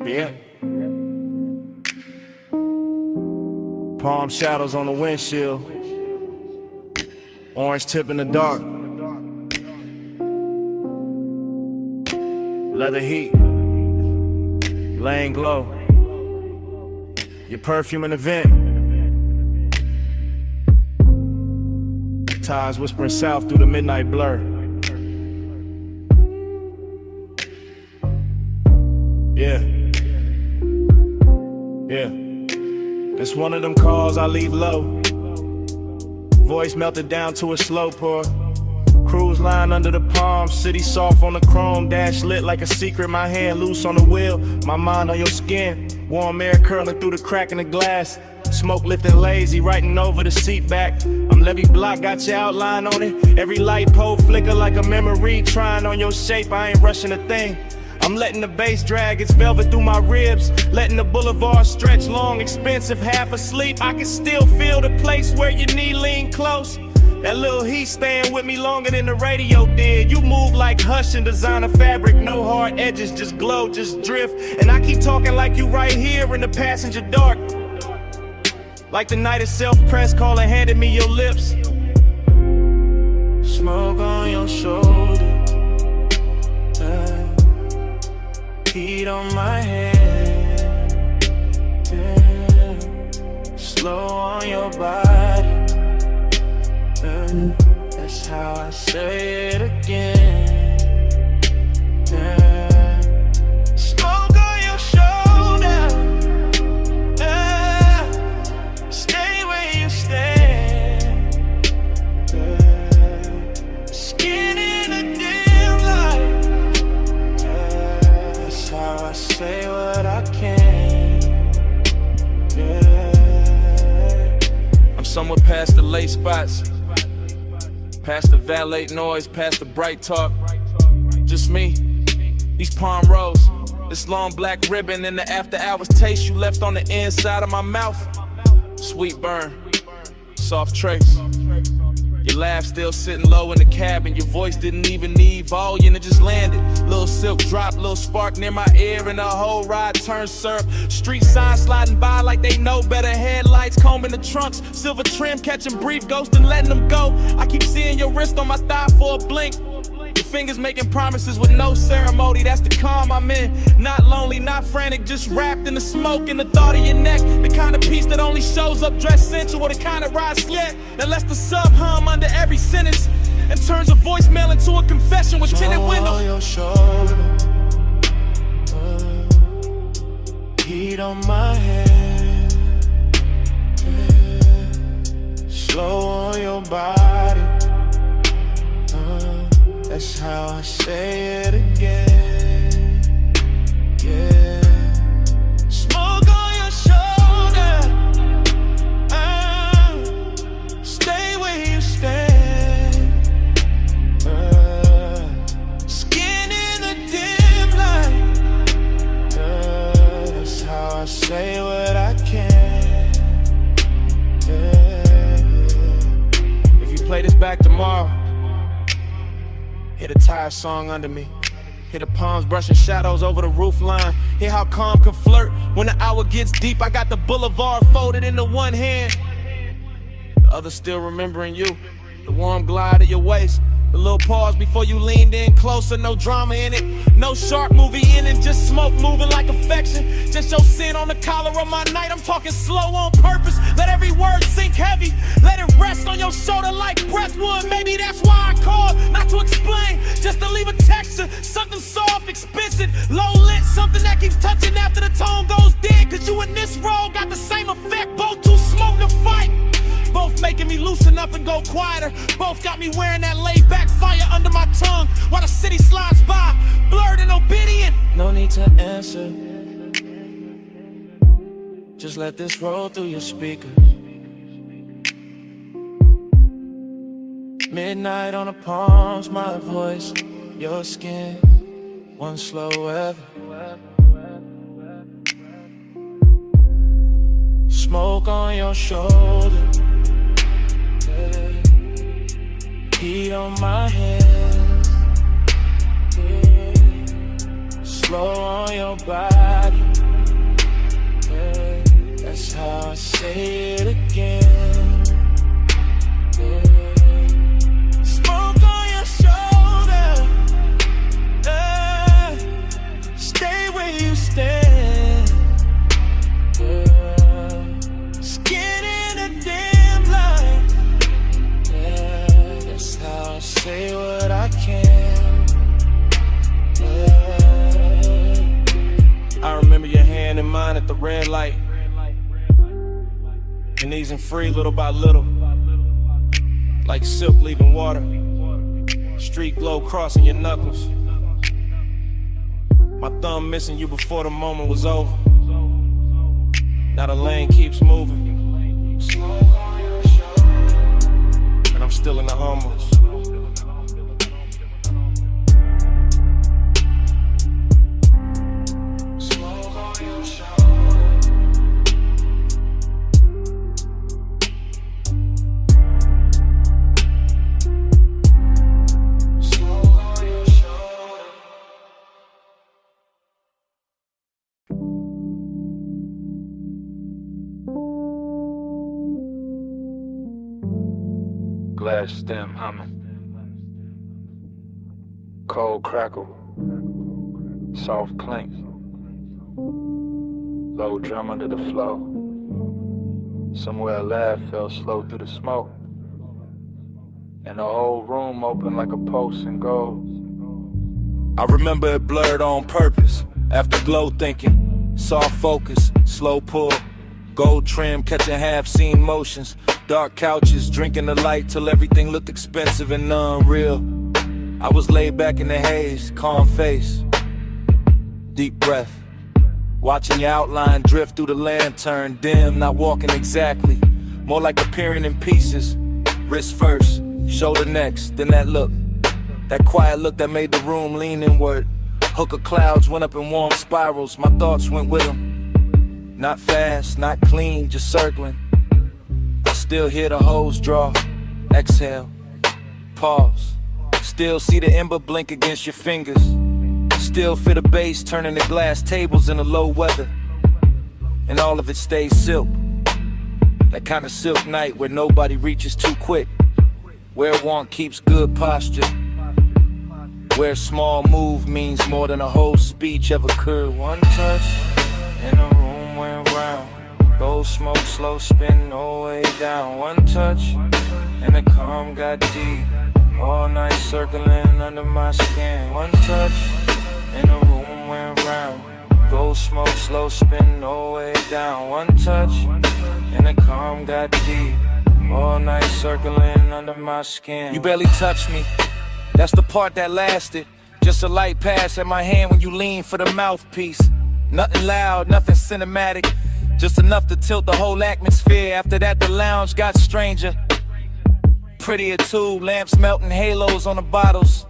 Yeah. Palm shadows on the windshield. Orange tip in the dark. Leather heat. Laying glow. Your perfume in the vent. Tides whispering south through the midnight blur. Yeah. Yeah. It's one of them calls I leave low. Voice melted down to a slow pour. Cruise line under the palm, city soft on the chrome. Dash lit like a secret, my hand loose on the wheel. My mind on your skin, warm air curling through the crack in the glass. Smoke lifting lazy, writing over the seat back. I'm Levy Block, got your outline on it. Every light pole flicker like a memory. Trying on your shape, I ain't rushing a thing. I'm letting the bass drag its velvet through my ribs. Letting the boulevard stretch long, expensive, half asleep. I can still feel the place where your knee lean close. That little heat staying with me longer than the radio did. You move like Hush and designer fabric. No hard edges, just glow, just drift. And I keep talking like you right here in the passenger dark. Like the night itself, press call and handed me your lips. Smoke on your shoulder. Heat on my head. Slow on your body. That's how I say it again. Smoke on your shoulder. Stay where you stand. Skin in a dim light. That's how I say what I can. I'm somewhere past the late spots. Past the valet noise, past the bright talk. Just me, these palm rows, this long black ribbon, and the after hours taste you left on the inside of my mouth. Sweet burn, soft trace. Your laugh still sitting low in the cabin. Your voice didn't even need volume, it just landed. Little silk drop, little spark near my ear, and the whole ride turned syrup. Street signs sliding by like they know better. Headlights combing the trunks, silver trim catching brief ghosts and letting them go. I keep seeing your wrist on my thigh for a blink. Your fingers making promises with no ceremony. That's the calm I'm in. Not lonely, not frantic, just wrapped in the smoke and the thought of your neck. The kind of peace that only shows up dressed sensual, the kind of ride slick that lets the sub hum under every sentence and turns a voicemail into a confession with tinted windows. On your shoulder, heat on my head, slow on your body. That's how I say it again. Yeah. Smoke on your shoulder. Stay where you stand. Skin in the dim light. That's how I say what I can. Yeah. If you play this back tomorrow, hear the tire song under me. Hear the palms brushing shadows over the roof line. Hear how calm can flirt when the hour gets deep. I got the boulevard folded into one hand, the other still remembering you. The warm glide of your waist, the little pause before you leaned in closer. No drama in it, no sharp movie in it. Just smoke moving like affection. Just your sin on the collar of my night. I'm talking slow on purpose. Let every word sink heavy. Let it rest on your shoulder like breath would. Maybe that's why I called, not to explain, just to leave a texture. Something soft, expensive, low lit. Something that keeps touching after the tone goes dead. Cause you and this role got the same effect. Both too smoke to fight. Both making me loosen up and go quieter. Both got me wearing that laid back fire under my tongue while the city slides by, blurred and obedient. No need to answer. Just let this roll through your speakers. Midnight on the palms, my voice, your skin, one slow weather. Smoke on your shoulder. Heat on my head, slow on your body. That's how I say it again. Smoke on your shoulder. Stay where you stand. Skin in a dim light. That's how I say what I can. I remember your hand in mine at the red light, and easing free little by little, like silk leaving water, street glow crossing your knuckles. My thumb missing you before the moment was over. Now the lane keeps moving, and I'm still in the hummus. Glass stem humming, cold crackle, soft clink, low drum under the flow. Somewhere a laugh fell slow through the smoke, and the whole room opened like a pulse in gold. I remember it blurred on purpose, after glow thinking, soft focus, slow pull, gold trim catching half-seen motions. Dark couches, drinking the light till everything looked expensive and unreal. I was laid back in the haze, calm face, deep breath, watching your outline drift through the lantern, dim, not walking exactly, more like appearing in pieces. Wrist first, shoulder next, then that look, that quiet look that made the room lean inward. Hook of clouds went up in warm spirals, my thoughts went with them. Not fast, not clean, just circling. Still hear the hose draw, exhale, pause. Still see the ember blink against your fingers. Still feel the bass turning the glass tables in the low weather. And all of it stays silk. That kind of silk night where nobody reaches too quick. Where want keeps good posture. Where a small move means more than a whole speech ever could. One touch and the room went round. Gold smoke, slow spin, no way down. One touch, and the calm got deep. All night circling under my skin. One touch, and the room went round. Gold smoke, slow spin, no way down. One touch, and the calm got deep. All night circling under my skin. You barely touched me, that's the part that lasted. Just a light pass at my hand when you lean for the mouthpiece. Nothing loud, nothing cinematic, just enough to tilt the whole atmosphere. After that the lounge got stranger, prettier too. Lamps melting halos on the bottles,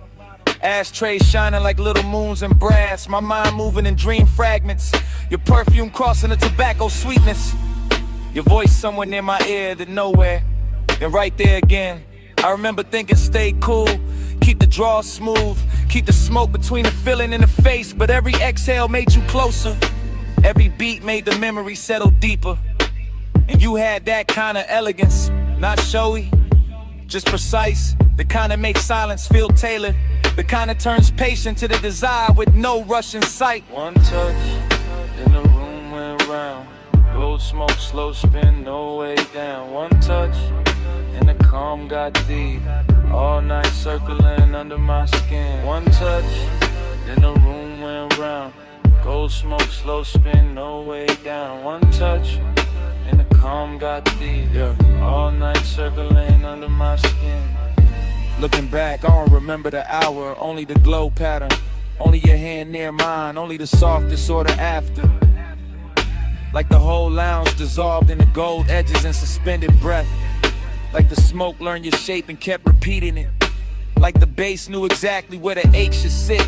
ashtrays shining like little moons in brass. My mind moving in dream fragments, your perfume crossing the tobacco sweetness. Your voice somewhere near my ear, then nowhere, then right there again. I remember thinking stay cool, keep the draw smooth, keep the smoke between the feeling and the face. But every exhale made you closer, every beat made the memory settle deeper. And you had that kind of elegance, not showy, just precise. The kind that makes silence feel tailored, the kind that turns patient to the desire with no rush in sight. One touch, and the room went round. Gold smoke, slow spin, no way down. One touch, and the calm got deep. All night circling under my skin. One touch, then the room went round. Gold smoke, slow spin, no way down. One touch, and the calm got deep. All night circling under my skin. Looking back, I don't remember the hour, only the glow pattern. Only your hand near mine, only the soft disorder after. Like the whole lounge dissolved in the gold edges and suspended breath. Like the smoke learned your shape and kept repeating it. Like the bass knew exactly where the ache should sit.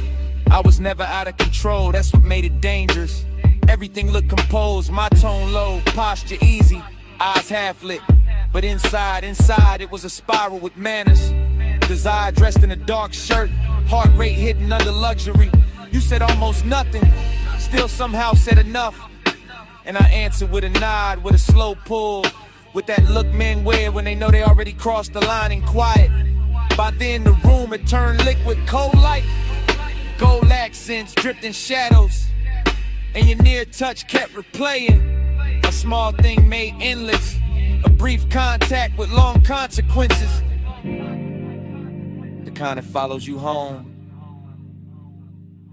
I was never out of control, that's what made it dangerous. Everything looked composed, my tone low, posture easy, eyes half lit. But inside it was a spiral with manners. Desire dressed in a dark shirt, heart rate hidden under luxury. You said almost nothing, still somehow said enough. And I answer with a nod, with a slow pull, with that look men wear when they know they already crossed the line and quiet. By then the room had turned liquid, cold light. Gold accents dripped in shadows, and your near touch kept replaying. A small thing made endless, a brief contact with long consequences. The kind that follows you home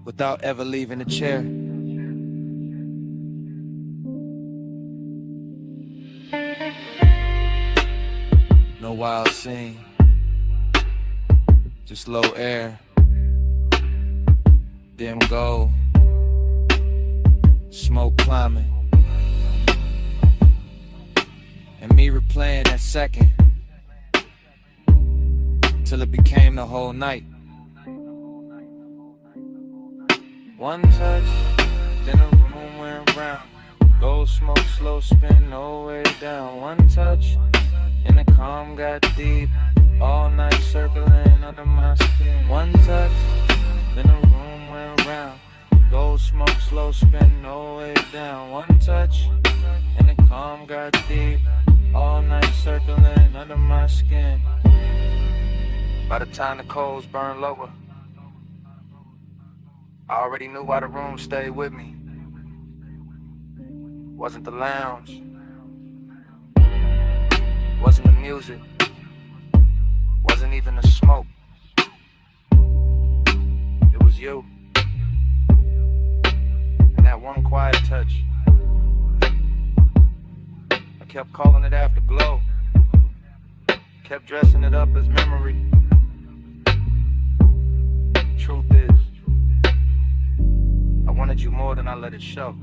without ever leaving the chair. No wild scene, just low air, dim gold, smoke climbing, and me replaying that second till it became the whole night. One touch, then the room went round. Gold smoke, slow spin, no way down. One touch, and the calm got deep. All night circling under my skin. One touch, then the room went round. Gold smoke, slow spin, no way down. One touch, and the calm got deep. All night circling under my skin. By the time the coals burned lower, I already knew why the room stayed with me. Wasn't the lounge, wasn't the music, wasn't even the smoke. It was you, and that one quiet touch. I kept calling it afterglow, kept dressing it up as memory. Truth is, I wanted you more than I let it show.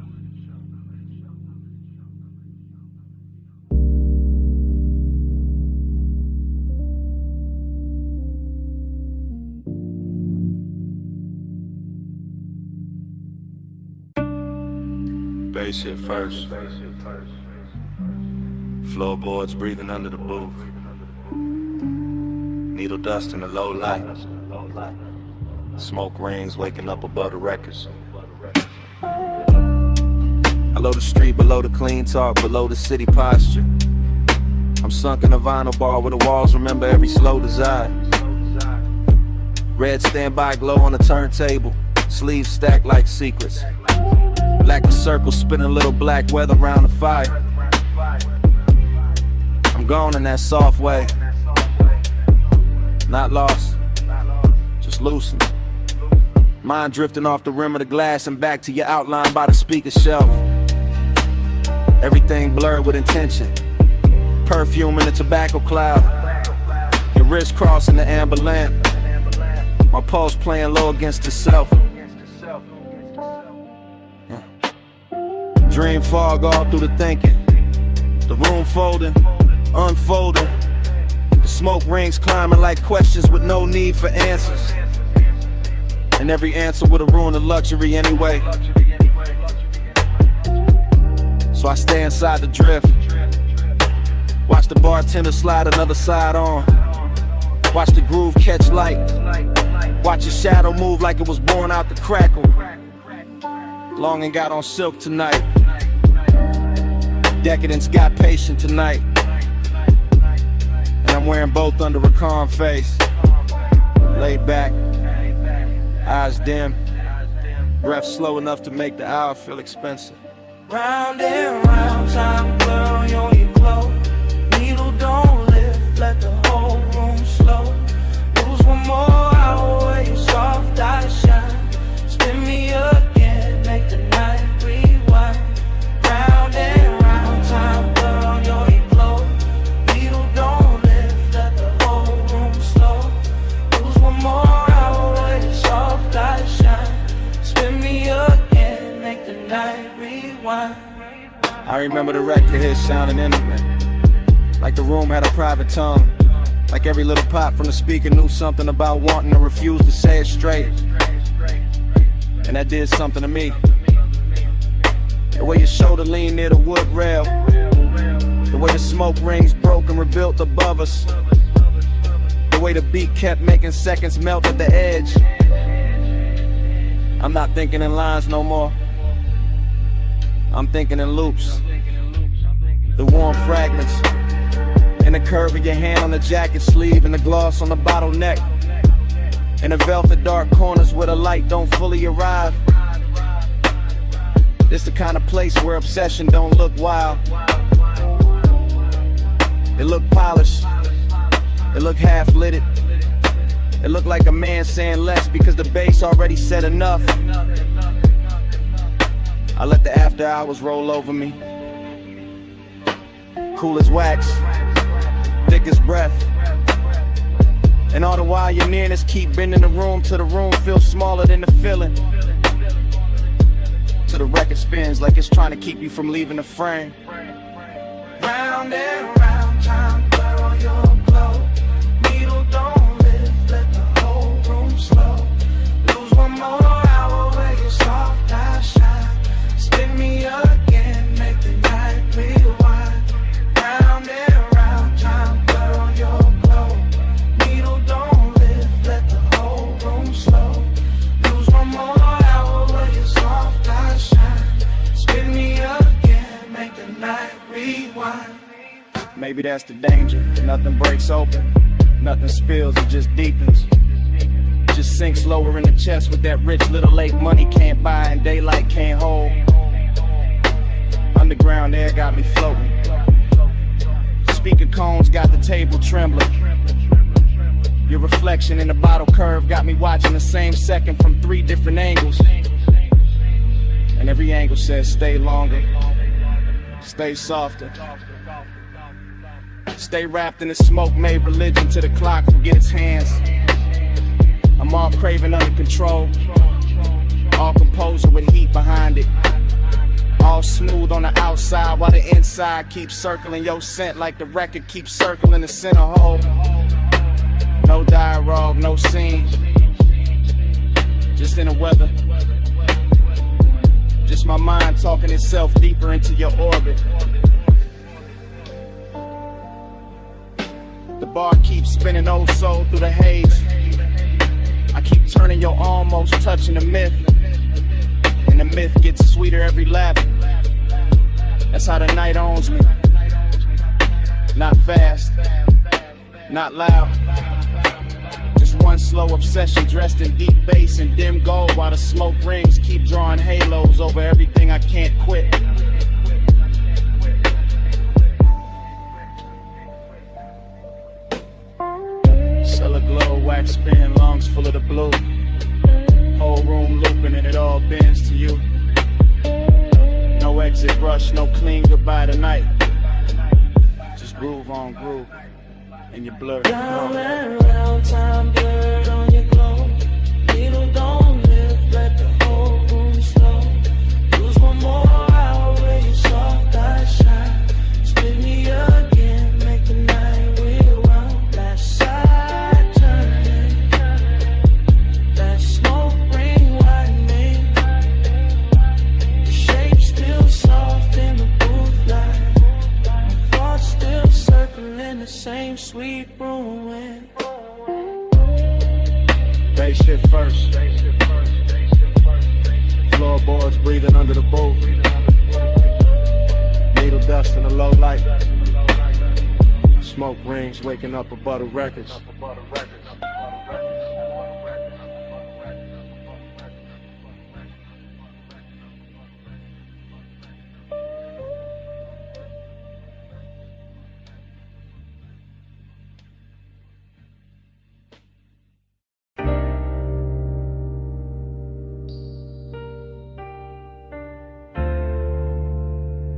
Bass hit first. Floorboards breathing under the booth. Needle dust in the low light. Smoke rings waking up above the records. Below the street, below the clean talk, below the city posture. I'm sunk in a vinyl bar where the walls remember every slow desire. Red standby glow on the turntable, sleeves stacked like secrets. Black the circle, spinning little black weather around the fire. I'm gone in that soft way. Not lost, just loosened. Mind drifting off the rim of the glass and back to your outline by the speaker shelf. Everything blurred with intention. Perfume in the tobacco cloud. Your wrist crossing the amber lamp. My pulse playing low against itself. Dream fog all through the thinking. The room folding, unfolding. The smoke rings climbing like questions with no need for answers. And every answer would've ruined the luxury anyway. So I stay inside the drift. Watch the bartender slide another side on. Watch the groove catch light. Watch your shadow move like it was born out the crackle. Longing got on silk tonight. Decadence got patient tonight. And I'm wearing both under a calm face. Laid back, eyes dim, breath slow enough to make the hour feel expensive. Round and round, time blurring on your glow. Needle don't lift, let the whole room slow. Lose one more hour where your soft eyes shine. Spin me again, make the night rewind. Round and round, time blurring on your glow. Needle don't lift, let the whole room slow. Lose one more hour where your soft eyes shine. Spin me again, make the night rewind. I remember the record hit sounding intimate, like the room had a private tongue. Like every little pop from the speaker knew something about wanting to refuse to say it straight. And that did something to me. The way your shoulder leaned near the wood rail, the way the smoke rings broke and rebuilt above us, the way the beat kept making seconds melt at the edge. I'm not thinking in lines no more. I'm thinking in loops. The warm fragments in the curve of your hand on the jacket sleeve, and the gloss on the bottleneck, and the velvet dark corners where the light don't fully arrive. This the kind of place where obsession don't look wild. It look polished, it look half-lit. It look like a man saying less because the bass already said enough. I let the after hours roll over me. Cool as wax, thick as breath. And all the while your nearness keep bending the room till the room feels smaller than the feeling. Till the record spins like it's trying to keep you from leaving the frame. Round and round, time blur on your glow. Needle don't lift, let the whole room slow. Lose one more hour where your soft eyes shine. Spin me again, make the night rewind. Round and round, time blur on your glow. Needle don't lift, let the whole room slow. Lose one more hour where your soft eyes shine. Spin me again, make the night rewind. Maybe that's the danger. Nothing breaks open, nothing spills, it just deepens. Just sinks lower in the chest with that rich little lake money can't buy and daylight can't hold. Underground air got me floating. Speaker cones got the table trembling. Your reflection in the bottle curve got me watching the same second from 3 different angles. And every angle says stay longer, stay softer. Stay wrapped in the smoke, made religion to the clock, forget its hands. I'm all craving under control, all composure with heat behind it. All smooth on the outside while the inside keeps circling your scent like the record keeps circling the center hole. No dialogue, no scene, just in the weather. Just my mind talking itself deeper into your orbit. The bar keeps spinning oh so through the haze. I keep turning your almost touching the myth, and the myth gets sweeter every lap. That's how the night owns me. Not fast, not loud. Just one slow obsession dressed in deep bass and dim gold, while the smoke rings keep drawing halos over everything I can't quit. Cellar glow, wax spin, lungs full of the blue. Whole room looping and it all bends to you. No exit rush, no clean goodbye tonight. Just groove on groove, and you're blurred. Round and round, time blurred on your glow. Needle don't lift, let the whole room slow. Lose one more hour where your soft eyes shine. Spin me again, make the night rewind. Last side turning, that smoke ring widening. The shape still soft in the booth light. My thoughts still circling the same sweet ruin. Bass shit first. Floorboards breathing under the booth. Needle dust in the low light. Smoke rings waking up above the records.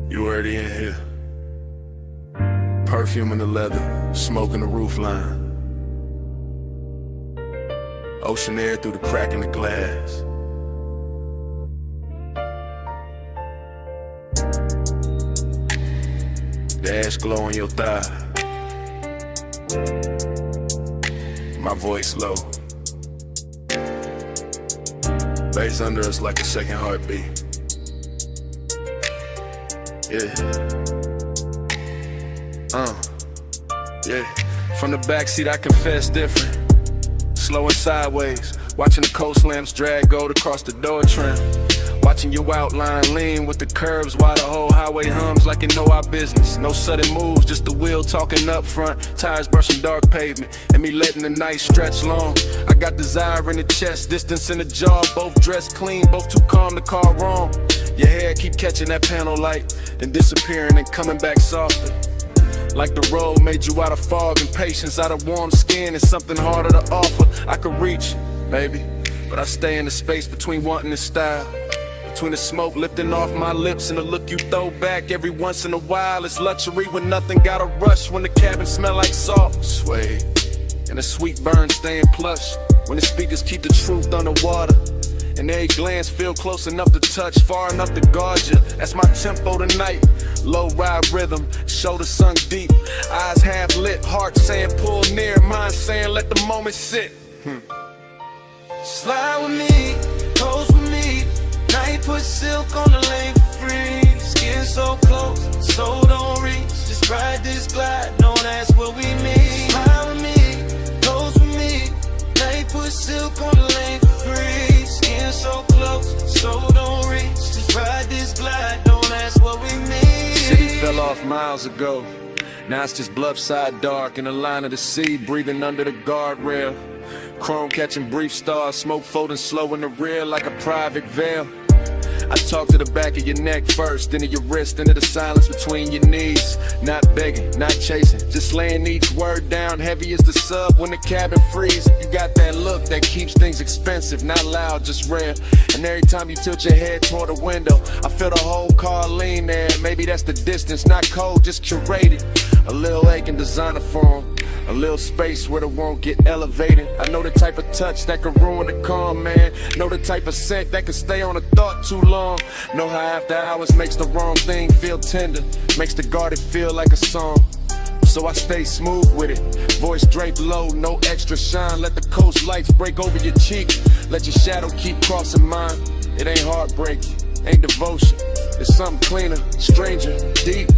You already in here. Perfume in the leather, smoke in the roof line. Ocean air through the crack in the glass. The ash glow on your thigh. My voice low. Bass under us like a second heartbeat. Yeah. Yeah. From the backseat I confess different. Slow and sideways, watching the coast lamps drag gold across the door trim. Watching your outline lean with the curves while the whole highway hums like it know our business. No sudden moves, just the wheel talking up front, tires brushing dark pavement, and me letting the night stretch long. I got desire in the chest, distance in the jaw, both dressed clean, both too calm to call wrong. Your hair keep catching that panel light, then disappearing and coming back softer. Like the road made you out of fog and patience, out of warm skin, and something harder to offer. I could reach, maybe, but I stay in the space between wanting and style. Between the smoke lifting off my lips and the look you throw back every once in a while. It's luxury when nothing gotta rush, when the cabin smell like salt. Sway, and the sweet burn staying plush, when the speakers keep the truth underwater, and every glance feel close enough to touch, far enough to guard you. That's my tempo tonight. Low ride rhythm, shoulders sunk deep, eyes half lit, heart saying pull near, mind saying let the moment sit. Slide with me, close with me. Night put silk on the lane for free. Skin so close, so don't reach. Just ride this glide, don't ask what we mean. Slide with me, close with me. Night put silk on the lane for free. Skin so close, so don't reach. Just ride this glide, don't ask what we mean. City fell off miles ago. Now it's just bluffside dark in the line of the sea, breathing under the guardrail. Chrome catching brief stars, smoke folding slow in the rear like a private veil. I talk to the back of your neck first, then to your wrist, into the silence between your knees. Not begging, not chasing, just laying each word down heavy as the sub when the cabin freezes. You got that look that keeps things expensive, not loud, just rare. And every time you tilt your head toward the window, I feel the whole car lean there. Maybe that's the distance, not cold, just curated. A little aching designer form, a little space where the won't get elevated. I know the type of touch that could ruin the calm, man. Know the type of scent that could stay on a thought too long. Know how after hours makes the wrong thing feel tender, makes the garden feel like a song. So I stay smooth with it, voice draped low, no extra shine. Let the coast lights break over your cheek, let your shadow keep crossing mine. It ain't heartbreak, ain't devotion, it's something cleaner, stranger, deep.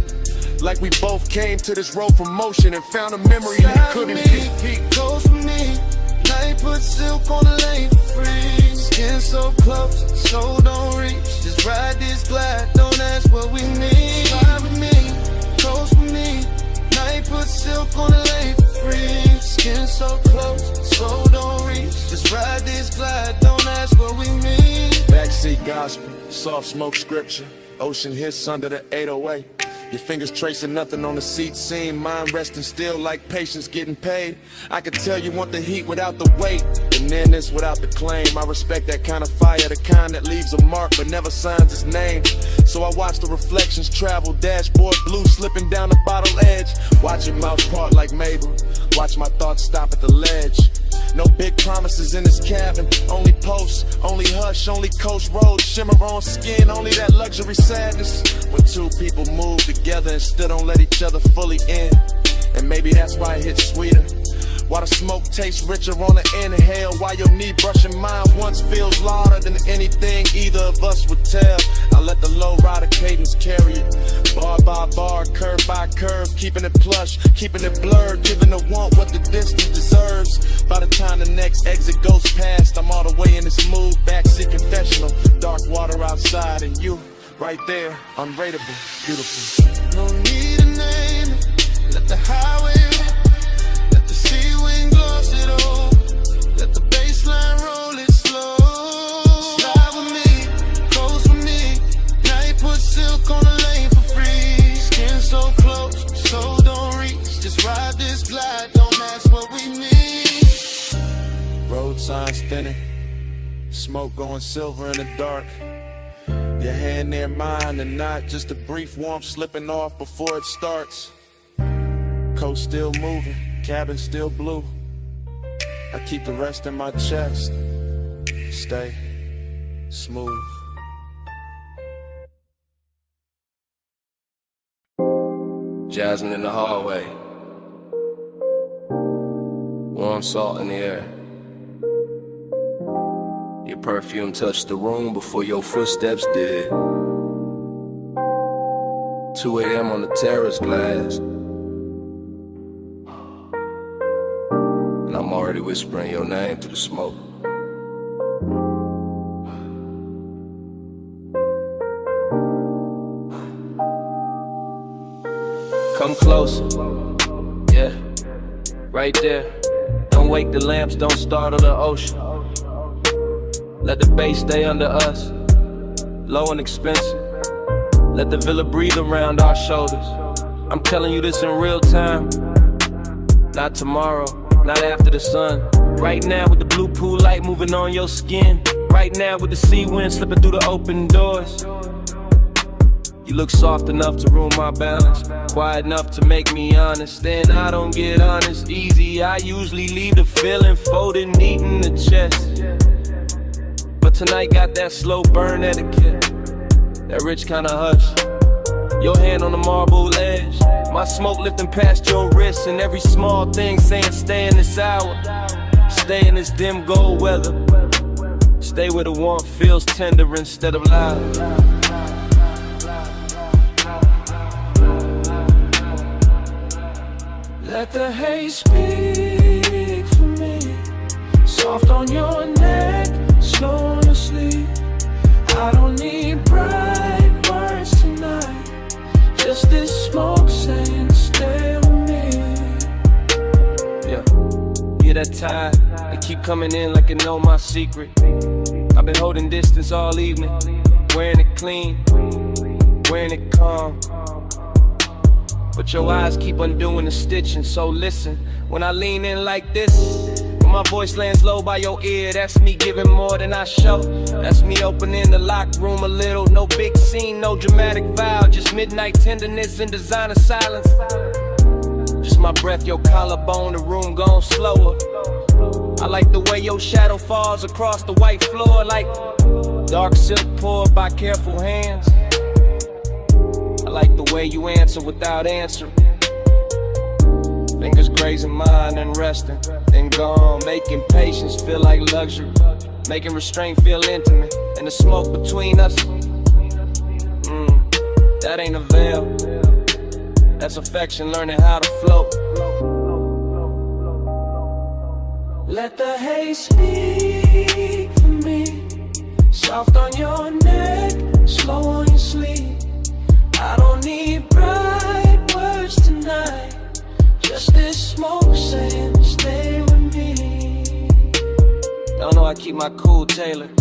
Like we both came to this road from motion and found a memory that couldn't be. Close with me, night put silk on the lane for free. Skin so close, so don't reach. Just ride this glide, don't ask what we need. Slide with me, close with me. Night put silk on the lane for free. Skin so close, so don't reach. Just ride this glide, don't ask what we mean. Backseat gospel, soft smoke scripture, ocean hits under the 808. Your fingers tracing nothing on the seat seam, mind resting still like patience getting paid. I could tell you want the heat without the weight, and then this without the claim. I respect that kind of fire, the kind that leaves a mark but never signs its name. So I watch the reflections travel, dashboard blue slipping down the bottle edge. Watch your mouth part like Mabel, watch my thoughts stop at the ledge. No big promises in this cabin, only posts, only hush, only coast roads, shimmer on skin, only that luxury sadness. When two people move together and still don't let each other fully in. And maybe that's why it hits sweeter, why the smoke tastes richer on the inhale, why your knee brushing mine once feels louder than anything either of us would tell. I let the low rider cadence carry it, bar by bar, curve by curve, keeping it plush, keeping it blurred, giving the want what the distance deserves. By the time the next exit goes past, I'm all the way in this mood, backseat confessional, dark water outside and you right there, unrateable, beautiful. No need to name it, let the highway rip, let the sea wind gloss it all, let the baseline roll it slow. Slide with me, close with me, night put silk on the lane for free. Skin so close, so don't reach, just ride this glide, don't ask what we need. Road signs thinning, smoke going silver in the dark. Your hand near mine and not just a brief warmth slipping off before it starts. Coast still moving, cabin still blue. I keep the rest in my chest. Stay smooth. Jasmine in the hallway, warm salt in the air. Your perfume touched the room before your footsteps did. 2 a.m. on the terrace glass, and I'm already whispering your name through the smoke. closer. Yeah, right there. Don't wake the lamps, don't startle the ocean. Let the bass stay under us, low and expensive. Let the villa breathe around our shoulders. I'm telling you this in real time. Not tomorrow, not after the sun. Right now with the blue pool light moving on your skin. Right now with the sea wind slipping through the open doors. You look soft enough to ruin my balance, quiet enough to make me honest. Then I don't get honest easy. I usually leave the feeling folded neat in the chest. But tonight got that slow burn etiquette, that rich kind of hush. Your hand on the marble edge, my smoke lifting past your wrist, and every small thing saying stay in this hour, stay in this dim gold weather, stay where the warmth feels tender instead of loud. Let the haze speak for me. Soft on your neck, slow on your sleep. I don't need bright words tonight. Just this smoke saying stay with me. Yeah, hear that tide, they keep coming in like it know my secret. I've been holding distance all evening, wearing it clean, wearing it calm. But your eyes keep undoing the stitching, so listen. When I lean in like this, when my voice lands low by your ear, that's me giving more than I show. That's me opening the locked room a little. No big scene, no dramatic vow, just midnight tenderness and designer silence. Just my breath, your collarbone, the room gone slower. I like the way your shadow falls across the white floor, like dark silk poured by careful hands. I like the way you answer without answering. Fingers grazing mine and resting, then gone, making patience feel like luxury, making restraint feel intimate, and the smoke between us, that ain't a veil, that's affection learning how to float. Let the haze speak for me. Soft on your neck, slow on your sleep. I don't need bright words tonight. Just this smoke saying stay with me. Don't know I keep my cool tailored,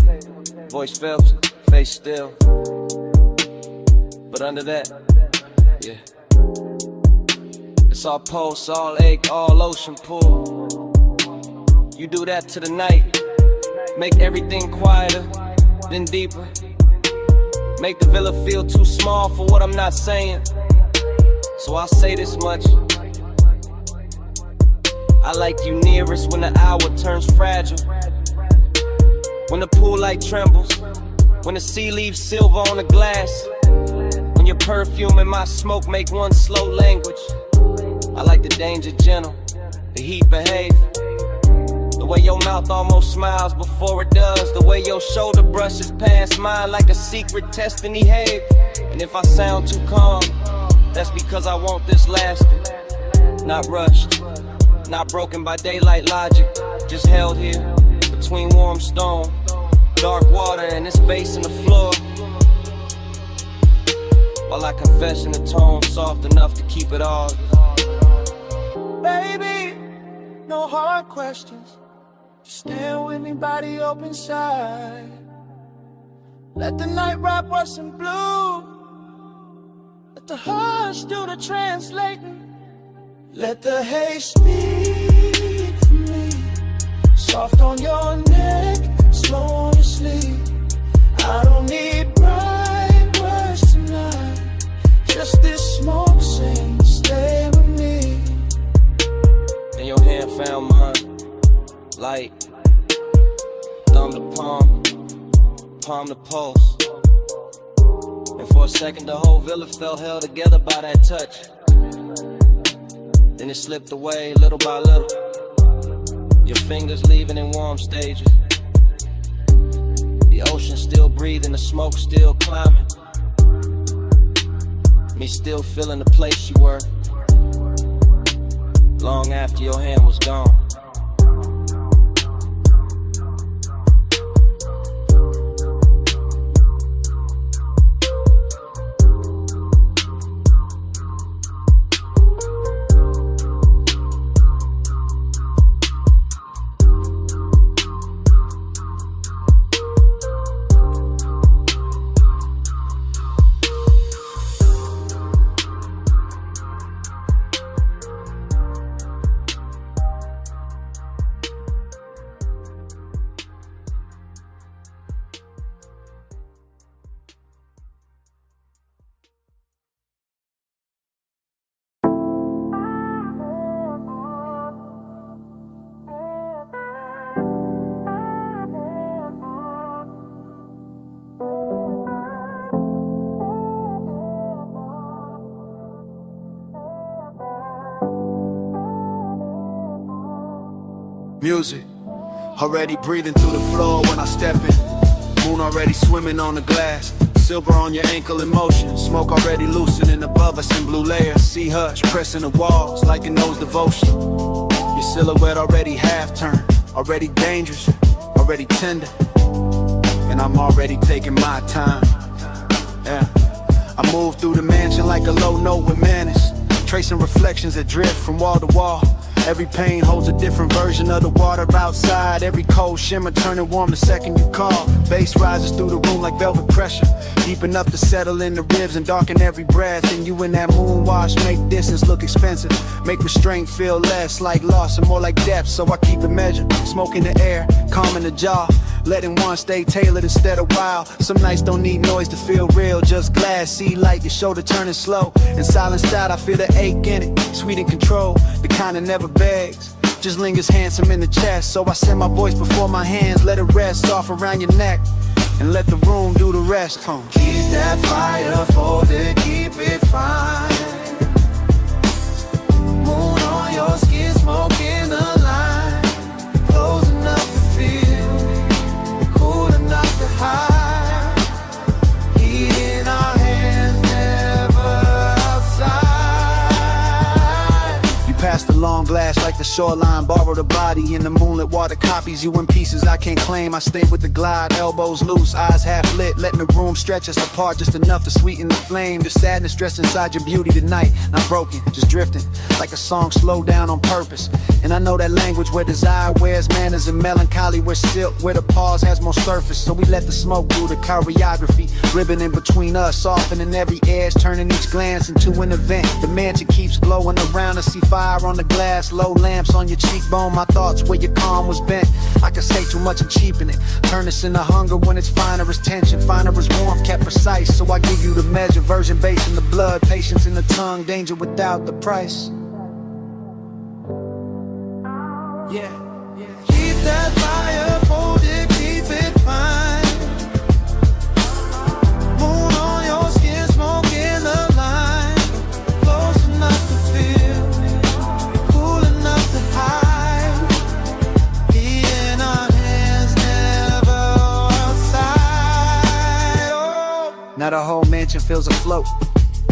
voice felt, face still. But under that, yeah, it's all pulse, all ache, all ocean pull. You do that to the night, make everything quieter, then deeper. Make the villa feel too small for what I'm not saying. So I'll say this much: I like you nearest when the hour turns fragile, when the pool light trembles, when the sea leaves silver on the glass, when your perfume and my smoke make one slow language. I like the danger gentle, the heat behave, the way your mouth almost smiles before it does, the way your shoulder brushes past mine like a secret testing Have. And if I sound too calm, that's because I want this lasting, not rushed, not broken by daylight logic, just held here between warm stone, dark water, and this bass in the floor, while I confess in a tone soft enough to keep it all. Baby, no hard questions. Just stand with me, body open side. Let the night wrap us in blue. Let the hush do the translating. Let the haze speak for me. Soft on your neck, slow on your sleep. I don't need bright words tonight. Just this smoke saying stay with me. And your hand found mine, light, thumb to palm, palm to pulse. And for a second the whole villa felt held together by that touch. Then it slipped away little by little, your fingers leaving in warm stages. The ocean still breathing, the smoke still climbing. Me still feeling the place you were, long after your hand was gone. Music, already breathing through the floor when I step in. Moon already swimming on the glass. Silver on your ankle in motion. Smoke already loosening above us in blue layers. Sea hush pressing the walls like it knows devotion. Your silhouette already half turned, already dangerous, already tender. And I'm already taking my time. Yeah, I move through the mansion like a low note with manners, tracing reflections that drift from wall to wall. Every pain holds a different version of the water outside. Every cold shimmer turning warm the second you call. Bass rises through the room like velvet pressure, deep enough to settle in the ribs and darken every breath. And you in that moon wash make distance look expensive, make restraint feel less like loss and more like depth. So I keep it measured, smoke in the air, calm in the jaw, letting one stay tailored instead of wild. Some nights don't need noise to feel real, just glass, see light, your shoulder turning slow. And silenced out, I feel the ache in it, sweet in control, the kind that never begs, just lingers handsome in the chest. So I send my voice before my hands, let it rest off around your neck, and let the room do the rest. Keep that fire folded, keep it fine. Moon on your skin, smoke in the line. Close enough to feel, cool enough to hide. Heat in our hands, never outside. You pass the long glass like the shoreline, borrow the body in the moonlit water, copies you in pieces I can't claim. I stay with the glide, elbows loose, eyes half lit, letting the room stretch us apart just enough to sweeten the flame. The sadness dressed inside your beauty tonight, not broken, just drifting like a song slowed down on purpose. And I know that language where desire wears manners and melancholy where silk, where the pause has more surface. So we let the smoke do the choreography, ribbon in between us, softening every edge, turning each glance into an event. The mansion keeps glowing around us, see fire on the glass, low lamps on your cheekbone. My thoughts where your calm was bent, I could say too much and cheapen it, turn this into hunger when it's finer as tension, finer as warmth, kept precise. So I give you the measure, virgin base in the blood, patience in the tongue, danger without the price. Yeah, Keep that fire folded, keep it fine. Moon on your skin, smoke in the line. Close enough to feel, cool enough to hide. Heat in our hands, never outside. Oh. now the whole mansion feels afloat,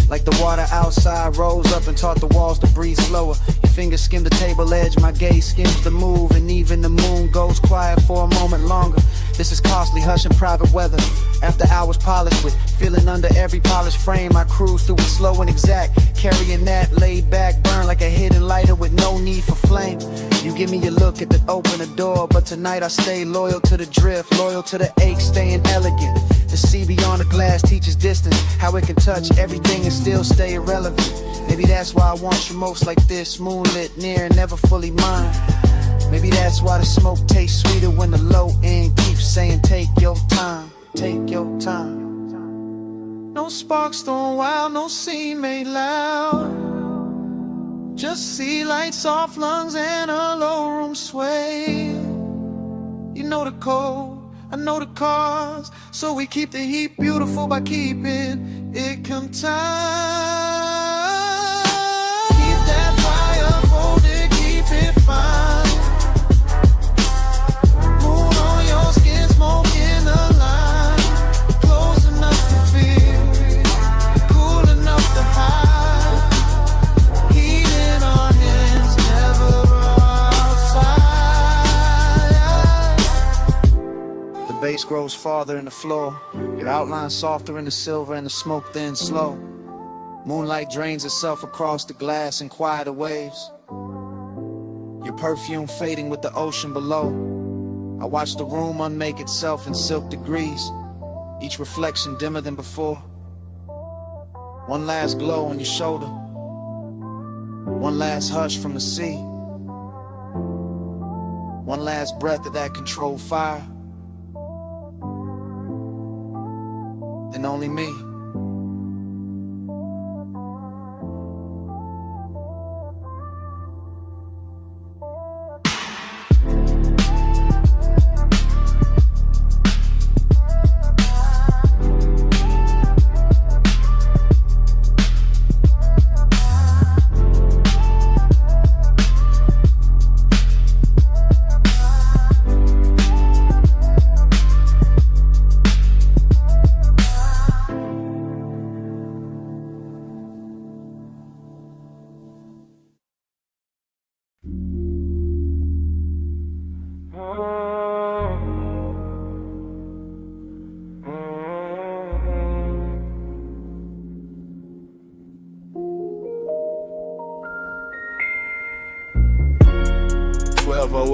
like the water outside rose up and taught the walls to breathe slower. Your fingers skim the table edge, my gaze skims the move, and even the moon goes quiet for a moment longer. This is costly, hush and private weather. After hours polished with, feeling under every polished frame, I cruise through it slow and exact, carrying that laid back burn like a hidden lighter with no need for flame. You give me a look at the open the door, but tonight I stay loyal to the drift, loyal to the ache, staying elegant. The sea beyond the glass teaches distance, how it can touch everything and still stay irrelevant. Maybe that's why I want you most like this, moonlit, near and never fully mine. Maybe that's why the smoke tastes sweeter when the low end keeps saying take your time, take your time. No sparks thrown wild, no scene made loud. Just sea lights, soft lungs, and a low room sway. You know the code, I know the cause, so we keep the heat beautiful by keeping it contained. Keep that fire folded, keep it fine. Moon on your skin, smoke in the line. Close enough to feel, cool enough to hide. Heat in our hands, never outside. The bass grows farther in the floor, your outline softer in the silver and the smoke thin slow. Moonlight drains itself across the glass in quieter waves, your perfume fading with the ocean below. I watch the room unmake itself in silk degrees, each reflection dimmer than before. One last glow on your shoulder, one last hush from the sea, one last breath of that controlled fire, and only me.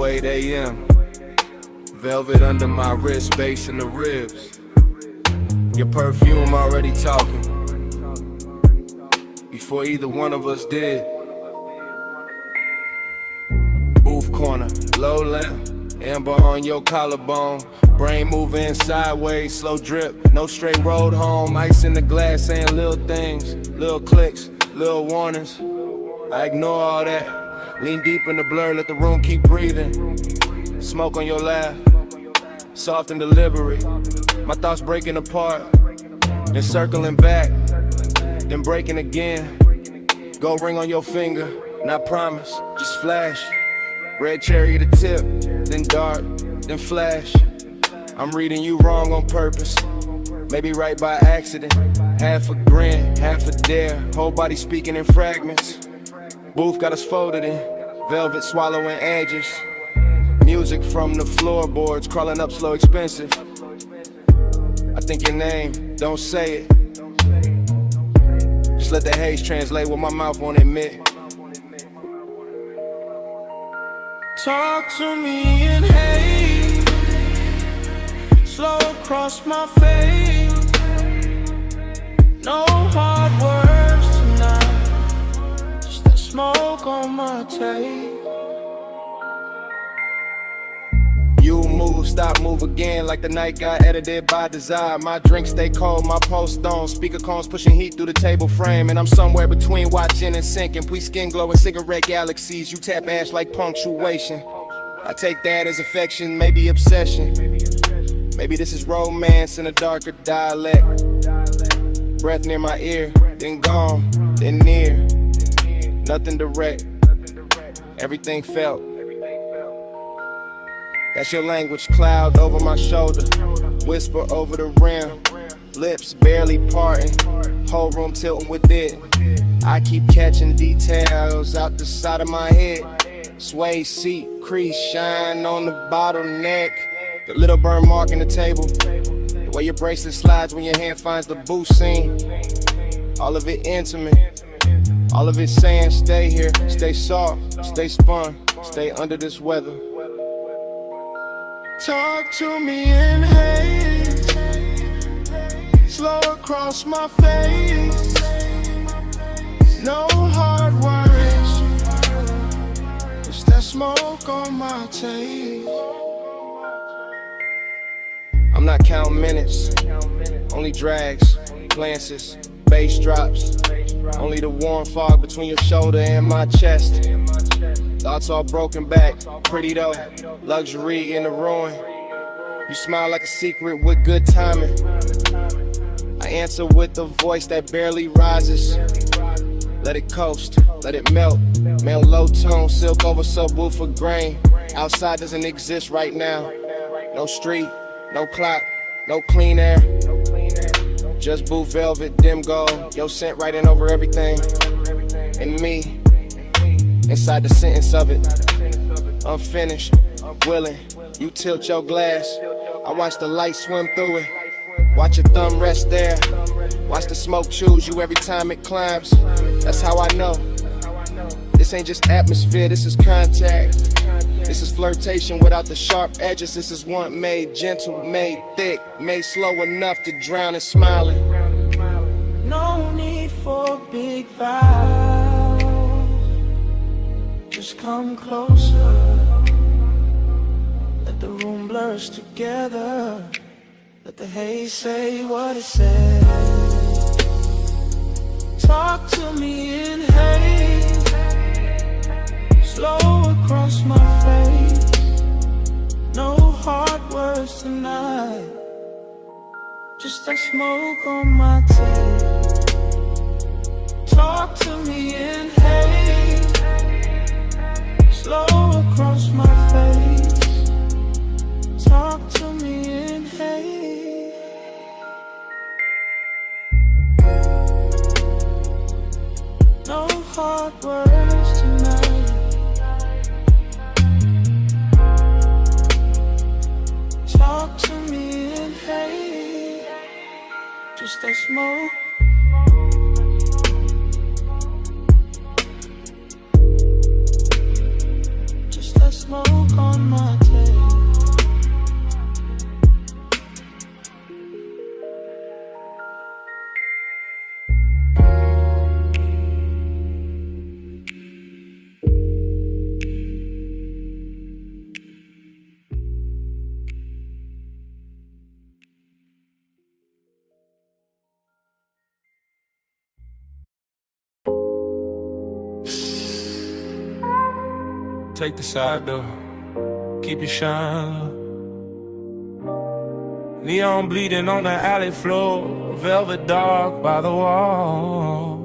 2:08 a.m. Velvet under my wrist, bass in the ribs. Your perfume already talking before either one of us did. Booth corner, low lamp, amber on your collarbone. Brain moving sideways, slow drip, no straight road home. Ice in the glass saying little things, little clicks, little warnings. I ignore all that, lean deep in the blur, let the room keep breathing. Smoke on your lap, soft and deliberate. My thoughts breaking apart, then circling back, then breaking again. Gold ring on your finger, not promise, just flash. Red cherry to tip, then dark, then flash. I'm reading you wrong on purpose, maybe right by accident. Half a grin, half a dare, whole body speaking in fragments. Booth got us folded in, velvet swallowing edges. Music from the floorboards, crawling up slow, expensive. I think your name, don't say it. Just let the haze translate what my mouth won't admit. Talk to me in hate, slow across my face. No hard words tonight, just that smoke on my tape. You move, stop, move again, like the night got edited by desire. My drink stay cold, my post on. Speaker cones pushing heat through the table frame. And I'm somewhere between watching and sinking. We skin glowing cigarette galaxies. You tap ash like punctuation. I take that as affection, maybe obsession. Maybe this is romance in a darker dialect. Breath near my ear, then gone, then near. Nothing direct, everything felt. That's your language, cloud over my shoulder, whisper over the rim, lips barely parting, whole room tilting with it. I keep catching details out the side of my head. Sway seat, crease, shine on the bottleneck. The little burn mark in the table, the way your bracelet slides when your hand finds the boot seam. All of it intimate, all of it saying stay here, stay soft, stay spun, stay under this weather. Talk to me in hate, slow across my face. No hard words, just that smoke on my tape. I'm not counting minutes, only drags, glances, bass drops. Only the warm fog between your shoulder and my chest. Thoughts all broken back, pretty though, luxury in the ruin. You smile like a secret with good timing. I answer with a voice that barely rises. Let it coast, let it melt. Male low tone, silk over subwoofer grain. Outside doesn't exist right now. No street, no clock, no clean air. Just booth velvet, dim gold. Your scent writing over everything. And me, inside the sentence of it, unfinished, willing. You tilt your glass, I watch the light swim through it. Watch your thumb rest there. Watch the smoke choose you every time it climbs. That's how I know. This ain't just atmosphere, this is contact. This is flirtation without the sharp edges. This is one made gentle, made thick, made slow enough to drown in smiling. No need for big vows, just come closer. Let the room blur us together. Let the haze say what it says. Talk to me in haze, slow across my face. No hard words tonight, just that smoke on my tape. Talk to me in haze, slow across my face. Talk to me in haze. No hard words tonight, talk to me in haze. Just that smoke. Just that smoke on take the side door. Keep your shine low. Neon bleeding on the alley floor, velvet dark by the wall.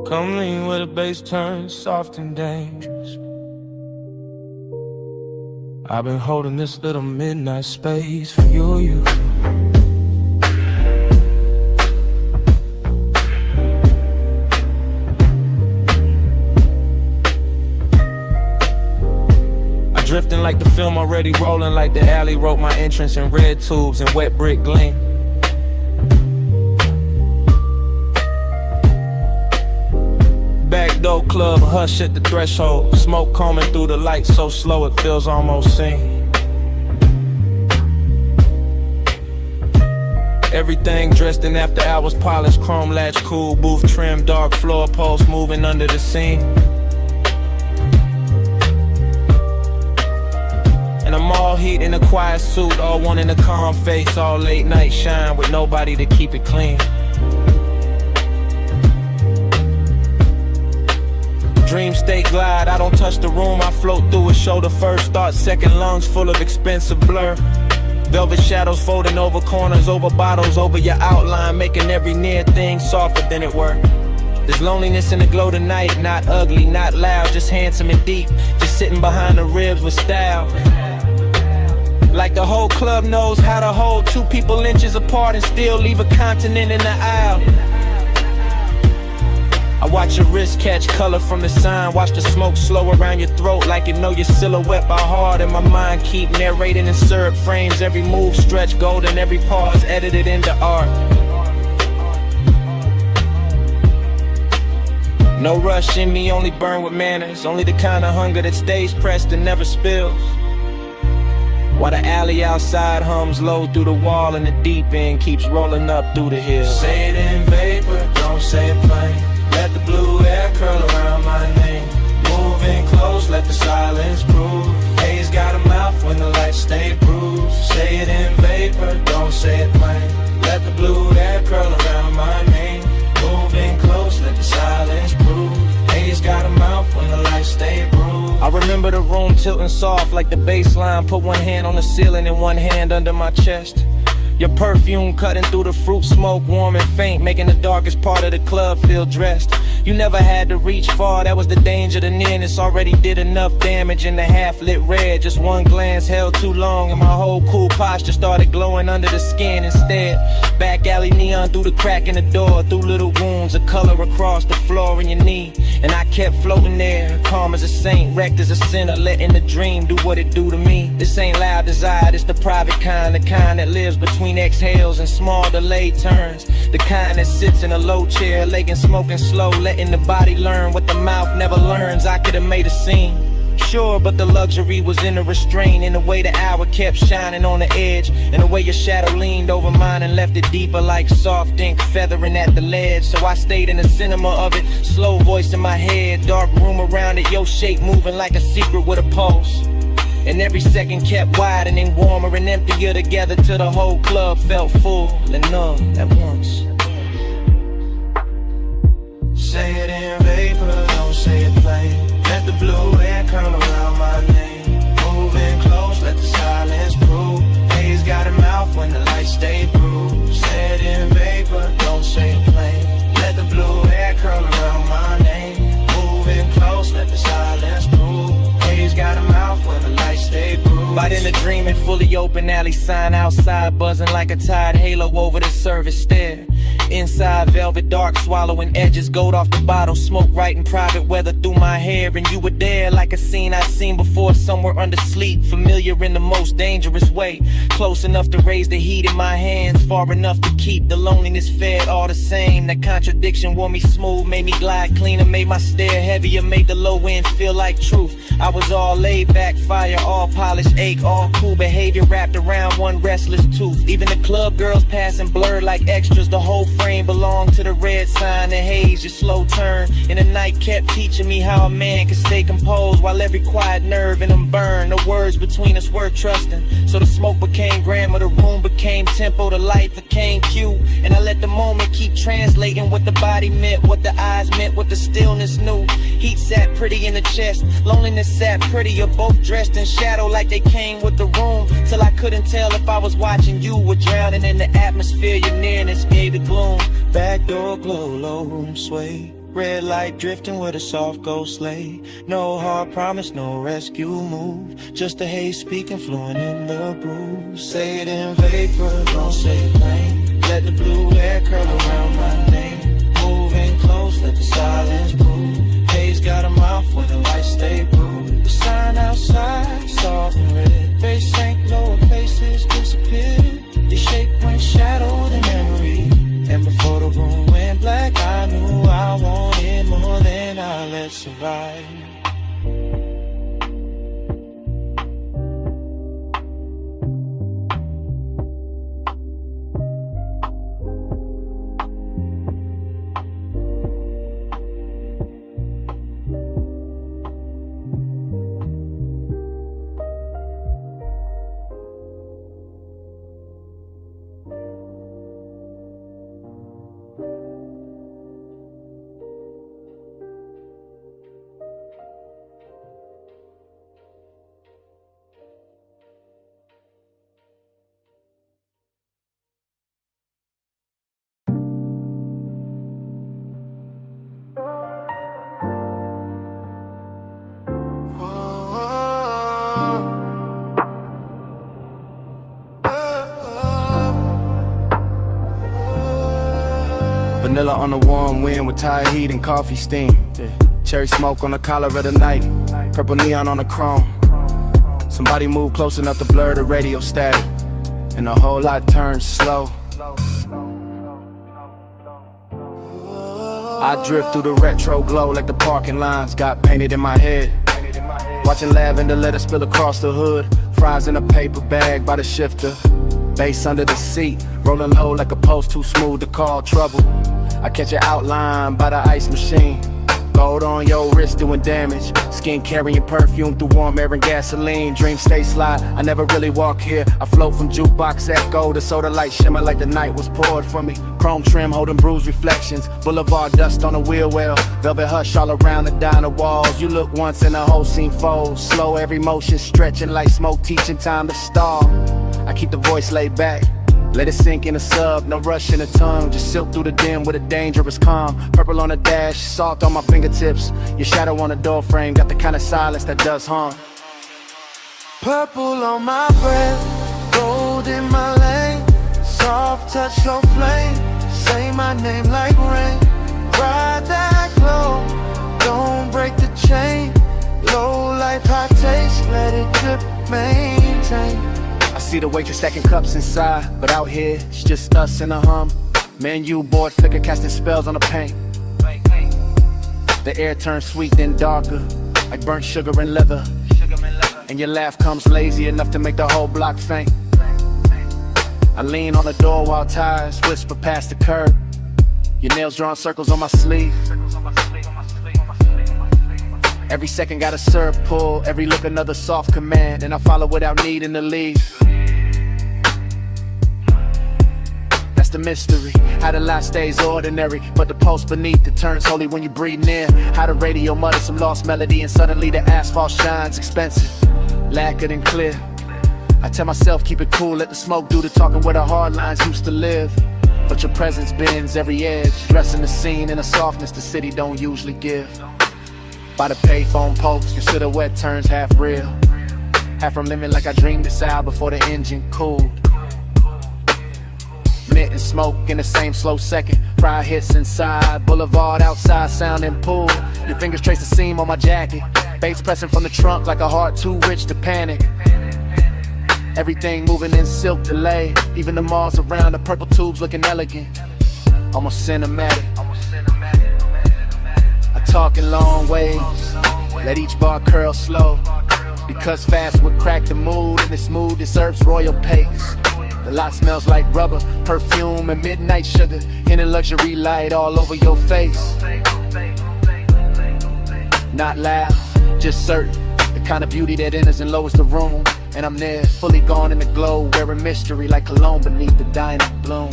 Come lean where the bass turns soft and dangerous. I've been holding this little midnight space for you. Drifting like the film already rolling, like the alley wrote my entrance in red tubes and wet brick gleam. Back door club, hush at the threshold. Smoke combing through the lights so slow it feels almost seen. Everything dressed in after hours, polished, chrome latch, cool, booth trim, dark floor posts moving under the scene. And I'm all heat in a quiet suit, all one in a calm face, all late night shine with nobody to keep it clean. Dream state glide, I don't touch the room, I float through it, shoulder first, thought second, lungs full of expensive blur. Velvet shadows folding over corners, over bottles, over your outline, making every near thing softer than it were. There's loneliness in the glow tonight, not ugly, not loud, just handsome and deep, just sitting behind the ribs with style. Like the whole club knows how to hold two people inches apart and still leave a continent in the aisle. I watch your wrist catch color from the sign, watch the smoke slow around your throat like you know your silhouette by heart. And my mind keep narrating in syrup frames, every move stretch golden, every pause edited into art. No rush in me, only burn with manners, only the kind of hunger that stays pressed and never spills. While the alley outside hums low through the wall and the deep end keeps rolling up through the hills. Say it in vapor, don't say it plain. Let the blue air curl around my name. Moving close, let the silence prove. Haze got a mouth when the lights stay bruised. Say it in vapor, don't say it plain. Let the blue air curl around my name. Moving close, let the silence prove. Haze got a mouth when the lights stay bruised. I remember the room tilting soft like the bass line. Put one hand on the ceiling and one hand under my chest. Your perfume cutting through the fruit smoke, warm and faint, making the darkest part of the club feel dressed. You never had to reach far, that was the danger. The nearness already did enough damage in the half-lit red. Just one glance held too long and my whole cool posture started glowing under the skin instead. Back alley neon through the crack in the door, through little wounds of color across the floor in your knee. And I kept floating there, calm as a saint, wrecked as a sinner, letting the dream do what it do to me. This ain't loud desire, it's the private kind, the kind that lives between exhales and small delayed turns. The kind that sits in a low chair, laying smoking slow, letting the body learn what the mouth never learns. I could've made a scene, sure, but the luxury was in the restraint, in the way the hour kept shining on the edge, and the way your shadow leaned over mine and left it deeper like soft ink feathering at the ledge. So I stayed in the cinema of it, slow voice in my head, dark room around it, your shape moving like a secret with a pulse. And every second kept widening, warmer and emptier together till the whole club felt full and numb at once. Say it in vapor, don't say it plain. Let the blue air curl around my name. Moving close, let the silence prove. Haze got a mouth when the lights stay bruised. Say it in vapor, don't say it plain. Let the blue air curl around my name. Moving close, let the silence prove. Haze got a mouth when the lights stay bruised. Right in the dreaming, fully open alley sign outside, buzzing like a tide halo over the service stair. Inside velvet dark, swallowing edges, gold off the bottle, smoke right in private weather through my hair. And you were there like a scene I'd seen before, somewhere under sleep, familiar in the most dangerous way. Close enough to raise the heat in my hands, far enough to keep the loneliness fed all the same. That contradiction wore me smooth, made me glide cleaner, made my stare heavier, made the low end feel like truth. I was all laid back, fire, all polished, ache, all cool behavior wrapped around one restless tooth. Even the club girls passing blurred like extras, the whole whole frame belonged to the red sign. The haze, your slow turn. And the night kept teaching me how a man can stay composed while every quiet nerve in him burned. The words between us were trusting. So the smoke became grammar, the room became tempo, the light became cue. And I let the moment keep translating what the body meant, what the eyes meant, what the stillness knew. Heat sat pretty in the chest, loneliness sat prettier, both dressed in shadow like they came with the room. Till I couldn't tell if I was watching you or drowning in the atmosphere. Your nearness gave the gloom. Back door glow, low room sway. Red light drifting with a soft ghost sleigh. No hard promise, no rescue move. Just the haze speaking, fluent in the brew. Say it in vapor, don't say it plain. Let the blue air curl around my name. Moving close, let the silence prove. Haze got a mouth when the lights stay blue. The sign outside, soft and red. Face sank lower, faces disappeared. The shape went shadow the memory. And before the room went black, I knew I wanted more than I let survive. Vanilla on the warm wind with tired heat and coffee steam. Cherry smoke on the collar of the night. Purple neon on the chrome. Somebody move close enough to blur the radio static. And the whole lot turns slow. I drift through the retro glow like the parking lines got painted in my head. Watching lavender let it spill across the hood. Fries in a paper bag by the shifter. Bass under the seat, rolling low like a post too smooth to call trouble. I catch an outline by the ice machine. Gold on your wrist doing damage. Skin carrying perfume through warm air and gasoline. Dreams stay sly, I never really walk here. I float from jukebox echo to soda light shimmer like the night was poured for me. Chrome trim holding bruised reflections. Boulevard dust on the wheel well. Velvet hush all around the diner walls. You look once and the whole scene folds. Slow every motion stretching like smoke teaching time to stall. I keep the voice laid back. Let it sink in a sub, no rush in the tongue. Just silk through the dim with a dangerous calm. Purple on the dash, salt on my fingertips. Your shadow on the door frame, got the kind of silence that does harm. Purple on my breath, gold in my lane. Soft touch, slow flame. Say my name like rain. Ride that glow, don't break the chain. Low life, high taste, let it drip, maintain. I see the waitress stacking cups inside, but out here, it's just us and a hum. Menu board flicker casting spells on the paint. The air turns sweet then darker, like burnt sugar and leather. And your laugh comes lazy enough to make the whole block faint. I lean on the door while tires whisper past the curb. Your nails drawing circles on my sleeve. Every second got a syrup pull, every look another soft command. And I follow without needing to leave. That's the mystery, how the light stays ordinary, but the pulse beneath it turns holy when you breathe in. How the radio mutters some lost melody and suddenly the asphalt shines expensive, lacquered and clear. I tell myself keep it cool, let the smoke do the talking where the hard lines used to live. But your presence bends every edge, dressing the scene in a softness the city don't usually give. By the payphone post, your silhouette turns half real. Half from living like I dreamed this out before the engine cooled. Mint and smoke in the same slow second. Fry hits inside, boulevard outside sounding pool. Your fingers trace the seam on my jacket. Bass pressing from the trunk like a heart too rich to panic. Everything moving in silk delay. Even the malls around, the purple tubes looking elegant. Almost cinematic. Talk in long waves, let each bar curl slow. Because fast would crack the mood, and this mood deserves royal pace. The lot smells like rubber, perfume and midnight sugar. In a luxury light all over your face. Not loud, just certain. The kind of beauty that enters and lowers the room. And I'm there, fully gone in the glow, wearing mystery like cologne beneath the dying bloom.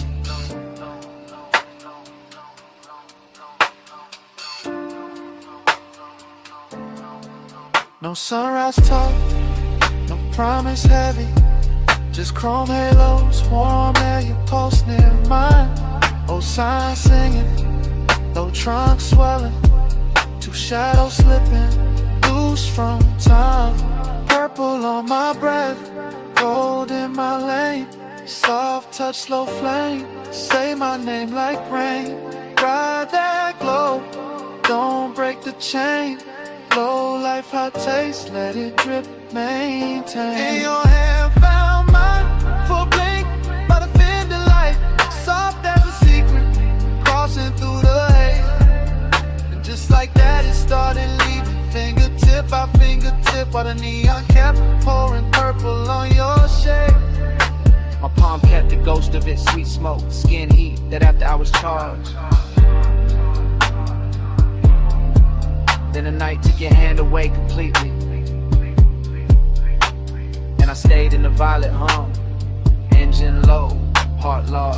No sunrise talk, no promise heavy. Just chrome halos, warm air, your pulse near mine. Old signs singing, low trunk swelling. Two shadows slipping, loose from time. Purple on my breath, gold in my lane. Soft touch, slow flame. Say my name like rain. Ride that glow, don't break the chain. Low life, hot taste, let it drip, maintain. In your hand, found mine for a blink by the fender light. Soft as a secret, crossing through the haze. And just like that, it started leaving. Fingertip by fingertip, while the neon kept pouring purple on your shade. My palm kept the ghost of it, sweet smoke, skin heat, that after I was charged. Then the night took your hand away completely. And I stayed in the violet hum. Engine low, heart large.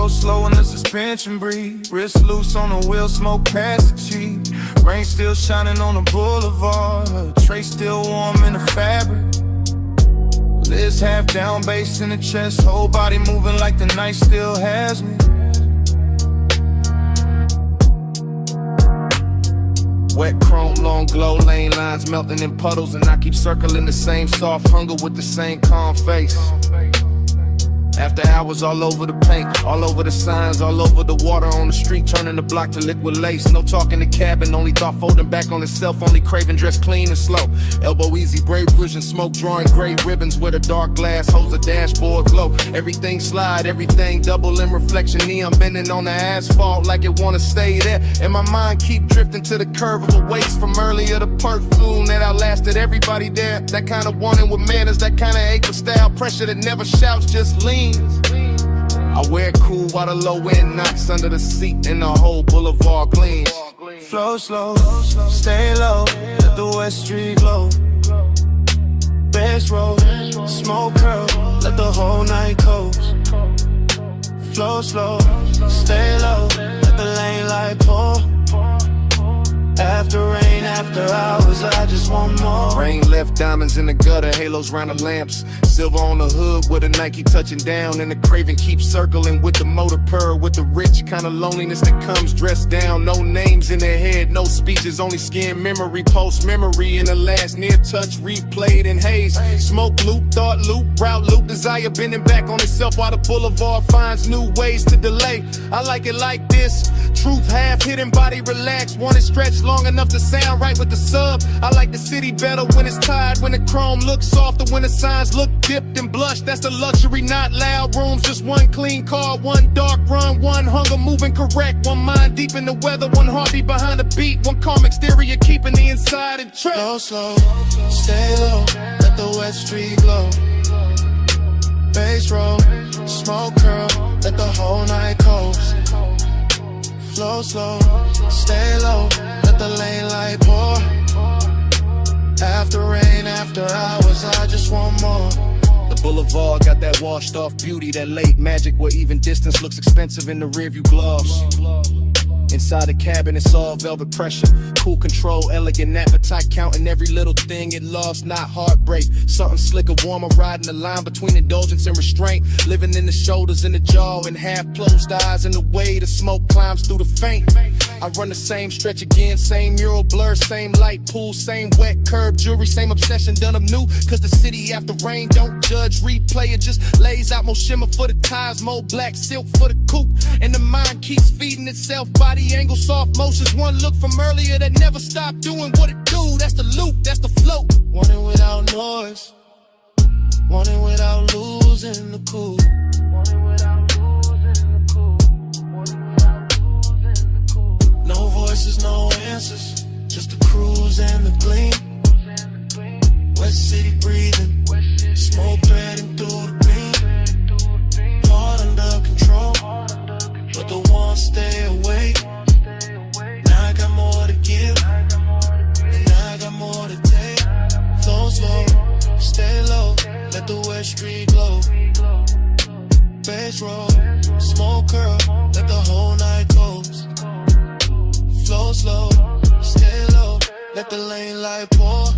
Slow in the suspension breathe. Wrist loose on the wheel, smoke past the cheek. Rain still shining on the boulevard. Tray still warm in the fabric. Lids half down, bass in the chest. Whole body moving like the night still has me. Wet chrome, long glow, lane lines melting in puddles. And I keep circling the same soft hunger with the same calm face. After hours all over the paint, all over the signs, all over the water on the street, turning the block to liquid lace. No talk in the cabin, only thought folding back on itself, only craving dress clean and slow. Elbow easy, brave vision, smoke drawing gray ribbons with a dark glass, holds a dashboard glow. Everything slide, everything double in reflection, neon bending on the asphalt like it wanna stay there. And my mind keep drifting to the curve of a waist from earlier, the perfume that outlasted everybody there. That kind of wanting with manners, that kind of ache with style, pressure that never shouts, just lean. I wear it cool while the low end knocks under the seat and the whole boulevard gleams. Flow slow, stay low, let the West Street glow. Bass roll, smoke curl, let the whole night coast. Flow slow, stay low, let the lane light pour. After rain, after hours, I just want more. Rain left diamonds in the gutter, halos round the lamps. Silver on the hood with a Nike touching down. And the craving keeps circling with the motor purr. With the rich kind of loneliness that comes dressed down. No names in their head, no speeches, only skin memory. Post memory in the last near touch, replayed in haze. Smoke loop, thought loop, route loop. Desire bending back on itself while the boulevard finds new ways to delay. I like it like this. Truth half hidden, body relaxed. Want it stretched long enough to sound right with the sub. I like the city better when it's tired, when the chrome looks softer, when the signs look dipped and blushed. That's the luxury, not loud rooms. Just one clean car, one dark run, one hunger moving correct. One mind deep in the weather, one heartbeat behind the beat. One calm exterior keeping the inside in check. Flow slow, stay low, let the West Street glow. Bass roll, smoke curl, let the whole night coast. Flow slow, stay low, let the lane light pour. After rain, after hours, I just want more. The boulevard got that washed off beauty, that late magic where even distance looks expensive in the rearview gloss. Inside the cabin, it's all velvet pressure. Cool control, elegant appetite, counting every little thing it lost, not heartbreak. Something slicker, warmer, riding the line between indulgence and restraint. Living in the shoulders and the jaw and half closed eyes, and the way the smoke climbs through the faint. I run the same stretch again, same mural blur, same light pool, same wet curb jewelry, same obsession done up new. Cause the city after rain don't judge, replay it, just lays out more shimmer for the tires, more black silk for the coupe. And the mind keeps feeding itself, body angle, soft motions. One look from earlier that never stopped doing what it do. That's the loop, that's the float. Want it without noise, want it without losing the cool. No voices, no answers, just the cruise and the gleam. West City breathing, smoke threading through the beam. Heart under control, but the ones stay away. Now I got more to give, and I got more to take. Flow slow, stay low, let the West Street glow. Bass roll, smoke curl, let the whole night close. Flow slow, stay low, let the lane light pour.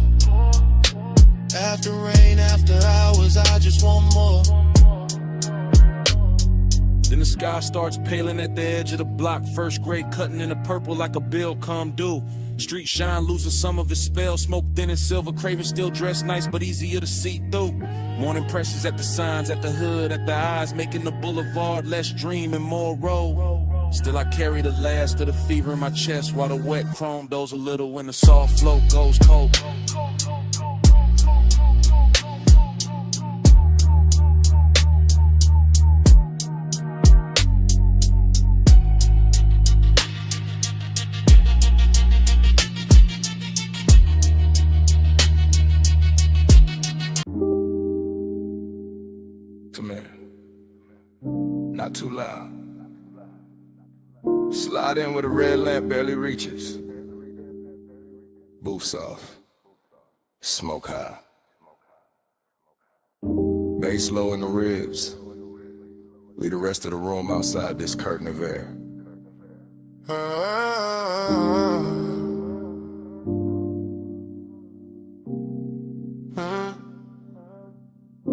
After rain, after hours, I just want more. Then the sky starts paling at the edge of the block. First grade cutting in the purple like a bill come due. Street shine losing some of its spell. Smoke thin and silver, craving still dressed nice but easier to see through. Morning presses at the signs, at the hood, at the eyes, making the boulevard less dream and more road. Still I carry the last of the fever in my chest, while the wet chrome does a little when the soft flow goes cold. Come here. Not too loud. Slide in with a red lamp barely reaches. Boots off. Smoke high. Bass low in the ribs. Leave the rest of the room outside this curtain of air.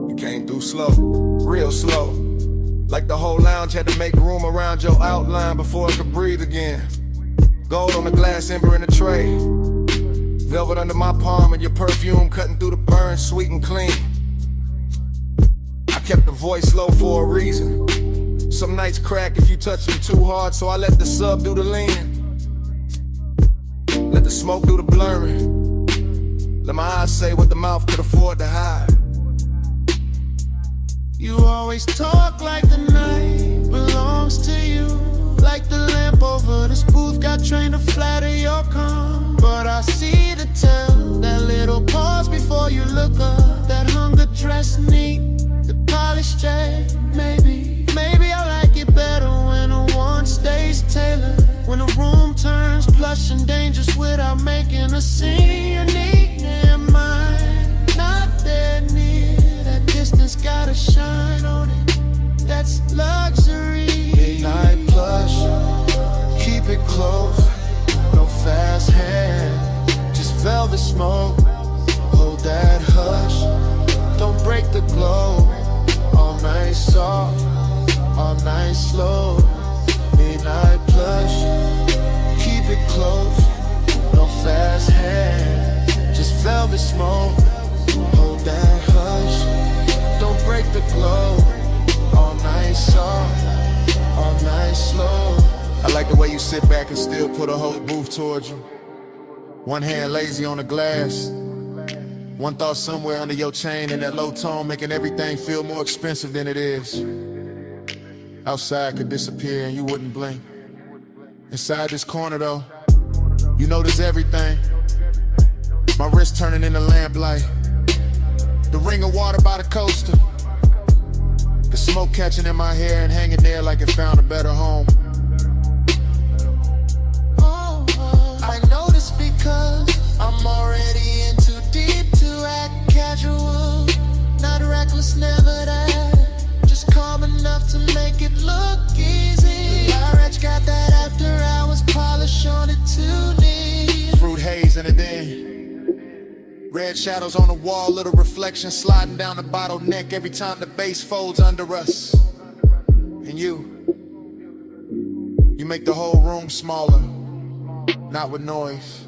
You came through slow, real slow. Like the whole lounge had to make room around your outline before it could breathe again. Gold on the glass ember in the tray. Velvet under my palm and your perfume cutting through the burn, sweet and clean. I kept the voice low for a reason. Some nights crack if you touch them too hard, so I let the sub do the leaning. Let the smoke do the blurring. Let my eyes say what the mouth could afford to hide. You always talk like the night belongs to you. Like the lamp over this booth got trained to flatter your calm. But I see the tell, that little pause before you look up. That hunger dressed neat, the polished J. Maybe I like it better when a one stays tailored. When the room turns plush and dangerous without making a scene. You're neat and mine, not that near. That distance gotta shine on it, that's luxury. Midnight plush, keep it close. No fast hand, just velvet smoke. Hold that hush, don't break the glow. All night soft, all night slow. Midnight plush, keep it close. No fast hand, just velvet smoke. Hold that hush, don't break the glow. All night soft, all night slow. I like the way you sit back and still put a whole booth towards you. One hand lazy on the glass, one thought somewhere under your chain in that low tone, making everything feel more expensive than it is. Outside could disappear and you wouldn't blink. Inside this corner though, you notice everything. My wrist turning into lamplight, the ring of water by the coaster, the smoke catching in my hair and hanging there like it found a better home. I notice because I'm already in too deep to act casual. Not reckless, never that. Just calm enough to make it look easy. The Rich got that after hours Red shadows on the wall, little reflection sliding down the bottleneck every time the bass folds under us. And you make the whole room smaller, not with noise,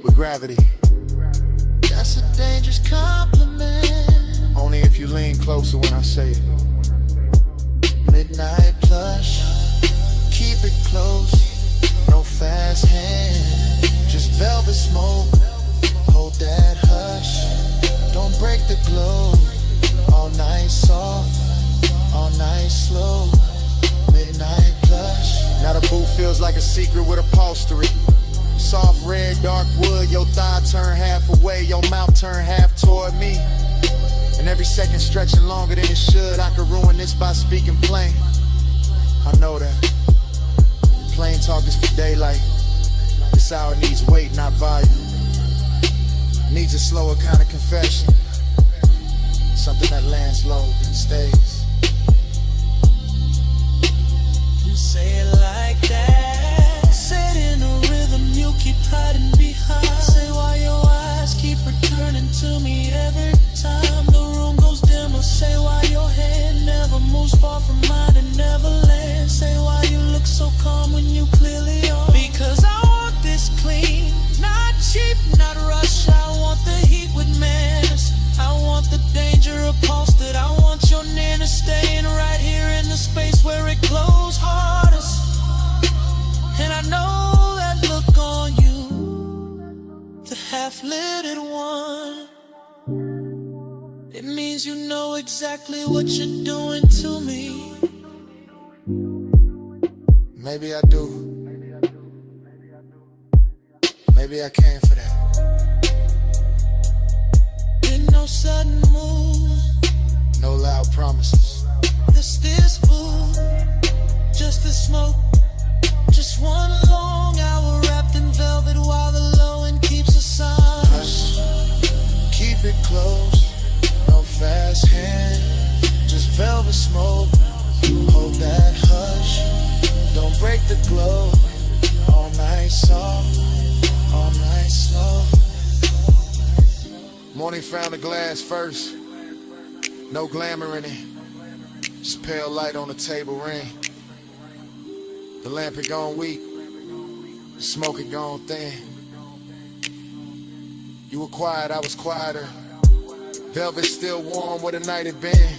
with gravity. That's a dangerous compliment. Only if you lean closer when I say it. Midnight plush, keep it close, no fast hand, just velvet smoke. Hold that hush, don't break the glow. All night soft, all night slow. Midnight plush. Now the booth feels like a secret with upholstery. Soft red, dark wood, your thigh turn half away, your mouth turn half toward me. And every second stretching longer than it should. I could ruin this by speaking plain. I know that. Plain talk is for daylight. This hour needs weight, not volume. Needs a slower kind of confession. Something that lands low and stays. You say it like that. Say it in a rhythm you keep hiding behind. Say why your eyes keep returning to me every time the room goes dimmer. Say why your hand never moves far from mine and never lands. Say why you look so calm when you clearly are. Because I want this clean, not cheap, not rush. I want the heat with manners. I want the danger upholstered. I want your nana staying right here in the space where it glows hardest. And I know that look on you, the half-lidded one. It means you know exactly what you're doing to me. Maybe I do. Maybe I came for that. In no sudden move, No loud promises. this food, just the smoke. Just one long hour wrapped in velvet while the low end keeps us on. Hush, keep it close, no fast hand, just velvet smoke. Hold that hush, don't break the glow. All night soft, all night slow. Morning found the glass first, no glamour in it, just pale light on the table ring. The lamp had gone weak, the smoke had gone thin. You were quiet, I was quieter. Velvet still warm where the night had been.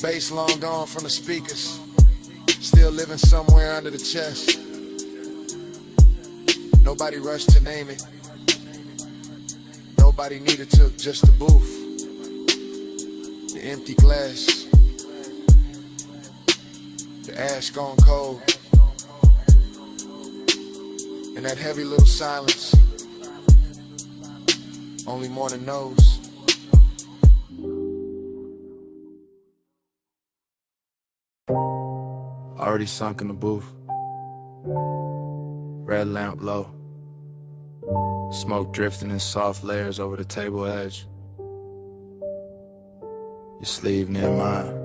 Bass long gone from the speakers, still living somewhere under the chest. Nobody rushed to name it. Nobody needed to, just the booth. The empty glass. The ash gone cold. And that heavy little silence. Only morning knows. Already sunk in the booth. Red lamp low. Smoke drifting in soft layers over the table edge. Your sleeve near mine.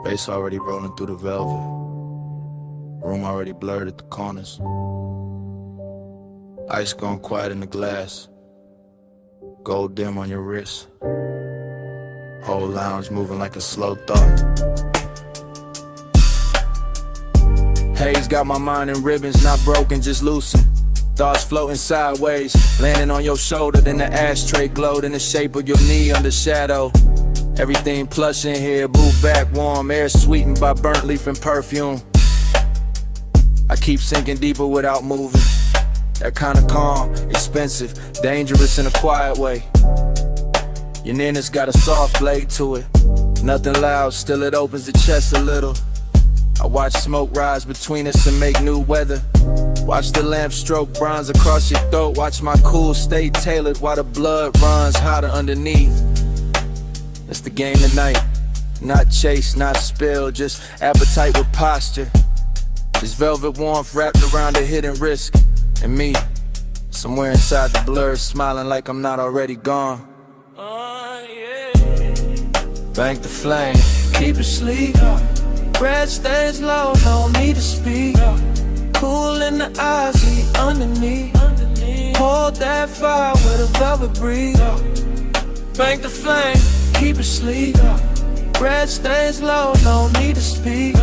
Bass already rolling through the velvet. Room already blurred at the corners. Ice gone quiet in the glass. Gold dim on your wrist. Whole lounge moving like a slow thought. Haze got my mind in ribbons, not broken, just loosened. Thoughts floating sideways, landing on your shoulder, then the ashtray glowed in the shape of your knee under shadow. Everything plush in here, booth back warm, air sweetened by burnt leaf and perfume. I keep sinking deeper without moving. That kind of calm, expensive, dangerous in a quiet way. Your nana's got a soft blade to it. Nothing loud, still it opens the chest a little. I watch smoke rise between us and make new weather. Watch the lamp stroke bronze across your throat. Watch my cool stay tailored while the blood runs hotter underneath. That's the game tonight. Not chase, not spill, just appetite with posture. This velvet warmth wrapped around a hidden risk. And me, somewhere inside the blur, smiling like I'm not already gone. Bank the flame, keep it sleek. Red stays low, no need to speak. Cool in the eyes, see underneath. Hold that fire with a velvet breeze. Bank the flame, keep it sleek. Red stays low, no need to speak.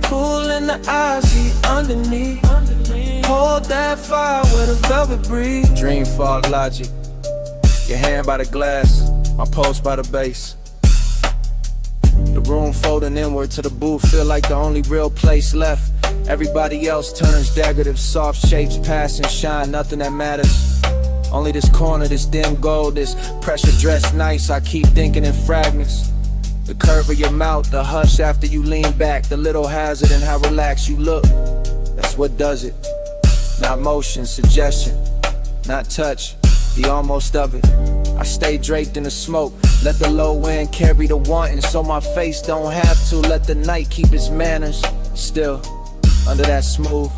Cool in the eyes, see underneath. Hold that fire with a velvet breeze. Dream fog logic. Your hand by the glass, my pulse by the base. The room folding inward to the booth, feel like the only real place left. Everybody else turns decorative, soft shapes pass and shine, nothing that matters. Only this corner, this dim gold, this pressure dressed nice, I keep thinking in fragments. The curve of your mouth, the hush after you lean back, the little hazard in how relaxed you look. That's what does it. Not motion, suggestion, not touch, the almost of it. I stay draped in the smoke, let the low wind carry the wanting, so my face don't have to. Let the night keep its manners. Still, under that smooth,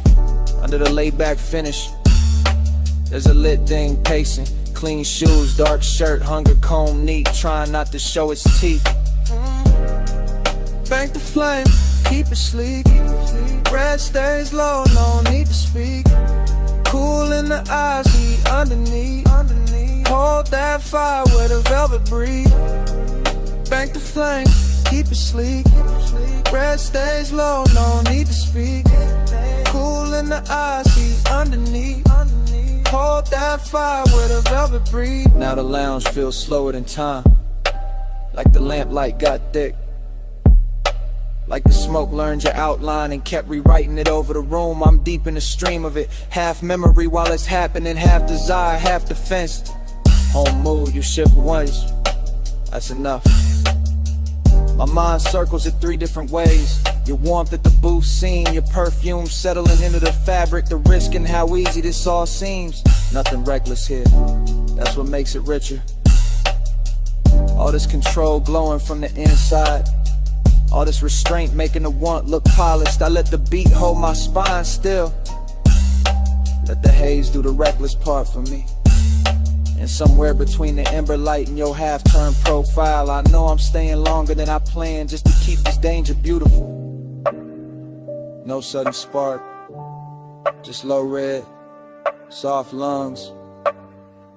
under the laid back finish, there's a lit thing pacing. Clean shoes, dark shirt, hunger comb neat, trying not to show its teeth. Bank the flame, keep it sleek. Red stays low, no need to speak. Cool in the eyes, see underneath. Hold that fire with a velvet breeze. Bank the flame, keep it sleek. Red stays low, no need to speak. Cool in the eyes, see underneath. Hold that fire with a velvet breeze. Now the lounge feels slower than time, like the lamplight got thick, like the smoke learned your outline and kept rewriting it over the room. I'm deep in the stream of it, half memory while it's happening, half desire, half defense. Home mood, you shift once, that's enough. My mind circles it 3 different ways. Your warmth at the booth scene, your perfume settling into the fabric, the risk and how easy this all seems. Nothing reckless here, that's what makes it richer. All this control glowing from the inside, all this restraint making the want look polished. I let the beat hold my spine still, let the haze do the reckless part for me. And somewhere between the ember light and your half-turned profile, I know I'm staying longer than I planned just to keep this danger beautiful. No sudden spark, just low red, soft lungs,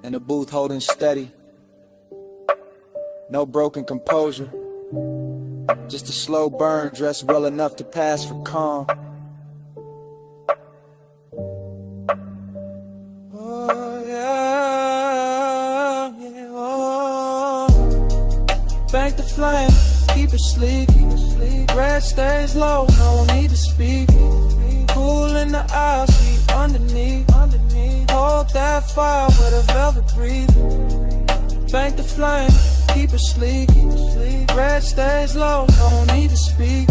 and the booth holding steady. No broken composure, just a slow burn dressed well enough to pass for calm. Oh yeah, yeah, oh. Bank the flame, keep it sleek. Red stays low, no need to speak. Cool in the eyes, see underneath. Hold that fire with a velvet breeze. Bank the flame, keep it sleek. Red stays low, no need to speak.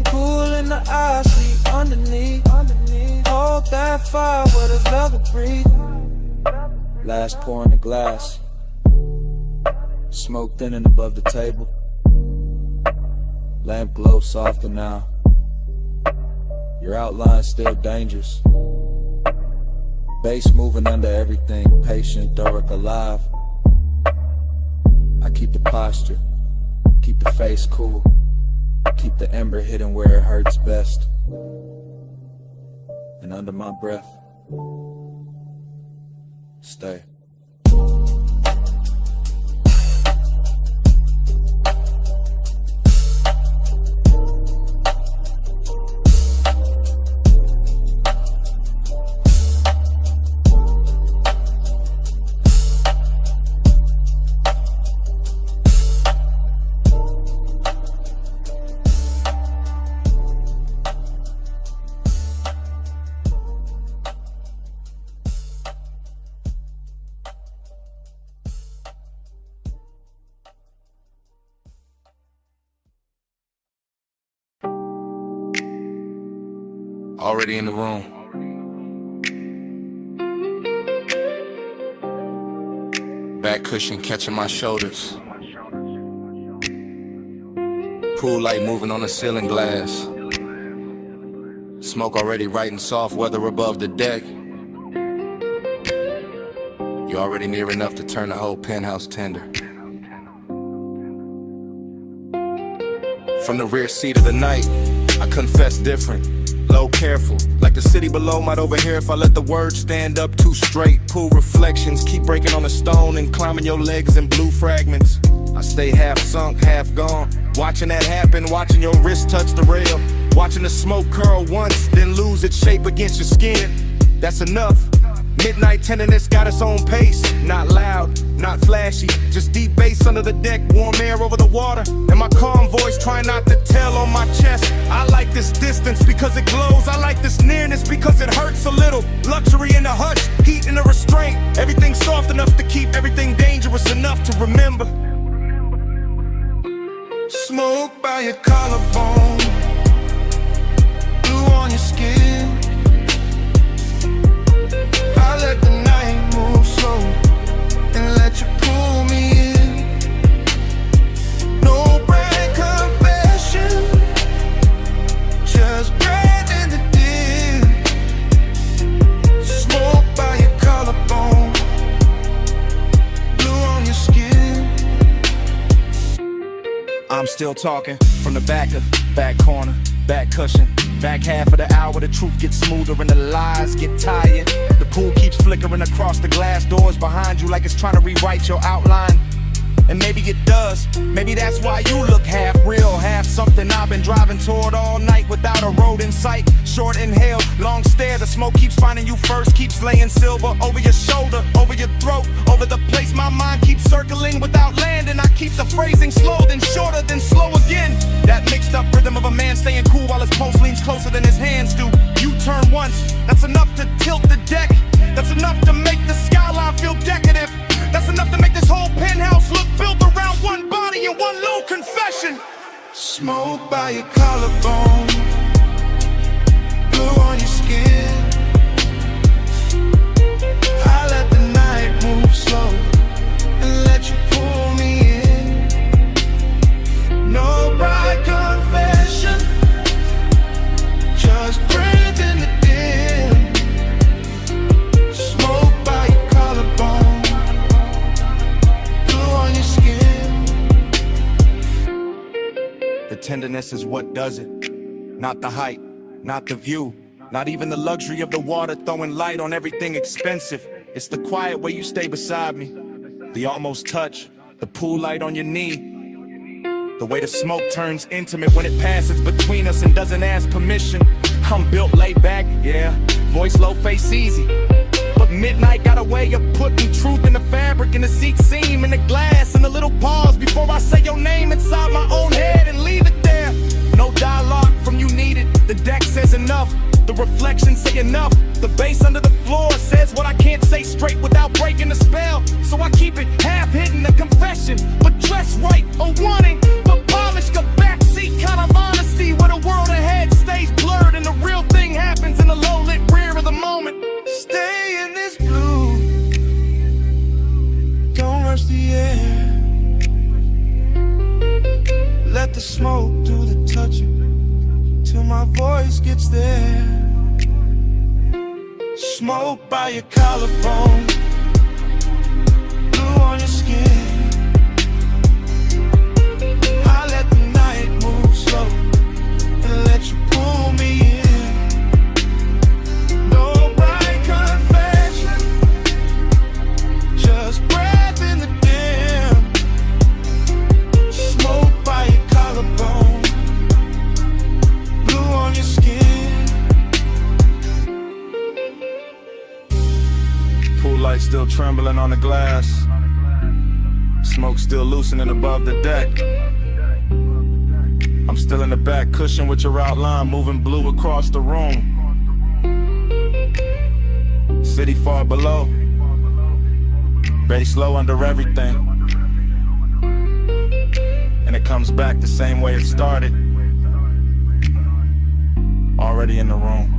Cool in the eyes, see underneath. Hold that fire with a velvet breeze. Last pour in the glass, smoke thinning above the table. Lamp glow softer now, your outline still dangerous. Bass moving under everything, patient, Doric alive. I keep the posture, keep the face cool, keep the ember hidden where it hurts best. And under my breath, stay. Already in the room. Back cushion catching my shoulders. Pool light moving on the ceiling glass. Smoke already writing soft weather above the deck. You're already near enough to turn the whole penthouse tender. From the rear seat of the night, I confess different. Low, careful, like Like the city below might overhear if I let the words stand up too straight. Pool reflections, keep breaking on the stone and climbing your legs in blue fragments. I stay half sunk, half gone. Watching that happen, watching your wrist touch the rail. Watching the smoke curl once, then lose its shape against your skin. That's enough. Midnight tenderness got its own pace. Not loud, not flashy, just deep bass under the deck, warm air over the water, and my calm voice trying not to tell on my chest. I like this distance because it glows. I like this nearness because it hurts a little. Luxury in the hush, heat in the restraint. Everything soft enough to keep everything dangerous enough to remember. Smoke by your collarbone, blue on your skin. I let the night move slow and let you pull me in. No bright confession, just breath in the dim. Smoke by your collarbone, blue on your skin. I'm still talking from the back corner, back cushion. Back half of the hour, the truth gets smoother and the lies get tired. The pool keeps flickering across the glass doors behind you like it's trying to rewrite your outline. And maybe it does, maybe that's why you look half real, half something I've been driving toward all night without a road in sight. Short inhale, long stare, the smoke keeps finding you first, keeps laying silver over your shoulder, over your throat, over the place my mind keeps circling without landing. I keep the phrasing slow, then shorter, then slow again. That mixed up rhythm of a man staying cool while his pulse leans closer than his hands do. You turn once, that's enough to tilt the deck. That's enough to make the skyline feel decadent. That's enough to make this whole penthouse look built around one body and one little confession. Smoke by your collarbone, blue on your skin. I let the night move slow and let you pull me in. No bright confession, just breathe in the dim. Smoke by your collarbone, blue on your skin. The tenderness is what does it, not the height, not the view, not even the luxury of the water throwing light on everything expensive. It's the quiet way you stay beside me, the almost touch, the pool light on your knee, the way the smoke turns intimate when it passes between us and doesn't ask permission. I'm built laid back, yeah, voice low, face easy, but midnight got a way of putting truth in the fabric, in the seat seam, in the glass, in the little pause before I say your name inside my own head and leave it there. No dialogue from you needed, the deck says enough, the reflections say enough, the bass under the floor says what I can't say straight without breaking the spell. So I keep it half hidden, a confession, but dressed right, a wanting, but polished, a backseat kind of honesty where the world ahead stays blurred and the real thing happens in the low-lit rear of the moment. Stay in this blue, don't rush the air. Let the smoke do the touching till my voice gets there. Smoke by your collarbone, blue on your skin. I let the night move slow and let you pull me in. No bright confession, just breath in the dim. Smoke by your collarbone, blue on your skin. Pool light still trembling on the glass, smoke still loosening above the deck. I'm still in the back cushion with your outline moving blue across the room. City far below, bass low under everything, and it comes back the same way it started, already in the room.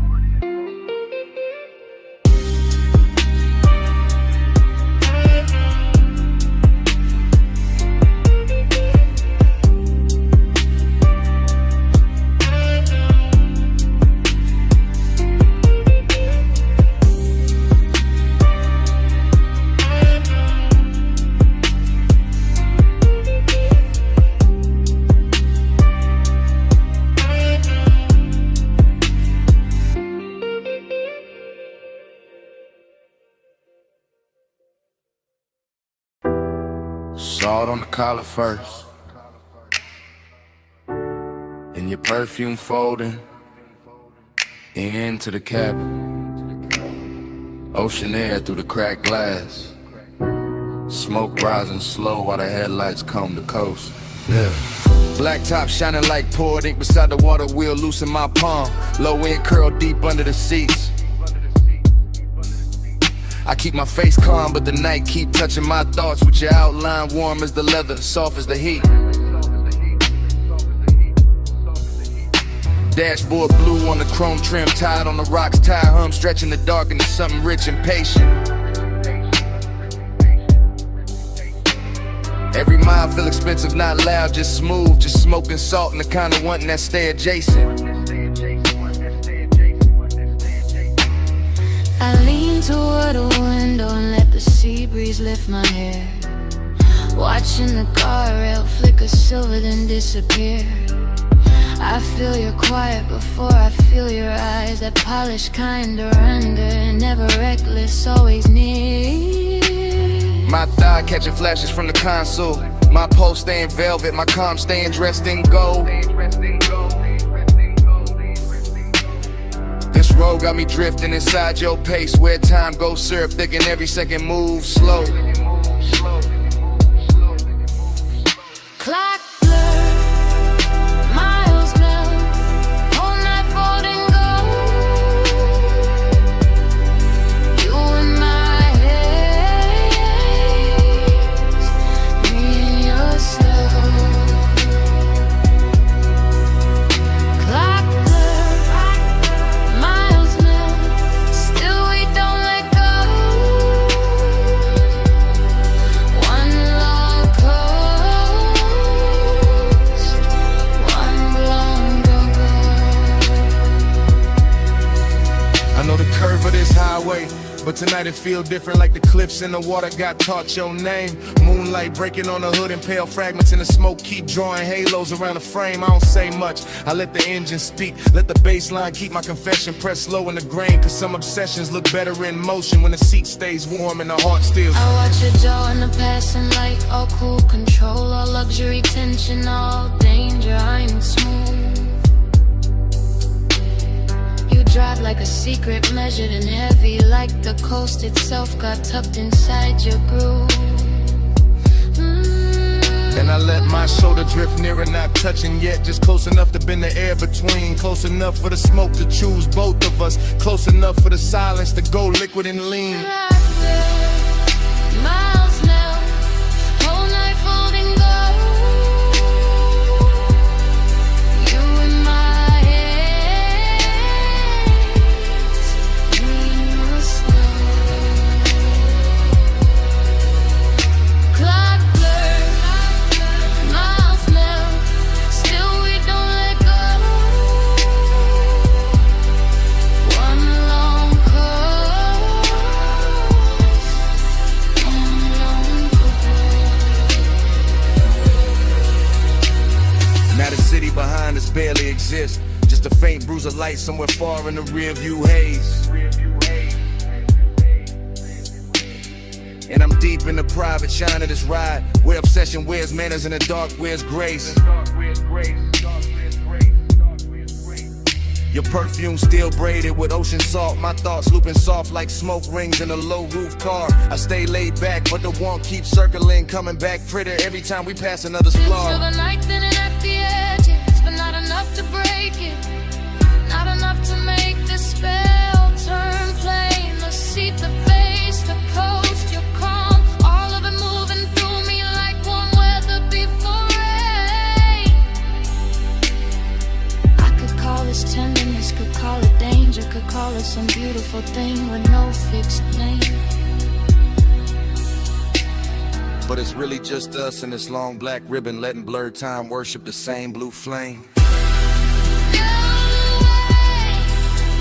Salt on the collar first, and your perfume folding into the cabin. Ocean air through the cracked glass. Smoke rising slow while the headlights comb the coast. Yeah. Black top shining like poured ink beside the water wheel, loose in my palm. Low end curl deep under the seats. I keep my face calm, but the night keep touching my thoughts with your outline warm as the leather, soft as the heat. Dashboard blue on the chrome trim, tied on the rocks, tire hum stretching the dark into something rich and patient. Every mile feel expensive, not loud, just smooth, just smoking salt and the kind of wanting that stay adjacent. I lean toward a window and let the sea breeze lift my hair, watching the guardrail flicker silver then disappear. I feel your quiet before I feel your eyes, that polished kind of render, never reckless, always near. My thigh catching flashes from the console, my pulse staying velvet, my calm staying dressed in gold. This road got me drifting inside your pace, where time goes syrup thick and every second moves slow. Clock blur, miles melt, whole night folding gold. You in my haze, me in your soul. Clock blur, miles melt, still we don't let go. One long coast, one blown go-go. I know the curve of this highway, but tonight it feel different, like the cliffs in the water got taught your name. Moonlight breaking on the hood and pale fragments in the smoke keep drawing halos around the frame. I don't say much, I let the engine speak, let the bass line keep my confession pressed low in the grain. Cause some obsessions look better in motion when the seat stays warm and the heart still. I watch your jaw in the passing light, all cool control, all luxury tension, all danger, I'm smooth. You drive like a secret, measured and heavy, like the coast itself got tucked inside your groove. And I let my shoulder drift nearer, not touching yet, just close enough to bend the air between. Close enough for the smoke to choose both of us, close enough for the silence to go liquid and lean. Miles melt, whole night folding gold. You in my haze, me in your snow. Clock blur, miles melt, still we don't let go. One long coast, one long Now the city behind us barely exists, just a faint bruise of light somewhere far in the rear view haze. And I'm deep in the private shine of this ride, where obsession wears manners and the dark wears grace. Your perfume still braided with ocean salt, my thoughts looping soft like smoke rings in a low roof car. I stay laid back, but the warmth keeps circling, coming back prettier every time we pass another Feel splar. the night thinning at the edges, but not enough to break it, not enough to make the spell turn plain. The seat, the bass, the coast, your calm, all of it moving through me like warm weather before rain. I could call this tenderness, could call it danger, could call it some beautiful thing with no fixed name. But it's really just us and this long black ribbon, letting blurred time worship the same blue flame.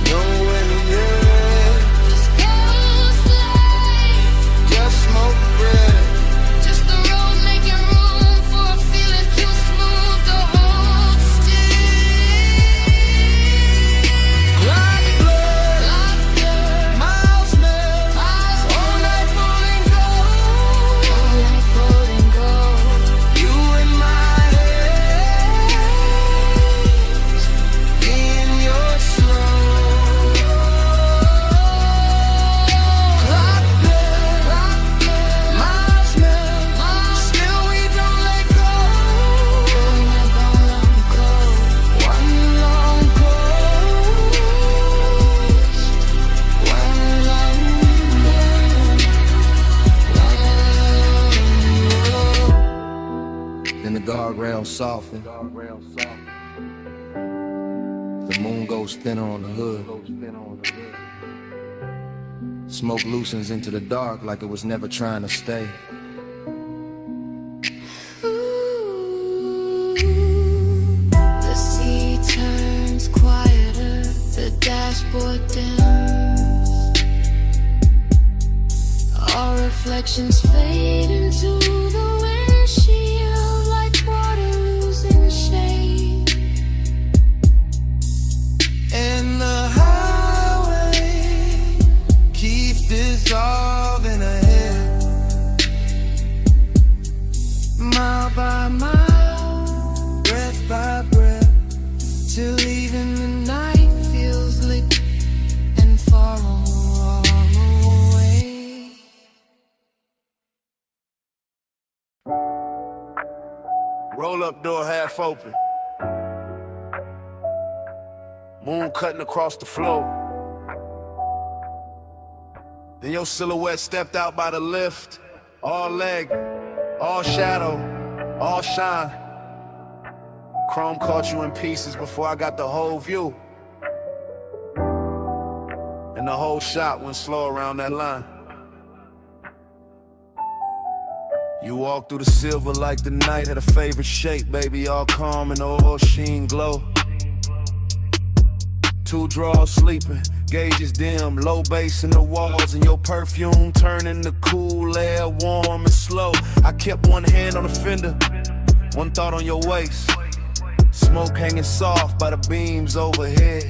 Nowhere near, Just go slide, just smoke bread. just the road making room for a feeling too smooth to hold still. Clock blur, Clock blur, miles melt, miles all night falling all night folding gold. Then the guardrails soften. The moon goes thinner on the hood. Smoke loosens into the dark like it was never trying to stay. The sea turns quieter, the dashboard dims. Our reflections fade into the windshield like water losing shade. And the highway keeps dissolving ahead, mile by mile, breath by breath, till even the night feels liquid and far away. Roll up door half open. Moon cutting across the floor. Then your silhouette stepped out by the lift. All leg, all shadow, all shine. Chrome caught you in pieces before I got the whole view. And the whole shot went slow around that line. You walked through the silver like the night had a favorite shape, baby, all calm and all sheen glow. Two drawers sleeping, gauges dim, low bass in the walls, and your perfume turning the cool air warm and slow. I kept one hand on the fender, one thought on your waist. Smoke hanging soft by the beams overhead.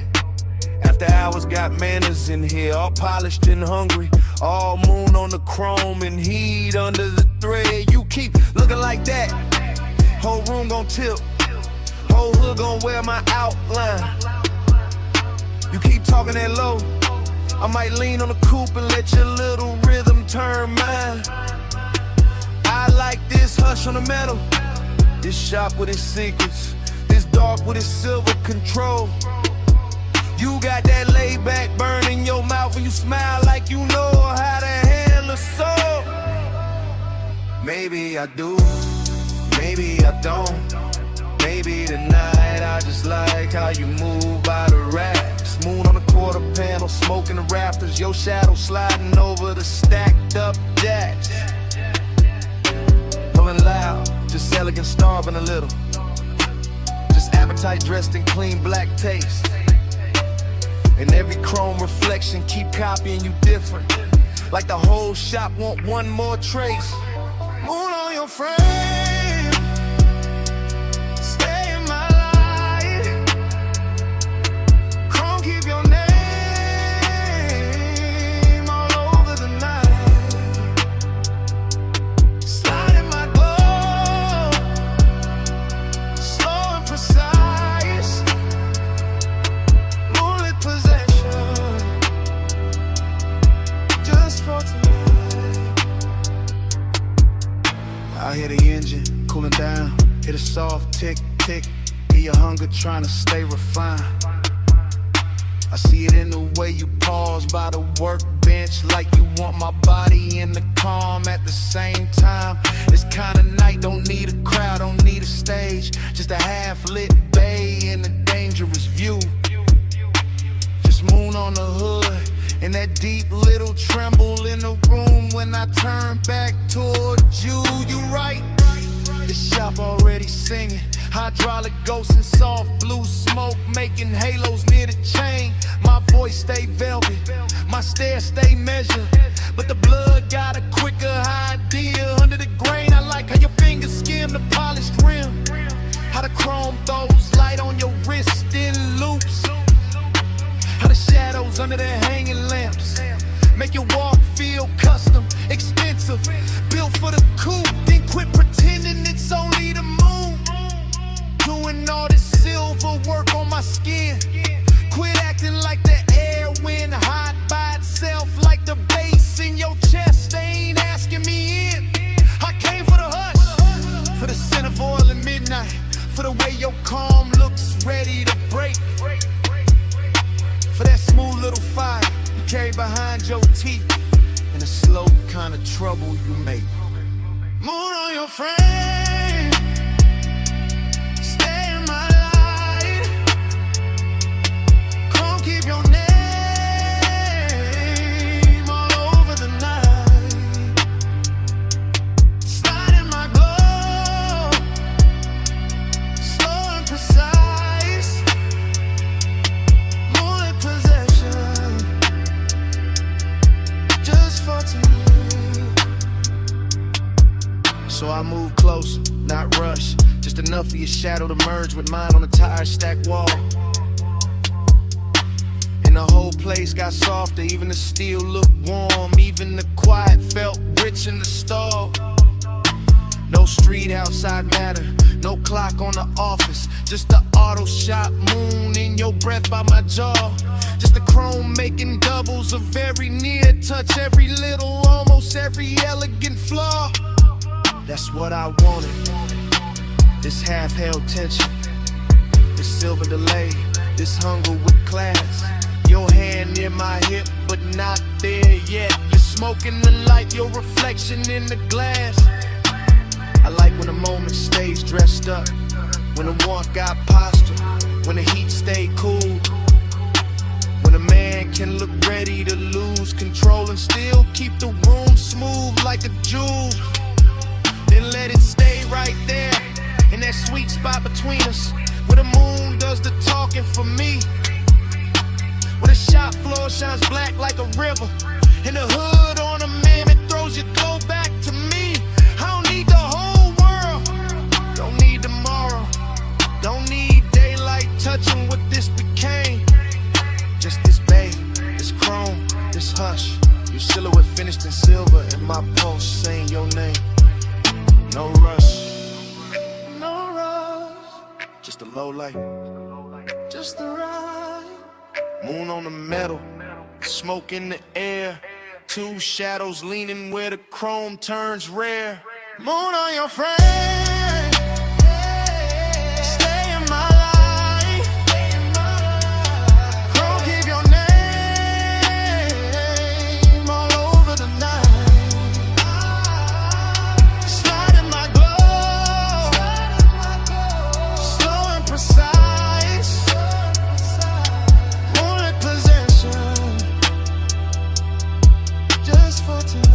After hours got manners in here, all polished and hungry. All moon on the chrome and heat under the thread. You keep looking like that, whole room gon' tilt, whole hood gon' wear my outline. You keep talking that low, I might lean on the coupe and let your little rhythm turn mine. I like this hush on the metal, this shop with its secrets, this dark with its silver control. You got that laid back burn in your mouth and you smile like you know how to handle a soul. Maybe I do, maybe I don't. Maybe tonight I just like how you move by the racks. Moon on the quarter panel, smoking the rafters. Your shadow sliding over the stacked up jacks. Pulling loud, just elegant, starving a little. Just appetite dressed in clean black taste. And every chrome reflection keep copying you different. Like the whole shop want one more trace. Moon on your frame, stay in my light. Chrome keep your name all over the night. Slide in my glow, slow and precise. Moonlit possession, just for tonight. I hear the engine cooling down, hear the soft tick, tick. Hear your hunger trying to stay refined. I see it in the way you pause by the workbench, like you want my body in the calm at the same time. This kind of night don't need a crowd, don't need a stage. Just a half-lit bay and a dangerous view. Just moon on the hood and that deep little tremble in the room when I turn back towards you. You right, the shop already singing. Hydraulic ghosts and soft blue smoke making halos near the chain. My voice stay velvet, my stare stay measured, but the blood got a quicker idea under the grain. I like how your fingers skim the polished rim, how the chrome throws light on your wrist in loops, how the shadows under the hanging lamps make your walk feel custom, expensive, built for the coupe. Then quit pretending it's only the moon, doing all this silver work on my skin. Quit acting like the air wind hot by itself, like the bass in your chest. They ain't asking me in. I came for the hush, for the scent of oil at midnight, for the way your calm looks ready to break, for that smooth little fire you carry behind your teeth, and the slow kind of trouble you make. Moon on your frame, enough for your shadow to merge with mine on the tire stack wall. And the whole place got softer, even the steel looked warm. Even the quiet felt rich in the stall. No street outside matter, no clock on the office. Just the auto shop moon in your breath by my jaw. Just the chrome making doubles of very near touch. Every little, almost every elegant flaw. That's what I wanted. This half-held tension, this silver delay, this hunger with class. Your hand near my hip, but not there yet. You're smoking the light, your reflection in the glass. I like when the moment stays dressed up, when the warmth got posture, when the heat stay cool, when a man can look ready to lose control and still keep the room smooth like a jewel. Then let it stay right there, in that sweet spot between us, where the moon does the talking for me, where the shop floor shines black like a river, and the hood ornament throws your glow back to me. I don't need the whole world, don't need tomorrow, don't need daylight touching what this became. Just this bay, this chrome, this hush, your silhouette finished in silver, and my pulse saying your name. No rush, no rush, just a low light, just the right. Moon on the metal, smoke in the air. Two shadows leaning where the chrome turns rare. Moon on your frame, stay in my life. Chrome keep your name all over the night. Slide in my glow, slow and precise. Moonlit possession, just for tonight.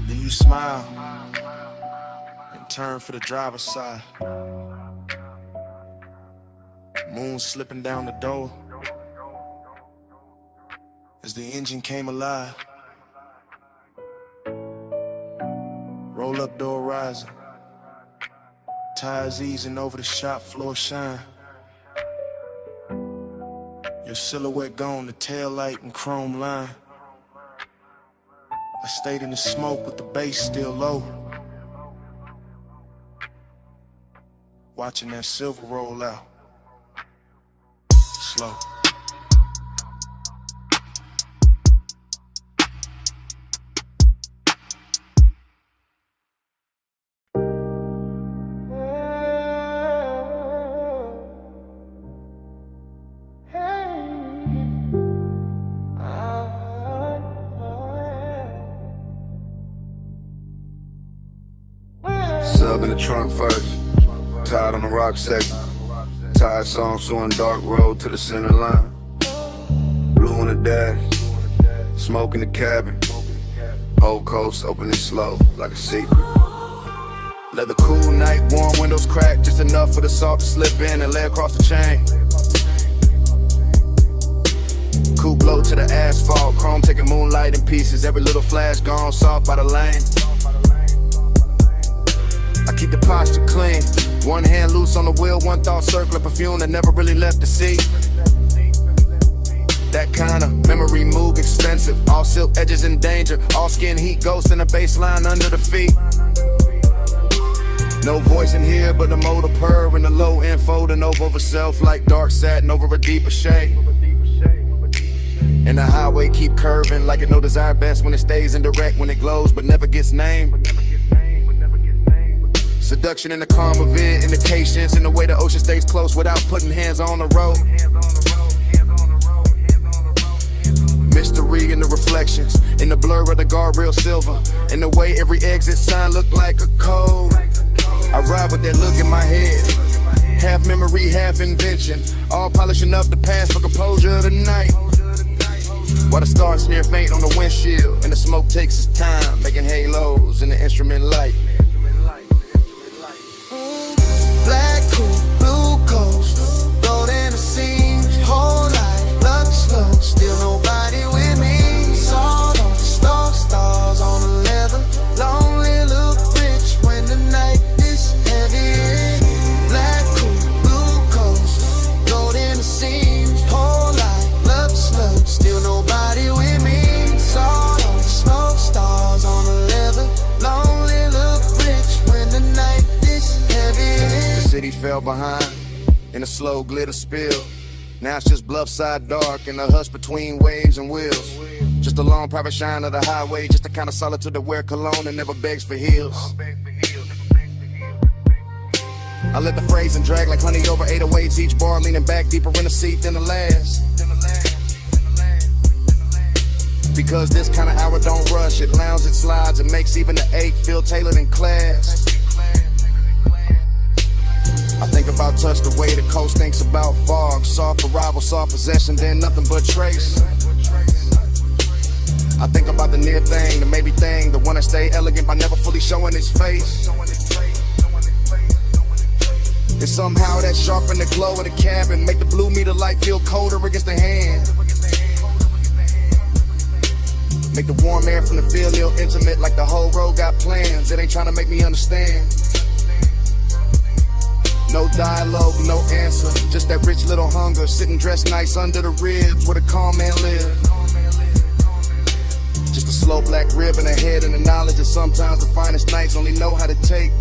Then you smile and turn for the driver's side. Moon slipping down the door as the engine came alive. Roll up door rising, tires easing over the shop floor shine. Your silhouette gone, the tail light and chrome line. I stayed in the smoke with the bass still low, watching that silver roll out, slow. Sub in the trunk first, tied on the rock section. Tired song, so on dark road to the center line. Blue on the dash, smoke in the cabin. Old coast opening slow, like a secret. Leather cool night, warm windows cracked, just enough for the salt to slip in and lay across the chain. Coupe blow to the asphalt, chrome taking moonlight in pieces. Every little flash gone soft by the lane. I keep the posture clean, one hand loose on the wheel, one thought circling perfume that never really left the seat. That kind of memory move expensive, all silk edges in danger, all skin heat ghosts in the baseline under the feet. No voice in here but the motor purr and the low end folding over self like dark satin over a deeper shade. And the highway keep curving like it no desire best when it stays indirect, when it glows but never gets named. Seduction in the calm of it, indications in the way the ocean stays close without putting hands on the road. Mystery in the reflections, in the blur of the guardrail silver, in the way every exit sign looked like a code. I ride with that look in my head, half memory, half invention, all polishing up the past for composure tonight. While the stars smear faint on the windshield, and the smoke takes its time, making halos in the instrument light. Black coupe, blue coast, road in the seams, whole life, luck slow, still nobody with me. Sawed on the stars on the leather, lonely look rich when the city fell behind in a slow glitter spill. Now it's just bluffside dark and a hush between waves and wheels. Just a long private shine of the highway, just the kind of solitude that wear cologne and never begs for heels. I let the phrasing drag like honey over 808s, each bar leaning back deeper in the seat than the last. Because this kind of hour don't rush, it lounges, it slides, it makes even the ache feel tailored in class. I think about touch the way the coast thinks about fog. Soft arrival, soft possession, then nothing but trace. I think about the near thing, the maybe thing, the one that stay elegant by never fully showing its face. And somehow that sharpen the glow of the cabin, make the blue meter light feel colder against the hand. Make the warm air from the field feel intimate, like the whole road got plans. It ain't trying to make me understand. No dialogue, no answer, just that rich little hunger, sitting dressed nice under the ribs where the calm man live. Just a slow black rib in the head and the knowledge that sometimes the finest nights only know how to take.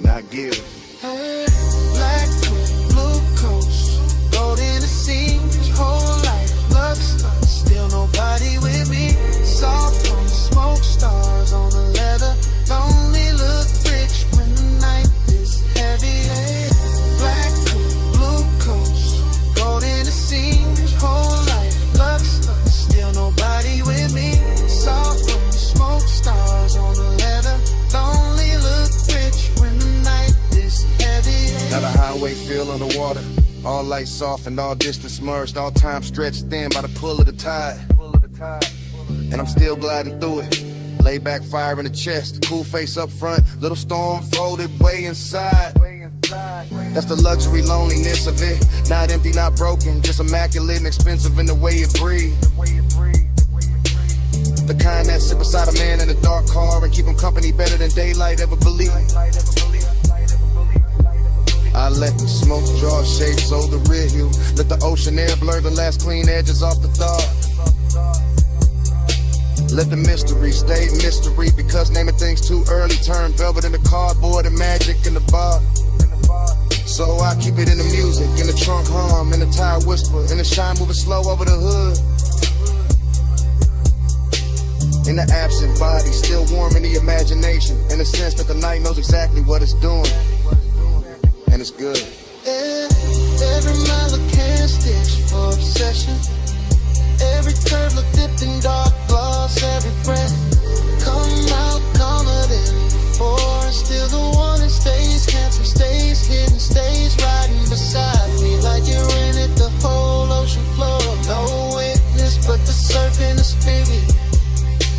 Not give. Black coat, blue coast, gold in the seams, whole life, lux, still nobody with me. Soft on the smoke, stars on the leather, lonely look rich when the night is heavy. Black coat, blue coast, gold in the seams, whole life, lux, still nobody with me. Soft on the smoke, stars on the leather, lonely look rich when the night is heavy. Now the highway feel underwater, all lights off and all distance merged, all time stretched thin by the pull of the tide. And I'm still gliding through it, lay back fire in the chest, cool face up front, little storm folded way inside. That's the luxury loneliness of it, not empty, not broken, just immaculate and expensive in the way it breathes. The kind that sit beside a man in a dark car and keep him company better than daylight ever believed. I let the smoke draw shapes over the rear view, let the ocean air blur the last clean edges off the thought. Let the mystery stay mystery, because naming things too early turn velvet into cardboard and magic in the bar. So I keep it in the music, in the trunk hum, in the tire whisper, in the shine moving slow over the hood. In the absent body, still warm in the imagination, in the sense that the night knows exactly what it's doing. And it's good. Every mile a can stitch for obsession. Every curve look dipped in dark gloss. Every breath come out calmer than before. And still the one that stays, handsome stays, hidden stays, riding beside me like you're in it. The whole ocean floor, no witness but the surf and the spirit.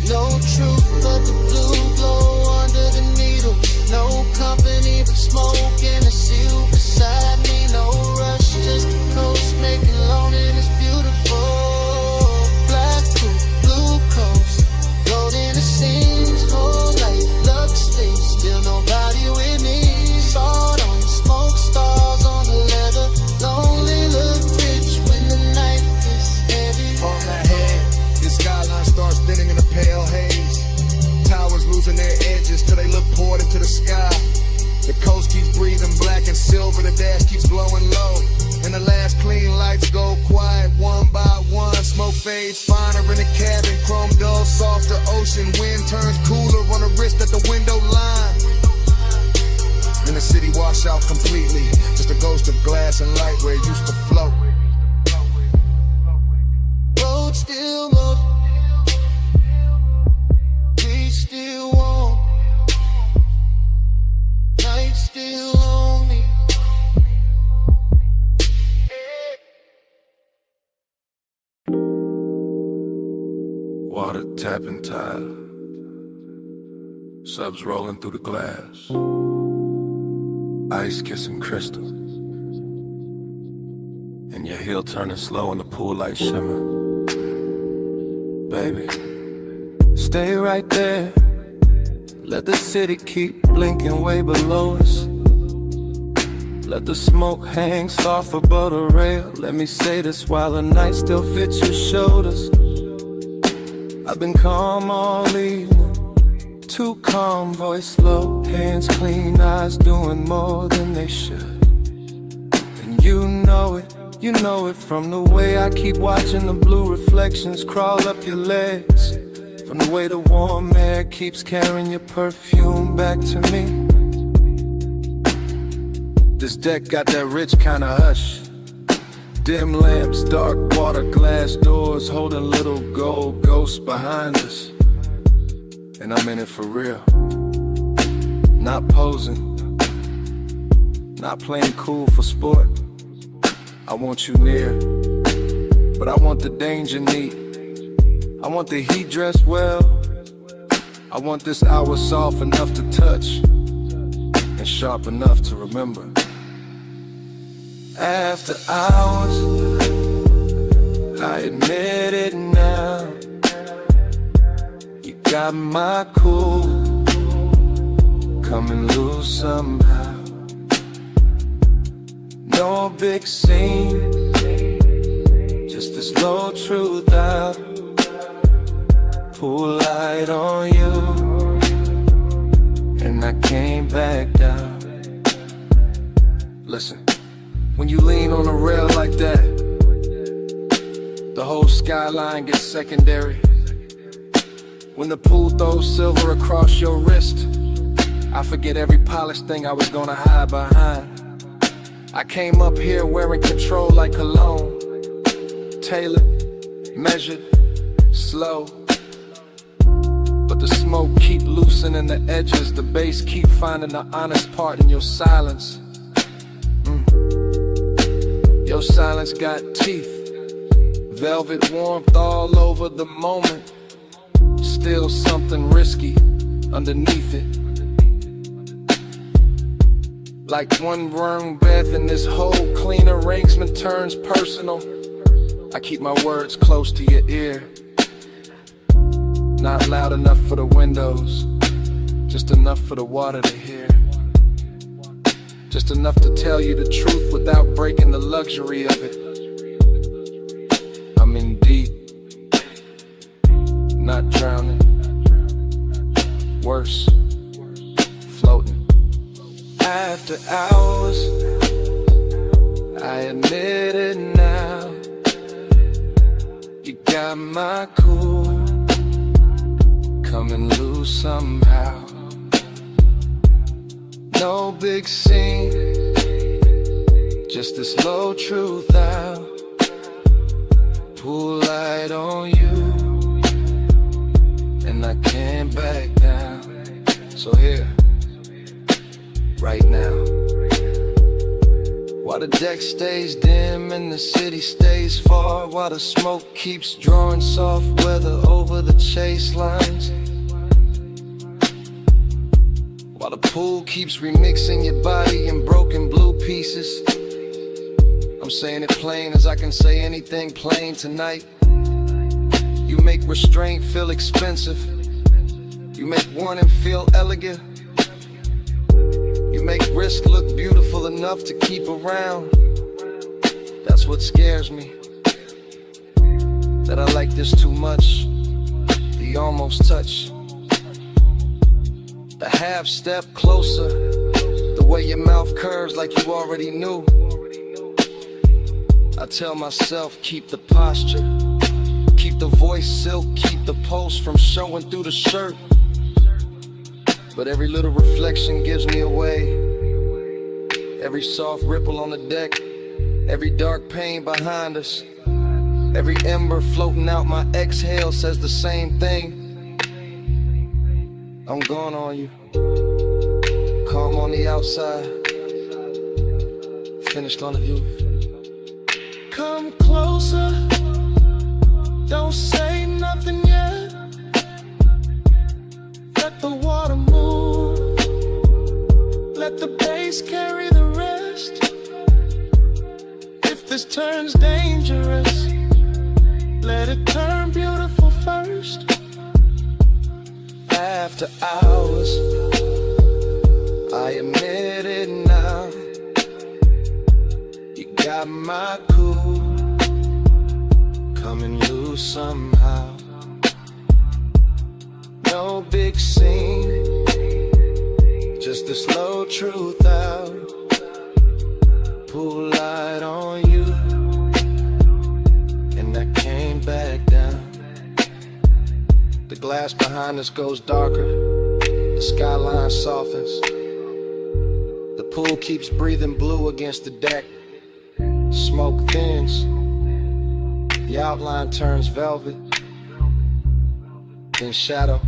No truth but the blue glow under the needle. No company but smoke and a seal beside me. No rush, just the coast making loneliness beautiful. Black coat, blue coast, gold in the seams, whole life, lux stays, still nobody with me. Sawed on the smoke, stars on the leather, lonely look rich when the night is heavy. On my head, the skyline starts thinning in a pale haze. Towers losing their edges till they look poured into the sky. The coast keeps breathing black and silver, the dash keeps glowing low. And the last clean lights go quiet one by one. Smoke fades finer in the cabin, chrome dull, softer ocean. Wind turns cooler on the wrist at the window line. And the city wash out completely, just a ghost of glass and light where it used to float. Road still low, we still warm, night still lonely. Water tapping tile, subs rolling through the glass, ice kissing crystal, and your heel turning slow in the pool light shimmer. Baby, stay right there, let the city keep blinking way below us. Let the smoke hang soft above the rail. Let me say this while the night still fits your shoulders. I've been calm all evening, Too calm, voice low, hands clean, eyes doing more than they should. And you know it from the way I keep watching the blue reflections crawl up your legs, from the way the warm air keeps carrying your perfume back to me. This deck got that rich kind of hush. Dim lamps, dark water, glass doors, holding little gold ghosts behind us. And I'm in it for real. Not posing, not playing cool for sport. I want you near, but I want the danger neat. I want the heat dressed well. I want this hour soft enough to touch and sharp enough to remember. After hours, I admit it now, you got my cool coming loose somehow. No big scene, just this low truth out. Pull light on you, and I came back down. Listen, when you lean on a rail like that, the whole skyline gets secondary. When the pool throws silver across your wrist, I forget every polished thing I was gonna hide behind. I came up here wearing control like cologne, tailored, measured, slow. But the smoke keep loosening the edges, the bass keep finding the honest part in your silence. Your silence got teeth, velvet warmth all over the moment. Still something risky underneath it. Like one wrong breath and this whole clean arrangement turns personal. I keep my words close to your ear, not loud enough for the windows, just enough for the water to hear. Just enough to tell you the truth without breaking the luxury of it. I'm in deep, not drowning. Worse, floating. After hours, I admit it now, you got my cool coming loose somehow. No big scene, just this low truth out. Pull light on you, and I can't back down. So here, right now, while the deck stays dim and the city stays far, while the smoke keeps drawing soft weather over the chase lines, while the pool keeps remixing your body in broken blue pieces. I'm saying it plain as I can say anything plain tonight. You make restraint feel expensive. You make warning feel elegant. You make risk look beautiful enough to keep around. That's what scares me, that I like this too much. The almost touch, the half step closer, the way your mouth curves like you already knew. I tell myself, keep the posture, keep the voice silk, keep the pulse from showing through the shirt. But every little reflection gives me away. Every soft ripple on the deck, every dark pain behind us, every ember floating out my exhale says the same thing. I'm gone on you, calm on the outside, finished on the roof. Come closer, don't say nothing yet. Let the water move, let the bass carry the rest. If this turns dangerous, let it turn beautiful first. After hours, I admit it now, you got my cool coming loose somehow. No no big scene, just the slow truth out. Pull light on you, and I came back down. The glass behind us goes darker, the skyline softens. The pool keeps breathing blue against the deck. Smoke thins, the outline turns velvet, then shadow.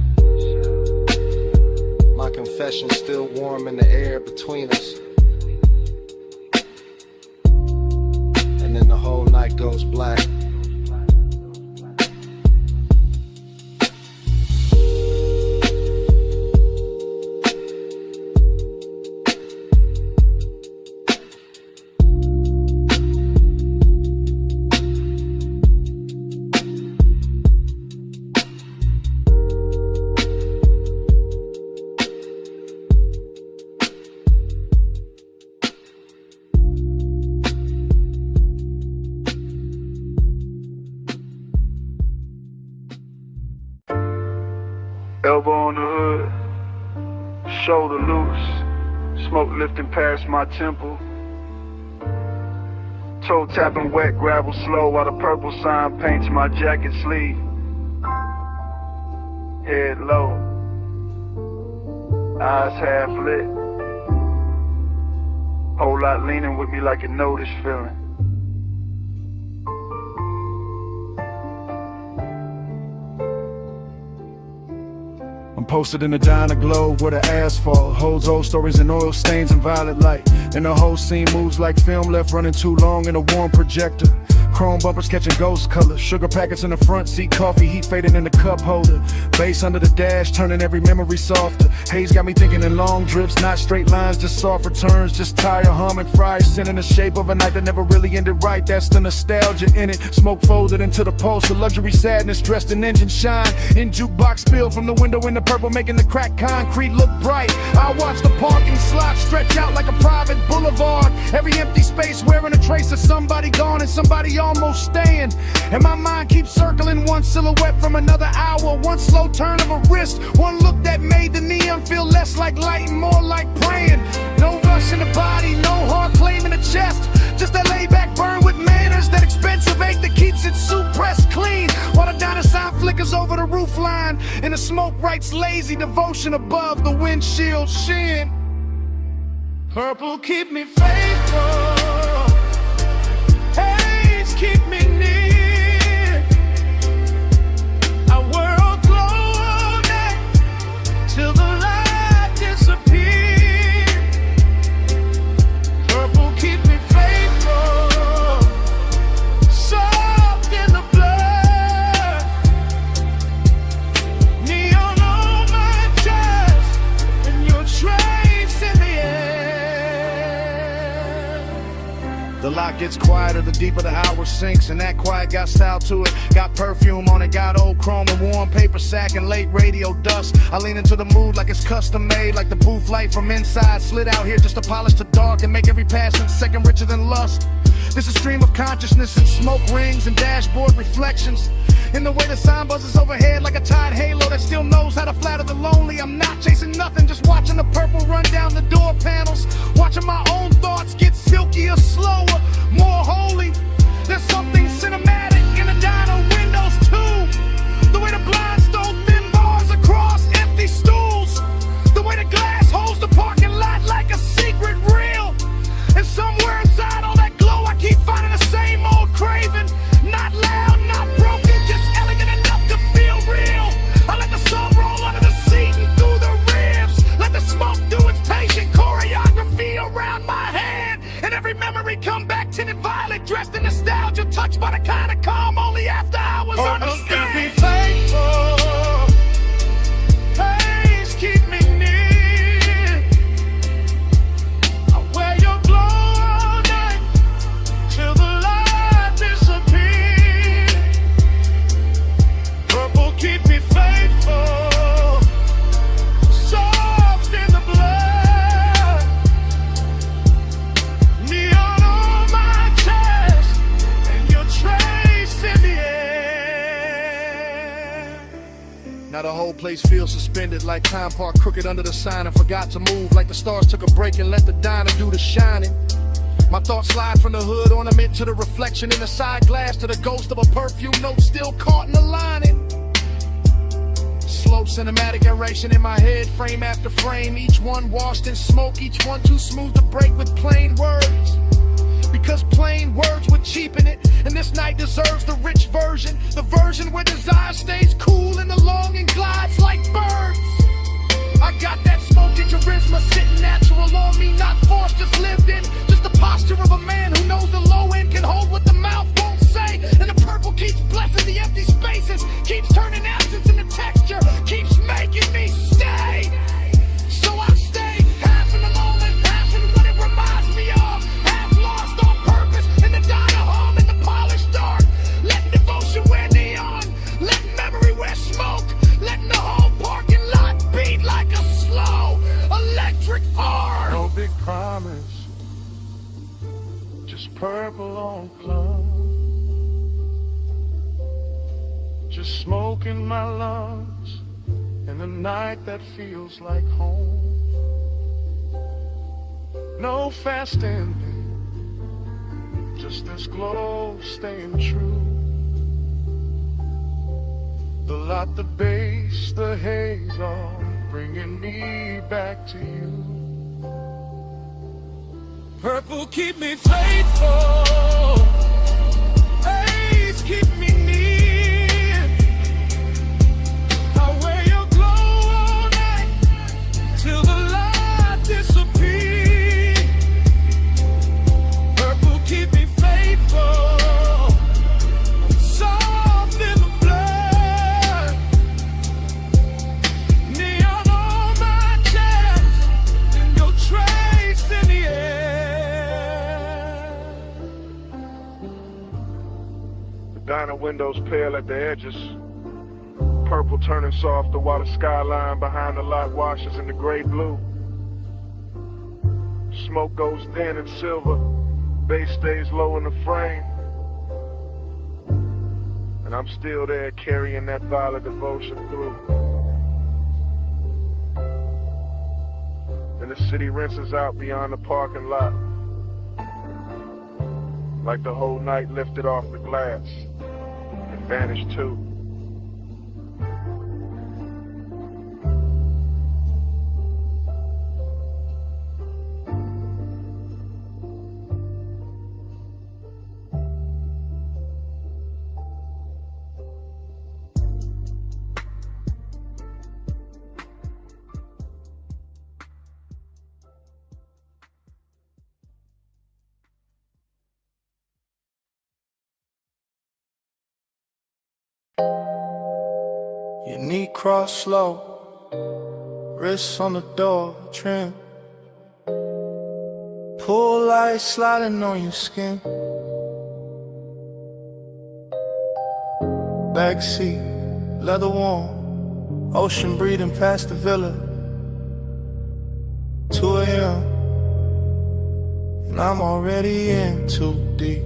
My confession's still warm in the air between us. And then the whole night goes black. Elbow on the hood, shoulder loose, smoke lifting past my temple. Toe tapping wet gravel slow while the purple sign paints my jacket sleeve. Head low, eyes half lit. Whole lot leaning with me like you know this feeling. I'm posted in a diner globe where the asphalt holds old stories and oil stains and violet light. And the whole scene moves like film left running too long in a warm projector. Chrome bumpers catching ghost colors, sugar packets in the front seat, coffee heat fading in the cup holder. Bass under the dash, turning every memory softer. Haze got me thinking in long drifts, not straight lines, just soft returns. Just tire humming, fries sending the shape of a night that never really ended right. That's the nostalgia in it. Smoke folded into the pulse, the luxury sadness dressed in engine shine. In jukebox spill from the window in the purple, making the cracked concrete look bright. I watch the parking slot stretch out like a private boulevard. Every empty space wearing a trace of somebody gone and somebody almost staying. And my mind keeps circling one silhouette from another hour. One slow turn of a wrist, one look that made the neon feel less like light and more like praying. No rush in the body, no hard claim in the chest, just that laid back burn with manners, that expensive ache that keeps it suit pressed clean. While the diner sign flickers over the roof line, and the smoke writes lazy devotion above the windshield sheen. Purple keep me faithful, haze keep me near. Our world glow all night till the light disappears. Purple keep me faithful, soft in the blood. Neon on my chest, and your trace in the air. The lot gets quieter, the deeper the hour sinks, and that quiet got style to it. Got perfume on it, got old chrome and warm paper sack and late radio dust. I lean into the mood like it's custom made, like the booth light from inside slid out here just to polish the dark and make every passing second richer than lust. This is a stream of consciousness and smoke rings and dashboard reflections. In the way the sign buzzes overhead like a tide halo that still knows how to flatter the lonely. I'm not chasing nothing, just watching the purple run down the door panels. Watching my own thoughts get silkier, slower, more holy. There's something cinematic in the diner windows too. The way the blinds throw thin bars across empty stools. The way the glass holds the parking lot like a secret reel. And somewhere inside all that glow I keep finding the same old craving. Not loud, not broken, just elegant enough to feel real. I let the sun roll under the seat and through the ribs. Let the smoke do its patient choreography around my head. And every memory come back tinted violet, dressed in nostalgia, touch place feels suspended, like time parked crooked under the sign and forgot to move, like the stars took a break and let the diner do the shining. My thoughts slide from the hood ornament to the reflection in the side glass, to the ghost of a perfume note still caught in the lining. Slow cinematic narration in my head, frame after frame, each one washed in smoke, each one too smooth to break with plain words. Because plain words would cheapen it, and this night deserves the rich version, the version where desire stays cool and the longing glides like birds. I got that smoky charisma sitting natural on me, not forced, just lived in. Just the posture of a man who knows the low end can hold what the mouth won't say. And the purple keeps blessing the empty spaces, keeps turning absence into texture, keeps making me stay. So I stay, half in the moment, half in what it reminds me of. Half lost on purpose in the diner home in the polished dark. Letting devotion wear neon, letting memory wear smoke, letting the whole parking lot beat like a slow electric arc. No big promise, just purple on clouds. Just smoke in my lungs in a night that feels like home. No fast ending, just this glow staying true. The light, the bass, the haze, all bringing me back to you. Purple keep me faithful, haze keep me near. I wear your glow all night till the light disappears. Purple keep me faithful, soft in the blood. Neon on my chest, and your trace in the air. The diner windows pale at the edges, purple turning softer while the skyline behind the lot washes in the gray blue. Smoke goes thin and silver, bass stays low in the frame, and I'm still there carrying that violet devotion through. And the city rinses out beyond the parking lot, like the whole night lifted off the glass and vanished too. Your knee cross slow, wrists on the door trim, pull light sliding on your skin. Backseat, leather warm, ocean breathing past the villa. 2 a.m. and I'm already in too deep.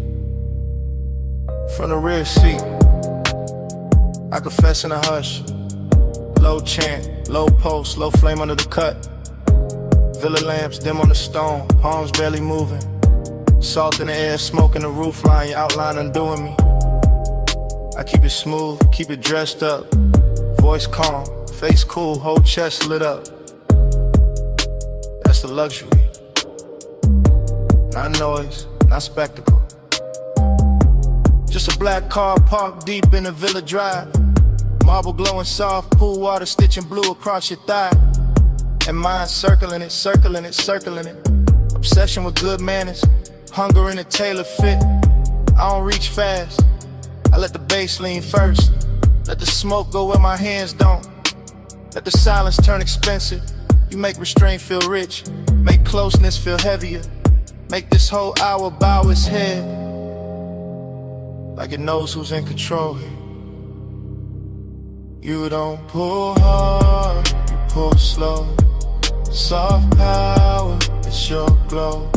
From the rear seat, I confess in a hush. Low chant, low post, low flame under the cut. Villa lamps dim on the stone, palms barely moving. Salt in the air, smoke in the roofline, your outline undoing me. I keep it smooth, keep it dressed up. Voice calm, face cool, whole chest lit up. That's the luxury. Not noise, not spectacle. Just a black car parked deep in the Villa Drive. Marble glowing soft, pool water stitching blue across your thigh. And mine circling it, circling it, circling it. Obsession with good manners, hunger in a tailored fit. I don't reach fast, I let the bass lean first. Let the smoke go where my hands don't. Let the silence turn expensive. You make restraint feel rich, make closeness feel heavier. Make this whole hour bow its head, like it knows who's in control here. You don't pull hard, you pull slow. Soft power, it's your glow.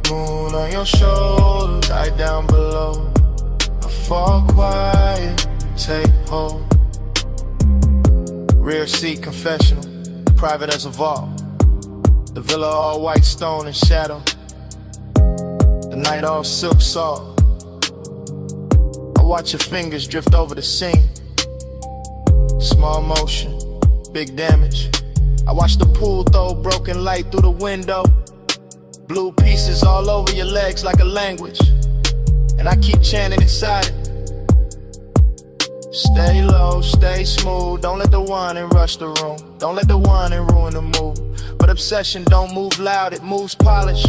Moon on your shoulders, eye down below. I fall quiet, you take hold. Rear seat confessional, private as a vault. The villa all white stone and shadow. The night all silk salt. I watch your fingers drift over the scene. Small motion, big damage. I watch the pool throw broken light through the window. Blue pieces all over your legs like a language. And I keep chanting inside it. Stay low, stay smooth. Don't let the whining rush the room. Don't let the whining ruin the mood. But obsession don't move loud, it moves polish.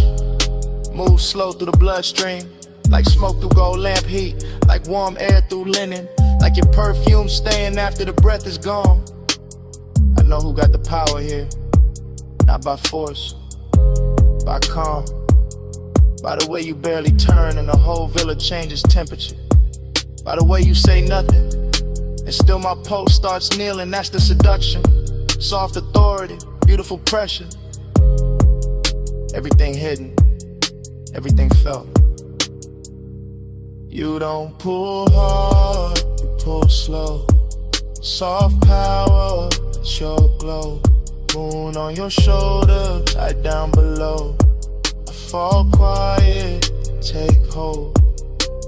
Moves slow through the bloodstream. Like smoke through gold lamp heat. Like warm air through linen. Like your perfume staying after the breath is gone. I know who got the power here. Not by force, by calm. By the way you barely turn and the whole villa changes temperature. By the way you say nothing and still my pulse starts kneeling. That's the seduction. Soft authority, beautiful pressure. Everything hidden, everything felt. You don't pull hard, you pull slow. Soft power, it's your glow. Moon on your shoulder, tied down below. I fall quiet, take hold.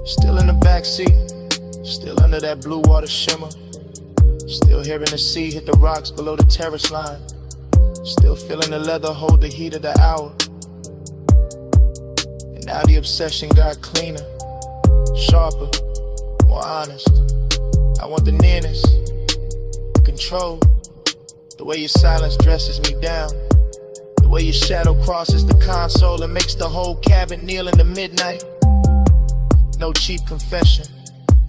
Still in the backseat, still under that blue water shimmer. Still hearing the sea hit the rocks below the terrace line. Still feeling the leather hold the heat of the hour. And now the obsession got cleaner, sharper, more honest. I want the nearness, the control. The way your silence dresses me down. The way your shadow crosses the console and makes the whole cabin kneel in the midnight. No cheap confession,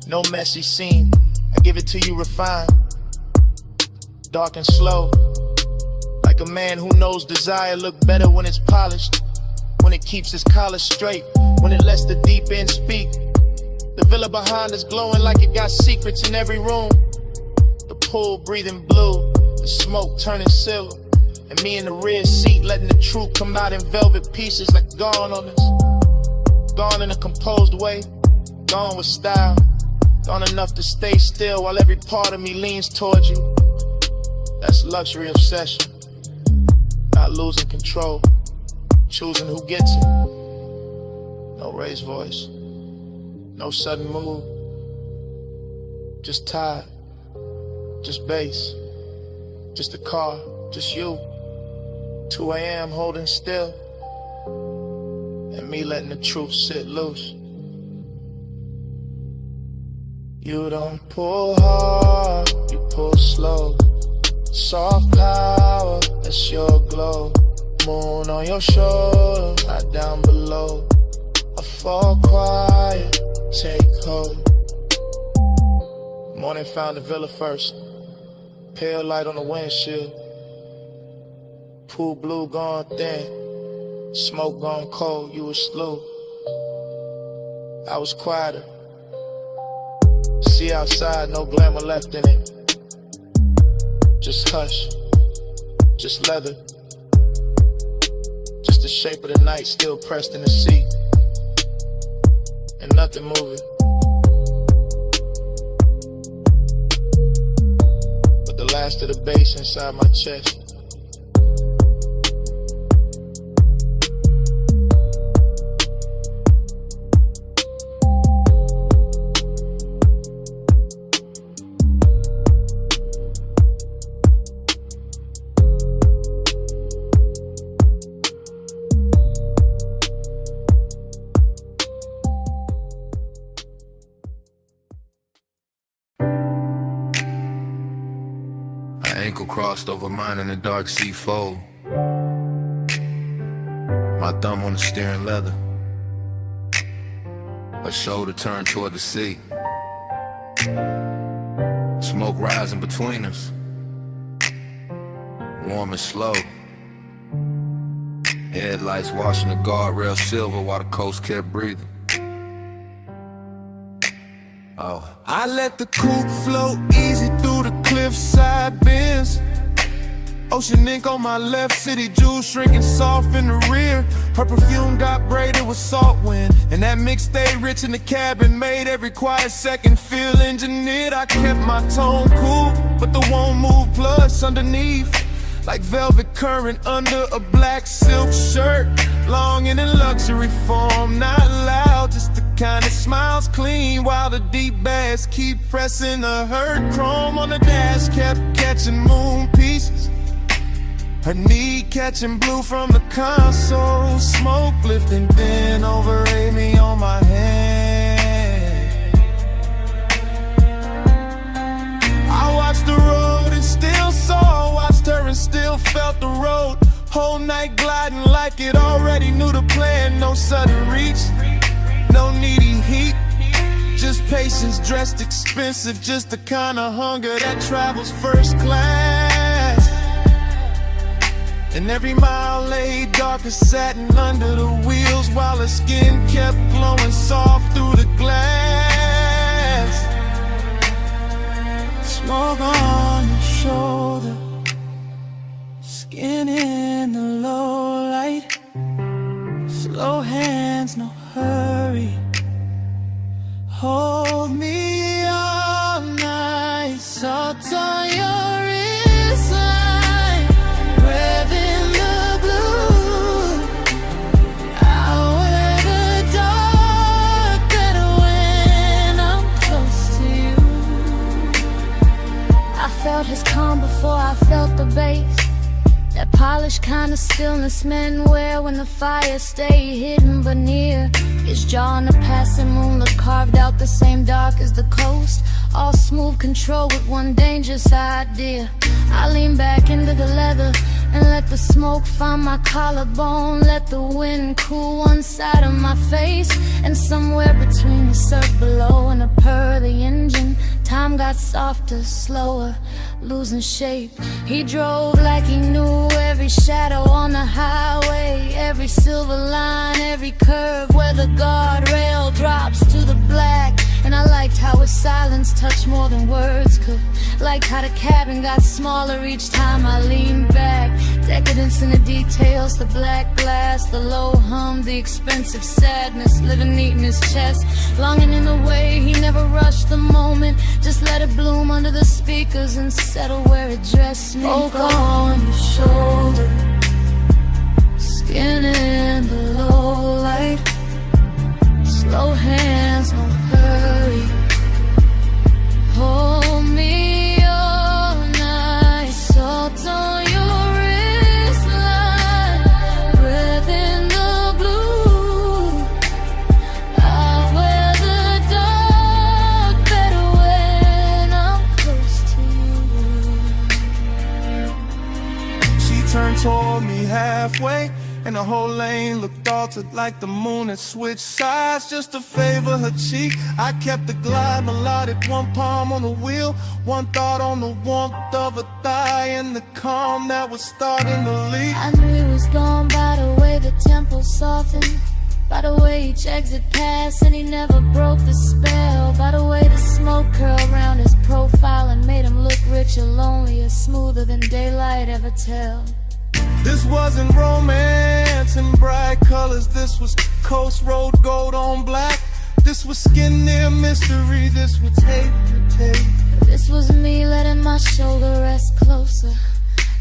no messy scene. I give it to you refined, dark and slow. Like a man who knows desire look better when it's polished. When it keeps its collar straight, when it lets the deep end speak. The villa behind us glowing like it got secrets in every room. The pool breathing blue, the smoke turning silver. And me in the rear seat letting the truth come out in velvet pieces like gone on us. Gone in a composed way, gone with style. Gone enough to stay still while every part of me leans towards you. That's luxury obsession. Not losing control, choosing who gets it. No raised voice, no sudden move. Just tired, just bass, just a car, just you. 2 a.m. holding still, and me letting the truth sit loose. You don't pull hard, you pull slow. Soft power, that's your glow. Moon on your shoulder, not down below. I fall quiet, take hold. Morning found the villa first. Pale light on the windshield. Pool blue gone thin. Smoke gone cold, you were slow. I was quieter. See outside, no glamour left in it. Just hush, just leather. Just the shape of the night still pressed in the seat. And nothing moving. But the last of the bass inside my chest. Ankle crossed over mine in the dark sea fold. My thumb on the steering leather. A shoulder turned toward the sea. Smoke rising between us. Warm and slow. Headlights washing the guardrail silver while the coast kept breathing. Oh. I let the coupe flow easy through the cliffside bends. Ocean ink on my left, city jewels shrinking soft in the rear. Her perfume got braided with salt wind, and that mix stayed rich in the cabin, made every quiet second feel engineered. I kept my tone cool, but the won't move plush underneath, like velvet current under a black silk shirt. Longing in luxury form, not loud, just the kind that smiles clean, while the deep bass keep pressing the hurt. Chrome on the dash kept catching moon pieces, her knee catching blue from the console. Smoke lifting thin over Amy on my hand. I watched the road and still saw, watched her and still felt the road. Whole night gliding like it already knew the plan. No sudden reach, no needy heat, just patience dressed expensive, just the kind of hunger that travels first class. And every mile lay dark as satin under the wheels, while her skin kept glowing soft through the glass. Smoke on your shoulder, skin in the low light, slow hands, no hurry. Hold me all night, salt on your wristline, breath in the blue. I'll wear the dark better when I'm close to you. I felt his calm before I felt the bass, that polished kind of stillness men wear when the fire stay hidden but near. His jaw in the passing moonlit carved out the same dark as the coast, all smooth control with one dangerous idea. I lean back into the leather and let the smoke find my collarbone, let the wind cool one side of my face, and somewhere between the surf below and the purr of the engine, time got softer, slower, losing shape. He drove like he knew every shadow on the highway, every silver line, every curve where the guardrail drops to the black. And I liked how his silence touched more than words could, liked how the cabin got smaller each time I leaned back. Decadence in the details, the black glass, the low hum, the expensive sadness living neat in his chest, longing in the way he never rushed the moment, just let it bloom under the speakers and settle where it dressed me. Smoke on your shoulder, Skin in the low light, slow hands, no hurry. Hold me all night, salt on your wristline, breath in the blue. I'll wear the dark better when I'm close to you. she turned toward me halfway, and the whole lane looked altered like the moon had switched sides just to favor her cheek. I kept the glide melodic, one palm on the wheel, one thought on the warmth of a thigh and the calm that was starting to leak. I knew he was gone by the way the tempo softened, by the way each exit passed and he never broke the spell, by the way the smoke curled around his profile and made him look richer, lonelier, smoother than daylight ever tell. This wasn't romance in bright colors, this was coast road gold on black. This was skin near mystery, this was tape to tape. This was me letting my shoulder rest closer,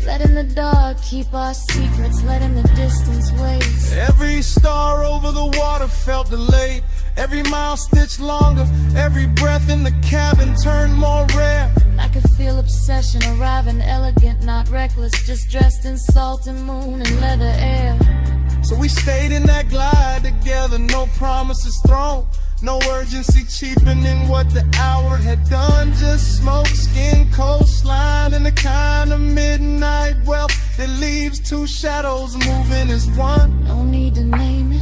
letting the dark keep our secrets, letting the distance waste. Every star over the water felt delayed, every mile stitched longer, every breath in the cabin turned more rare. I could feel obsession arriving elegant, not reckless, just dressed in salt and moon and leather air. So we stayed in that glide together, no promises thrown, no urgency cheapening what the hour had done. Just smoke, skin, coastline, and the kind of midnight wealth that leaves two shadows moving as one. No need to name it,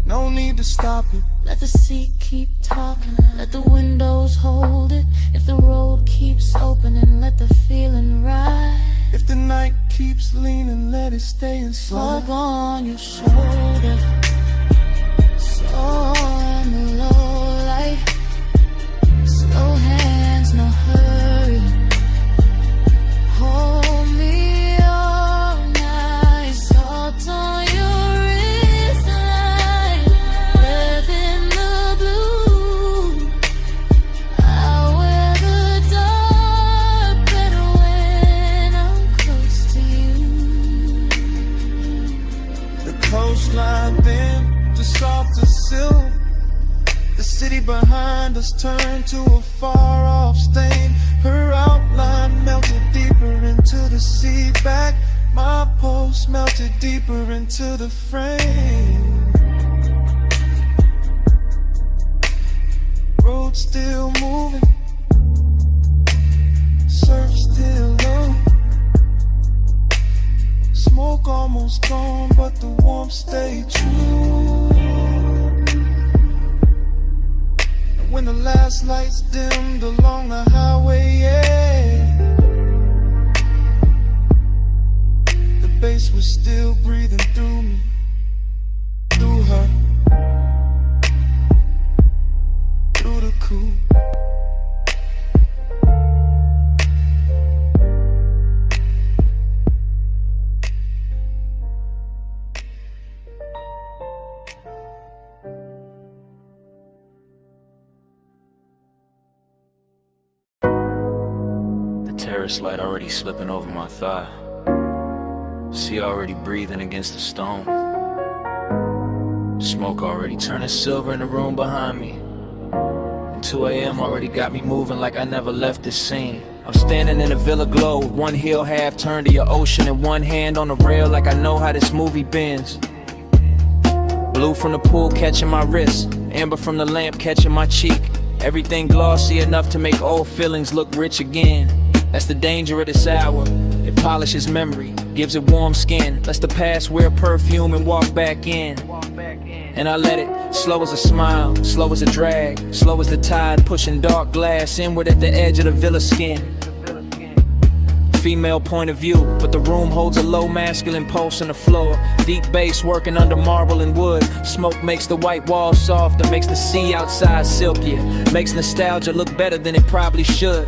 no need to stop it. let the seat keep talking, let the windows hold it. If the road keeps opening, let the feeling ride. If the night keeps leaning, let it stay inside. Smoke on your shoulder, so in the low light, slow hands, no hurry. Hold me coastline thin to soft as silk. The city behind us turned to a far-off stain. Her outline melted deeper into the sea. Back my post melted deeper into the frame. Road still moving, surf still low. Smoke almost gone, but the warmth stayed true. When the last lights dimmed along the highway, yeah, the bass was still breathing through me, through her, through the coupe. Terrace light already slipping over my thigh. Sea already breathing against the stone. Smoke already turning silver in the room behind me. And 2 a.m. already got me moving like I never left this scene. I'm standing in a villa glow with one heel half turned to your ocean and one hand on the rail like I know how this movie bends. Blue from the pool catching my wrist, amber from the lamp catching my cheek. Everything glossy enough to make old feelings look rich again. That's the danger of this hour. It polishes memory, gives it warm skin, lets the past wear perfume and walk back in. And I let it, slow as a smile, slow as a drag, slow as the tide pushing dark glass inward at the edge of the villa skin. Female point of view, but the room holds a low masculine pulse on the floor. Deep bass working under marble and wood. Smoke makes the white walls soft and makes the sea outside silkier. Makes nostalgia look better than it probably should.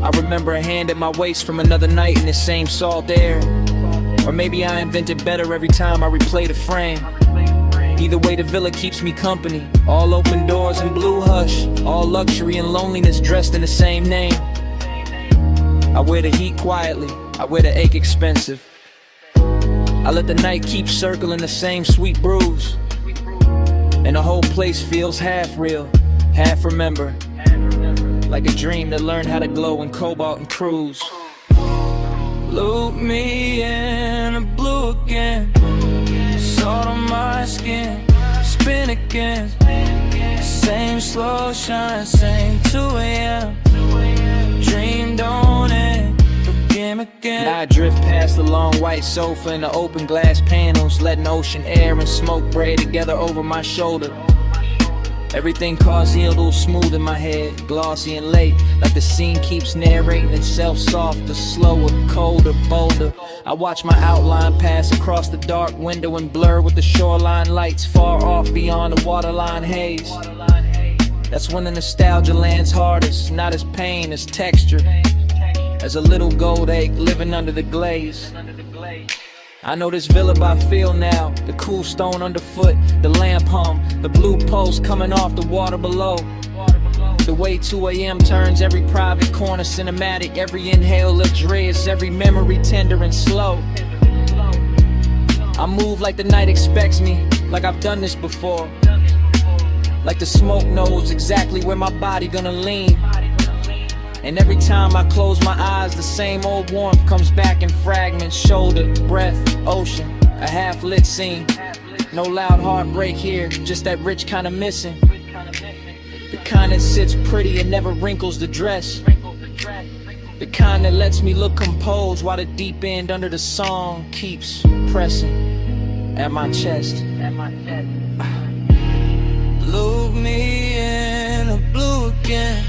I remember a hand at my waist from another night in the same salt air. Or maybe I invented better every time I replay the frame. Either way, the villa keeps me company. All open doors and blue hush. All luxury and loneliness dressed in the same name. I wear the heat quietly, I wear the ache expensive. I let the night keep circling the same sweet brews. And the whole place feels half real, half remember. Like a dream that learned how to glow in cobalt and cruise. Loop me in a blue again. Salt on my skin, spin again. Same slow shine, same 2 a.m. Dream don't end, again. Now I drift past the long white sofa and the open glass panels, letting ocean air and smoke braid together over my shoulder. Everything causey a little smooth in my head, glossy and late, like the scene keeps narrating itself softer, slower, colder, bolder. I watch my outline pass across the dark window and blur with the shoreline lights far off beyond the waterline haze. That's when the nostalgia lands hardest, not as pain, as texture. As a little gold egg living under the glaze. I know this villa by feel now, the cool stone underfoot, the lamp hum, the blue pulse coming off the water below. The way 2 a.m. turns every private corner cinematic, every inhale luxurious, every memory tender and slow. I move like the night expects me, like I've done this before. Like the smoke knows exactly where my body gonna lean. And every time I close my eyes, the same old warmth comes back in fragments. Shoulder, breath, ocean, a half-lit scene. No loud heartbreak here, just that rich kind of missing. The kind that sits pretty and never wrinkles the dress. The kind that lets me look composed while the deep end under the song keeps pressing at my chest. Loop me in a blue again.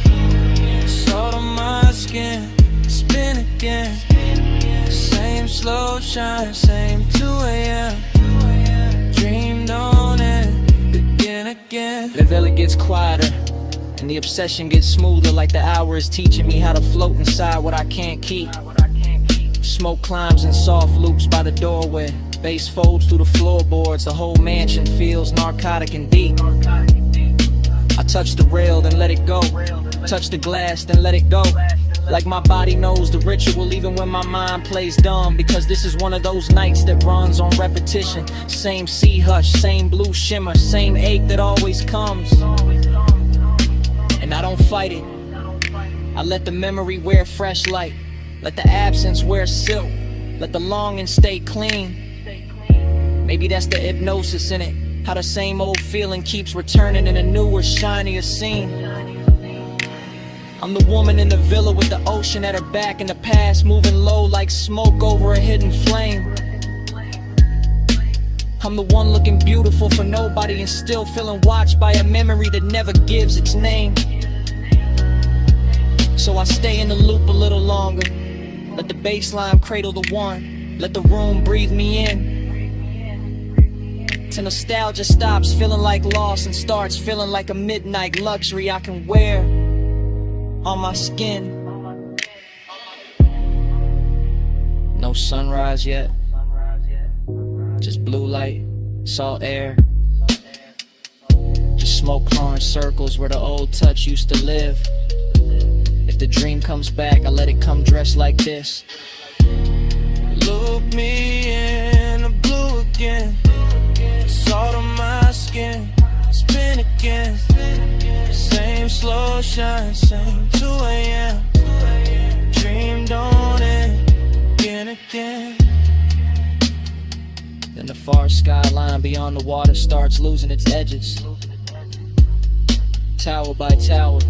Salt on my skin, spin again. Same slow shine, same 2 a.m. Dream don't end, begin again. The villa gets quieter, and the obsession gets smoother, like the hour is teaching me how to float inside what I can't keep. Smoke climbs in soft loops by the doorway. Bass folds through the floorboards, the whole mansion feels narcotic and deep. I touch the rail, then let it go. Touch the glass, then let it go. Like my body knows the ritual even when my mind plays dumb. Because this is one of those nights that runs on repetition. Same sea hush, same blue shimmer, same ache that always comes. And I don't fight it. I let the memory wear fresh light. Let the absence wear silk. Let the longing stay clean. Maybe that's the hypnosis in it. How the same old feeling keeps returning in a newer, shinier scene. I'm the woman in the villa with the ocean at her back, in the past moving low like smoke over a hidden flame. I'm the one looking beautiful for nobody and still feeling watched by a memory that never gives its name. So I stay in the loop a little longer. Let the bassline cradle the one. Let the room breathe me in. Till nostalgia stops feeling like loss and starts feeling like a midnight luxury I can wear on my skin. No sunrise yet. Just blue light, salt air. Just smoke clearing circles where the old touch used to live. If the dream comes back, I let it come dressed like this. Look me in the blue again. Salt on my skin. Spin again. Same slow shine, same 2 a.m. Dreamed on it again, again. Then the far skyline beyond the water starts losing its edges. Tower by tower,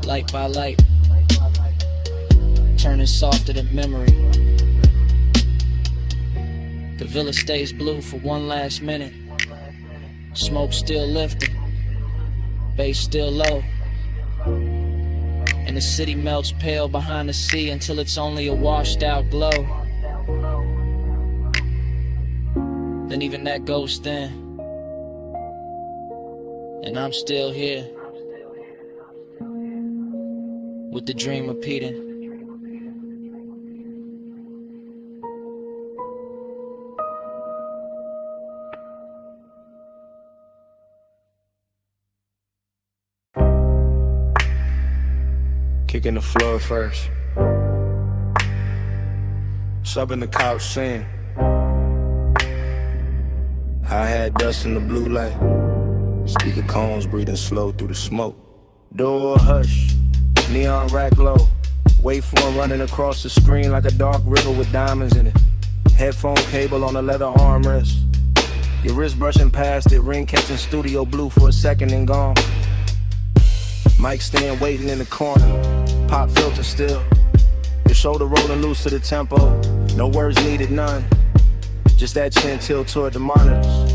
light by light, turning softer than memory. The villa stays blue for one last minute. Smoke still lifting, bass still low. And the city melts pale behind the sea until it's only a washed out glow. Then even that goes thin, and I'm still here with the dream repeating. Kicking the floor first. Subbing the couch scene. I had dust in the blue light. Speaker cones breathing slow through the smoke. Door hush, neon rack low. Waveform running across the screen like a dark river with diamonds in it. Headphone cable on a leather armrest. Your wrist brushing past it, ring catching studio blue for a second and gone. Mic stand waiting in the corner, pop filter still. Your shoulder rolling loose to the tempo, no words needed, none. Just that chin tilt toward the monitors.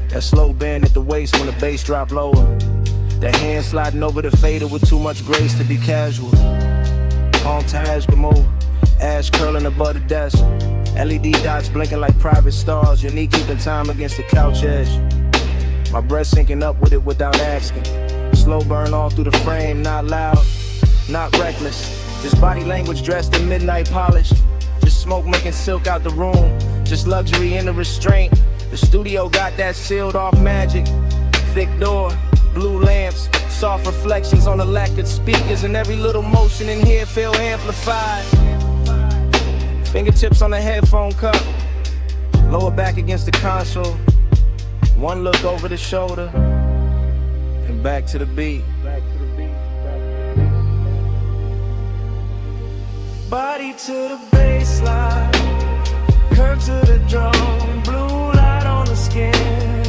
That slow bend at the waist when the bass drop lower. That hand sliding over the fader with too much grace to be casual. Palm to move, ash curling above the desk. LED dots blinking like private stars. Your knee keeping time against the couch edge. My breath syncing up with it without asking. Slow burn all through the frame, not loud, not reckless. Just body language dressed in midnight polish. Just smoke making silk out the room. Just luxury in the restraint. The studio got that sealed off magic. Thick door, blue lamps, soft reflections on the lacquered speakers. And every little motion in here feel amplified. Fingertips on the headphone cup. Lower back against the console. One look over the shoulder. And back to the beat. Body to the baseline, curve to the drum, blue light on the skin,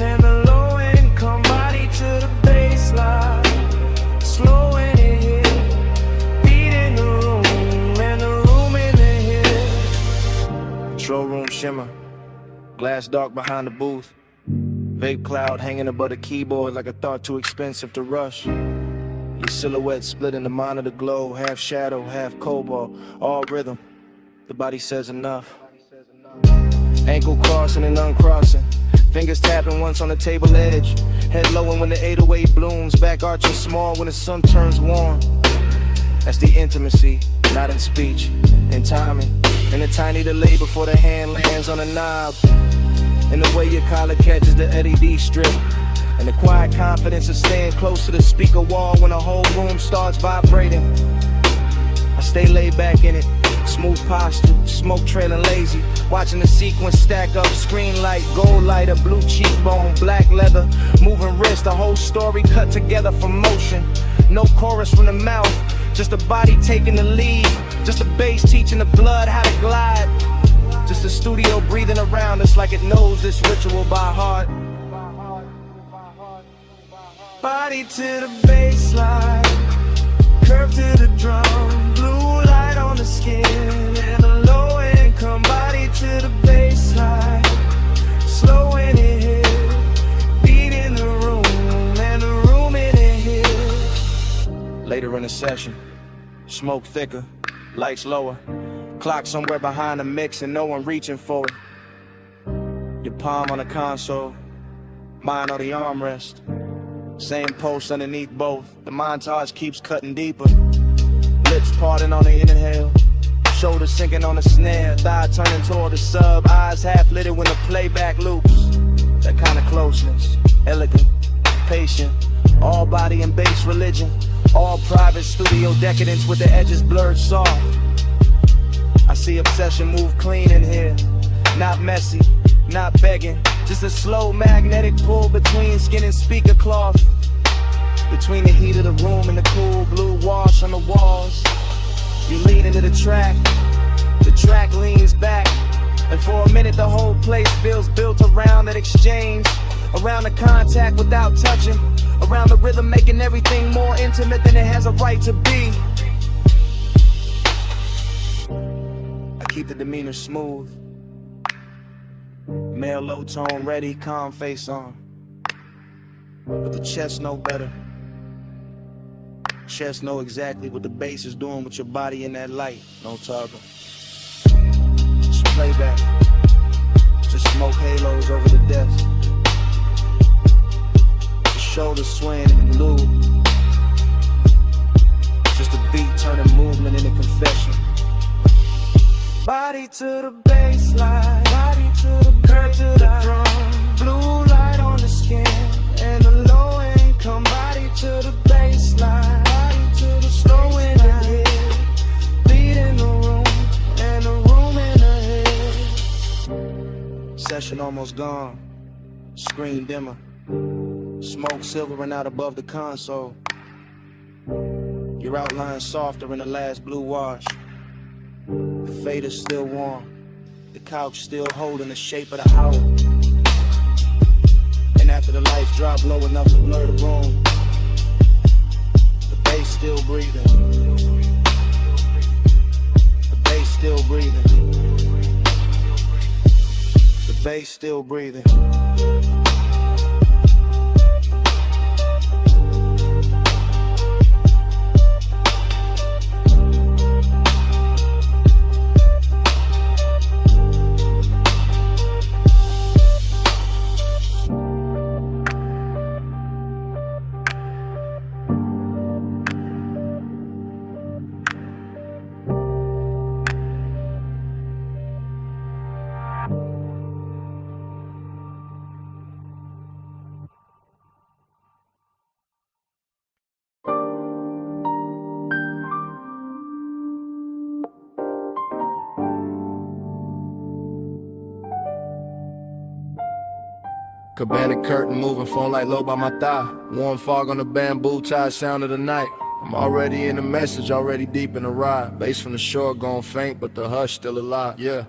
and the low income. Body to the baseline, slow in it here, beat in the room, and the room in the here. Control room shimmer, glass dark behind the booth. Vape cloud hanging above the keyboard like a thought too expensive to rush. Your silhouette split in the monitor glow, half shadow, half cobalt, all rhythm. The body says enough. Ankle crossing and uncrossing, fingers tapping once on the table edge. Head lowering when the 808 blooms, back arching small when the sun turns warm. That's the intimacy, not in speech, in timing, and a tiny delay before the hand lands on the knob. And the way your collar catches the LED strip. And the quiet confidence of staying close to the speaker wall when the whole room starts vibrating. stay laid back in it, smooth posture, smoke trailing lazy. Watching the sequence stack up, screen light, gold lighter, blue cheekbone, black leather, moving wrist, the whole story cut together from motion. No chorus from the mouth, just a body taking the lead, just a bass teaching the blood how to glide. Just a studio breathing around us like it knows this ritual by heart. Body to the baseline, curve to the drum, blue light on the skin, and a low income. Body to the baseline, slowing it here, beat in the room, and the room in it here. Later in the session, smoke thicker, lights lower, clock somewhere behind the mix and no one reaching for it. Your palm on the console, mine on the armrest. Same post underneath both. The montage keeps cutting deeper. Lips parting on the inhale, shoulders sinking on the snare, thigh turning toward the sub, eyes half lit when the playback loops. That kind of closeness, elegant, patient, all body and bass religion, all private studio decadence with the edges blurred soft. I see obsession move clean in here, not messy, not begging, just a slow magnetic pull between skin and speaker cloth, between the heat of the room and the cool blue wash on the walls. You lean into the track leans back, and for a minute the whole place feels built around that exchange, around the contact without touching, around the rhythm making everything more intimate than it has a right to be. I keep the demeanor smooth, male low tone ready, calm face on, but the chest know better. Chest know exactly what the bass is doing with your body in that light. No toggle, just playback, just smoke halos over the desk, the shoulders swaying in the loop, just a beat turning movement into confession. Body to the baseline, body to the curve to the drum, blue light on the skin, and a low income. Body to the baseline, body to the slow in the head, beat in the room, and the room in the head. Session almost gone, screen dimmer, smoke silvering out above the console. Your outline softer in the last blue wash. The fader's still warm, the couch still holding the shape of the hour. And after the lights drop low enough to blur the room, the bass still breathing. The bass still breathing. The bass still breathing. Cabana curtain moving, phone light low by my thigh. Warm fog on the bamboo tie, sound of the night. I'm already in the message, already deep in the ride. Bass from the shore gone faint, but the hush still alive, yeah.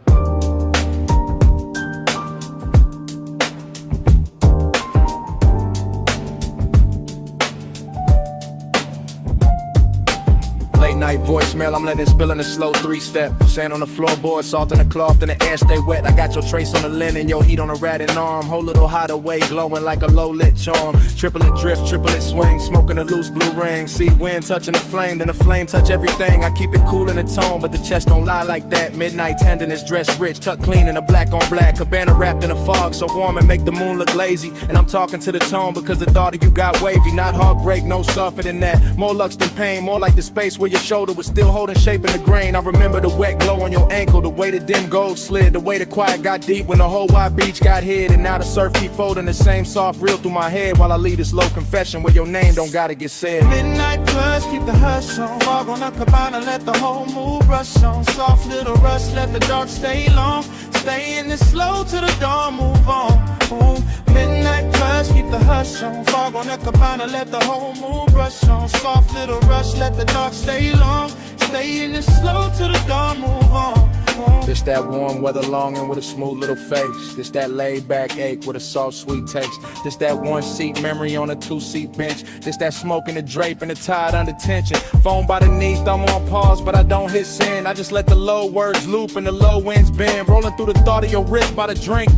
Night voicemail, I'm letting it spill in a slow 3-step. Sand on the floorboard, salt in the cloth, and the air stay wet. I got your trace on the linen, your heat on a ratted arm. Whole little hideaway, glowing like a low-lit charm. Triplet drift, triplet swing, smoking a loose blue ring. See wind touching the flame, then the flame touch everything. I keep it cool in the tone, but the chest don't lie like that. Midnight tenderness, dressed rich, tucked clean in a black on black. Cabana wrapped in a fog, so warm and make the moon look lazy. And I'm talking to the tone because the thought of you got wavy. Not heartbreak, no softer than that. More lux than pain, more like the space where your shoulder was still holding folding, shaping the grain. I remember the wet glow on your ankle, the way the dim gold slid, the way the quiet got deep when the whole wide beach got hid. And now the surf keep folding the same soft reel through my head while I leave this low confession where your name don't gotta get said. Midnight plus, keep the hush on. Fog on the cabana, let the whole mood rush on. Soft little rush, let the dark stay long. Stay in this slow till the dawn, move on. Ooh. Midnight plus, keep the hush on. Fog on the cabana, let the whole mood rush on. Soft little rush, let the dark stay long. Stay in this slow till the dawn, move on. This that warm weather longing with a smooth little face. This that laid back ache with a soft sweet taste. This that one seat memory on a two-seat bench. This that smoking the drape and the tide under tension. Phone by the knee, thumb on pause, but I don't hit send. I just let the low words loop and the low winds bend. Rolling through the thought of your wrist by the drink.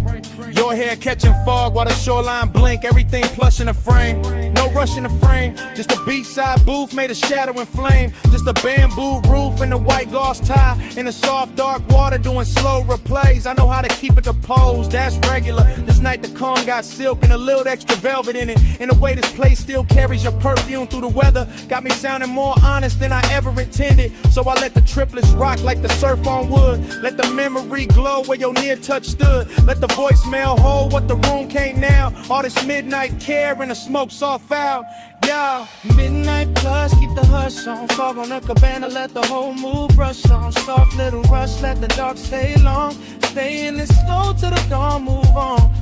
Your hair catching fog while the shoreline blink. Everything plush in the frame, no rush in the frame. Just a beachside booth made of shadow and flame. Just a bamboo roof and a white gauze tie. In the soft dark water doing slow replays. I know how to keep it composed, that's regular. This night the calm got silk and a little extra velvet in it. In a way this place still carries your perfume through the weather. Got me sounding more honest than I ever intended. So I let the triplets rock like the surf on wood. Let the memory glow where your near touch stood. Let the voicemail hold what the room can't now. All this midnight care and the smoke soft foul. Yeah. Midnight plus, keep the hush on. Fog on the cabana, let the whole mood brush on. Soft little rush, let the dark stay long. Stay in this slow till the dawn, move on.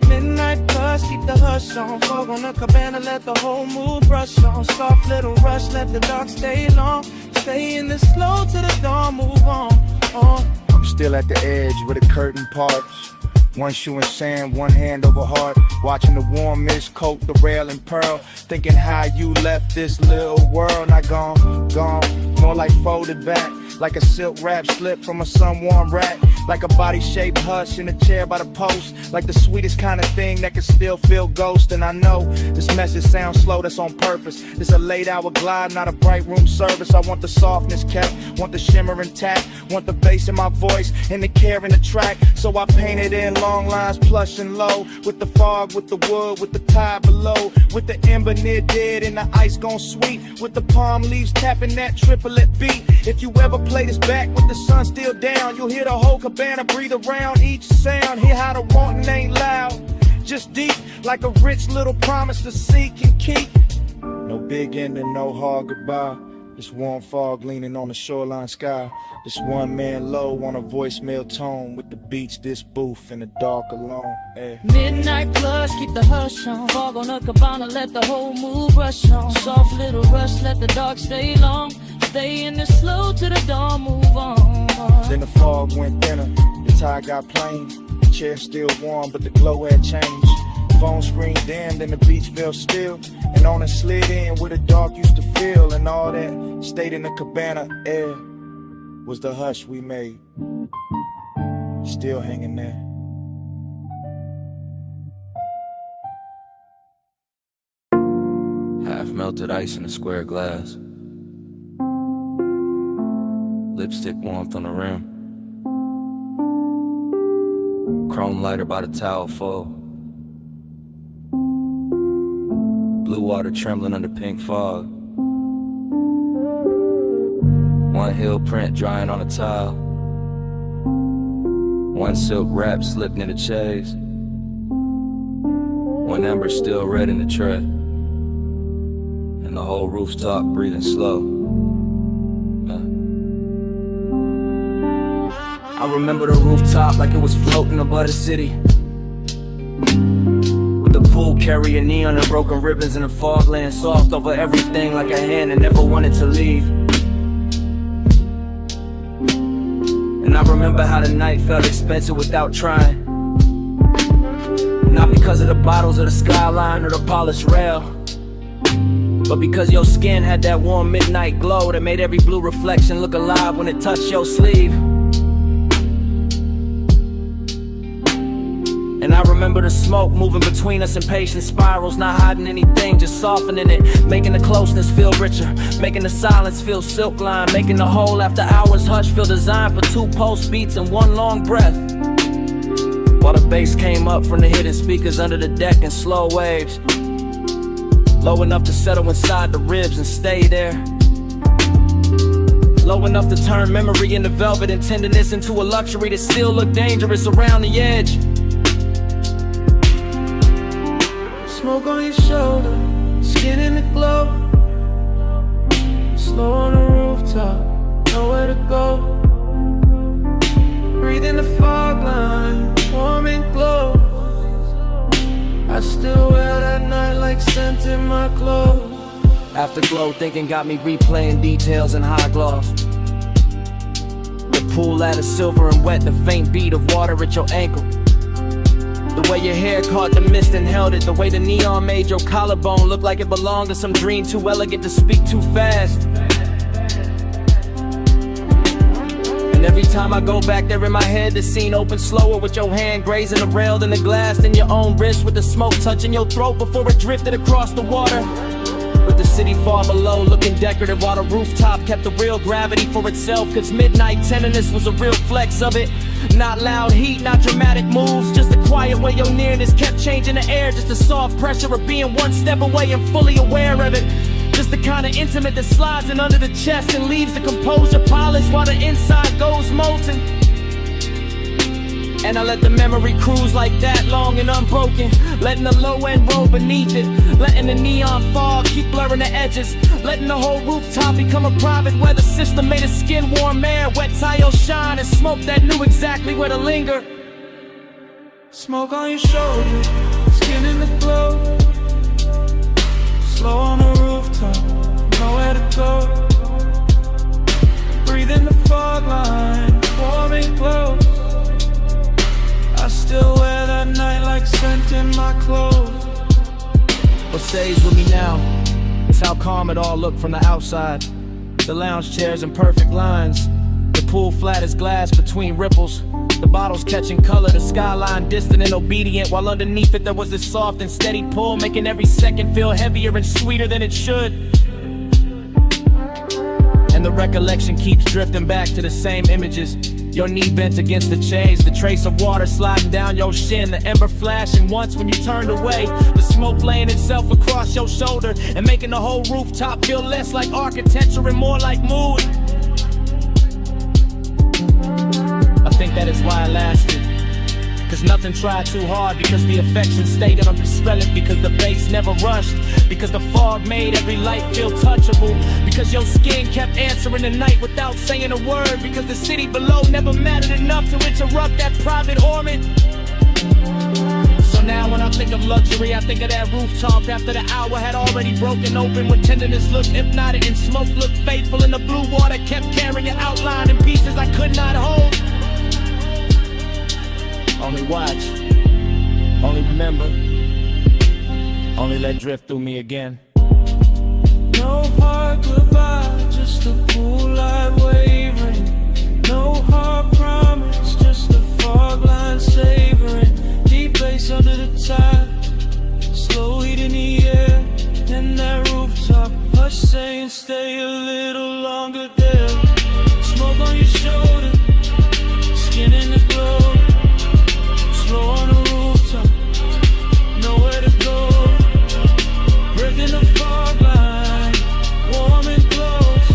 Midnight plus, keep the hush on. Fog on the cabana, let the whole mood brush on. Soft little rush, let the dark stay long. Stay in this slow till the dawn, move on. I'm still at the edge where the curtain parts. One shoe in sand, one hand over heart. Watching the warm mist coat the rail and pearl. Thinking how you left this little world. Not gone, more like folded back. Like a silk wrap slip from a sun-warm rack. Like a body-shaped hush in a chair by the post. Like the sweetest kind of thing that can still feel ghost. And I know this message sounds slow, that's on purpose. This a late-hour glide, not a bright room service. I want the softness kept, want the shimmer intact. Want the bass in my voice and the care in the track. So I painted in long lines, plush and low. With the fog, with the wood, with the tide below. With the ember near dead and the ice gone sweet. With the palm leaves tapping that triplet beat. If you ever play this back with the sun still down, you'll hear the whole cabana breathe around each sound. Hear how the wanting ain't loud, just deep, like a rich little promise to seek and keep. No big ending, no hard goodbye. This warm fog leaning on the shoreline sky. This one man low on a voicemail tone. With the beach, this booth in the dark alone. Midnight plus, keep the hush on. Fog on the cabana, let the whole mood rush on. Soft little rush, let the dark stay long. Stay in the slow till the dawn, move on. Then the fog went thinner, the tide got plain. The chair still warm, but the glow had changed. Phone screen dimmed and the beach felt still. And on it slid in where the dark used to feel. And all that stayed in the cabana air was the hush we made. Still hanging there. Half melted ice in a square glass. Lipstick warmth on the rim. Chrome lighter by the towel full. Blue water trembling under pink fog. One heel print drying on a tile. One silk wrap slipped near the chaise. One ember still red in the tray. And the whole rooftop breathing slow. I remember the rooftop like it was floating above the city. With the pool carrying neon and broken ribbons and the fog laying soft over everything like a hand that never wanted to leave. And I remember how the night felt expensive without trying. Not because of the bottles or the skyline or the polished rail, but because your skin had that warm midnight glow that made every blue reflection look alive when it touched your sleeve. And I remember the smoke moving between us in patient spirals, not hiding anything, just softening it, making the closeness feel richer, making the silence feel silk line, making the whole after hours hush feel designed for 2 pulse beats and 1 long breath. While the bass came up from the hidden speakers under the deck in slow waves, low enough to settle inside the ribs and stay there. Low enough to turn memory into velvet and tenderness into a luxury that still look dangerous around the edge. Smoke on your shoulder, skin in the glow. Slow on the rooftop, nowhere to go. Breathe in the fog line, warm and close. I still wear that night like scent in my clothes. Afterglow thinking got me replaying details in high gloss. The pool ladder silver and wet, the faint beat of water at your ankle. The way your hair caught the mist and held it. The way the neon made your collarbone look like it belonged to some dream too elegant to speak too fast. And every time I go back there in my head, the scene opens slower with your hand grazing the rail than the glass, then your own wrist with the smoke touching your throat before it drifted across the water. With the city far below looking decorative while the rooftop kept the real gravity for itself. Cause midnight tenderness was a real flex of it. Not loud heat, not dramatic moves, just a quiet way your nearness kept changing the air. Just a soft pressure of being one step away and fully aware of it. Just the kind of intimate that slides in under the chest and leaves the composure polished while the inside goes molten. And I let the memory cruise like that, long and unbroken. Letting the low end roll beneath it. Letting the neon fog keep blurring the edges. Letting the whole rooftop become a private weather system made of skin warm air. Wet tile shine and smoke that knew exactly where to linger. Smoke on your shoulder, skin in the glow. Slow on the rooftop, nowhere to go. Breathe in the fog line, warm and close. I still wear that night like scent in my clothes. What stays with me now is how calm it all looked from the outside. The lounge chairs in perfect lines. The pool flat as glass between ripples. The bottles catching color, the skyline distant and obedient. While underneath it there was this soft and steady pull, making every second feel heavier and sweeter than it should. And the recollection keeps drifting back to the same images. Your knee bent against the chaise, the trace of water sliding down your shin, the ember flashing once when you turned away, the smoke laying itself across your shoulder and making the whole rooftop feel less like architecture and more like mood. I think that is why I lasted. Cause nothing tried too hard, because the affection stayed undispelled, because the bass never rushed, because the fog made every light feel touchable, because your skin kept answering the night without saying a word, because the city below never mattered enough to interrupt that private orbit. So now when I think of luxury, I think of that rooftop after the hour had already broken open, when tenderness looked hypnotic and smoke looked faithful, and the blue water kept carrying an outline in pieces I could not hold. Only watch, only remember, only let drift through me again. No hard goodbye, just the pool light wavering. No hard promise, just the fog line savoring. Deep bass under the tide, slow heat in the air. And that rooftop hush saying stay a little longer there. Smoke on your shoulder, skin in the glow. Slow on the rooftop, nowhere to go. Breaking the fog line, warm and close.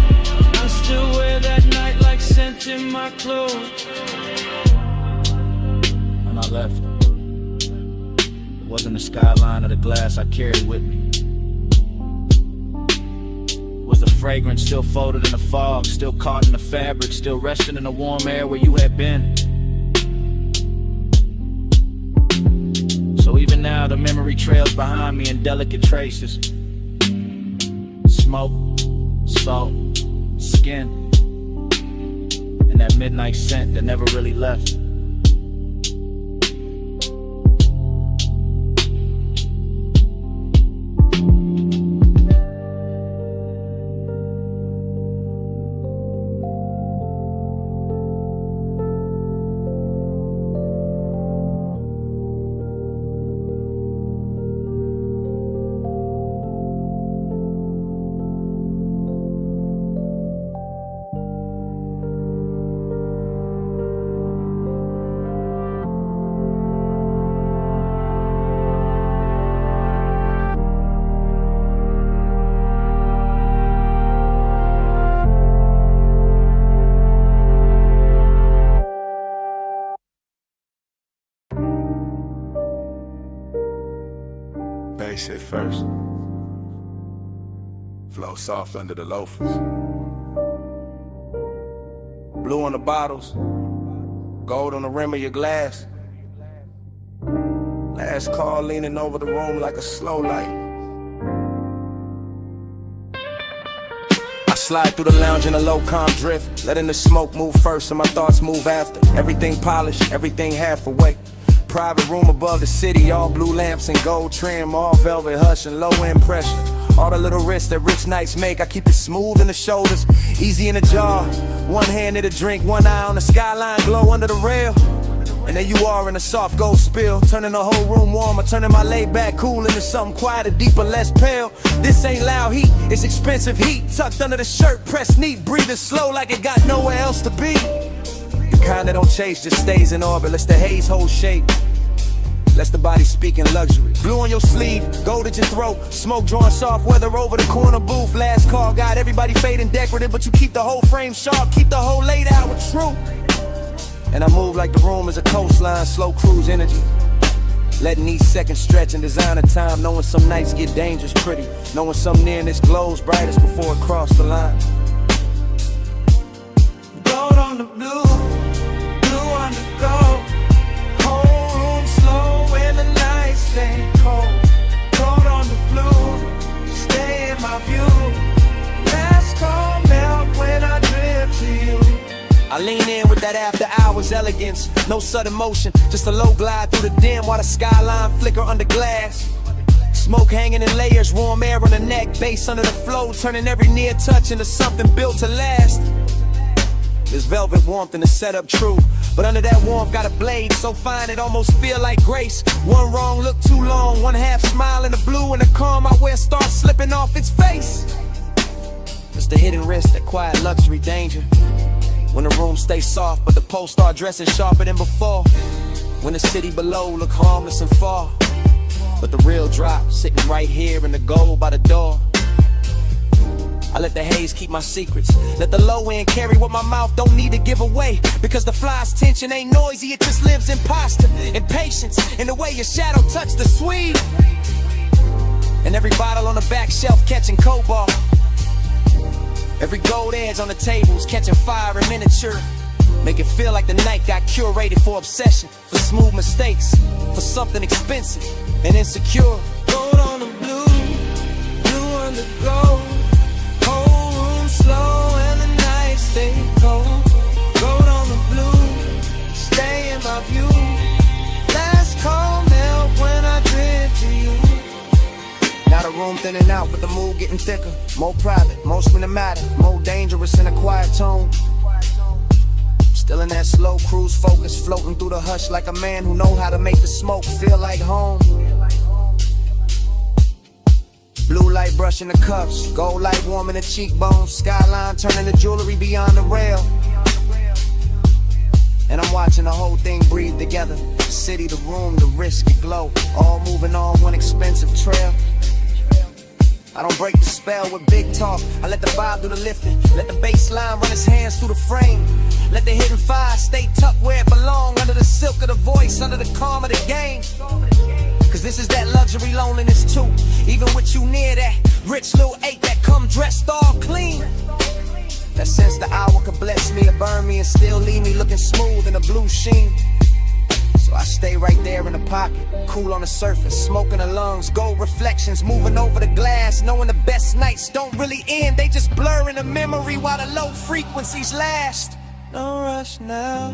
I still wear that night like scent in my clothes. When I left, it wasn't the skyline or the glass I carried with me. It was the fragrance still folded in the fog, still caught in the fabric, still resting in the warm air where you had been. So even now the memory trails behind me in delicate traces. Smoke, salt, skin, and that midnight scent that never really left. this shit first. Flow soft under the loafers. Blue on the bottles, gold on the rim of your glass. Last call leaning over the room like a slow light. I slide through the lounge in a low calm drift, letting the smoke move first and my thoughts move after. Everything polished, everything half away. Private room above the city, all blue lamps and gold trim, all velvet hush and low end pressure. All the little risks that rich nights make, I keep it smooth in the shoulders, easy in the jaw. One hand in the drink, one eye on the skyline, glow under the rail. And there you are in a soft gold spill, turning the whole room warmer, turning my laid back cool into something quieter, deeper, less pale. This ain't loud heat, it's expensive heat, tucked under the shirt, pressed neat, breathing slow like it got nowhere else to be. The kind that don't chase, just stays in orbit, lets the haze hold shape. Lets the body speak in luxury. Blue on your sleeve, gold at your throat, smoke drawing soft weather over the corner booth. Last call, got everybody fading decorative, but you keep the whole frame sharp, keep the whole laid out with truth. And I move like the room is a coastline, slow cruise energy. Letting each second stretch in designer time, knowing some nights get dangerous pretty, knowing some near this glows brightest before it crossed the line. Gold on the blue, blue on the gold. Whole room slow when the nights stay cold. Gold on the blue, stay in my view. Last call melt when I drift to you. I lean in with that after hours elegance, no sudden motion, just a low glide through the dim while the skyline flicker under glass. Smoke hanging in layers, warm air on the neck, bass under the flow, turning every near touch into something built to last. There's velvet warmth in the setup, true, but under that warmth got a blade so fine it almost feel like grace. One wrong look too long, one half smile in the blue, and the calm I wear starts slipping off its face. It's the hidden risk, that quiet luxury danger. When the room stays soft, but the posts start dressing sharper than before. When the city below look harmless and far, but the real drop sitting right here in the gold by the door. I let the haze keep my secrets, let the low end carry what my mouth don't need to give away. Because the fly's tension ain't noisy, it just lives in posture, in patience, in the way your shadow touch the sweet. And every bottle on the back shelf catching cobalt. Every gold edge on the tables catching fire in miniature. Make it feel like the night got curated for obsession, for smooth mistakes, for something expensive and insecure. Gold on the blue, blue on the gold. Whole room slow and the nights stay cold. Gold on the blue, stay in my view. Last call melt when I drift to you. Now the room thinning out, but the mood getting thicker. More private, more cinematic, more dangerous in a quiet tone. Still in that slow cruise focus, floating through the hush like a man who know how to make the smoke feel like home. Blue light brushing the cuffs, gold light warming the cheekbones, skyline turning the jewelry beyond the rail. And I'm watching the whole thing breathe together. The city, the room, the risk, the glow, all moving on one expensive trail. I don't break the spell with big talk, I let the vibe do the lifting. Let the bass line run its hands through the frame. Let the hidden fire stay tucked where it belong, under the silk of the voice, under the calm of the game. Cause this is that luxury loneliness too. Even with you near that rich little ache that come dressed all clean. That sense the hour could bless me or burn me and still leave me looking smooth in a blue sheen. So I stay right there in the pocket, cool on the surface, smoke in the lungs, gold reflections moving over the glass, knowing the best nights don't really end, they just blur in the memory while the low frequencies last. No rush now,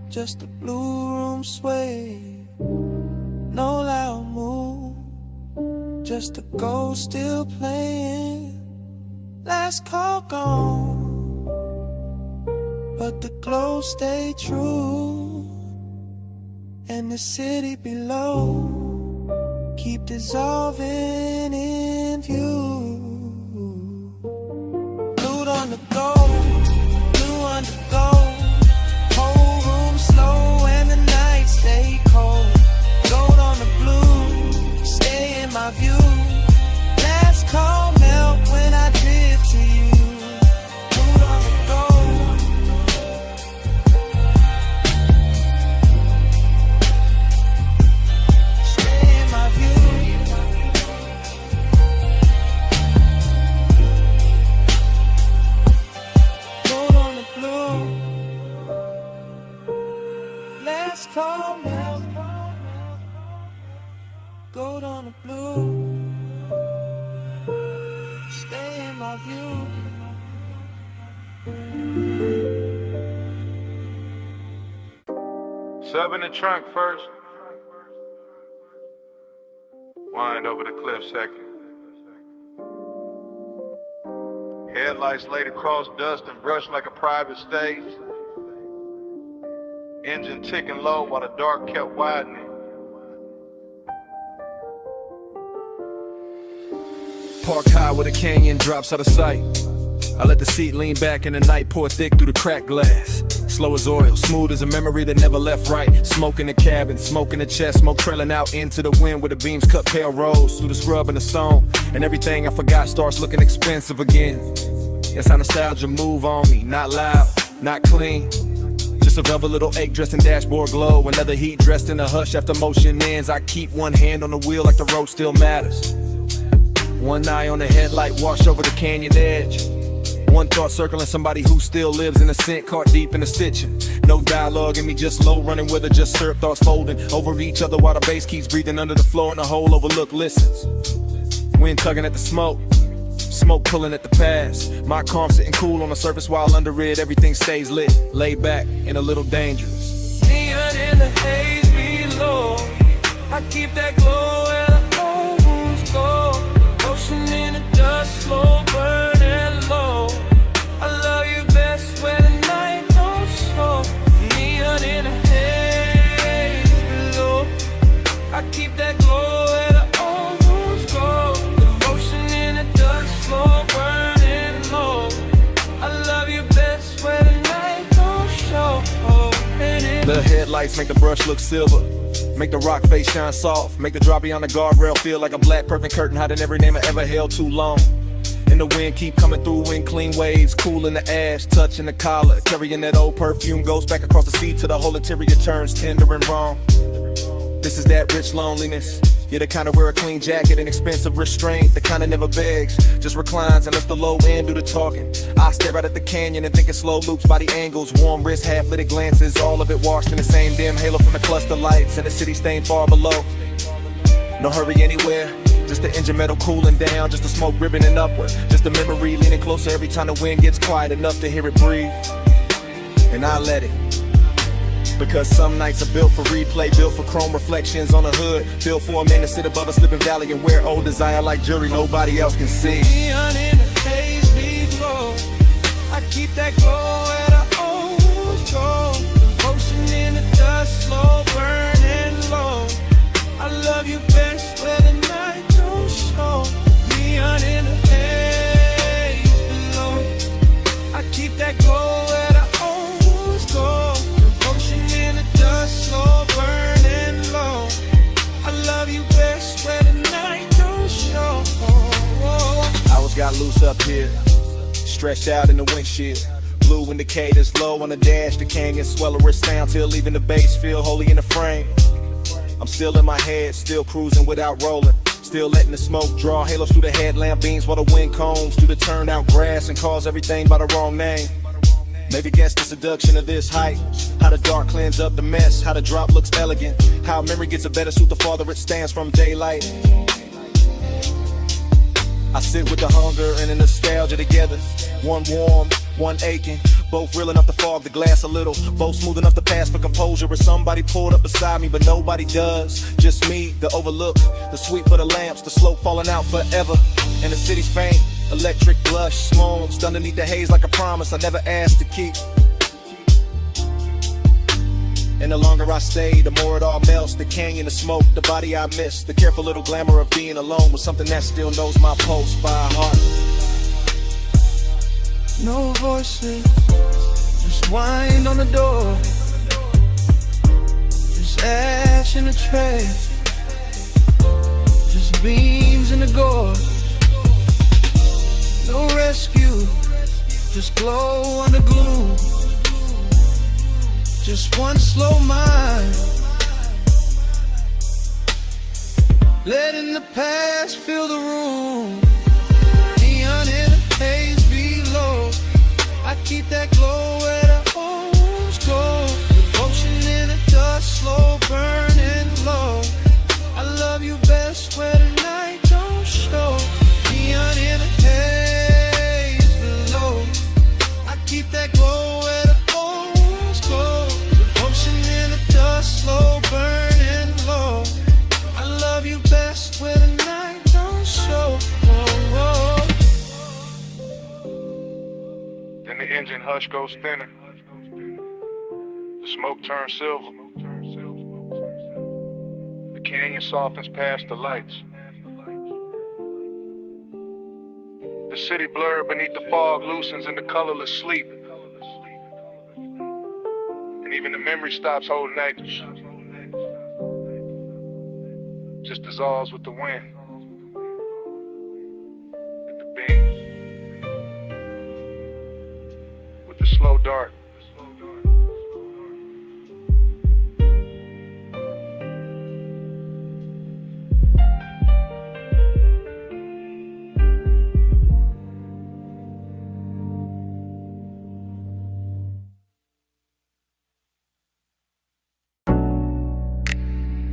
just a blue room sway. No loud move, just a ghost still playing. Last call gone, but the glow stay true. And the city below keep dissolving in view. Blue on the gold, blue on the gold. Whole room slow and the nights stay cold. Gold on the blue, stay in my view. Last call melt when I drift to you. Blue on the gold. Stay in my view. up in the trunk first. Wind over the cliff second. Headlights laid across dust and brushed like a private stage. Engine ticking low while the dark kept widening. Park high where the canyon drops out of sight. I let the seat lean back and the night pour thick through the cracked glass. Slow as oil, smooth as a memory that never left right. Smoke in the cabin, smoke in the chest, smoke trailing out into the wind where the beams cut pale roads through the scrub and the stone. And everything I forgot starts looking expensive again. That's how nostalgia move on me, not loud, not clean. Just a velvet little ache dressed in dashboard glow. Another heat dressed in a hush after motion ends. I keep one hand on the wheel like the road still matters. One eye on the headlight washed over the canyon edge. One thought circling somebody who still lives in a scent, caught deep in the stitching. No dialogue in me, just low running with her, just syrup thoughts folding over each other while the bass keeps breathing under the floor and the whole overlook listens. Wind tugging at the smoke, smoke pulling at the past. My calm sitting cool on the surface while under it everything stays lit, laid back and a little dangerous. Neon in the haze below, I keep that glow where the old wounds go. Ocean in the dust, slow burning low. I love you best when the night don't show. Neon in the haze below, I keep that glow where the old wounds go. Devotion in the dust, slow burning low. I love you best when the night don't show. The headlights make the brush look silver, make the rock face shine soft, make the drop beyond the guardrail feel like a black perfect curtain hiding every name I ever held too long. And the wind keep coming through in clean waves, cool in the ash, touching the collar, carrying that old perfume, goes back across the sea till the whole interior turns tender and wrong. This is that rich loneliness. Yeah, the kind of wear a clean jacket and expensive restraint. The kind of never begs, just reclines and lets the low end do the talking. I stare out at the canyon and think in slow loops by the angles. Warm wrist, half-lit glances, all of it washed in the same dim halo from the cluster lights and the city staying far below. No hurry anywhere, just the engine metal cooling down, just the smoke ribboning upward, just the memory leaning closer every time the wind gets quiet enough to hear it breathe. And I let it. Because some nights are built for replay, built for chrome reflections on the hood, built for a man to sit above a slipping valley and wear old desire like jewelry nobody else can see. Neon in the haze below, I keep that glow where the old wounds go. Devotion in the dust, slow burning low. I love you best where the night don't show. Neon in the haze below, I keep that glow where the old wounds go. Slow burning low. I love you best where the night don't show. Hours got loose up here, stretched out in the windshield. Blue indicators low on the dash, the canyon swell a wrist down till leaving the base feel holy in the frame. I'm still in my head, still cruising without rolling. Still letting the smoke draw halos through the headlamp beams while the wind combs through the turned out grass and calls everything by the wrong name. Maybe guess the seduction of this height, how the dark cleans up the mess, how the drop looks elegant, how memory gets a better suit the farther it stands from daylight. I sit with the hunger and the nostalgia together, one warm, one aching, both real enough to fog the glass a little, both smooth enough to pass for composure. Or somebody pulled up beside me, but nobody does. Just me, the overlook, the sweep of the lamps, the slope falling out forever, and the city's faint. Electric blush, smokes underneath the haze like a promise I never asked to keep. And the longer I stay, the more it all melts. The canyon, the smoke, the body I miss. The careful little glamour of being alone with something that still knows my pulse by heart. No voices, just wind on the door. Just ash in the tray, just beams in the gore. No rescue, just glow under gloom. Just one slow mind, letting the past fill the room. Neon in the haze below, I keep that glow where the homes go. Devotion in the dust, slow burning low. I love you best where the night don't show. Neon in the haze below, I keep that glow where the homes go. Devotion in the dust, engine hush goes thinner. The smoke turns silver. The canyon softens past the lights. The city blurred beneath the fog loosens into colorless sleep. And even the memory stops holding anchors. Just dissolves with the wind. With the beam. With the slow dart.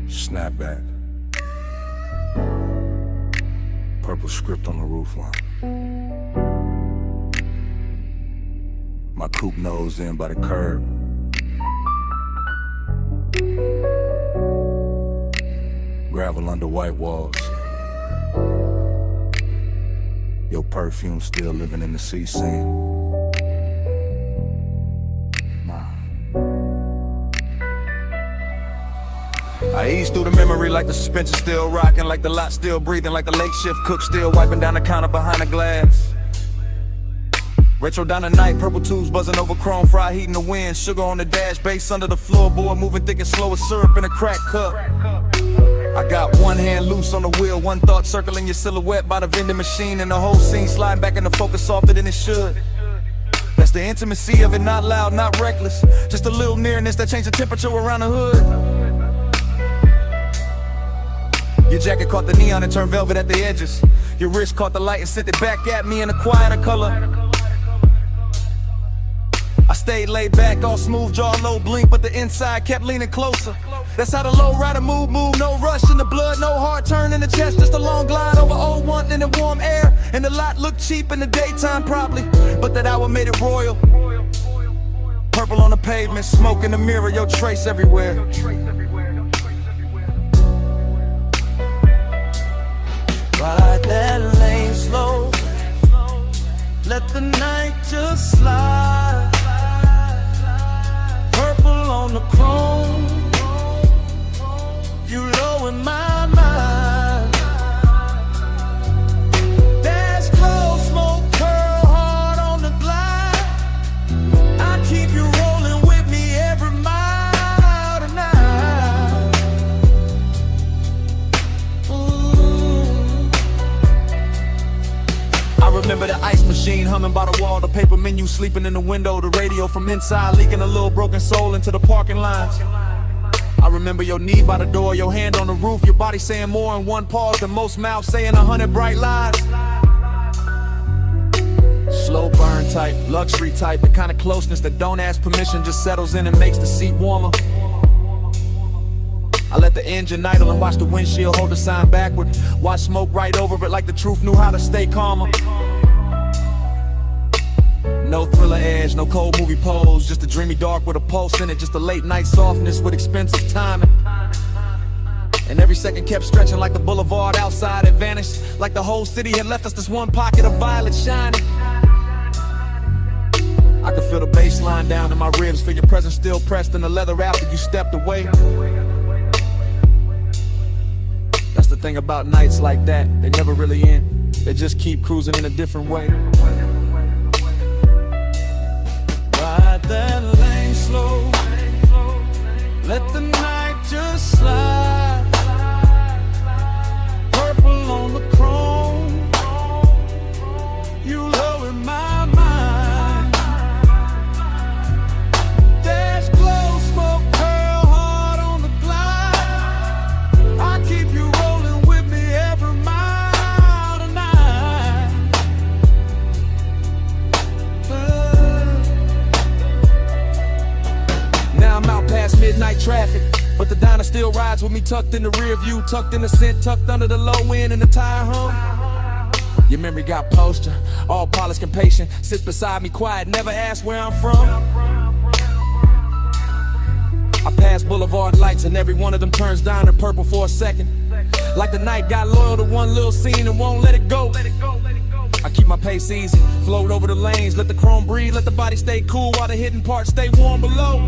Snapback. Purple script on the roofline. My coupe nose in by the curb. Gravel under white walls. Your perfume still living in the sea scene. I ease through the memory like the suspension still rocking, like the lot still breathing, like the late shift cook still wiping down the counter behind the glass. Retro down the night, purple tubes buzzing over chrome, fry heat in the wind, sugar on the dash, bass under the floorboard, moving thick and slow as syrup in a crack cup. I got one hand loose on the wheel, one thought circling your silhouette by the vending machine, and the whole scene sliding back into focus softer than it should. That's the intimacy of it, not loud, not reckless, just a little nearness that changed the temperature around the hood. Your jacket caught the neon and turned velvet at the edges. Your wrist caught the light and sent it back at me in a quieter color. I stayed laid back, all smooth jaw, low blink, but the inside kept leaning closer. That's how the low rider move, no rush in the blood, no hard turn in the chest, just a long glide over old one in the warm air. And the lot looked cheap in the daytime probably, but that hour made it royal. Purple on the pavement, smoke in the mirror, your trace everywhere. Ride that lane slow. Let the night just slide. Purple on the chrome. You low in my mind. Dash close, smoke curl hard on the glide. I keep you rolling with me every mile tonight. I remember the ice machine humming by the wall, the paper menu sleeping in the window, the radio from inside leaking a little broken soul into the parking lines. I remember your knee by the door, your hand on the roof, your body saying more in one pause than most mouths saying 100 bright lies. Slow burn type, luxury type, the kind of closeness that don't ask permission, just settles in and makes the seat warmer. I let the engine idle and watch the windshield hold the sign backward. Watch smoke right over it like the truth knew how to stay calmer. No thriller edge, no cold movie pose, just a dreamy dark with a pulse in it, just a late night softness with expensive timing. And every second kept stretching like the boulevard outside had vanished, like the whole city had left us this one pocket of violet shining. I could feel the bass line down in my ribs, feel your presence still pressed in the leather after you stepped away. That's the thing about nights like that, they never really end, they just keep cruising in a different way. Ride that lane slow. Let the night just slide. Purple on the chrome. You low in my mind. Dash close, smoke curl hard on the glide. I keep you rolling with me every mile tonight. Now I'm out past midnight traffic, but the diner still rides with me tucked in the rear view, tucked in the scent, tucked under the low end and the tire hum. Your memory got posture, all polished and patient, sits beside me quiet, never asked where I'm from. I pass boulevard lights and every one of them turns down to purple for a second, like the night got loyal to one little scene and won't let it go. I keep my pace easy, float over the lanes, let the chrome breathe, let the body stay cool while the hidden parts stay warm below.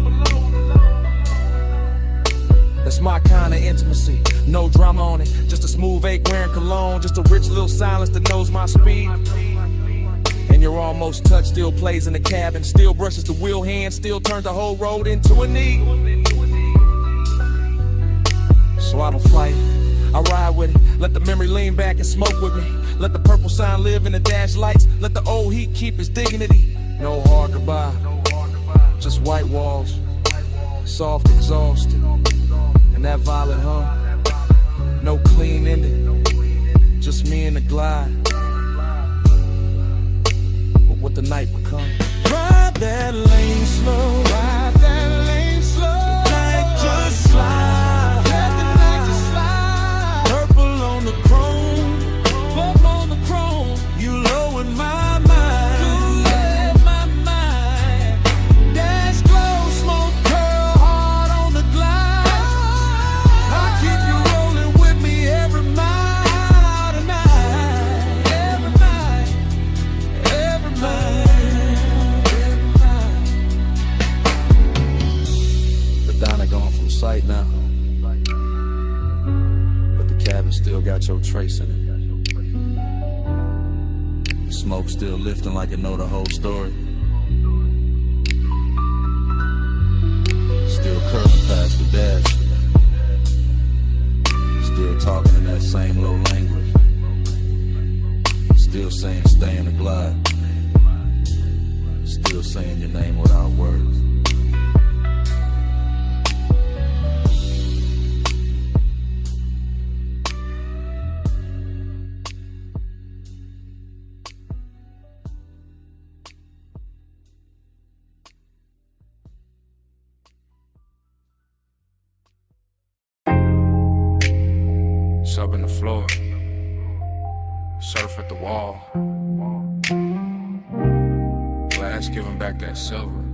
That's my kind of intimacy, no drama on it, just a smooth ache wearing cologne, just a rich little silence that knows my speed. And your almost touch still plays in the cabin, still brushes the wheel hand, still turns the whole road into a knee. So I don't fight it, I ride with it, let the memory lean back and smoke with me. Let the purple sign live in the dash lights, let the old heat keep its dignity. No hard goodbye, just white walls, soft exhaust, and that violet hum. No clean ending, just me and the glide. But what the night becomes. Ride that lane slow, ride that lane slow. The night just slide, let the night just slide. Purple on the chrome, purple on the chrome. You low in my mind, you in my mind. Dash glow, smoke curl hard on the glide. I keep you rolling with me every mile tonight, every night, every night. Gone from sight now, but the cabin still got your trace in it. Smoke still lifting like it know the whole story. Still curving past the dash, still talking in that same low language. Still saying stay in the glide, still saying your name without words. Sub in the floor, surf at the wall. Glass giving back that silver.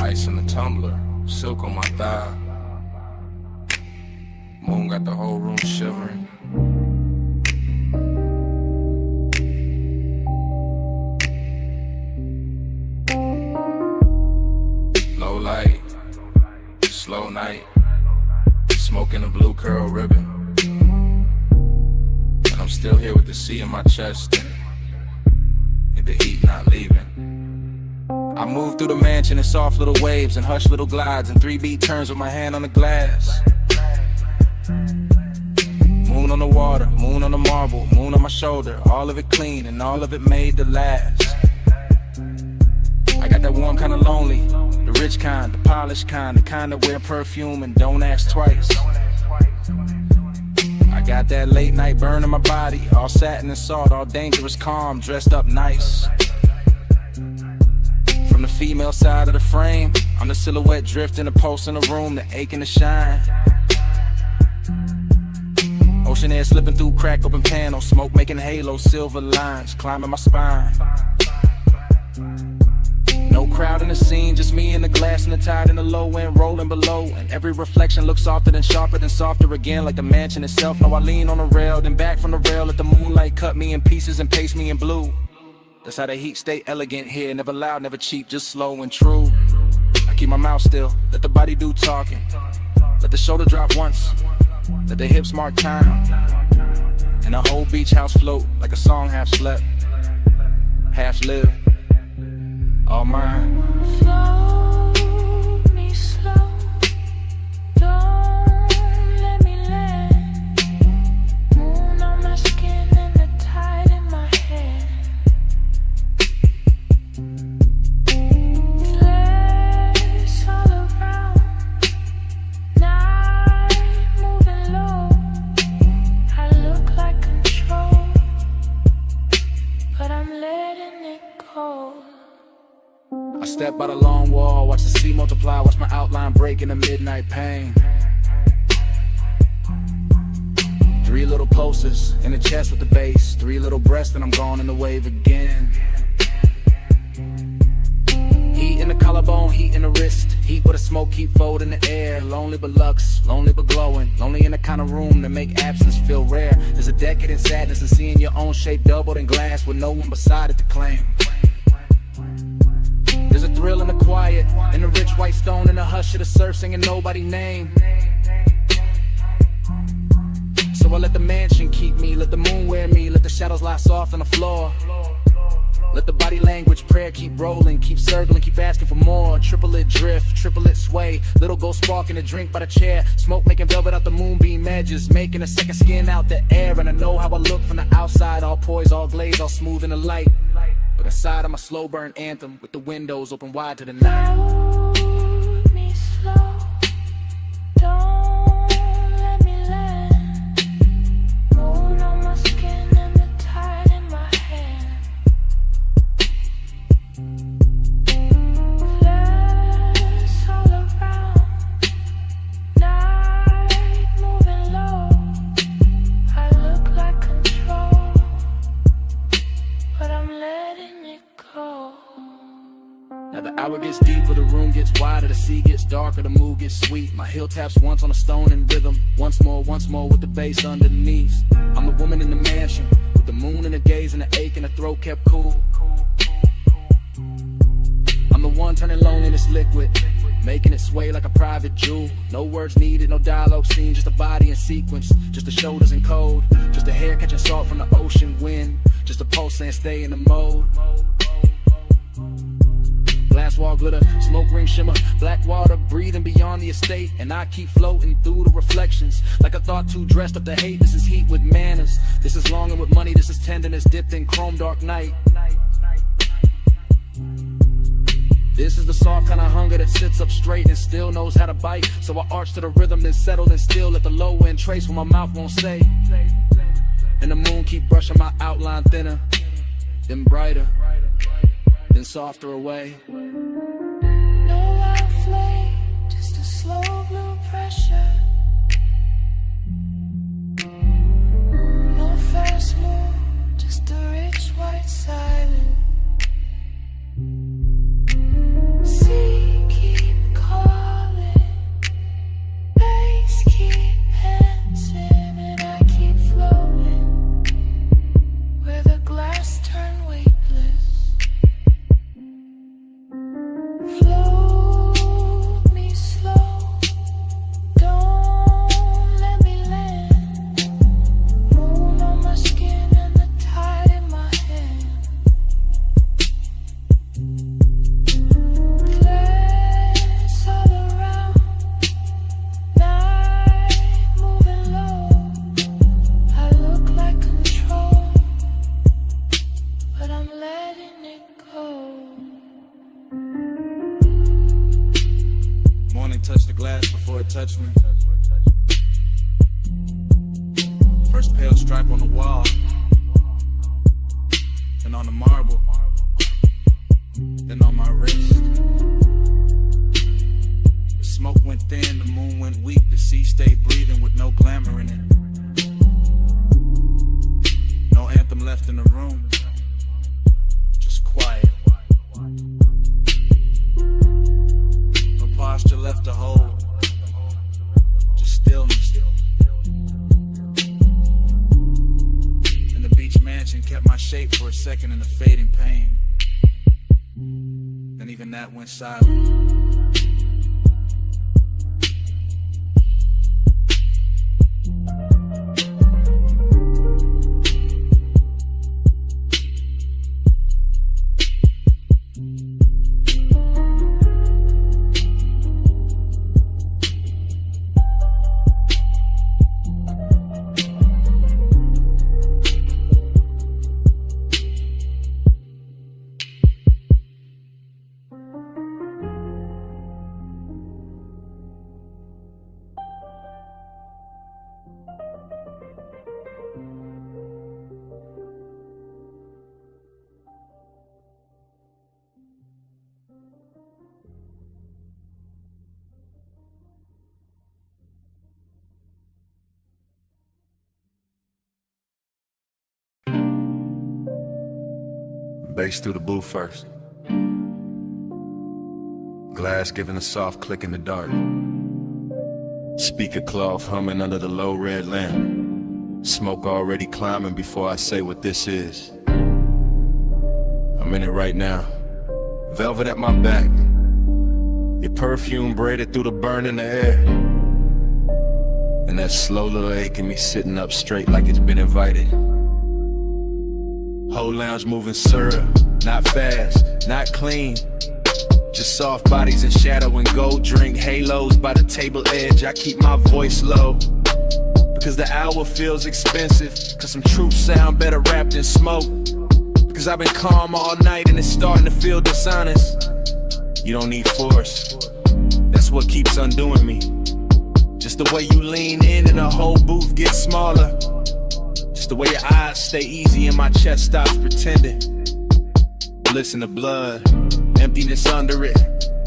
Ice in the tumbler, silk on my thigh. Moon got the whole room shivering. Low light, slow night, smoking a blue curl ribbon. And I'm still here with the sea in my chest and the heat not leaving. I move through the mansion in soft little waves and hush little glides and 3-beat turns with my hand on the glass. Moon on the water, moon on the marble, moon on my shoulder, all of it clean and all of it made to last. I got that warm kind of lonely, the rich kind, the polished kind, the kind that wear perfume and don't ask twice. I got that late night burn in my body, all satin and salt, all dangerous calm, dressed up nice. From the female side of the frame, I'm the silhouette drifting, a pulse in the room, the ache and the shine. Ocean air slipping through crack open panels, smoke making halos, silver lines climbing my spine. No crowd in the scene, just me and the glass and the tide and the low end rolling below. And every reflection looks softer than sharper than softer again, like the mansion itself. Now I lean on the rail, then back from the rail, let the moonlight cut me in pieces and paste me in blue. That's how the heat stay elegant here, never loud, never cheap, just slow and true. I keep my mouth still, let the body do talking. Let the shoulder drop once, let the hips mark time. And the whole beach house float like a song half slept, half lived. All mine. Float me slow, don't let me land. Moon on my skin and the tide in my hand. Flares all around, night moving low. I look like control, but I'm letting it go. I step by the long wall, watch the sea multiply, watch my outline break in the midnight pain. 3 little pulses in the chest with the bass, 3 little breaths and I'm gone in the wave again. Heat in the collarbone, heat in the wrist, heat with a smile. smoke keep folding the air. Lonely but lux, lonely but glowing. Lonely in the kind of room that make absence feel rare. There's a decade in sadness and seeing your own shape doubled in glass with no one beside it to claim. There's a thrill in the quiet, in the rich white stone, in the hush of the surf singing nobody's name. So I let the mansion keep me, let the moon wear me, let the shadows lie soft on the floor. Let the body language prayer keep rolling, keep circling, keep asking for more. Triplet drift, triplet sway, little gold spark in a drink by the chair. Smoke making velvet out the moonbeam edges, making a second skin out the air. And I know how I look from the outside, all poised, all glazed, all smooth in the light. But inside I'm a slow burn anthem, with the windows open wide to the night. Hold me slow, don't let me land. Moon on my skin and the tide in my hand. Glass all around, night moving low. I look like control, but I'm letting it go. Now the hour gets deeper, the room gets wider, the sea gets darker, the mood gets sweet. My heel taps once on a stone in rhythm, once more with the bass underneath. I'm the woman in the mansion, with the moon in the gaze and the ache in the throat kept cool. I'm the one turning loneliness liquid, making it sway like a private jewel. No words needed, no dialogue scene, just a body in sequence, just the shoulders in code, just a hair catching salt from the ocean wind, just a pulse saying stay in the mode. Glass wall glitter, smoke ring shimmer, black water breathing beyond the estate. And I keep floating through the reflections, like a thought too dressed up to hate. This is heat with manners, this is longing with money, this is tenderness dipped in chrome dark night. This is the soft kind of hunger that sits up straight and still knows how to bite. So I arch to the rhythm, then settle and still at the low end trace what my mouth won't say. And the moon keep brushing my outline thinner, then brighter, then softer away. No loud flame, just a slow blue pressure. No fast move, just a rich white silence. Sea keep calling, bass keep dancing, and I keep floating where the glass turn weightless. Float me slow, don't let me land. Moon on my skin and the tide in my hand. Glass all around, night moving low. I look like control, but I'm letting it go. Morning touched the glass before it touched me. First pale stripe on the wall, then on the marble, then on my wrist. The smoke went thin, the moon went weak, the sea stayed breathing with no glamour in it. No anthem left in the room, just quiet. No posture left to hold, just stillness. And the beach mansion kept my shape for a second in the fading pain. Then even that went silent. Bass through the booth first. Glass giving a soft click in the dark. Speaker cloth humming under the low red lamp. Smoke already climbing before I say what this is. I'm in it right now. Velvet at my back. Your perfume braided through the burn in the air. And that slow little ache in me sitting up straight like it's been invited. Whole lounge moving syrup, not fast, not clean. Just soft bodies and shadow and gold drink halos by the table edge. I keep my voice low because the hour feels expensive, cause some truth sound better wrapped in smoke. Cause I've been calm all night and it's starting to feel dishonest. You don't need force, that's what keeps undoing me. Just the way you lean in and the whole booth gets smaller. Just the way your eyes stay easy and my chest stops pretending. Bliss in the blood, emptiness under it.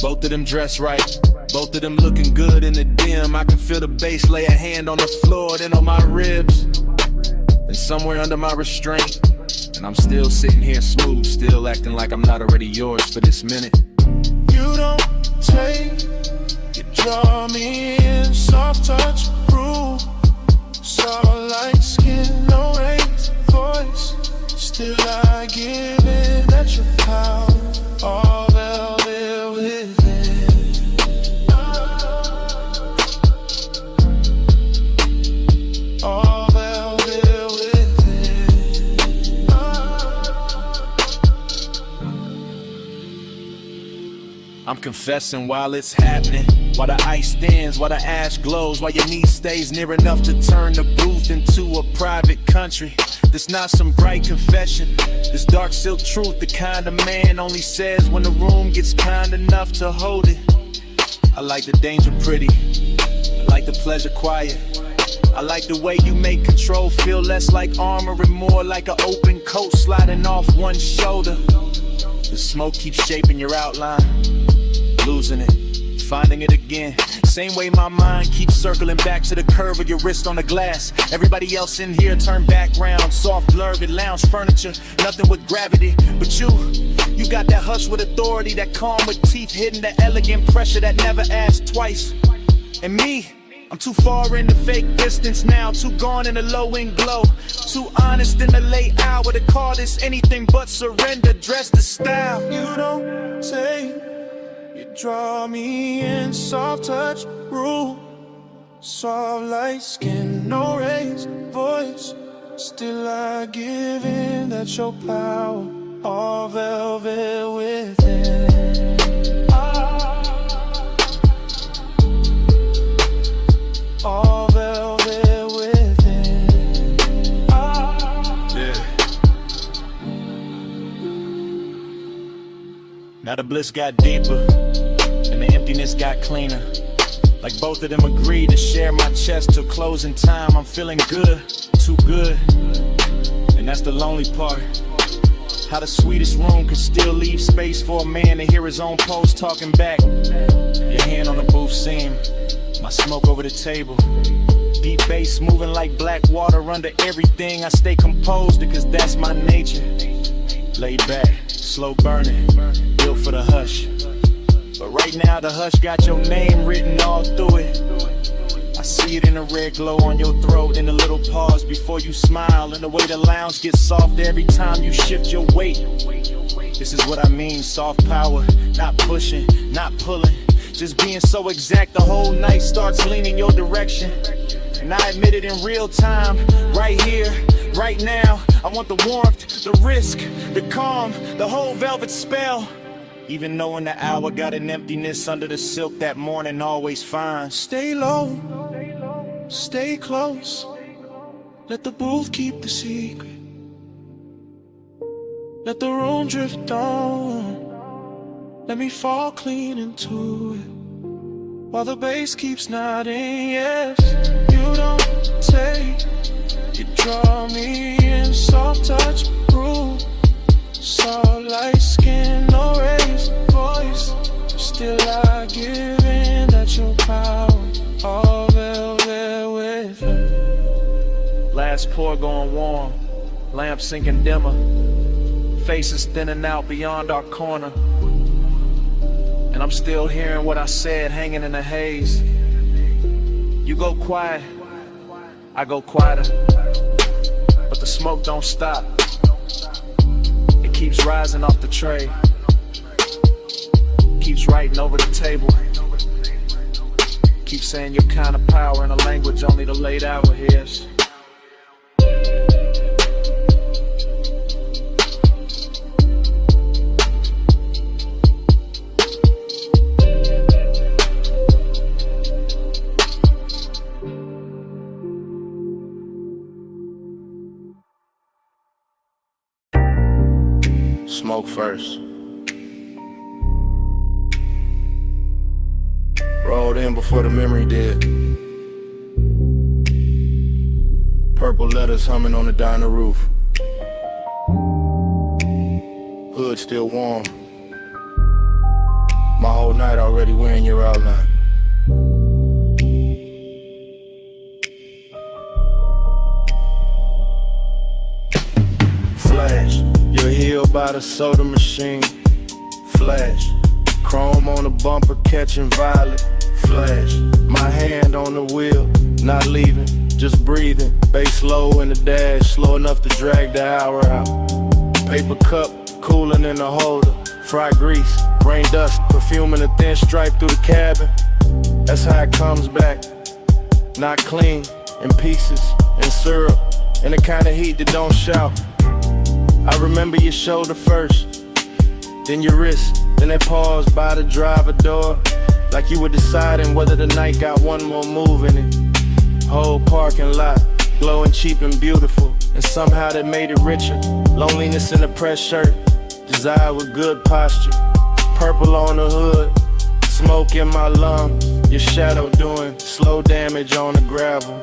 Both of them dressed right, both of them looking good in the dim. I can feel the bass lay a hand on the floor, then on my ribs, and somewhere under my restraint. And I'm still sitting here smooth, still acting like I'm not already yours for this minute. You don't take, you draw me in, soft touch, rule. Soft like skin, no raised voice. Still I give in at your power, all velvet within. All velvet within. I'm confessing while it's happening, while the ice thins, while the ash glows, while your knee stays near enough to turn the booth into a private country. This not some bright confession, this dark silk truth, the kind of man only says when the room gets kind enough to hold it. I like the danger pretty, I like the pleasure quiet. I like the way you make control feel less like armor and more like an open coat sliding off one shoulder. The smoke keeps shaping your outline, losing it, finding it again. Same way my mind keeps circling back to the curve of your wrist on the glass. Everybody else in here turn background, soft blurred lounge furniture, nothing with gravity. But you got that hush with authority, that calm with teeth hidden, that elegant pressure that never asks twice. And me, I'm too far in the fake distance now, too gone in the low-end glow, too honest in the late hour to call this anything but surrender. Dress the style. You don't take, you draw me in, soft touch, rule. Soft like skin, no raised voice. Still I give in, that's your power, all velvet within. All velvet within. Yeah. Now the bliss got deeper and the emptiness got cleaner. Like both of them agreed to share my chest till closing time. I'm feeling good, too good, and that's the lonely part. How the sweetest room can still leave space for a man to hear his own pulse talking back. Your hand on the booth seam, my smoke over the table. Deep bass moving like black water under everything. I stay composed because that's my nature. Laid back, slow burning, built for the hush. But right now the hush got your name written all through it. I see it in the red glow on your throat, in the little pause before you smile, and the way the lounge gets softer every time you shift your weight. This is what I mean, soft power, not pushing, not pulling, just being so exact the whole night starts leaning your direction. And I admit it in real time, right here, right now. I want the warmth, the risk, the calm, the whole velvet spell. Even knowing the hour got an emptiness under the silk that morning always finds. Stay low, stay close. Let the booth keep the secret. Let the room drift on. Let me fall clean into it. While the bass keeps nodding, yes. You don't take, you draw me in, soft touch, rule. Soft like skin, no raised voice. Still I give in, that's your power, all velvet within. Last pour going warm, lamp sinking dimmer, faces thinning out beyond our corner. and I'm still hearing what I said hanging in the haze. You go quiet, I go quieter, but the smoke don't stop. It keeps rising off the tray, keeps writing over the table, keeps saying your kind of power in a language only the late hour hears. Smoke first. Rolled in before the memory did. Purple letters humming on the diner roof. Hood still warm. My whole night already wearing your outline. Flash, you're healed by the soda machine. Flash, chrome on the bumper catching violet. Flash, my hand on the wheel, not leaving, just breathing. Bass low in the dash, slow enough to drag the hour out. Paper cup, cooling in the holder. Fried grease, rain dust, perfume in a thin stripe through the cabin. That's how it comes back. Not clean, in pieces, in syrup, in the kind of heat that don't shout. I remember your shoulder first, then your wrist, then that pause by the driver door. Like you were deciding whether the night got one more move in it. Whole parking lot, glowing cheap and beautiful, and somehow that made it richer. Loneliness in a pressed shirt, desire with good posture. Purple on the hood, smoke in my lung. Your shadow doing slow damage on the gravel.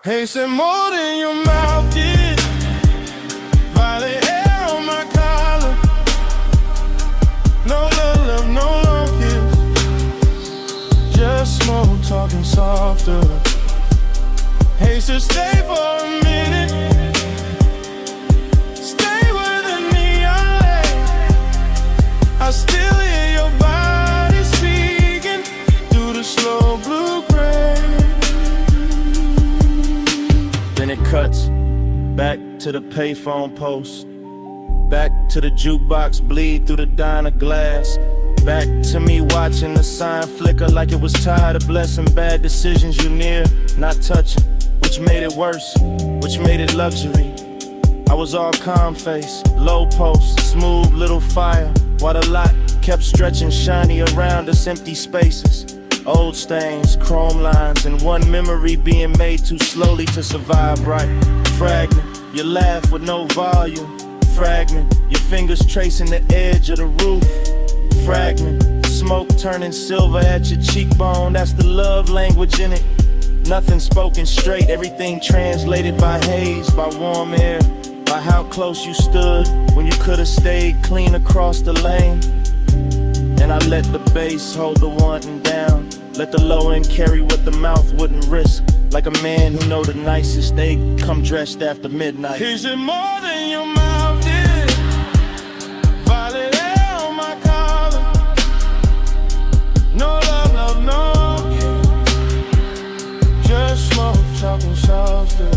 Hey, said more than your mouth did. Violet hair on my collar. No love, no long kiss. Just smoke talking softer. Hey, so stay for a minute. Stay with the neon light. I still hear your body speaking through the slow blue gray. Then it cuts back to the payphone post. Back to the jukebox, bleed through the diner glass. Back to me watching the sign flicker like it was tired of blessing bad decisions you near, not touching. Which made it worse, which made it luxury. I was all calm face, low post, smooth little fire, while the lot kept stretching shiny around us, empty spaces. Old stains, chrome lines, and one memory being made too slowly to survive right. Fragment, you laugh with no volume. Fragment, your fingers tracing the edge of the roof. Fragment, smoke turning silver at your cheekbone. That's the love language in it. Nothing spoken straight, everything translated by haze, by warm air, by how close you stood when you could have stayed clean across the lane. And I let the bass hold the wanting down, let the low end carry what the mouth wouldn't risk. Like a man who know the nicest, they come dressed after midnight. Is it more than your mouth did? Violet hair on my collar. No love, love, no. Just smoke, talking softer.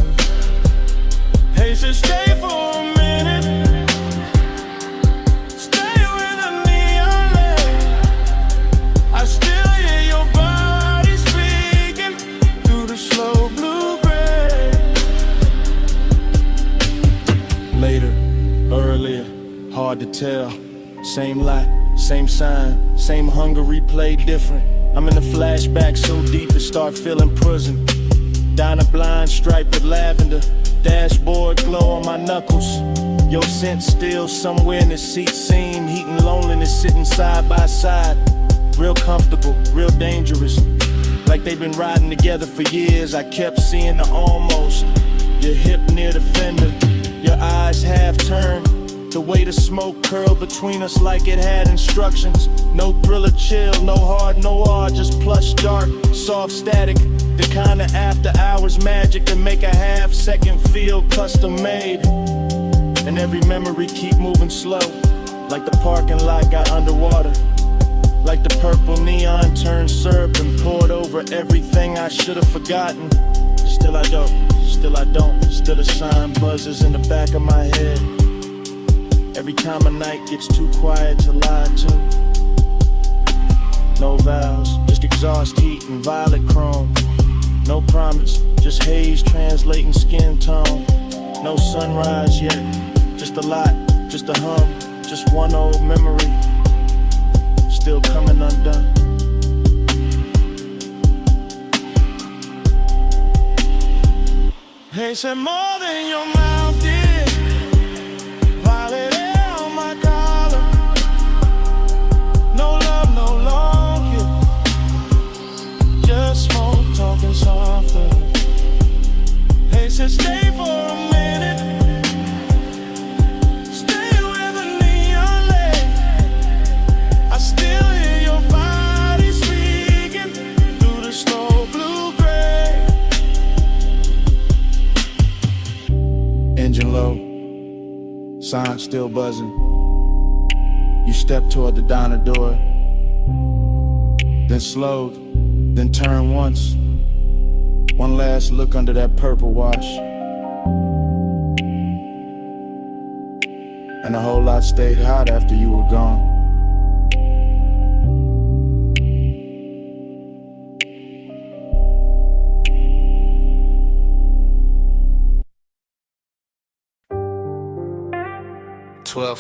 Hey, so stay for a minute. Stay with the neon light. I still hear your body speaking through the slow blue gray. Later, earlier, hard to tell. Same lot, same sign, same hunger replayed different. I'm in the flashback so deep it start feeling prison. Diner blind striped with lavender, dashboard glow on my knuckles. Your scent still somewhere in the seat seam, heating loneliness sitting side by side. Real comfortable, real dangerous. Like they've been riding together for years. I kept seeing the almost. Your hip near the fender, your eyes half turned. The way the smoke curled between us like it had instructions. No thriller chill, no hard, no hard, just plush dark, soft static. The kind of after hours magic that make a half second feel custom made. And every memory keep moving slow, Like the parking lot got underwater. Like the purple neon turned syrup and poured over everything I should have forgotten. Still I don't, still a sign buzzes in the back of my head. Every time a night gets too quiet to lie to. No vows, just exhaust heat and violet chrome. No promise, just haze translating skin tone. No sunrise yet, just a lot, just a hum, just one old memory. Still coming undone. They said more than your mouth did. Violet air on my collar. No love, no long kiss. Just smoke talking softer. They said stay for a minute. Stay where the neon lay. I still hear your body speaking through the slow blue gray. Engine low, sign still buzzing. You step toward the diner door, then slowed, then turned once. One last look under that purple wash, and a whole lot stayed hot after you were gone.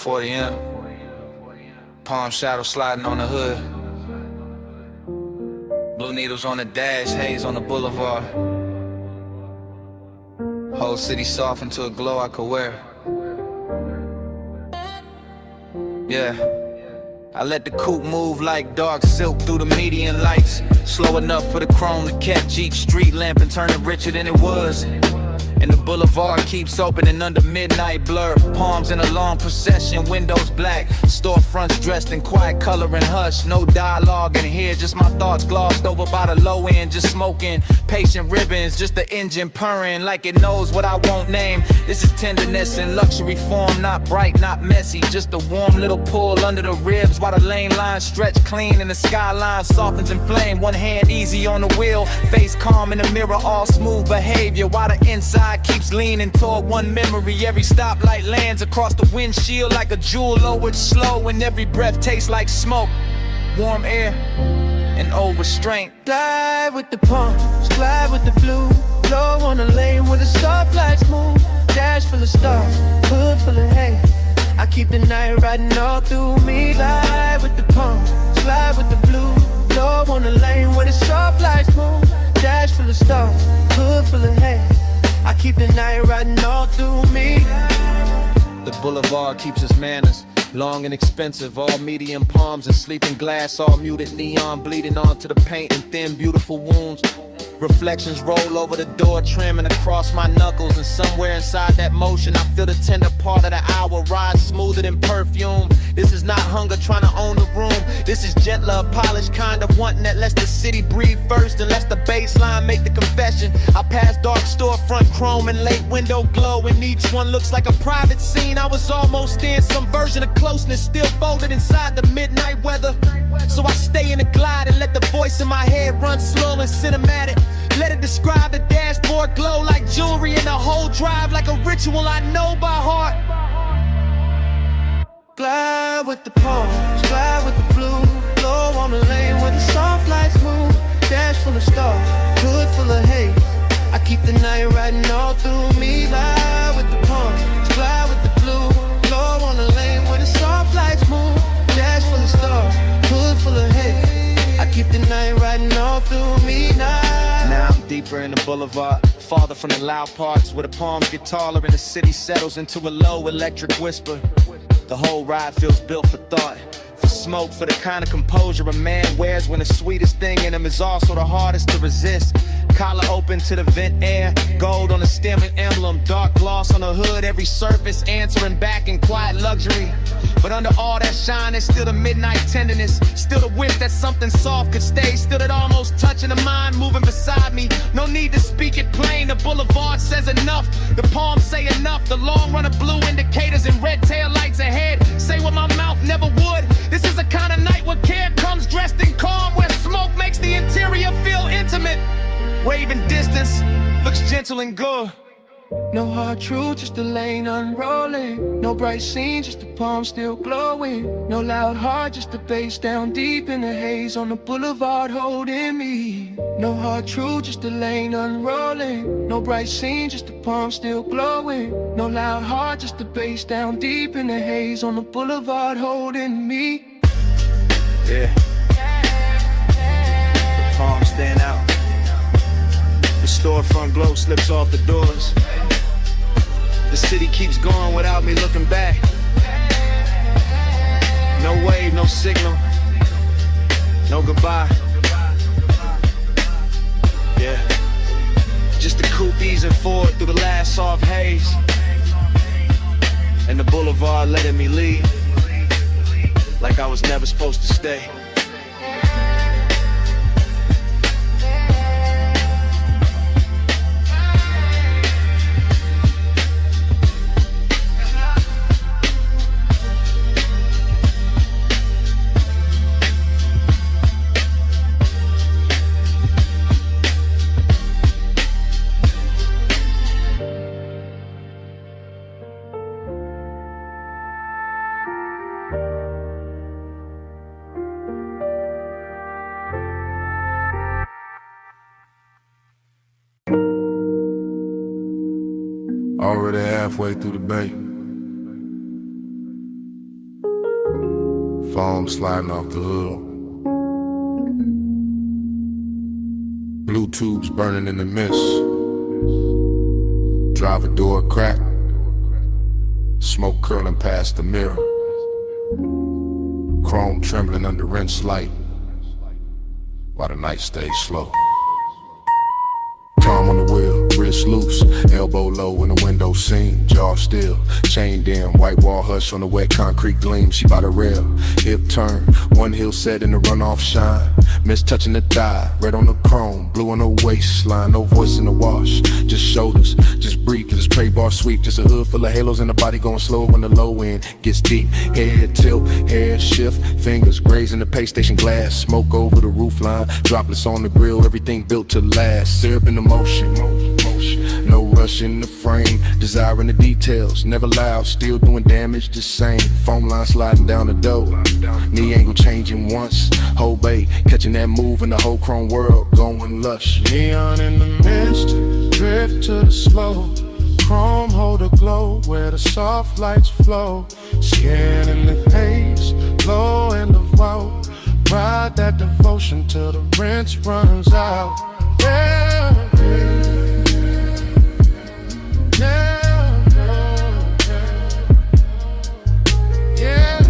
M. Palm shadow sliding on the hood. Blue needles on the dash, haze on the boulevard. Whole city soft into a glow I could wear. Yeah, I let the coupe move like dark silk through the median lights. Slow enough for the chrome to catch each street lamp and turn it richer than it was. And the boulevard keeps opening under midnight blur. Palms in a long procession, windows black. Storefronts dressed in quiet color and hush. No dialogue in here, just my thoughts glossed over by the low end. Just smoking, patient ribbons, just the engine purring like it knows what I won't name. This is tenderness in luxury form, not bright, not messy. Just a warm little pull under the ribs while the lane lines stretch clean and the skyline softens in flame. One hand easy on the wheel, face calm in the mirror, all smooth behavior while the inside keeps leaning toward one memory. Every stoplight lands across the windshield like a jewel lowered slow, and every breath tastes like smoke, warm air, and old restraint. Glide with the palms, glide with the blue. Low on the lane where the stoplights move. Dash full of stars, hood full of hay. I keep the night riding all through me. Glide with the palms, glide with the blue. Low on the lane where the stoplights move. Dash full of stars, hood full of hay. I keep the night riding all through me. The boulevard keeps its manners, long and expensive. All medium palms and sleeping glass, all muted neon bleeding onto the paint and thin beautiful wounds. Reflections roll over the door trim and across my knuckles, and somewhere inside that motion I feel the tender part of the hour ride smoother than perfume. This is not hunger trying to own the room. This is gentler, polished kind of wanting that lets the city breathe first and lets the baseline make the confession. I pass dark storefront chrome and late window glow, and each one looks like a private scene. I was almost in some version of closeness, still folded inside the midnight weather. So I stay in the glide and let the voice in my head run slow and cinematic. Let it describe the dashboard glow like jewelry, and the whole drive like a ritual I know by heart. Glide with the palms, glide with the blue. Low on the lane where the soft lights move. Dash full of stars, hood full of haze. I keep the night riding all through me. Glide with the palms, glide with the blue. Low on the lane where the soft lights move. Dash full of stars, hood full of haze. I keep the night riding all through me now. Now I'm deeper in the boulevard, farther from the loud parts where the palms get taller and the city settles into a low electric whisper. The whole ride feels built for thought, for smoke for the kind of composure a man wears when the sweetest thing in him is also the hardest to resist. Collar open to the vent air, gold on the stem and emblem, dark gloss on the hood, every surface answering back in quiet luxury. But under all that shine, there's still the midnight tenderness, still the wish that something soft could stay, still that almost touching the mind moving beside me. No need to speak it plain, the boulevard says enough, the palms say enough, the long run of blue indicators and red tail lights ahead say what my mouth never would. This is a kind of night where care comes dressed in calm, where smoke makes the interior feel intimate. Waving distance looks gentle and good. No hard truth, just a lane unrolling. No bright scene, just the palm still glowing. No loud heart, just the bass down deep in the haze on the boulevard holding me. No hard truth, just a lane unrolling. No bright scene, just the palm still glowing. No loud heart, just the bass down deep in the haze on the boulevard holding me. Yeah. The palms stand out. The storefront glow slips off the doors. The city keeps going without me looking back. No wave, no signal, no goodbye. Yeah. Just the coupe easing forward through the last soft haze, and the boulevard letting me leave like I was never supposed to stay. Already halfway through the bay. Foam sliding off the hood. Blue tubes burning in the mist. Driver door crack. Smoke curling past the mirror. Chrome trembling under rinse light while the night stays slow. Palm on the wheel, wrist loose, elbow low in the window seam, jaw still, chained in, white wall hush on the wet concrete gleam. She by the rail, hip turn, one heel set in the runoff shine, miss touching the thigh, red on the chrome, blue on the waistline, no voice in the wash, just shoulders, just breathe, cause it's pay bar sweep, just a hood full of halos and the body going slow when the low end gets deep, head tilt, hair shift, fingers grazing the pay station glass, smoke over the roof line, droplets on the grill, everything built to last, syrup in the motion, no rush in the frame, desiring the details, never loud, still doing damage the same, foam line sliding down the door, knee angle changing once, whole bay, catching that move in the whole chrome world, going lush. Neon in the mist, drift to the slow, chrome hold a glow where the soft lights flow, skin in the haze, glow in the vault, ride that devotion till the rinse runs out. Yeah, yeah, yeah, yeah,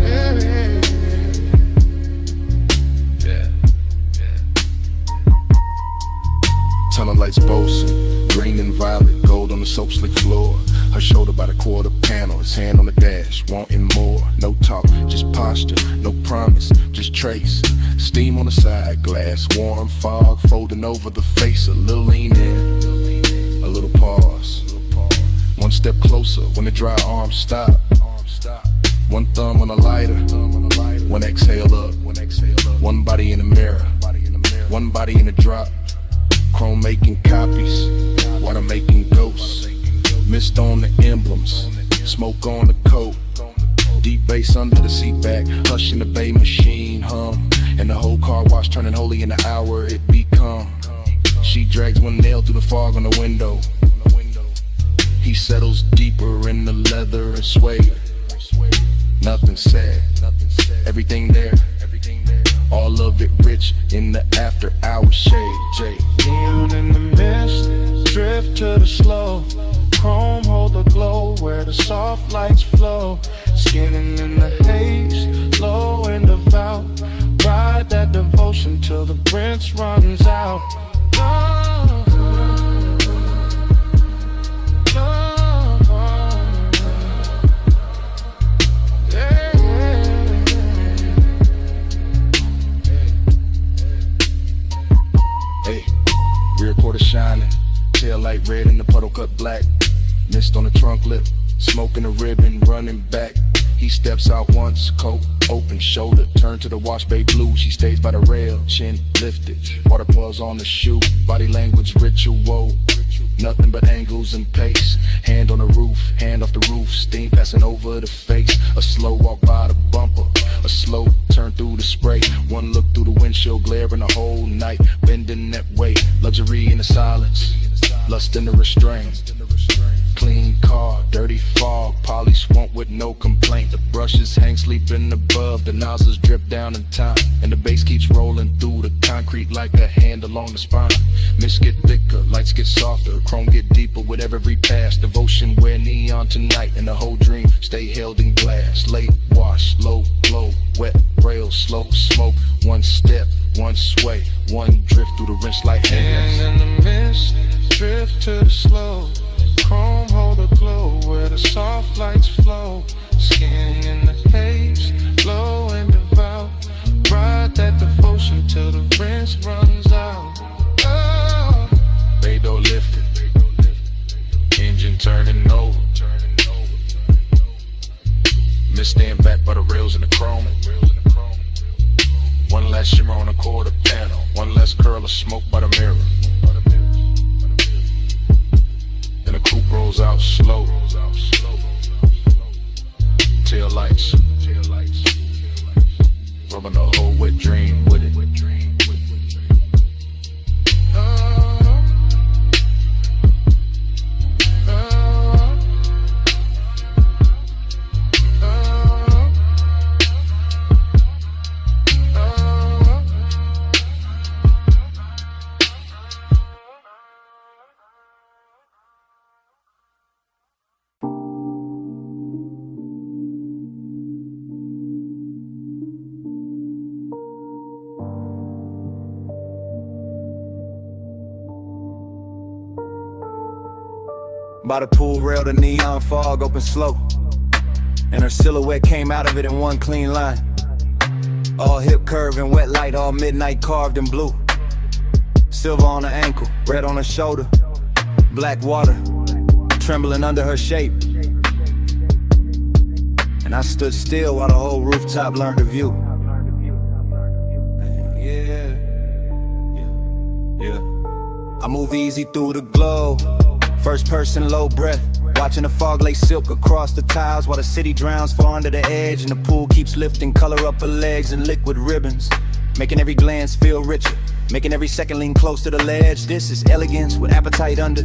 yeah. Tunnel lights boasting, green and violet, gold on the soap slick floor. Her shoulder by the quarter panel, his hand on the dash, wanting more. No talk, just posture, no promise, just trace. Steam on the side, glass warm, fog folding over the face. A little lean in, a little pause. One step closer when the dry arms stop. One thumb on the lighter, one exhale up. One body in the mirror, one body in the drop. Chrome making copies, water making ghosts. Mist on the emblems, smoke on the coat. Deep bass under the seat back, hush in the bay machine hum. And the whole car wash turning holy in the hour it become. She drags one nail through the fog on the window. He settles deeper in the leather and suede. Nothing said, everything there. All of it rich in the after hour shade. Neon in the mist, drift to the slow, Chrome hold the glow where the soft lights flow. Skinning in the haze, low and devout. Ride that devotion till the rinse runs out. Love, love, yeah. Hey, rear quarter shining, tail light red and the puddle cut black. Mist on the trunk lip, smoking a ribbon, running back. He steps out once, coat open, shoulder turn to the wash bay blue. She stays by the rail, chin lifted, water pulls on the shoe. Body language ritual, nothing but angles and pace. Hand on the roof, hand off the roof, steam passing over the face. A slow walk by the bumper, a slow turn through the spray. One look through the windshield, glaring the whole night, bending that way. Luxury in the silence, lust in the restraint. Clean car, dirty fog, polish won't with no complaint. The brushes hang sleeping above, the nozzles drip down in time, and the bass keeps rolling through the concrete like a hand along the spine. Mist get thicker, lights get softer, chrome get deeper with every pass. Devotion wear neon tonight, and the whole dream stay held in glass. Late wash, low glow, wet rail, slow smoke. One step, one sway, one drift through the rinse like hands. And in the mist, drift to the slow. Chrome hold the glow where the soft lights flow. Skin in the haze, low and devout. Ride that devotion till the rinse runs out. Oh. Bay door lifted, engine turning over. Mist stand back by the rails in the chrome. One last shimmer on the quarter panel, one less curl of smoke by the mirror. And the coupe rolls out slow. Tail lights, rubbing the whole wet dream with it. By the pool rail, the neon fog opened slow, and her silhouette came out of it in one clean line. All hip curve and wet light, all midnight carved in blue. Silver on her ankle, red on her shoulder, black water trembling under her shape. And I stood still while the whole rooftop learned to view. I move easy through the glow, first person low breath, watching the fog lay silk across the tiles while the city drowns far under the edge, and the pool keeps lifting color up her legs in liquid ribbons, making every glance feel richer, making every second lean close to the ledge. This is elegance with appetite under.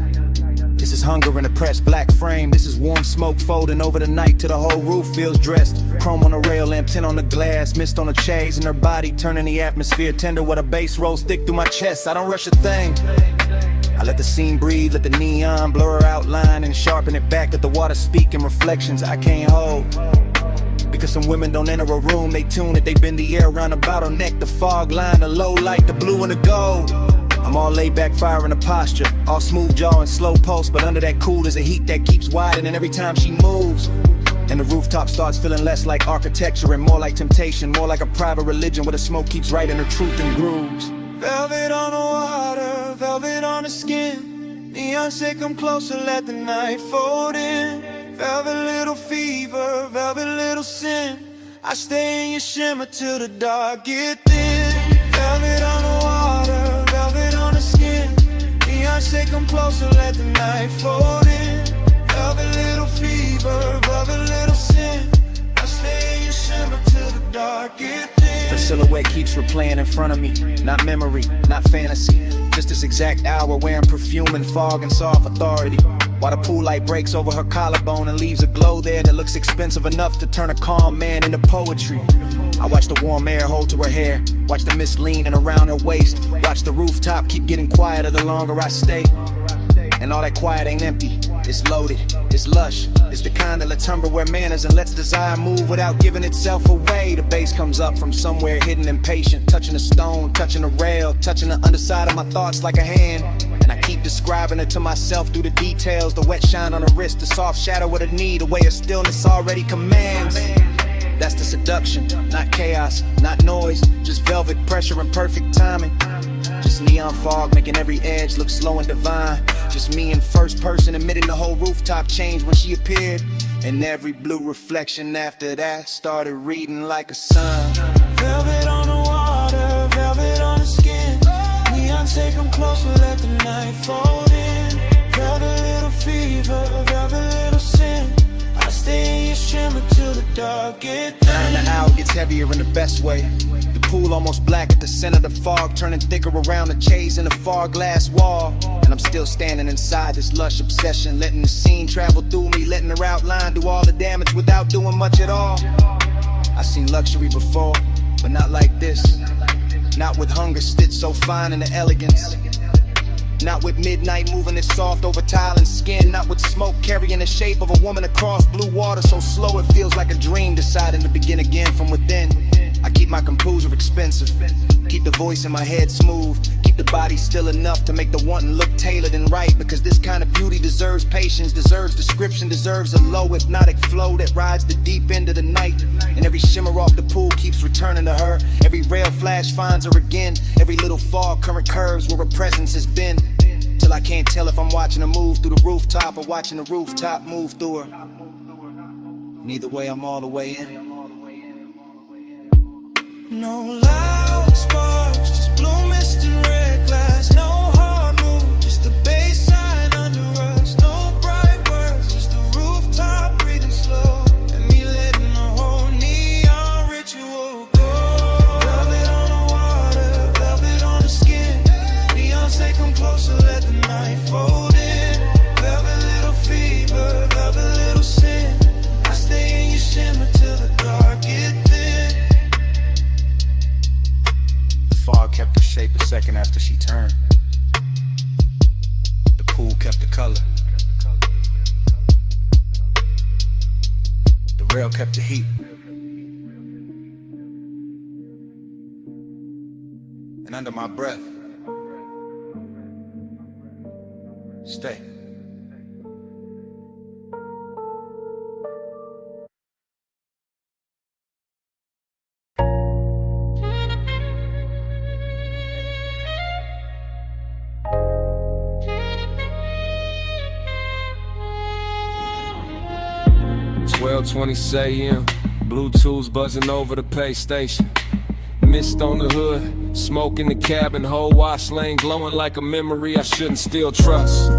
This is hunger in a pressed black frame. This is warm smoke folding over the night till the whole roof feels dressed. Chrome on the rail, lamp tint on the glass, mist on the shades, and her body turning the atmosphere tender while the bass rolls thick through my chest. I don't rush a thing. I let the scene breathe, let the neon blur her outline and sharpen it back. Let the water speak in reflections I can't hold. Because some women don't enter a room, they tune it, they bend the air around a bottleneck. The fog line, the low light, the blue and the gold. I'm all laid back, fire in a posture, all smooth jaw and slow pulse, but under that cool there's a heat that keeps widening every time she moves. And the rooftop starts feeling less like architecture and more like temptation, more like a private religion where the smoke keeps writing her truth in grooves. Velvet on the water, velvet on the skin. Neon say come closer, let the night fold in. Velvet little fever, velvet little sin. I stay in your shimmer till the dark get thin. Velvet on the water, velvet on the skin. Neon say come closer, let the night fold in. Velvet little fever, velvet little sin. I stay in your shimmer till the dark get thin. The silhouette keeps replaying in front of me, not memory, not fantasy. Just this exact hour wearing perfume and fog and soft authority. While the pool light breaks over her collarbone and leaves a glow there that looks expensive enough to turn a calm man into poetry. I watch the warm air hold to her hair, watch the mist leaning around her waist, watch the rooftop keep getting quieter the longer I stay. And all that quiet ain't empty, it's loaded, it's lush. It's the kind of timbre where manners and lets desire move without giving itself away. The bass comes up from somewhere hidden impatient, touching a stone, touching a rail, touching the underside of my thoughts like a hand. And I keep describing it to myself through the details, the wet shine on the wrist, the soft shadow of the knee, the way of stillness already commands. That's the seduction, not chaos, not noise, just velvet pressure and perfect timing. Just neon fog making every edge look slow and divine. Just me in first person admitting the whole rooftop changed when she appeared. And every blue reflection after that started reading like a sign. Velvet on the water, velvet on the skin. Neon, take them closer, let the night fold in. Velvet little fever, velvet little sin. I stay in your shimmer till the dark get And the hour gets heavier in the best way. The pool almost black at the center of the fog, turning thicker around the chase in the far glass wall. And I'm still standing inside this lush obsession, letting the scene travel through me, letting her outline do all the damage without doing much at all. I've seen luxury before, but not like this. Not with hunger stitched so fine in the elegance. Not with midnight moving it soft over tile and skin. Not with smoke carrying the shape of a woman across blue water so slow it feels like a dream, deciding to begin again from within. I keep my composure expensive, keep the voice in my head smooth, keep the body still enough to make the wanting look tailored and right. Because this kind of beauty deserves patience, deserves description, deserves a low hypnotic flow that rides the deep end of the night. And every shimmer off the pool keeps returning to her. Every rail flash finds her again. Every little fog current curves where her presence has been. Till I can't tell if I'm watching her move through the rooftop or watching the rooftop move through her. Neither way, I'm all the way in. no loud sparks, just blue mist and red glass. No hard move, just the bass sign under us. No bright words, just the rooftop breathing slow. And me letting the whole neon ritual go. Velvet on the water, velvet on the skin. Beyonce, come closer, let the night fold in. Velvet little fever, velvet little sin. I stay in your shimmer till the dark get thin. Fog kept the shape a second after she turned. The pool kept the color. The rail kept the heat. And under my breath, stay. .20 a.m. Bluetooth buzzing over the pay station. Mist on the hood, smoke in the cabin, whole wash lane glowing like a memory I shouldn't still trust.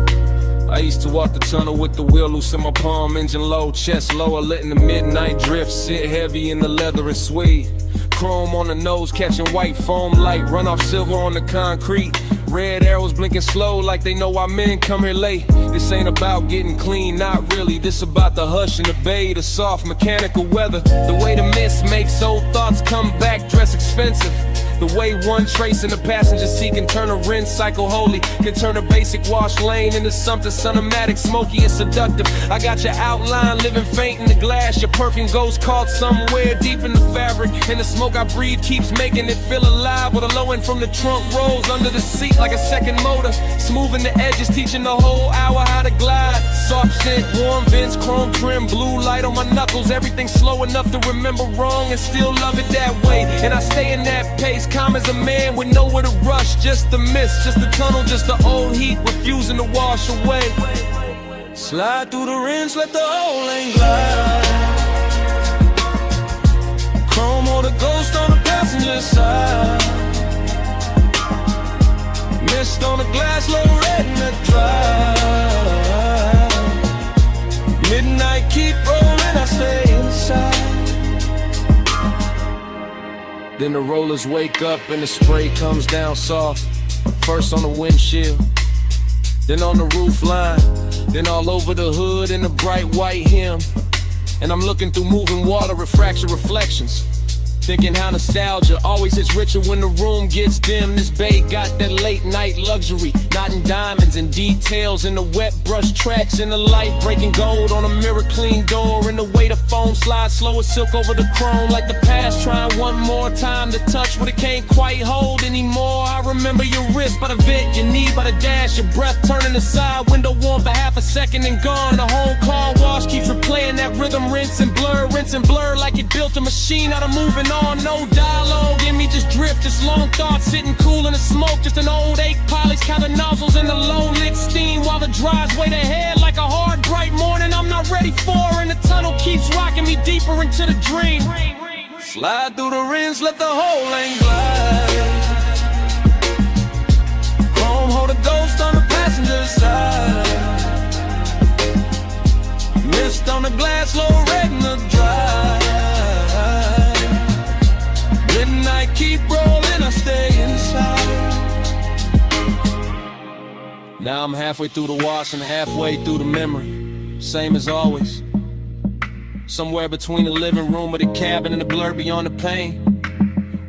I used to walk the tunnel with the wheel loose in my palm, engine low, chest lower, letting the midnight drift sit heavy in the leather and suede. Chrome on the nose, catching white foam light, run off silver on the concrete. Red arrows blinking slow like they know our men come here late. This ain't about getting clean, not really. This about the hush and the bay, the soft mechanical weather. The way the mist makes old thoughts come back, dress expensive. The way one trace in the passenger seat can turn a rinse cycle holy, can turn a basic wash lane into something cinematic, smoky and seductive. I got your outline living faint in the glass. Your perfume goes caught somewhere deep in the fabric, and the smoke I breathe keeps making it feel alive. With a low end from the trunk rolls under the seat like a second motor, smoothing the edges, teaching the whole hour how to glide. Soft scent, warm vents, chrome trim, blue light on my knuckles. Everything slow enough to remember wrong and still love it that way. And I stay in that pace, calm as a man with nowhere to rush. Just the mist, just the tunnel, just the old heat refusing to wash away. Slide through the rinse, let the whole lane glide. Chrome or the ghost on the passenger side. Mist on the glass, low red in the drive. Midnight keep rolling, I stay inside. Then the rollers wake up and the spray comes down soft. First on the windshield, then on the roof line, then all over the hood in the bright white hem. And I'm looking through moving water, refraction reflections. Thinking how nostalgia always hits richer when the room gets dim. This bay got that late night luxury, knotting diamonds and details in the wet brush tracks, in the light breaking gold on a mirror clean door, and the way the foam slides slow as silk over the chrome, like the past trying one more time to touch what it can't quite hold anymore. I remember your wrist by the vent, your knee by the dash, your breath turning aside, window warm for half a second and gone. The home car wash keeps replaying that rhythm, rinse and blur like it built a machine out of moving on. No dialogue in me, just drift, just long thoughts sitting cool in the smoke, just an old 8 polish, counting nozzles in the low lit steam while the drives wait ahead like a hard bright morning I'm not ready for, and the tunnel keeps rocking me deeper into the dream. Slide through the rims, let the whole lane glide. Chrome hold a ghost on the passenger side. Mist on the glass, low red in the drive. Midnight keep rolling, I stay inside. Now I'm halfway through the wash and halfway through the memory. Same as always. Somewhere between the living room or the cabin and the blur beyond the pain.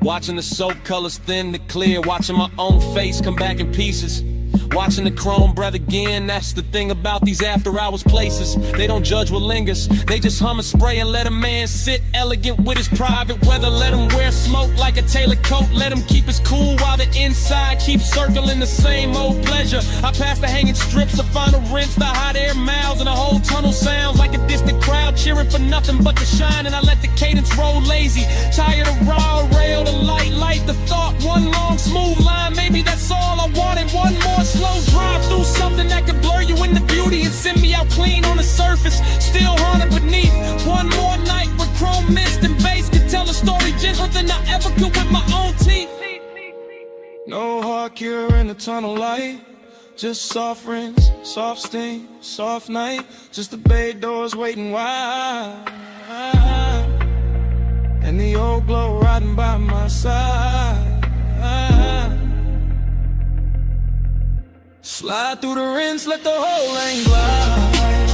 Watching the soap colors thin to clear, watching my own face come back in pieces. Watching the chrome breath again, that's the thing about these after hours places. They don't judge what lingers, they just hum and spray and let a man sit elegant with his private weather. Let him wear smoke like a tailored coat, let him keep his cool while the inside keeps circling the same old pleasure. I pass the hanging strips, the final rinse, the hot air miles, and the whole tunnel sounds like a distant crowd cheering for nothing but the shine. And I let the cadence roll lazy, tired of raw rail, the light the thought, one long smooth line, maybe that's all I wanted. One more slow drive through something that could blur you into beauty and send me out clean on the surface, still haunted beneath. One more night with chrome mist and bass could tell a story gentler than I ever could with my own teeth. No hard cure in the tunnel light, just soft rinse, soft steam, soft night, just the bay doors waiting wide, and the old glow riding by my side. Slide through the rinse, let the whole lane glide.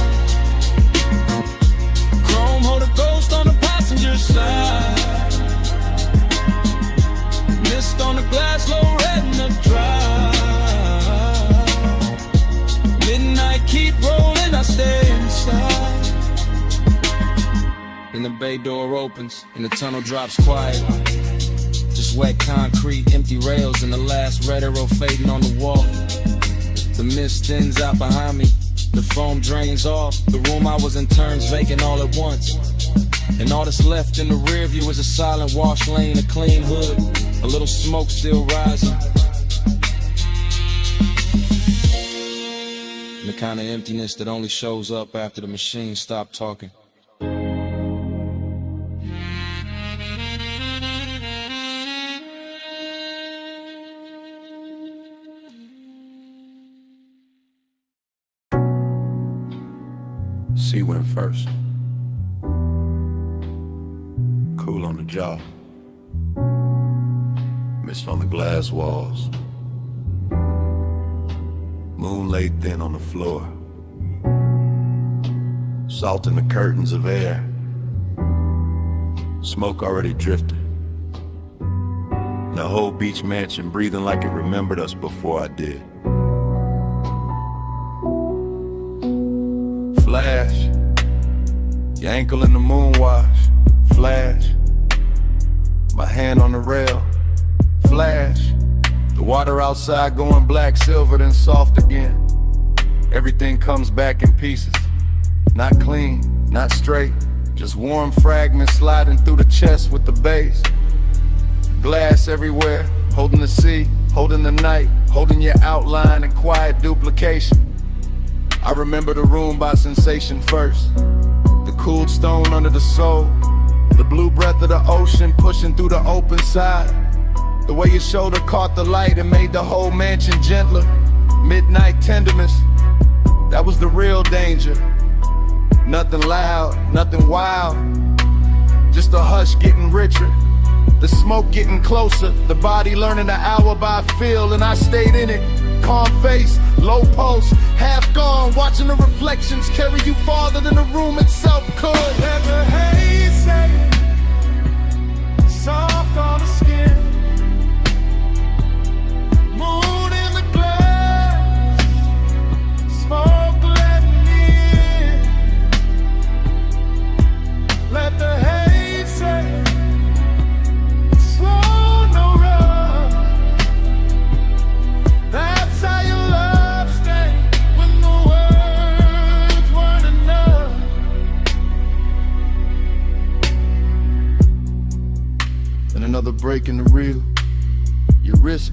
Chrome hold a ghost on the passenger side. Mist on the glass, low red in the drive. Midnight keep rolling, I stay inside. Then the bay door opens and the tunnel drops quiet. Just wet concrete, empty rails, and the last red arrow fading on the wall. The mist thins out behind me, the foam drains off. The room I was in turns vacant all at once, and all that's left in the rear view is a silent wash lane, a clean hood, a little smoke still rising, and the kind of emptiness that only shows up after the machine stopped talking. C went first. Cool on the jaw, mist on the glass walls, moon laid thin on the floor, salt in the curtains of air, smoke already drifted, and the whole beach mansion breathing like it remembered us before I did. Flash, your ankle in the moon wash. Flash, my hand on the rail. Flash, the water outside going black, silver, then soft again. Everything comes back in pieces, not clean, not straight, just warm fragments sliding through the chest with the bass. Glass everywhere, holding the sea, holding the night, holding your outline in quiet duplication. I remember the room by sensation first, the cooled stone under the soul, the blue breath of the ocean pushing through the open side, the way your shoulder caught the light and made the whole mansion gentler. Midnight tenderness, that was the real danger. Nothing loud, nothing wild, just a hush getting richer, the smoke getting closer, the body learning the hour by feel, and I stayed in it. Calm face, low pulse, half gone, watching the reflections carry you farther than the room itself could. Never hate, say,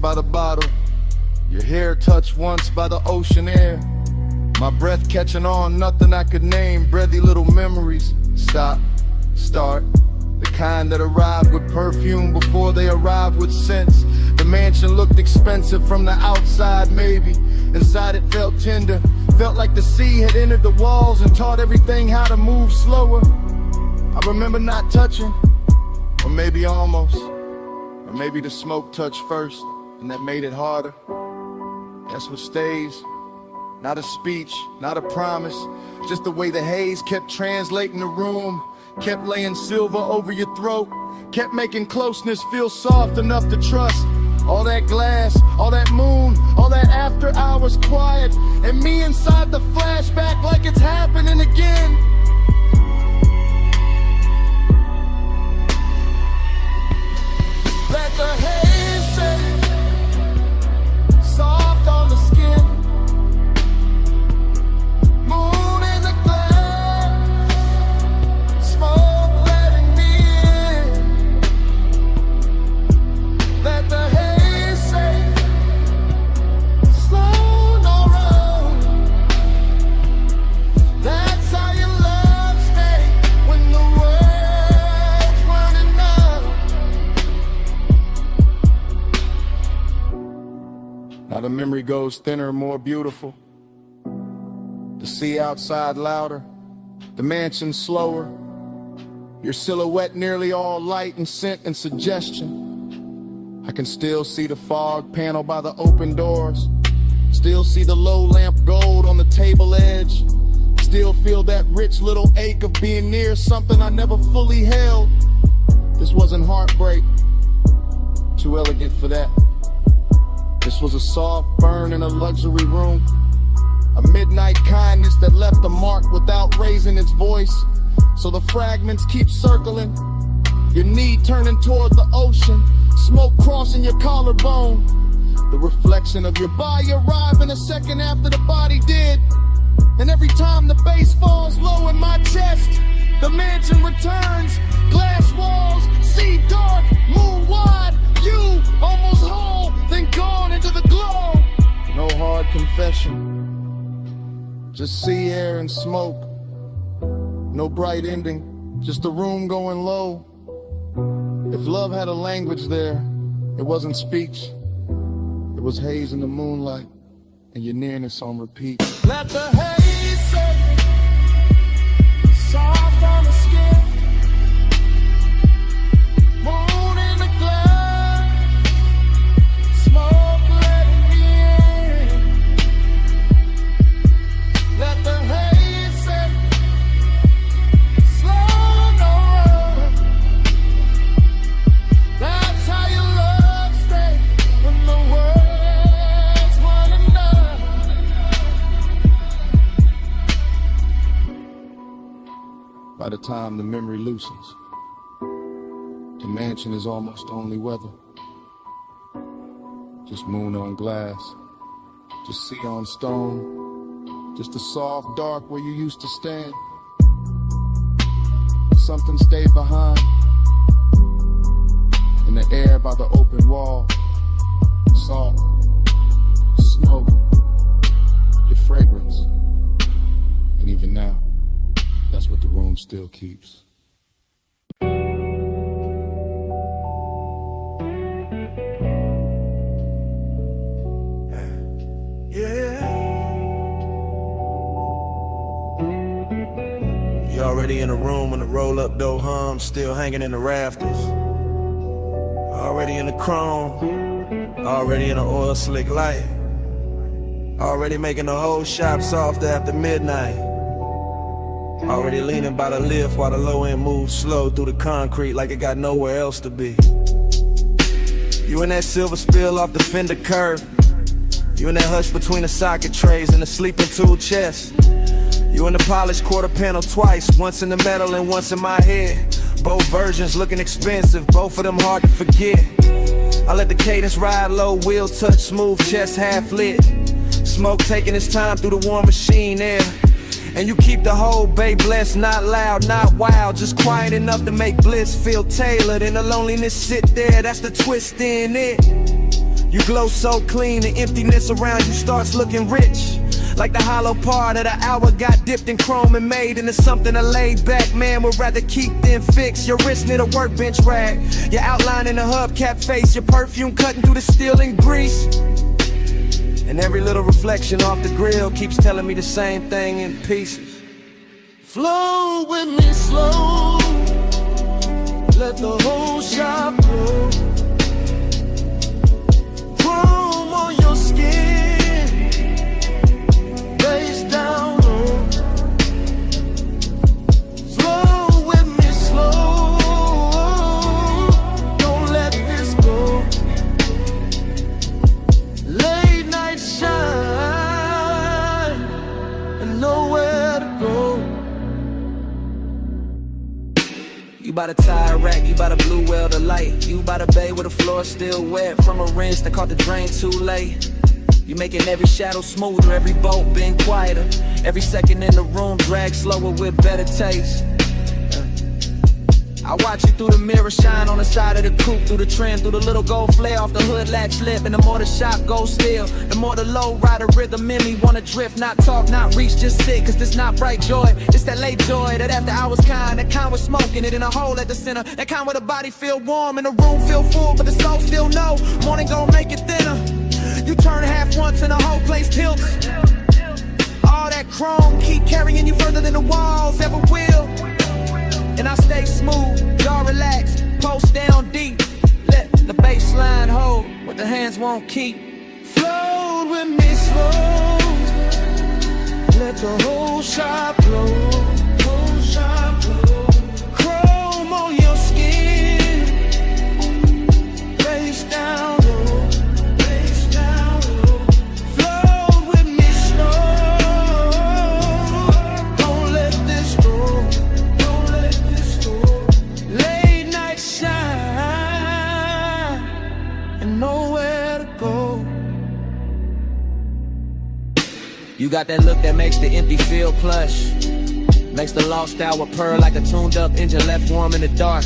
by the bottle, your hair touched once by the ocean air. My breath catching on, nothing I could name, breathy little memories. Stop, start, the kind that arrive with perfume before they arrive with scents. The mansion looked expensive from the outside, maybe. Inside it felt tender, felt like the sea had entered the walls and taught everything how to move slower. I remember not touching, or maybe almost, or maybe the smoke touched first, and that made it harder. That's what stays. Not a speech, not a promise, just the way the haze kept translating the room, kept laying silver over your throat, kept making closeness feel soft enough to trust. All that glass, all that moon, all that after hours quiet, and me inside the flashback like it's happening again. Let the haze set soft on the skin. Moon in the glass, smoke letting me in. Let the haze say, slow, no run. That's how your love stay when the world's running out. Now the memory goes thinner, more beautiful. The sea outside louder, the mansion slower, your silhouette nearly all light and scent and suggestion. I can still see the fog panel by the open doors, still see the low lamp gold on the table edge, still feel that rich little ache of being near something I never fully held. This wasn't heartbreak, too elegant for that. This was a soft burn in a luxury room, a midnight kindness that left a mark without raising its voice. So the fragments keep circling, your knee turning toward the ocean, smoke crossing your collarbone, the reflection of your body arriving a second after the body did. And every time the bass falls low in my chest, the mansion returns, glass walls, sea dark, moon wide, you almost whole, then gone into the glow. No hard confession, just sea air and smoke. No bright ending, just a room going low. If love had a language there, it wasn't speech. It was haze in the moonlight, and your nearness on repeat. Let the haze set soft on the skin. Moon in the glass, smoke letting me in. Let the haze set slow, no run. That's how your love stay when the world's running out. By the time the memory loosens, the mansion is almost only weather. Just moon on glass, just sea on stone, just a soft dark where you used to stand. Something stayed behind, in the air by the open wall, salt, smoke, your fragrance. And even now, that's what the room still keeps. You already in the room when the roll-up door hums, still hanging in the rafters. Already in the chrome, already in the oil slick light. Already making the whole shop soft after midnight. Already leaning by the lift while the low end moves slow through the concrete like it got nowhere else to be. You in that silver spill off the fender curb. You in that hush between the socket trays and the sleeping tool chest. You in the polished quarter panel twice, once in the metal and once in my head. Both versions looking expensive, both of them hard to forget. I let the cadence ride low, wheel touch, smooth chest half lit. Smoke taking its time through the warm machine air. And you keep the whole bay blessed, not loud, not wild, just quiet enough to make bliss feel tailored. And the loneliness sit there, that's the twist in it. You glow so clean, the emptiness around you starts looking rich. Like the hollow part of the hour got dipped in chrome and made into something a laid back man would rather keep than fix. Your wrist near the workbench rag, your outline in the hubcap face, your perfume cutting through the steel and grease. And every little reflection off the grill keeps telling me the same thing in pieces. Flow with me slow, let the whole shop blow. Chrome on your skin, face down low. Flow with me slow, don't let this go. Late night shine and nowhere to go. You by the tire rack, you by the blue well the light. You by the bay where the floor still wet from a rinse that caught the drain too late. You making every shadow smoother, every bolt been quieter. Every second in the room drag slower with better taste. I watch you through the mirror shine on the side of the coupe, through the trim, through the little gold flare off the hood latch lip. And the more the shop goes still, the more the low rider rhythm in me wanna drift, not talk, not reach, just sit. Cause this not bright joy, it's that late joy, that after hours kind, that kind with smoking it in a hole at the center, that kind where the body feel warm and the room feel full, but the soul still know morning gon' make it thinner. You turn half once and the whole place tilts. All that chrome keep carrying you further than the walls ever will. And I stay smooth, y'all relax, post down deep. Let the baseline hold what the hands won't keep. Flow with me slow, let the whole shop blow. Whole shop blow. Chrome on your skin, face down low, face down low. Flow with me slow, don't let this go. Late night shine and nowhere to go. You got that look that makes the empty feel plush, makes the lost hour purr like a tuned up engine left warm in the dark.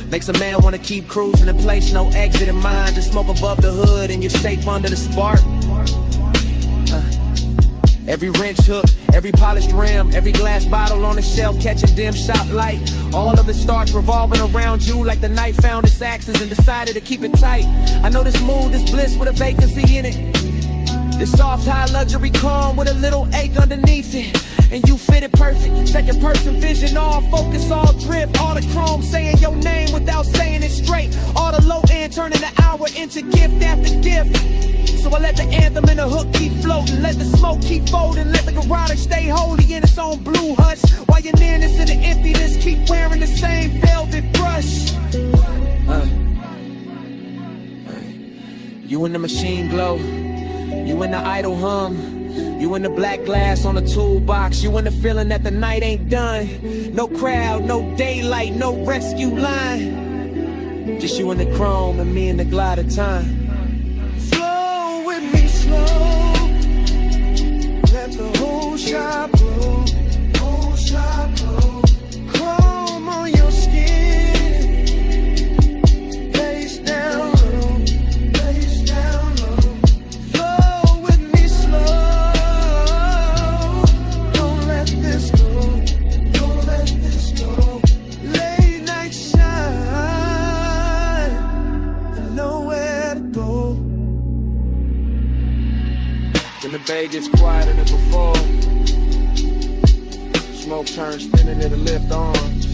Makes a man wanna keep cruising in place, no exit in mind. Just smoke above the hood and you're safe under the spark. Every wrench hook, every polished rim, every glass bottle on the shelf catching dim shop light. All of it starts revolving around you like the night found its axis and decided to keep it tight. I know this mood, this bliss with a vacancy in it. This soft high luxury calm with a little ache underneath it. And you fit it perfect, second person vision, all focus, all drift. All the chrome saying your name without saying it straight. All the low end turning the hour into gift after gift. So I let the anthem and the hook keep floating, let the smoke keep folding, let the garage stay holy in its own blue hush. While your nearness and the emptiness keep wearing the same velvet brush. You in the machine glow, you in the idle hum. You in the black glass on the toolbox. You in the feeling that the night ain't done. No crowd, no daylight, no rescue line. Just you in the chrome and me in the glide of time. Flow with me slow, let the whole shop blow. Whole shop blow. Chrome on your skin, face down low, face down low. Flow with me slow, don't let this go, don't let this go. Late night shine and nowhere to go. When the bay gets quieter than before, smoke turns thin and it'll lift arms.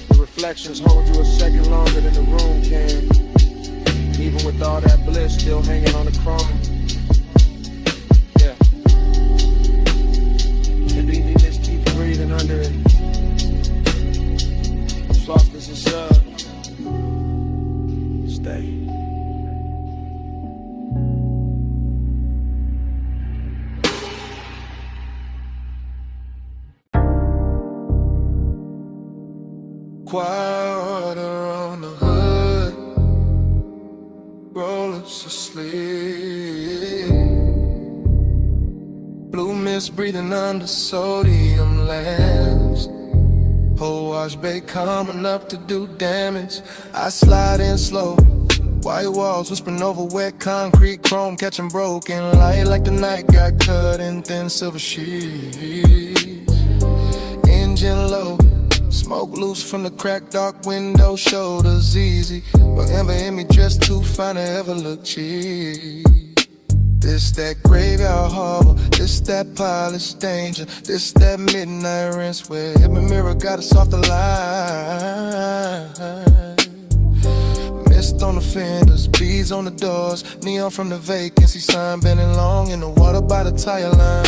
The reflections hold you a second longer than the room can. Even with all that bliss still hanging on the chrome. Yeah. The emptiness keeps breathing under it. Soft as a sub. Stay. Water on the hood, rollers asleep. Blue mist breathing under sodium lamps. Whole wash bay calm enough to do damage. I slide in slow, White walls whispering over wet concrete, chrome catching broken light like the night got cut in thin silver sheets. Engine low, smoke loose from the cracked dark window, shoulders easy, but ever in me dressed too fine to ever look cheap. This that graveyard harbor, this that polished danger, this that midnight rinse where every mirror got us off the line. Mist on the fenders, beads on the doors, neon from the vacancy sign, bending long in the water by the tire line.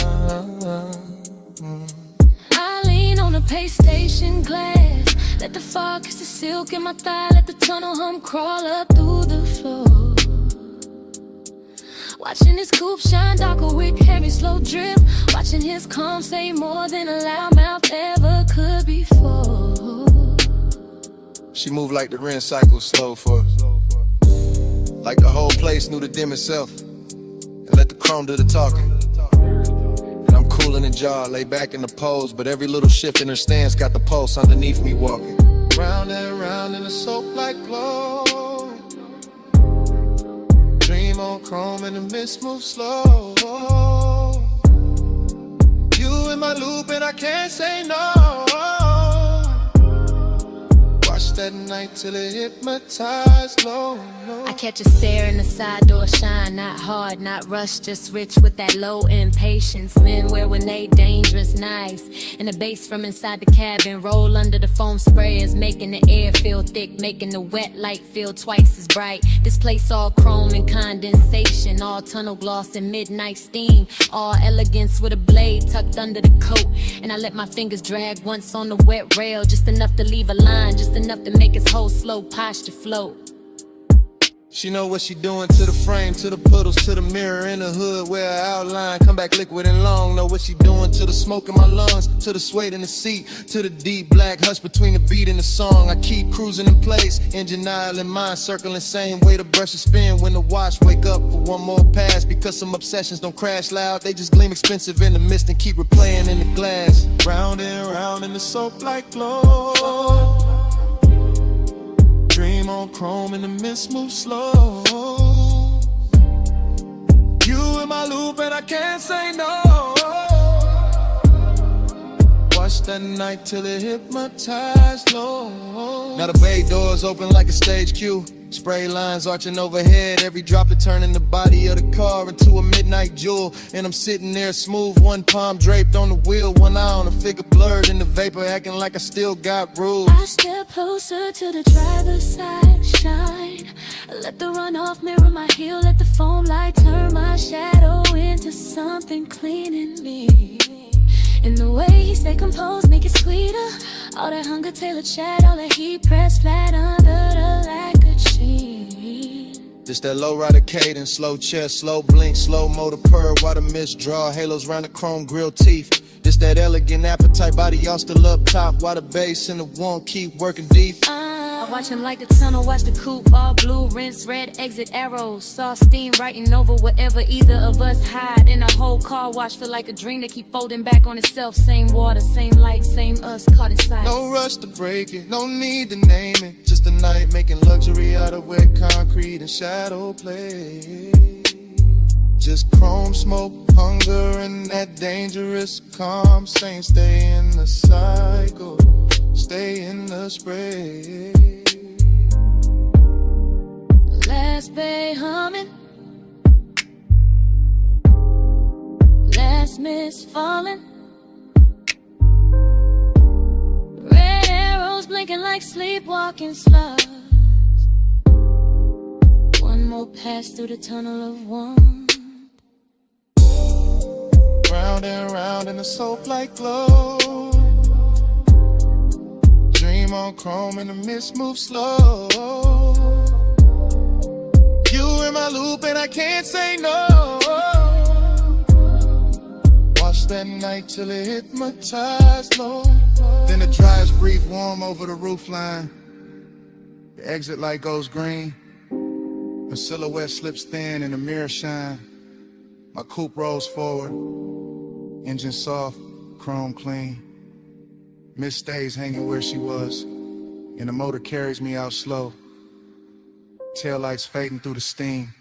I lean on the pay station glass, let the fog kiss the silk in my thigh, let the tunnel hum crawl up through the floor. Watching his coupe shine darker with heavy slow drip, watching his calm say more than a loudmouth ever could before. She moved like the Ren cycle slow for us, like the whole place knew to dim itself and let the chrome do the talking. And I'm cool in the jaw, lay back in the pose, but every little shift in her stance got the pulse underneath me walking. Round and round in a soap-like glow, dream on chrome and the mist moves slow. You in my loop and I can't say no. Watch that night till it hypnotized low. I catch a stare in the side door shine, not hard, not rushed, just rich with that low impatience. Men wear when they dangerous, nice. And the bass from inside the cabin roll under the foam sprayers, making the air feel thick, making the wet light feel twice as bright. This place all chrome and condensation, all tunnel gloss and midnight steam, all elegance with a blade tucked under the coat. And I let my fingers drag once on the wet rail, just enough to leave a line, just enough to make his whole slow posture float. She know what she doing to the frame, to the puddles, to the mirror in the hood where her outline come back liquid and long. Know what she doing to the smoke in my lungs, to the suede in the seat, to the deep black hush between the beat and the song. I keep cruising in place, engine dial in mind, circling same way the brushes spin when the watch wake up for one more pass. Because some obsessions don't crash loud, they just gleam expensive in the mist and keep replaying in the glass. Round and round in the soap-like glow, dream on chrome and the mist moves slow. You in my loop and I can't say no. Watch that night till it hypnotized low. Now the bay doors open like a stage cue, spray lines arching overhead, every drop to turning the body of the car into a midnight jewel. And I'm sitting there smooth, one palm draped on the wheel, one eye on the figure blurred in the vapor, acting like I still got rules. I step closer to the driver's side, shine, let the runoff mirror my heel, let the foam light turn my shadow into something clean in me. And the way he stay composed, make it sweeter. All that hunger tailored chat, all that heat pressed flat under the lacquered sheet. Just that low rider cadence, slow chest, slow blink, slow motor purr, while the mist draw halos round the chrome grill teeth. Just that elegant appetite, body all still up top, while the bass and the one keep working deep. I watch him like the tunnel, watch the coupe, all blue, rinse, red, exit arrows. Saw steam writing over whatever either of us hide. In a whole car wash, feel like a dream that keep folding back on itself. Same water, same light, same us, caught inside. No rush to break it, no need to name it. Just a night making luxury out of wet concrete and shadow play. Just chrome smoke, hunger, and that dangerous calm. Saying stay in the cycle, stay in the spray. Last bay humming, last mist falling, red arrows blinking like sleepwalking slugs. One more pass through the tunnel of one. Round and round in a soap-like glow, dream on chrome and the mist moves slow. You in my loop and I can't say no. Watch that night till it hypnotized low. Then the dryers breathe warm over the roofline. The exit light goes green. A silhouette slips thin and the mirror shine. My coupe rolls forward, engine soft, chrome clean. Miss stays hanging where she was, and the motor carries me out slow. Taillights fading through the steam.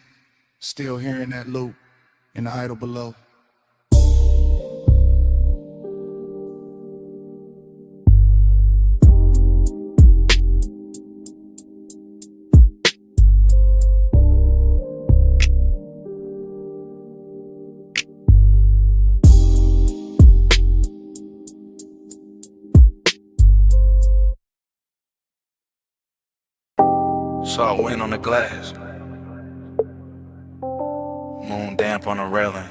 Still hearing that loop in the idle below. Saw wind on the glass, moon damp on the railing.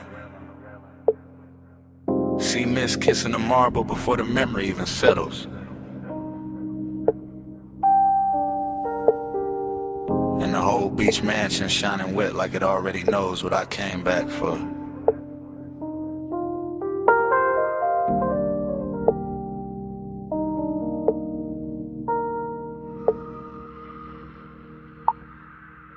See mist kissing the marble before the memory even settles. And the whole beach mansion shining wet like it already knows what I came back for.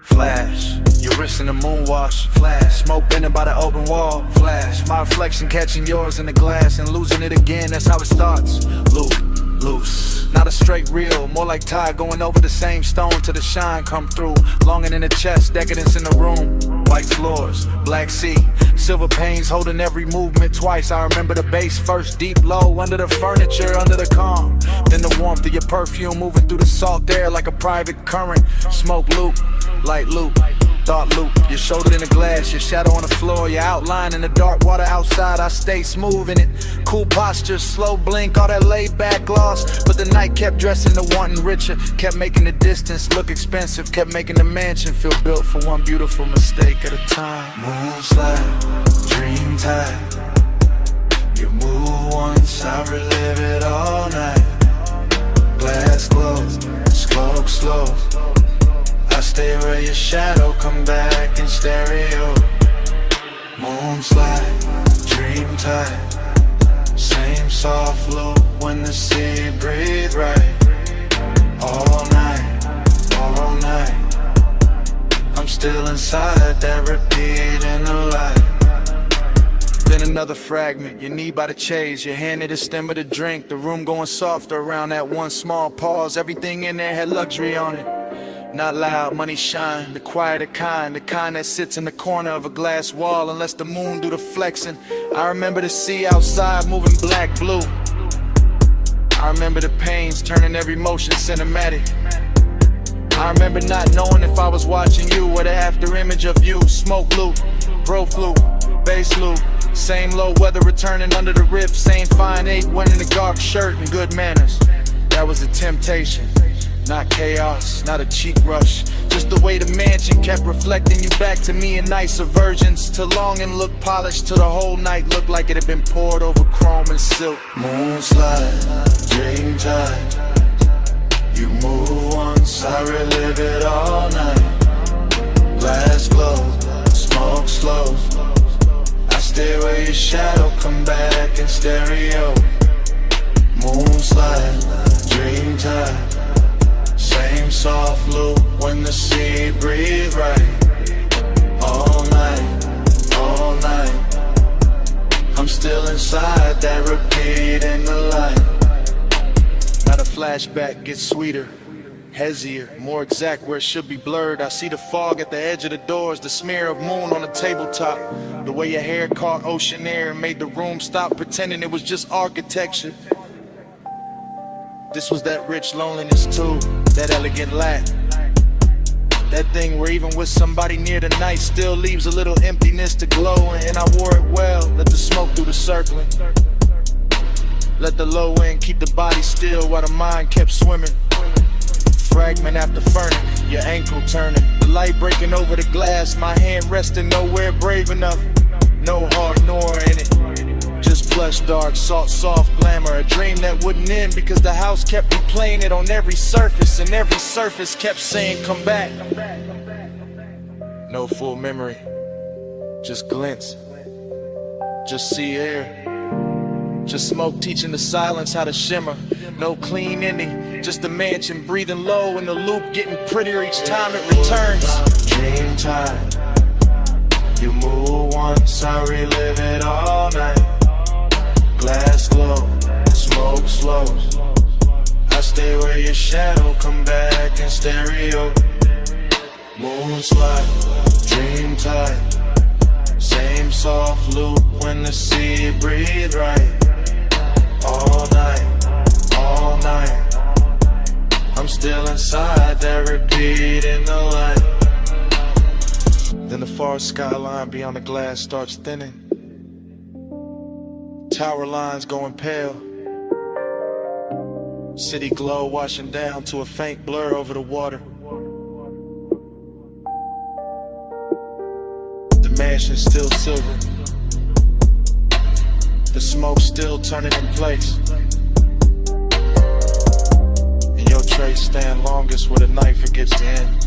Flash, your wrist in the moonwash. Flash, smoke bending by the open wall. Flash, my reflection catching yours in the glass and losing it again, that's how it starts. Loose, not a straight reel, more like tide going over the same stone till the shine come through. Longing in the chest, decadence in the room. White floors, black sea, silver panes holding every movement twice. I remember the bass first, deep low, under the furniture, under the calm. Then the warmth of your perfume moving through the salt air like a private current. Smoke loop, light loop, thought loop. Your shoulder in the glass, your shadow on the floor, your outline in the dark water outside. I stay smooth in it, cool posture, slow blink, all that laid back gloss. But the night kept dressing to wanting richer, kept making the distance look expensive, kept making the mansion feel built for one beautiful mistake at a time. Moonslide, dream tide. You move once, I relive it all night. Glass glows, smoke slow. I stay where your shadow come back in stereo. Moonslide, dream tide. Same soft loop when the sea breathe right. All night, I'm still inside that repeat in the light. Then another fragment, your knee by the chase, your hand at the stem of the drink. The room going softer around that one small pause. Everything in there had luxury on it. Not loud, money shine, the quieter kind, the kind that sits in the corner of a glass wall and lets the moon do the flexing. I remember the sea outside moving black, blue. I remember the pains turning every motion cinematic. I remember not knowing if I was watching you or the after image of you. Smoke loop, bro flu, bass loop. Same low weather returning under the rip. Same fine 8 in the dark shirt and good manners. That was a temptation. Not chaos, not a cheap rush. Just the way the mansion kept reflecting you back to me in nicer versions. To long and look polished, till the whole night looked like it had been poured over chrome and silk. Moonslide, dream tide. You move once, I relive it all night. Glass glows, smoke slows. I stay where your shadow come back in stereo. Moonslide, dream tide. Same soft loop when the sea breathe right. All night, I'm still inside that repeat in the light. Now the flashback gets sweeter, hazier, more exact where it should be blurred. I see the fog at the edge of the doors, the smear of moon on the tabletop. The way your hair caught ocean air and made the room stop pretending it was just architecture. This was that rich loneliness too, that elegant lack. That thing where even with somebody near the night still leaves a little emptiness to glow. And I wore it well, let the smoke do the circling. Let the low end keep the body still while the mind kept swimming. Fragment after fragment, your ankle turning. The light breaking over the glass, my hand resting nowhere brave enough. No heart nor in it. Just plush, dark, soft glamour. A dream that wouldn't end because the house kept replaying it on every surface. And every surface kept saying, come back. No full memory, just glints. Just sea air. Just smoke teaching the silence how to shimmer. No clean ending, just a mansion breathing low. And the loop getting prettier each time it returns. Dream time. You move once, I relive it all night. Glass glow, smoke slows. I stay where your shadow come back in stereo. Moonslide, dream tight. Same soft loop when the sea breathe right. All night, all night. I'm still inside that repeat in the light. Then the far skyline beyond the glass starts thinning. Tower lines going pale. City glow washing down to a faint blur over the water. The mansion's still silver. The smoke still turning in place. And your traits stand longest where the night forgets to end.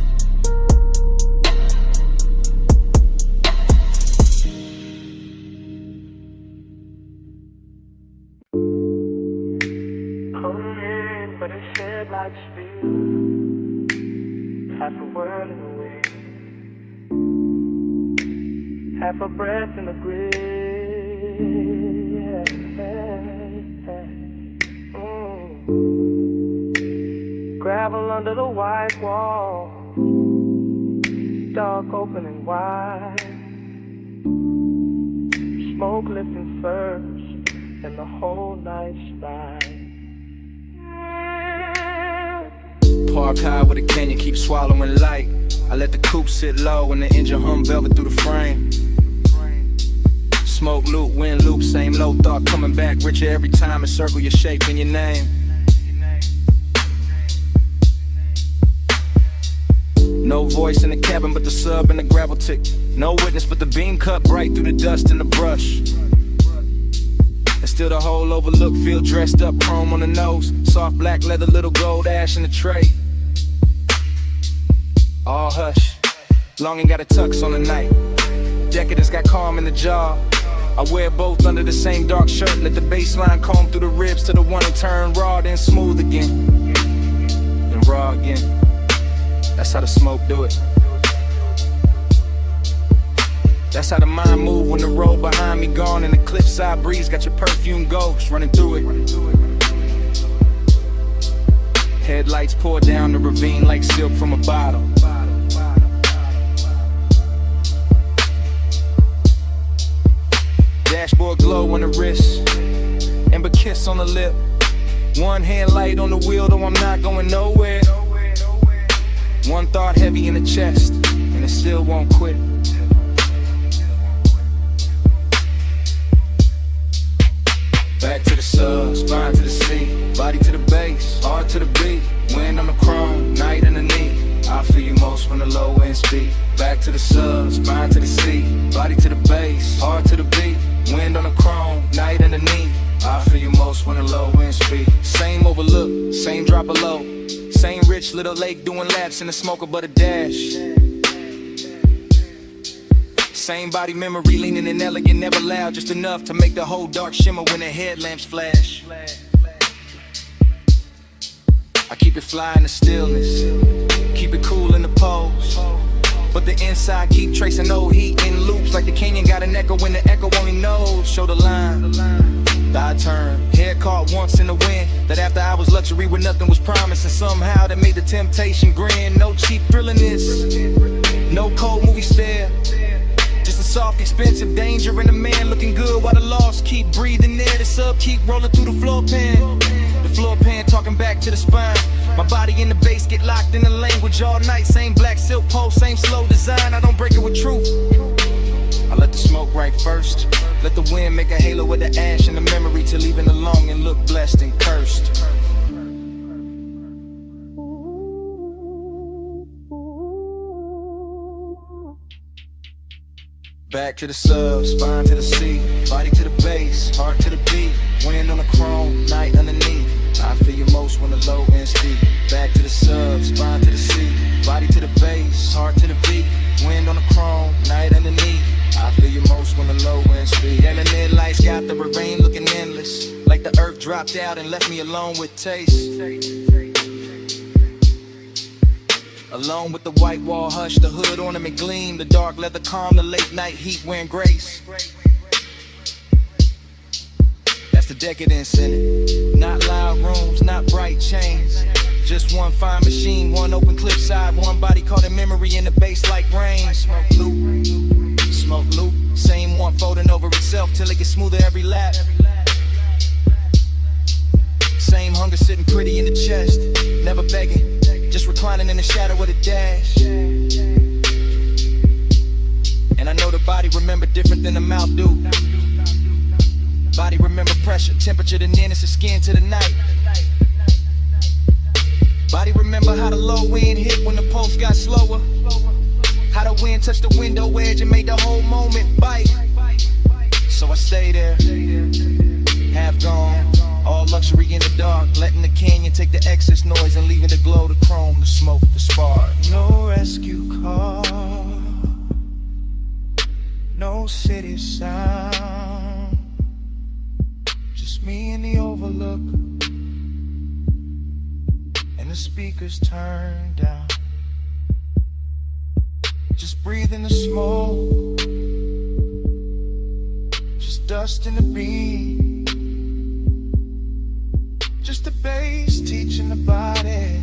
But it shed like speed. Half a word in the wind, half a breath in the breeze. Gravel under the white wall, dark open and wide. Smoke lifting first, and the whole night's ride. Park high with a canyon, keep swallowing light. I let the coupe sit low and the engine hum velvet through the frame. Smoke loop, wind loop, same low thought coming back richer every time. And circle your shape and your name. No voice in the cabin but the sub and the gravel tick. No witness but the beam cut bright through the dust and the brush. And still the whole overlook, feel dressed up, chrome on the nose. Soft black leather, little gold ash in the tray. All hush, longing got a tux on the night. Decadence got calm in the jaw. I wear both under the same dark shirt. Let the baseline comb through the ribs to the one and turn raw, then smooth again, then raw again. That's how the smoke do it. That's how the mind move when the road behind me gone and the cliffside breeze got your perfume ghost running through it. Headlights pour down the ravine like silk from a bottle. Dashboard glow on the wrist, amber kiss on the lip. One hand light on the wheel, though I'm not going nowhere. One thought heavy in the chest, and it still won't quit. Back to the sub, spine to the sea, body to the base, heart to the beat. Wind on the chrome, night underneath. I feel you most when the low end speed. Back to the sub, spine to the sea, body to the base, heart to the beat. Wind on the chrome, night underneath. I feel you most when the low end speed. Same overlook, same drop below. Same rich little lake doing laps in the smoker but a dash. Same body memory leaning and elegant, never loud, just enough to make the whole dark shimmer when the headlamps flash. I keep it fly in the stillness, keep it cool in the pose. But the inside keep tracing old heat in loops like the canyon got an echo when the echo only knows. Show the line, I turn, head caught once in the wind. That after hours luxury where nothing was promised, and somehow that made the temptation grin. No cheap thrilling this, no cold movie stare. Just a soft, expensive danger and a man looking good while the lost keep breathing air. The sub keep rolling through the floor pan. The floor pan talking back to the spine. My body in the bass get locked in the language all night. Same black silk pole, same slow design. I don't break it with truth. I let the smoke right first. Let the wind make a halo with the ash and the memory to leaving alone and look blessed and cursed. Back to the sub, spine to the sea, body to the base, heart to the beat. Wind on the chrome, night underneath. I feel you most when the low end speak. Back to the sub, spine to the sea, body to the base, heart to the beat. Wind on the chrome, night underneath. I feel you most when the low end speed. And the mid lights got the ravine looking endless, like the earth dropped out and left me alone with taste. Alone with the white wall hush, the hood ornament gleam, the dark leather calm, the late night heat wearing grace. That's the decadence in it. Not loud rooms, not bright chains, Just one fine machine, one open clip side, one body caught in memory in the bass like rain. Smoke loop, same one folding over itself till it gets smoother every lap. Same hunger sitting pretty in the chest, never begging, just reclining in the shadow of the dash. And I know the body remember different than the mouth do. Body remember pressure, temperature, the nearness of skin to the night. Body remember how the low wind hit when the pulse got slower. How the wind touched the window edge and made the whole moment bite. So I stay there, half gone, all luxury in the dark, letting the canyon take the excess noise and leaving the glow, the chrome, the smoke, the spark. No rescue call, no city sound, just me in the overlook, and the speakers turned down. Just breathe in the smoke, just dust in the beat, just the bass teaching the body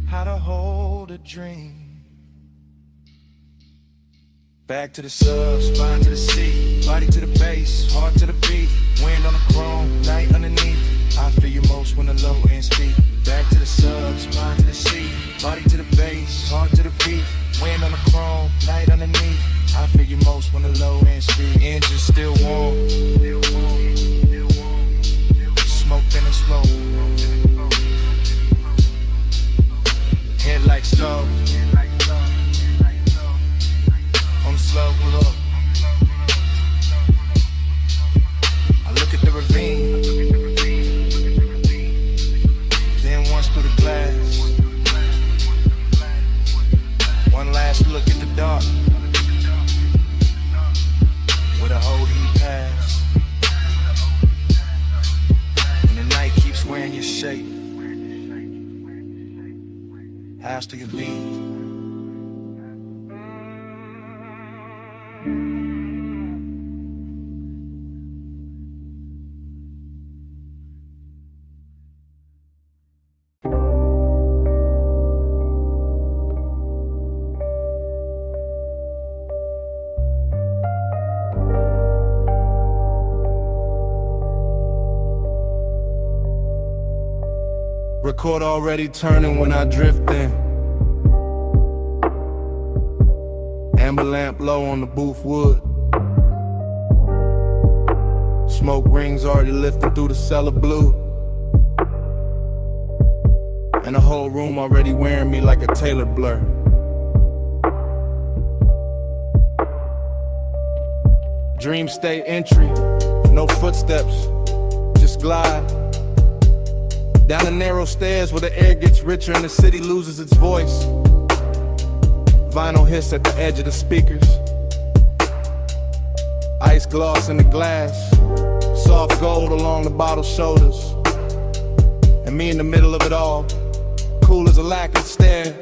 how to hold a dream. Back to the sub, spine to the seat, body to the bass, heart to the beat, wind on the chrome, night underneath. I feel you most when the low end speak. Back to the sub, spine to the seat, body to the bass, heart to the beat, wind on the chrome, night underneath. I feel you most when the low end speak. Engine still warm, smoke in the smoke, headlights stove, on the slow look. I look at the ravine, then once through the glass. One last look at the dark, where the whole heat pass. And the night keeps wearing your shape. House to your beat. Record already turning when I drift in. Amber lamp low on the booth wood. Smoke rings already lifting through the cellar blue. And the whole room already wearing me like a tailored blur. Dream state entry, no footsteps, just glide. Down the narrow stairs where the air gets richer and the city loses its voice. Vinyl hiss at the edge of the speakers. Ice gloss in the glass. Soft gold along the bottle's shoulders. And me in the middle of it all, cool as a lacquered stare.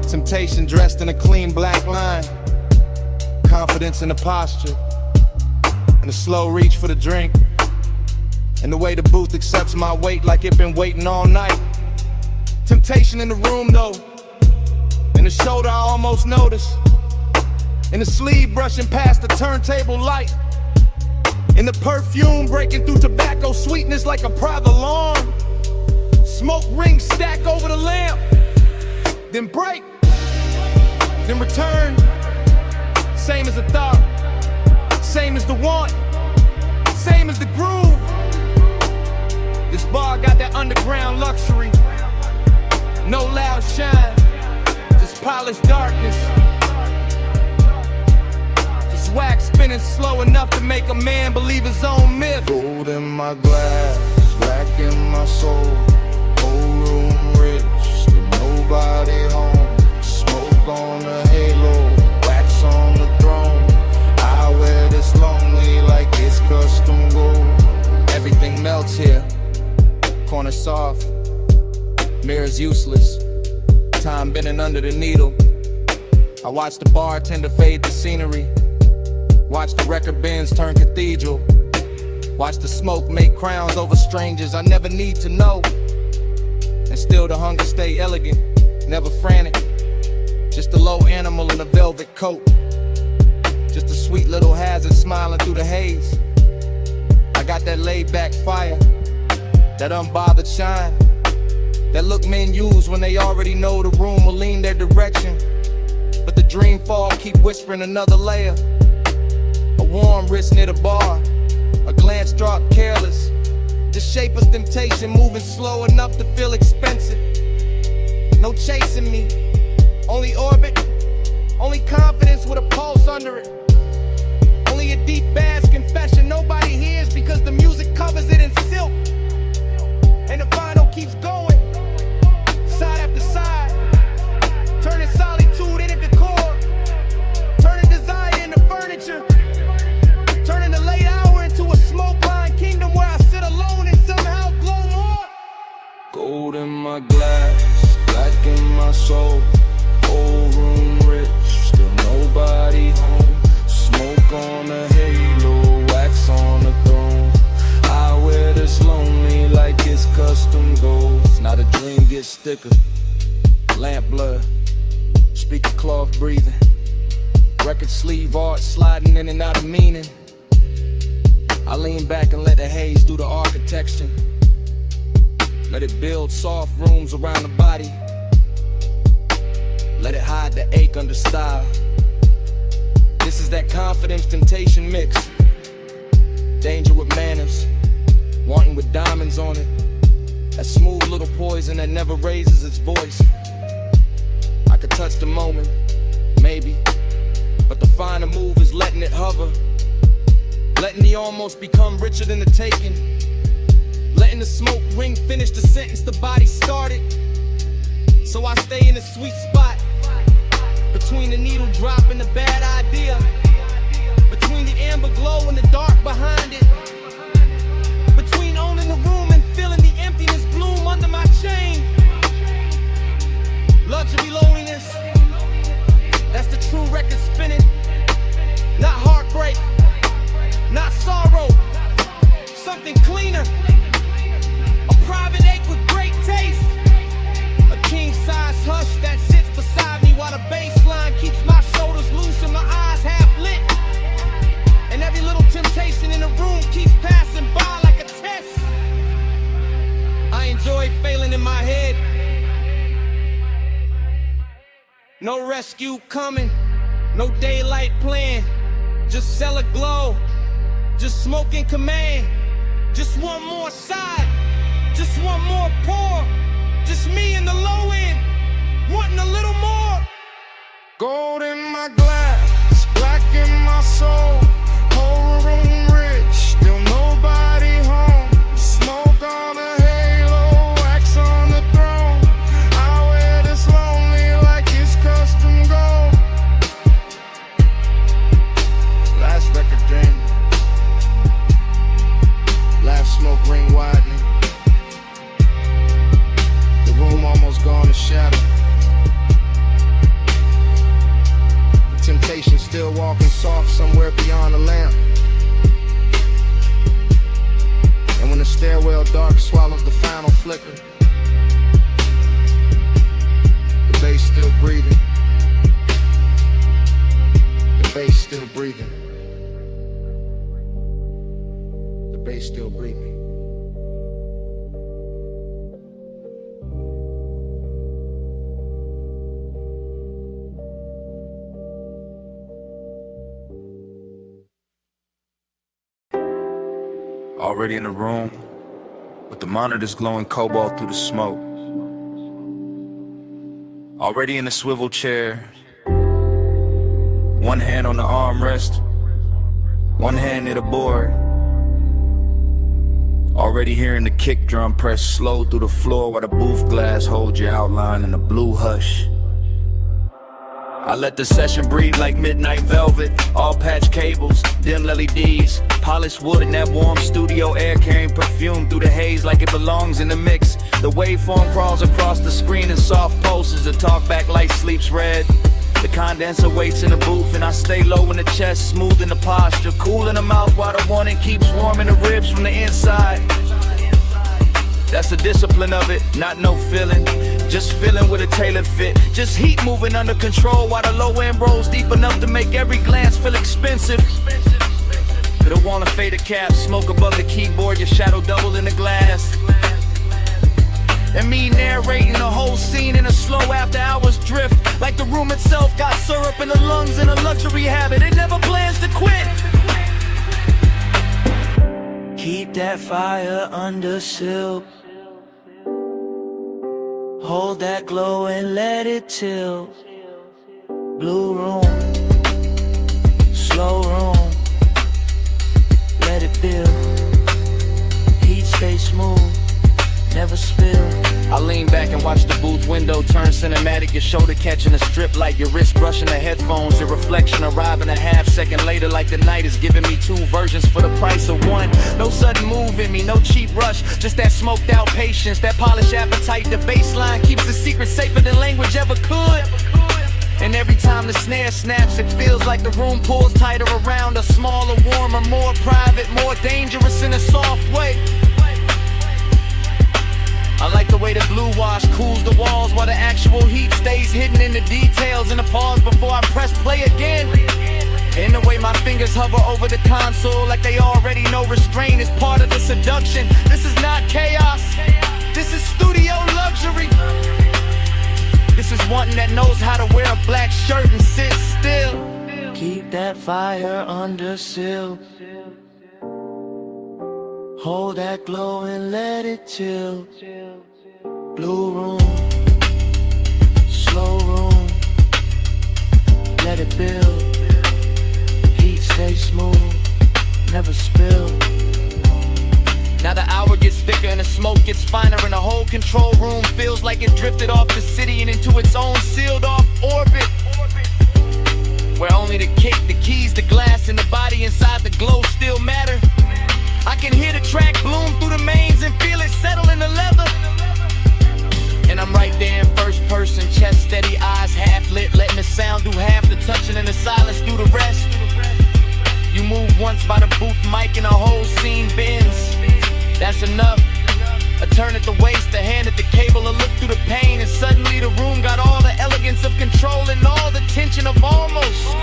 Temptation dressed in a clean black line. Confidence in the posture. And a slow reach for the drink. And the way the booth accepts my weight like it been waiting all night. Temptation in the room though. In the shoulder I almost notice. In the sleeve brushing past the turntable light. In the perfume breaking through tobacco sweetness like a private alarm. Smoke rings stack over the lamp. Then break. Then return. Same as the thought. Same as the want. Same as the groove. This bar got that underground luxury. No loud shine, just polished darkness. Just wax spinning slow enough to make a man believe his own myth. Gold in my glass, black in my soul. Whole room rich, still nobody home. Smoke on the halo, wax on the throne. I wear this lonely like it's custom gold. Everything melts here. Corner soft, mirrors useless. Time bending under the needle. I watch the bartender fade the scenery. Watch the record bins turn cathedral. Watch the smoke make crowns over strangers I never need to know. And still the hunger stay elegant, never frantic. Just a low animal in a velvet coat. Just a sweet little hazard smiling through the haze. I got that laid back fire, that unbothered shine, that look men use when they already know the room will lean their direction. But the dream fog keep whispering another layer. A warm wrist near the bar, a glance drop careless. The shape of temptation moving slow enough to feel expensive. No chasing me, only orbit, only confidence with a pulse under it. Only a deep bass confession nobody hears because the music covers it in silk. And the final keeps going, side after side, turning solitude into decor, turning desire into furniture, turning the late hour into a smoke-lined kingdom where I sit alone and somehow glow more. Gold in my glass, black in my soul, whole room rich, still nobody home. Smoke on a halo, wax on a throne. I wear this lonely like it's custom gold. Now the dream gets thicker, lamp blood, speaker cloth breathing, record sleeve art sliding in and out of meaning. I lean back and let the haze do the architecture. Let it build soft rooms around the body. Let it hide the ache under style. This is that confidence temptation mix. Danger with manners, wanting with diamonds on it. That smooth little poison that never raises its voice. I could touch the moment, maybe, but the finer move is letting it hover. Letting the almost become richer than the taking. Letting the smoke ring finish the sentence the body started. So I stay in the sweet spot, between the needle drop and the bad idea, between the amber glow and the dark behind it, between owning the room and feeling the emptiness bloom under my chain. Luxury loneliness, that's the true record spinning. Not heartbreak, not sorrow, something cleaner. A private ache with great taste. A king-size hush that sits beside me while the bass line keeps my shoulders loose and my eyes half lit. And every little temptation in the room keeps passing by like a test. I enjoy failing in my head. No rescue coming, no daylight plan. Just cellar glow, just smoke in command. Just one more side, just one more pour. Just me in the low end, wanting a little more. Gold in my glass, black in my soul, whole room rich, still nobody home. Smoke on a halo, wax on the throne. I wear this lonely like it's custom gold. Last record dream, last smoke ring widening. The room almost gone to shadow. The temptation still walking soft somewhere beyond the lamp. And when the stairwell dark swallows the final flicker, the bass still breathing. The bass still breathing. The bass still breathing. Already in the room, with the monitors glowing cobalt through the smoke. Already in the swivel chair, one hand on the armrest, one hand near the board. Already hearing the kick drum press slow through the floor while the booth glass holds your outline in a blue hush. I let the session breathe like midnight velvet. All patch cables, dim LEDs, polished wood and that warm studio air carrying perfume through the haze like it belongs in the mix. The waveform crawls across the screen in soft pulses. The talkback light sleeps red. The condenser waits in the booth and I stay low in the chest, smooth in the posture, cool in the mouth while the warning keeps warming the ribs from the inside. That's the discipline of it, not no feeling. Just feeling with a tailored fit. Just heat moving under control while the low end rolls deep enough to make every glance feel expensive. Put a wall of faded caps, smoke above the keyboard, your shadow double in the glass. And me narrating the whole scene in a slow after hours drift. Like the room itself got syrup in the lungs and a luxury habit. It never plans to quit. Keep that fire under silk. Hold that glow and let it tilt. Blue room, slow room, let it build. Heat stay smooth, never spill. I lean back and watch the booth window turn cinematic. Your shoulder catching a strip light, your wrist brushing the headphones. Your reflection arriving a half second later, like the night is giving me two versions for the price of one. No sudden move in me, no cheap rush, just that smoked out patience, that polished appetite. The baseline keeps the secret safer than language ever could. And every time the snare snaps, it feels like the room pulls tighter around us. Smaller, warmer, more private, more dangerous in a soft way. I like the way the blue wash cools the walls while the actual heat stays hidden in the details. And the pause before I press play again. And the way my fingers hover over the console like they already know restraint is part of the seduction. This is not chaos, this is studio luxury. This is one that knows how to wear a black shirt and sit still. Keep that fire under seal. Hold that glow and let it chill. Blue room, slow room, let it build. Heat stay smooth, never spill. Now the hour gets thicker and the smoke gets finer, and the whole control room feels like it drifted off the city and into its own sealed off orbit, where only the kick, the keys, the glass, and the body inside the glow still matter. I can hear the track bloom through the mains and feel it settle in the leather. And I'm right there in first person, chest steady, eyes half lit, letting the sound do half the touching and the silence do the rest. You move once by the booth mic and the whole scene bends. That's enough. A turn at the waist, a hand at the cable, a look through the pain, and suddenly the room got all the elegance of control and all the tension of almost.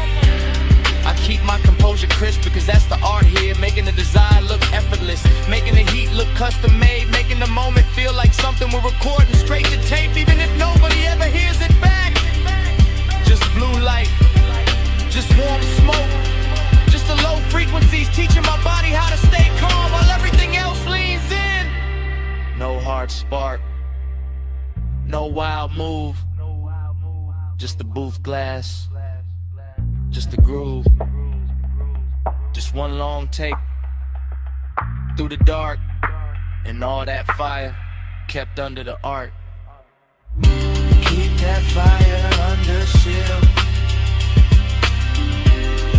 I keep my composure crisp because that's the art here, making the design look effortless, making the heat look custom made, making the moment feel like something we're recording straight to tape, even if nobody ever hears it back. Just blue light, just warm smoke, just the low frequencies teaching my body how to stay calm while everything else leans in. No hard spark, no wild move, just the booth glass, just the groove, just one long take through the dark, and all that fire kept under the art. Keep that fire under seal.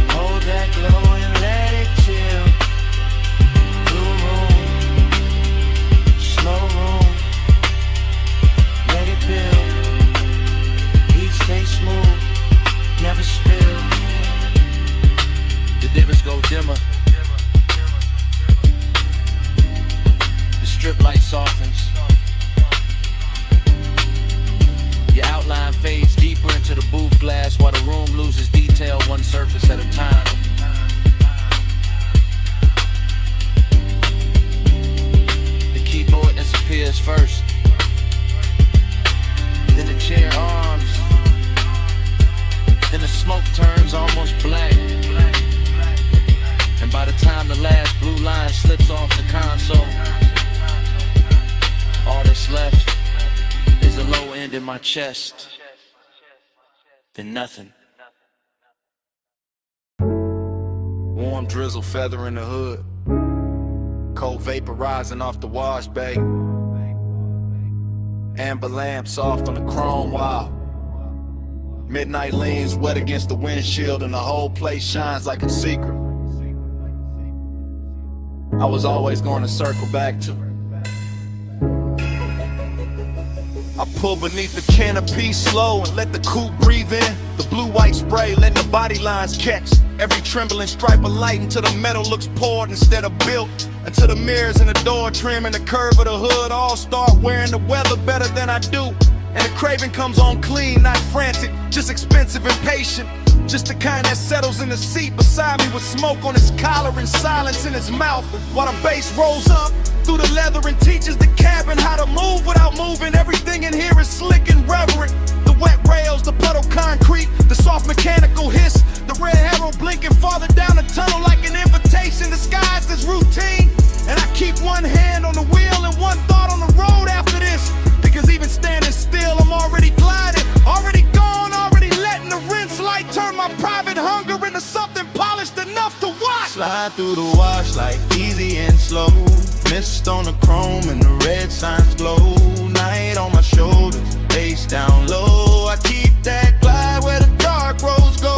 Hold that glow and let it chill. Blue room, slow room, let it build. Heat stay smooth, never spill. The divots go dimmer, the strip light softens, your outline fades deeper into the booth glass while the room loses detail one surface at a time. The keyboard disappears first, then the chair arms, then the smoke turns almost black. And by the time the last blue line slips off the console, all that's left is a low end in my chest, then nothing. Warm drizzle feathering the hood, cold vapor rising off the wash bay, amber lamp soft on the chrome wall. Midnight leans wet against the windshield and the whole place shines like a secret I was always going to circle back to. I pull beneath the canopy slow and let the coupe breathe in. The blue-white spray letting the body lines catch every trembling stripe of light until the metal looks poured instead of built. Until the mirrors and the door trim and the curve of the hood all start wearing the weather better than I do. And the craving comes on clean, not frantic, just expensive and patient. Just the kind that settles in the seat beside me with smoke on his collar and silence in his mouth while the bass rolls up through the leather and teaches the cabin how to move without moving. Everything in here is slick and reverent. The wet rails, the puddle concrete, the soft mechanical hiss, the red arrow blinking farther down the tunnel like an invitation disguised as routine. And I keep one hand on the wheel and one thought on the road after this, because even standing still I'm already gliding, already gone, already letting the rinse light turn my private hunger into something polished enough to watch. Slide through the wash like easy and slow. Mist on the chrome and the red signs glow. Night on my shoulders, face down low. I keep that glide where the dark roads go.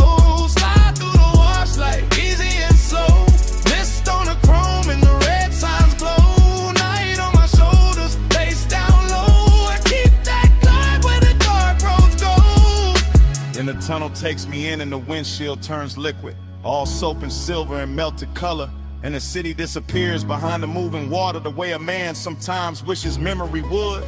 Slide through the wash like easy and slow. Mist on the chrome and the red signs glow. Night on my shoulders, face down low. I keep that glide where the dark roads go. Then the tunnel takes me in and the windshield turns liquid, all soap and silver and melted color. And the city disappears behind the moving water the way a man sometimes wishes memory would.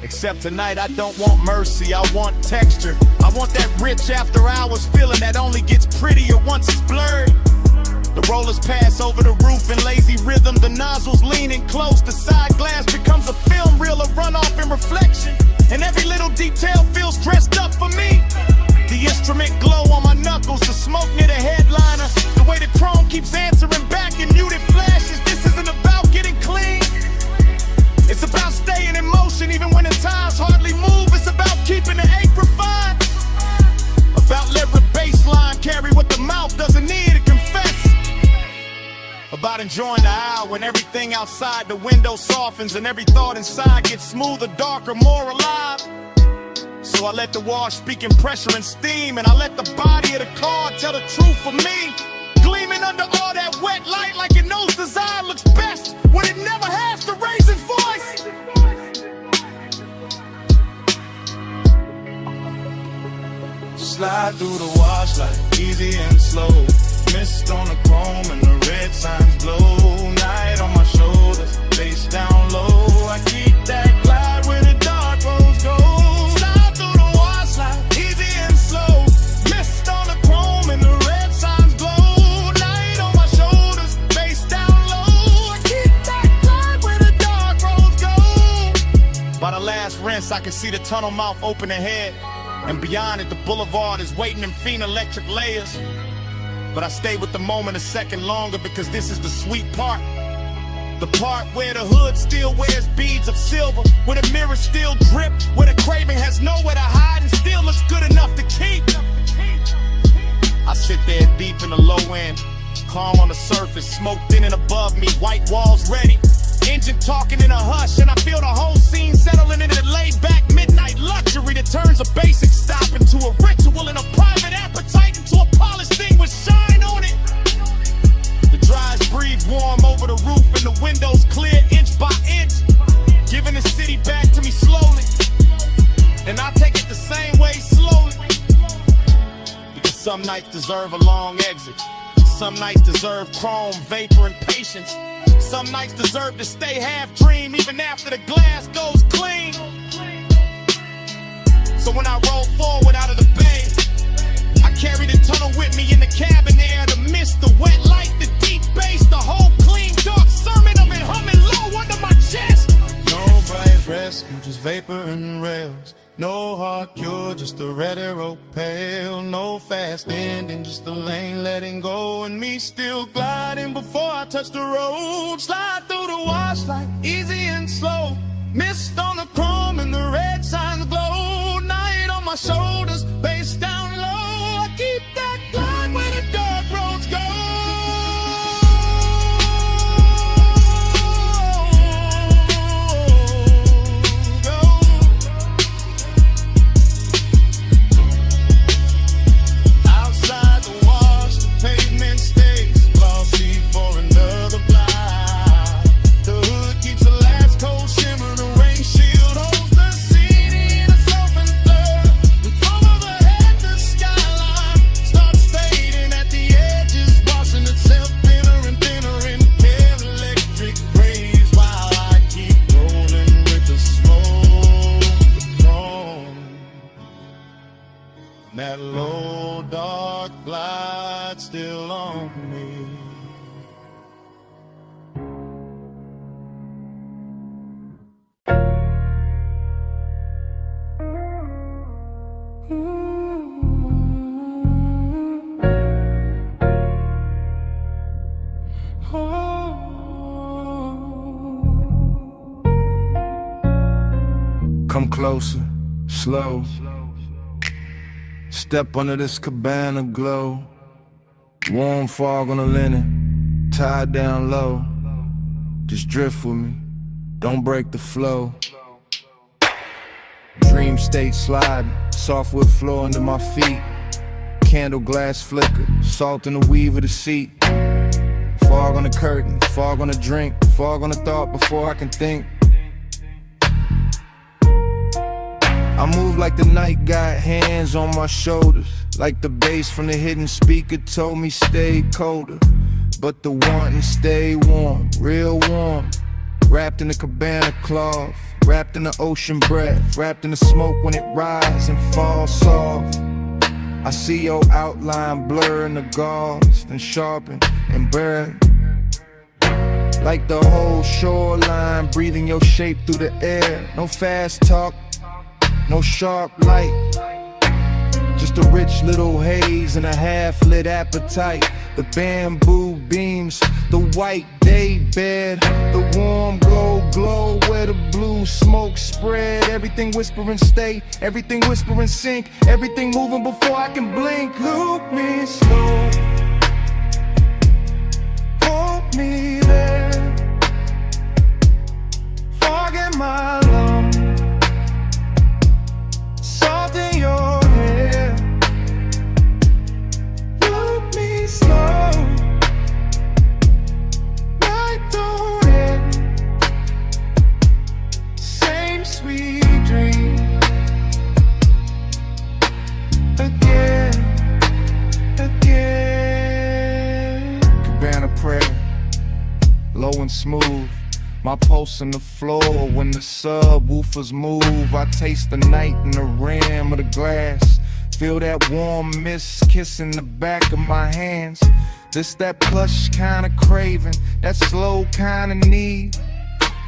Except tonight I don't want mercy, I want texture. I want that rich after hours feeling that only gets prettier once it's blurred. The rollers pass over the roof in lazy rhythm, the nozzles leaning close, the side glass becomes a film reel of runoff and reflection. And every little detail feels dressed up for me. The instrument glow on my knuckles, the smoke near the headliner, the way the chrome keeps answering back in muted flashes. This isn't about getting clean, it's about staying in motion even when the times hardly move. It's about keeping the ache refined, about letting the baseline carry what the mouth doesn't need to confess, about enjoying the hour when everything outside the window softens and every thought inside gets smoother, darker, more alive. So I let the wash speak in pressure and steam, and I let the body of the car tell the truth for me. Gleaming under all that wet light like it knows design looks best when it never has to raise its voice. Slide through the wash like easy and slow. Mist on the chrome and the red signs glow. Night on my shoulders, face down low. I keep that glide where the dark roads go. Rinse, I can see the tunnel mouth open ahead, and beyond it the boulevard is waiting in faint electric layers. But I stay with the moment a second longer because this is the sweet part, the part where the hood still wears beads of silver, where the mirrors still drip, where the craving has nowhere to hide and still looks good enough to keep. I sit there deep in the low end, calm on the surface, smoke thin and above me, white walls ready, engine talking in a hush, and I feel the whole scene settling into the laid-back midnight luxury that turns a basic stop into a ritual and a private appetite into a polished thing with shine on it. The dries breathe warm over the roof and the windows clear inch by inch, giving the city back to me slowly, and I take it the same way slowly, because some nights deserve a long exit, some nights deserve chrome, vapor, and patience. Some nights deserve to stay half dream even after the glass goes clean. So when I roll forward out of the bay, I carry the tunnel with me in the cabin air, the mist, the wet light, the deep bass, the whole clean dark sermon of it humming low under my chest. No bright rescue, just vapor and rails. No hard cure, just a red arrow pale. No fast ending, just a lane letting go, and me still gliding before I touch the road. Slide through the wash like easy and slow. Mist on the chrome and the red signs glow. Night on my shoulders, face down low. I keep that glide where the dark roads go. The hood keeps the last cold shimmer, the rain shield holds the scene light still on me. Come closer, slow. Step under this cabana glow. Warm fog on the linen, tied down low. Just drift with me, don't break the flow. Dream state sliding, softwood floor under my feet. Candle glass flicker, salt in the weave of the seat. Fog on the curtain, fog on the drink, fog on the thought before I can think. I move like the night got hands on my shoulders, like the bass from the hidden speaker told me stay colder. But the wanting stay warm, real warm. Wrapped in the cabana cloth, wrapped in the ocean breath, wrapped in the smoke when it rises and falls soft. I see your outline blur in the gauze, then sharpen and buried. Like the whole shoreline, breathing your shape through the air. No fast talk, no sharp light, just a rich little haze and a half-lit appetite. The bamboo beams, the white day bed, the warm gold glow where the blue smoke spread. Everything whispering stay, everything whispering sink, everything moving before I can blink. Look me slow, hold me there, fog in my lungs, salt in your hair. Look me slow, night don't end. Same sweet dream again, again. Cabana prayer, low and smooth. My pulse on the floor when the subwoofers move. I taste the night in the rim of the glass. Feel that warm mist kissing the back of my hands. This that plush kind of craving, that slow kind of need.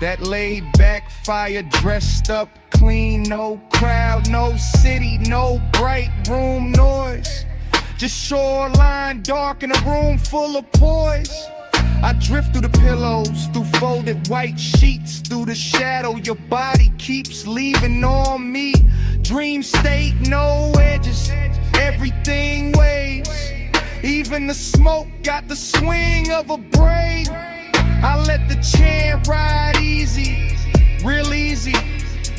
That laid back fire dressed up clean. No crowd, no city, no bright room noise. Just shoreline dark in a room full of poise. I drift through the pillows, through folded white sheets, through the shadow your body keeps leaving on me. Dream state, no edges, everything waves. Even the smoke got the swing of a braid. I let the chant ride easy, real easy,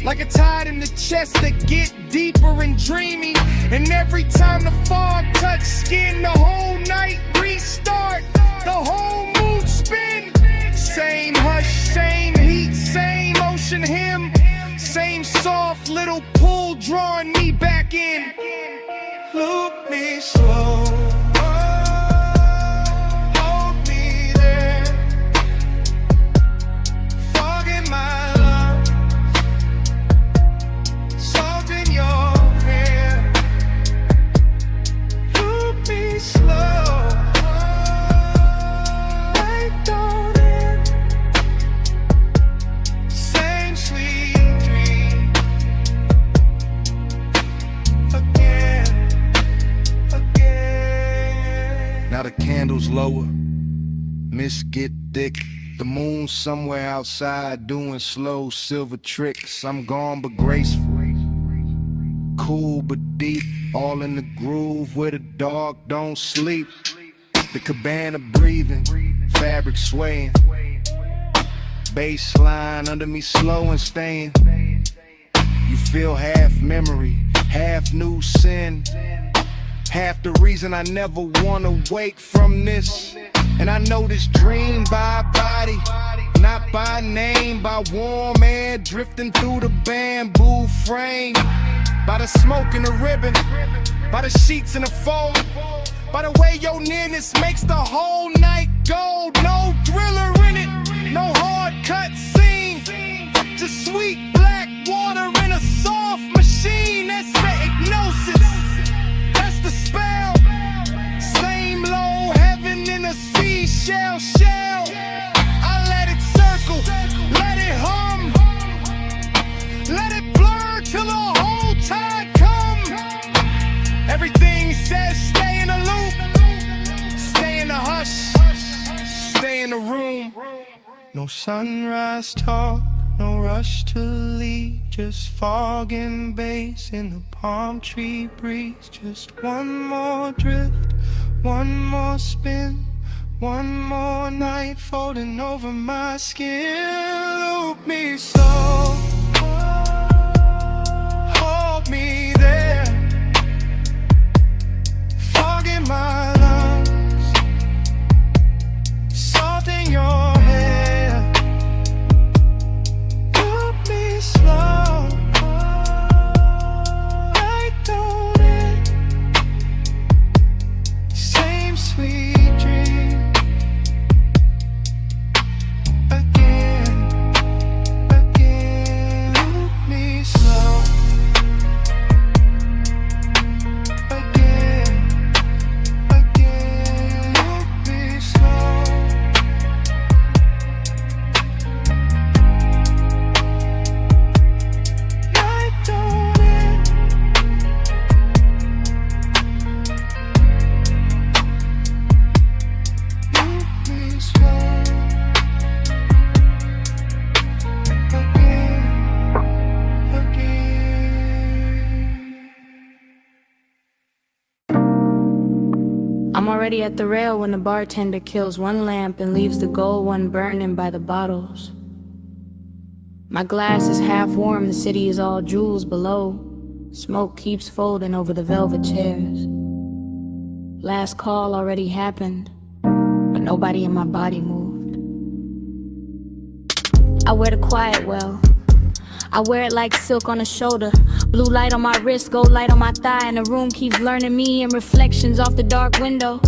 like a tide in the chest that get deeper and dreamy. And every time the fog touch skin, the whole night restart, the whole mood spin. Same hush, same heat, same ocean hymn, same soft little pull drawing me back in. Look me slow, hold me there, fog in my lungs, salt in your hair. Look me slow, night don't end. Same sweet dream again, again. Now the candles lower, mist get thick. The moon somewhere outside doing slow silver tricks. I'm gone but graceful, cool but deep, all in the groove where the dog don't sleep. The cabana breathing, fabric swaying, bass line under me slow and staying. You feel half memory, half new sin, half the reason I never wanna wake from this. And I know this dream by body, not by name, by warm air drifting through the bamboo frame, by the smoke in the ribbon, by the sheets in the fold, by the way your nearness makes the whole night gold. No thriller in it, no hard cut scene, just sweet black water in a soft machine. That's the hypnosis, that's the spell. in the room. No sunrise talk, no rush to leave, just fog and bass in the palm tree breeze. Just one more drift, one more spin, one more night folding over my skin. Loop me slow, hold me there, fog in my lungs, salt in your hair. Loop me slow, right on it, same sweet dream. Again, loop me slow. Again, loop me slow. Night on it. Loop me slow. I'm already at the rail when the bartender kills one lamp and leaves the gold one burning by the bottles. My glass is half warm, the city is all jewels below. Smoke keeps folding over the velvet chairs. Last call already happened, but nobody in my body moved. I wear the quiet well. I wear it like silk on the shoulder. Blue light on my wrist, gold light on my thigh, and the room keeps learning me in reflections off the dark window.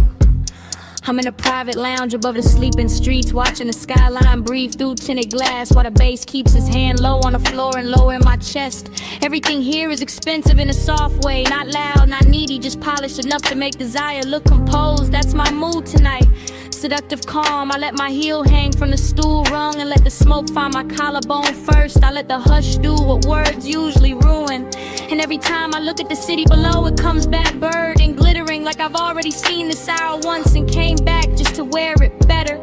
I'm in a private lounge above the sleeping streets, watching the skyline breathe through tinted glass, while the bass keeps his hand low on the floor and lower in my chest. Everything here is expensive in a soft way, not loud, not needy, just polished enough to make desire look composed. That's my mood tonight. Seductive calm, I let my heel hang from the stool rung and let the smoke find my collarbone first. I let the hush do what words usually ruin. And every time I look at the city below, it comes back bird and glittering, like I've already seen this hour once and came back just to wear it better.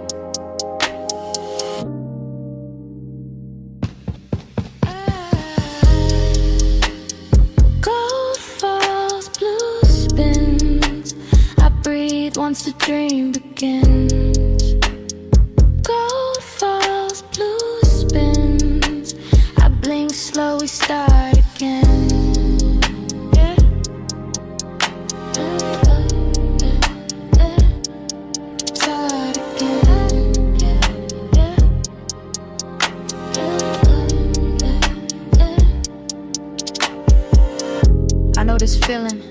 Gold falls, blue spins, I breathe once the dream begins. Gold falls, blue spins, I blink slow, we start again. Yeah. Start again. I know this feeling.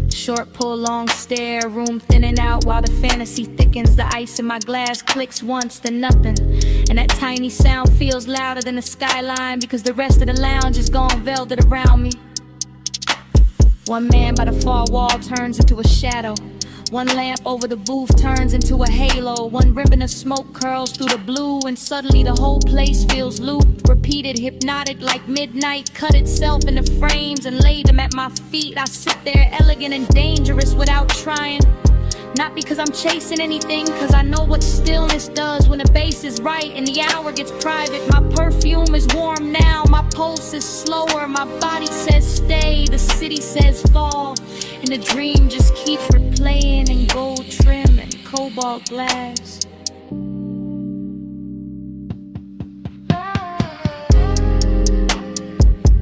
Short pull, long stare, room thinning out while the fantasy thickens. The ice in my glass clicks once, then nothing. And that tiny sound feels louder than the skyline, because the rest of the lounge is gone velvet around me. One man by the far wall turns into a shadow. One lamp over the booth turns into a halo. One ribbon of smoke curls through the blue, and suddenly the whole place feels looped, repeated, hypnotic, like midnight cut itself into frames and laid them at my feet. I sit there elegant and dangerous without trying. Not because I'm chasing anything, cause I know what stillness does when the bass is right and the hour gets private. My perfume is warm now, my pulse is slower, my body says stay, the city says fall, and the dream just keeps replaying in gold trim and cobalt glass.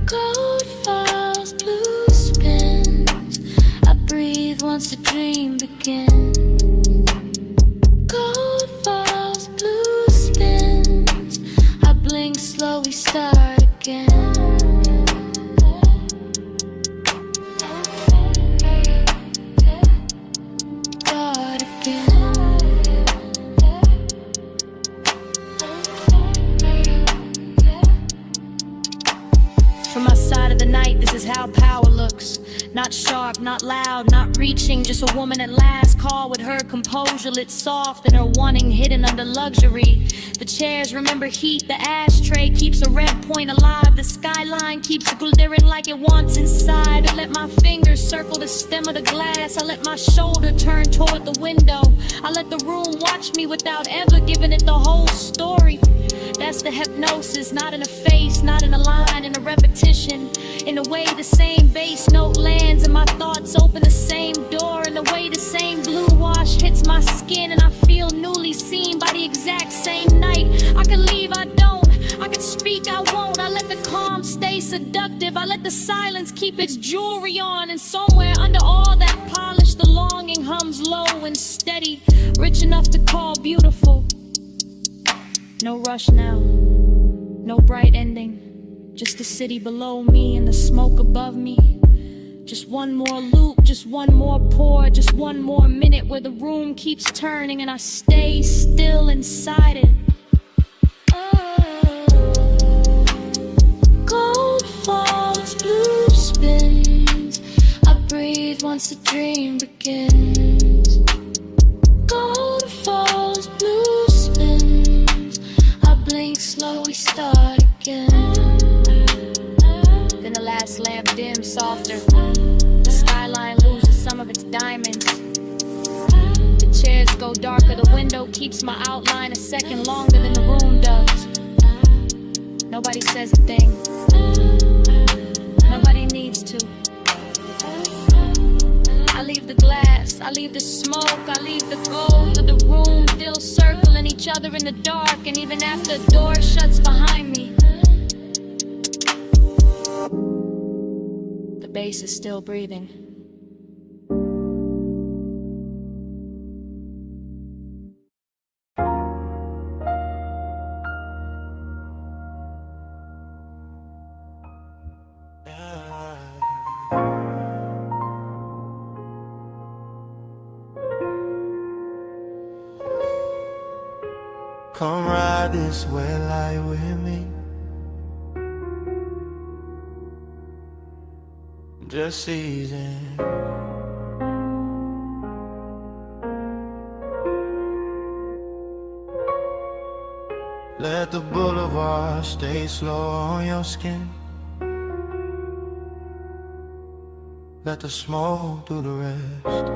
Gold falls, blue spins, I breathe once the dream begins. Gold falls, blue spins, I blink slow, we start again. Start again. From my side of the night, this is how power looks. Not sharp, not loud, not reaching, just a woman at last call with her composure lit soft and her wanting hidden under luxury. The chairs remember heat, the ashtray keeps a red point alive, the skyline keeps glittering like it wants inside. I let my fingers circle the stem of the glass, I let my shoulder turn toward the window, I let the room watch me without ever giving it the whole story. That's the hypnosis, not in a face, not in a line, in a repetition. In the way the same bass note lands and my thoughts open the same door. In the way the same blue wash hits my skin and I feel newly seen by the exact same night. I could leave, I don't. I could speak, I won't. I let the calm stay seductive. I let the silence keep its jewelry on. And somewhere under all that polish, the longing hums low and steady, rich enough to call beautiful. No rush now, no bright ending, just the city below me and the smoke above me. Just one more loop, just one more pour, just one more minute where the room keeps turning and I stay still inside it. Gold falls, blue spins, I breathe once the dream begins. Gold falls, blue spins, I blink slow, we start again. Then the last lamp dims softer, the skyline loses some of its diamonds. The chairs go darker, the window keeps my outline a second longer than the room does. Nobody says a thing, nobody needs to. I leave the glass, I leave the smoke, I leave the gold of the room still circling each other in the dark. And even after the door shuts behind me, the bass is still breathing. Come ride this way light with me. Just easing. Let the boulevard stay slow on your skin. Let the smoke do the rest.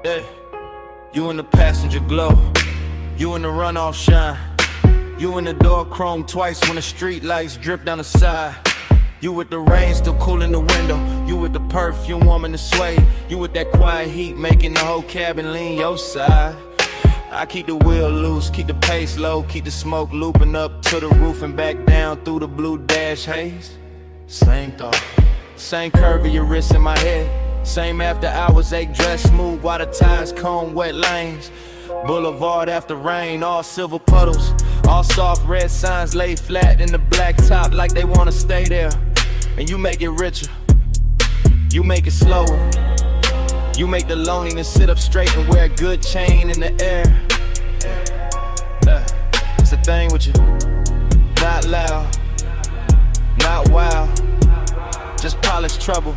Yeah, you in the passenger glow, you in the runoff shine, you in the door chrome twice when the street lights drip down the side. You with the rain still cool in the window, you with the perfume warming the sway, you with that quiet heat making the whole cabin lean your side. I keep the wheel loose, keep the pace low, keep the smoke looping up to the roof and back down through the blue dash haze. Same thought, same curve of your wrist in my head. Same after hours, ache dress smooth while the tires comb wet lanes. Boulevard after rain, all silver puddles, all soft red signs laid flat in the black top like they wanna stay there. And you make it richer, you make it slower, you make the loneliness sit up straight and wear a good chain in the air. It's the thing with you, not loud, not wild, just polished trouble.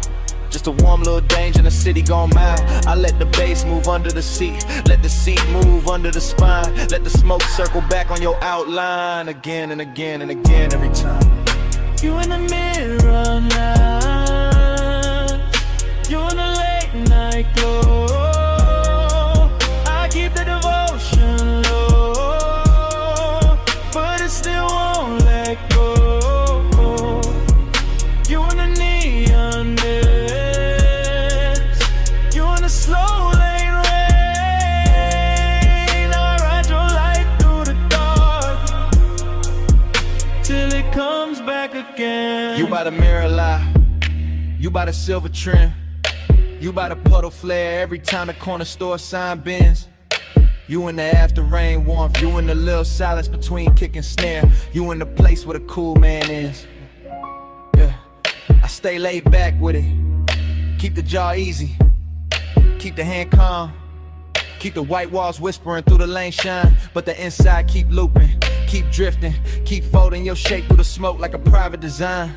Just a warm little danger in the city gone mild. I let the bass move under the seat, let the seat move under the spine, let the smoke circle back on your outline again and again and again every time. You in the mirror now, you in the late night glow. I keep the devotion low, but it still won't let go. You in the neon slow lane rain, I ride your light through the dark till it comes back again. You by the mirror lie, you by the silver trim, you by the puddle flare every time the corner store sign bends. You in the after rain warmth, you in the little silence between kick and snare, you in the place where the cool man is. Yeah, I stay laid back with it, keep the jaw easy, keep the hand calm, keep the white walls whispering through the lane shine, but the inside keep looping, keep drifting, keep folding your shape through the smoke like a private design.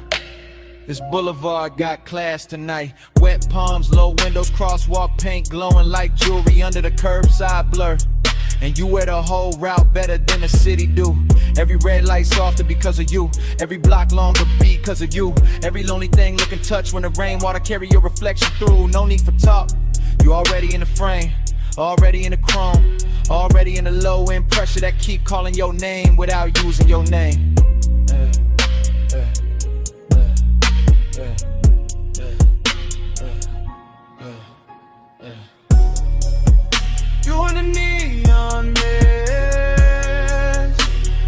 This boulevard got class tonight, wet palms, low windows, crosswalk paint glowing like jewelry under the curbside blur. And you wear the whole route better than the city do. Every red light softer because of you. Every block longer because of you. Every lonely thing looking touch when the rainwater carry your reflection through. No need for talk, you already in the frame, already in the chrome, already in the low end pressure that keep calling your name without using your name. You in the neon mist,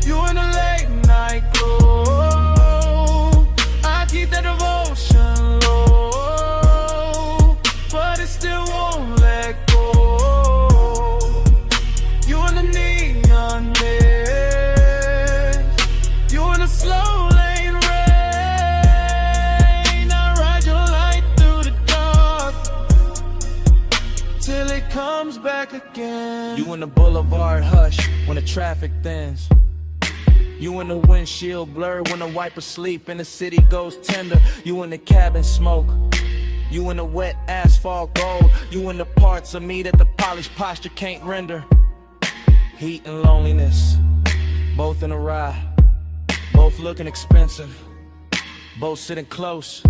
you in the late night glow. I keep that devotion low, but it still won't let go. You in the neon mist, you in the slow lane rain. I ride your light through the dark till it comes back again. You in the boulevard hush when the traffic thins. You in the windshield blur when the wiper sleep and the city goes tender. You in the cabin smoke. You in the wet asphalt gold. You in the parts of me that the polished posture can't render. Heat and loneliness, both in a ride, both looking expensive, both sitting close,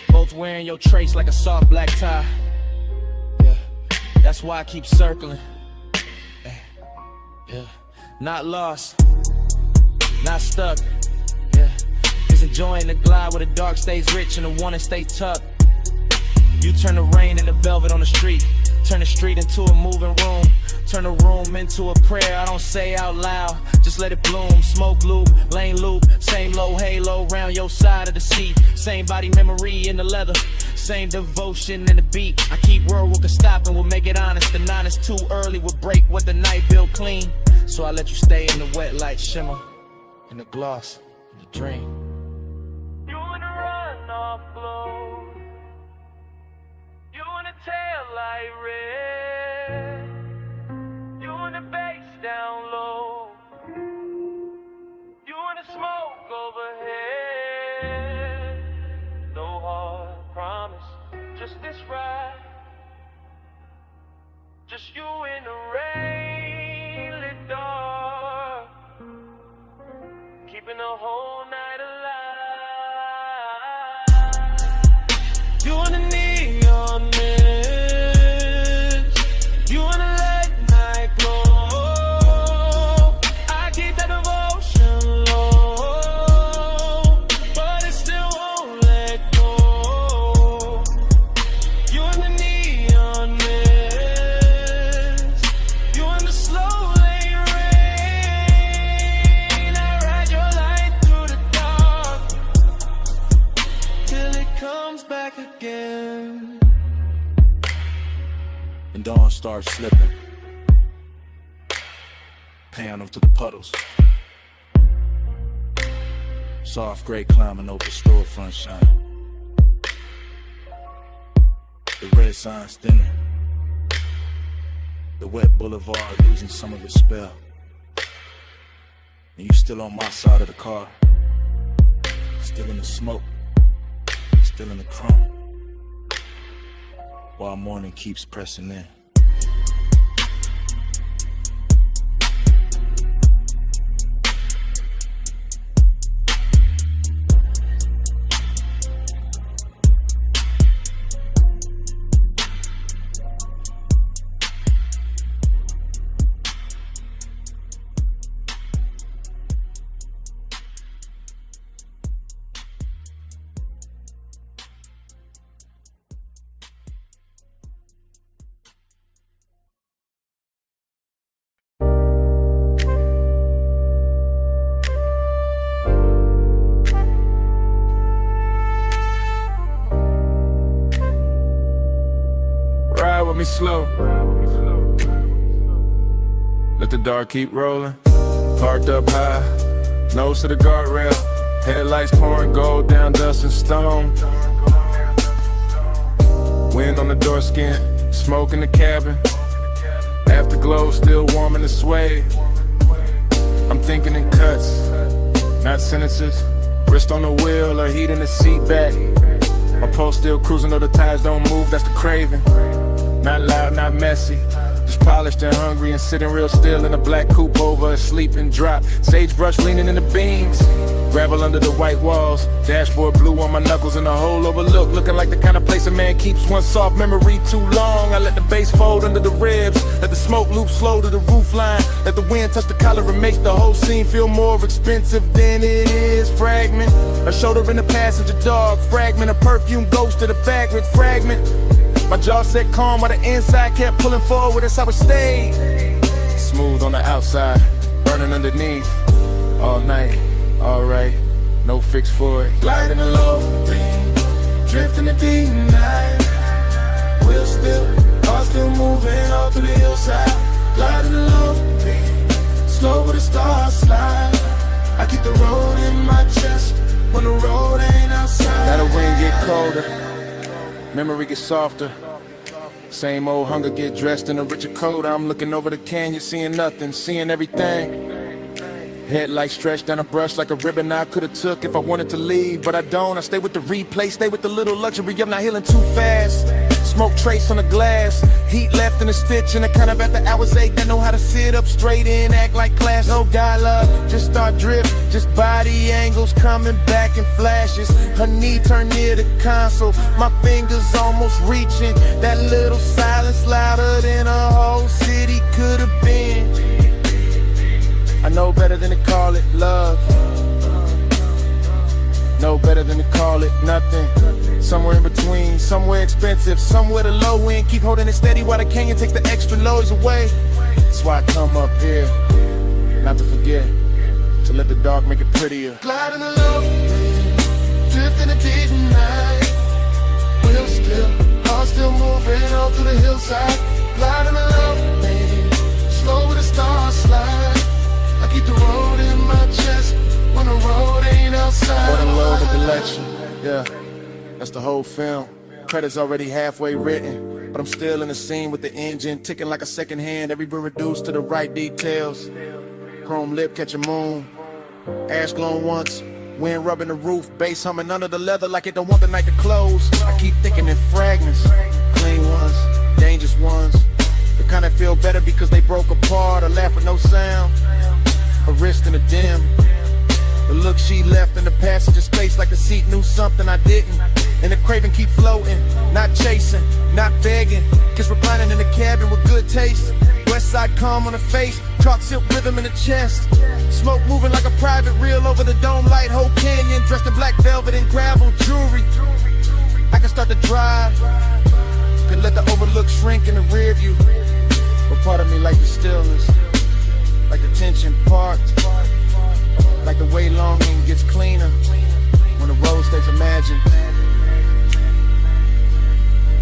both wearing your trace like a soft black tie. That's why I keep circling. Yeah. Not lost, not stuck. Yeah. Just enjoying the glide where the dark stays rich and the one that stay tucked. You turn the rain into velvet on the street. Turn the street into a moving room. Turn the room into a prayer I don't say out loud. Just let it bloom. Smoke loop, lane loop. Same low halo round your side of the seat. Same body memory in the leather. Same devotion in the beat. I keep word we can stop and we'll make it honest. The 9 is too early, we'll break what the night built clean. So I let you stay in the wet light shimmer, in the gloss, in the dream. You in the runoff glow, you in the tail light red, you in the bass down low, you in the smoke overhead. No hard promise, just this ride, just you in the rain lit dark, keeping the whole night alive. You in the neon mist, you in the late night glow. I keep that devotion low, but it still won't let go. You in the neon mist, you in the slow lane rain. I ride your light through the dark till it comes back again. And dawn starts slipping, panel to the puddles. Soft gray climbing over storefront shine. The red signs thinning. The wet boulevard losing some of its spell. And you still on my side of the car. Still in the smoke. Still in the chrome. While morning keeps pressing in. Me slow. Let the dark keep rolling. Parked up high, nose to the guardrail. Headlights pouring gold down dust and stone. Wind on the door skin, smoke in the cabin. Afterglow still warm in the suede. I'm thinking in cuts, not sentences. Wrist on the wheel or heat in the seat back. My pulse still cruising though the tires don't move, that's the craving. Not loud, not messy, just looks polished and hungry and sitting real still in a black coupe over a sleeping drop. Sagebrush leaning in the beams, gravel under the white walls, dashboard blue on my knuckles and a hole overlooked, looking like the kind of place a man keeps one soft memory too long. I let the bass fold under the ribs, let the smoke loop slow to the roof line, let the wind touch the collar and make the whole scene feel more expensive than it is. Fragment, a shoulder in the passenger dog, fragment, a perfume ghost to the vagrant fragment. My jaw set calm while the inside kept pulling forward, that's how it stayed. Smooth on the outside, burning underneath, all night, alright, no fix for it. Gliding a low beam, drifting the deep night. Wheels still, car still moving all through the hillside. Gliding a low beam, slow with the stars slide. I keep the road in my chest when the road ain't outside. Now the wind get colder, memory gets softer. Same old hunger get dressed in a richer coat. I'm looking over the canyon, seeing nothing, seeing everything. Headlights stretched down a brush like a ribbon I could've took if I wanted to leave, but I don't. I stay with the replay, stay with the little luxury of not healing too fast. Smoke trace on the glass, heat left in a stitch, and the kind of at the hours ache that know how to sit up straight and act like class. No dialogue, just start drift, just body angles coming back in flashes. Her knee turned near the console, my fingers almost reaching. That little silence louder than a whole city could've been. I know better than to call it love, know better than to call it nothing. Somewhere in between, somewhere expensive, somewhere the low end. Keep holding it steady while the canyon takes the extra noise away. That's why I come up here, not to forget, to let the dark make it prettier. Gliding a low beam, drifting a deep night. Wheels still, car still moving all through the hillside. Gliding a low beam, slow with the stars slide. I keep the road in my chest when the road ain't outside. What a load of collection, yeah, that's the whole film. Credits already halfway written, but I'm still in the scene with the engine ticking like a second hand, every bit reduced to the right details. Chrome lip catching moon, ash glowing once, wind rubbing the roof, bass humming under the leather like it don't want the night to close. I keep thinking in fragments, clean ones, dangerous ones, the kind that feel better because they broke apart or laugh with no sound. A wrist in the dim, the look she left in the passenger space like the seat knew something I didn't. And the craving keep floating, not chasing, not begging. Kiss reclining in the cabin with good taste. West side calm on the face, chalk silk rhythm in the chest. Smoke moving like a private reel over the dome light. Whole canyon dressed in black velvet and gravel jewelry. I can start to drive, can let the overlook shrink in the rear view. But part of me like the stillness, like the tension parts, like the way longing gets cleaner when the road stays imagined.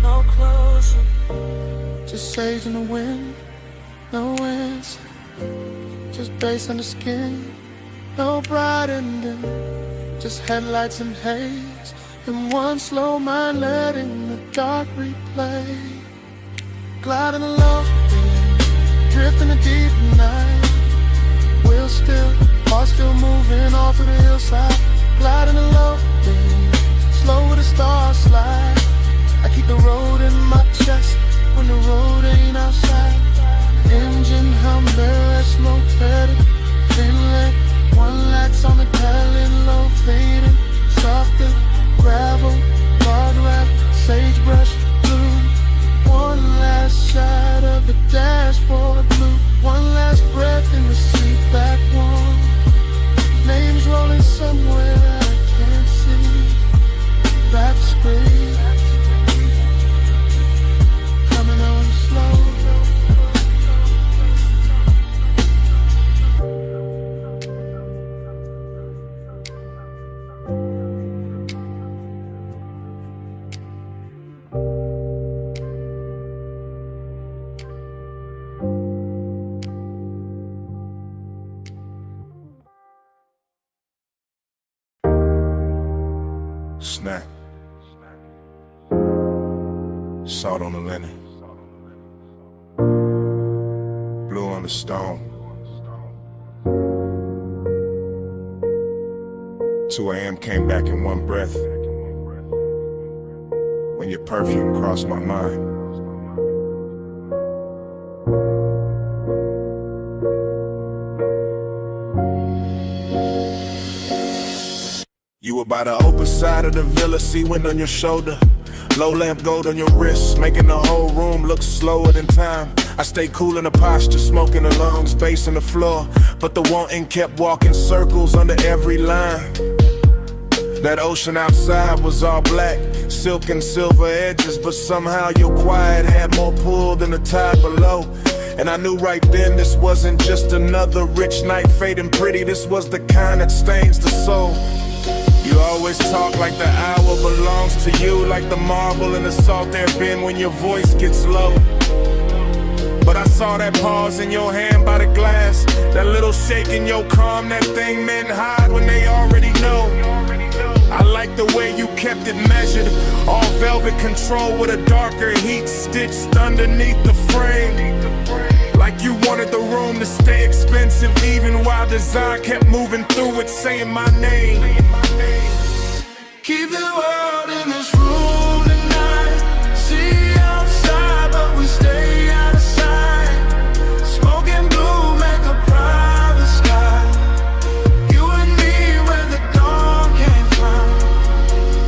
No closer, just sage in the wind, no answer, just bass on the skin, no bright ending, just headlights and haze, and one slow mind letting the dark replay. Gliding along, drifting a deep night. Wheels still, car still moving all through the hillside. Gliding along, slow with the stars slide. I keep the road in my chest when the road ain't outside. Engine hum, mirror, smoke faded, Finland. One lights on the talent, low fading, softer gravel, guardrail, sagebrush blue. One last shot of the dashboard blue. One last breath in the seat back warm. Names rolling somewhere I can't see. Back screen coming on slow. Snack. Salt on the linen. Blue on the stone. 2 a.m. came back in one breath. When your perfume crossed my mind. were by the open side of the villa, sea wind on your shoulder, low lamp gold on your wrist, making the whole room look slower than time. I stay cool in the posture, smoking the lungs, bass on the floor, but the wanting kept walking circles under every line. That ocean outside was all black, silk and silver edges, but somehow your quiet had more pull than the tide below. And I knew right then this wasn't just another rich night fading pretty, this was the kind that stains the soul. You always talk like the hour belongs to you, like the marble in the salt air bin when your voice gets low. But I saw that pause in your hand by the glass, that little shake in your calm, that thing men hide when they already know. I like the way you kept it measured, all velvet control with a darker heat stitched underneath the frame. Like you wanted the room to stay expensive, even while design kept moving through it, saying my name. Keep the world in this room tonight. See outside, but we stay out of sight. Smoking blue, make a private sky. You and me where the dawn can't find.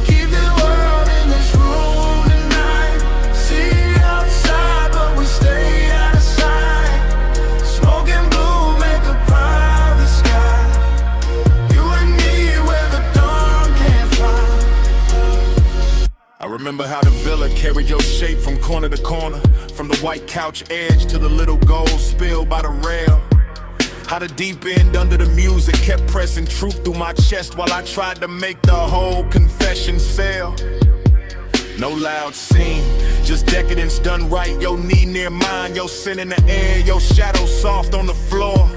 Keep the world in this room tonight. See outside, but we stay out of sight. Smoking blue, make a private sky. You and me where the dawn can't find. I remember how the villa carried your shape from corner to corner, from the white couch edge to the little gold spill by the rail. How the deep end under the music kept pressing truth through my chest while I tried to make the whole confession sell. No loud scene, just decadence done right. Your knee near mine, your sin in the air, your shadow soft on the floor.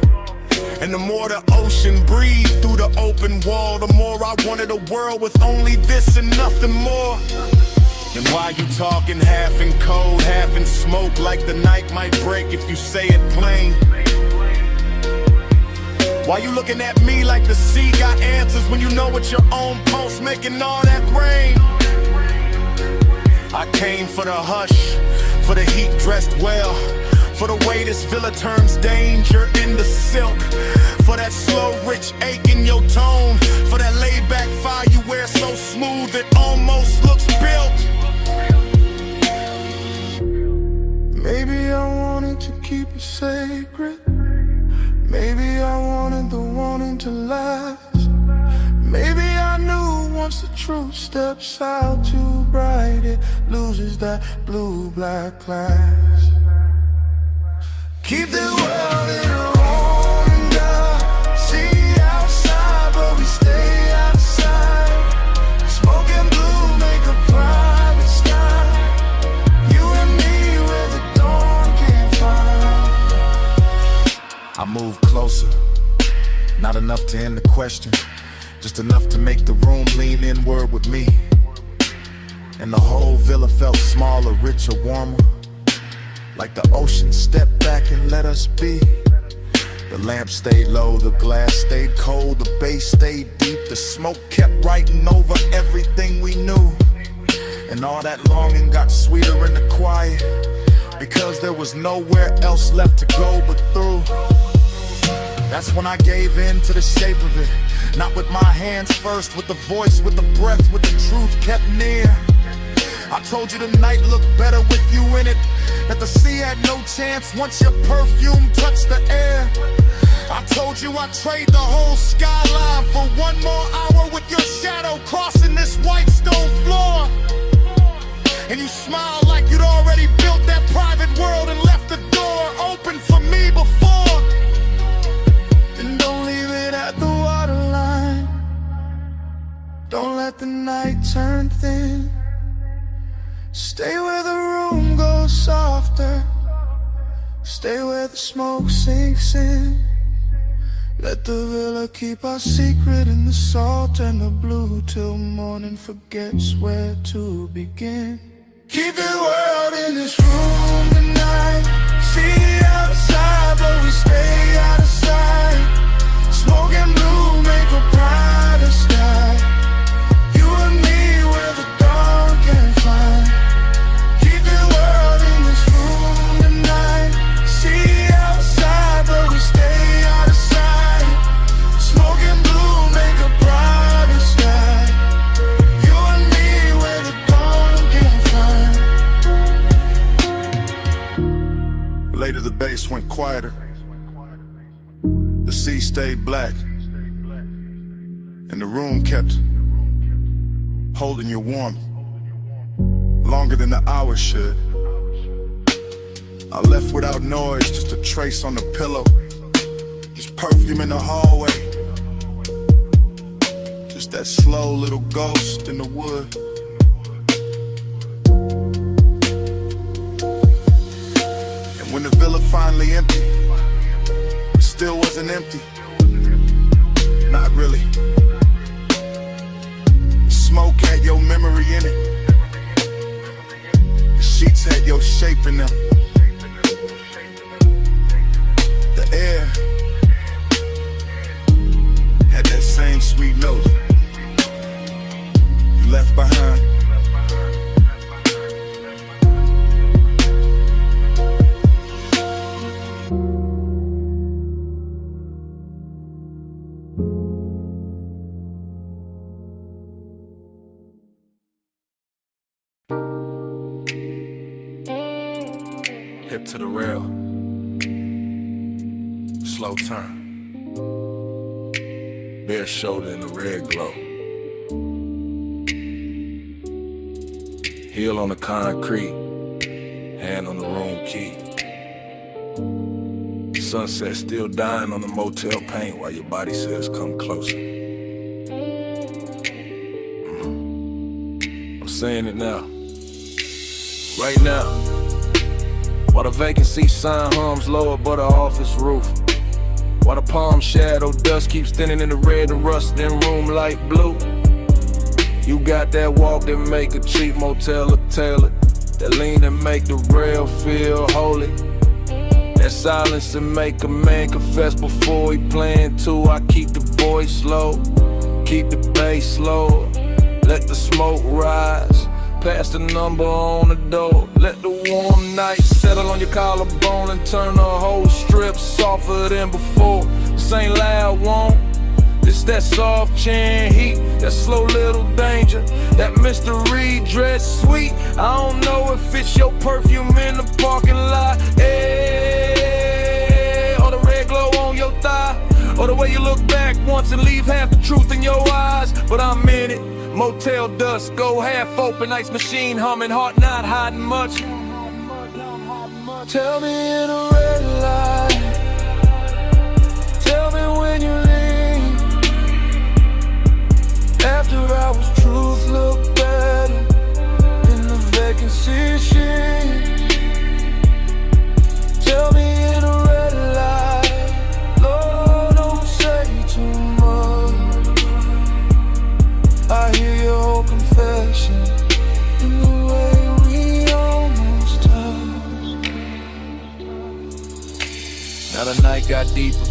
And the more the ocean breathed through the open wall, the more I wanted a world with only this and nothing more. And why you talking half in cold, half in smoke, like the night might break if you say it plain? Why you looking at me like the sea got answers when you know it's your own pulse making all that rain? I came for the hush, for the heat dressed well, for the way this villa turns danger into silk, for that slow rich ache in your tone, for that laid back fire you wear so smooth it almost looks built. Maybe I wanted to keep it sacred. Maybe I wanted the wanting to last. Maybe I knew once the truth steps out too bright, it loses that blue-black class. Keep the world in a room and see outside, but we stay outside. Smoking blue, make a private sky. You and me where the dawn can't find. I moved closer, not enough to end the question, just enough to make the room lean inward with me. And the whole villa felt smaller, richer, warmer, like the ocean stepped back and let us be. The lamp stayed low, the glass stayed cold, the bass stayed deep, the smoke kept writing over everything we knew. And all that longing got sweeter in the quiet, because there was nowhere else left to go but through. That's when I gave in to the shape of it, not with my hands first, with the voice, with the breath, with the truth kept near. I told you the night looked better with you in it, that the sea had no chance once your perfume touched the air. I told you I'd trade the whole skyline for one more hour with your shadow crossing this white stone floor. And you smiled like you'd already built that private world and left the door open for me before. And don't leave it at the waterline. Don't let the night turn thin. Stay where the room goes softer. Stay where the smoke sinks in. Let the villa keep our secret in the salt and the blue till morning forgets where to begin. Keep the world in this room tonight. See outside, but we stay out of sight. Smoking blue, make a brighter sky. You and me where the dawn can't find. Keep the world in this room tonight. See outside, but we stay out of sight. Smoking blue, make a brighter sky. quieter. The sea stayed black, and the room kept holding you warm, longer than the hours should. I left without noise, just a trace on the pillow, just perfume in the hallway, just that slow little ghost in the wood. And when the villa finally emptied, it still wasn't empty, not really. Smoke had your memory in it, the sheets had your shape in them. The air had that same sweet note you left behind. Hip to the rail, slow turn, bare shoulder in the red glow, heel on the concrete, hand on the room key. Sunset still dying on the motel paint while your body says come closer. I'm saying it now, right now. While the vacancy sign hums low above the office roof, while the palm shadow dust keeps thinning in the red and rusting room light blue, you got that walk that make a cheap motel look tailored, that lean and make the rail feel holy, that silence that make a man confess before he playing too. I keep the voice low, keep the bass low, let the smoke rise, pass the number on the door. Let the warm night settle on your collarbone and turn the whole strip softer than before. This ain't loud, won't. This that soft chin heat, that slow little danger, that mystery dread sweet. I don't know if it's your perfume in the parking lot, or the red glow on your thigh, or the way you look back once and leave half the truth in your eyes. But I'm in it. Motel dust, go half open, ice machine humming, heart not hiding much. Tell me in a red light, tell me when you leave. After hours, truth look better in the vacancy sheet. Tell me in a red light, Lord, don't say too much. I hear your whole confession in the way we almost touched. Now the night got deeper,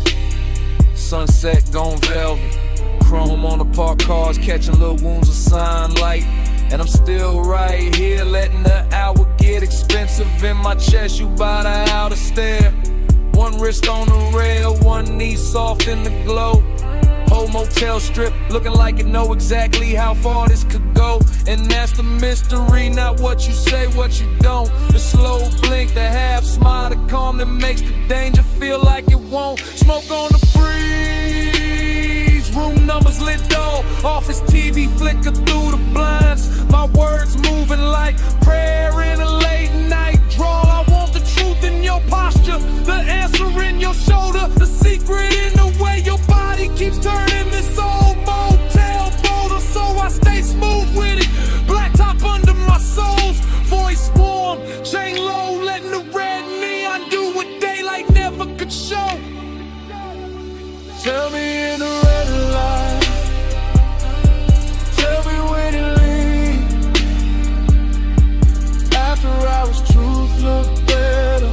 sunset gone velvet, chrome on the parked cars catching little wounds of sunlight, and I'm still right here letting the hour get expensive in my chest. You by the outer stair, one wrist on the rail, one knee soft in the glow. Whole motel strip looking like it know exactly how far this could go. And that's the mystery, not what you say, what you don't. The slow blink, the half smile, the calm that makes the danger feel like it won't. Smoke on the breeze, room numbers lit dull, office TV flicker through the blinds. My words moving like prayer in a late night drawl. I want the truth in your posture, the answer in your shoulder, the secret in the way your body keeps turning this old motel boulder. So I stay smooth with it, black top under my soles, voice warm, chain low, letting the red neon do what daylight never could show. Tell me in the red light, tell me when you leave. After hours, truth look better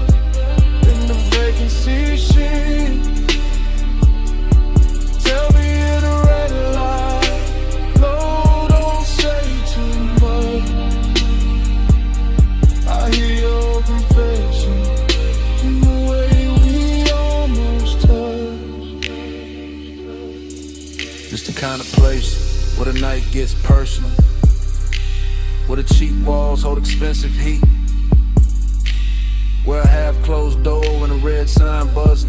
in the vacancy sheet. Tell me in the red light, Lord, don't say too much. I hear your confession in the way we almost touched. It's the kind of place where the night gets personal, where the cheap walls hold expensive heat, Where a half-closed door and a red sign buzzing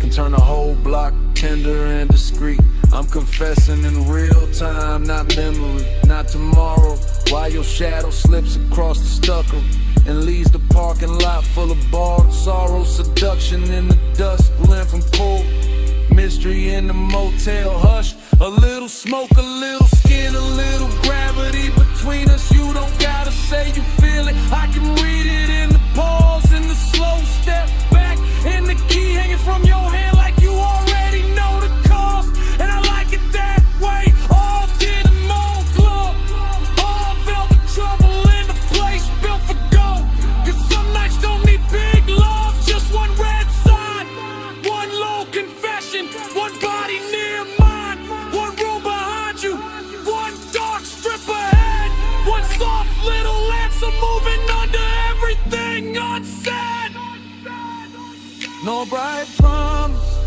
can turn a whole block tender and discreet. I'm confessing in real time, not memory, not tomorrow. While your shadow slips across the stucco and leaves the parking lot full of borrowed sorrow. Seduction in the dust, blend from cold. Mystery in the motel, hush. A little smoke, a little skin, a little gravity between us. You don't gotta say you feel it. I can read it in the pause, in the slow step back, in the key hanging from your hand like you already know the cost. And I like it that way. All did a mall club, all velvet trouble in the place built for gold. 'Cause some nights don't need big love, just one red sign, one low confession, one body near mine, one room behind you, one dark strip ahead, one soft little answer moving under everything unsaid. No bright promise,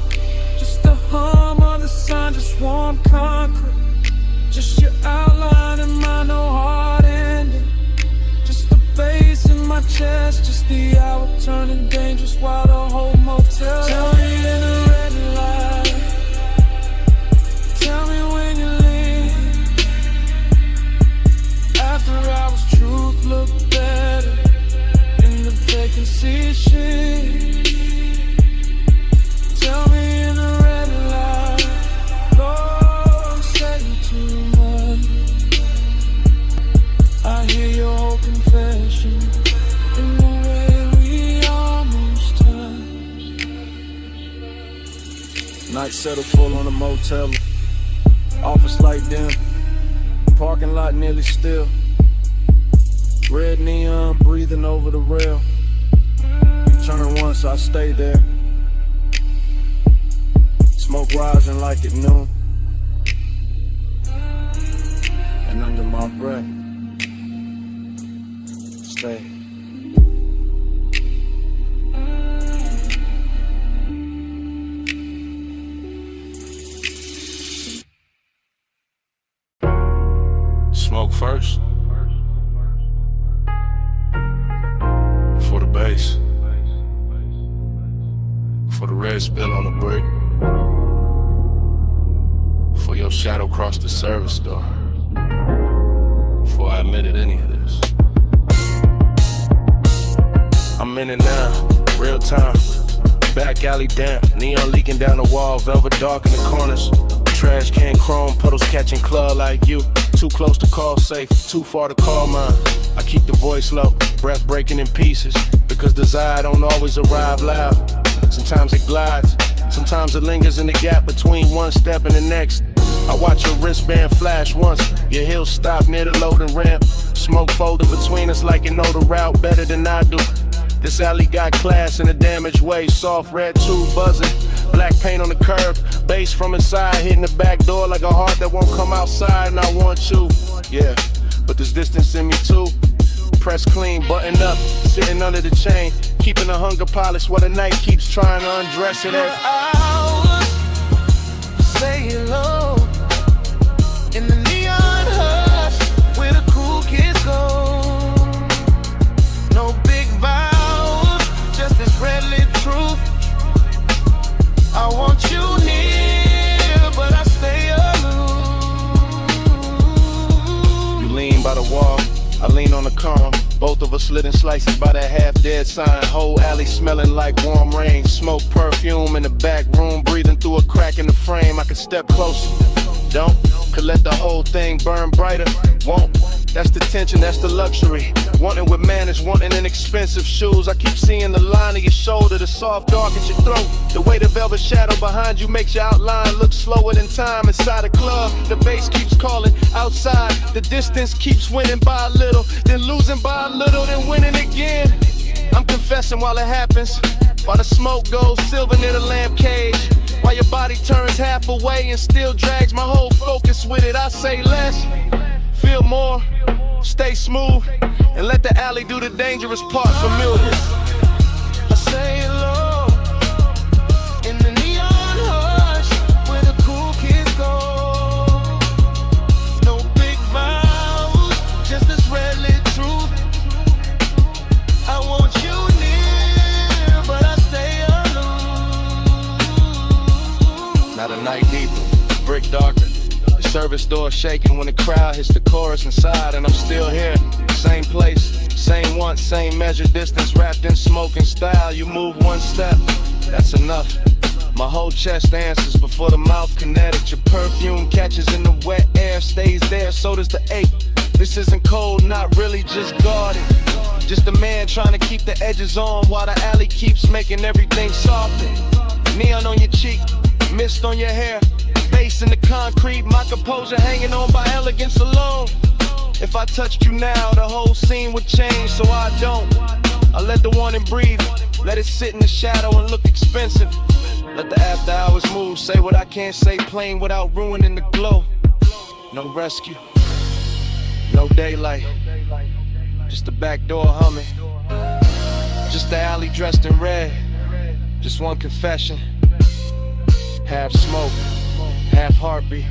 just the hum of the sun, just warm concrete, just your outline in my no hard ending, just the bass in my chest, just the hour turning dangerous while the whole motel. Tell me in the red light, tell me when you leave. After hours, truth look better in the vacancy sheet. Tell me in the red light, don't say too much. I hear your whole confession in the way we almost touched. Night settle full on the motel. Office light dim, parking lot nearly still. Red neon breathing over the rail. Turn once, I stay there. Smoke rising like at noon. And under my breath, stay. Smoke first. For the bass. For the red spill on the brick. For your shadow crossed the service door. Before I admitted any of this. I'm in it now, real time. Back alley damp, neon leaking down the wall, velvet dark in the corners. Trash can chrome, puddles catching club like you. Too close to call safe, too far to call mine. I keep the voice low, breath breaking in pieces. Because desire don't always arrive loud. Sometimes it glides, sometimes it lingers in the gap between one step and the next. I watch your wristband flash once, your heels stop near the loading ramp. Smoke folding between us like you know the route better than I do. This alley got class in a damaged way, soft red tube buzzing. Black paint on the curb, bass from inside hitting the back door like a heart that won't come outside and I want you. Yeah, but there's distance in me too. Press clean, buttoned up, sitting under the chain. Keeping the hunger polished while the night keeps trying to undress it. Hours, say hello in the neon hush where the cool kids go. No big vows, just this red lit truth. I want you near, but I stay aloof. You lean by the wall, I lean on the column. Both of us slitting slices by that half-dead sign. Whole alley smelling like warm rain. Smoke perfume in the back room, breathing through a crack in the frame. I could step closer, don't. Could let the whole thing burn brighter, won't. That's the tension, that's the luxury. Wanting with manners, wanting in expensive shoes. I keep seeing the line of your shoulder, the soft dark at your throat. The way the velvet shadow behind you makes your outline look slower than time. Inside a club, the bass keeps calling. Outside, the distance keeps winning by a little, then losing by a little, then winning again. I'm confessing while it happens, while the smoke goes silver near the lamp cage. While your body turns half away and still drags my whole focus with it. I say less, feel more, stay smooth, and let the alley do the dangerous part familiar. I say hello in the neon hush where the cool kids go. No big vows, just this red lit truth. I want you near. record store shaking when the crowd hits the chorus inside, and I'm still here. Same place, same once, same measure, distance wrapped in smoke and style. You move one step, that's enough. My whole chest answers before the mouth kinetic. Your perfume catches in the wet air, stays there, so does the ache. This isn't cold, not really, just guarded. Just a man trying to keep the edges on while the alley keeps making everything softer. Neon on your cheek, mist on your hair, bass in the concrete, my composure hanging on by elegance alone. If I touched you now, the whole scene would change, so I don't. I let the warning breathe, let it sit in the shadow and look expensive. Let the after hours move, say what I can't say plain without ruining the glow. No rescue, no daylight, just the back door humming. Just the alley dressed in red, just one confession. Half smoke, half heartbeat,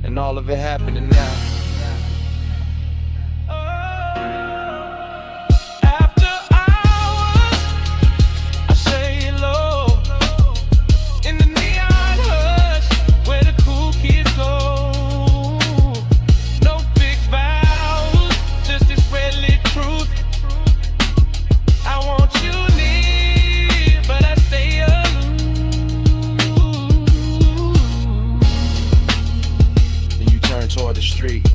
and all of it happening now. Toward the street,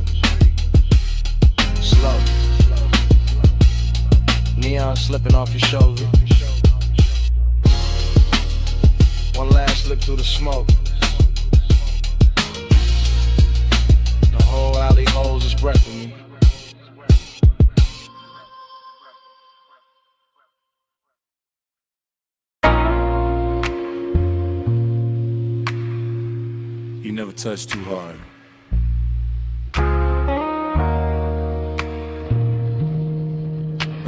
slow, neon slipping off your shoulder. One last look through the smoke. The whole alley holds its breath in me. You never touch too hard.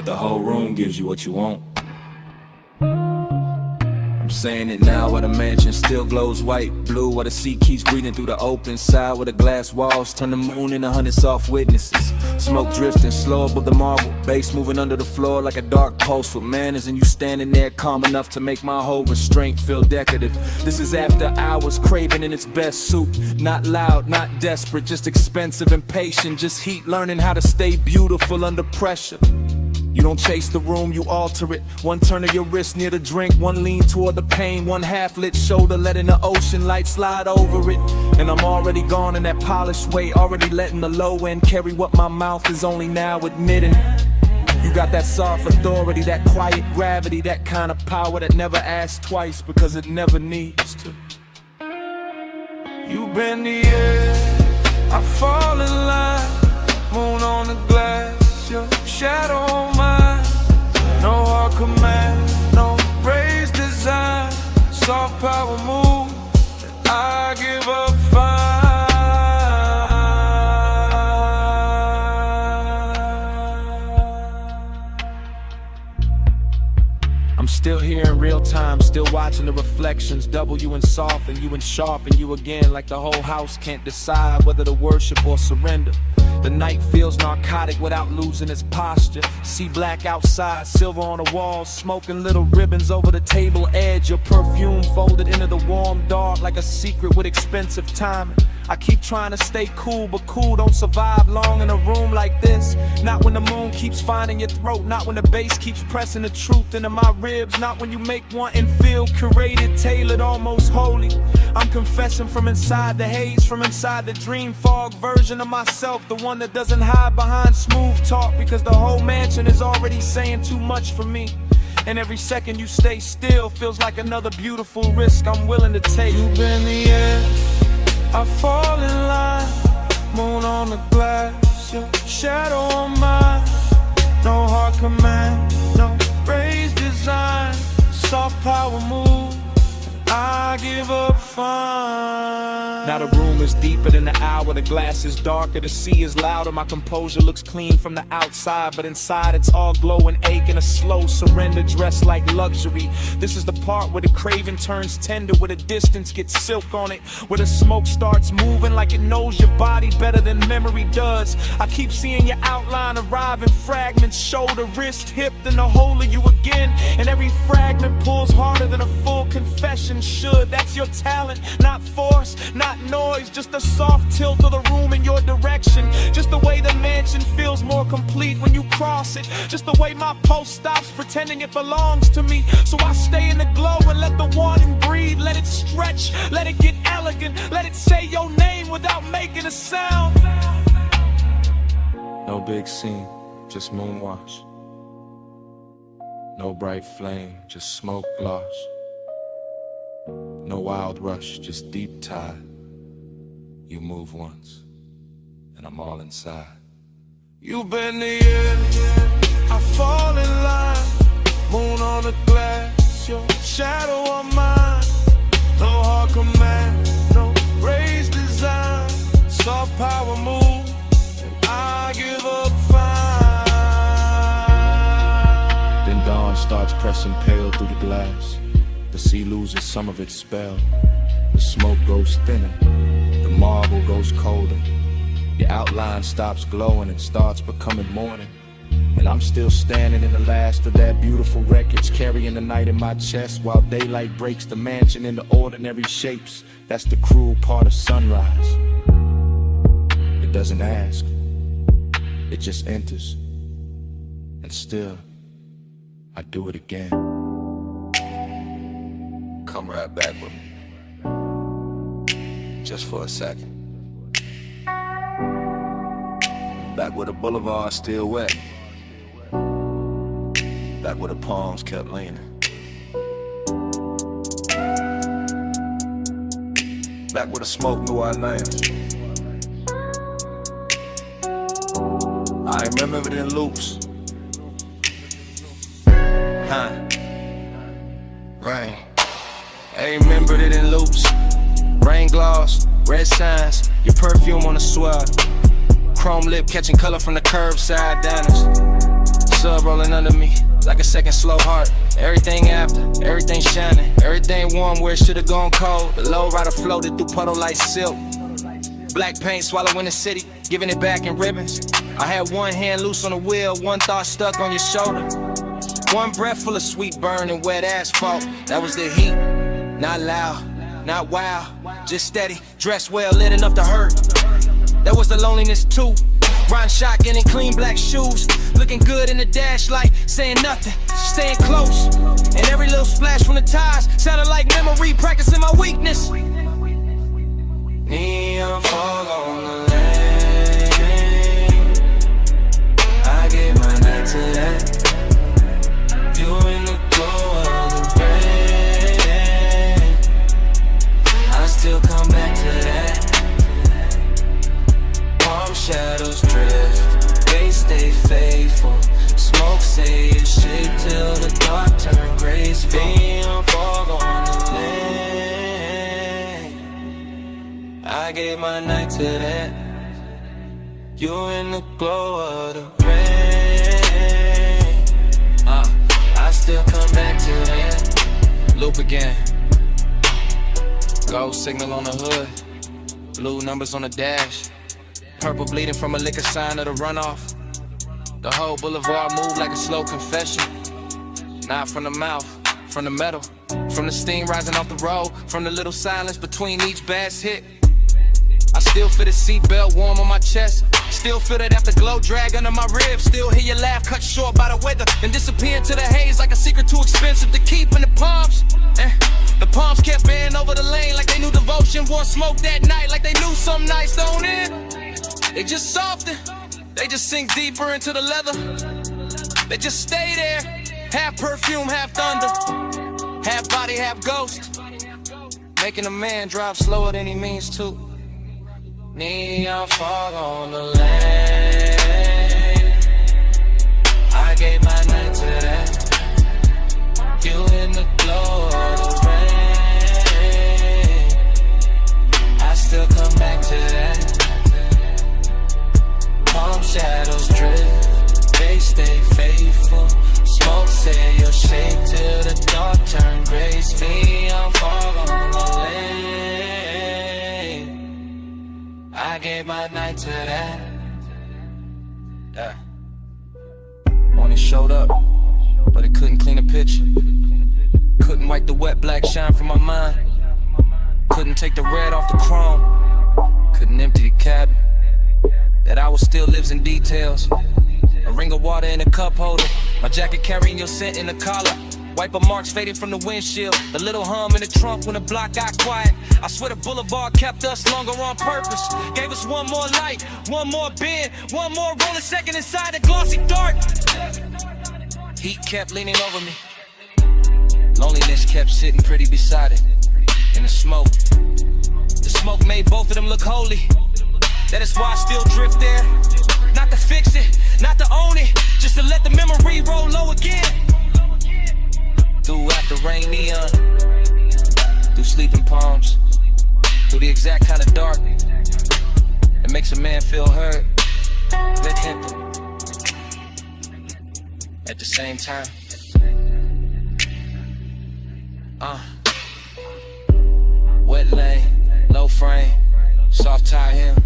The whole room gives you what you want. I'm saying it now while the mansion still glows white, blue, while the sea keeps breathing through the open side, where the glass walls turn the moon into 100 soft witnesses. Smoke drifting slow above the marble, bass moving under the floor like a dark pulse with manners, and you standing there calm enough to make my whole restraint feel decorative. This is after hours, craving in its best suit, not loud, not desperate, just expensive and patient, just heat, learning how to stay beautiful under pressure. You don't chase the room, you alter it. One turn of your wrist near the drink, one lean toward the pain, one half-lit shoulder letting the ocean light slide over it. And I'm already gone in that polished way, already letting the low end carry what my mouth is only now admitting. You got that soft authority, that quiet gravity, that kind of power that never asks twice because it never needs to. You bend the air, I fall in line, moon on the glass, your shadow on mine. No hard command, no raised design, soft power move, I give up fine. I'm still here in real time, still watching the reflections, double you and soft and you and sharp and you again, like the whole house can't decide whether to worship or surrender. The night feels narcotic without losing its posture. See black outside, silver on the walls, smoking little ribbons over the table edge. Your perfume folded into the warm dark like a secret with expensive timing. I keep trying to stay cool, but cool don't survive long in a room like this. Not when the moon keeps finding your throat, not when the bass keeps pressing the truth into my ribs, not when you make one and feel curated, tailored, almost holy. I'm confessing from inside the haze, from inside the dream fog version of myself, the one that doesn't hide behind smooth talk, because the whole mansion is already saying too much for me. And every second you stay still feels like another beautiful risk I'm willing to take. You bend the air, I fall in line, moon on the glass, your shadow on mine. No hard command, no raised design, soft power move, I give up fine. Now the room is deeper than the hour, the glass is darker, the sea is louder. My composure looks clean from the outside, but inside it's all glow and ache and a slow surrender dressed like luxury. This is the part where the craving turns tender, where the distance gets silk on it, where the smoke starts moving like it knows your body better than memory does. I keep seeing your outline arrive in fragments, shoulder, wrist, hip, then the whole of you again. And every fragment pulls harder than a full confession should. That's your talent, not force, not noise, eyes, just a soft tilt of the room in your direction. Just the way the mansion feels more complete when you cross it. Just the way my pulse stops pretending it belongs to me. So I stay in the glow and let the warning breathe. Let it stretch, let it get elegant. Let it say your name without making a sound. No big scene, just moonwash. No bright flame, just smoke gloss. No wild rush, just deep tide. You move once, and I'm all inside. You bend the air, I fall in line. Moon on the glass, your shadow on mine. No hard command, no raised design. Soft power move, and I give up fine. Then dawn starts pressing pale through the glass. The sea loses some of its spell. The smoke goes thinner, the marble goes colder. Your outline stops glowing and starts becoming morning. And I'm still standing in the last of that beautiful wreckage, carrying the night in my chest while daylight breaks the mansion into ordinary shapes. That's the cruel part of sunrise. It doesn't ask, it just enters. And still, I do it again. Come right back with me, just for a second. Back where the boulevard's still wet. Back where the palms kept leaning. Back where the smoke knew our names. I remember it in loops. Rain. I remembered it in loops. Rain gloss, red signs, your perfume on the swab. Chrome lip catching color from the curbside diners. Sub rolling under me like a second slow heart. Everything after, everything shining, everything warm where it should've gone cold. The low rider floated through puddle like silk. Black paint swallowing the city, giving it back in ribbons. I had one hand loose on the wheel, one thought stuck on your shoulder. One breath full of sweet burn and wet asphalt. That was the heat. Not loud, not wild, just steady. Dressed well, lit enough to hurt. That was the loneliness too. Riding shotgun in clean black shoes. Looking good in the dash light, saying nothing, staying close. And every little splash from the tires sounded like memory, practicing my weakness. Neon fog on the lane. I gave my night to that. You in the glow of the rain. I still come back to that. Palm shadows drift, they stay faithful. Smoke say it's shit till the dark turn graceful. Neon fog on the lane. I gave my night to that. You in the glow of the rain. I still come back to that. Loop again. Gold signal on the hood. Blue numbers on the dash. Purple bleeding from a liquor sign of the runoff. The whole boulevard moved like a slow confession. Not from the mouth, from the metal. From the steam rising off the road. From the little silence between each bass hit. I still feel the seatbelt warm on my chest. Still feel that afterglow drag under my ribs. Still hear your laugh cut short by the weather and disappear into the haze like a secret too expensive to keep in the palms. The palms kept bending over the lane like they knew devotion. Wore smoke that night like they knew some nights don't end. They just soften, they just sink deeper into the leather. They just stay there, half perfume, half thunder. Half body, half ghost. Making a man drive slower than he means to. Neon fog on the lane. I gave my night to that. You in the glow of the rain. I still come back to that. Palm shadows drift, they stay faithful. Smoke say your shape till the dark turn graceful. Neon fog on the lane. I gave my night to that. Morning showed up, but it couldn't clean the picture. Couldn't wipe the wet black shine from my mind. Couldn't take the red off the chrome. Couldn't empty the cabin. That hour still lives in details. A ring of water in a cup holder. My jacket carrying your scent in the collar. Wiper marks faded from the windshield. The little hum in the trunk when the block got quiet. I swear the boulevard kept us longer on purpose. Gave us one more light, one more bend, one more rolling second inside the glossy dark. Heat kept leaning over me. Loneliness kept sitting pretty beside it. In the smoke. The smoke made both of them look holy. That is why I still drift there. Not to fix it, not to own it, just to let the memory roll low again. Through after rain neon, through sleeping palms, through the exact kind of dark that makes a man feel heard, good hip. At the same time, wet lane, low frame, soft tie hem,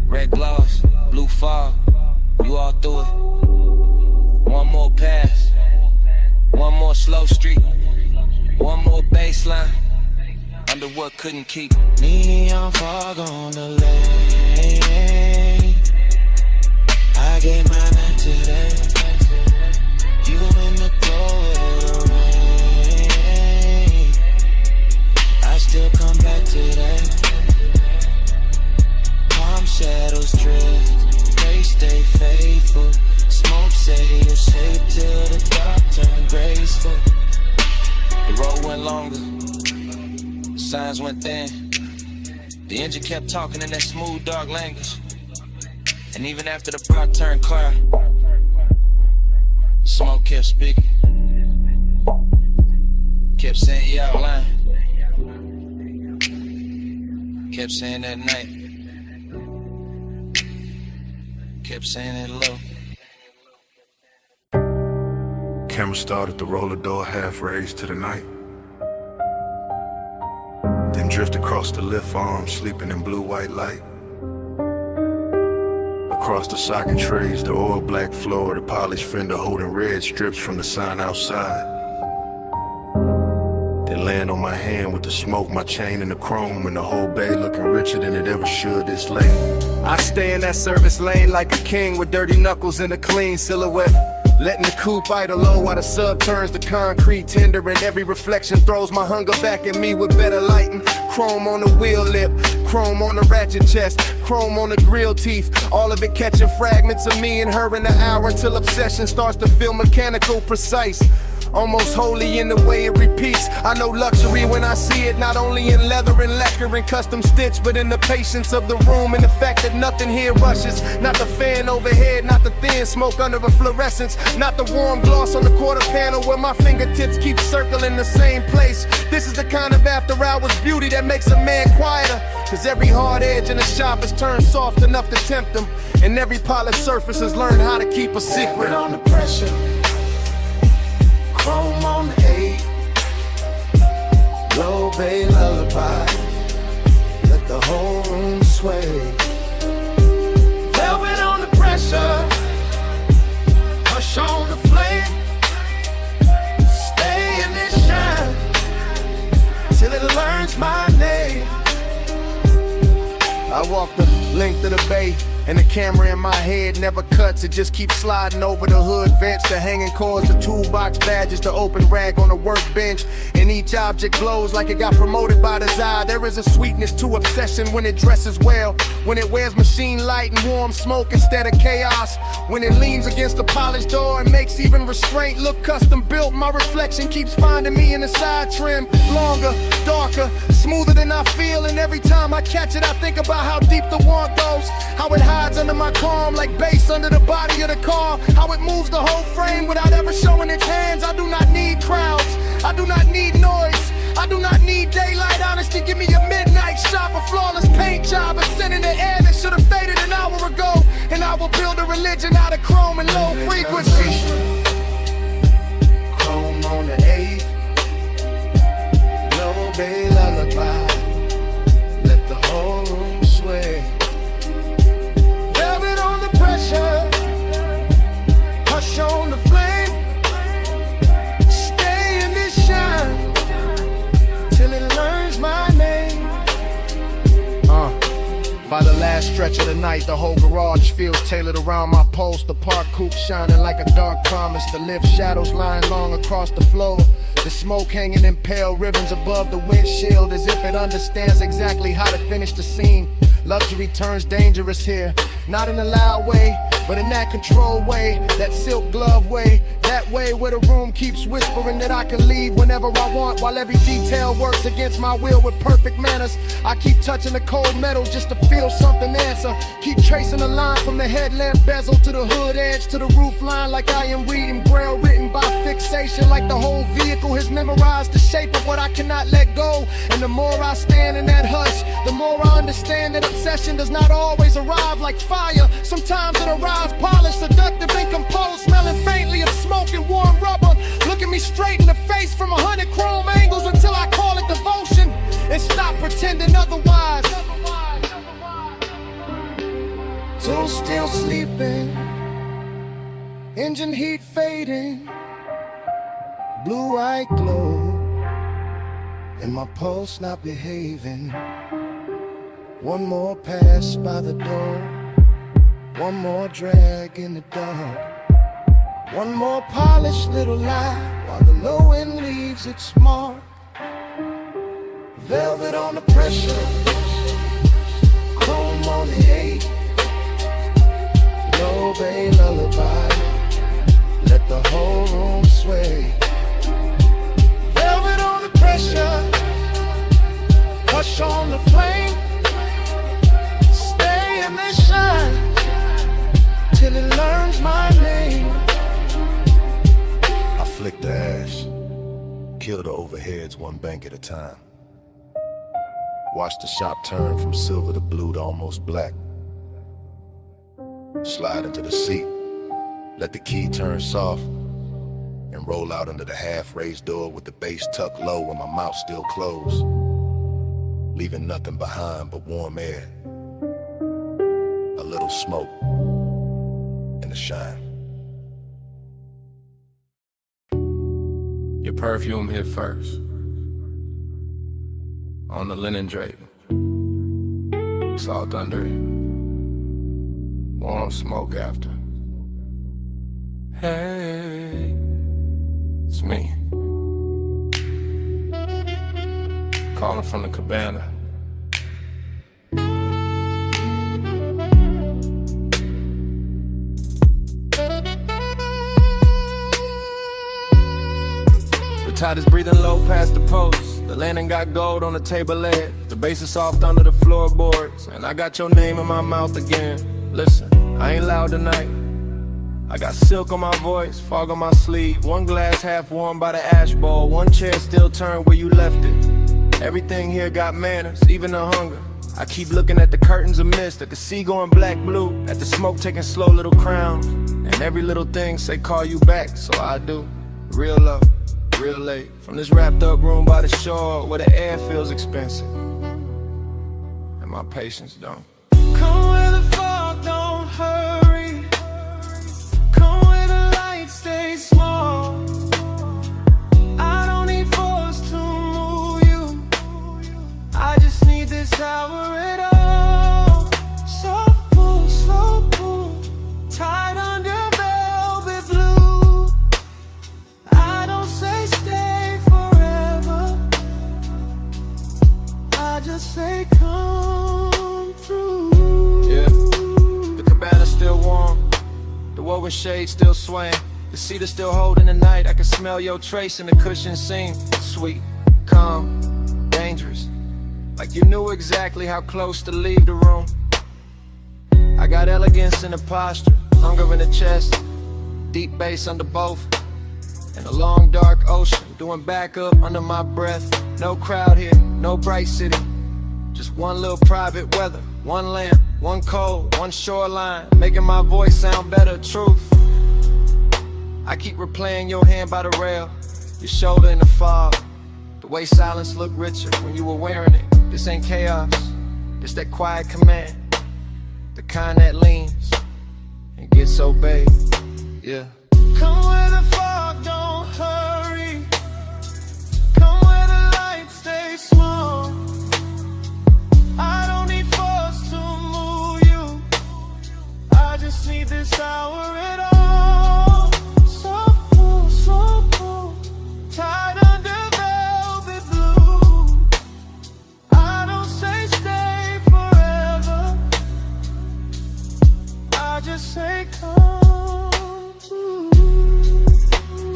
red gloss, blue fog, you all through it. One more pass. One more slow street, one more baseline, under what couldn't keep. Neon fog on the lane. I gave my night today. You in the glow of the rain. I still come back today. Palm shadows drift, they stay faithful. Smoke say you're safe till the dark turn graceful. The road went longer, the signs went thin. The engine kept talking in that smooth, dark language. And even after the block turned clear, smoke kept speaking. Kept saying you out lying. Kept saying that night. Kept saying it low. Camera started to roll the door half raised to the night. Then drift across the lift arm, sleeping in blue-white light. Across the socket trays, the oil black floor, the polished fender holding red strips from the sign outside. Then land on my hand with the smoke, my chain and the chrome, and the whole bay looking richer than it ever should this late. I stay in that service lane like a king with dirty knuckles and a clean silhouette. Letting the coupe idle low while the sub turns to concrete tender, and every reflection throws my hunger back at me with better lighting. Chrome on the wheel lip, chrome on the ratchet chest, chrome on the grill teeth. All of it catching fragments of me and her in the hour until obsession starts to feel mechanical, precise. Almost holy in the way it repeats. I know luxury when I see it, not only in leather and lacquer and custom stitch, but in the patience of the room and the fact that nothing here rushes. Not the fan overhead, not the thin smoke under a fluorescence, not the warm gloss on the quarter panel where my fingertips keep circling the same place. This is the kind of after hours beauty that makes a man quieter, cause every hard edge in the shop is turned soft enough to tempt them, and every polished surface has learned how to keep a secret. On the pressure, chrome on the 8, low bay lullaby, let the whole room sway. Velvet on the pressure, hush on the flame, stay in this shine till it learns my name. I walk the length of the bay, and the camera in my head never cuts. It just keeps sliding over the hood vents, the hanging cords, the toolbox badges, the open rag on the workbench. And each object glows like it got promoted by desire. There is a sweetness to obsession when it dresses well, when it wears machine light and warm smoke instead of chaos, when it leans against the polished door and makes even restraint look custom built. My reflection keeps finding me in the side trim, longer, darker, smoother than I feel. And every time I catch it, I think about how deep the want goes, how it hides under my calm like bass under the body of the car, how it moves the whole frame without ever showing its hands. I do not need crowds, I do not need noise, I do not need daylight. Honesty, give me a midnight shot, a flawless paint job, a scent in the air that should have faded an hour ago, and I will build a religion out of chrome and low frequency. Chrome on the 8, low bay lullaby, let the whole room sway. Velvet on the pressure, hush on the flame, stay in this shine till it learns my name. stretch of the night, the whole garage feels tailored around my post. The park coupe shining like a dark promise. The lift shadows lying long across the floor. The smoke hanging in pale ribbons above the windshield, as if it understands exactly how to finish the scene. Luxury turns dangerous here, not in a loud way, but in that controlled way, that silk glove way, that way where the room keeps whispering that I can leave whenever I want, while every detail works against my will with perfect manners. I keep touching the cold metal just to feel something answer. Keep tracing the line from the headlamp bezel to the hood edge to the roof line, like I am reading braille written by fixation, like the whole vehicle has memorized the shape of what I cannot let go. And the more I stand in that hush, the more I understand that obsession does not always arrive like fire. Sometimes it arrives polished, seductive and composed, smelling faintly of smoke and warm rubber, looking me straight in the face from 100 chrome angles until I call it devotion and stop pretending otherwise. So still sleeping, engine heat fading, blue eye glow, and my pulse not behaving. One more pass by the door, one more drag in the dark, one more polished little lie while the low end leaves its mark. Velvet on the pressure, chrome on the 8, low bay lullaby, let the whole room sway. Velvet on the pressure, hush on the flame, stay and they shine till it learns my name. I flick the ash, kill the overheads one bank at a time. Watch the shop turn from silver to blue to almost black. Slide into the seat, let the key turn soft, and roll out under the half-raised door with the base tucked low and my mouth still closed, leaving nothing behind but warm air, a little smoke, and the shine. Your perfume hit first on the linen draping, salt under it, warm smoke after. Hey, it's me, calling from the cabana. The tide is breathing low past the post. The landing got gold on the table leg. The bass is soft under the floorboards, and I got your name in my mouth again. Listen, I ain't loud tonight. I got silk on my voice, fog on my sleeve. One glass half warm by the ash bowl. One chair still turned where you left it. Everything here got manners, even the hunger. I keep looking at the curtains of mist, at the sea going black blue, at the smoke taking slow little crowns. And every little thing say call you back, so I do. Real love, real late. From this wrapped up room by the shore where the air feels expensive and my patience don't. Come where the fog don't hurry, come where the light stays small. I don't need force to move you, I just need this hour at all. Soft pull, slow pull, tied under velvet blue. I don't say stay forever, I just say come through. Yeah, the cabana's still warm, the woven shade still swaying, the seat is still holding the night. I can smell your trace in the cushion seam. Sweet, calm, dangerous, like you knew exactly how close to leave the room. I got elegance in the posture, hunger in the chest, deep bass under both, and a long dark ocean doing back up under my breath. No crowd here, no bright city, just one little private weather, one lamp, one cold, one shoreline, making my voice sound better. Truth, I keep replaying your hand by the rail, your shoulder in the fog, the way silence looked richer when you were wearing it. This ain't chaos, this that quiet command, the kind that leans and gets obeyed. Yeah. Come where the fog don't hurry, come where the light stays small. I don't need force to move you,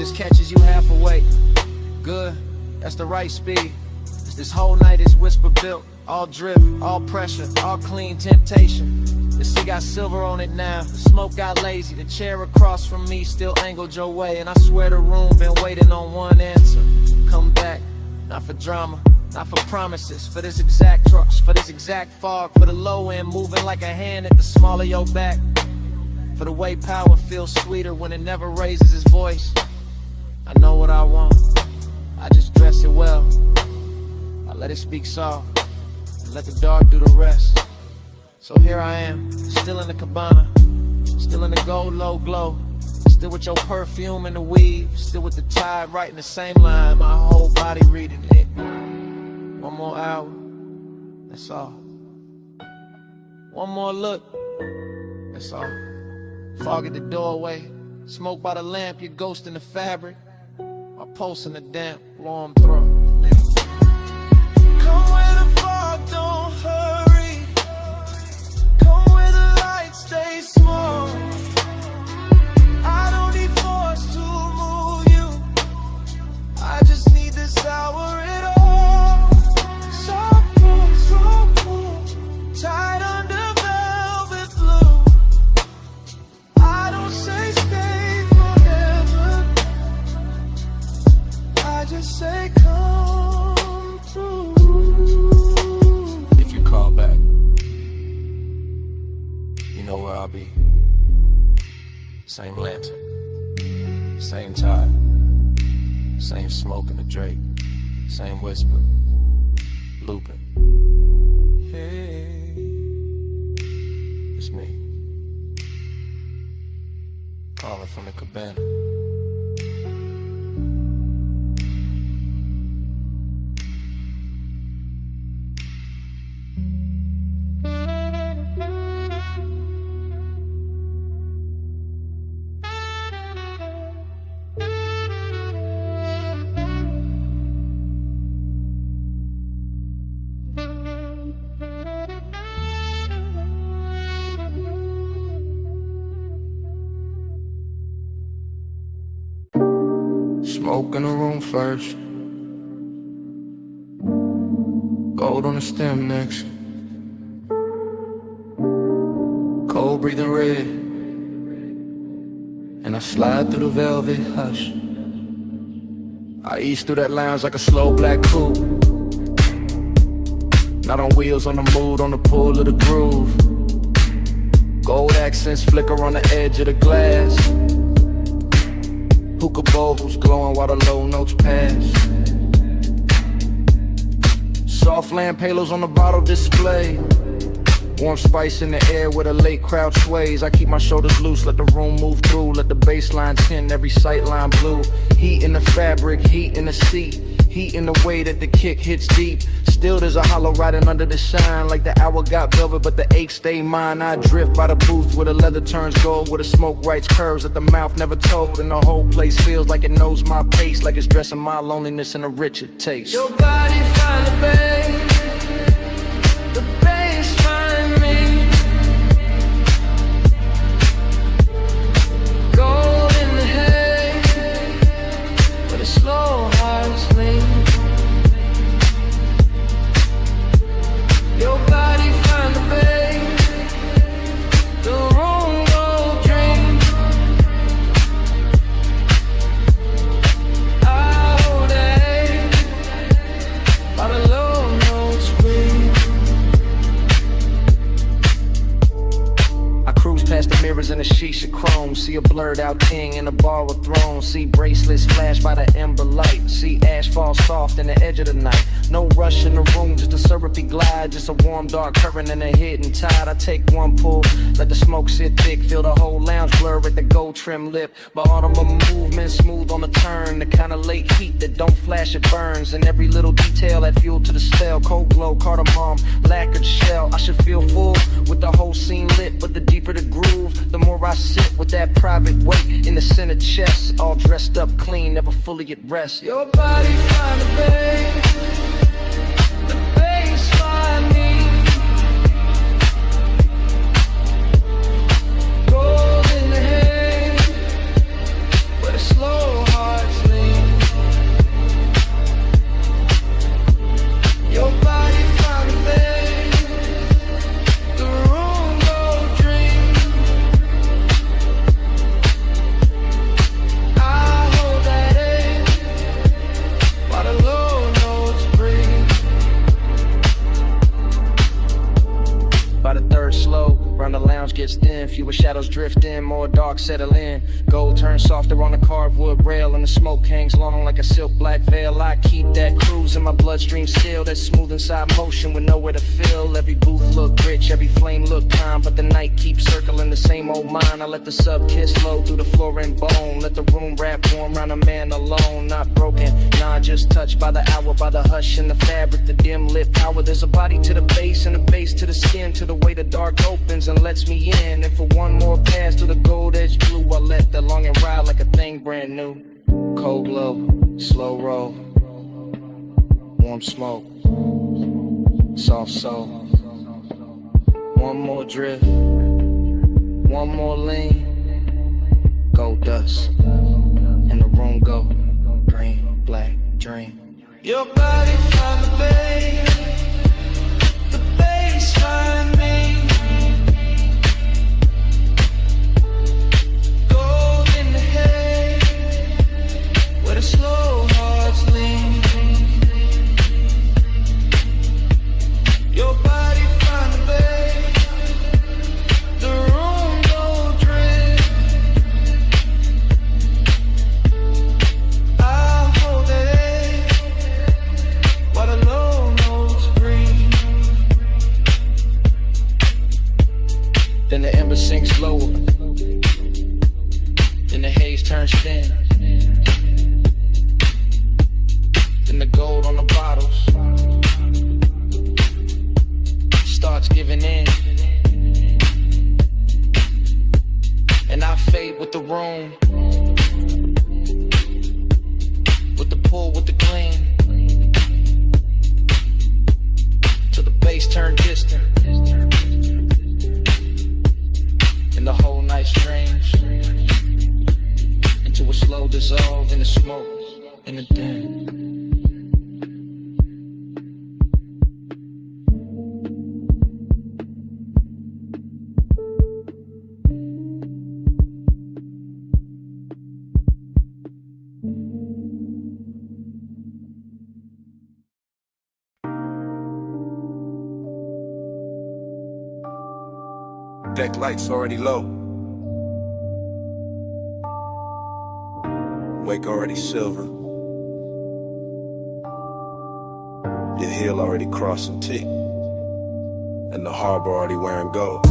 just catches you half awake. Good, that's the right speed. This whole night is whisper built. All drip, all pressure, all clean temptation. The sea got silver on it now. The smoke got lazy. The chair across from me still angled your way. And I swear the room been waiting on one answer. Come back, not for drama, not for promises, for this exact trust, for this exact fog, for the low end moving like a hand at the small of your back. For the way power feels sweeter when it never raises its voice. I know what I want, I just dress it well. I let it speak soft, and let the dark do the rest. So here I am, still in the cabana, still in the gold low glow, still with your perfume and the weave, still with the tide writing the same line, my whole body reading it. One more hour, that's all. One more look, that's all. Fog at the doorway, smoke by the lamp, your ghost in the fabric, my pulse in the damp, warm throat. Come where the fog don't hurry. Come where the light stays small. I don't need force to move you. I just need this hour at all. So cool, tied under velvet blue. I don't say stay forever. I just say come through. If you call back, you know where I'll be. Same lantern, same tide, same smoke in the Drake, same whisper, looping. Hey, it's me, calling from the cabana. Smoke in the room first, gold on the stem next, cold breathing red, and I slide through the velvet hush. I ease through that lounge like a slow black coupe, not on wheels, on the mood, on the pull of the groove. Gold accents flicker on the edge of the glass. Hookah bowls glowing while the low notes pass. Soft lamp halos on the bottle display. Warm spice in the air where the late crowd sways. I keep my shoulders loose, let the room move through. Let the baseline tint every sightline blue. Heat in the fabric, heat in the seat, heat in the way that the kick hits deep. Still there's a hollow riding under the shine. Like the hour got velvet but the ache stay mine. I drift by the booth where the leather turns gold, where the smoke writes curves that the mouth never told. And the whole place feels like it knows my pace, like it's dressing my loneliness in a richer taste. Your body find the bass find me. Gold in the hay, where the slow hearts lean. Your body find the bay, the room go dream. All day, by the low notes scream. I cruise past the mirrors in a shisha chrome. See a blurred out king in a bar with thrones. See bracelets flash by the ember light. See ash fall soft in the edge of the night. No rush in the room, just a syrupy glide. Just a warm dark current and a hidden tide. I take one pull, let the smoke sit thick. Feel the whole lounge blur at the gold trim lip. But all of my movement smooth on the turn. The kind of late heat that don't flash, it burns. And every little detail add fuel to the spell. Cold glow, cardamom, lacquered shell. I should feel full with the whole scene lit. But the deeper the groove, the more I sit with that private weight in the center chest. All dressed up clean, never fully at rest. Your body find the bay, the bass find me. Gold in the hay, where the slow heart where shadows drift in, more dark settle in. Gold turns softer on the carved wood rail, and the smoke hangs long like a silk black veil. I keep that cruise in my bloodstream still, that smooth inside motion with nowhere to fill. Every booth look rich, every flame look kind, but the night keeps circling the same old mind. I let the sub kiss flow through the floor and bone, let the room wrap warm around a man alone. Not broken, nah, just touched by the hour, by the hush in the fabric, the dim lit power. There's a body to the base and a base to the skin, to the way the dark opens and lets me in. And for one more pass to the gold edge blue, I let the longing ride like a thing brand new. Cold glow, slow roll, warm smoke, soft soul. One more drift, one more lean, gold dust, and the room go green, black, dream. Your body find the bass find me. Gold in the head, where the slow hearts lean. Your body find the bass, the room go drift. I'll hold that edge while the low notes breathe. Then the ember sinks lower, then the haze turns thin, then the gold on the bottles starts giving in, and I fade with the room, with the pull, with the gleam, till the bass turn distant, and the whole night strange, into a slow dissolve in the smoke, in the dim. Deck lights already low. Wake already silver. Your heel already crossing T. And the harbor already wearing gold.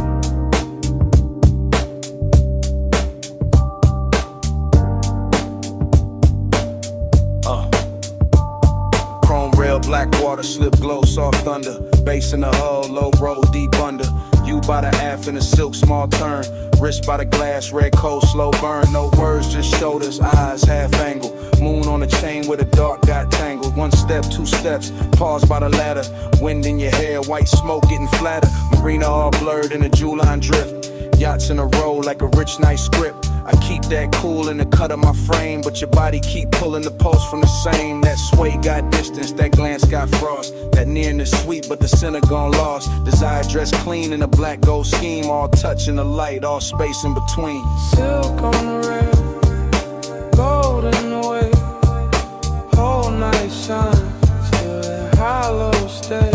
Chrome rail, black water, slip glow, soft thunder. Bass in the hull, low roll, deep under. You by the aft in a silk, small turn. Wrist by the glass, red cold, slow burn. No words, just shoulders, eyes, half angle. Moon on a chain where the dark got tangled. One step, two steps, pause by the ladder. Wind in your hair, white smoke getting flatter. Marina all blurred in a jewel line drift. Yachts in a row like a rich night script. I keep that cool in the cut of my frame, but your body keep pulling the pulse from the same. That sway got distance, that glance got frost. That nearness sweet, but the center gone lost. Desire dressed clean in a black gold scheme. All touch in the light, all space in between. Silk on the rail, gold in the way. Whole night shine, still that hollow stay.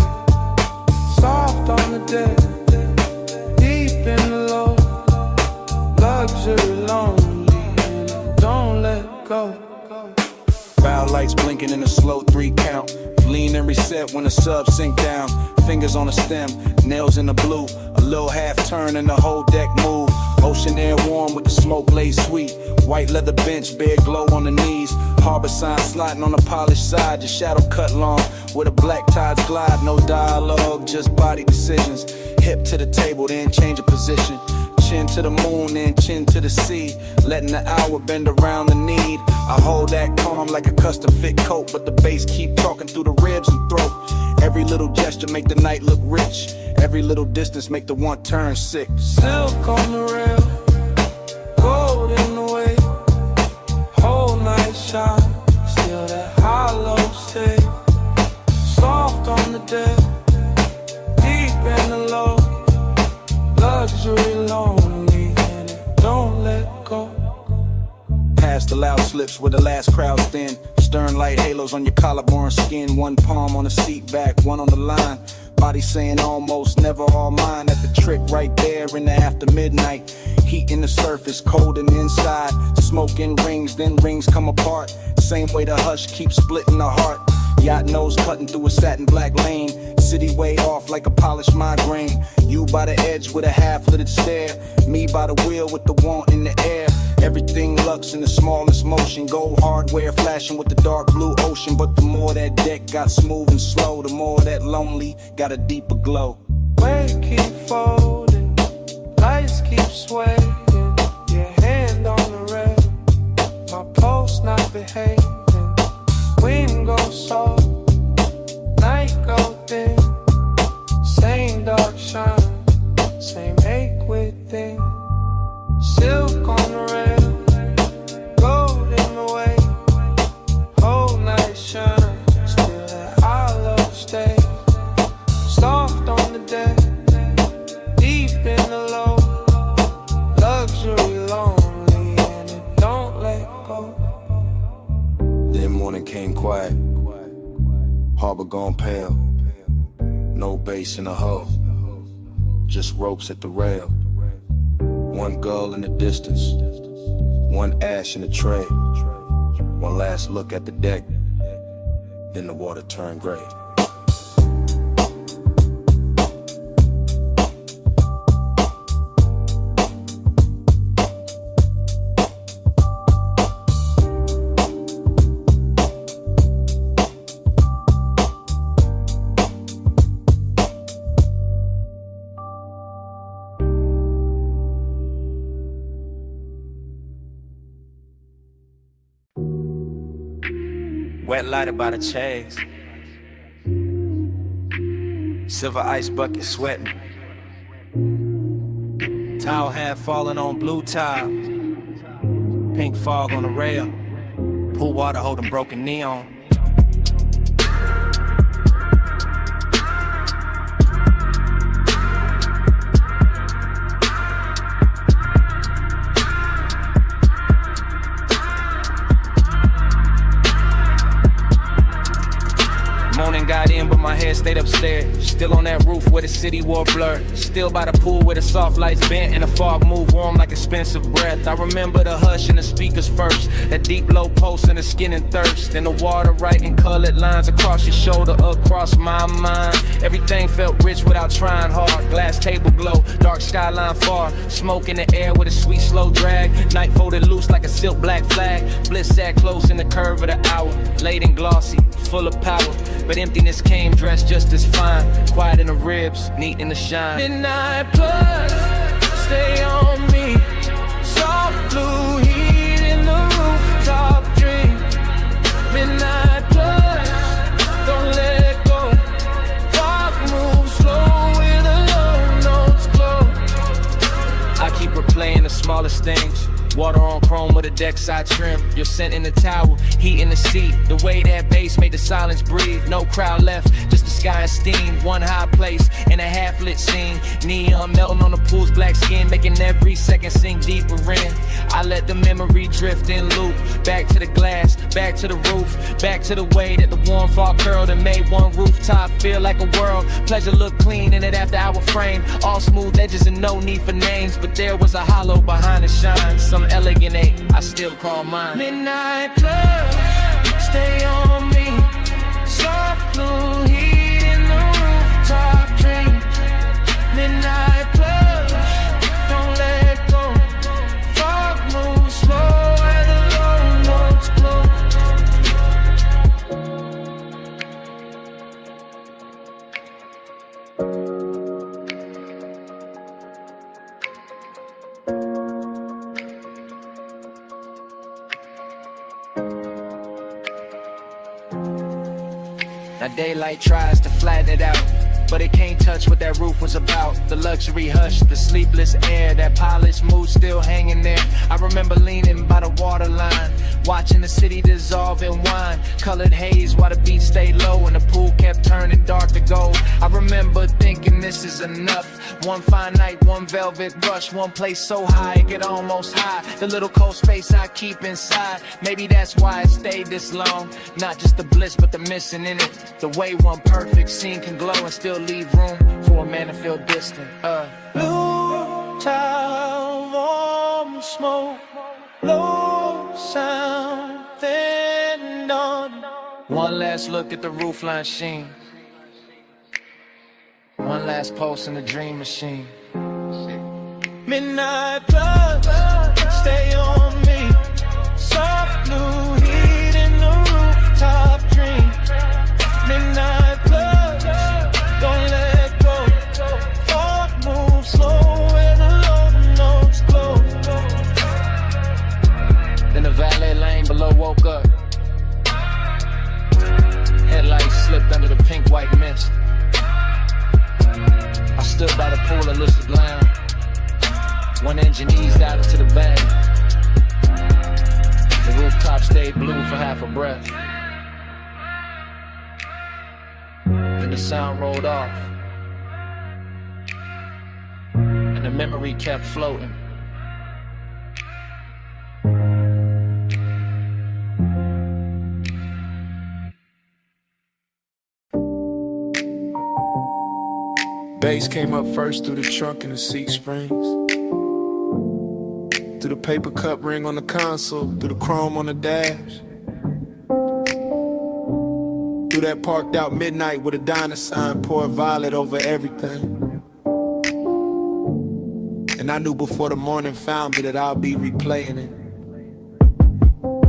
Soft on the deck, deep in the low. Luxury lonely, and don't let go. Bow lights blinking in a slow 3 count. Lean and reset when the sub sink down. Fingers on the stem, nails in the blue. A little half turn and the whole deck move. Ocean air warm with the smoke laid sweet. White leather bench, bare glow on the knees. Harbor sign sliding on the polished side. Your shadow cut long, where the black tides glide. No dialogue, just body decisions. Hip to the table, then change of position. Chin to the moon, then chin to the sea. Letting the hour bend around the need. I hold that calm like a custom fit coat, but the bass keep talking through the ribs and throat. Every little gesture make the night look rich. Every little distance make the one turn sick. Silk on the rail, gold in the way. Whole night shine, still that hollow stay. Soft on the deck, deep in the low. Luxury lonely, and it don't let go. Past the loud slips where the last crowd's thin. Stern light halos on your collarbone skin. One palm on the seat back, one on the line. Body saying almost, never all mine. At the trick right there in the after midnight. Heat in the surface, cold in the inside. Smoke in rings, then rings come apart. Same way the hush keeps splitting the heart. Yacht nose cutting through a satin black lane. City way off like a polished migraine. You by the edge with a half-littered stare. Me by the wheel with the want in the air. Everything lux in the smallest motion. Gold hardware flashing with the dark blue ocean. But the more that deck got smooth and slow, the more that lonely got a deeper glow. Weight keep folding, lights keep swaying. Your hand on the rail, my pulse not behaving. Wind goes soft, night go thin. Same dark shine, same ache within. Silk on the rail, gold in the way. Whole night shine, still that I love stay. Soft on the deck, deep in the low. Luxury lonely and it don't let go. Then morning came quiet, harbor gone pale. No bass in the hull, just ropes at the rail. One gull in the distance, one ash in the tray. One last look at the deck, then the water turned gray. Wet lighted by the chains. Silver ice bucket sweating. Towel hat falling on blue tile. Pink fog on the rail. Pool water holding broken neon. Morning got in, but my head stayed upstairs. Still on that roof where the city wore blur. Still by the pool where the soft lights bent and the fog moved warm like expensive breath. I remember the hush and the speakers first. That deep low pulse in the skin and thirst. Then the water writing colored lines across your shoulder, across my mind. Everything felt rich without trying hard. Glass table glow, dark skyline far. Smoke in the air with a sweet slow drag. Night folded loose like a silk black flag. Bliss sat close in the curve of the hour. Late and glossy, full of power. But emptiness came dressed just as fine. Quiet in the ribs, neat in the shine. Midnight plus, stay on me. Soft blue heat in the rooftop dream. Midnight plus, don't let go. Fog moves slow with the low notes glow. I keep replaying the smallest things. Water on chrome with a deck side trim. Your scent in the towel, heat in the seat. The way that bass made the silence breathe. No crowd left, just the sky and steam. One high place in a half-lit scene. Neon melting on the pool's black skin, making every second sink deeper in. I let the memory drift in loop. Back to the glass, back to the roof. Back to the way that the warm fog curled and made one rooftop feel like a world. Pleasure looked clean in it after our frame. All smooth edges and no need for names. But there was a hollow behind the shine. Some elegant ache, I still call mine. Midnight plus, stay on me. Soft blue heat in the rooftop dream. Midnight plus, don't let go. Fog moves slow where the low notes glow. Now daylight tries to flatten it out, but it can't touch what that roof was about. The luxury hush, the sleepless air, that polished mood still hanging there. I remember leaning by the waterline, Watching the city dissolve in wine, colored haze while the beat stayed low and the pool kept turning dark to gold. I remember thinking this is enough. One fine night, one velvet brush, one place so high it get almost high. The little cold space I keep inside, maybe that's why it stayed this long. Not just the bliss but the missing in it. The way one perfect scene can glow and still leave room for a man to feel distant. Blue tile, warm smoke, low sound, then dawn. One last look at the roofline sheen, one last pulse in the dream machine. Midnight blood, stay on me. Soft blue heat in the rooftop dream. Midnight blood, don't let go. Thought move slow where the low notes glow. Then the valet lane below woke up. Headlights slipped under the pink-white mist. I stood by the pool and looked around. One engine eased out into the bay. The rooftop stayed blue for half a breath. Then the sound rolled off, and the memory kept floating. Bass came up first through the trunk and the seat springs, through the paper cup ring on the console, through the chrome on the dash, through that parked out midnight with a diner sign, pour violet over everything. And I knew before the morning found me that I'll be replaying it.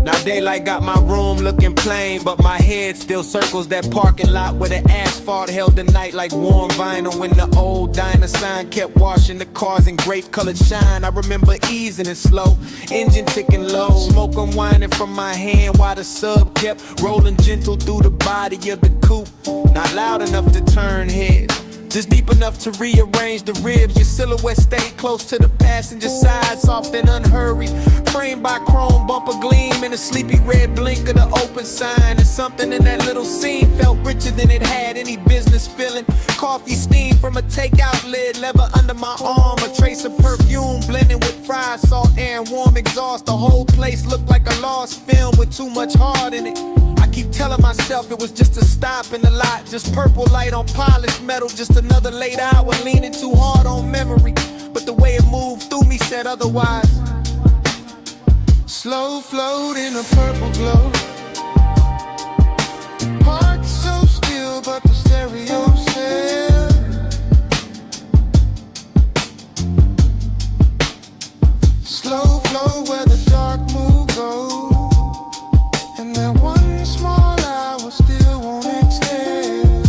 Now daylight got my room looking plain, but my head still circles that parking lot where the asphalt held the night like warm vinyl. When the old diner sign kept washing the cars in grape colored shine, I remember easing it slow, engine ticking low, smoke unwinding from my hand while the sub kept rolling gentle through the body of the coupe. Not loud enough to turn heads, just deep enough to rearrange the ribs. Your silhouette stayed close to the passenger side, soft and unhurried, framed by chrome bumper gleam and a sleepy red blink of the open sign. And something in that little scene felt richer than it had any business feeling. Coffee steam from a takeout lid, leather under my arm, a trace of perfume blending with fried salt air and warm exhaust. The whole place looked like a lost film with too much heart in it. I keep telling myself it was just a stop in the lot, just purple light on polished metal, just another late hour leaning too hard on memory. But the way it moved through me said otherwise. Slow float in a purple glow, parked so still but the stereo said. Slow flow where the dark moon goes, and that one small hour still won't extend.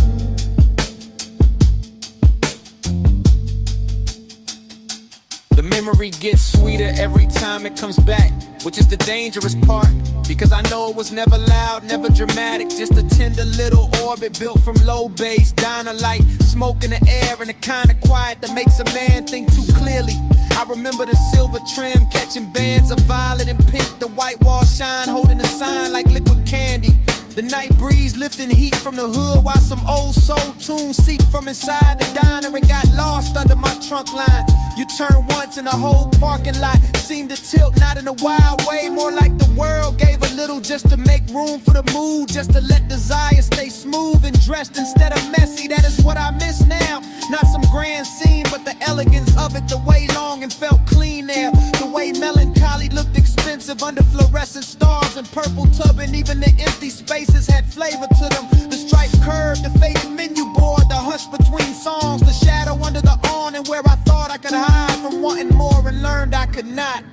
The memory gets sweeter every time it comes back, which is the dangerous part, because I know it was never loud, never dramatic, just a tender little orbit built from low bass, diner light, smoke in the air, and the kind of quiet that makes a man think too clearly. I remember the silver trim catching bands of violet and pink, the white wall shine holding a sign like liquid candy. The night breeze lifting heat from the hood while some old soul tunes seep from inside the diner and got lost under my trunk line. You turn once and the whole parking lot seemed to tilt, not in a wild way, more like the world gave a little just to make room for the mood, just to let desire stay smooth and dressed instead of messy. That is what I miss now. Not some grand scene, but the elegance of it, the way long and felt clean there, the way melancholy looked expensive under fluorescent stars and purple tub, and even the empty spaces had flavor to them. The striped curve, the faded menu board, the hush between songs, the shadow under the awning where I thought I could hide from wanting more and learned I could not.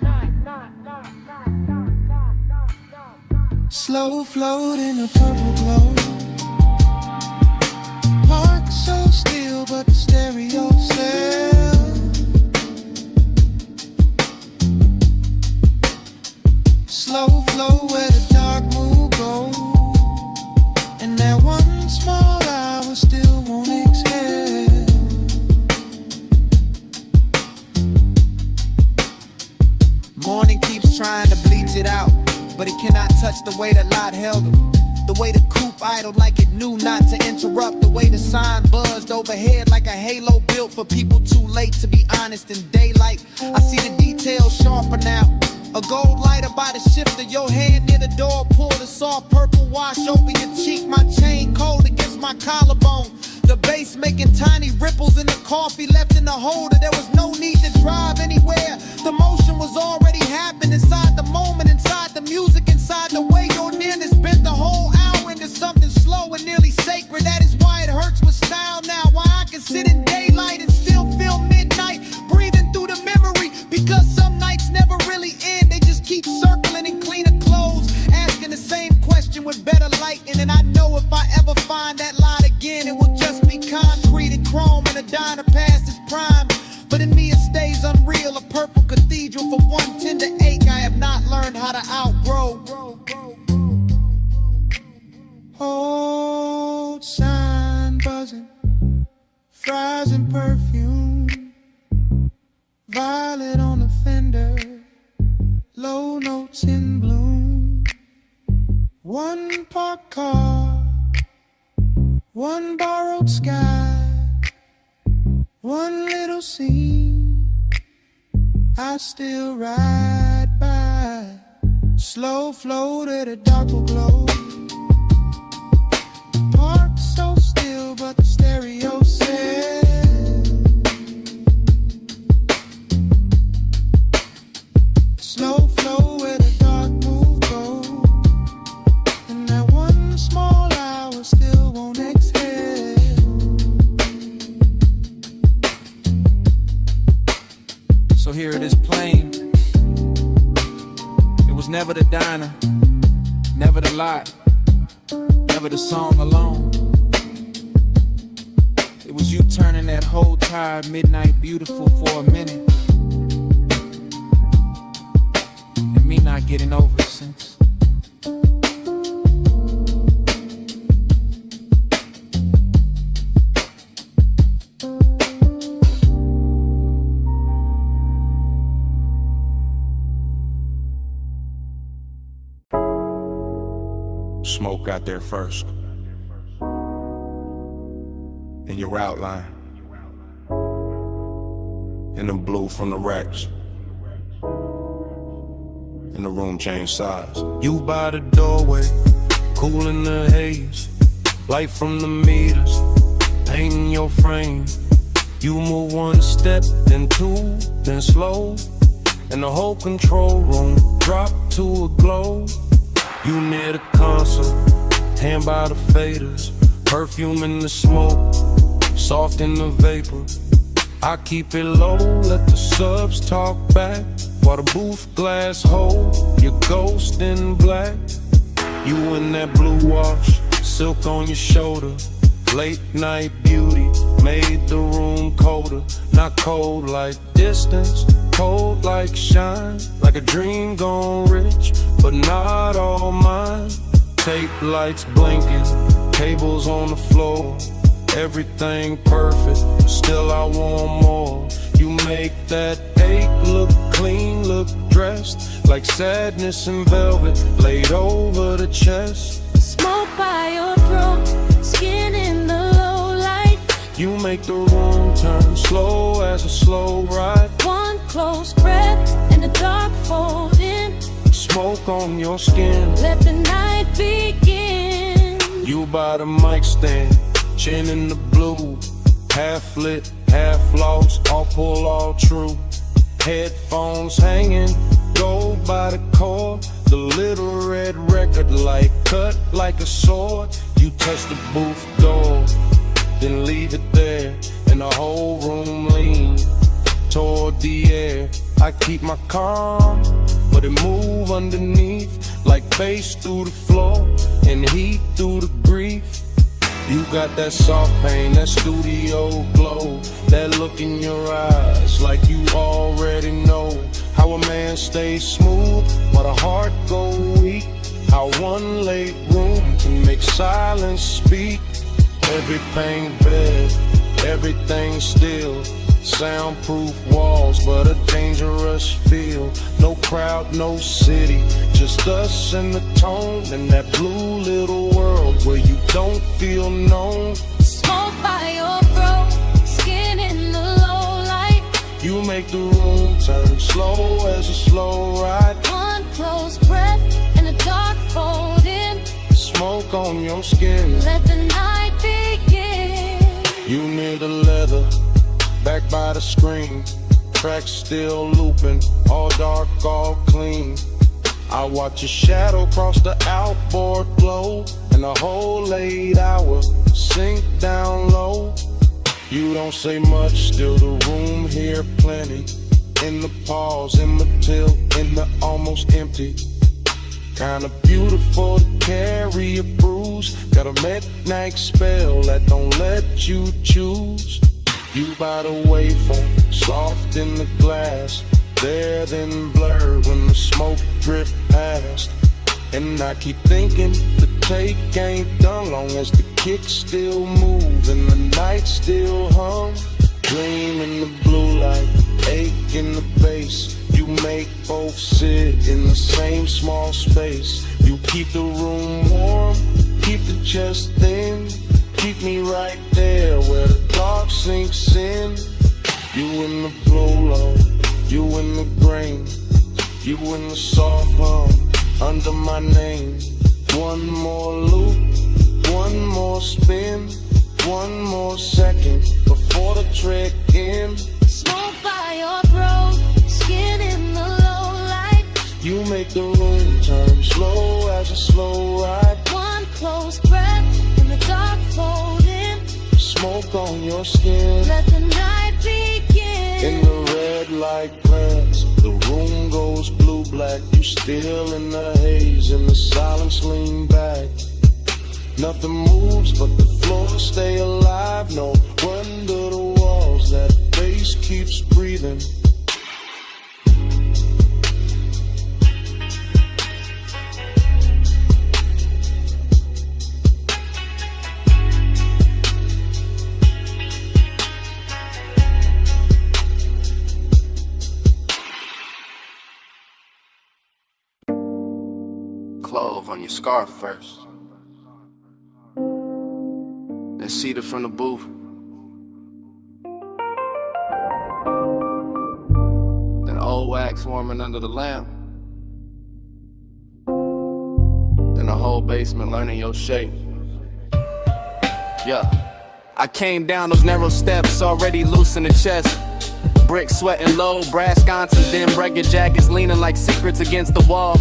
Slow float in a purple glow, parked so still but the stereo said. Slow flow where the dark moon goes, and that one small hour still won't exhale. Morning keeps trying to bleach it out, but it cannot touch the way that lot held him. The way the coupe idled like it knew not to interrupt. The way the sign buzzed overhead like a halo built for people too late to be honest in daylight. I see the details sharper now. A gold lighter by the shifter, your hand near the door, pull the soft purple wash over your cheek. My chain cold against my collarbone. The bass making tiny ripples in the coffee left in the holder. There was no need to drive anywhere. The motion was already happening inside the moment, inside the music, inside the way your nearness bent the whole hour into something slow and nearly sacred. That is why it hurts with style now. Why I can sit in daylight and still feel midnight, breathing through the memory. Because some nights never really end. They just keep circling in cleaner clothes, asking the same question with better lighting. And I know if I ever find that light again, it will just be concrete and chrome and a diner past its prime. But in me it stays unreal, a purple cathedral for one tender ache I have not learned how to outgrow. Old sign buzzing, fries and perfume, violet on the fender, low notes in bloom. One parked car, one borrowed sky, one little scene I still ride by. Slow flow to the darker glow. Parked so still, but the stereo says slow flow where the dark move go. And that one small hour still won't exhale. So here it is plain. It was never the diner, never the lot, never the song alone. It was you turning that whole tired midnight beautiful for a minute, and me not getting over it since. Smoke got there first. In your outline. In the blue from the racks. And the room changed size. You by the doorway, cool in the haze. Light from the meters, painting your frame. You move one step, then two, then slow. And the whole control room drop to a glow. You near the console, hand by the faders. Perfume in the smoke, soft in the vapor. I keep it low, let the subs talk back. While the booth glass hold your ghost in black. You in that blue wash, silk on your shoulder. Late night beauty made the room colder. Not cold like distance, cold like shine. Like a dream gone rich, but not all mine. Tape lights blinking, cables on the floor. Everything perfect, still I want more. You make that ache look clean, look dressed. Like sadness in velvet, laid over the chest. Smoke by your throat, skin in the low light. You make the room turn slow as a slow ride. One close breath and the dark fold in. Smoke on your skin, let the night begin. You by the mic stand, chin in the blue. Half lit, half lost, all pull, all true. Headphones hanging, gold by the cord. The little red record light cut like a sword. You touch the booth door, then leave it there. And the whole room lean toward the air. I keep my calm, but it move underneath. Like bass through the floor and heat through the grief. You got that soft pain, that studio glow. That look in your eyes like you already know. How a man stays smooth, but a heart go weak. How one late room can make silence speak. Everything bed, everything still. Soundproof walls, but a dangerous feel. No crowd, no city, just us and the tone in that blue little world where you don't feel known. Smoke by your throat, skin in the low light. You make the room turn slow as a slow ride. One close breath and the dark fold in. Smoke on your skin, let the night begin. You near the leather, back by the screen. Tracks still looping, all dark, all clean. I watch your shadow cross the outboard glow, and the whole 8 hour sink down low. You don't say much, still the room here plenty. In the pause, in the tilt, in the almost empty. Kinda beautiful to carry a bruise. Got a midnight spell that don't let you choose. You by the waveform, soft in the glass. There then blurred when the smoke drift past. And I keep thinking the take ain't done long as the kicks still move and the night still hum. Dream in the blue light, ache in the bass. You make both sit in the same small space. You keep the room warm, keep the chest thin. Keep me right there where the dark sinks in. You in the blow, you in the grain. You in the soft hum under my name. One more loop, one more spin, one more second before the trick ends. Smoke by your throat, skin in the low light. You make the room turn slow as a slow ride. One close breath and the dark fold in. Smoke on your skin, let the night begin. In the red light glance, the room goes blue-black. You still in the haze, and the silence lean back. Nothing moves but the floor stay alive. No wonder the walls, that bass keeps breathing. Clove on your scarf first, then cedar from the booth, then old wax warming under the lamp, then the whole basement learning your shape. Yeah, I came down those narrow steps already loose in the chest. Brick sweating low, brass sconces, then breaking jackets leaning like secrets against the wall.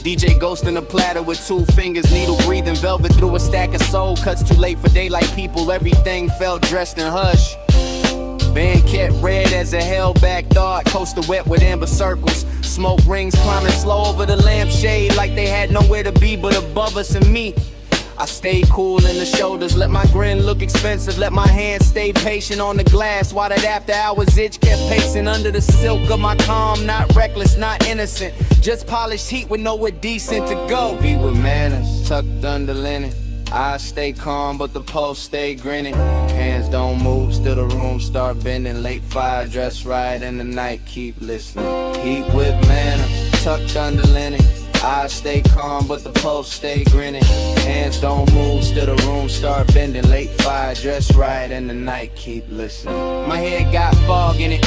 DJ Ghost in a platter with 2 fingers, needle breathing velvet through a stack of soul. Cuts too late for daylight people, everything felt dressed in hush. Band kept red as a held back thought, coaster wet with amber circles. Smoke rings climbing slow over the lampshade like they had nowhere to be but above us and me. I stayed cool in the shoulders, let my grin look expensive, let my hands stay patient on the glass while that after hours itch kept pacing under the silk of my calm. Not reckless, not innocent, just polished heat with nowhere decent to go. Be with manners, tucked under linen. I stay calm, but the pulse stay grinning. Hands don't move, still the room start bending. Late fire, dress right in the night, keep listening. Heat with manners, tucked under linen. I stay calm, but the pulse stay grinning. Hands don't move, still the room start bending. Late fire, dress right in the night, keep listening. My head got fog in it,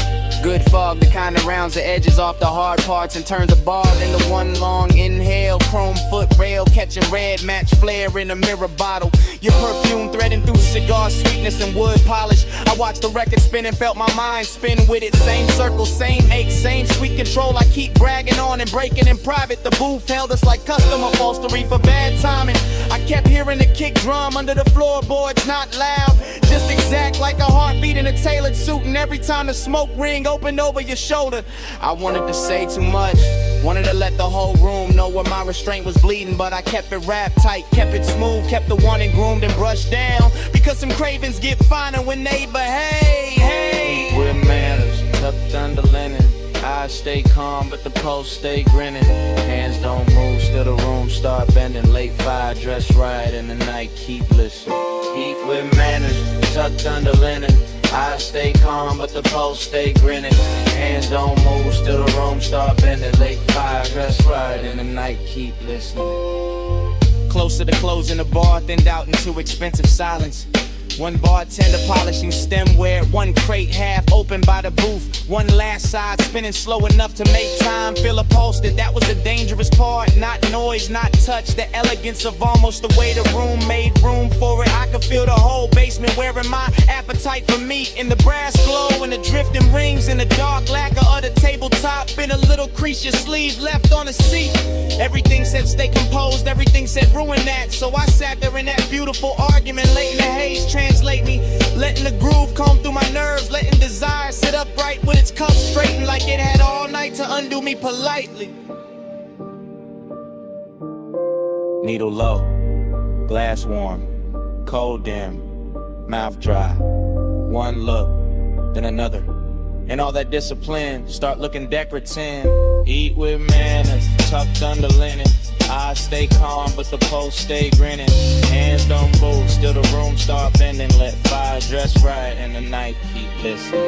good fog, the kind that rounds the edges off the hard parts and turns a ball into one long inhale. Chrome foot rail, catching red match flare in a mirror bottle. Your perfume threading through cigar sweetness and wood polish. I watched the record spin and felt my mind spin with it. Same circle, same ache, same sweet control. I keep bragging on and breaking in private. The booth held us like custom upholstery for bad timing. I kept hearing the kick drum under the floorboards, not loud, just exact like a heartbeat in a tailored suit. And every time the smoke ring opened over your shoulder, I wanted to say too much, wanted to let the whole room know where my restraint was bleeding, but I kept it wrapped tight, kept it smooth, kept the wanted groomed and brushed down, because some cravings get finer when they behave. Hey, with manners, tucked under linen. I stay calm, but the pulse stay grinning. Hands don't move, still the room start bending. Late fire, dress right in the night, keep listening. Heat with manners, tucked under linen. I stay calm, but the pulse stay grinning. Hands don't move, still the room start bending. Late fire, dress right, in the night, keep listening. Closer to closing the bar, thinned out into expensive silence. One bartender polishing stemware, one crate half open by the booth. One last side spinning slow enough to make time feel upholstered. That was the dangerous part, not noise, not touch. The elegance of almost the way the room made room for it. I could feel the whole basement wearing my appetite for meat. In the brass glow and the drifting rings and the dark lacquer of the tabletop. Been a little crease your sleeve left on the seat. Everything said stay composed, everything said ruin that. So I sat there in that beautiful argument, late in the haze, translate me, letting the groove comb through my nerves, letting desire sit upright with its cup straightened like it had all night to undo me politely. Needle low, glass warm, cold dim, mouth dry. One look, then another, and all that discipline start looking decorative. Eat with manners, tucked under linen. I stay calm, but the pulse stay grinning. Hands don't move, still the room start bending. Let fire dress right, and the night keep listening.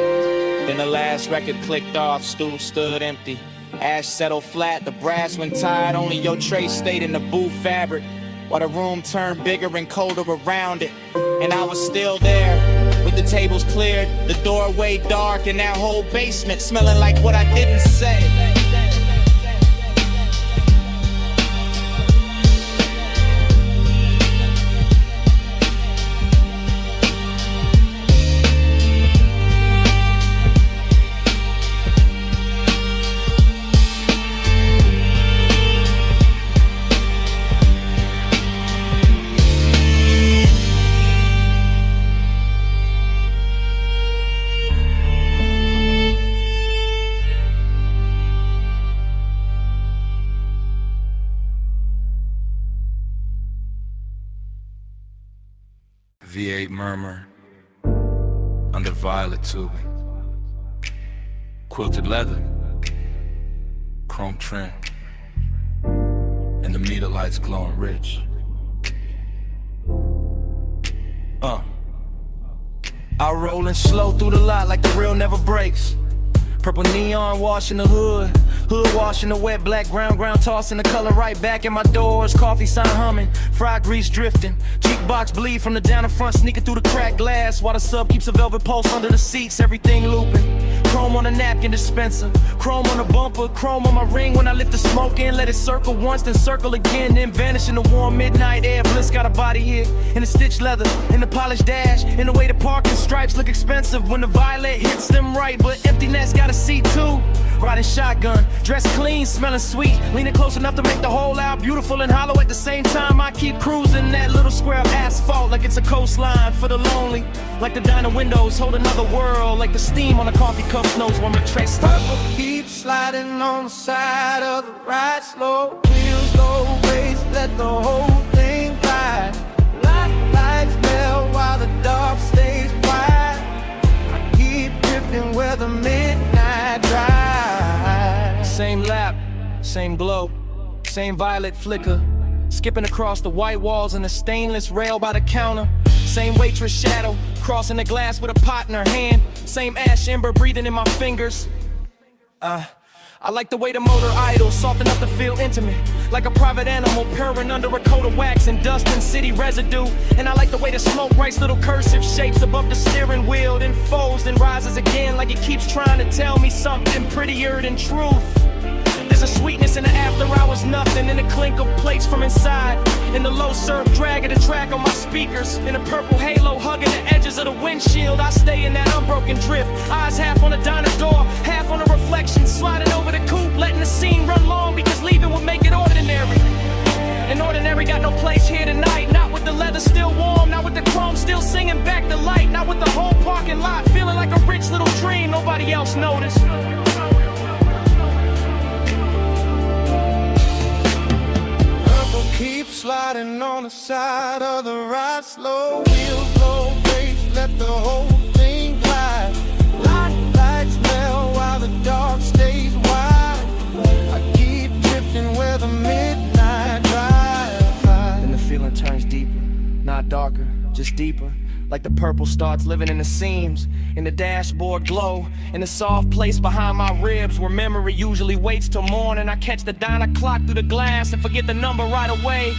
Then the last record clicked off, stool stood empty. Ash settled flat, the brass went tired. Only your tray stayed in the booth fabric, while the room turned bigger and colder around it. And I was still there, with the tables cleared, the doorway dark, and that whole basement smelling like what I didn't say. V8 murmur under violet tubing, quilted leather, chrome trim, and the meter lights glowing rich. I rollin' slow through the lot like the real never breaks. Purple neon washing the hood, hood washing the wet black ground, tossing the color right back in my doors. Coffee sign humming, fried grease drifting, jukebox bleed from the down in front, sneaking through the cracked glass, while the sub keeps a velvet pulse under the seats. Everything looping, chrome on the napkin dispenser, chrome on the bumper, chrome on my ring when I lift the smoke in. Let it circle once, then circle again, then vanish in the warm midnight air. Bliss got a body here, in the stitched leather, in the polished dash, in the way the parking stripes look expensive when the violet hits them right, but empty nest got a seat too. Riding shotgun, dressed clean, smelling sweet, leaning close enough to make the whole out beautiful and hollow at the same time. I keep cruising that little square of asphalt like it's a coastline for the lonely, like the diner windows hold another world, like the steam on a coffee cup knows when my trace purple keeps sliding on the side of the ride, slow wheels, low race, let the whole thing glide. Lights melt while the dark stays quiet. I keep drifting where the midnight drive. Same lap, same glow, same violet flicker, skipping across the white walls and the stainless rail by the counter. Same waitress shadow, crossing the glass with a pot in her hand. Same ash ember breathing in my fingers. I like the way the motor idles, soft enough to feel intimate, like a private animal purring under a coat of wax and dust and city residue. And I like the way the smoke writes little cursive shapes above the steering wheel, then folds, then rises again, like it keeps trying to tell me something prettier than truth. There's a sweetness in the after hours, nothing in the clink of plates from inside, in the low surf drag of the track on my speakers, in a purple halo hugging the edges of the windshield. I stay in that unbroken drift, eyes half on the diner door, half on the reflection, sliding over the coupe, letting the scene run long because leaving would make it ordinary. And ordinary got no place here tonight, not with the leather still warm, not with the chrome still singing back the light, not with the whole parking lot feeling like a rich little dream nobody else noticed. Keep sliding on the side of the ride, slow wheels, low race, let the whole thing glide. Lights melt while the dark stays wide. I keep drifting where the midnight drive. Then the feeling turns deeper, not darker, just deeper. like the purple starts living in the seams, in the dashboard glow, in the soft place behind my ribs where memory usually waits till morning. I catch the diner clock through the glass and forget the number right away.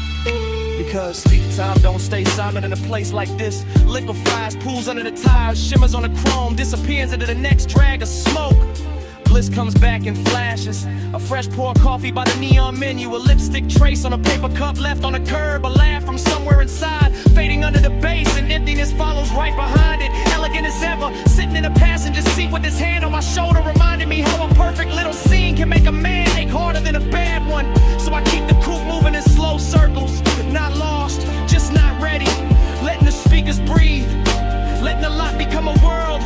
Because time don't stay silent in a place like this. Liquefies, pools under the tires, shimmers on the chrome, disappears into the next drag of smoke. Bliss comes back in flashes. A fresh pour coffee by the neon menu. A lipstick trace on a paper cup left on a curb. A laugh from somewhere inside, fading under the bass, and emptiness follows right behind it. Elegant as ever, sitting in a passenger seat with his hand on my shoulder, reminding me how a perfect little scene can make a man ache harder than a bad one. So I keep the coupe moving in slow circles, not lost, just not ready. Letting the speakers breathe, letting the lot become a world,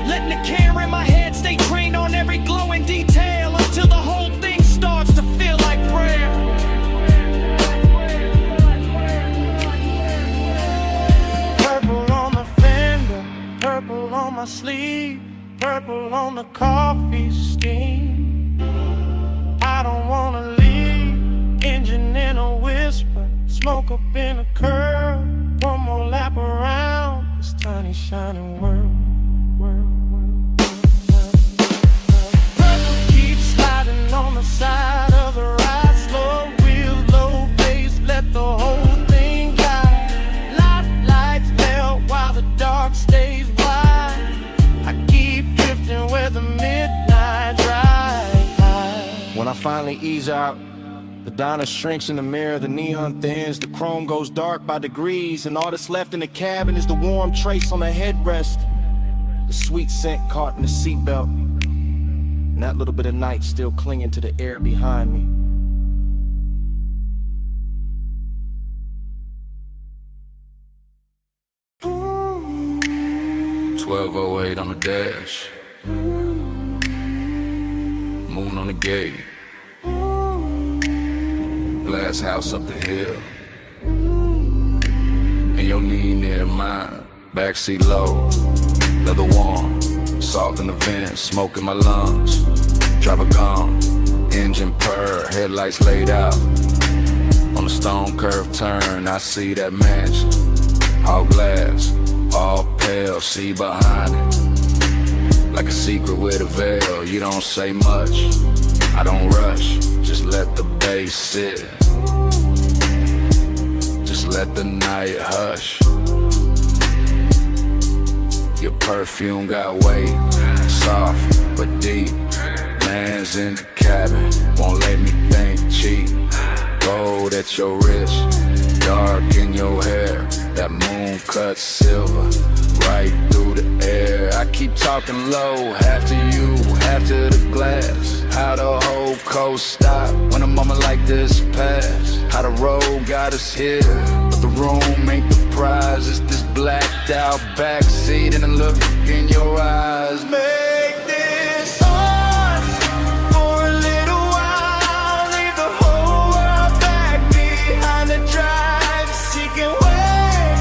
letting the camera in my head stay trained on every glowing detail until the whole thing starts to feel like prayer. Purple on the fender, purple on my sleeve, purple on the coffee steam. I don't wanna leave, engine in a whisper, smoke up in a curl. One more lap around this tiny shining world. Purple keeps sliding on the side of the ride, slow wheels, low bass, let the whole thing glide. Lights melt while the dark stays wide. I keep drifting where the midnight drive. When I finally ease out, the diner shrinks in the mirror, the neon thins, the chrome goes dark by degrees, and all that's left in the cabin is the warm trace on the headrest, the sweet scent caught in the seatbelt, and that little bit of night still clinging to the air behind me. .1208 on the dash, moon on the gate, glass house up the hill, and your knee near mine, backseat low, leather warm, salt in the vents, smoke in my lungs, driver gone, engine purr, headlights laid out, on the stone curve turn, I see that mansion, all glass, all pale, see behind it, like a secret with a veil, you don't say much, I don't rush, just let the bass sit, just let the night hush. Your perfume got weight, soft but deep. Man's in the cabin, won't let me think cheap. Gold at your wrist, dark in your hair. That moon cut silver, right through the air. I keep talking low, half to you, half to the glass. How the whole coast stop when a moment like this pass. How the road got us here, but the room ain't the prize. It's this blacked out backseat and a look in your eyes. Make this ours for a little while. Leave the whole world back behind the drive. Seeking way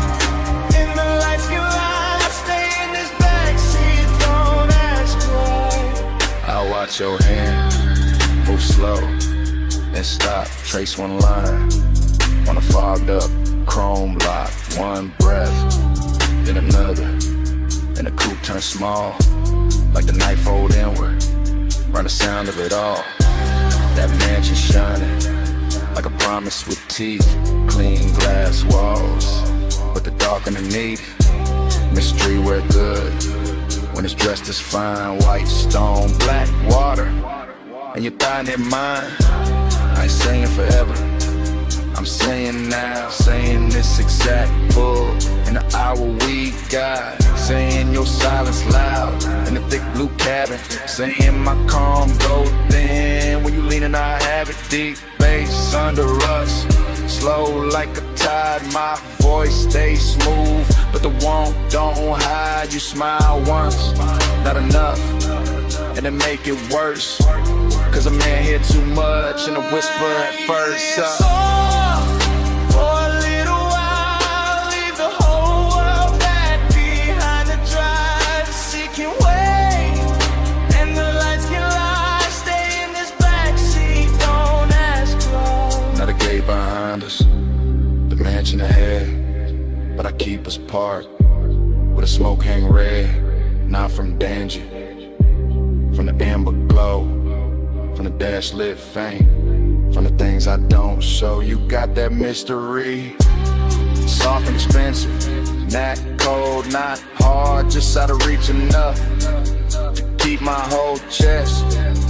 in the lights can lie. Stay in this backseat, don't ask why. I'll watch your hand move slow, then stop, trace one line on a fogged up chrome lock. One breath, then another, and the coupe turns small, like the night fold inward, run the sound of it all. That mansion shining, like a promise with teeth, clean glass walls, but the dark underneath, mystery we're good, when it's dressed as fine, white stone, black water, and your thigh near mine. I ain't saying forever, I'm saying now, saying this exact bull in the hour we got, saying your silence loud in the thick blue cabin, saying my calm go thin when you lean and I have it deep bass under us, slow like a tide, my voice stays smooth, but the want don't hide. You smile once, not enough, and it make it worse, cause a man hear too much and a whisper at first. For a little while, leave the whole world back behind the drive. Seeking way, and the lights can lie. Stay in this backseat, don't ask why. Now the gate behind us, the mansion ahead, but I keep us parked where the smoke hang red, not from danger, from the amber glow, from the dash lit fame, from the things I don't show. You got that mystery, soft and expensive, not cold, not hard, just out of reach enough to keep my whole chest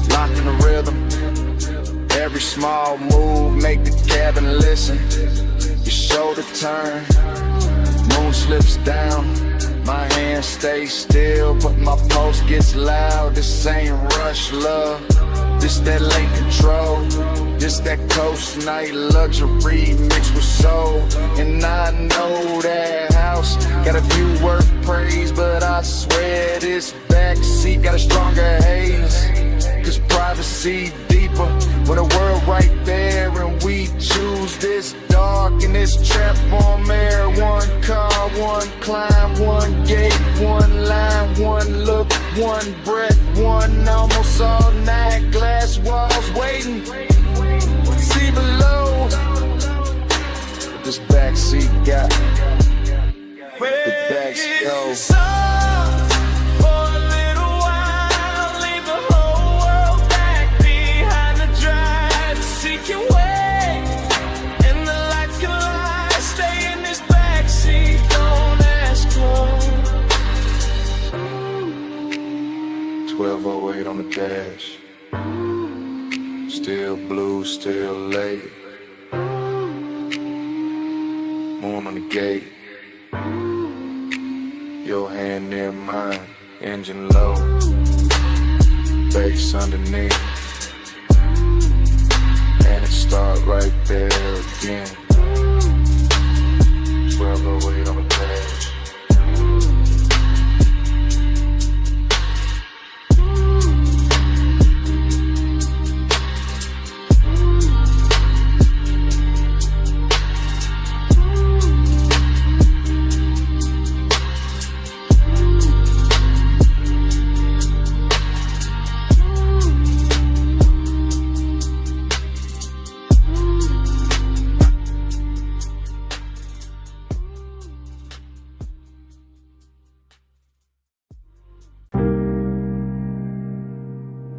locked in the rhythm. Every small move make the cabin listen. Your shoulder turn, moon slips down, my hand stays still, but my pulse gets loud. This ain't rush love, this that late control, this that coast night luxury mixed with soul. And I know that house got a view worth praise, but I swear this backseat got a stronger haze. Cause privacy deeper when the world right there, and we choose this dark and this trap on air. One car, one climb, one gate, one line, one look, one breath, one almost all night. Glass walls waiting, see below what this backseat got. The backseat on the dash, still blue, still late, moon on the gate, your hand near mine, engine low, bass underneath, and it start right there again. 1208 on the dash.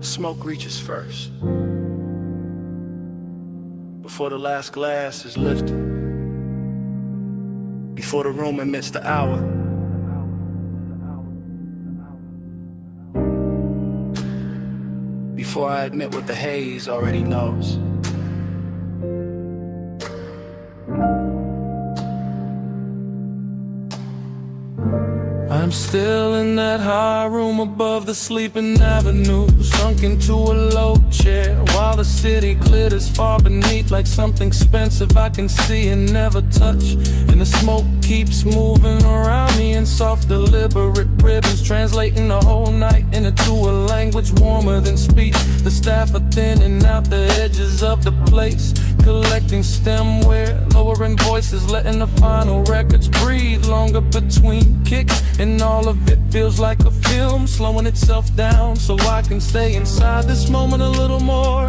Smoke reaches first, before the last glass is lifted, before the room admits the hour. Before I admit what the haze already knows. I'm still in that high room above the sleeping avenue, sunk into a low chair while the city glitters far beneath like something expensive I can see and never touch. And the smoke keeps moving around me in soft deliberate ribbons, translating the whole night into a language warmer than speech. The staff are thinning out the edges of the place, collecting stemware, lowering voices, letting the final records breathe longer between kicks. And all of it feels like a film, slowing itself down so I can stay inside this moment a little more.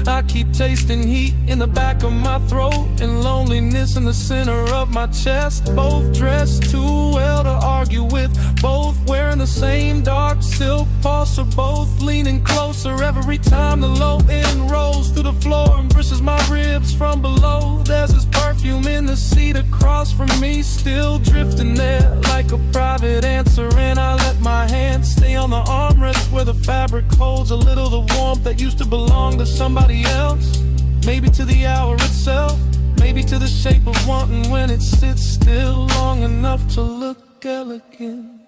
I keep tasting heat in the back of my throat and loneliness in the center of my chest. Both dressed too well to argue with, both wearing the same dark silk pulse, or both leaning closer every time the low end rolls through the floor and brushes my ribs from below. There's this perfume in the seat across from me, still drifting there like a private answer. And I let my hand stay on the armrest where the fabric holds a little the warmth that used to belong to somebody else. Maybe to the hour itself, maybe to the shape of wanting when it sits still long enough to look elegant.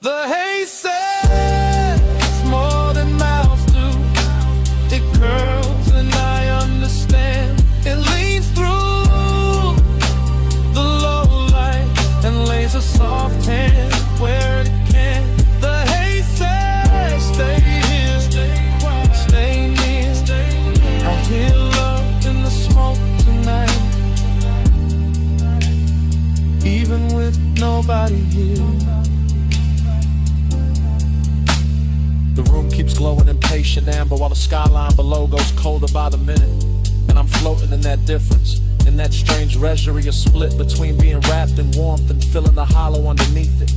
The haze says more than mouths do. It curls and I understand. It leans through the low light and lays a soft hand where it can. The haze says stay here, stay near. I hear love in the smoke tonight, even with nobody here. The room keeps glowing impatient amber while the skyline below goes colder by the minute. And I'm floating in that difference, In that strange reverie, a split between being wrapped in warmth and feeling the hollow underneath it.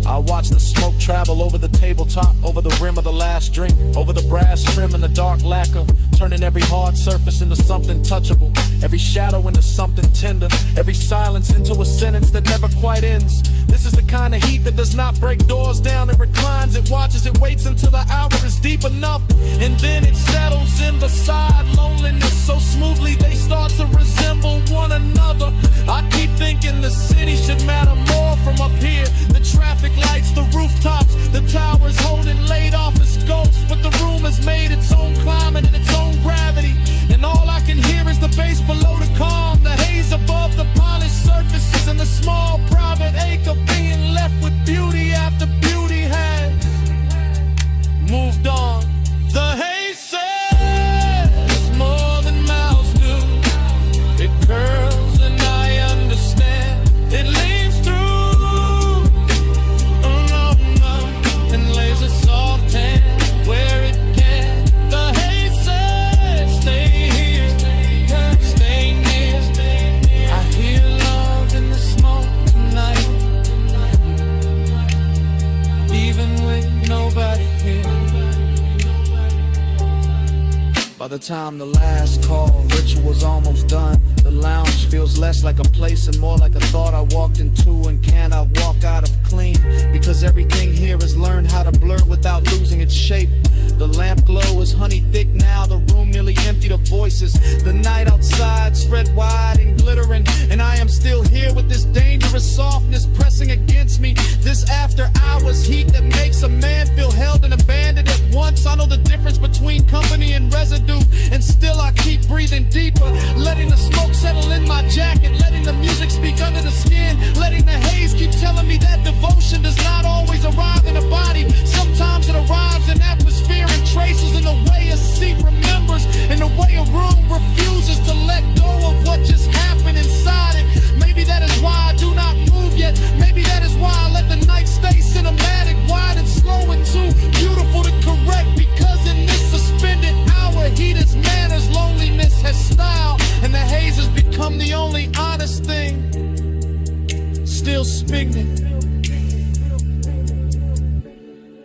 I watch the smoke travel over the tabletop, over the rim of the last drink, over the brass trim and the dark lacquer, turning every hard surface into something touchable, every shadow into something tender, every silence into a sentence that never quite ends. This is the kind of heat that does not break doors down. It reclines, it watches, it waits until the hour is deep enough, and then it settles in beside loneliness so smoothly they start to resemble one another. I keep thinking the city should matter more from up here. The traffic lights, the rooftops, the towers holding laid off as ghosts, but the room has made its own climate and its own gravity, and all I can hear is the bass below the calm, the haze above the polished surfaces, and the small private ache of being left with beauty after beauty has moved on. The haze says more than mouths do. It curls and I understand. It leaves through and lays a soft hand where it can. The haze says stay here, stay near. I hear love in the smoke tonight, even with nobody here. By the time the last call ritual's almost done, the lounge feels less like a place and more like a thought I walked into, and can I walk out of clean? Because everything here is learned how to blur without losing its shape. The lamp glow is honey thick now, the room nearly emptied of voices. The night outside spread wide and glittering, and I am still here with this dangerous softness pressing against me. This after hours heat that makes a man feel held and abandoned at once. I know the difference between company and residue, and still I keep breathing deeper, letting the smoke settle in my jacket, letting the music speak under the skin, letting the haze keep telling me that devotion does not always arrive in a body. Sometimes it arrives in atmosphere and traces, in the way a seat remembers, in the way a room refuses to let go of what just happened inside it. Maybe that is why I do not move yet. Maybe that is why I let the night stay cinematic, wide and slow and too beautiful to correct. Because in this suspended hour, heat is manners, loneliness has style, and the haze has become the only honest thing still spinning.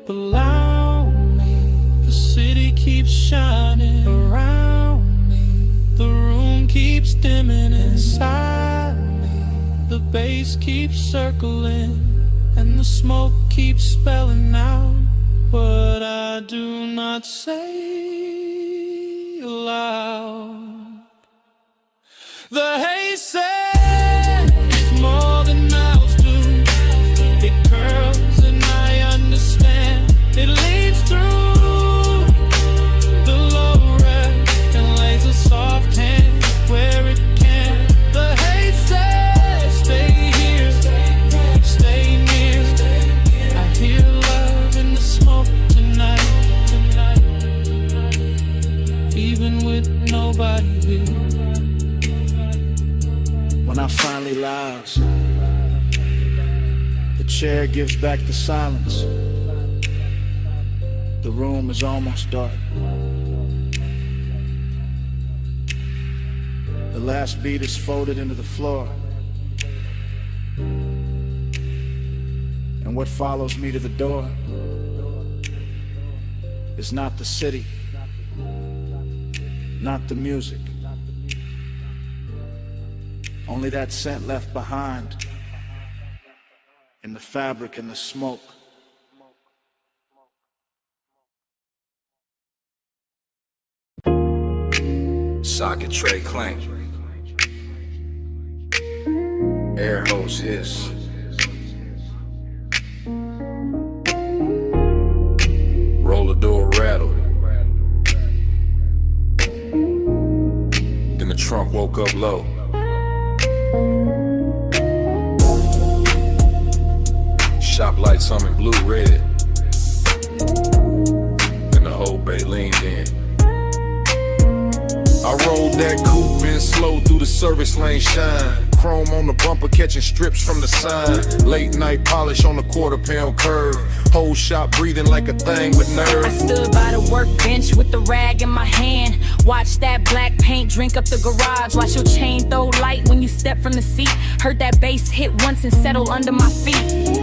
Below me, the city keeps shining around me, the room keeps dimming inside me, the bass keeps circling, and the smoke keeps spelling out what I do not say aloud. The haze says more than mouths do. It curls and I understand. It leads through the low red and lays a soft hand where it can. The haze says stay here, stay near. I hear love in the smoke tonight, even with nobody here. When I finally lounge, the chair gives back the silence. The room is almost dark. The last beat is folded into the floor, and what follows me to the door is not the city, not the music, only that scent left behind in the fabric and the smoke. Socket tray clank, air hose hiss, roller door rattle. Then the trunk woke up low. Shop lights humming blue red. Then the whole bay leaned in. I rolled that coupe in slow through the service lane shine. chrome on the bumper, catching strips from the sign. Late night polish on the quarter-pound curve. Whole shop breathing like a thing with nerve. I stood by the workbench with the rag in my hand. Watch that black paint drink up the garage. Watch your chain throw light when you step from the seat. Heard that bass hit once and settle under my feet.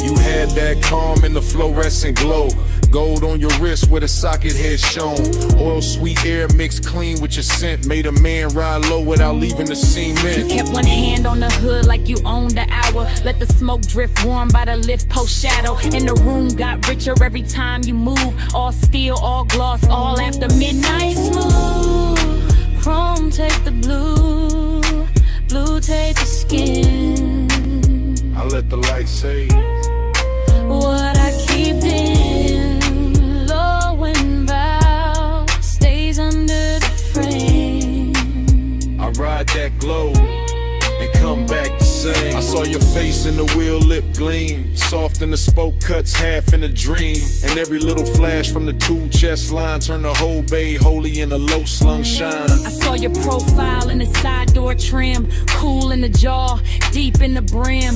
You had that calm in the fluorescent glow. Gold on your wrist where the socket head shown. Oil sweet air mixed clean with your scent. Made a man ride low without leaving the cement. You kept one hand on the hood like you owned the hour. Let the smoke drift warm by the lift post shadow. And the room got richer every time you move. All steel, all gloss, all after midnight. Smooth, chrome take the blue, blue take the skin. I let the light say what I keep in, low and vow, stays under the frame. I ride that glow and come back the same. I saw your face in the wheel lip gleam, soft in the spoke cuts, half in a dream. And every little flash from the two chest line turned the whole bay holy in a low slung shine. I saw your profile in the side door trim, cool in the jaw, deep in the brim.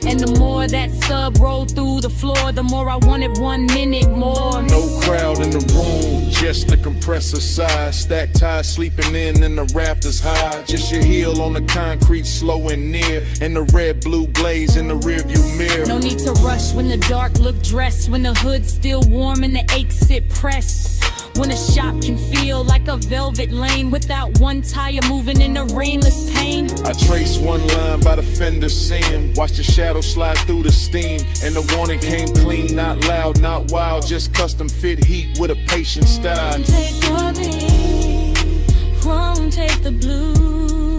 And the more that sub rolled through the floor, the more I wanted 1 minute more. No crowd in the room, just the compressor side. Stacked ties sleeping in and the rafters high. Just your heel on the concrete slow and near. And the red blue glaze in the rearview mirror. No need to rush when the dark look dressed. When the hood's still warm and the aches sit pressed. When a shop can feel like a velvet lane without one tire moving in the rainless pain. I trace one line by the fender seam. Watch the shadow slide through the steam. And the warning came clean, not loud, not wild. Just custom fit heat with a patient style. Take your beat, chrome take the blue,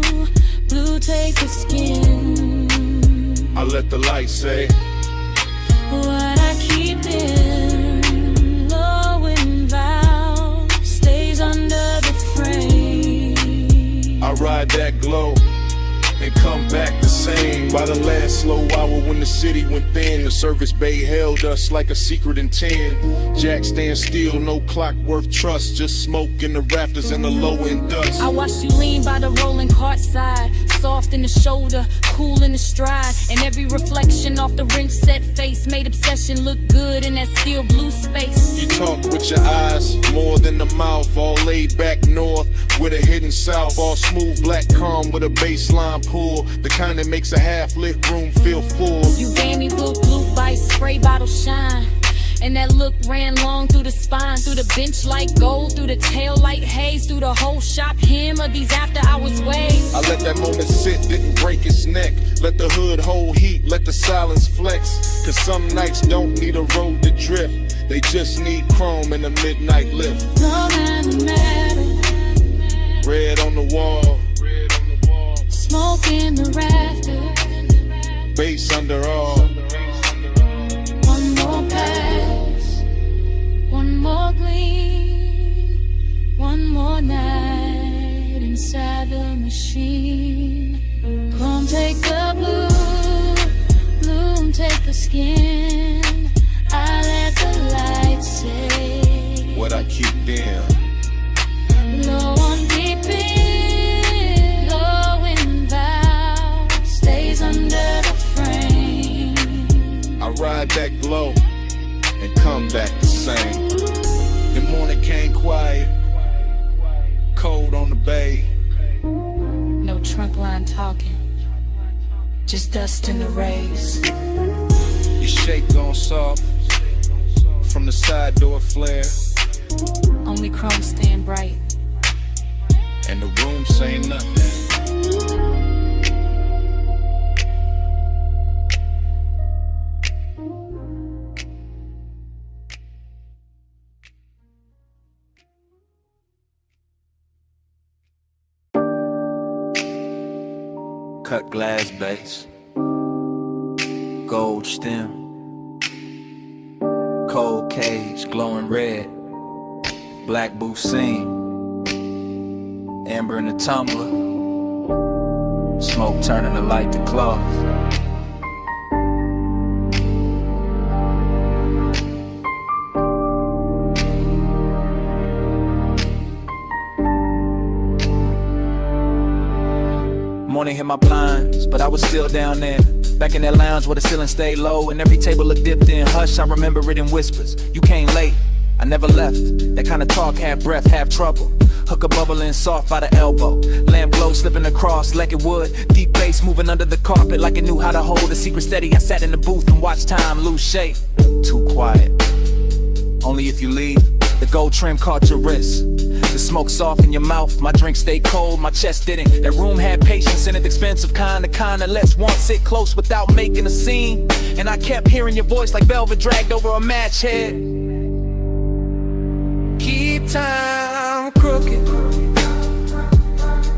blue take the skin. I let the light say what I keep in, low and vow, stays under the frame. I ride that glow and come back the same. By the last slow hour when the city went thin, the service bay held us like a secret in 10. Jack stand still, no clock worth trust. Just smoke in the rafters and the low end dust. I watched you lean by the rolling cart side, soft in the shoulder, cool in the stride. And every reflection off the ring set face made obsession look good in that steel blue space. You talk with your eyes, more than the mouth. All laid back north with a hidden south. All smooth black calm with a baseline pull, the kind that makes a half-lit room feel full. You gave me blue bites, spray bottle shine. And that look ran long through the spine, through the bench like gold, through the tail light haze, through the whole shop hem of these after hours waves. I let that moment sit, didn't break its neck. Let the hood hold heat, let the silence flex. Cause some nights don't need a road to drift, they just need chrome in the midnight lift. Love and matter, red on the wall, smoke in the rafters, bass under all. One more pass, one more gleam, one more night inside the machine. Come take the blue, bloom take the skin. I let the light say what I keep in. Low on deep in, low in vow, stays under the frame. I ride that glow and come back the same. The morning came quiet, cold on the bay. No trunk line talking, just dust in the rays. Your shake gone soft from the side door flare. Only chrome staying bright, and the room say nothing. Cut glass base, gold stem, cold cage glowing red, black booth seam, amber in the tumbler, smoke turning the light to cloth. morning, hit my blinds, but I was still down there. Back in that lounge where the ceiling stayed low and every table looked dipped in. Hush, I remember it in whispers. You came late, I never left. That kind of talk, half breath, half trouble. Hooker bubbling soft by the elbow. Lamp glow slipping across like it would. Deep bass moving under the carpet like it knew how to hold a secret steady. I sat in the booth and watched time lose shape. Too quiet. Only if you leave. The gold trim caught your wrist. The smoke soft in your mouth. My drink stayed cold, my chest didn't. That room had patience in it, expensive kind, the kind that lets one sit close without making a scene. And I kept hearing your voice like velvet dragged over a match head. Keep time crooked.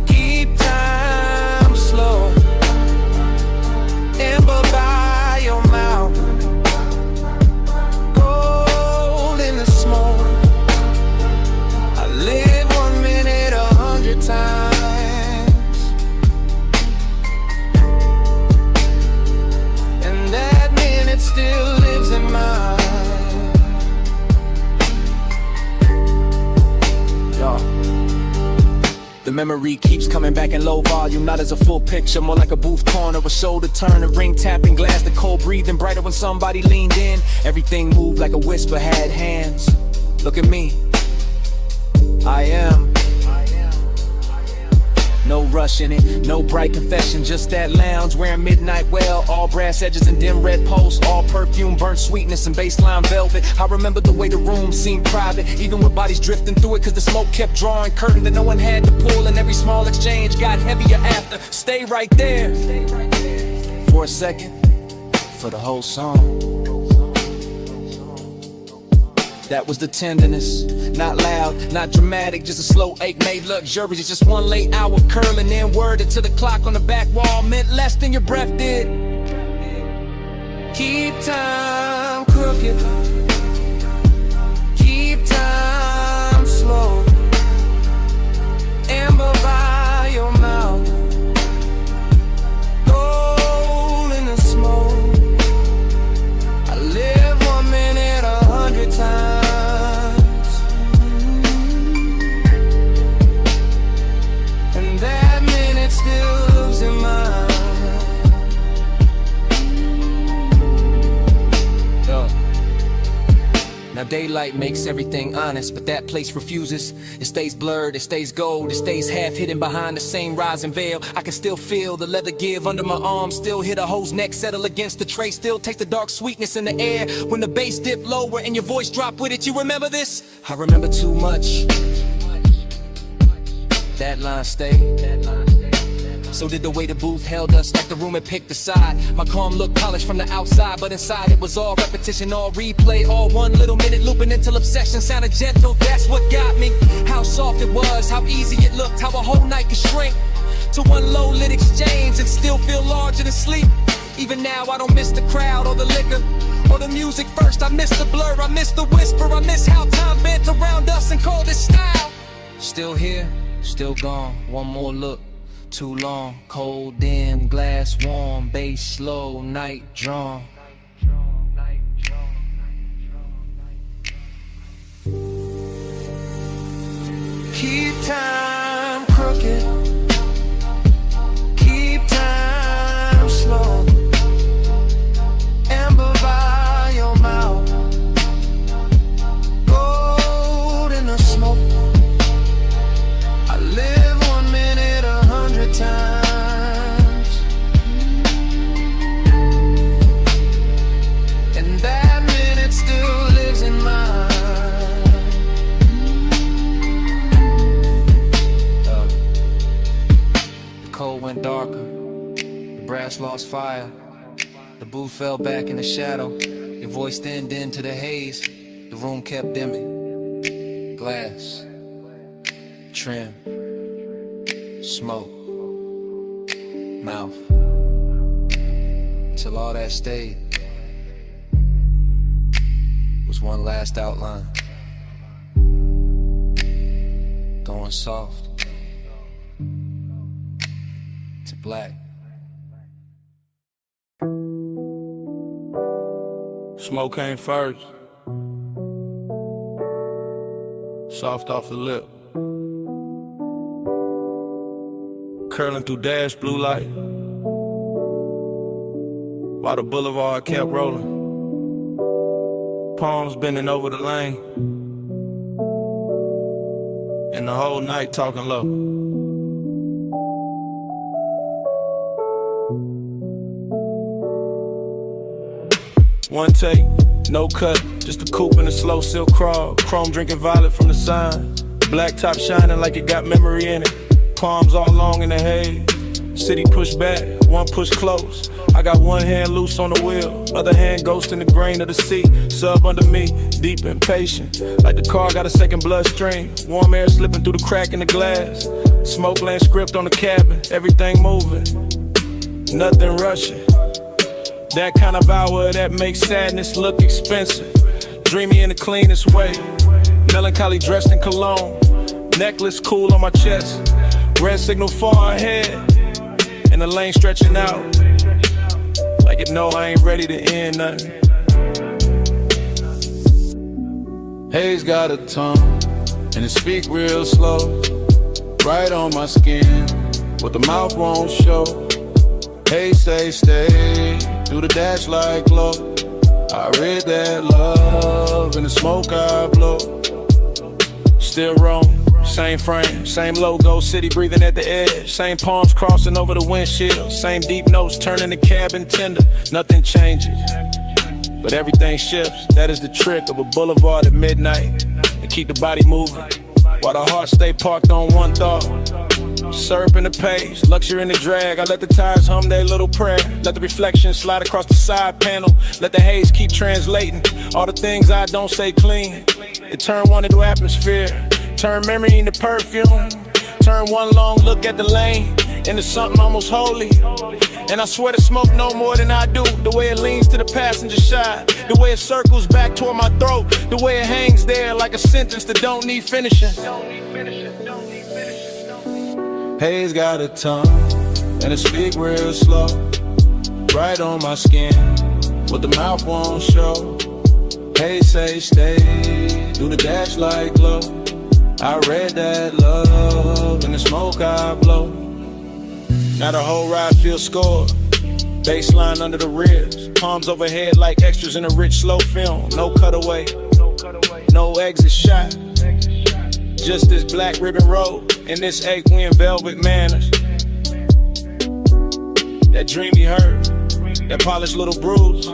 Keep time slow. Amber by your mouth. Gold in the smoke. I live 1 minute 100 times. And that minute still lives in mine. The memory keeps coming back in low volume, not as a full picture, more like a booth corner, a shoulder turn, a ring tapping glass, the cold breathing brighter when somebody leaned in. Everything moved like a whisper had hands. Look at me, I am. No rush in it, no bright confession, just that lounge wearing midnight well, all brass edges and dim red posts, all perfume, burnt sweetness and baseline velvet. I remember the way the room seemed private, even with bodies drifting through it, cause the smoke kept drawing curtain that no one had to pull, and every small exchange got heavier after. Stay right there for a second, for the whole song. That was the tenderness, not loud, not dramatic, just a slow ache made luxurious. Just one late hour curling, then worded to the clock on the back wall meant less than your breath did. Keep time crooked. Keep time slow. Amber by your mouth. Gold in the smoke. I live 1 minute 100 times. Now daylight makes everything honest, but that place refuses. It stays blurred, it stays gold, it stays half hidden behind the same rising veil. I can still feel the leather give under my arm, still hear the hoe's neck settle against the tray, still taste the dark sweetness in the air when the bass dipped lower and your voice dropped with it. You remember this? I remember too much. That line stayed. So did the way the booth held us, like the room had picked a side. My calm looked polished from the outside, but inside it was all repetition, all replay, all 1 little minute looping until obsession sounded gentle. That's what got me. How soft it was, how easy it looked, how a whole night could shrink to one low lit exchange and still feel larger than sleep. Even now I don't miss the crowd or the liquor or the music first. I miss the blur, I miss the whisper, I miss how time bent around us and called it style. Still here, still gone, one more look. Too long, cold, dim, glass warm, bass slow, night drawn. Keep time crooked. Keep time slow. Amber by your mouth. Gold in the smoke. I live 1 minute 100 times. And that minute still lives in mine. The cold went darker. The brass lost fire. The booth fell back in the shadow. Your voice thinned into the haze. The room kept dimming. Glass. Trim. Smoke. Mouth. Till all that stayed was one last outline. Going soft to black. Smoke came first. Soft off the lip. curling through dash blue light, while the boulevard kept rolling. Palms bending over the lane, and the whole night talking low. One take, no cut, just a coupe and a slow silk crawl. Chrome drinking violet from the sign, black top shining like it got memory in it. Palms all long in the haze, city push back, one push close. I got one hand loose on the wheel, other hand ghost in the grain of the sea. Sub under me, deep and patient, like the car got a second bloodstream. Warm air slipping through the crack in the glass. Smoke land script on the cabin, everything moving, nothing rushing. That kind of hour that makes sadness look expensive. Dreamy in the cleanest way, melancholy dressed in cologne. Necklace cool on my chest, red signal far ahead, and the lane stretching out like it know I ain't ready to end nothing. Haze got a tongue, and it speak real slow, right on my skin, what the mouth won't show. Haze say stay, do the dash like glow. I read that love in the smoke I blow. Still wrong, same frame, same logo, city breathing at the edge. Same palms crossing over the windshield, same deep notes turning the cabin tender. Nothing changes, but everything shifts. That is the trick of a boulevard at midnight, and keep the body moving while the heart stay parked on one thought. Syrup in the page, luxury in the drag. I let the tires hum their little prayer. Let the reflection slide across the side panel. Let the haze keep translating all the things I don't say clean. It turn one into atmosphere, turn memory into perfume, turn one long look at the lane into something almost holy. And I swear to smoke no more than I do. The way it leans to the passenger side, the way it circles back toward my throat, the way it hangs there like a sentence that don't need finishing. Haze got a tongue, and it speak real slow, right on my skin, what the mouth won't show. Haze say stay, do the dash like glow. I read that love in the smoke I blow. Now the whole ride feels scored, baseline under the ribs, palms overhead like extras in a rich slow film. No cutaway, no exit shot, just this black ribbon road and this 8-win velvet manners. That dreamy hurt, that polished little bruise,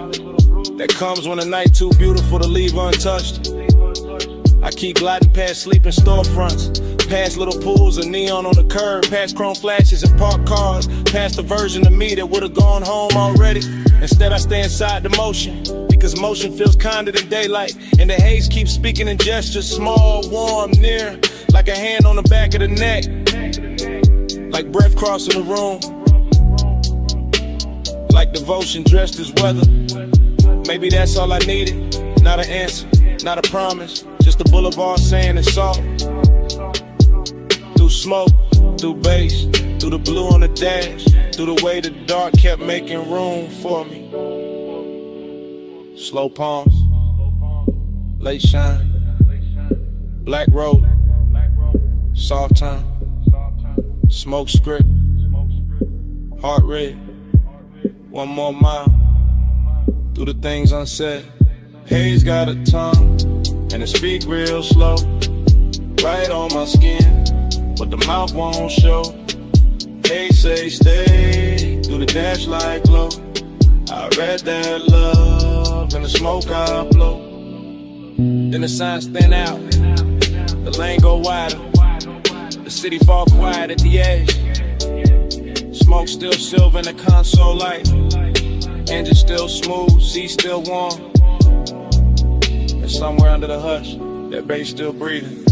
that comes when a night too beautiful to leave untouched. I keep gliding past sleeping storefronts, past little pools of neon on the curb, past chrome flashes and parked cars, past the version of me that would've gone home already. Instead I stay inside the motion, because motion feels kinder than daylight, and the haze keeps speaking in gestures, small, warm, near, like a hand on the back of the neck, like breath crossing the room, like devotion dressed as weather. Maybe that's all I needed, not an answer, not a promise, just a boulevard saying it's all. Through smoke, through bass, through the blue on the dash, through the way the dark kept making room for me. Slow palms, late shine, black road, soft time, smoke script, heart red, one more mile, through the things unsaid. Haze got a tongue, and it speak real slow, right on my skin, but the mouth won't show. Haze say stay, do the dash like glow. I read that love in the smoke I blow. Then the signs thin out, the lane go wider, the city fall quiet at the edge. Smoke still silver in the console light, engine still smooth, seat still warm. And somewhere under the hush, that bass still breathing.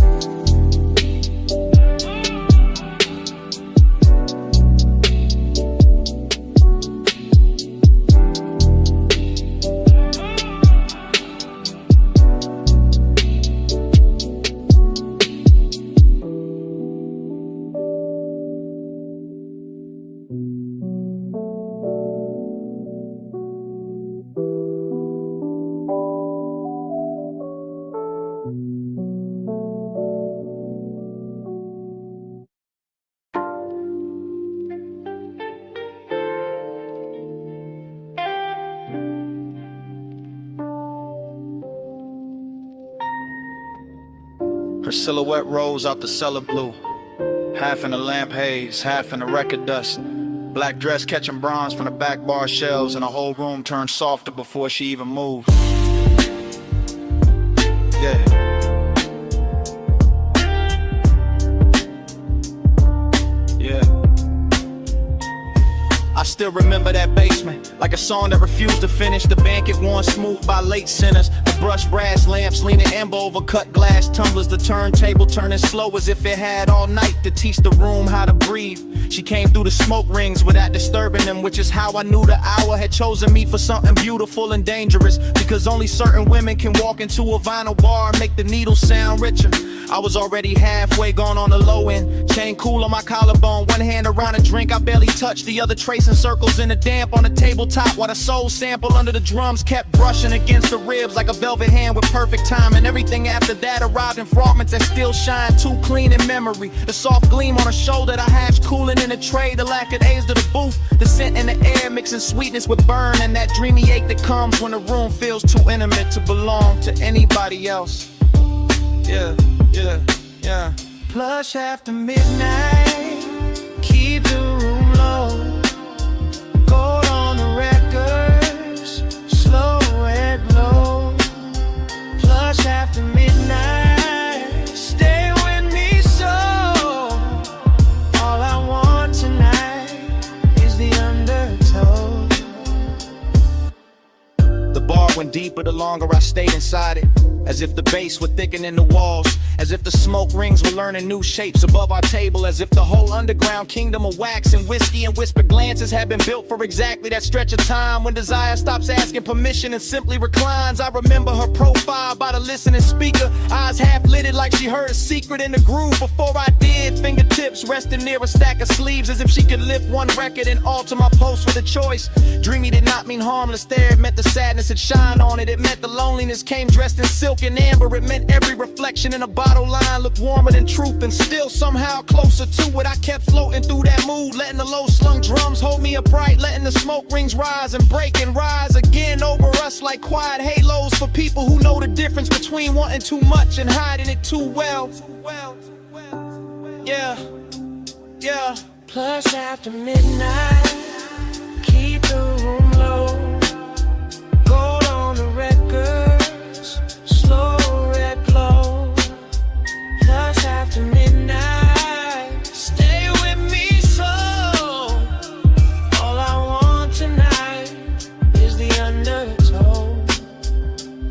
Her silhouette rose out the cellar blue, half in the lamp haze, half in the record dust. Black dress catching bronze from the back bar shelves, and the whole room turned softer before she even moved. Yeah. I still remember that basement, like a song that refused to finish. The banquet worn smooth by late sinners. The brushed brass lamps leaning amber over cut glass tumblers. The turntable turning slow as if it had all night to teach the room how to breathe. She came through the smoke rings without disturbing them, which is how I knew the hour had chosen me for something beautiful and dangerous. Because only certain women can walk into a vinyl bar and make the needle sound richer. I was already halfway gone on the low end. Chain cool on my collarbone, one hand around a drink I barely touched, the other tracing circles in the damp on the tabletop, while the soul sample under the drums kept brushing against the ribs like a velvet hand with perfect time. And everything after that arrived in fragments that still shine too clean in memory. The soft gleam on her shoulder, the hash cooling in the tray, the lack of days to the booth, the scent in the air mixing sweetness with burn, and that dreamy ache that comes when the room feels too intimate to belong to anybody else. Yeah, yeah, yeah. Plush after midnight, keep the room low. Gold on the records, slow red glow. Plush after midnight, stay with me so. All I want tonight is the undertow. The bar went deeper the longer I stayed inside it. As if the bass were thickening the walls, as if the smoke rings were learning new shapes above our table, as if the whole underground kingdom of wax and whiskey and whispered glances had been built for exactly that stretch of time when desire stops asking permission and simply reclines. I remember her profile by the listening speaker, eyes half lidded like she heard a secret in the groove before I did. Fingertips resting near a stack of sleeves, as if she could lift one record and alter my post with a choice. Dreamy did not mean harmless there, it meant the sadness had shine on it. It meant the loneliness came dressed in silk and amber. It meant every reflection in a bottle line looked warmer than truth, and still somehow closer to it. I kept floating through that mood, letting the low slung drums hold me upright, letting the smoke rings rise and break and rise again over us like quiet halos for people who know the difference between wanting too much and hiding it too well. Yeah, yeah. Plus after midnight, keep the room low. Gold on the records, slow red glow. Plus after midnight, stay with me so. All I want tonight is the undertow.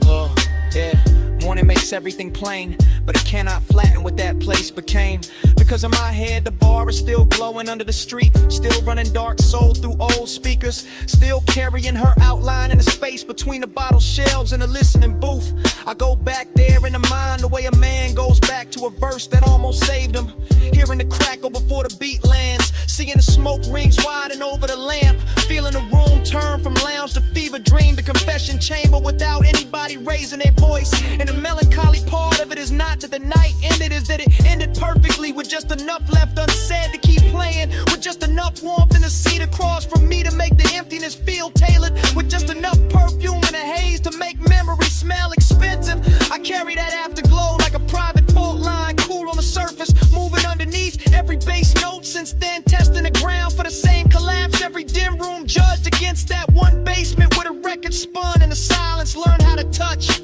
Oh, yeah. Morning makes everything plain, but it cannot flatten what that place became. Because in my head the bar is still glowing under the street, still running dark soul through old speakers, still carrying her outline in the space between the bottle shelves and the listening booth. I go back there in the mind the way a man goes back to a verse that almost saved him, hearing the crackle before the beat lands, seeing the smoke rings widen over the lamp, feeling the room turn from lounge to fever dream to confession chamber without anybody raising their voice. And the melancholy part of it is not that the night ended, is that it ended perfectly with just enough left unsaid to keep playing, with just enough warmth in the seat across from me to make the emptiness feel tailored, with just enough perfume and a haze to make memory smell expensive. I carry that afterglow like a private fault line, cool on the surface, moving underneath every bass note. Since then, testing the ground for the same collapse. Every dim room judged against that one basement where the record spun and the silence learned how to touch.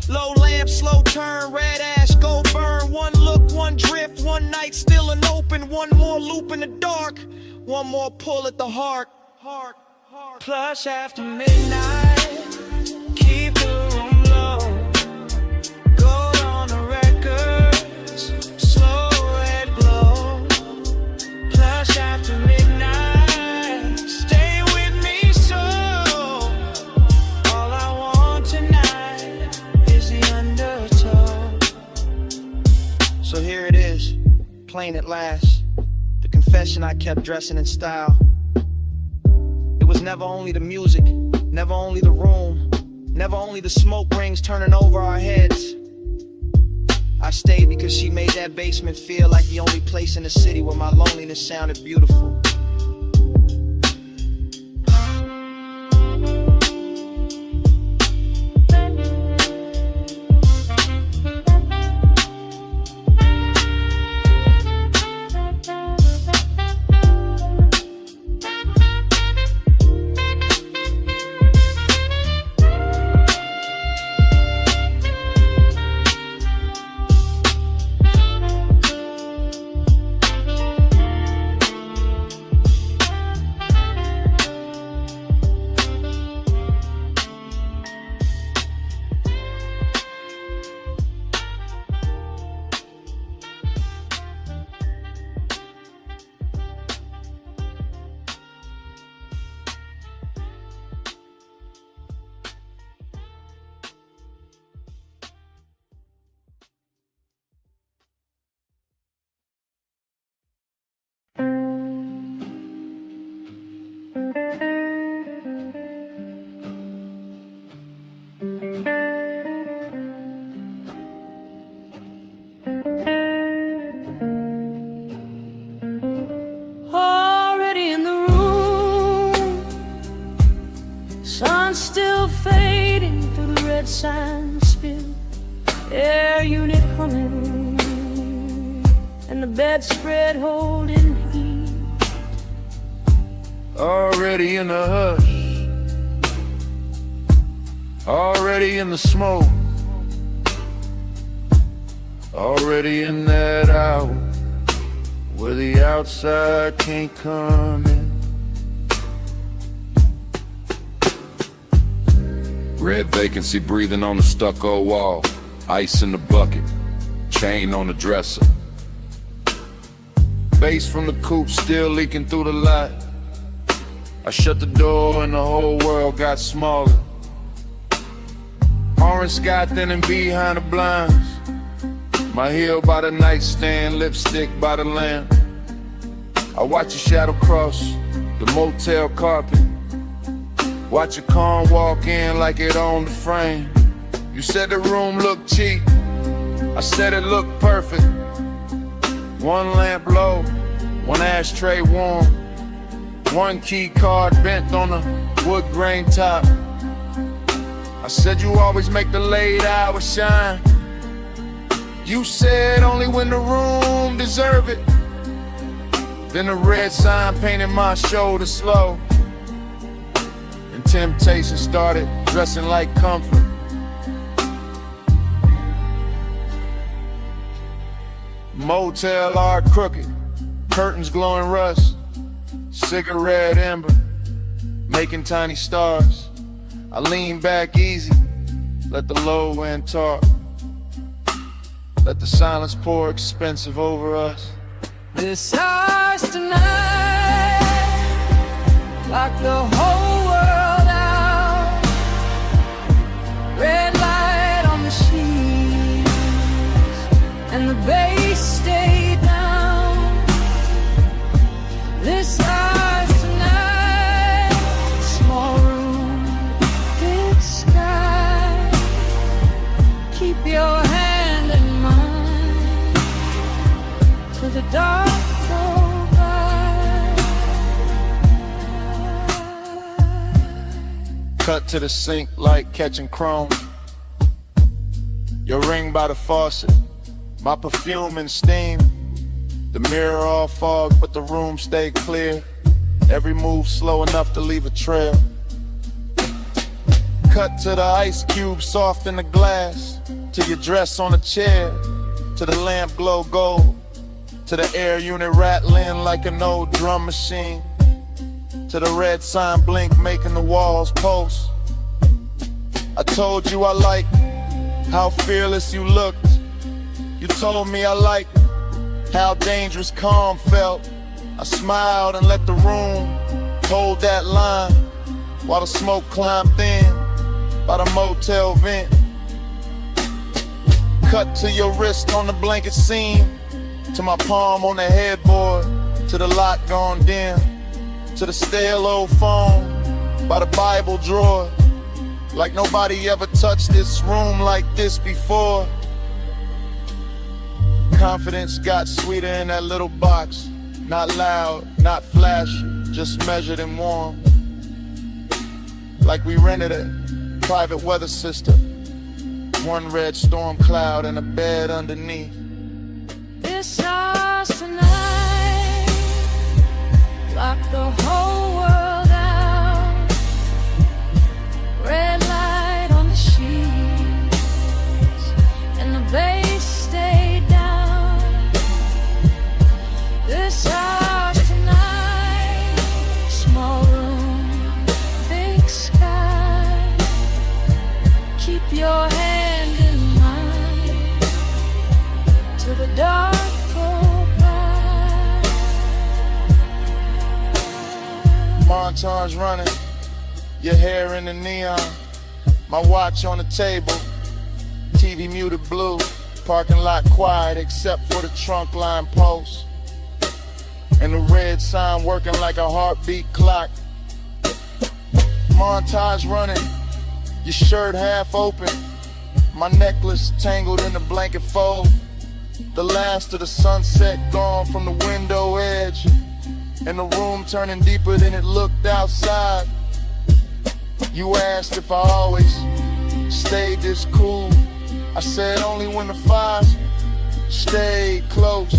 Low lamp, slow turn, red ash, go burn. One look, one drift, one night still an open. One more loop in the dark, one more pull at the heart. Plush after midnight, keep the room low. Gold on the records, slow red glow. Plush after midnight, stay with me so. All I want tonight is the undertow. So here it is, plain at last, the confession I kept dressing in style. It was never only the music, never only the room, never only the smoke rings turning over our heads. I stayed because she made that basement feel like the only place in the city where my loneliness sounded beautiful. red sign spill, air unit humming, and the bedspread holding heat. Already in the hush, already in the smoke, already in that hour where the outside can't come in. Red vacancy breathing on the stucco wall, ice in the bucket, chain on the dresser. Bass from the coupe still leaking through the light. I shut the door and the whole world got smaller. Orange sky thinning behind the blinds. My heel by the nightstand, lipstick by the lamp. I watch your shadow cross the motel carpet. Watch your car walk in like it owned the frame. You said the room looked cheap, I said it looked perfect. One lamp low, one ashtray warm, one key card bent on the wood grain top. I said you always make the late hours shine. You said only when the room deserve it. Then the red sign painted my shoulder slow, and temptation started dressing like comfort. Motel art crooked, curtains glowing rust, cigarette ember, making tiny stars. I lean back easy, let the low end talk, let the silence pour expensive over us. This house tonight, lock the whole world out. Red light on the sheets, and the bass stay down. This house tonight, small room, big sky. Keep your hand in mine till the dark go by. Cut to the sink like catching chrome. Your ring by the faucet, my perfume and steam. The mirror all fog, but the room stay clear. Every move slow enough to leave a trail. Cut to the ice cube soft in the glass, to your dress on a chair, to the lamp glow gold, to the air unit rattling like an old drum machine, to the red sign blink making the walls pulse. I told you I liked how fearless you looked. You told me I liked how dangerous calm felt. I smiled and let the room hold that line while the smoke climbed thin by the motel vent. Cut to your wrist on the blanket seam, to my palm on the headboard, to the lock gone dim, to the stale old phone by the Bible drawer. Like nobody ever touched this room like this before. Confidence got sweeter in that little box. Not loud, not flashy, just measured and warm. Like we rented a private weather system. One red storm cloud and a bed underneath. This house tonight, lock the whole world out. Red light on the sheets, and the bass stay down. This house tonight, small room, big sky. Keep your hand in mine till the dark go by. Montage running, your hair in the neon, my watch on the table, TV muted blue, parking lot quiet except for the trunk line post, and the red sign working like a heartbeat clock. Montage running, your shirt half open, my necklace tangled in the blanket fold. The last of the sunset gone from the window edge, and the room turning deeper than it looked outside. You asked if I always stayed this cool. I said only when the fires stayed close.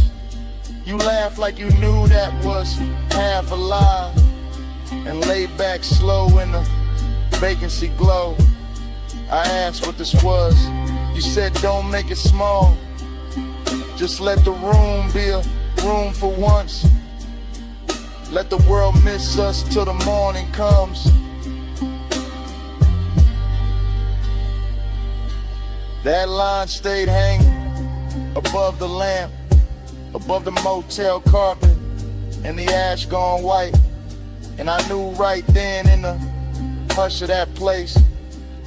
You laughed like you knew that was half a lie, and laid back slow in the vacancy glow. I asked what this was. You said don't make it small, just let the room be a room for once. Let the world miss us till the morning comes. That line stayed hanging above the lamp, above the motel carpet, and the ash gone white. And I knew right then in the hush of that place,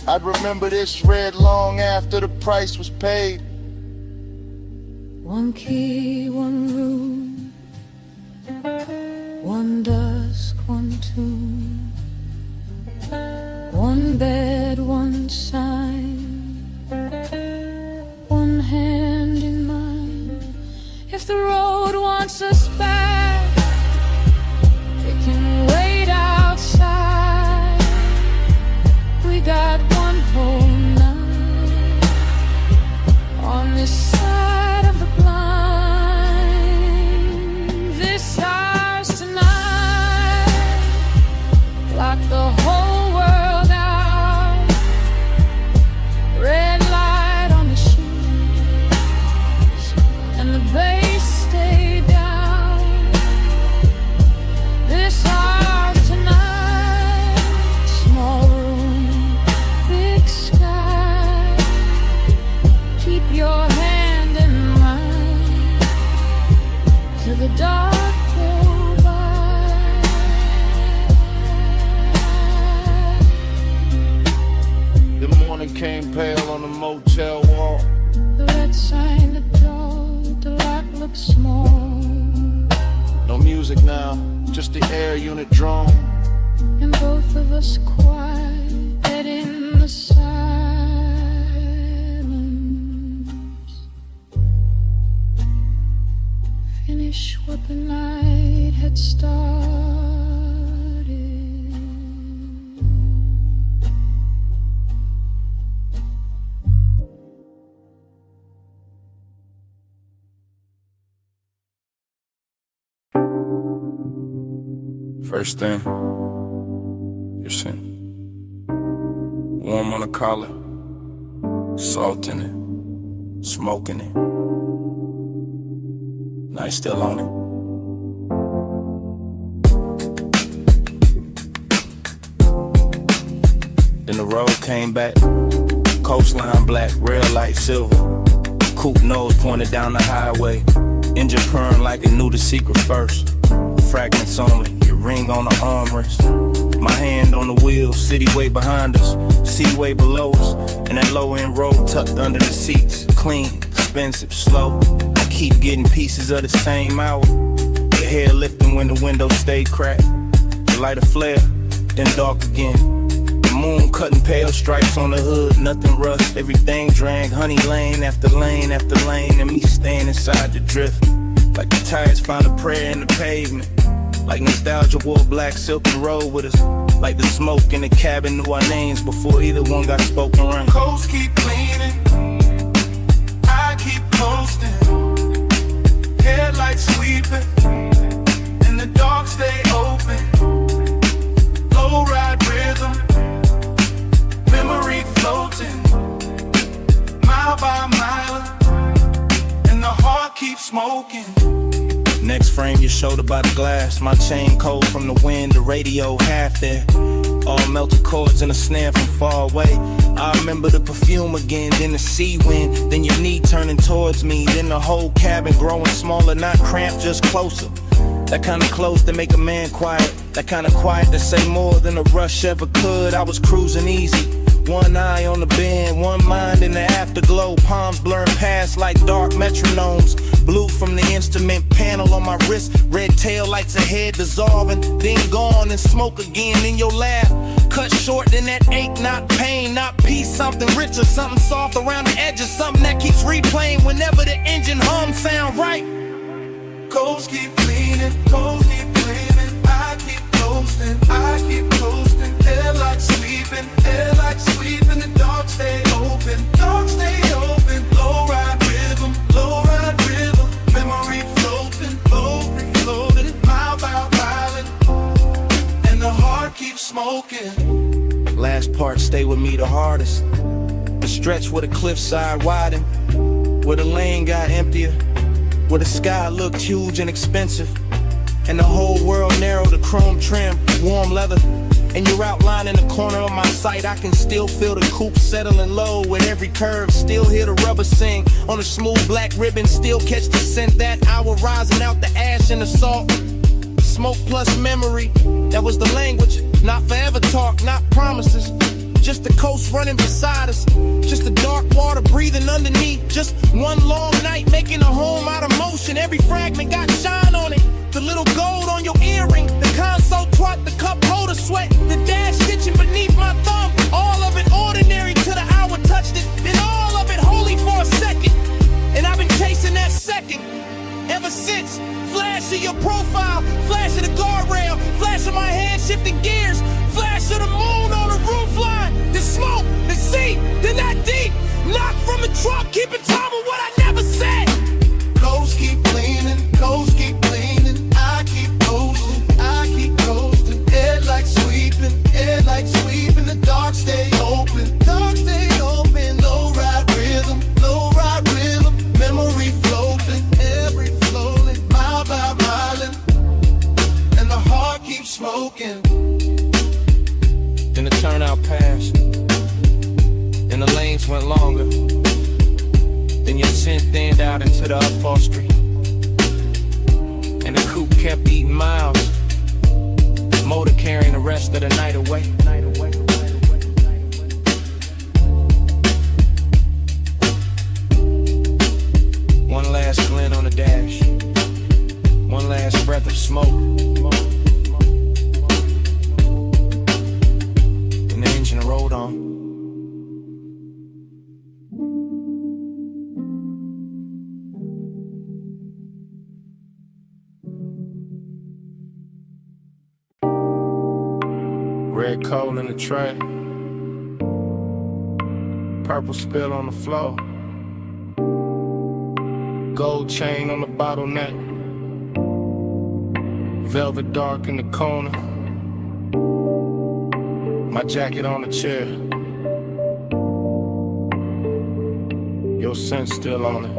I'd remember this red long after the price was paid. One key, one room, one dusk, one tune, one bed, one sign, one hand in mine. If the road wants us back, it can wait outside. We got one whole night on this side of the blind. This ours tonight, lock the whole world out. Red light on the shoes, and the bass stay down. This ours tonight, small room, big sky. Keep your hand in mine till the dark go by. The morning came pale on the motel wall. The red sign, the door, the lock looks small, No music now, just the air unit drone. and both of us quiet in the silence. Finish what the night had started. First thing, your sin. Warm on the collar, salt in it, smoking it. Night still on it. Then the road came back, coastline black, rail light silver. Coupe nose pointed down the highway, engine purring like it knew the secret first. Fragments only, your ring on the armrest. My hand on the wheel, city way behind us, sea way below us, and that low end road tucked under the seats. Clean, expensive, slow. I keep getting pieces of the same hour. The hair lifting when the window stayed cracked. The light a flare, then dark again. The moon cutting pale stripes on the hood, nothing rushed. Everything drank, honey lane after lane after lane, and me staying inside the drift. Like the tires found a prayer in the pavement. Like nostalgia wore black silk and rode with us. Like the smoke in the cabin knew our names before either one got spoken right. Coast keep cleaning, I keep coasting. Headlights sweeping, and the dark stay open. Low ride rhythm, memory floating, mile by mile, and the heart keeps smoking. Next frame, your shoulder by the glass. My chain cold from the wind, the radio half there. All melted chords and a snare from far away. I remember the perfume again, then the sea wind, then your knee turning towards me, then the whole cabin growing smaller, not cramped, just closer. That kind of close to make a man quiet, that kind of quiet to say more than a rush ever could. I was cruising easy, one eye on the bend, one mind in the afterglow, palms blurring past like dark metronomes. Blue from the instrument panel on my wrist, red tail lights ahead dissolving, then gone and smoke again in your laugh. Cut short, then that ache, not pain, not peace, something richer, something soft around the edges, something that keeps replaying whenever the engine hum sound right. Coast keep cleaning, coast keep cleaning, I keep coasting, I keep coasting. Headlights sweeping, the dark stay keeps smoking. Last part stay with me the hardest. The stretch where the cliffside widened, where the lane got emptier, where the sky looked huge and expensive, and the whole world narrowed to chrome trim, warm leather. And you're outlined in the corner of my sight. I can still feel the coupe settling low with every curve. Still hear the rubber sing on the smooth black ribbon. Still catch the scent that hour rising out the ash and the salt. Smoke plus memory, that was the language. Not forever talk, not promises. Just the coast running beside us. Just the dark water breathing underneath. Just one long night making a home out of motion. Every fragment got shine on it. The little gold on your earring, the console twat, the cup holder sweat, the dash stitching beneath my thumb. All of it ordinary till the hour touched it. Then all of it holy for a second. And I've been chasing that second ever since. Flash of your profile, flash of the guardrail, flash of my hand shifting gears, flash of the moon on the roofline, the smoke, the sea, then that deep knock from the truck, keeping time with what I never said. Ghosts keep leaning, ghosts keep leaning. I keep coasting. Headlights sweeping. The dark stay open, low ride rhythm. Memory floating, every flowing, mile by mile, and the heart keeps smoking. Then the turnout passed, and the lanes went longer. Then your scent thinned out into the upholstery, and the coupe kept eating miles. Motor carrying the rest of the night away. One last glint on the dash, one last breath of smoke, and the engine rolled on. Red coal in the tray, purple spill on the floor, gold chain on the bottleneck, velvet dark in the corner, my jacket on the chair, your scent still on it.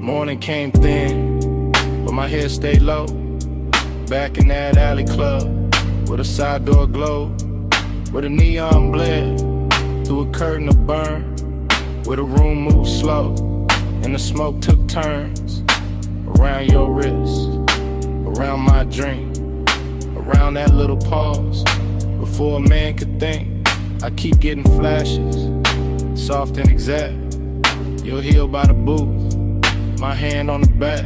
Morning came thin, but my head stayed low. Back in that alley club, with a side door glowed, where the neon bled through a curtain of burn, where the room moved slow, and the smoke took turns around your wrist, around my drink, around that little pause. Before a man could think, I keep getting flashes, soft and exact. You're healed by the booth. My hand on the back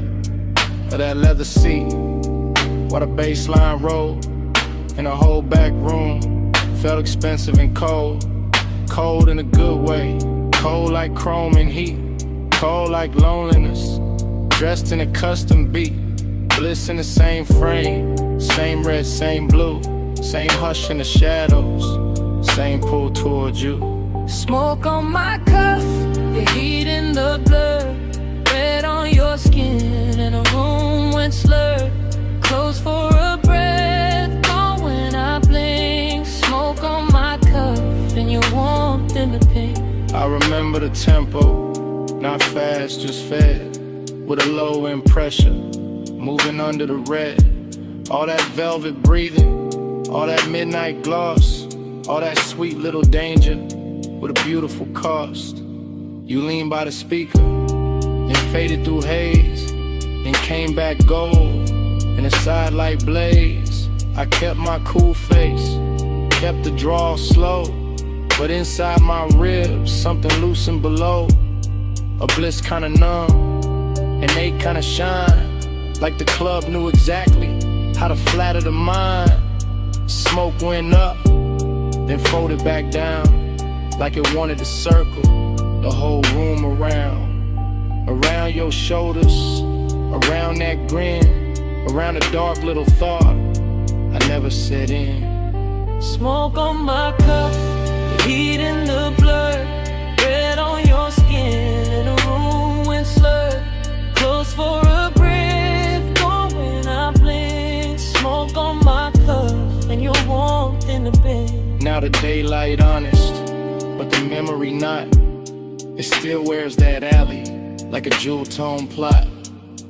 of that leather seat, while the baseline rolled, and the whole back room felt expensive and cold. Cold in a good way, cold like chrome and heat, cold like loneliness, dressed in a custom beat, bliss in the same frame, same red, same blue, same hush in the shadows, same pull towards you. Smoke on my cuff, the heat in the blood, red on your skin, and the room went slurred. Close for a breath, gone when I blink. Smoke on my cuff, and your warmth in the pink. I remember the tempo, not fast, just fed, with a low end pressure, moving under the red. All that velvet breathing, all that midnight gloss, all that sweet little danger, with a beautiful cost. You lean by the speaker, then faded through haze, then came back gold, and a sidelight blaze. I kept my cool face, kept the draw slow, but inside my ribs, something loosened below. A bliss kinda numb, and they kinda shine, like the club knew exactly how to flatter the mind. Smoke went up, then folded back down, like it wanted to circle the whole room around your shoulders, around that grin, around a dark little thought I never set in. Smoke on my cuff, the heat in the blood, red on your skin, and the room went slurred. out of daylight honest, but the memory not. It still wears that alley like a jewel tone plot.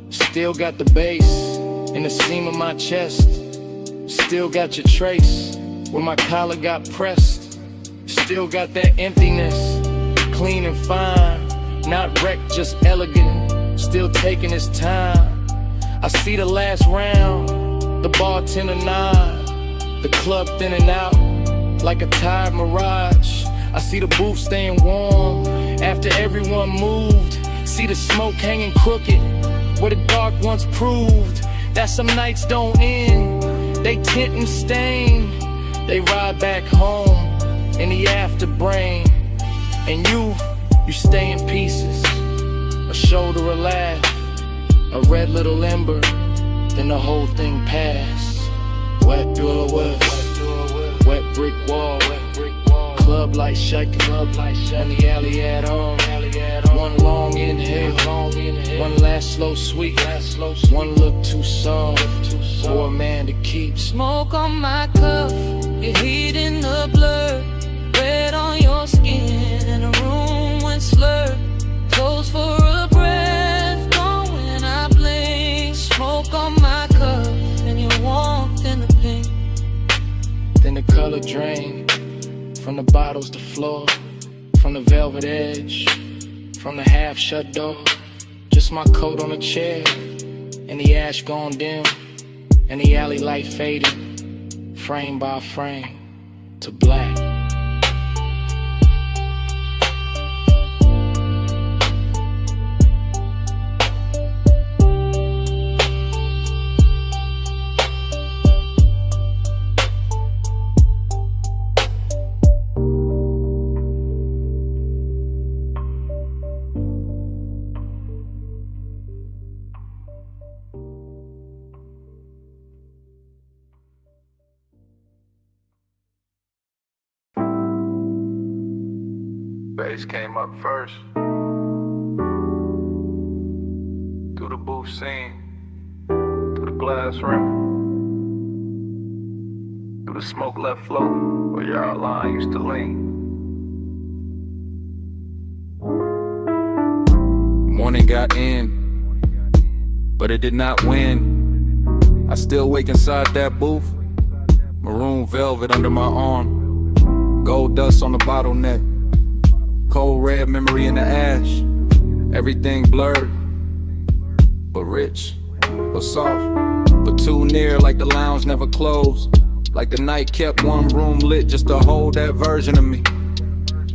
Still got the bass in the seam of my chest. Still got your trace where my collar got pressed. Still got that emptiness, clean and fine. Not wrecked, just elegant. Still taking his time. I see the last round, the bartender nod. The club thinning out like a tired mirage. I see the booth staying warm after everyone moved. See the smoke hanging crooked where the dark once proved that some nights don't end. They tint and stain. They ride back home in the afterbrain. And you stay in pieces. A shoulder, a laugh, a red little ember, then the whole thing passed. Wet door west, wet brick wall, club light shaking, on the alley at all. One long inhale, one last slow sweet, one look too soft for a man to keep. Smoke on my cuff, your heat in the blur, red on your skin, and the room went slurred. Close for a breath, gone when I blink. Smoke on my cuff, and your warmth in the pink. Then the color drained from the bottles to floor, from the velvet edge, from the half shut door. Just my coat on a chair, and the ash gone dim, and the alley light fading, frame by frame, to black. Bass came up first. Through the booth scene, through the glass rim, through the smoke left float where your outline used to lean. Morning got in, but it did not win. I still wake inside that booth, maroon velvet under my arm, gold dust on the bottleneck. Cold red memory in the ash. Everything blurred, but rich, but soft, but too near, like the lounge never closed. Like the night kept one room lit just to hold that version of me.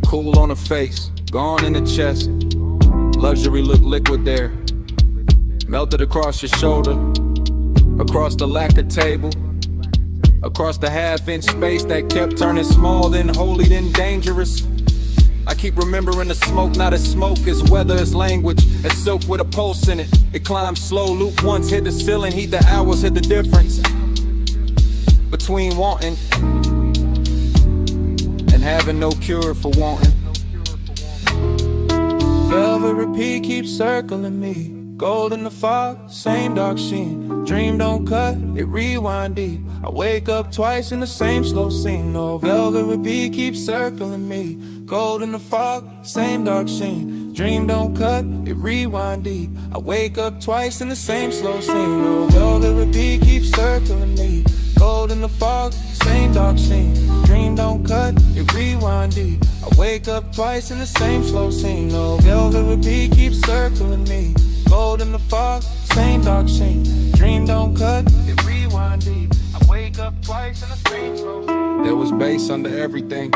Cool on the face, gone in the chest. Luxury looked liquid there. Melted across your shoulder, across the lacquer table, across the half-inch space that kept turning small, then holy, then dangerous. I keep remembering the smoke, not as smoke, as weather, as language, as silk with a pulse in it. It climbed slow, loop once, hit the ceiling, heat the hours, hit the difference between wanting and having no cure for wanting. Velvet repeat keeps circling me. Gold in the fog, same dark sheen. Dream don't cut, it rewind deep. I wake up twice in the same slow scene. No, velvet repeat keeps circling me. Gold in the fog, same dark sheen. Dream don't cut, it rewind deep. I wake up twice in the same slow scene. No, velvet repeat keeps circling me. Gold in the fog, same dark scene. Dream don't cut, it rewind deep. I wake up twice in the same slow scene. No, velvet repeat keeps circling me. Gold in the fog, same dark scene. Dream don't cut, it rewind deep. I wake up twice in the same slow scene. There was bass under everything.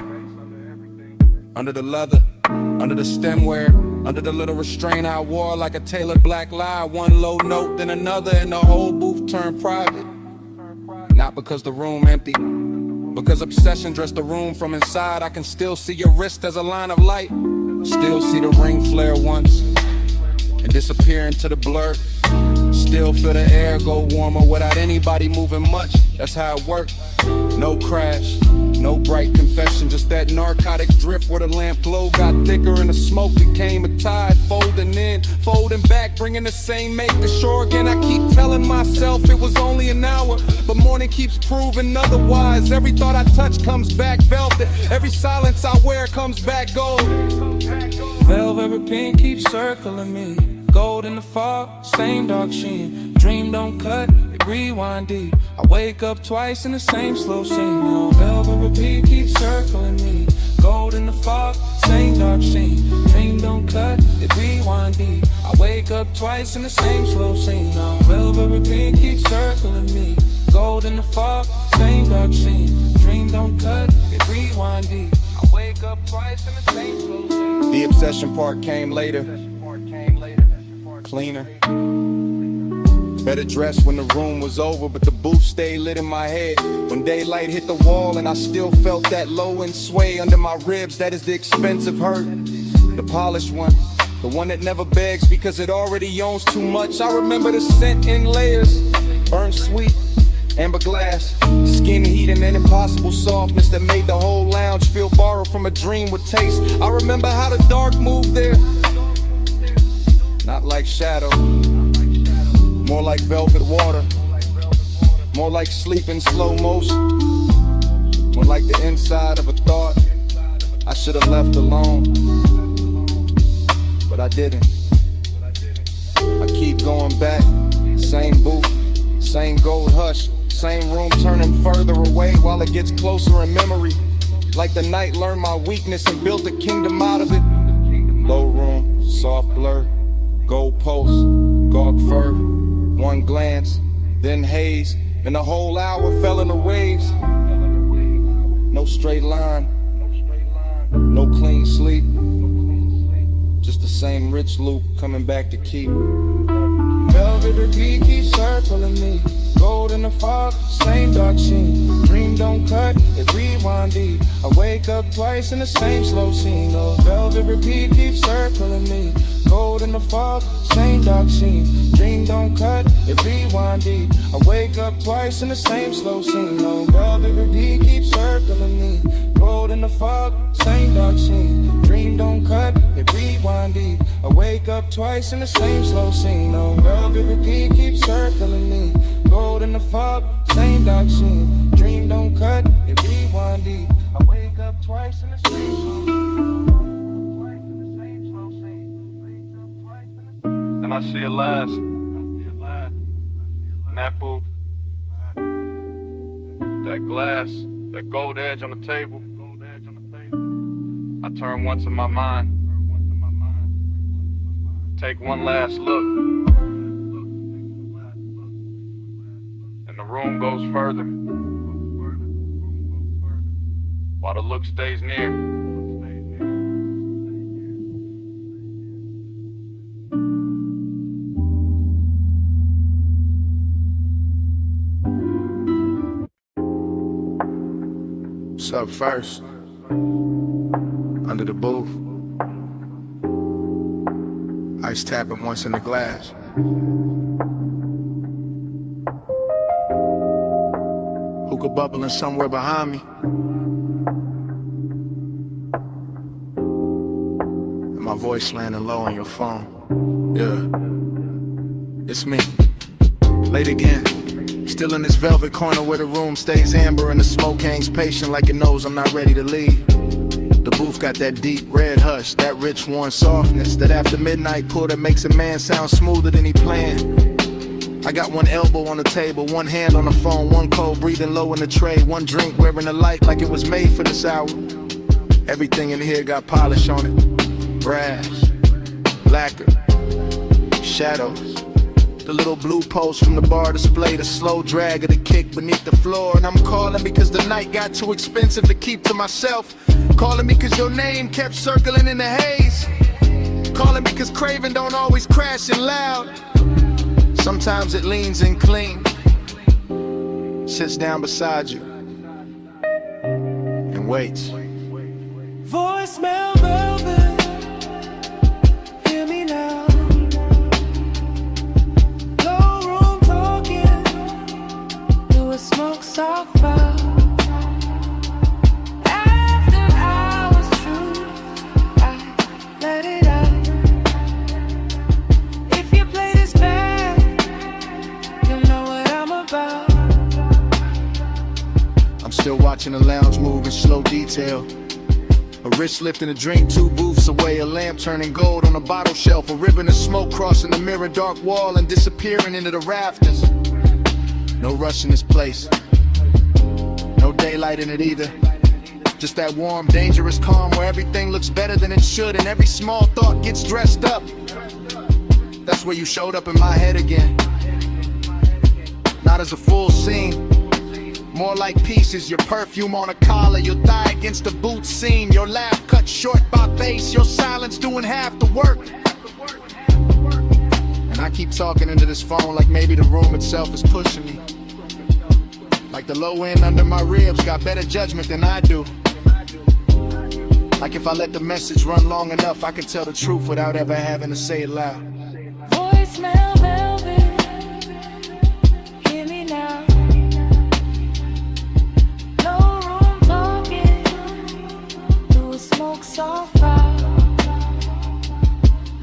Under the leather, under the stemware, under the little restraint I wore like a tailored black lie. One low note, then another, and the whole booth turned private. Not because the room empty, because obsession dressed the room from inside. I can still see your wrist as a line of light. Still see the ring flare once and disappear into the blur. Still feel the air go warmer without anybody moving much. That's how it worked. No crash, No bright confession, just that narcotic drift where the lamp glow got thicker and the smoke became a tide. Folding in, folding back, bringing the same make to shore again. I keep telling myself it was only an hour, but morning keeps proving otherwise. Every thought I touch comes back velvet. Every silence I wear comes back gold. Velvet pink keeps circling me. Gold in the fog, same dark sheen. Dream don't cut, it rewind deep. I wake up twice in the same slow scene. Now velvet repeat keeps circling me. Gold in the fog, same dark sheen. Dream don't cut, it rewind deep. I wake up twice in the same slow scene. Now velvet repeat keeps circling me. Gold in the fog, same dark scene. Dream don't cut, it rewind deep. I wake up twice in the same slow scene. The obsession part came later. Cleaner. Better dressed when the room was over, but the booth stayed lit in my head. When daylight hit the wall and I still felt that low end sway under my ribs, that is the expensive hurt. The polished one, the one that never begs because it already owns too much. I remember the scent in layers, burnt sweet, amber glass, skin heat and an impossible softness that made the whole lounge feel borrowed from a dream with taste. I remember how the dark moved there. Not like shadow, more like velvet water, more like sleep in slow motion, more like the inside of a thought I should have left alone, but I didn't. I keep going back, same booth, same gold hush, same room turning further away while it gets closer in memory. Like the night learned my weakness and built a kingdom out of it. Low room, soft blur, gold post, gaunt fur, one glance, then haze, and the whole hour fell in the waves. No straight line, no clean sleep, just the same rich loop coming back to keep. Velvet repeat keeps circling me. Gold in the fog, same dark sheen. Dream don't cut, it rewind deep. I wake up twice in the same slow scene. Oh, velvet repeat keeps circling me. Gold in the fog, same dark sheen. Dream don't cut, it rewind deep. I wake up twice in the same slow scene. Oh, velvet repeat keeps circling me. Gold in the fog, same dark sheen. Dream don't cut, it rewind deep. I wake up twice in the same slow scene. Oh, velvet repeat keeps circling me. Gold in the fog, same dark sheen. Dream don't cut, it rewind deep. I wake up twice in the same slow scene. And I see it last. In that booth. That glass, that gold edge on the table. I turn once in my mind. Take one last look. And the room goes further. While the look stays near. What's up first? Under the booth. Ice tapping once in the glass. Hookah bubbling somewhere behind me. And my voice landing low on your phone. Yeah, it's me. Late again. Still in this velvet corner where the room stays amber and the smoke hangs patient like it knows I'm not ready to leave. The booth got that deep red hush, that rich warm softness, that after midnight pull that makes a man sound smoother than he planned. I got one elbow on the table, one hand on the phone, one cold breathing low in the tray, one drink wearing a light like it was made for this hour. Everything in here got polish on it, brass, lacquer, shadows. The little blue post from the bar display, the slow drag of the kick beneath the floor. And I'm calling because the night got too expensive to keep to myself. Calling because your name kept circling in the haze. Calling because craving don't always crash in loud. Sometimes it leans in clean, sits down beside you, and waits. Voicemail velvet, hear me now. Smoke soft fire. Still watching the lounge move in slow detail. A wrist lifting a drink 2 booths away, a lamp turning gold on a bottle shelf, a ribbon of smoke crossing the mirror dark wall and disappearing into the rafters. No rush in this place, no daylight in it either. Just that warm, dangerous calm where everything looks better than it should and every small thought gets dressed up. That's where you showed up in my head again. Not as a full scene, more like pieces. Your perfume on a collar, your thigh against the boot seam, your laugh cut short by bass, your silence doing half the work. And I keep talking into this phone like maybe the room itself is pushing me. Like the low end under my ribs got better judgment than I do. Like if I let the message run long enough, I can tell the truth without ever having to say it loud. Voicemail velvet, hear me now. No room talking, through a smoke so far.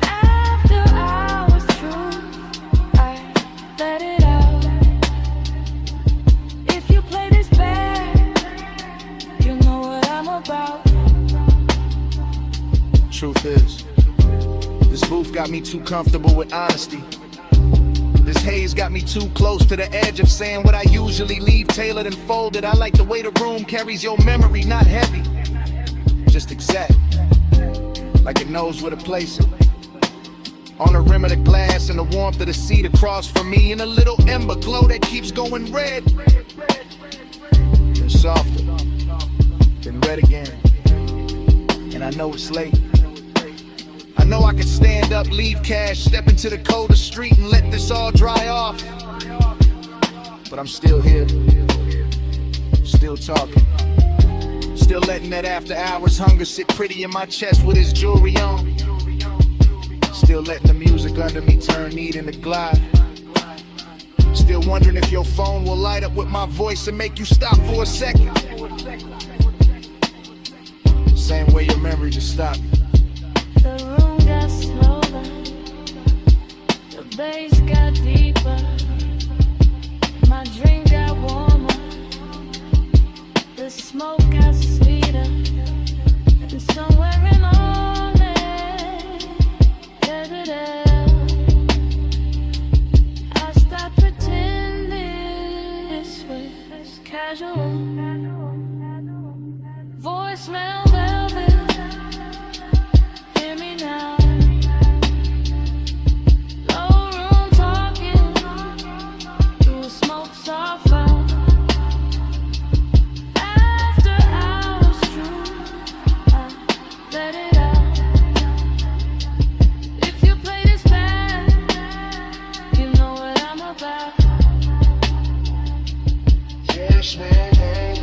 After hours true, I let it out. If you play this bad, you know what I'm about. Truth is, this booth got me too comfortable with honesty. This haze got me too close to the edge of saying what I usually leave tailored and folded. I like the way the room carries your memory, not heavy, just exact, like it knows where to place it. On the rim of the glass and the warmth of the seat across from me, and a little ember glow that keeps going red. Then softer, then red again, and I know it's late. I know I could stand up, leave cash, step into the coldest street and let this all dry off. But I'm still here, still talking, still letting that after hours hunger sit pretty in my chest with his jewelry on. Still letting the music under me turn neat into glide. Still wondering if your phone will light up with my voice and make you stop for a second. Same way your memory just stopped. The room got slower, the bass got deeper, my drink got warmer, the smoke got sweeter, and somewhere in all that, I stopped pretending this was casual. Voicemail velvet, hear me now. Low room talking, through a smoke sofa. After hours true, I let it out. If you play this bad, you know what I'm about. Voicemail velvet.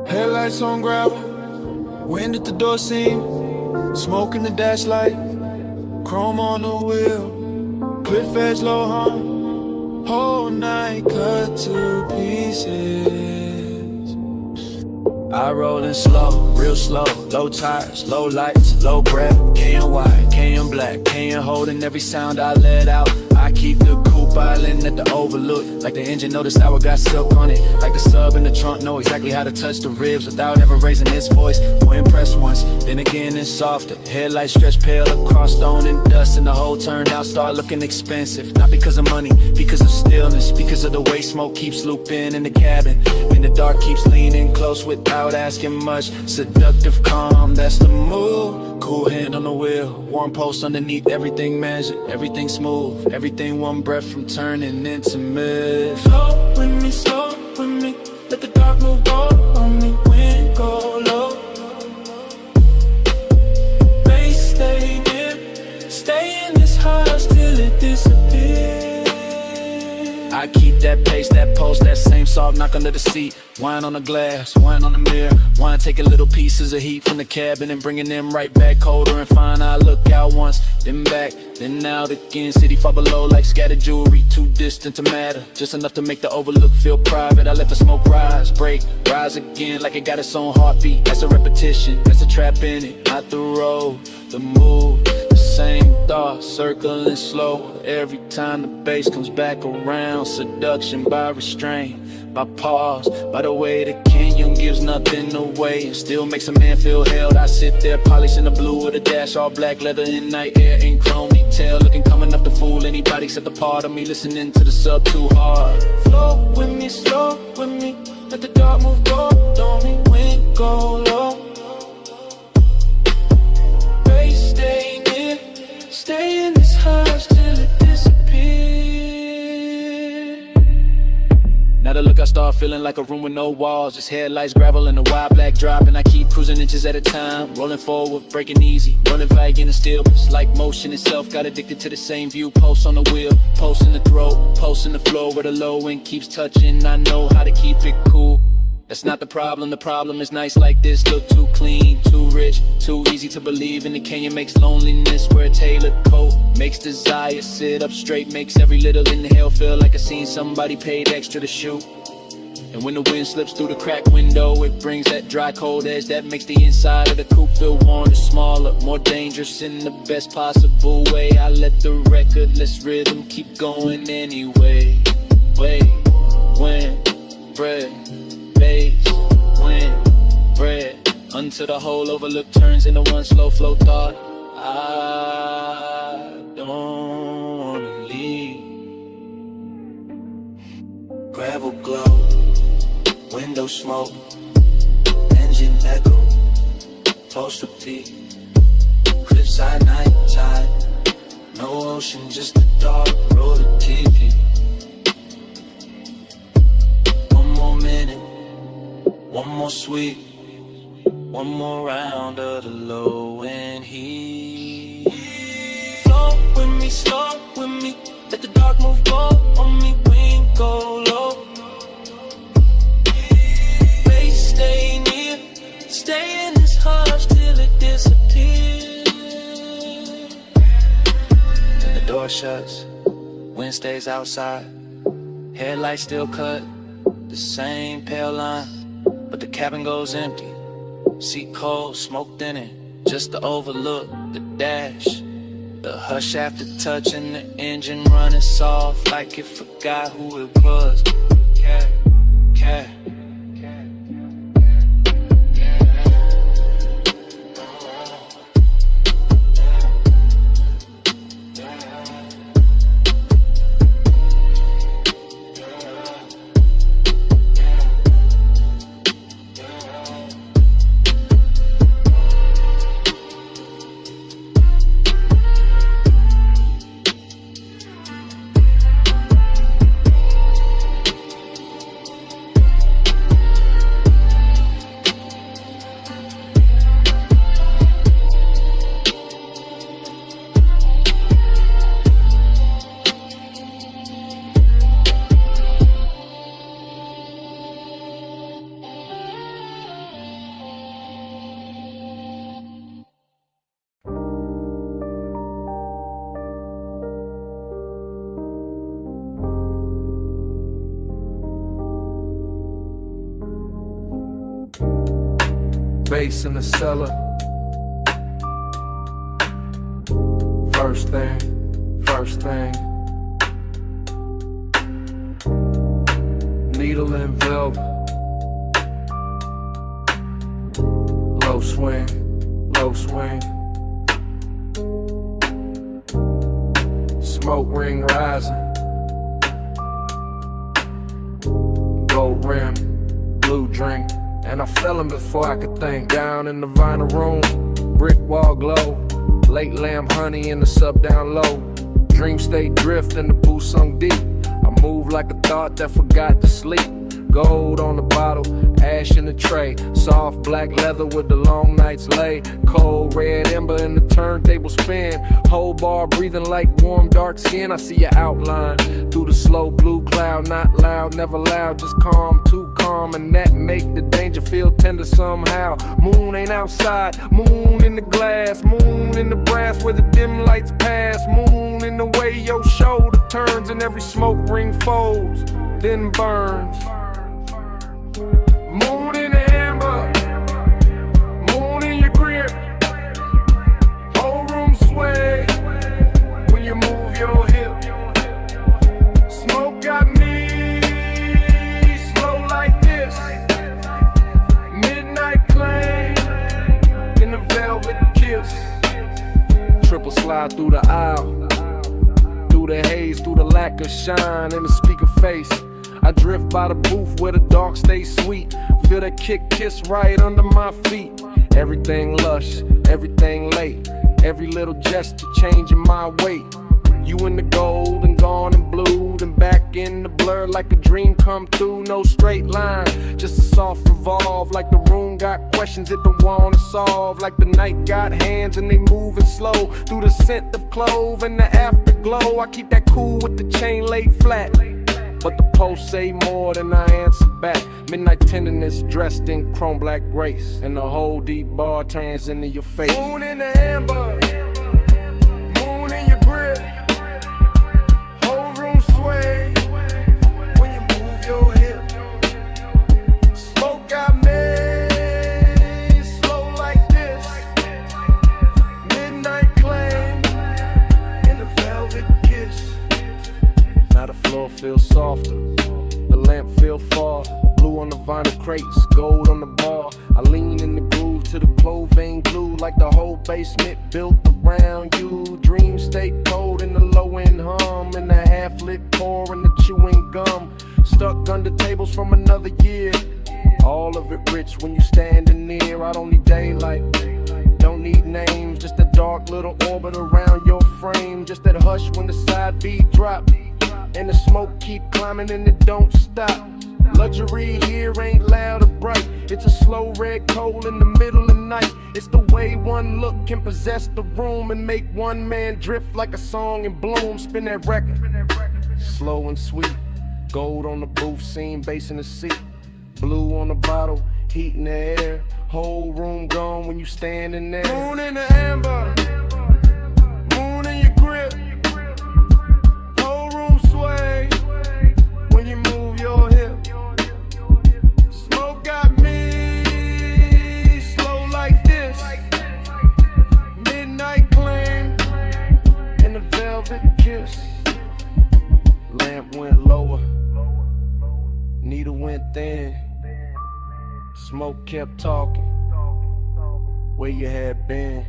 Headlights on gravel, wind at the door seam, smoke in the dash light, chrome on the wheel, cliff edge low hum, whole night cut to pieces. I rollin' slow, real slow, low tires, low lights, low breath, can white, can black, can holding every sound I let out. I keep the coupe island at the overlook, like the engine know this hour got silk on it, like the sub in the trunk know exactly how to touch the ribs without ever raising its voice. More impressed once, then again it's softer. Headlights stretch pale across stone and dust, and the whole turnout start looking expensive. Not because of money, because of stillness, because of the way smoke keeps looping in the cabin, when the dark keeps leaning close without asking much. Seductive calm, that's the move. Cool hand on the wheel, warm pulse underneath, everything measured, everything smooth, everything one breath from turning into mid. Slow with me, let the dark move on me, wind go low. Bass stay dim, stay in this house. soft knock under the seat. Wine on the glass, wine on the mirror. Wine taking little pieces of heat from the cabin and bringing them right back colder and fine. I look out once, then back, then out again. City far below like scattered jewelry, too distant to matter. Just enough to make the overlook feel private. I let the smoke rise, break, rise again like it got its own heartbeat. That's a repetition, that's a trap in it. Not the road, the move, the same thoughts circling slow. Every time the bass comes back around. Seduction by restraint, by pause, by the way the canyon gives nothing away and still makes a man feel held. I sit there polishing the blue with a dash, all black leather in night air and chrome detail, looking calm enough to fool anybody except the part of me listening to the sub too hard. Flow with me, slow with me, let the dark move go on me when go low. Bass stay near, stay in this hush till it disappears. Now the look I start feeling like a room with no walls, just headlights, gravel, and a wide black drop. And I keep cruising inches at a time, rolling forward, breaking easy, rolling vague in the still. It's like motion itself, got addicted to the same view. Post on the wheel, post in the throat, post in the floor where the low end keeps touching. I know how to keep it cool. That's not the problem is nice like this. Look too clean, too rich, too easy to believe in. The canyon makes loneliness wear a tailored coat, makes desire sit up straight, makes every little inhale feel like I seen somebody paid extra to shoot. And when the wind slips through the crack window, it brings that dry cold edge that makes the inside of the coupe feel warmer, smaller, more dangerous in the best possible way. I let the recordless rhythm keep going anyway. Wait, when, bread, bass, wind, bread, until the whole overlook turns into one slow flow thought. I don't wanna leave. Gravel glow, window smoke, engine echo, toaster peak, cliffside night tide, no ocean, just a dark road to TV. One more minute, one more sweep, one more round of the low end heat. Flow with me, slow with me, let the dark move go on me, wing go low. Bass stay near, stay in this hush till it disappears. And the door shuts, wind stays outside, headlights still cut, the same pale line, but the cabin goes empty. Seat cold, smoked in it, just to overlook the dash. The hush after touching the engine running soft like it forgot who it was. Cat, cat. Bass in the cellar. First thing. Needle and velvet. Low swing. Smoke ring rising. Gold rim, blue drink. And I fell him before I could think. Down in the vinyl room, brick wall glow. Late lamb honey in the sub down low. Dream state drift and the booth sunk deep. I move like a thought that forgot to sleep. gold on the bottle, ash in the tray. Soft black leather with the long nights lay. Cold red ember in the turntable spin. Whole bar breathing like warm dark skin. I see your outline through the slow blue cloud. Not loud, never loud, just calm, too calm. And that make the danger feel tender somehow. Moon ain't outside, moon in the glass. Moon in the brass where the dim lights pass. Moon in the way your shoulder turns and every smoke ring folds, then burns. Moon in the amber, moon in your grip. Whole room sway when you move your hip. Smoke got me slow like this. Midnight claim in the velvet kiss. Triple slide through the aisle, through the haze, through the lack of shine in the speaker face. I drift by the booth where the dark stays sweet. Feel that kiss right under my feet. Everything lush, everything late. Every little gesture changing my weight. You in the gold and gone and blue, and back in the blur like a dream come through. No straight line, just a soft revolve. Like the room got questions it don't wanna solve. Like the night got hands and they moving slow through the scent of clove and the afterglow. I keep that cool with the chain laid flat, but the post say more than I answer back. Midnight tenderness dressed in chrome black grace, and the whole deep bar turns into your face. Moon in the amber, moon in your grip. Whole room sway when you move your hip. Smoke got me slow like this. Midnight claim in the velvet kiss. Now the floor feels softer, the lamp feel far. Blue on the vinyl crates, gold on the bar. I lean in the groove to the clothing glue, like the whole basement built around you. Dreams stay cold in the low end hum, and the half lit pour and the chewing gum. Stuck under tables from another year. All of it rich when you standing near. I don't need daylight, don't need names, just a dark little orbit around your frame. Just that hush when the side beat drop, and the smoke keep climbing and it don't stop. Luxury here ain't loud or bright. It's a slow red coal in the middle of the night. It's the way one look can possess the room and make one man drift like a song in bloom. Spin that record, slow and sweet. Gold on the booth scene, bass in the seat. Blue on the bottle, heat in the air. Whole room gone when you standing there. Moon in the amber, moon in your grip. Whole room sway when you move your hip. Smoke got me slow like this. Midnight claim in the velvet kiss. Lamp went lower, needle went thin. Smoke kept talking, where you had been.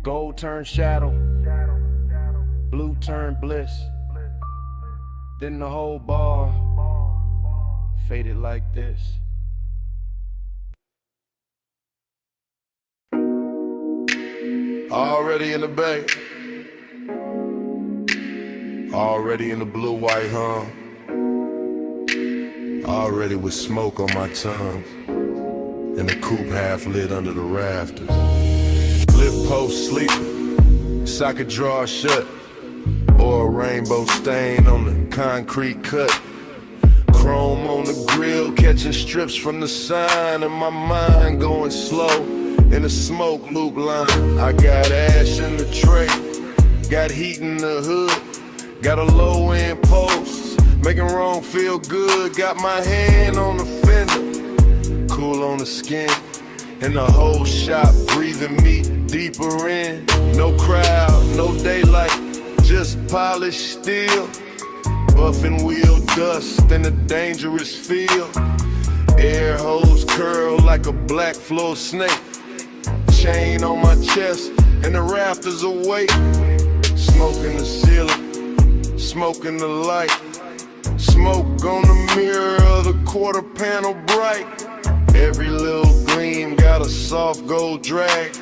Gold turned shadow, blue turned bliss. Then the whole bar faded like this. Already in the bay, already in the blue-white hum, already with smoke on my tongue, and the coupe half lit under the rafters. Lip post sleeping, socket drawer shut, or a rainbow stain on the concrete cut. Chrome on the grill, catching strips from the sign, and my mind going slow in the smoke loop line. I got ash in the tray, got heat in the hood, got a low end post, making wrong feel good. Got my hand on the fender, cool on the skin, and the whole shop breathing me deeper in. No crowd, no daylight, just polished steel. Buffing wheel dust in a dangerous field. Air hose curl like a black floor snake. Chain on my chest and the rafters awake. Smoke in the ceiling, smoke in the light. Smoke on the mirror of the quarter panel bright. Every little gleam got a soft gold drag.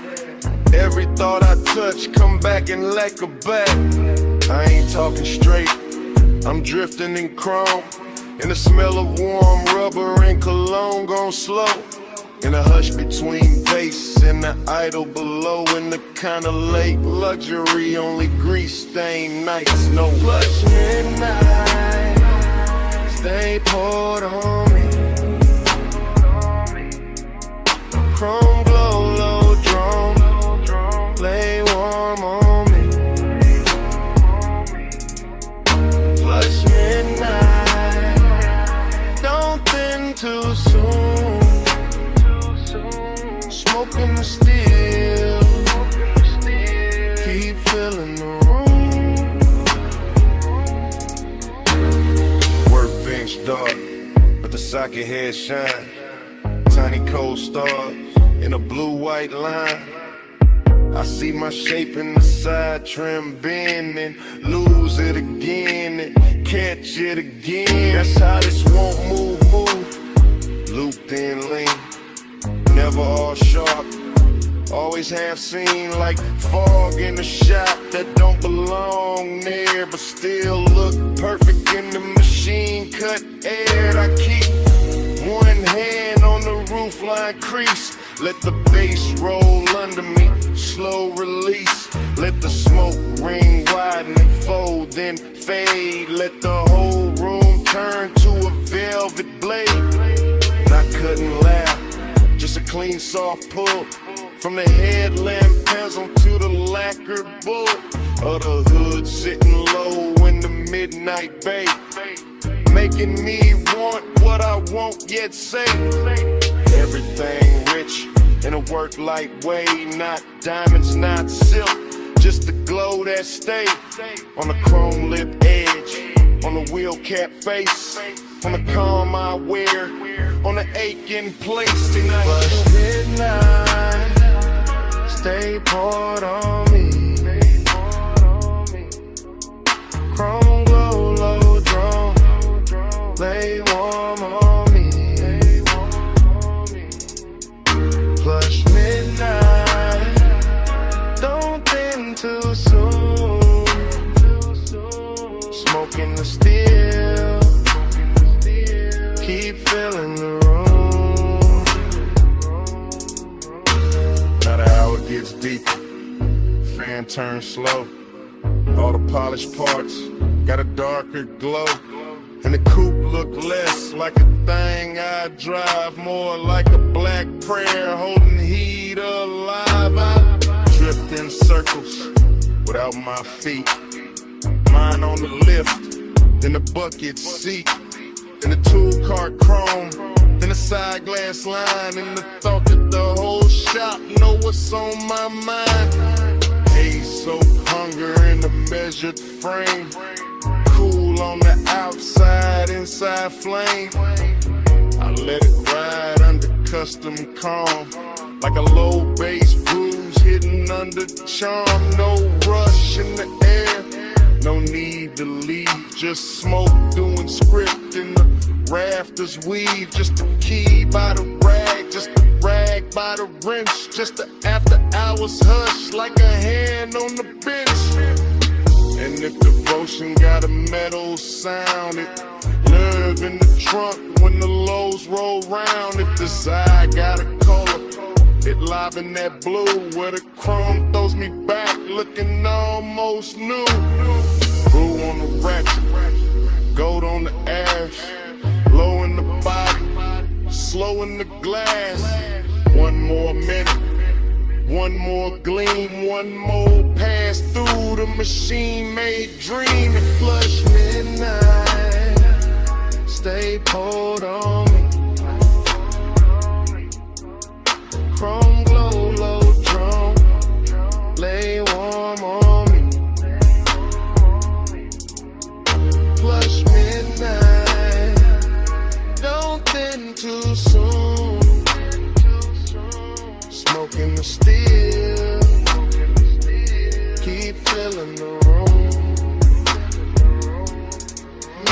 Every thought I touch come back and lacquer back. I ain't talking straight, I'm drifting in chrome. And the smell of warm rubber and cologne gone slow. In a hush between bass and the idol below. In the kind of late luxury, only grease-stained nights. No blush midnight, stay poured on me. Chrome glow, low drone, lay warm on me. Blush midnight, don't thin too soon. Smoking the steel, keep filling the room. Workbench dark, but the socket head shine. Tiny cold stars in a blue-white line. I see my shape in the side trim bend and lose it again and catch it again. That's how this won't move. Looped in lean, never all sharp. Always half seen like fog in the shop that don't belong there, but still look perfect in the machine cut air. I keep one hand on the roofline crease. Let the bass roll under me, slow release. Let the smoke ring widen and fold, then fade. Let the whole room turn to a velvet blade. Not cutting loud, just a clean soft pull. From the headlamp pencil to the lacquered bullet of the hood sitting low in the midnight bay. Making me want what I won't yet say. Everything rich in a work light way. Not diamonds, not silk, just the glow that stay on the chrome lip edge, on the wheel cap face, on the calm I wear, on the aching place tonight. But midnight, stay poured on me. Chrome glow, low drone, lay warm on me. Plush midnight, don't thin too soon. Smoking the steel, keep filling the room. Now the hour gets deeper, fan turns slow. All the polished parts got a darker glow. And the coupe look less like a thing I drive, more like a black prayer holding heat alive. I drift in circles without my feet. Mine on the lift, then the bucket seat, then the tool cart chrome, then the side glass line, and the thought that the whole shop know what's on my mind. Haze, soap, hunger in the measured frame. Cool on the outside, inside flame. I let it ride under custom calm, like a low bass bruise hidden under charm. No rush in the air, no need to leave. Just smoke doing script in the rafters weave. Just a key by the rag, just a rag by the wrench. Just the after hours hush like a hand on the bench. And if devotion got a metal sound, it nerve in the trunk when the lows roll round. If desire got a color, it live in that blue where the chrome throws me back looking almost new. Brew on the ratchet, gold on the ash, low in the body, slow in the glass. One more minute, one more gleam, one more pass through the machine-made dream. And flush midnight, stay poured on me. Chrome glow, low drone, lay warm on me. Flush midnight, don't thin too soon. Smoking the steel, keep filling the room.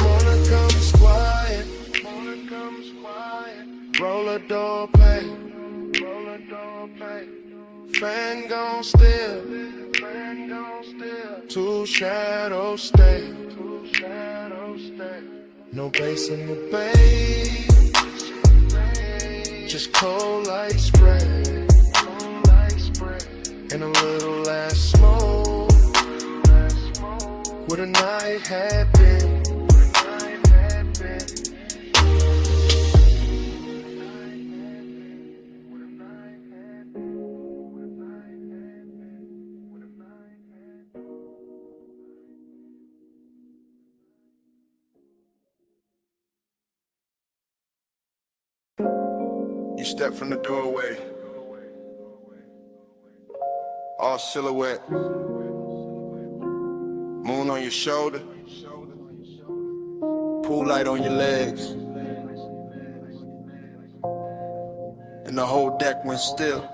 Morning comes quiet, roll a door play, fan gon' still, two shadows stay. No bass in the bass, just cold light spray, and a little less smoke. What a night had been. You step from the doorway, all silhouette, moon on your shoulder, pool light on your legs, and the whole deck went still.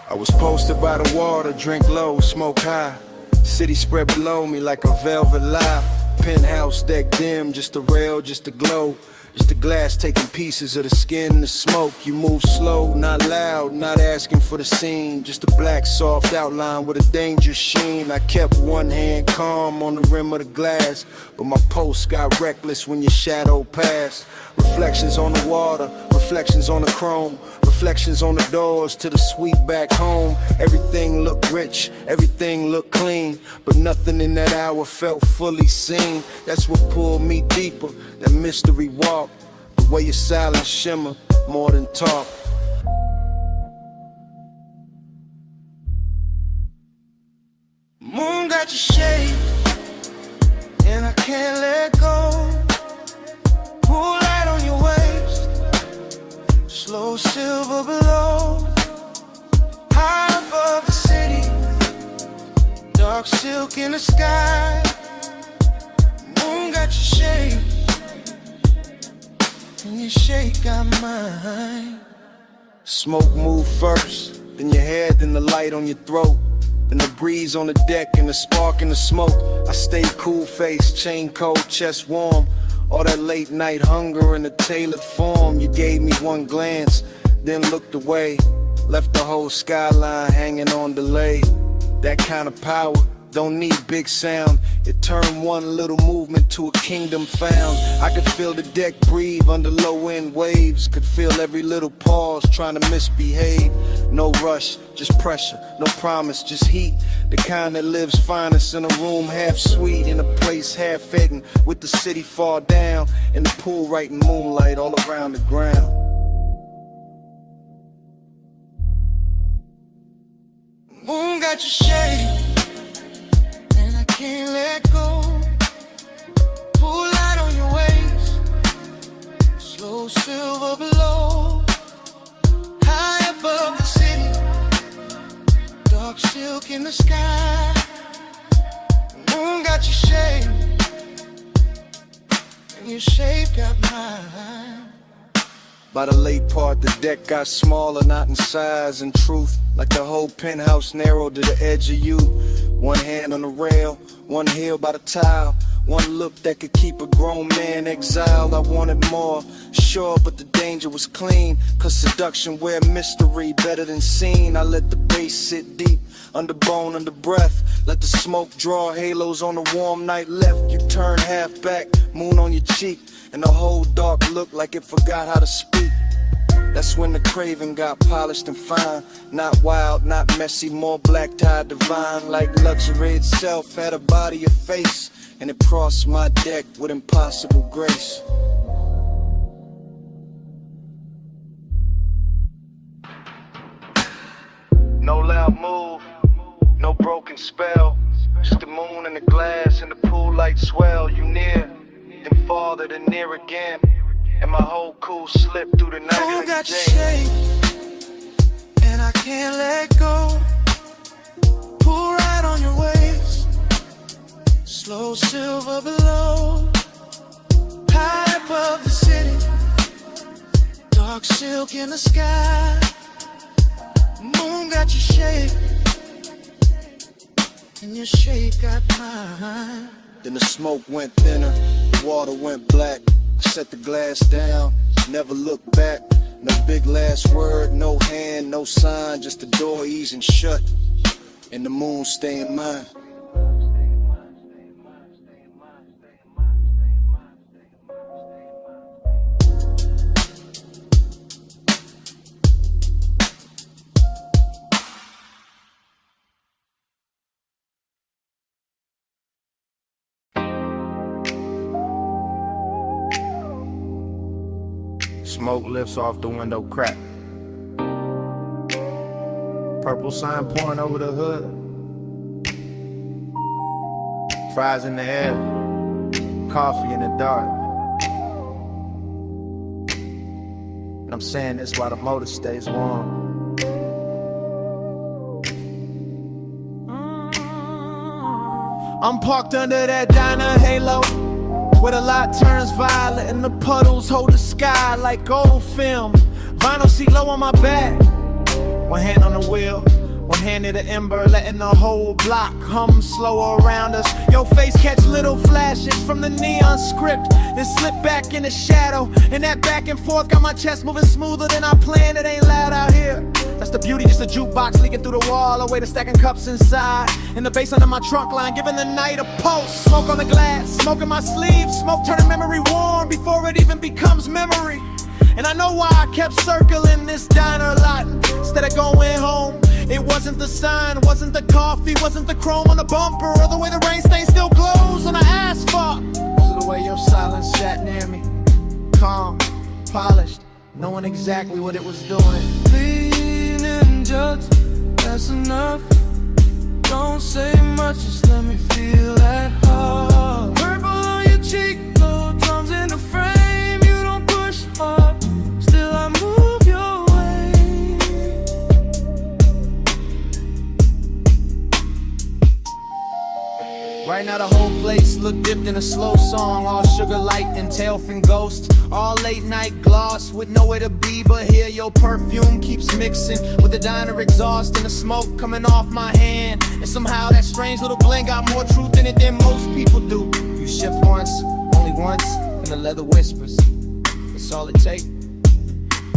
I was posted by the water, drink low, smoke high, city spread below me like a velvet lie. Penthouse deck dim, just a rail, just a glow, just the glass taking pieces of the skin, the smoke. You move slow, not loud, not asking for the scene, just a black soft outline with a dangerous sheen. I kept one hand calm on the rim of the glass, but my pulse got reckless when your shadow passed. Reflections on the water, reflections on the chrome, reflections on the doors to the suite back home. Everything looked rich, everything looked clean, but nothing in that hour felt fully seen. That's what pulled me deeper, that mystery walk, the way your silence shimmer more than talk. Moon got your shape, and I can't let go. Pool light on your waist, slow silver below. High above the city, dark silk in the sky. Moon got your shape, and your shape got mine. Smoke move first, then your head, then the light on your throat, then the breeze on the deck and the spark in the smoke. I stayed cool faced, chain cold, chest warm. All that late night hunger in a tailored form. You gave me one glance, then looked away, left the whole skyline hanging on delay. That kind of power don't need big sound. It turned one little movement to a kingdom found. I could feel the deck breathe under low end waves, could feel every little pause trying to misbehave. No rush, just pressure, no promise, just heat. The kind that lives finest in a room half sweet, in a place half hidden, with the city far down, and the pool right in moonlight all around the ground. Moon got your shape, and I can't let go. Pool light on your waist, slow silver below. High above the city, dark silk in the sky. Moon got your shape, and your shape got mine. By the late part, the deck got smaller, not in size and truth, like the whole penthouse narrowed to the edge of you. One hand on the rail, one heel by the tile, one look that could keep a grown man exiled. I wanted more, sure, but the danger was clean, cause seduction wear mystery better than seen. I let the bass sit deep, under bone, under breath, let the smoke draw halos on the warm night left. You turn half back, moon on your cheek, and the whole dark looked like it forgot how to speak. That's when the craving got polished and fine. Not wild, not messy, more black-tied divine. Like luxury itself had a body, a face, and it crossed my deck with impossible grace. No loud move, no broken spell, just the moon and the glass and the pool light swell. You near, then farther, then near again, and my whole cool slipped through the night. Moon got your shape, and I can't let go. Pull right on your waist, slow silver below. High above the city, dark silk in the sky. Moon got your shape, and your shape got mine. Then the smoke went thinner, the water went black. I set the glass down, never looked back. No big last word, no hand, no sign, just the door easing shut. and the moon stay in mine. Smoke lifts off the window crack. Purple sign pouring over the hood. Fries in the air. Coffee in the dark. And I'm saying this while the motor stays warm. I'm parked under that diner halo, where the light turns violet and the puddles hold the sky like gold film. Vinyl seat low on my back, one hand on the wheel, one hand near the ember, letting the whole block hum slow around us. Your face catch little flashes from the neon script, then slip back in the shadow, and that back and forth got my chest moving smoother than I planned. It ain't loud out here. That's the beauty, just a jukebox leaking through the wall, a way to stacking cups inside, and the bass under my trunk line, giving the night a pulse. Smoke on the glass, smoke in my sleeve, smoke turning memory warm before it even becomes memory. And I know why I kept circling this diner lot instead of going home. It wasn't the sign, wasn't the coffee, wasn't the chrome on the bumper, or the way the rain stain still glows on the asphalt. It was the way your silence sat near me, calm, polished, knowing exactly what it was doing. Just, that's enough. Don't say much, just let me feel at heart. Purple on your cheek, low drums in the frame. You don't push hard, still I move your way. Right now the whole place look dipped in a slow song, all sugar light and tailfin ghost, all late night gloss with nowhere to be but here. Your perfume keeps mixing with the diner exhaust and the smoke coming off my hand, and somehow that strange little blend got more truth in it than most people do. You shift once, only once, and the leather whispers, that's all it takes.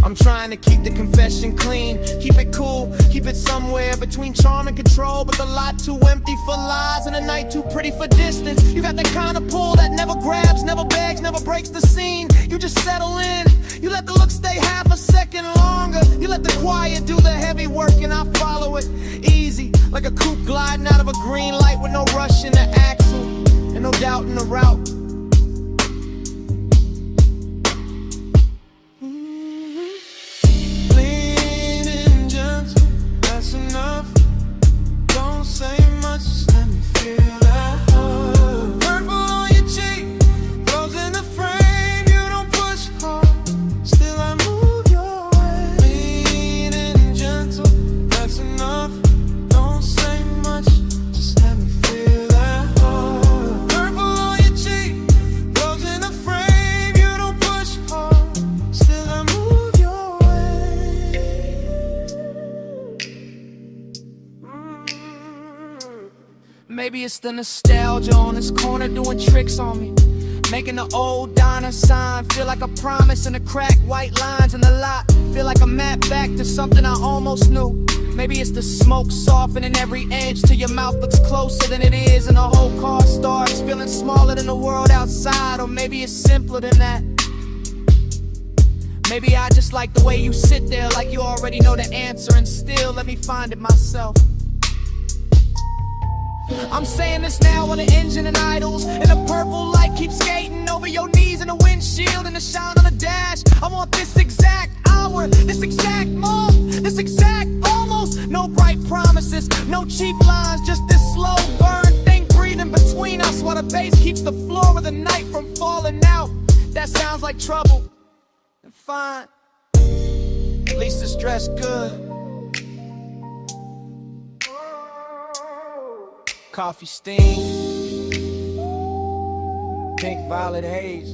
I'm trying to keep the confession clean, keep it cool, keep it somewhere between charm and control, but the lot too empty for lies and the night too pretty for distance. You got that kind of pull that never grabs, never begs, never breaks the scene. You just settle in, you let the look stay half a second longer. You let the quiet do the heavy work and I follow it easy, like a coupe gliding out of a green light with no rush in the axle and no doubt in the route. Enough. Don't say much, just let me feel that heart. Purple on your cheek, rose in the frame. You don't push hard, still I move your way. Mean and gentle, that's enough. Don't say much, just let me feel that heart. Purple on your cheek, rose in the frame. You don't push hard, still I move your way. Maybe it's the nostalgia on this corner doing tricks on me, making the old diner sign feel like a promise, and the cracked white lines in the lot feel like a map back to something I almost knew. Maybe it's the smoke softening every edge till your mouth looks closer than it is, and the whole car starts feeling smaller than the world outside. Or maybe it's simpler than that. Maybe I just like the way you sit there like you already know the answer, and still let me find it myself. I'm saying this now while the engine and idles, and the purple light keeps skating over your knees in the windshield and the shine on the dash. I want this exact hour, this exact moment, this exact almost. No bright promises, no cheap lines, just this slow burn thing breathing between us while the bass keeps the floor of the night from falling out. That sounds like trouble, and fine, at least it's dressed good. Coffee steam, pink violet haze,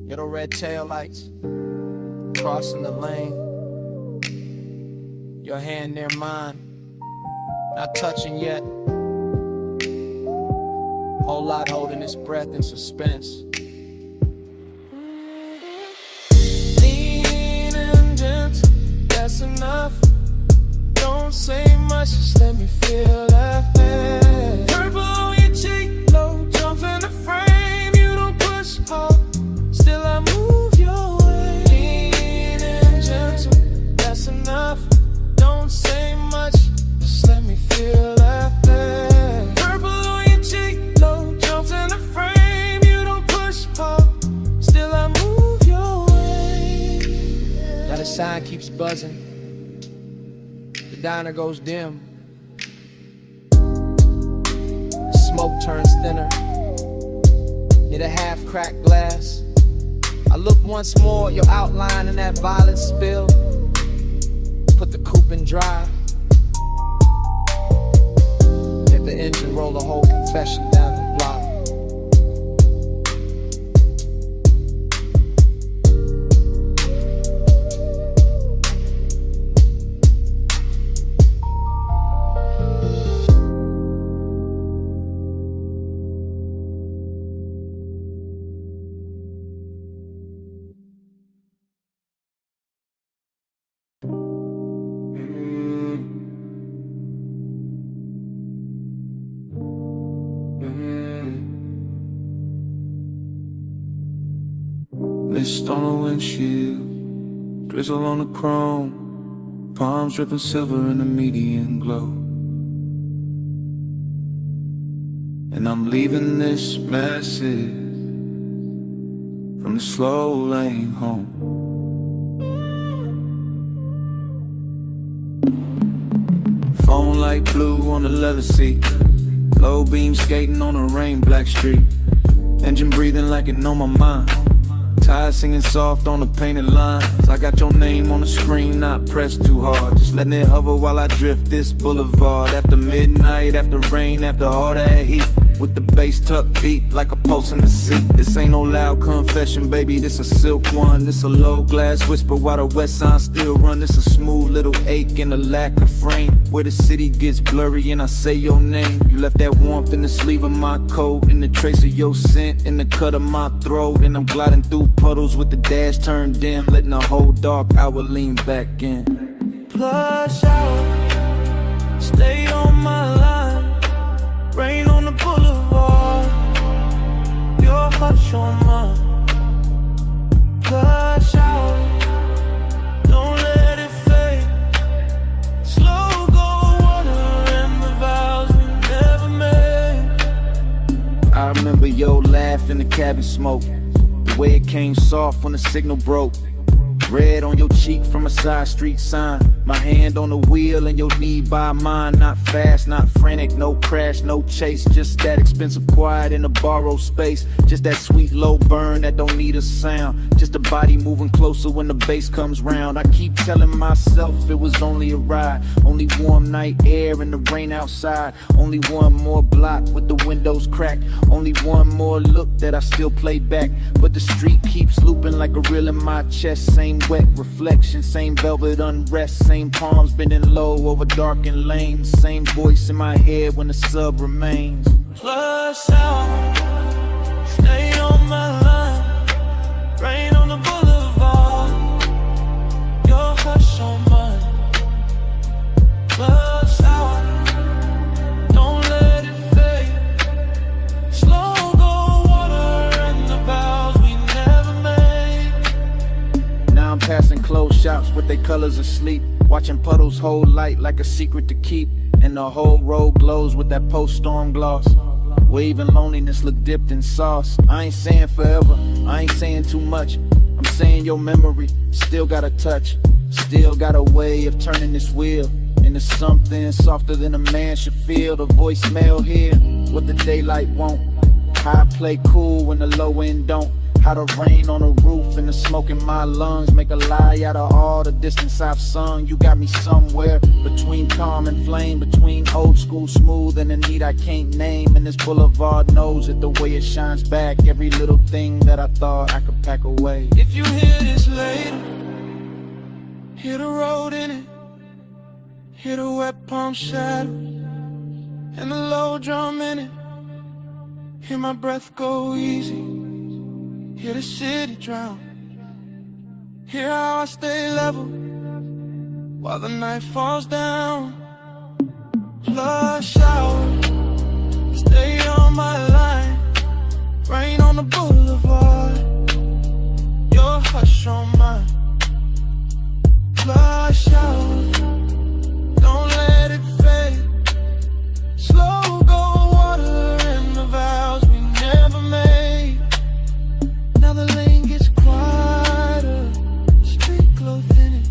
little red tail lights, crossing the lane, your hand near mine, not touching yet, whole lot holding its breath in suspense. Lean and gentle, that's enough. Don't say much, sign keeps buzzing. The diner goes dim. The smoke turns thinner. Near the half-cracked glass, I look once more at your outline in that violet spill. Put the coupe in drive. Let the engine roll the whole confession down the block. Mist on the windshield, drizzle on the chrome, palms dripping silver in the median glow. And I'm leaving this message from the slow lane home. Phone light blue on the leather seat, low beam skating on a rain black street, engine breathing like it know my mind. Tires singing soft on the painted lines. I got your name on the screen, not pressed too hard. Just letting it hover while I drift this boulevard. After midnight, after rain, after all that heat, with the bass tucked beat like a pulse in the seat. This ain't no loud confession, baby, this a silk one. This a low glass whisper while the west side still run. This a smooth little ache and a lack of frame, where the city gets blurry and I say your name. You left that warmth in the sleeve of my coat, in the trace of your scent in the cut of my throat. And I'm gliding through puddles with the dash turned dim, letting the whole dark hour lean back in. Plush out, stay on my line, rain on the boulevard, your hush on mine. Plush out, don't let it fade, slow go water and the vows we never made. I remember your laugh in the cabin smoke, the way it came soft when the signal broke. Red on your cheek from a side street sign, my hand on the wheel and your knee by mine. Not fast, not frantic, no crash, no chase, just that expensive quiet in a borrowed space. Just that sweet low burn that don't need a sound, just a body moving closer when the bass comes round. I keep telling myself it was only a ride, only warm night air and the rain outside, only one more block with the windows cracked, only one more look that I still play back. But the street keeps looping like a reel in my chest. Same wet reflection, same velvet unrest, same palms bending low over darkened lanes, same voice in my head when the sub remains. Plush out, stay on my line, rain on the boulevard, your hush on mine. Plush out, don't let it fade, slow go water and the vows we never made. Now I'm passing closed shops with their colors asleep, watching puddles hold light like a secret to keep, and the whole road glows with that post-storm gloss, where even loneliness look dipped in sauce. I ain't saying forever, I ain't saying too much, I'm saying your memory still got a touch, still got a way of turning this wheel into something softer than a man should feel. The voicemail here, what the daylight won't, how I play cool when the low end don't, how the rain on the roof and the smoke in my lungs make a lie out of all the distance I've sung. You got me somewhere between calm and flame, between old school smooth and the need I can't name. And this boulevard knows it the way it shines back, every little thing that I thought I could pack away. If you hear this later, hear the road in it, hear the wet palm shadow and the low drum in it, hear my breath go easy, hear the city drown, hear how I stay level while the night falls down. Plush out, stay on my line, rain on the boulevard, your hush on mine. Plush out, don't let it fade, slow go water and the vows we never made. Now the lane gets quieter, street glow thinning,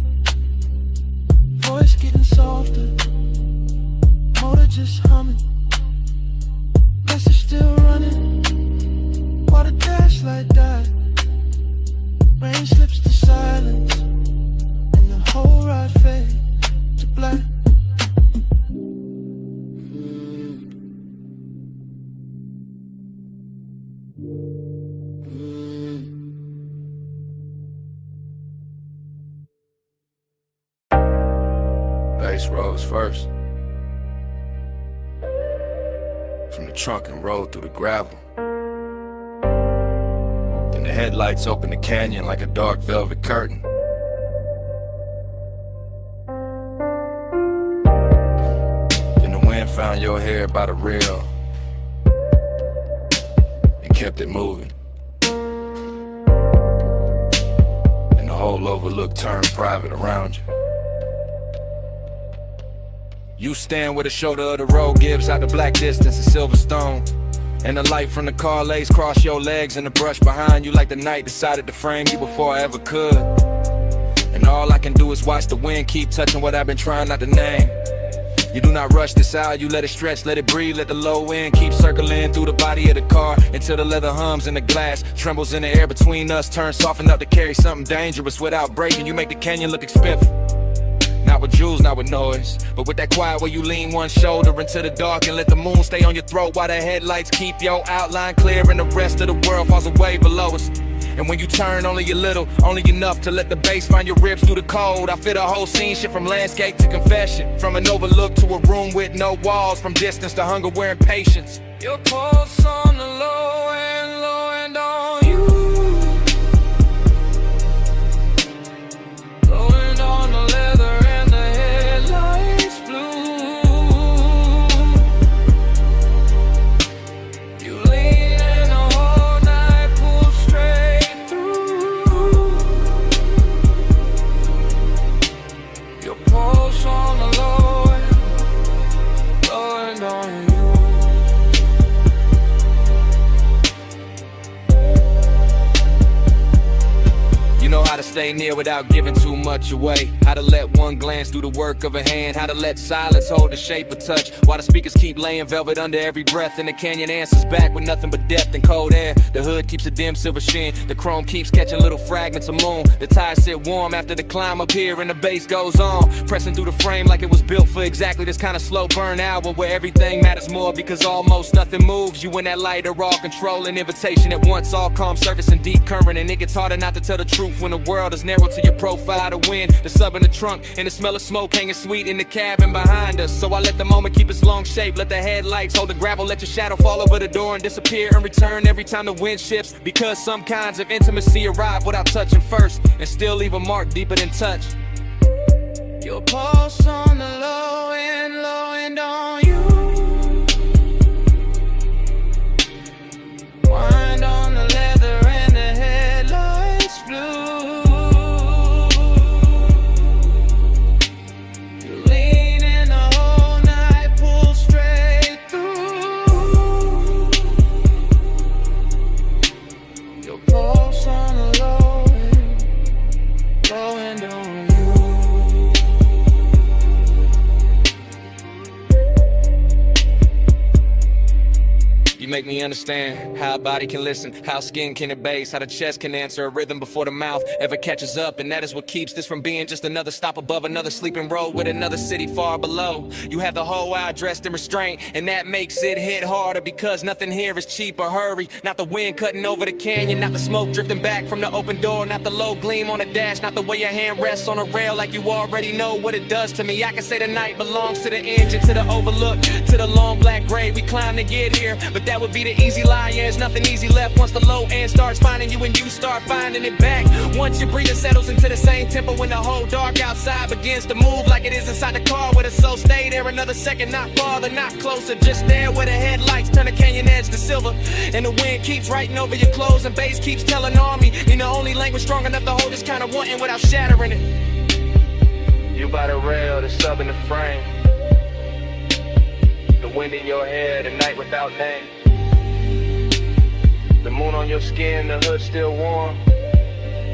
Crossroads first. From the trunk and rolled through the gravel. Then the headlights opened the canyon like a dark velvet curtain. Then the wind found your hair by the rail and kept it moving. And the whole overlook turned private around you. You stand where the shoulder of the road gives out the black distance of silver stone. And the light from the car lays cross your legs in the brush behind you like the night decided to frame you before I ever could. And all I can do is watch the wind keep touching what I've been trying not to name. You do not rush this out, you let it stretch, let it breathe, let the low end keep circling through the body of the car until the leather hums in the glass, trembles in the air between us, turns soft enough to carry something dangerous without breaking. You make the canyon look expensive. Not with jewels, not with noise, but with that quiet where you lean one shoulder into the dark and let the moon stay on your throat while the headlights keep your outline clear and the rest of the world falls away below us. And when you turn only a little, only enough to let the bass find your ribs through the cold, I feel the whole scene shift from landscape to confession, from an overlook to a room with no walls, from distance to hunger wearing patience. Your pulse on the low and on you. Low end on the leather and the headlights blue. You lean in the whole night, pull straight through. Your pulse on the low end on you. You know how to stay near without giving too much away. How to let one glance do the work of a hand. How to let silence hold the shape of touch while the speakers keep laying velvet under every breath. And the canyon answers back with nothing but depth and cold air. The hood keeps a dim silver sheen. The chrome keeps catching little fragments of moon. The tires sit warm after the climb up here and the bass goes on, pressing through the frame like it was built for exactly this kind of slow burn hour where everything matters more because almost nothing moves. You in that light are all controlling invitation at once, all calm surface and deep current. And it gets harder not to tell the truth when the world is narrow to your profile. The wind, the sub in the trunk, and the smell of smoke hanging sweet in the cabin behind us. So I let the moment keep its long shape, let the headlights hold the gravel, let your shadow fall over the door and disappear and return every time the wind shifts. Because some kinds of intimacy arrive without touching first and still leave a mark deeper than touch. Your pulse on the low end on you. Wind on the leather and the headlights blue. You make me understand how a body can listen, how skin can embrace, how the chest can answer a rhythm before the mouth ever catches up. And that is what keeps this from being just another stop above another sleeping road with another city far below. You have the whole eye dressed in restraint, and that makes it hit harder because nothing here is cheap or hurry. Not the wind cutting over the canyon, not the smoke drifting back from the open door, not the low gleam on the dash, not the way your hand rests on a rail like you already know what it does to me. I can say the night belongs to the engine, to the overlook, to the long black grave we climb to get here, but that would be the easy lie. Yeah, there's nothing easy left once the low end starts finding you and you start finding it back. Once your breathing settles into the same tempo when the whole dark outside begins to move like it is inside the car with a soul. Stay there another second, not farther, not closer, just there where the headlights turn the canyon edge to silver and the wind keeps writing over your clothes and bass keeps telling on me in the only language strong enough to hold this kind of wanting without shattering it. You by the rail, the sub in the frame, the wind in your hair, the night without name, the moon on your skin, the hood still warm,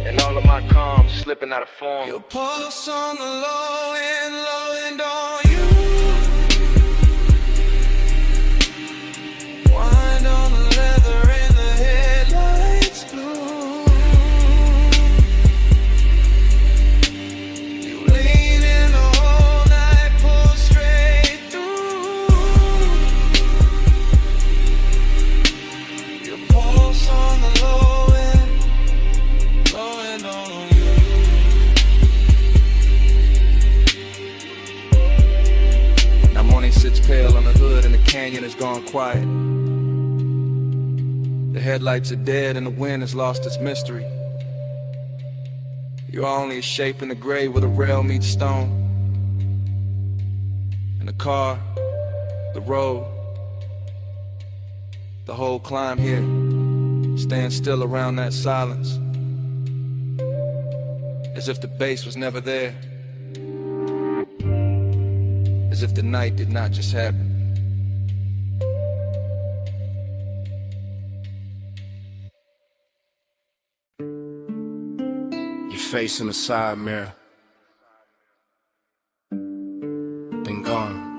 and all of my calm slipping out of form. Your pulse on the low end on you. Wind on the leather and the headlights blue. You lean in the whole night, pull straight through. Your pulse on the low end on you. quiet. The headlights are dead and the wind has lost its mystery. You're only a shape in the gray where the rail meets stone. And the car, the road, the whole climb here stands still around that silence, as if the bass was never there, as if the night did not just happen. Your face in the side mirror, then gone.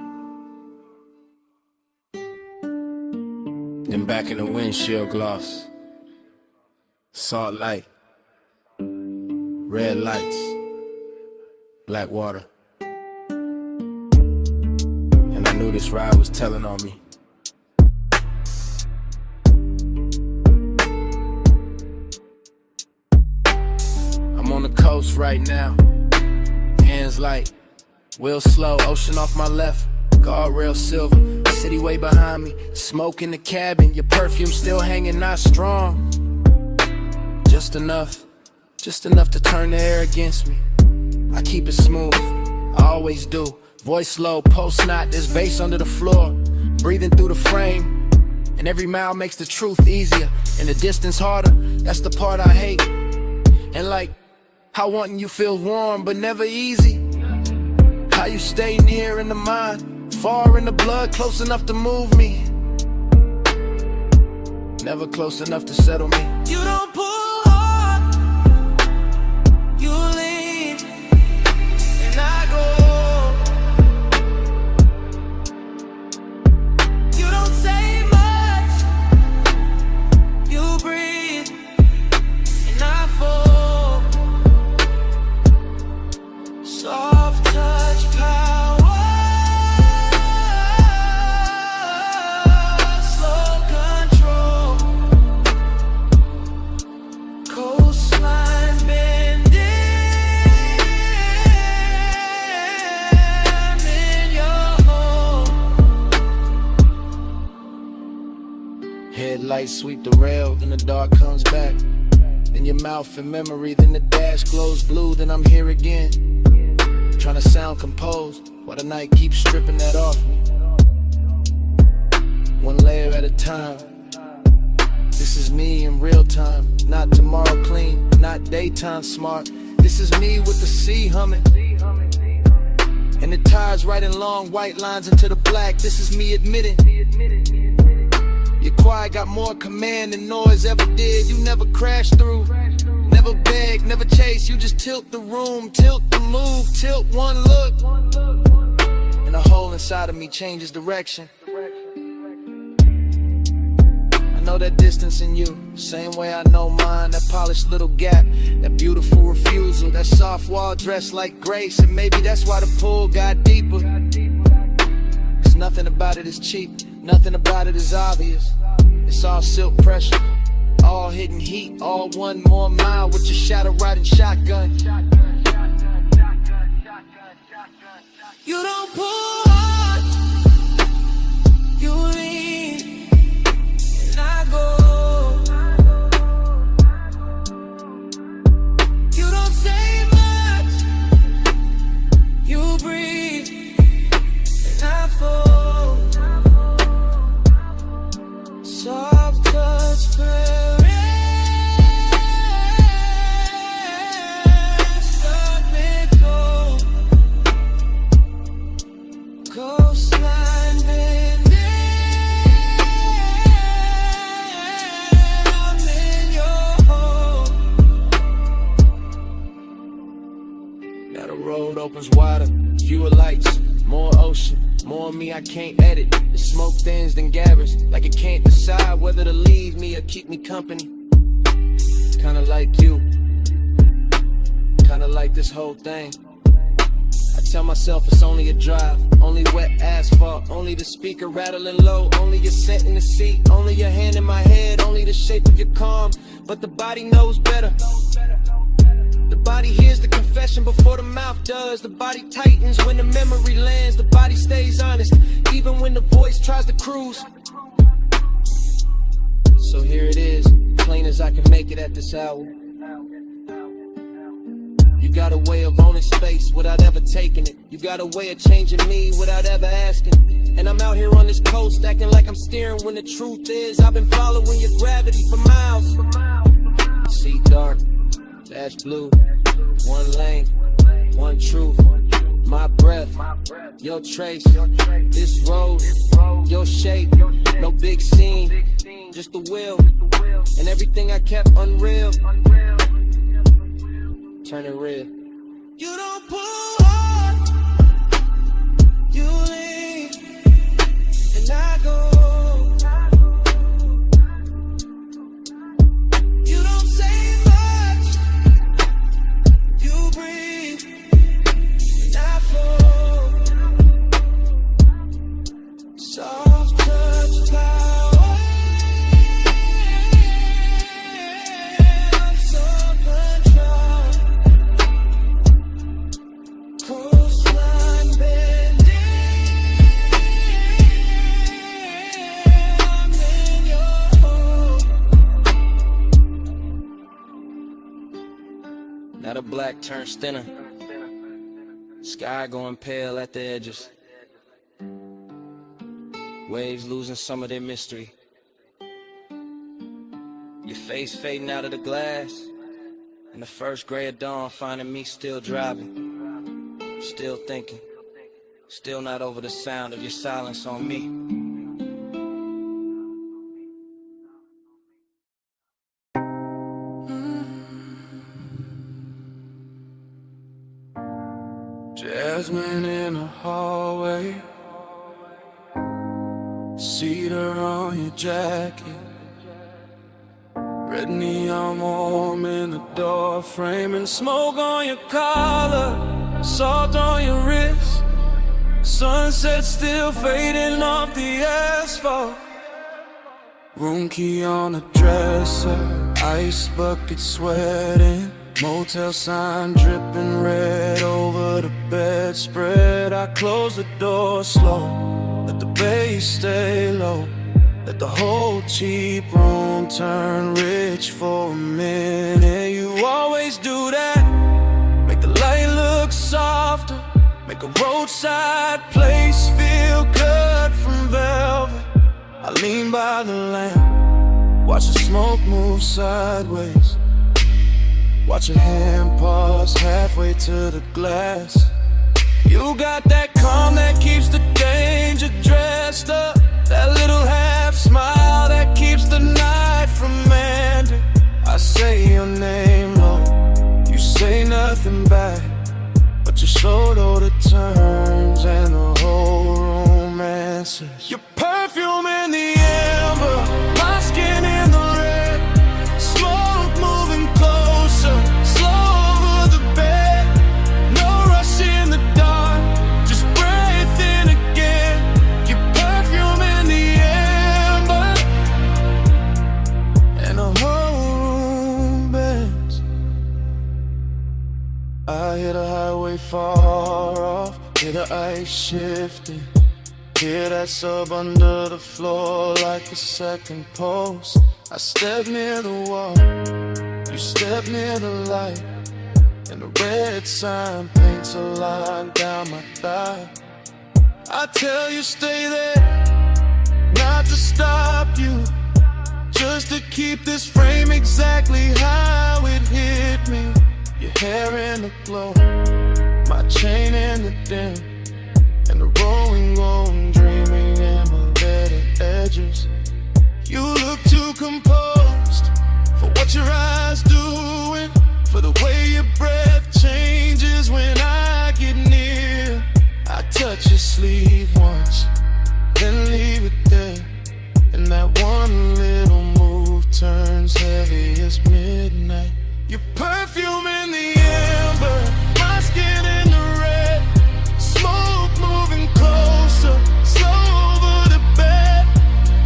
Then back in the windshield gloss, salt light, red lights, black water. And I knew this ride was telling on me. I'm on the coast right now, hands light, wheel slow, ocean off my left, guardrail silver, city way behind me, smoke in the cabin, your perfume still hanging, not strong. Just enough to turn the air against me. I keep it smooth, I always do. Voice low, post knot, there's bass under the floor. Breathing through the frame, and every mile makes the truth easier, and the distance harder, that's the part I hate. And like, how wanting you feels warm, but never easy. How you stay near in the mind, far in the blood, close enough to move me, never close enough to settle me. You don't pull hard, you lean, and I go. You don't say much, you breathe, and I fall. Soft touch power, slow control, coastline bending in your home. Headlights sweep the rail, then the dark comes back. Then your mouth in memory, then the dash glows blue, then I'm here again. Trying to sound composed, while the night keeps stripping that off me. One layer at a time. This is me in real time, not tomorrow clean, not daytime smart. This is me with the sea humming, and the tires writing long white lines into the black. This is me admitting, your quiet got more command than noise ever did. You never crash through, never beg, never chase. You just tilt the room, tilt the move, tilt one look, and the hole inside of me changes direction. I know that distance in you, same way I know mine. That polished little gap, that beautiful refusal, that soft wall dressed like grace. And maybe that's why the pull got deeper, 'cause nothing about it is cheap, nothing about it is obvious. It's all silk pressure, all hidden heat, all one more mile with your shadow riding shotgun. You don't pull hard, you lean, and I go. You don't say much, you breathe, and I fall. Soft touch parents, let me go. Coastline bending, I'm in your home. Now the road opens wider, fewer lights, more ocean, more me I can't edit. The smoke thins then gathers, like it can't decide whether to leave me or keep me company. Kinda like you, kinda like this whole thing. I tell myself it's only a drive, only wet asphalt, only the speaker rattling low, only your scent in the seat, only your hand in my head, only the shape of your calm. But the body knows better. The body hears the confession before the mouth does. The body tightens when the memory lands. The body stays honest, even when the voice tries to cruise. So here it is, plain as I can make it at this hour. You got a way of owning space without ever taking it. You got a way of changing me without ever asking. And I'm out here on this coast acting like I'm steering when the truth is I've been following your gravity for miles. See dark, dash blue, one lane, one truth. My breath, your trace, this road, your shape. No big scene, just the will, and everything I kept unreal. Turn it real. You don't pull hard, you lean, and I go. You don't say much, you breathe, and I fall. Soft touch power. Now the black turns thinner, sky going pale at the edges, waves losing some of their mystery, your face fading out of the glass, and the first gray of dawn finding me still driving, still thinking, still not over the sound of your silence on me. Jasmine in the hallway, cedar on your jacket, red neon warm in the door frame, and smoke on your collar, salt on your wrist, sunset still fading off the asphalt. Room key on the dresser, ice bucket sweating, motel sign dripping red over the bedspread. I close the door slow, let the bass stay low, let the whole cheap room turn rich for a minute. You always do that, make the light look softer, make a roadside place feel cut from velvet. I lean by the lamp, watch the smoke move sideways, watch your hand pause halfway to the glass. You got that calm that keeps the danger dressed up, that little half smile that keeps the night from ending. I say your name low, you say nothing back, but you're slow to the turns and the whole room answers. Your perfume in the amber, my skin in the red, smoke moving closer, slow over the bed. No rush in the dark, just breathe in again. Your perfume in the amber, and the whole room bends. I hear the highway far off, hear the ice shifting, hear that sub under the floor like a second pulse. I step near the wall, you step near the light, and the red sign paints a line down my thigh. I tell you stay there, not to stop you, just to keep this frame exactly how it hit me. Your hair in the glow, my chain in the dim, and the rolling, dreaming embedded edges. You look too composed for what your eyes doing, for the way your breath changes when I get near. I touch your sleeve once, then leave it there, and that one little move turns heavy as midnight. Your perfume in the amber, my skin in the red, smoke moving closer, slow over the bed.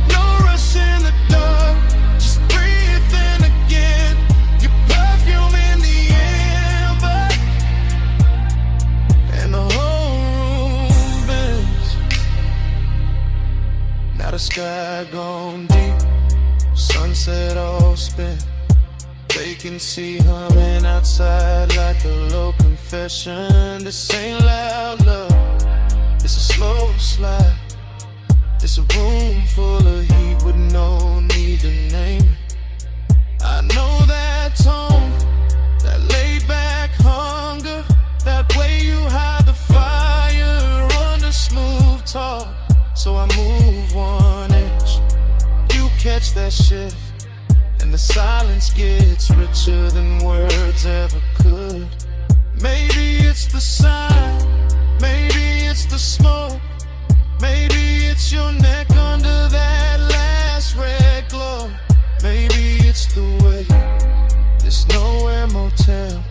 No rush in the dark, just breathe in again. Your perfume in the amber, and the whole room bends. Now the sky gone deep, sun sunset all spent. Vacancy humming outside like a low confession. This ain't loud love, it's a slow slide. It's a room full of heat with no need to name it. I know that tone, that laid back hunger, that way you hide the fire under smooth talk. So I move one inch, you catch that shift, and the silence gets richer than words ever could. Maybe it's the sign, maybe it's the smoke, maybe it's your neck under that last red glow. Maybe it's the way this nowhere motel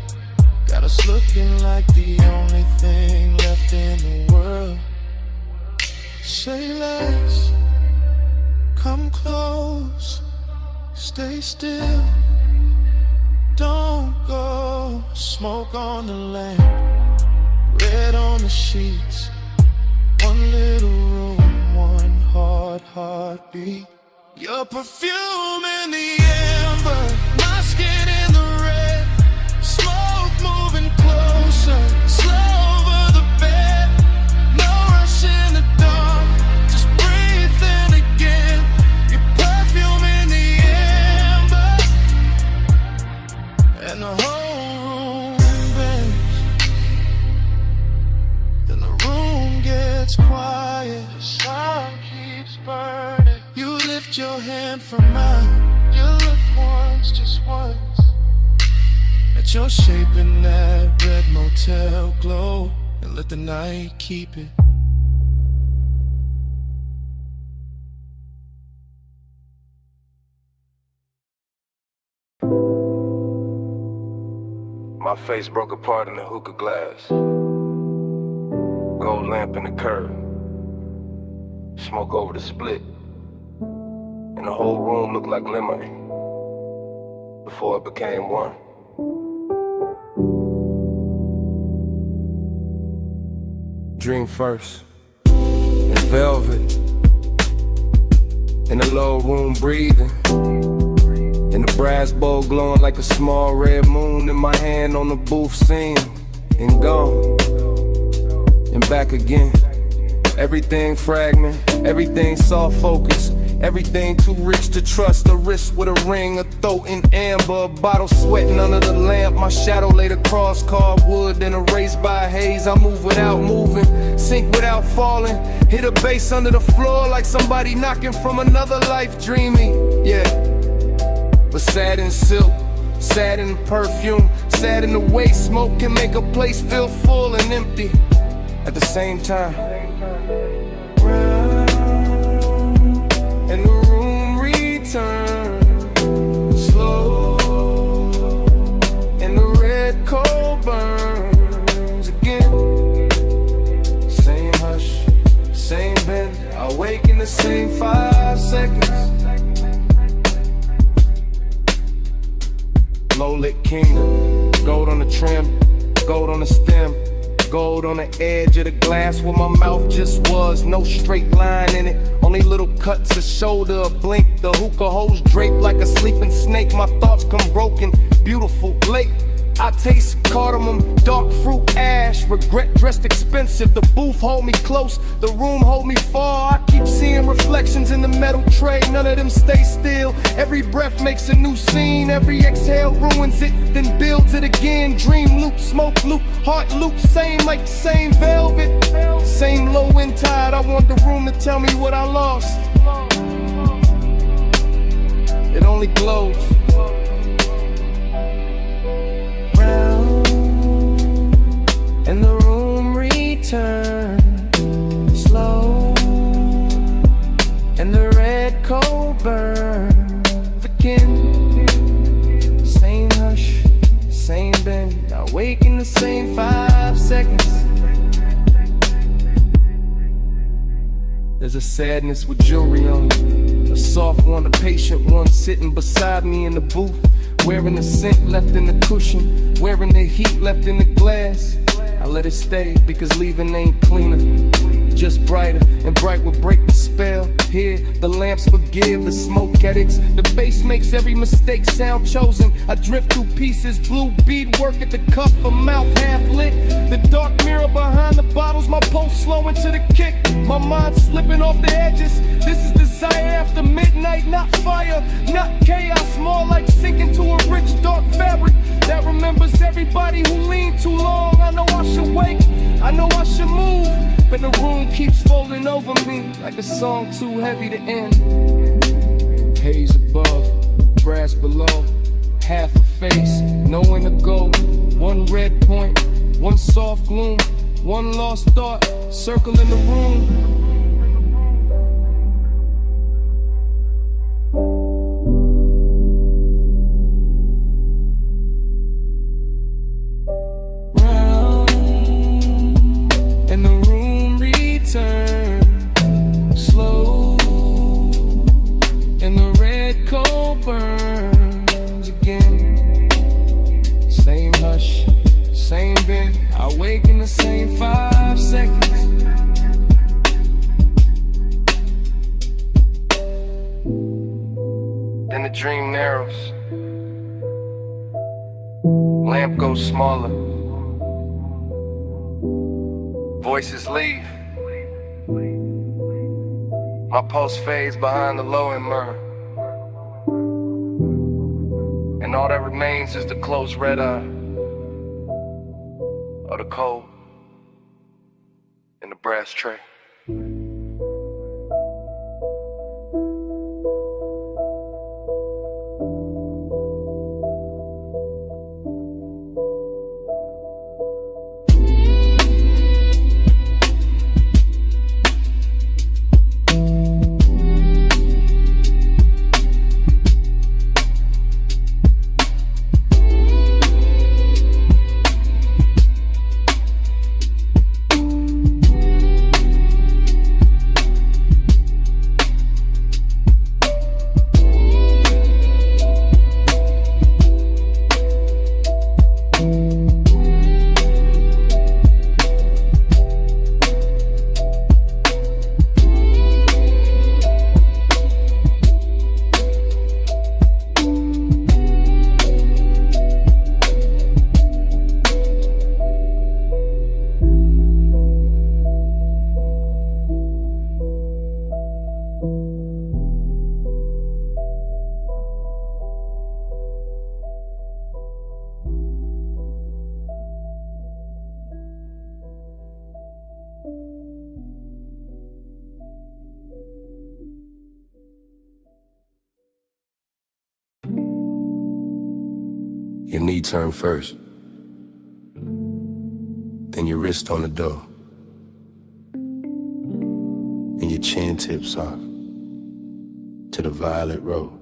got us looking like the only thing left in the world. Say less, come close, stay still, don't go. Smoke on the lamp, red on the sheets. One little room, one hard heartbeat. Your perfume in the amber, my skin in the red. Smoke moving closer, slow over the bed. No rush in the dark, just breathe in again. Your perfume in the amber, and the whole room bends. Then the room gets quiet, the sun keeps burning. You lift your hand from mine, you look once, just once, at your shape in that red motel glow, and let the night keep it. My face broke apart in the hookah glass. Gold lamp in the curb. Smoke over the split. And the whole room looked like lemonade before it became one. Dream first, in velvet, in the low room breathing, in the brass bowl glowing like a small red moon, in my hand on the booth scene, and gone, and back again. Everything fragment, everything soft focus, everything too rich to trust. A wrist with a ring, a throat in amber, a bottle sweating under the lamp. My shadow laid across carved wood, then erased by haze. I move without moving, sink without falling. Hit a bass under the floor like somebody knocking from another life. Dreamy, yeah, but sad in silk, sad in perfume, sad in the way smoke can make a place feel full and empty at the same time. And the room returns slow, and the red coal burns again. Same hush, same bend, I wake in the same 5 seconds. Low-lit kingdom, gold on the trim, gold on the stem, gold on the edge of the glass where my mouth just was. No straight line in it, only little cuts, a shoulder, a blink. The hookah hose draped like a sleeping snake. My thoughts come broken, beautiful, late. I taste cardamom, dark fruit, ash. Regret dressed expensive. The booth hold me close, the room hold me far. I keep seeing reflections in the metal tray, none of them stay still. Every breath makes a new scene, every exhale ruins it, then builds it again. Dream loop, smoke loop, heart loop, same like the same velvet, same low end tide. I want the room to tell me what I lost. It only glows. And the room returns slow, and the red coal burns again. Same hush, same bend, I wake in the same 5 seconds. There's a sadness with jewelry on it, a soft one, a patient one, sitting beside me in the booth, wearing the scent left in the cushion, wearing the heat left in the glass. I let it stay because leaving ain't cleaner. just brighter, and bright will break the spell. Here, the lamps forgive the smoke addicts. The bass makes every mistake sound chosen. I drift through pieces, blue bead work at the cuff, a mouth half lit. The dark mirror behind the bottles, my pulse slowing to the kick. My mind slipping off the edges. This is desire after midnight, not fire, not chaos, more like sinking to a rich dark fabric that remembers everybody who leaned too long. I know I should wake, I know I should move, but the room keeps folding over me like a song too heavy to end. Haze above, brass below, half a face, nowhere to go. One red point, one soft gloom, one lost thought, circling the room. Then the dream narrows, lamp goes smaller, voices leave, my pulse fades behind the low and myrrh, and all that remains is the closed red eye of the cold in the brass tray. Your knee turn first, then your wrist on the door, and your chin tips off to the violet road.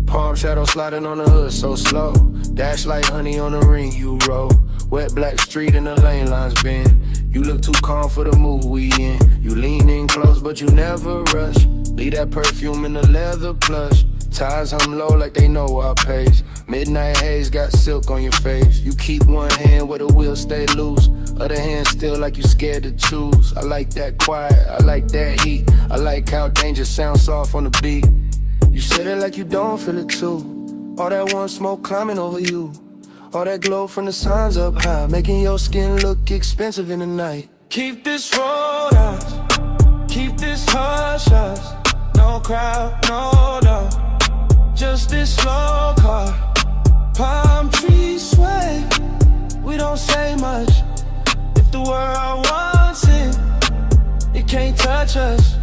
Palm shadow sliding on the hood so slow, dash like honey on the ring you roll. Wet black street and the lane lines bend. You look too calm for the mood we in. You lean in close but you never rush. Leave that perfume in the leather plush. Ties hum low like they know our pace. Midnight haze got silk on your face. You keep one hand where the wheels stay loose, other hand still like you scared to choose. I like that quiet, I like that heat. I like how danger sounds soft on the beat. You said it like you don't feel it too. All that warm smoke climbing over you, all that glow from the signs up high, making your skin look expensive in the night. Keep this road out, keep this hush hush. No crowd, no dog, just this slow car. Palm trees sway, we don't say much. If the world wants it, it can't touch us.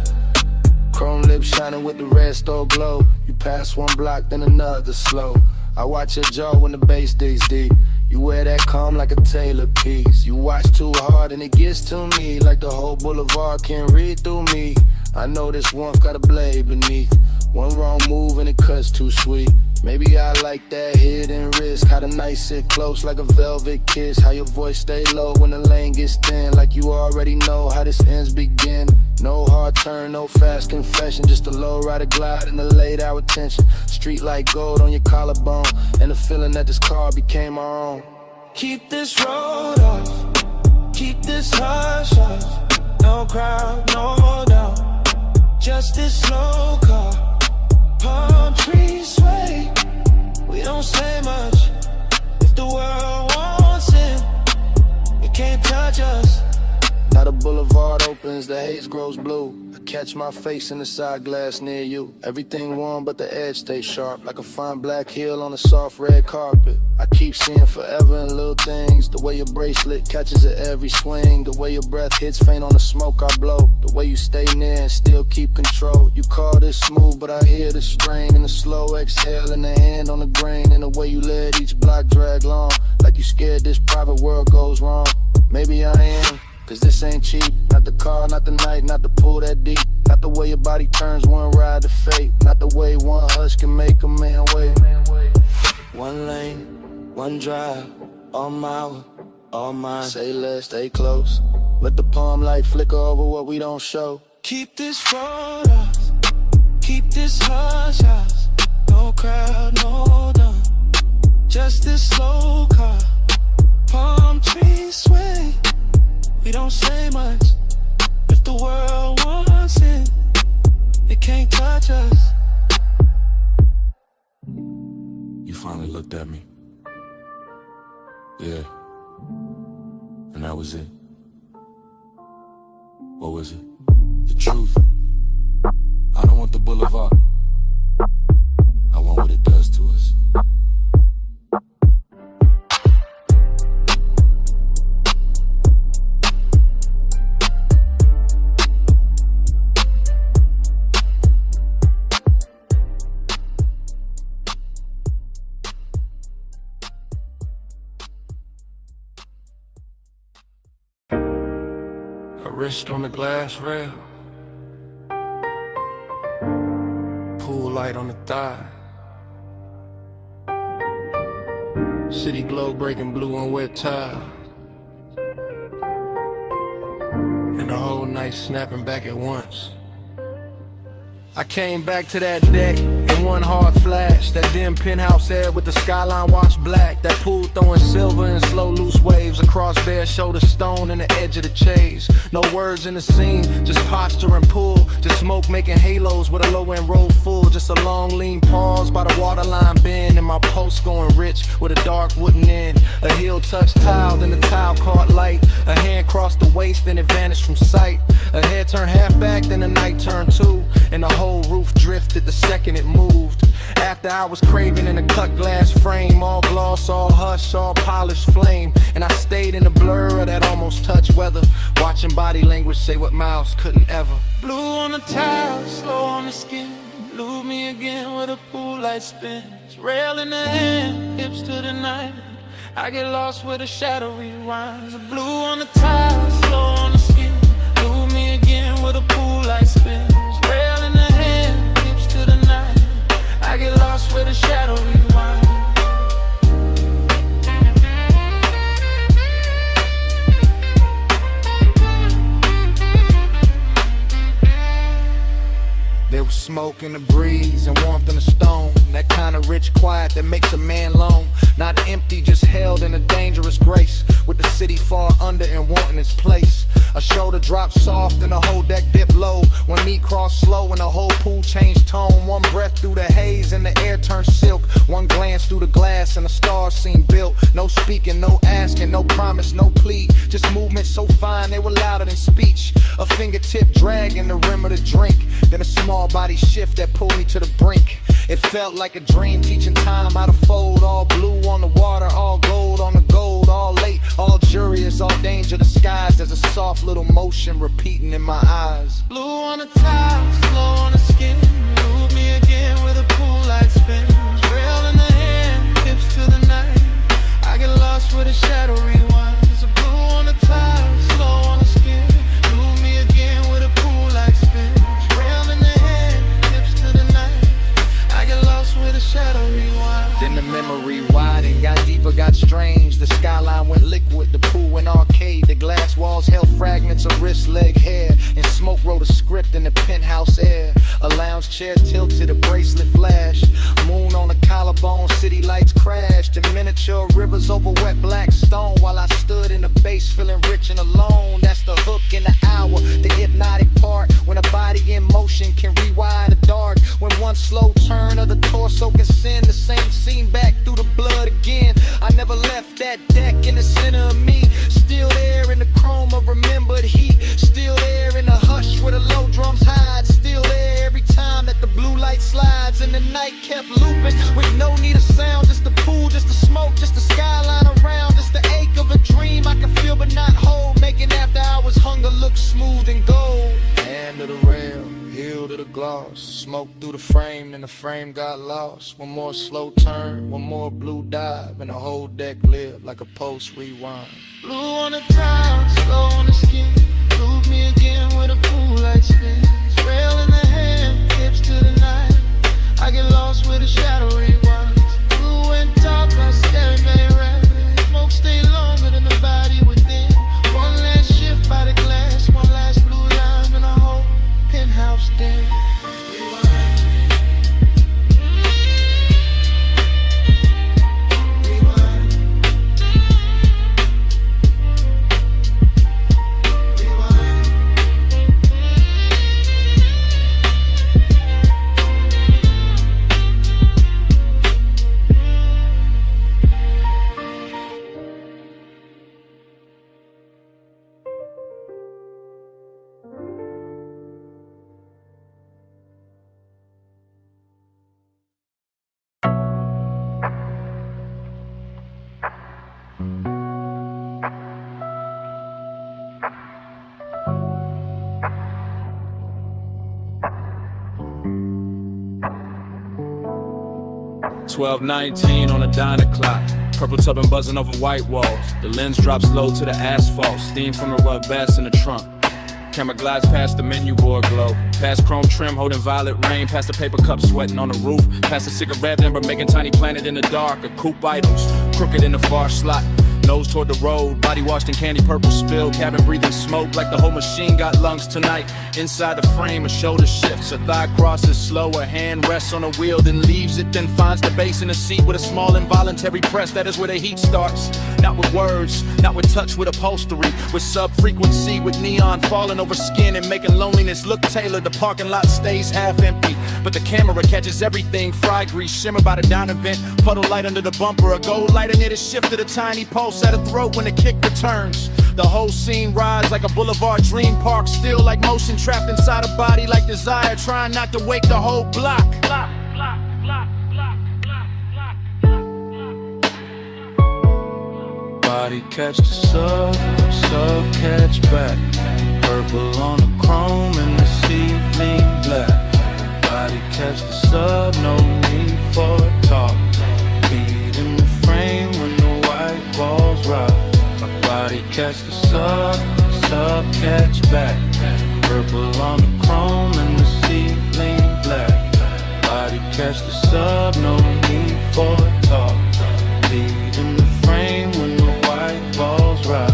Chrome lips shining with the red stove glow. You pass one block, then another slow. I watch your jaw when the bass digs deep. You wear that calm like a Taylor piece. You watch too hard and it gets to me, like the whole boulevard can't read through me. I know this warmth got a blade beneath. One wrong move and it cuts too sweet. Maybe I like that hidden risk. How the night sit close like a velvet kiss. How your voice stay low when the lane gets thin, like you already know how this ends begin. No hard turn, no fast confession, just a low rider glide and a late hour tension. Street like gold on your collarbone, and the feeling that this car became our own. Keep this road off, Keep this hush, hush. No crowd, no doubt. Just this slow car. Palm trees sway. We don't say much. If the world wants it, it can't touch us. Now the boulevard opens, the haze grows blue. I catch my face in the side glass near you. Everything warm but the edge stays sharp, like a fine black heel on a soft red carpet. I keep seeing forever in little things. The way your bracelet catches at every swing. The way your breath hits faint on the smoke I blow. The way you stay near and still keep control. You call this smooth but I hear the strain. And the slow exhale and the hand on the grain. And the way you let each block drag long, like you scared this private world goes wrong. Maybe I am, cause this ain't cheap. Not the car, not the night, not the pool that deep. Not the way your body turns one ride to fate. Not the way one hush can make a man wait. One lane, one drive, all mine, all mine. Say less, stay close. Let the palm light flicker over what we don't show. Keep this photos, keep this hush hush. No crowd, no done. Just this slow car. Palm trees sway. We don't say much. If the world wants it, it can't touch us. You finally looked at me. Yeah. And that was it. What was it? The truth. I don't want the boulevard. I want what it does to us. Wrist on the glass rail, pool light on the thigh, city glow breaking blue on wet tile, and the whole night snapping back at once. I came back to that deck in one hard flash. That dim penthouse air with the skyline washed black. That pool throwing silver in slow loose waves across bare shoulder stone and the edge of the chase. No words in the scene, just posture and pull. Just smoke making halos with a low end roll full. Just a long lean pause by the waterline bend. And my pulse going rich with a dark wooden end. A heel touched tile, then the tile caught light. A hand crossed the waist, then it vanished from sight. A head turned half back, then the night turned two. And the whole roof drifted the second it moved. After I was craving in a cut glass frame, all gloss, all hush, all polished flame. And I stayed in the blur of that almost touch weather, watching body language say what mouths couldn't ever. Blue on the tile, slow on the skin. Lose me again with a pool light spins. Rail in the hand, hips to the night. I get lost where the shadow rewinds. Blue on the tile, slow on the skin. Lose me again with a pool light spins. Rail in the hand, hips to the night. I get lost where the shadow rewinds. There was smoke in the breeze and warmth in the stone. That kind of rich quiet that makes a man lone. Not empty, just held in a dangerous grace. With the city far under and wanting its place. A shoulder dropped soft and the whole deck dipped low. One knee crossed slow and the whole pool changed tone. One breath through the haze and the air turned silk. One glance through the glass and the stars seemed built. No speaking, no asking, no promise, no plea. Just movement so fine they were louder than speech. A fingertip dragging the rim of the drink. Then a small body shift that pulled me to the brink. It felt like a dream, teaching time how to fold. All blue on the water, all gold on the gold. All late, all curious, all danger disguised. There's a soft little motion repeating in my eyes. Blue on the tile, slow on the skin. Move me again with a pool light spins. Rail in the hand, hips to the night. I get lost where the shadow rewinds. Blue on the tile, slow on the skin. Move me again with a pool light spins. Rail in the hand, hips to the night. I get lost where the shadow rewinds. Then the memory widened, got deeper, got strange. The skyline went liquid, the pool went arcade. The glass walls held fragments of wrist, leg, hair. And smoke wrote a script in the penthouse air. A lounge chair tilted, a bracelet flash. Moon on the collarbone, city lights crash. dashed in miniature rivers over wet black stone while I stood in the base feeling rich and alone. That's the hook in the hour, the hypnotic part, when a body in motion can rewire the dark. When one slow turn of the torso can send the same scene back through the blood again. I never left that deck in the center of me, still there in the chrome of remembered heat, still there in the hush where the low drums hide, still there every time that the blue light slides. And the night kept looping with no need of sound, just the pool, just the smoke, just the skyline around, just the ache of a dream I can feel but not hold, making after hours hunger look smooth and gold. Hand to the rail, heel to the gloss, smoke through the frame, then the frame got lost. One more slow turn, one more blue dive, and the whole deck lived like a post rewind. Blue on the clouds, slow on the skin, loop me again with a pool light spin. Rail in the hand, hips to the night, I get lost with a shadow rewinds. Blue and top, I staring at rapid. Smoke stay longer than the body within. One last shift by the glass, one last blue line in a whole penthouse den. $12:19 on a diner clock. Purple tubbing buzzing over white walls. The lens drops low to the asphalt. Steam from the rug bass in the trunk. Camera glides past the menu board glow. Past chrome trim holding violet rain. Past the paper cup sweating on the roof. Past the cigarette ember making tiny planet in the dark. A coupe items crooked in the far slot. Nose toward the road, body washed in candy purple spill. Cabin breathing smoke like the whole machine got lungs tonight. Inside the frame, a shoulder shifts, a thigh crosses slow. A hand rests on a wheel, then leaves it, then finds the base in the seat with a small involuntary press. That is where the heat starts. Not with words, not with touch, with upholstery, with sub-frequency, with neon falling over skin and making loneliness look tailored. The parking lot stays half empty, but the camera catches everything. Fry grease shimmer by the diner vent, puddle light under the bumper, a gold lighter near the shift of the tiny pulse at a throat when the kick returns. The whole scene rides like a boulevard dream park, still like motion trapped inside a body like desire, trying not to wake the whole block. Body catch the sub catch back. Purple on the chrome and the ceiling black. Body catch the sub, no need for talk. Beat in the frame when the white walls rock. My body catch the sub catch back. Purple on the chrome and the ceiling black. Body catch the sub, no need for talk. Beat in the frame when the white walls rock.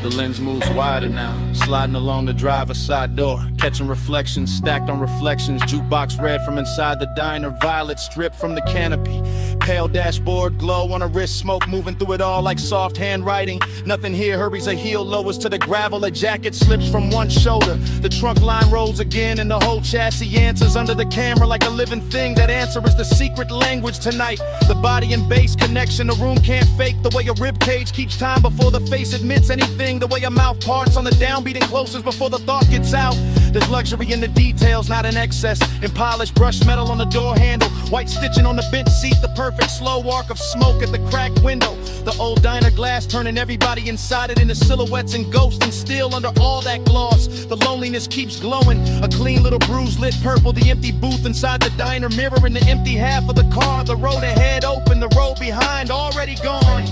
The lens moves wider now, sliding along the driver's side door, catching reflections stacked on reflections. Jukebox red from inside the diner, violet stripped from the canopy. Pale dashboard glow on a wrist, smoke moving through it all like soft handwriting. Nothing here hurries a heel lowers to the gravel. A jacket slips from one shoulder. The trunk line rolls again and the whole chassis answers under the camera like a living thing. That answer is the secret language tonight. The body and bass connection, the room can't fake. The way a rib cage keeps time before the face admits anything. The way a mouth parts on the downbeat and closes before the thought gets out. There's luxury in the details, not in excess. In polished brushed metal on the door handle, white stitching on the bench seat, the perfect slow arc of smoke at the cracked window. The old diner glass turning everybody inside it into silhouettes and ghosts, and still under all that gloss, the loneliness keeps glowing. A clean little bruise lit purple, the empty booth inside the diner, mirroring the empty half of the car. The road ahead open, the road behind already gone.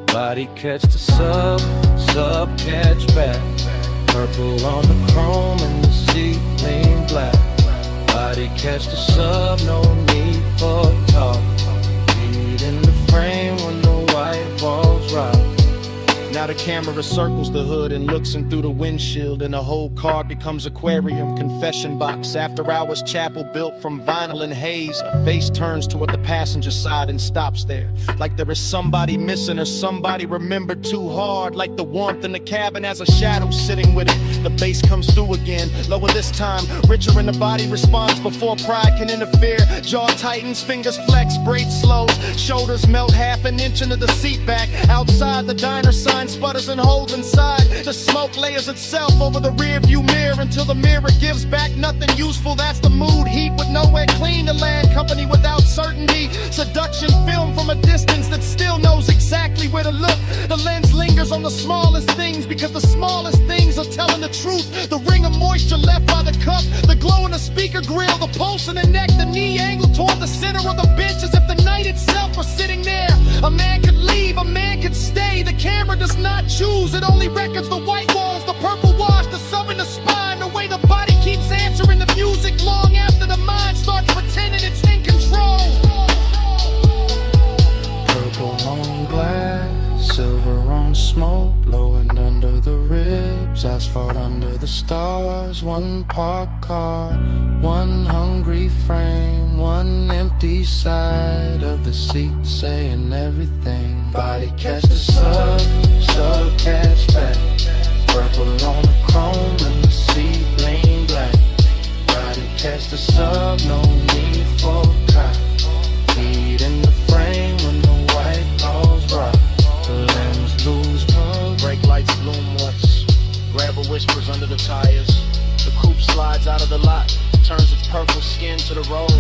Body catch the sub catch back. Purple on the chrome and the ceiling black. Body catch the sub, no need for talk. Beat in the frame when the white walls rock. Now the camera circles the hood and looks in through the windshield, and the whole car becomes aquarium, confession box, after hours chapel built from vinyl and haze. A face turns toward the passenger side and stops there, like there is somebody missing or somebody remembered too hard, like the warmth in the cabin has a shadow sitting with it. The bass comes through again, lower this time, richer in the body response before pride can interfere. Jaw tightens, fingers flex, braids slows, shoulders melt half an inch into the seat back. Outside, the diner sign sputters and holds inside. The smoke layers itself over the rear view mirror until the mirror gives back nothing useful. That's the mood, heat with nowhere clean to land, company without certainty. Seduction film from a distance that still knows exactly where to look. The lens lingers on the smallest things because the smallest things are telling the truth. The ring of moisture left by the cup, the glow in the speaker grill, the pulse in the neck, the knee angle toward the center of the bench as if the night itself were sitting there. A man could leave, a man could stay. The camera does not choose, it only records the white walls, the purple wash, the sub in the spine, the way the body keeps answering the music long after the mind starts pretending it's in control. Purple on glass, silver on smoke, blowing under the ribs, asphalt under the stars. One parked car, one hungry frame, one empty side of the seat saying everything. Body catch the sub catch back. Purple on the chrome and the seat lean black. Body catch the sub, no need for cop. Feet in the frame when the white balls rock. The lens lose color. Brake lights bloom once, grabber whispers under the tires. The coupe slides out of the lot, turns its purple skin to the road,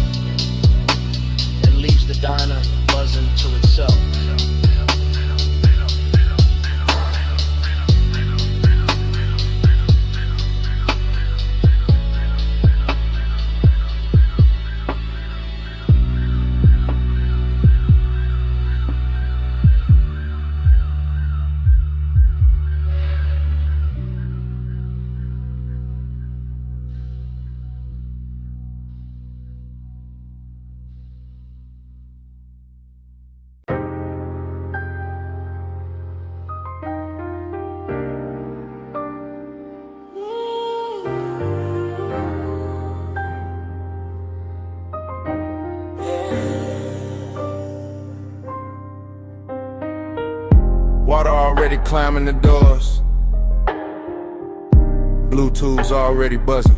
and leaves the diner buzzing to itself. Water already climbing the doors, Bluetooth's already buzzing,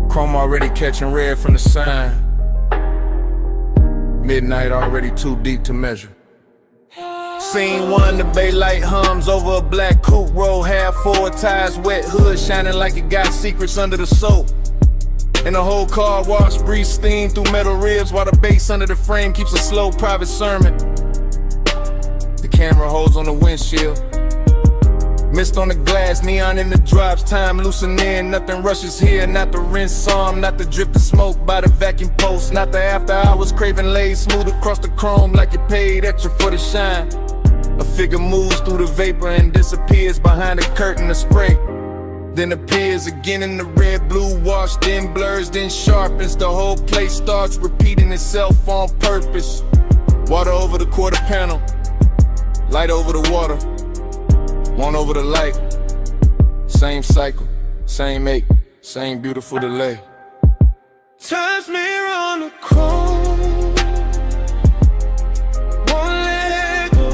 chrome already catching red from the sign, midnight already too deep to measure. Scene one, the bay light hums over a black coupe, roll half forward, tires wet, hood shining like it got secrets under the soap. And the whole car wash, breeze steam through metal ribs while the bass under the frame keeps a slow private sermon. The camera holds on the windshield, mist on the glass, neon in the drops, time loosening, nothing rushes here, not the rinse arm, not the drift of smoke by the vacuum post, not the after hours craving laid smooth across the chrome like you paid extra for the shine. A figure moves through the vapor and disappears behind a curtain of spray, then appears again in the red blue wash, then blurs, then sharpens. The whole place starts repeating itself on purpose. Water over the quarter panel, light over the water, one over the light. Same cycle, same ache, same beautiful delay. Times mirror on the chrome, won't let go.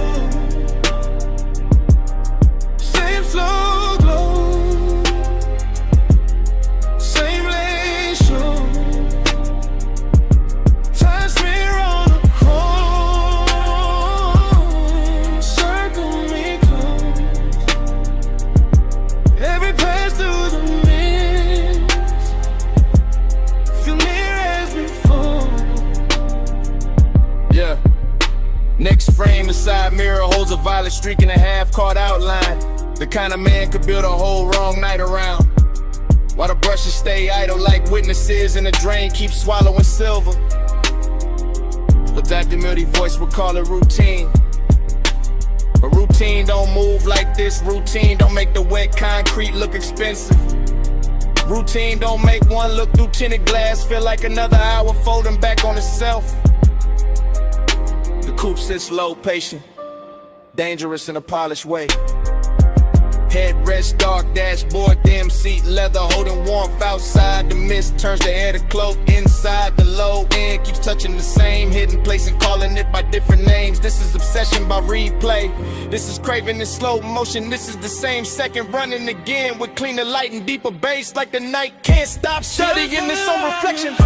Same slow glow, same lane show. Times mirror on the chrome, circle me close. Every pass through the mist, feel near as before. Yeah. Next frame, the side mirror holds a violet streak and a half-caught outline. The kind of man could build a whole wrong night around, while the brushes stay idle like witnesses and the drain keeps swallowing silver. But that demurdy voice would call it routine. But routine don't move like this. Routine don't make the wet concrete look expensive. Routine don't make one look through tinted glass feel like another hour folding back on itself. The coupe sits low, patient, dangerous in a polished way. Headrest, dark dashboard, damn seat leather, holding warmth outside. The mist turns the air to cloak inside. The low end keeps touching the same hidden place and calling it by different names. This is obsession by replay. This is craving in slow motion. This is the same second running again with cleaner light and deeper bass, like the night can't stop studying its own reflection.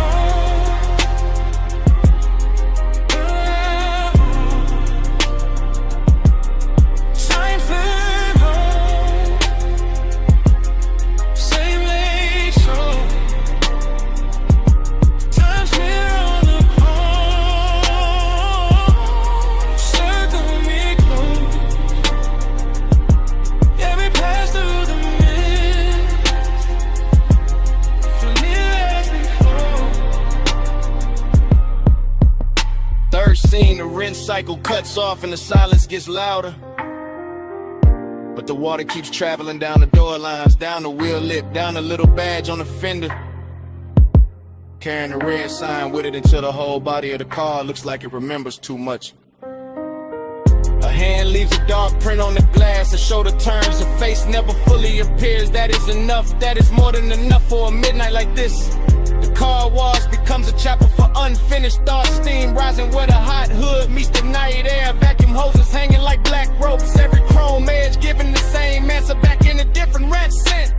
The rinse cycle cuts off and the silence gets louder, but the water keeps traveling down the door lines, down the wheel lip, down the little badge on the fender, carrying a red sign with it until the whole body of the car looks like it remembers too much. A hand leaves a dark print on the glass, a shoulder turns, a face never fully appears. That is enough, that is more than enough for a midnight like this. The car wash becomes a chapel for unfinished thoughts. Steam rising where the hot hood meets the night air. Vacuum hoses hanging like black ropes. Every chrome edge giving the same answer back in a different red scent.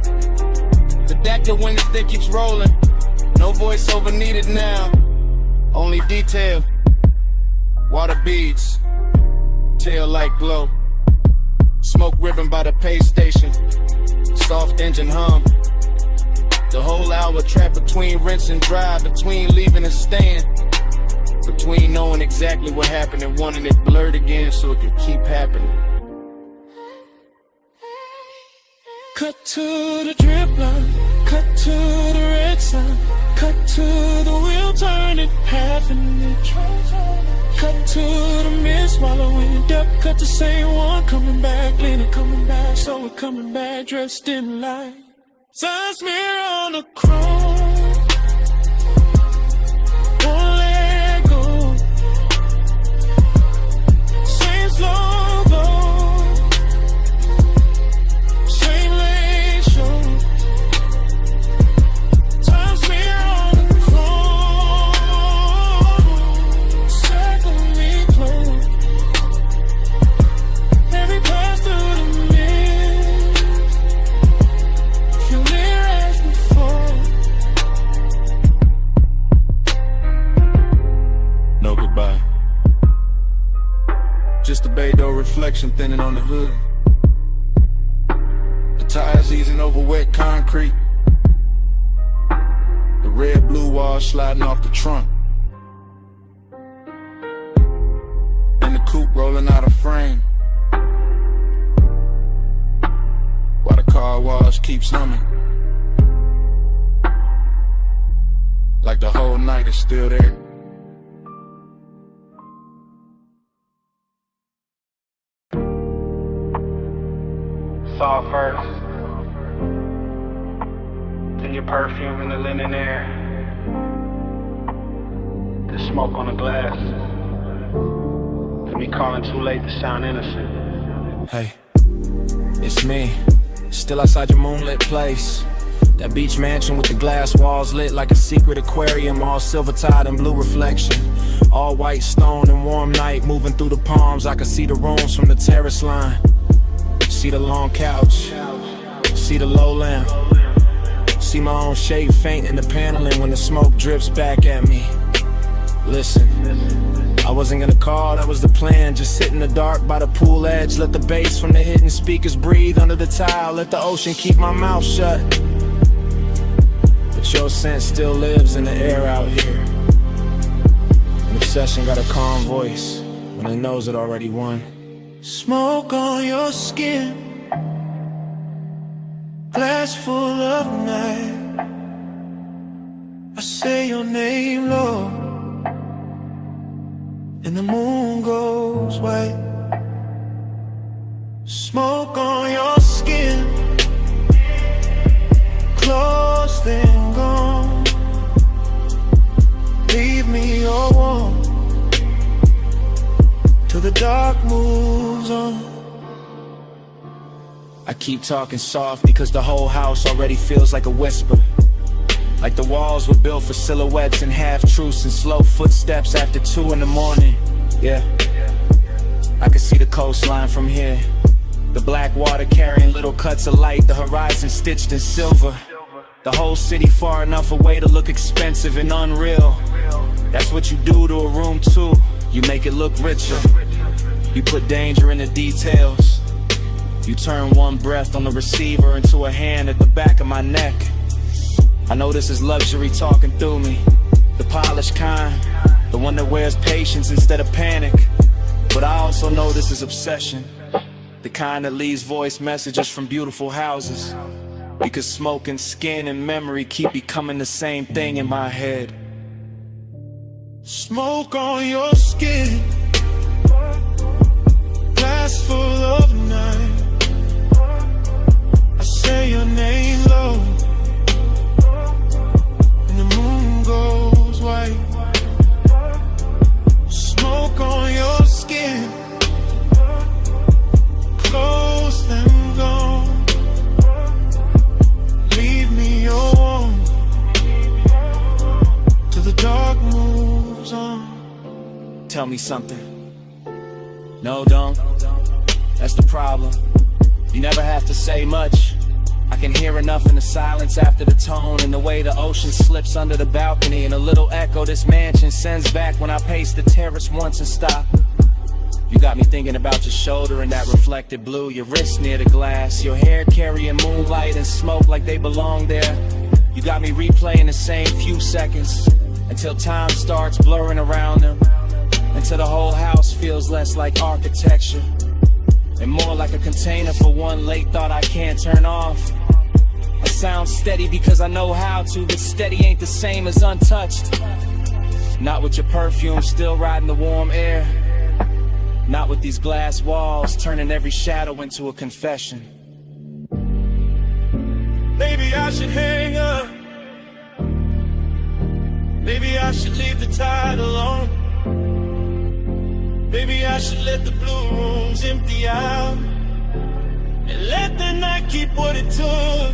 The Dactyl when this thing keeps rolling. No voiceover needed now. Only detail. Water beads. Tail light glow. Smoke ribbon by the pay station. Soft engine hum. The whole hour trapped between rinse and dry, between leaving and staying, between knowing exactly what happened and wanting it blurred again so it could keep happening. Cut to the drip line, cut to the red sign, cut to the wheel turning half an inch. Cut to the mist swallowing depth, cut the same one coming back, leaning, coming back, so we're coming back dressed in light. Sun smear on the chrome, won't let go. Same slow glow, same lane show. Time smear on the chrome, circle me close. Every pass through the mist, feel near as before. No goodbye. Just a bay door reflection thinning on the hood. The tires easing over wet concrete. The red blue wall sliding off the trunk. And the coupe rolling out of frame. While the car wash keeps humming. Like the whole night is still there. Saw first, then your perfume in the linen air, the smoke on the glass, then me calling too late to sound innocent. Hey, it's me, still outside your moonlit place. That beach mansion with the glass walls lit like a secret aquarium, all silver tide and blue reflection. All white stone and warm night moving through the palms. I can see the rooms from the terrace line. See the long couch, see the low lamp, see my own shape faint in the paneling when the smoke drips back at me. Listen, I wasn't gonna call, that was the plan. Just sit in the dark by the pool edge, let the bass from the hidden speakers breathe under the tile, let the ocean keep my mouth shut. But your scent still lives in the air out here. An obsession got a calm voice when it knows it already won. Smoke on your skin, glass full of night. I say your name, Lord, and the moon goes white. Smoke on your skin, close then gone. Leave me all warm till the dark moves on. keep talking soft because the whole house already feels like a whisper. Like the walls were built for silhouettes and half-truths and slow footsteps after 2 in the morning. Yeah, I could see the coastline from here. The black water carrying little cuts of light, the horizon stitched in silver. The whole city far enough away to look expensive and unreal. That's what you do to a room too. You make it look richer. You put danger in the details. You turn one breath on the receiver into a hand at the back of my neck. I know this is luxury talking through me. The polished kind, the one that wears patience instead of panic. But I also know this is obsession. The kind that leaves voice messages from beautiful houses. Because smoke and skin and memory keep becoming the same thing in my head. Smoke on your skin, glass full of night. I say your name low, and the moon goes white. Smoke on your skin, close them gone. Leave me your warmth till the dark moves on. Tell me something. No, don't. That's the problem. You never have to say much. I can hear enough in the silence after the tone, and the way the ocean slips under the balcony, and a little echo this mansion sends back when I pace the terrace once and stop. You got me thinking about your shoulder and that reflected blue, your wrist near the glass, your hair carrying moonlight and smoke like they belong there. You got me replaying the same few seconds until time starts blurring around them, until the whole house feels less like architecture and more like a container for one late thought I can't turn off. I sound steady because I know how to, but steady ain't the same as untouched. Not with your perfume still riding the warm air. Not with these glass walls turning every shadow into a confession. Maybe I should hang up. Maybe I should leave the tide alone. Maybe I should let the blue rooms empty out and let the night keep what it took.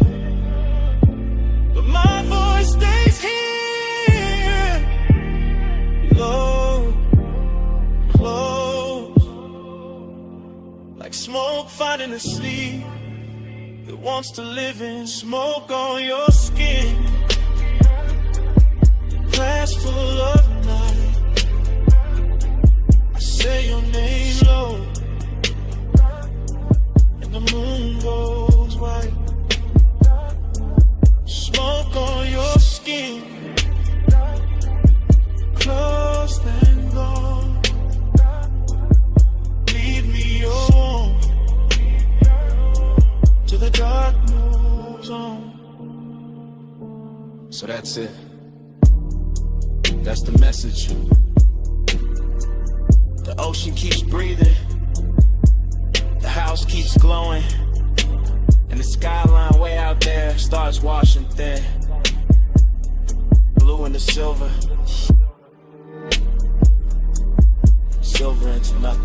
But my voice stays here, low, close, like smoke finding a sleep that wants to live in. Smoke on your skin, glass full of night. I say your name low, and the moon goes white. Smoke on your skin, close and gone. Leave me your warmth till the dark moves on. So that's it. That's the message. The ocean keeps breathing, the house keeps glowing, and the skyline way out there starts washing thin. Blue into silver, silver into nothing.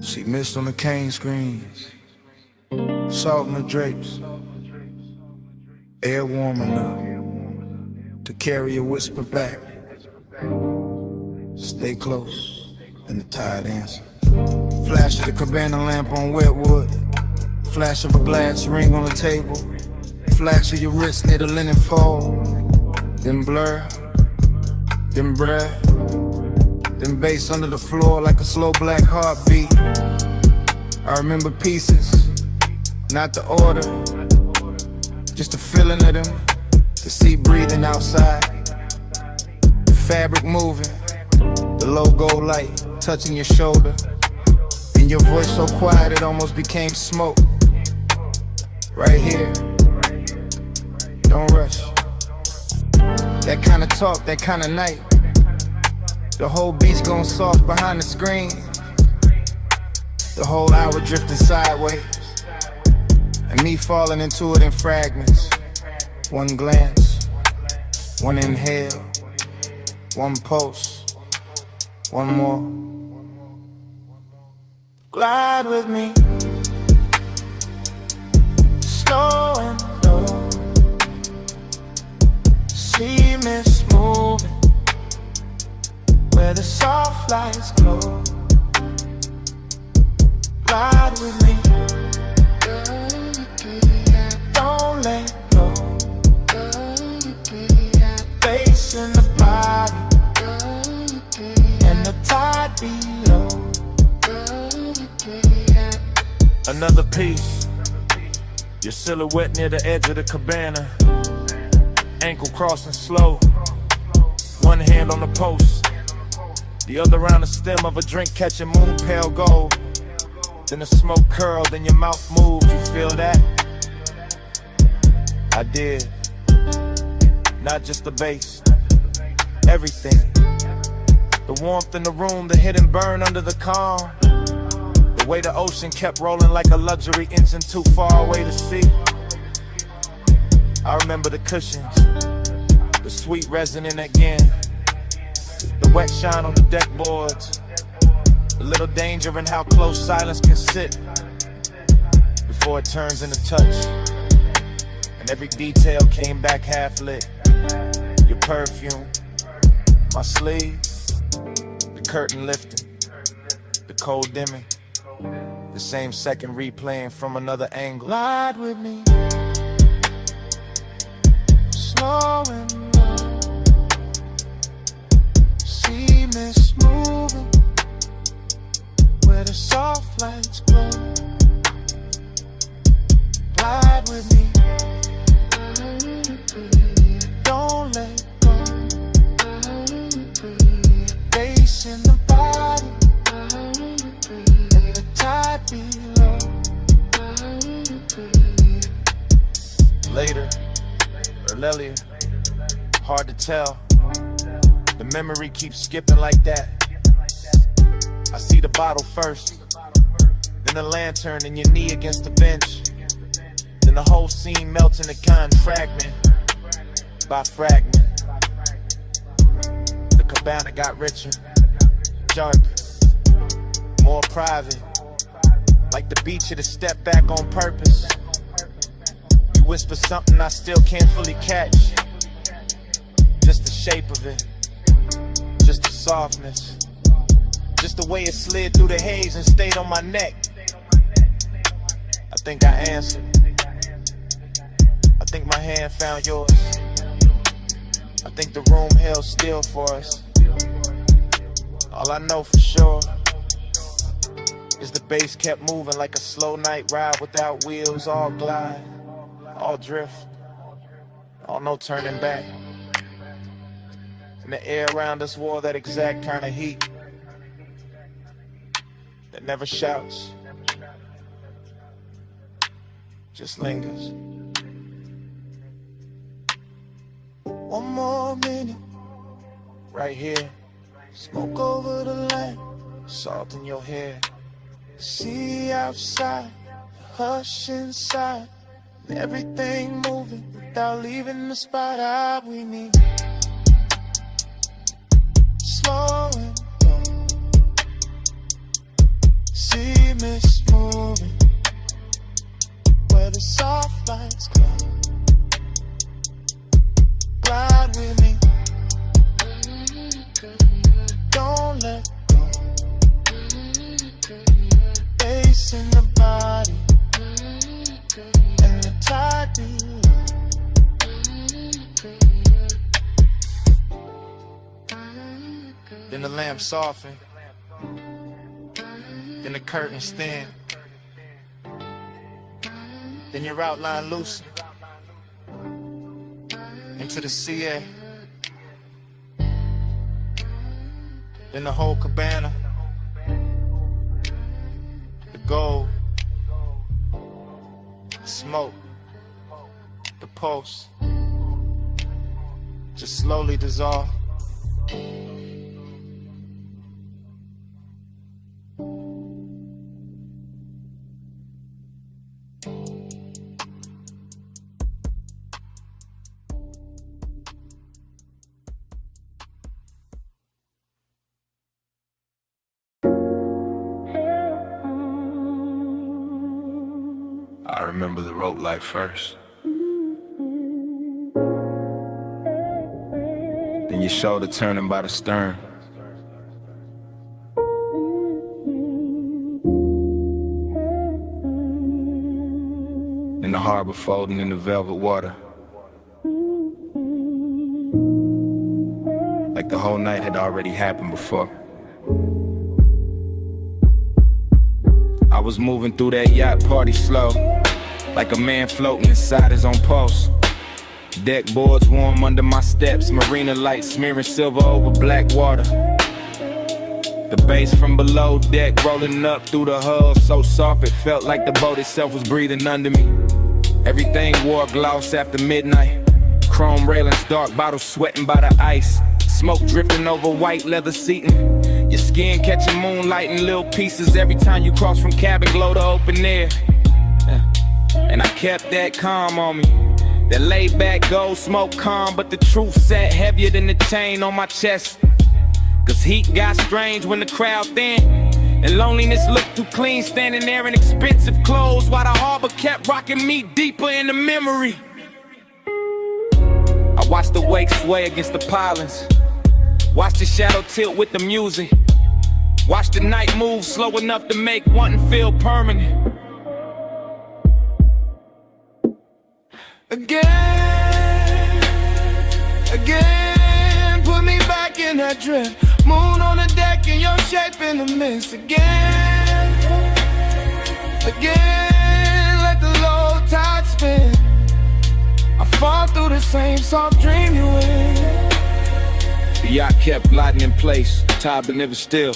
See mist on the cane screens, salt in the drapes, air warm enough to carry a whisper back. Stay close, and the tide answers. Flash of the cabana lamp on wet wood, flash of a glass ring on the table, flash of your wrist near the linen fold, then blur, then breath, then bass under the floor like a slow black heartbeat. I remember pieces, not the order, just the feeling of them, the sea breathing outside, the fabric moving, the logo light touching your shoulder, and your voice so quiet it almost became smoke. Right here, don't rush. That kind of talk, that kind of night. The whole beach going soft behind the screen. The whole hour drifting sideways. and me falling into it in fragments. One glance, one inhale, one pulse, one more. Glide with me, slow and low. See mist moving where the soft lights glow. Glide with me, don't let go. Bass in the body and the tide below. Another piece, your silhouette near the edge of the cabana. Ankle crossing slow, one hand on the post, the other around the stem of a drink catching moon pale gold. Then the smoke curled, then your mouth moved, you feel that? I did. Not just the bass, everything. The warmth in the room, the hidden burn under the calm. The way the ocean kept rolling like a luxury engine too far away to see. I remember the cushions, the sweet resonant again. The wet shine on the deck boards. A little danger in how close silence can sit before it turns into touch. And every detail came back half lit. Your perfume, my sleeve, the curtain lifting, the cold dimming, the same second replaying from another angle. Glide with me, slow and low. See mist moving where the soft lights glow. Glide with me, don't let go. Bass in the body and the tide below. Later, or earlier, hard to tell. The memory keeps skipping like that. I see the bottle first, then the lantern and your knee against the bench. Then the whole scene melts into kind fragment by fragment. The cabana got richer, darker, more private. Like the beach, it a step back on purpose. You whisper something I still can't fully catch. Just the shape of it, just the softness, just the way it slid through the haze and stayed on my neck. I think I answered. I think my hand found yours. I think the room held still for us. All I know for sure is the bass kept moving like a slow night ride without wheels. All glide, all drift, all no turning back. And the air around us wore that exact kind of heat that never shouts, just lingers. One more minute, right here. Smoke over the land, salt in your hair. See outside, the hush inside, and everything moving without leaving the spot we need. Slow and low, see mist moving where the soft lights glow. Ride with me, don't let go. Bass in the body and the tide below. Then the lamp soften, then the curtains thin, then your outline loosen into the CA. Then the whole cabana, the gold, the smoke, the pulse, just slowly dissolve. remember the rope life first. Then your shoulder turning by the stern. In the harbor folding in the velvet water. Like the whole night had already happened before. I was moving through that yacht party slow, like a man floating inside his own pulse. Deck boards warm under my steps, marina lights smearing silver over black water. The bass from below deck rolling up through the hull, so soft it felt like the boat itself was breathing under me. Everything wore gloss after midnight. Chrome railings, dark bottles sweating by the ice. Smoke drifting over white leather seating. Your skin catching moonlight in little pieces every time you cross from cabin glow to open air. And I kept that calm on me. That laid back gold smoke calm, but the truth sat heavier than the chain on my chest. Cause heat got strange when the crowd thin, and loneliness looked too clean standing there in expensive clothes, while the harbor kept rocking me deeper into memory. I watched the wake sway against the pilings, watched the shadow tilt with the music, watched the night move slow enough to make wanting feel permanent. Again, put me back in that drift. Moon on the deck and your shape in the mist. Again, let the low tide spin. I fall through the same soft dream you in. The yacht kept gliding in place, tide but never still.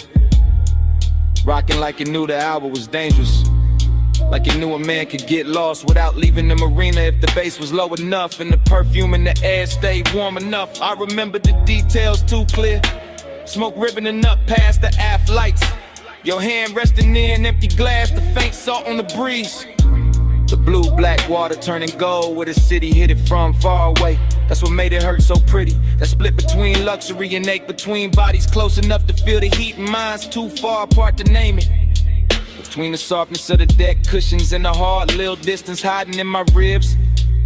Rocking like it knew the hour was dangerous. Like it knew a man could get lost without leaving the marina if the bass was low enough and the perfume in the air stayed warm enough. I remember the details too clear. Smoke ribboning up past the aft lights. Your hand resting near an empty glass, the faint salt on the breeze. The blue-black water turning gold where the city hit it from far away. That's what made it hurt so pretty. That split between luxury and ache between bodies close enough to feel the heat and minds too far apart to name it. Between the softness of the deck cushions and the hard little distance hiding in my ribs,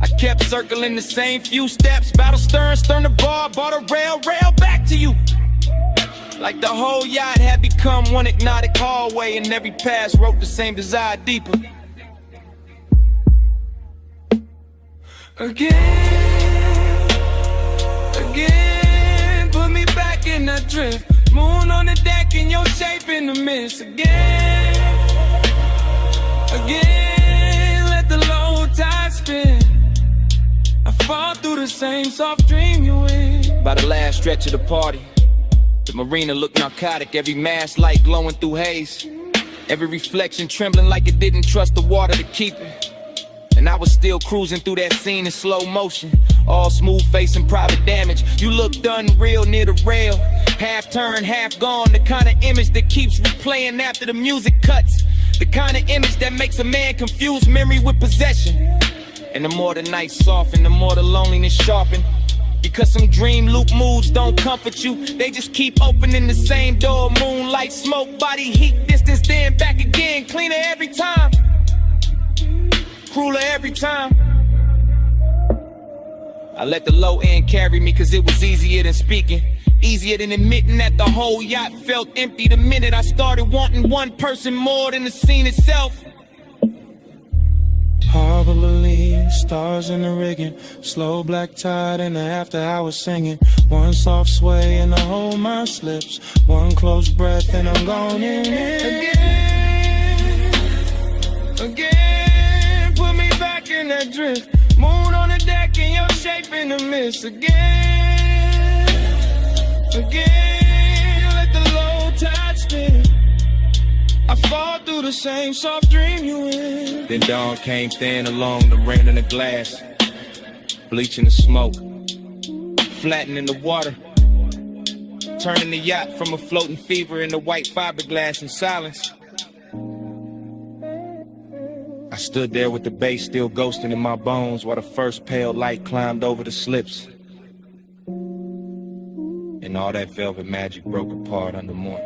I kept circling the same few steps. Battle stern, stern to bar, a rail back to you. Like the whole yacht had become one hypnotic hallway, and every pass wrote the same desire deeper. Again, put me back in that drift. Moon on the deck and your shape in the mist. Again, let the low tide spin. I fall through the same soft dream you in. By the last stretch of the party, the marina looked narcotic, every mast light glowing through haze. Every reflection trembling like it didn't trust the water to keep it. And I was still cruising through that scene in slow motion, all smooth face and private damage. You looked unreal near the rail, half turned, half gone. The kind of image that keeps replaying after the music cuts. The kind of image that makes a man confuse memory with possession. And the more the night soften, the more the loneliness sharpen. Because some dream loop moods don't comfort you, they just keep opening the same door. Moonlight, smoke, body heat, distance, then back again. Cleaner every time, crueler every time. I let the low end carry me cause it was easier than speaking. Easier than admitting that the whole yacht felt empty the minute I started wanting one person more than the scene itself. Harbor Lily, stars in the rigging, slow black tide in the after hours singing. One soft sway and the whole mind slips. One close breath and I'm gone in. Again, put me back in that drift. Moon on the deck and your shape in the mist. Again, let the low tide spin. I fall through the same soft dream you in. Then dawn came thin along the rain in the glass, bleaching the smoke, flattening the water, turning the yacht from a floating fever into white fiberglass in silence. I stood there with the bass still ghosting in my bones while the first pale light climbed over the slips. And all that velvet magic broke apart under morning.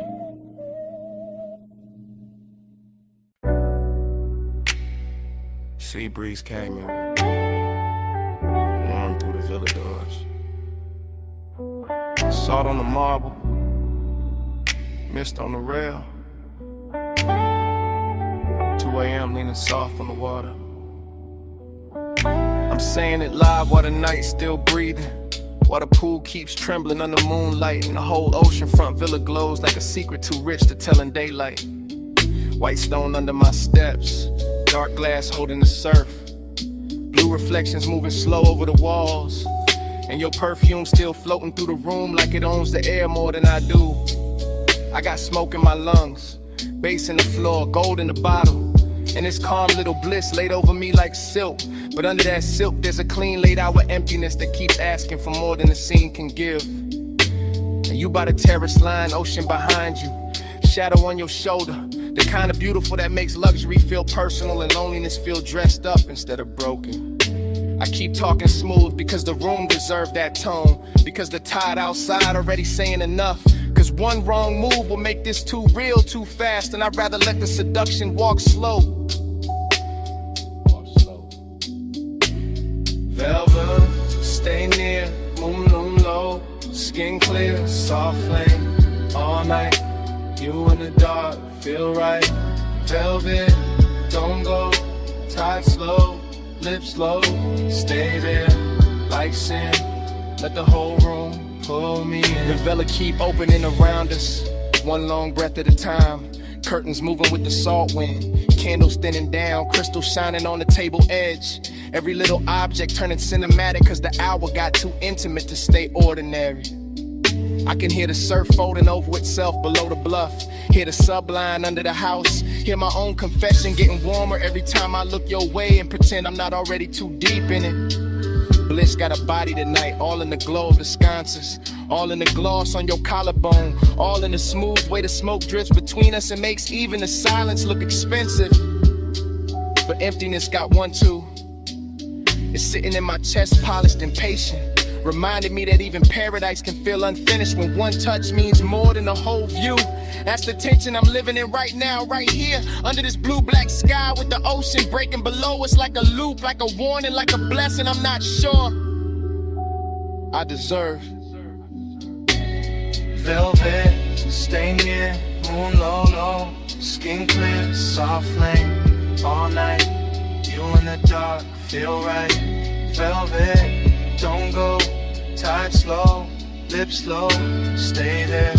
Sea breeze came in, warm through the villa doors. Salt on the marble, mist on the rail. 2 a.m. leaning soft on the water. I'm saying it live while the night's still breathing, while the pool keeps trembling under moonlight, and the whole oceanfront villa glows like a secret too rich to tell in daylight. White stone under my steps, dark glass holding the surf, blue reflections moving slow over the walls, and your perfume still floating through the room like it owns the air more than I do. I got smoke in my lungs, bass in the floor, gold in the bottle, and this calm little bliss laid over me like silk. But under that silk there's a clean laid out with emptiness that keeps asking for more than the scene can give. And you by the terrace line, ocean behind you, shadow on your shoulder, the kind of beautiful that makes luxury feel personal and loneliness feel dressed up instead of broken. I keep talking smooth because the room deserved that tone, because the tide outside already saying enough, cause one wrong move will make this too real too fast, and I'd rather let the seduction walk slow. Velvet, stay near, moon low, skin clear, soft flame, all night, you in the dark, feel right. Velvet, don't go, tide slow, lips low, stay there, like sin, let the whole room pull me in. The villa keep opening around us, one long breath at a time, curtains moving with the salt wind, candles thinning down, crystals shining on the table edge, every little object turning cinematic cause the hour got too intimate to stay ordinary. I can hear the surf folding over itself below the bluff, hear the subline under the house, hear my own confession getting warmer every time I look your way and pretend I'm not already too deep in it. Bliss got a body tonight, all in the glow of the sconces, all in the gloss on your collarbone, all in the smooth way the smoke drifts between us and makes even the silence look expensive. But emptiness got one too. It's sitting in my chest, polished and patient, reminded me that even paradise can feel unfinished when one touch means more than the whole view. That's the tension I'm living in right now, right here, under this blue-black sky with the ocean breaking below us like a loop, like a warning, like a blessing I'm not sure I deserve. Velvet, stay near, moon low, skin clear, soft flame, all night, you in the dark, feel right. Velvet, don't go, tide slow, lips slow, stay there,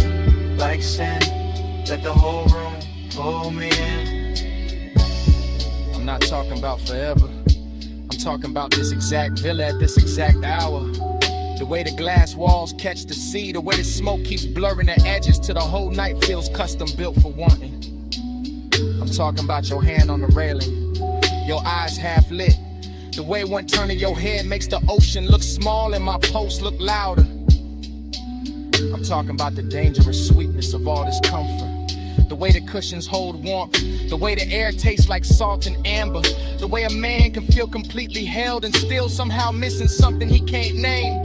like sin, let the whole room pull me in. I'm not talking about forever, I'm talking about this exact villa at this exact hour. The way the glass walls catch the sea, the way the smoke keeps blurring the edges till the whole night feels custom built for wanting. I'm talking about your hand on the railing, your eyes half lit, the way one turn of your head makes the ocean look small and my pulse look louder. I'm talking about the dangerous sweetness of all this comfort, the way the cushions hold warmth, the way the air tastes like salt and amber, the way a man can feel completely held and still somehow missing something he can't name.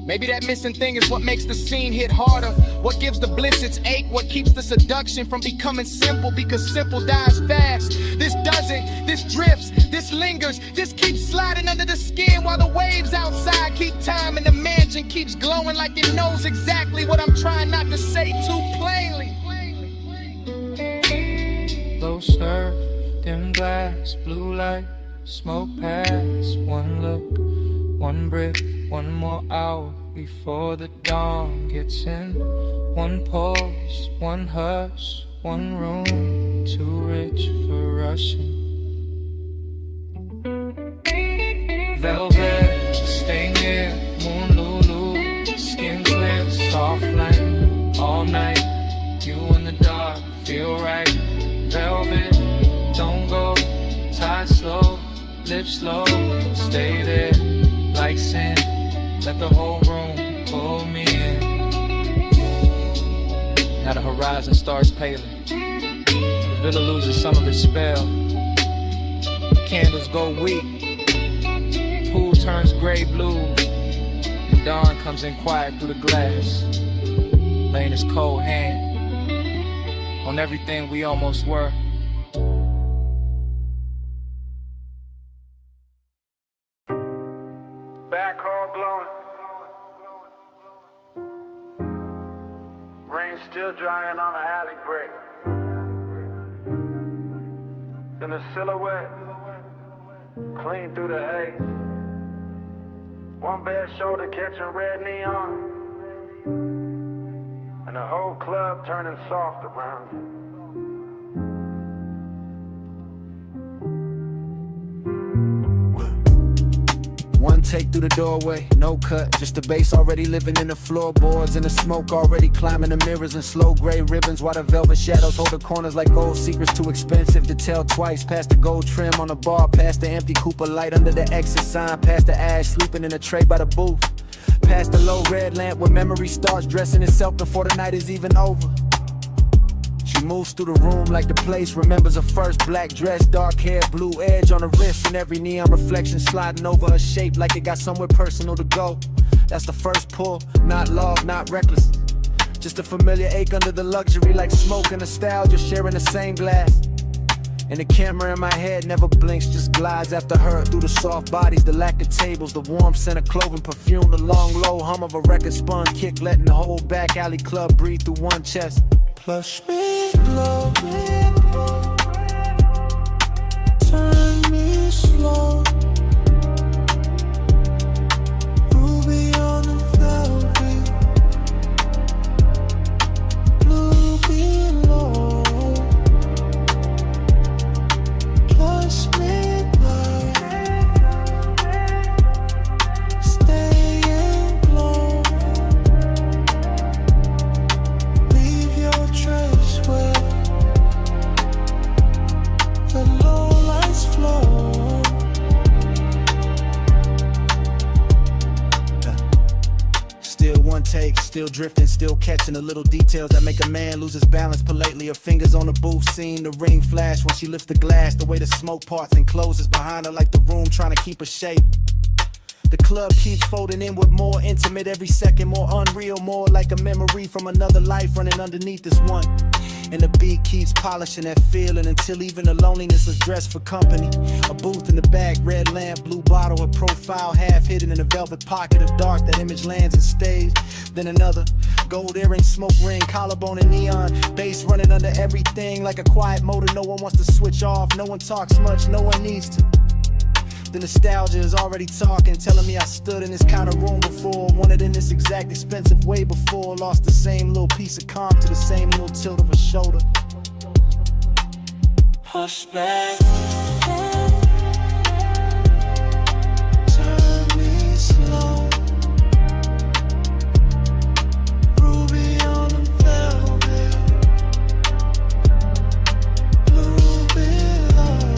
Maybe that missing thing is what makes the scene hit harder, what gives the bliss its ache, what keeps the seduction from becoming simple, because simple dies fast. This doesn't, this drifts, this lingers, this keeps sliding under the skin while the waves outside keep time and the mansion keeps glowing like it knows exactly what I'm trying not to say too plainly. Low surf, dim glass, blue light, smoke pass, one look, one breath, one more hour before the dawn gets in. One pulse, one hush, one room, too rich for rushing. Velvet, stay near, moon lulu, skin clear, soft flame, all night, you in the dark, feel right. Velvet, don't go, tide slow, lips slow, stay there, like sin, let the whole room pull me in. Now the horizon starts paling, the villa loses some of its spell, candles go weak, pool turns gray blue, and dawn comes in quiet through the glass, laying his cold hand on everything we almost were. backhoe blowing. Rain still drying on the alley brick. Then the silhouette, clean through the haze. One bare shoulder catching red neon. And the whole club turning soft around you. One take through the doorway, no cut. Just the bass already living in the floorboards, and the smoke already climbing the mirrors and slow gray ribbons, while the velvet shadows hold the corners like gold secrets too expensive to tell twice. Past the gold trim on the bar, past the empty Cooper light under the exit sign, past the ash sleeping in a tray by the booth, past the low red lamp where memory starts dressing itself before the night is even over. She moves through the room like the place remembers her first black dress, dark hair, blue edge on her wrist, and every neon reflection sliding over her shape like it got somewhere personal to go. That's the first pull, not love, not reckless, just a familiar ache under the luxury, like smoke and nostalgia sharing the same glass. And the camera in my head never blinks, just glides after her through the soft bodies, the lack of tables, the warm scent of clothing, perfume, the long low hum of a record spun kick, letting the whole back alley club breathe through one chest. Plush me low, turn me slow, ruby on the velvet, blue below, plush midnight, stay and glow, leave your trace where the low lights flow. Still one take, still drifting, still catching the little details that make a man lose his balance politely. Her fingers on the booth, seeing the ring flash when she lifts the glass, the way the smoke parts and closes behind her like the room trying to keep her shape. The club keeps folding in with more intimate every second, more unreal, more like a memory from another life running underneath this one. And the beat keeps polishing that feeling until even the loneliness is dressed for company. A booth in the back, red lamp, blue bottle, a profile half hidden in a velvet pocket of dark. That image lands and stays. Then another gold earring, smoke ring, collarbone and neon, bass running under everything like a quiet motor. No one wants to switch off, no one talks much, no one needs to. The nostalgia is already talking, telling me I stood in this kind of room before, wanted in this exact expensive way before, lost the same little piece of calm to the same little tilt of a shoulder. Hush back, turn me slow, ruby on the velvet, blue below,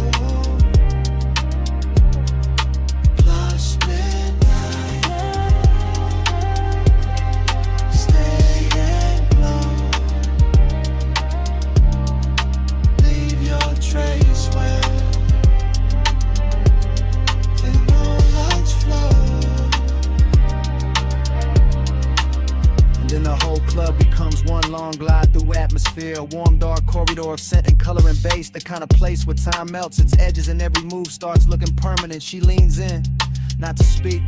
trace where the no lights flow. And then the whole club becomes one long glide through atmosphere, a warm dark corridor of scent and color and bass, the kind of place where time melts its edges and every move starts looking permanent. She leans in, not to speak,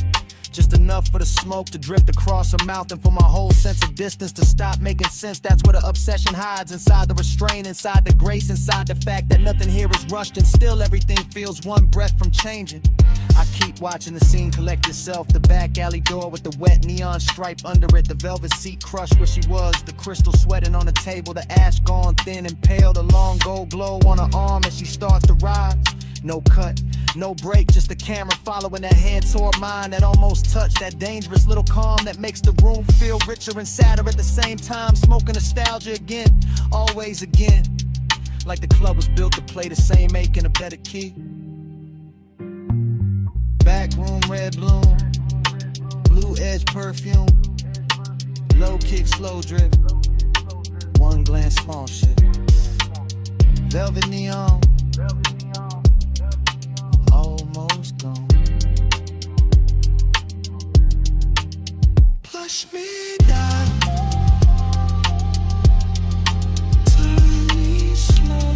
just enough for the smoke to drift across her mouth and for my whole sense of distance to stop making sense. That's where the obsession hides, inside the restraint, inside the grace, inside the fact that nothing here is rushed and still everything feels one breath from changing. I keep watching the scene collect itself, the back alley door with the wet neon stripe under it, the velvet seat crushed where she was, the crystal sweating on the table, the ash gone thin and pale, the long gold glow on her arm as she starts to rise. No cut, no break, just the camera following that hand toward mine, that almost touch, that dangerous little calm that makes the room feel richer and sadder at the same time. Smoking nostalgia again, always again, like the club was built to play the same ache in a better key. Back room, red bloom, blue edge perfume, low kick, slow drip, one glance, small shit, velvet neon, almost gone. Plush me down, turn me slow,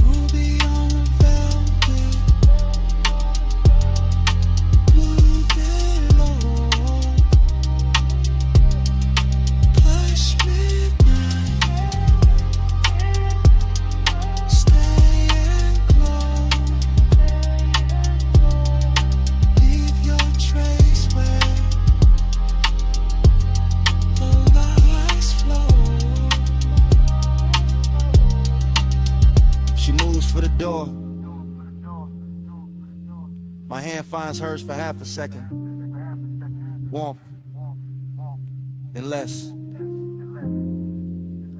ruby on the velvet, My hand finds hers for half a second. Warmth. Then less.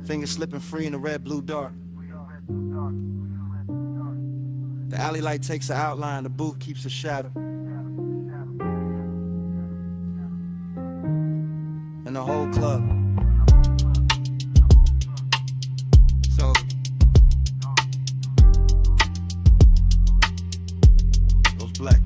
Fingers slipping free in the red-blue dark. The alley light takes an outline, the booth keeps a shadow. And the whole club. So goes black.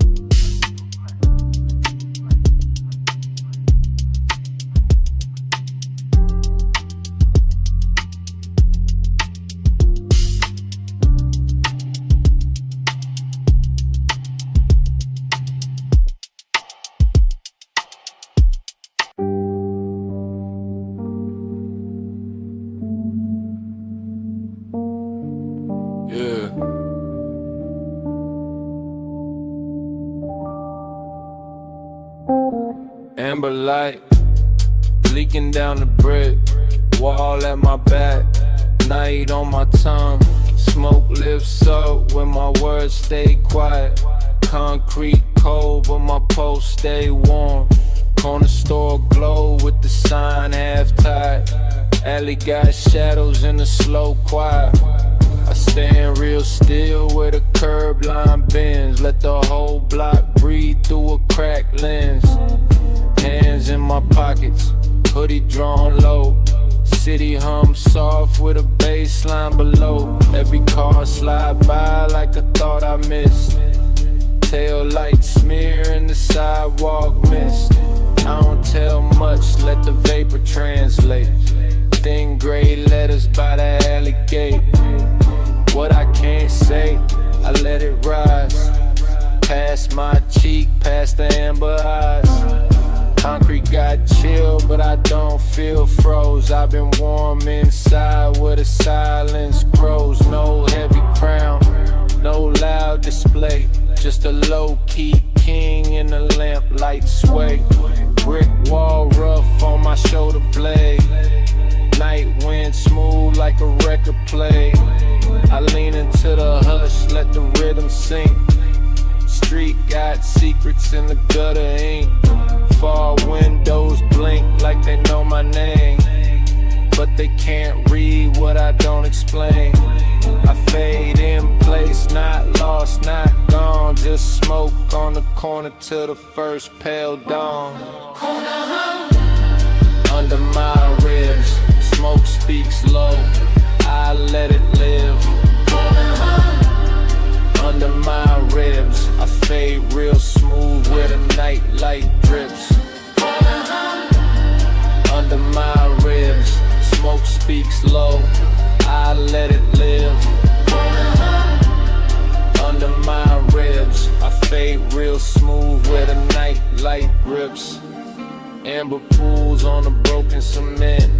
Yeah. Amber light leaking down the brick wall at my back, night on my tongue. Smoke lifts up when my words stay quiet. Concrete cold, but my pulse stay warm. Corner store glow with the sign half tied. Alley got shadows in the slow quiet. I stand real still where the curb line bends. Let the whole block breathe through a cracked lens. Hands in my pockets, hoodie drawn low. City hum soft with a bass line below. Every car slide by like I thought I missed. Tail light smear in the sidewalk mist. I don't tell much, let the vapor translate. Thin gray letters by the alley gate. What I can't say, I let it rise. Past my cheek, past the amber eyes. Concrete got chill, but I don't feel froze. I've been warm inside where the silence grows. No heavy crown, no loud display. Just a low-key king in the lamplight sway. Brick wall rough on my shoulder blade. Night wind smooth like a record play. I lean into the hush, let the rhythm sink. Street got secrets in the gutter ink. Far windows blink like they know my name, but they can't read what I don't explain. I fade in place, not lost, not gone. Just smoke on the corner till the first pale dawn. Under my ribs, smoke speaks low, I let it live. Under my ribs, I fade real smooth where the night light drips. Under my ribs, smoke speaks low, I let it live. Under my ribs, I fade real smooth where the night light grips. Amber pools on the broken cement.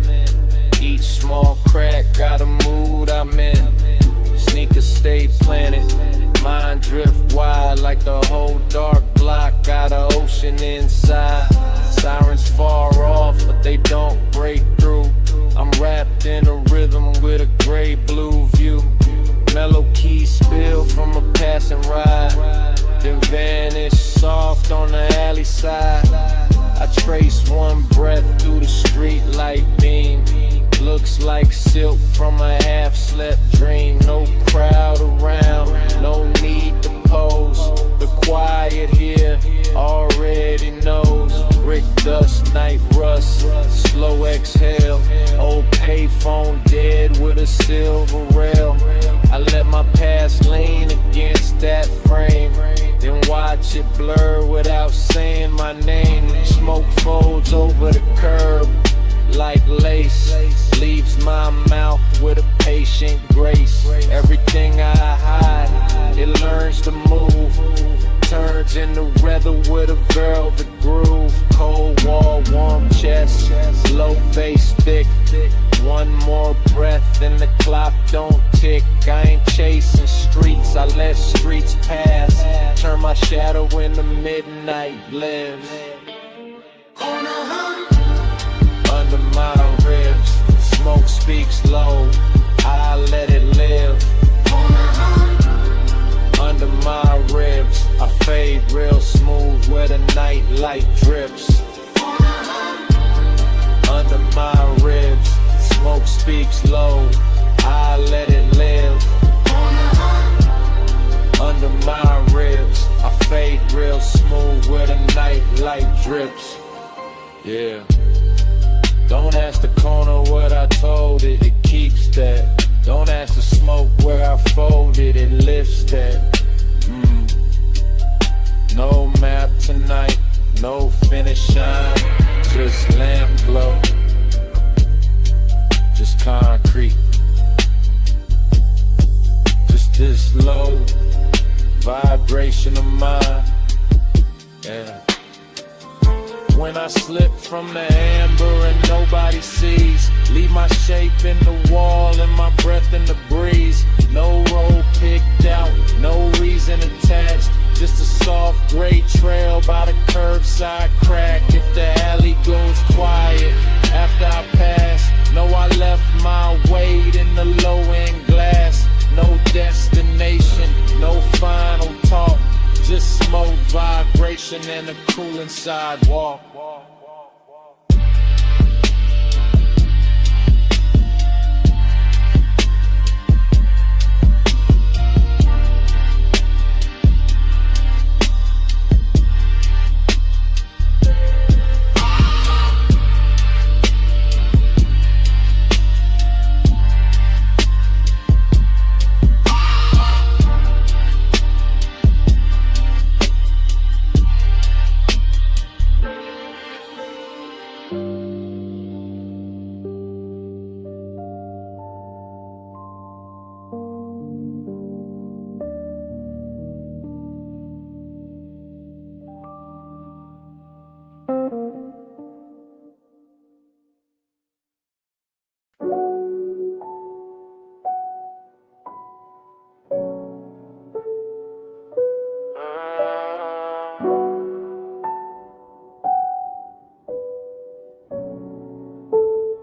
Each small crack got a mood I'm in. Sneakers stay planted, mind drift wide like the whole dark block got an ocean inside. Sirens far off, but they don't break through. I'm wrapped in a rhythm with a gray blue view. Mellow key spill from a passing ride, then vanish soft on the alley side. I trace one breath through the street light beam. Looks like silk from a half-slept dream. No crowd around, no need to pose. The quiet here already knows. Brick dust, night rust, slow exhale. Old payphone dead with a silver rail. I let my past lean against that frame, then watch it blur without saying my name. Smoke folds over the curb like lace, leaves my mouth with a patient grace. Everything I hide, it learns to move, turns into leather with a velvet groove. Cold wall, warm chest, low bass thick. One more breath and the clock don't tick. I ain't chasing streets, I let streets pass. Turn my shadow into midnight lives. Under my ribs, smoke speaks low, I let it live. Under my ribs, I fade real light drips under my ribs. Smoke speaks low, I let it live under my ribs. I fade real smooth where the night light drips. Yeah. Don't ask the corner what I told it, it keeps that. Don't ask the smoke where I folded, it lifts that. No map tonight, no finish line, just lamp glow, just concrete, just this low vibration of mine. Yeah. When I slip from the amber and nobody sees, leave my shape in the wall and my breath in the breeze. No road picked out, no reason attached, just a soft gray trail by the curbside crack. If the alley goes quiet after I pass, know I left my weight in the low-end glass. No destination, no final talk, just smoke vibration and a cooling sidewalk.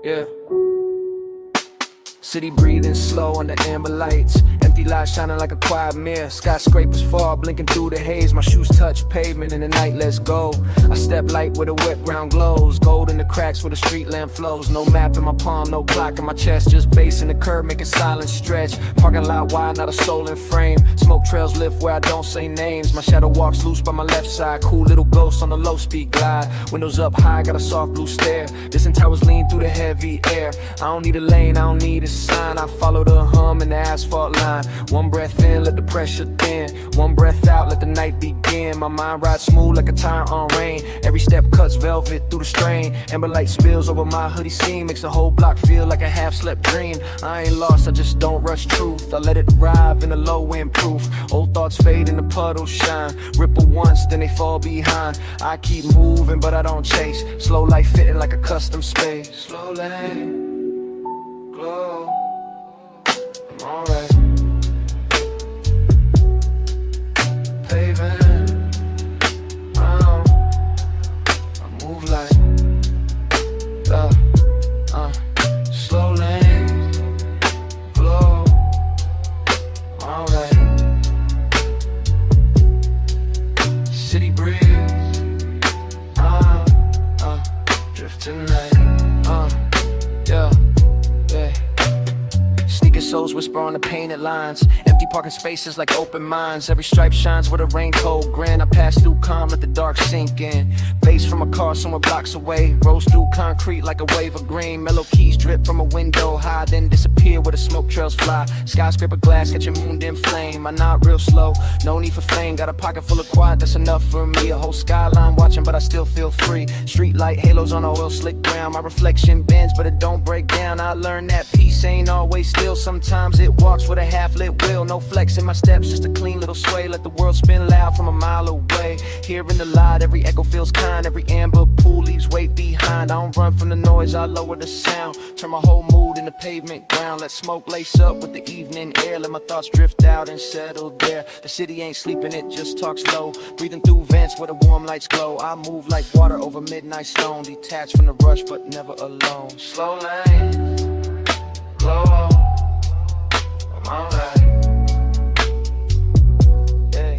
Yeah. City breathing slow under amber lights. Empty lights shining like a quiet mirror. Skyscrapers fall, blinking through the haze. My shoes touch pavement in the night, let's go. I step light where the wet ground glows. Gold in the cracks where the street lamp flows. No map in my palm, no clock in my chest. Just bass in the curb, making silent stretch. Parking lot wide, not a soul in frame. Smoke trails lift where I don't say names. My shadow walks loose by my left side. Cool little ghost on the low speed glide. Windows up high, got a soft blue stare. Distant towers lean through the heavy air. I don't need a lane, I don't need a sign. I follow the hum in the asphalt line. One breath in, let the pressure thin. One breath out, let the night begin. My mind rides smooth like a tire on rain. Every step cuts velvet through the strain. Amber light spills over my hoodie seam. Makes the whole block feel like a half-slept dream. I ain't lost, I just don't rush truth. I let it arrive in a low-end proof. Old thoughts fade and the puddles shine. Ripple once, then they fall behind. I keep moving, but I don't chase. Slow life fitting like a custom space. Slow lane, glow, I'm alright. Paving, I move like slow lane, glow, I'm alright. City breeze, drift tonight, yeah. Sneaker soles whisper on the painted lines. Empty parking spaces like open minds. Every stripe shines with a raincoat grin. I pass through calm, let the dark sink in. Bass from a car somewhere blocks away. Rolls through concrete like a wave of green. Mellow keys drip from a window high, then disappear where the smoke trails fly. Skyscraper glass catching moon dim flame. I nod real slow, no need for fame. Got a pocket full of quiet, that's enough for me. A whole skyline watching, but I still feel free. Street light halos on a oil slick ground. My reflection bends, but it don't break down. I learned that peace ain't always still. Sometimes it walks with a half-lit wheel. No flex in my steps, just a clean little sway. Let the world spin loud from a mile away. Hearing the light, every echo feels kind. Every amber pool leaves weight behind. I don't run from the noise, I lower the sound. Turn my whole mood into pavement ground. Let smoke lace up with the evening air. Let my thoughts drift out and settle there. The city ain't sleeping, it just talks low. Breathing through vents where the warm lights glow. I move like water over midnight stone. Detached from the rush, but never alone. Slow lane, glow, I'm alright. Yeah,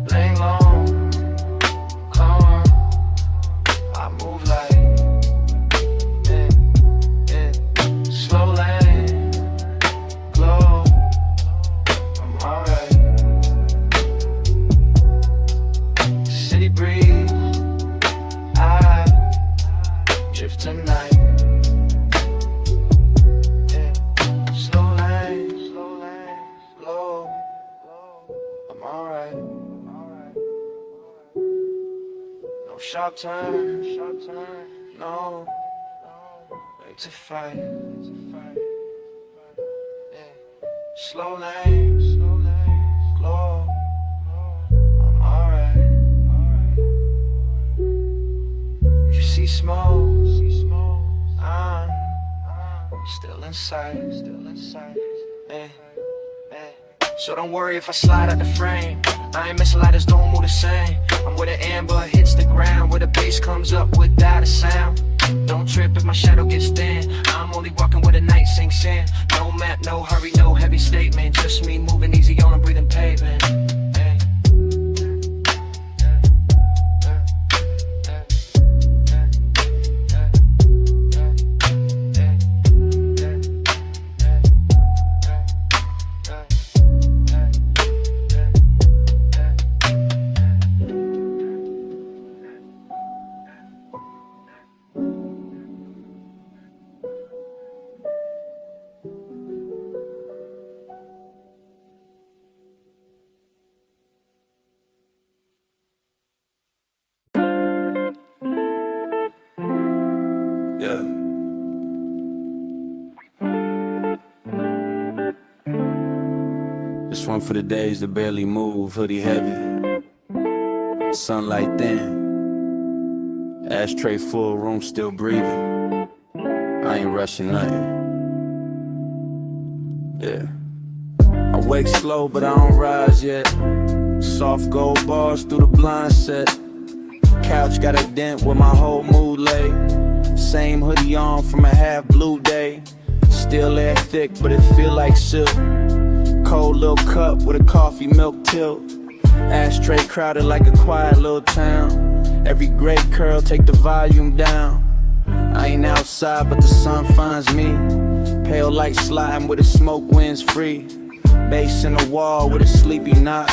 lane long, calm, sharp turn, no way to fight. Slow lane, glow. I'm alright. If you see smoke, I'm still inside. Hey. So don't worry if I slide out the frame. I ain't missing lighters, don't move the same. I'm where the amber hits the ground, where the bass comes up without a sound. Don't trip if my shadow gets thin. I'm only walking where the night sinks in. No map, no hurry, no heavy statement. Just me moving easy on a breathing pavement. This one for the days that barely move, hoodie heavy, sunlight thin, ashtray full, room still breathing. I ain't rushing nothing. Yeah. I wake slow, but I don't rise yet. Soft gold bars through the blind set. Couch got a dent where my whole mood lay. Same hoodie on from a half blue day. Still air thick, but it feel like silk. Cold little cup with a coffee milk tilt. Ashtray crowded like a quiet little town. Every gray curl take the volume down. I ain't outside but the sun finds me. Pale like sliding with the smoke winds free. Bass in the wall with a sleepy knot.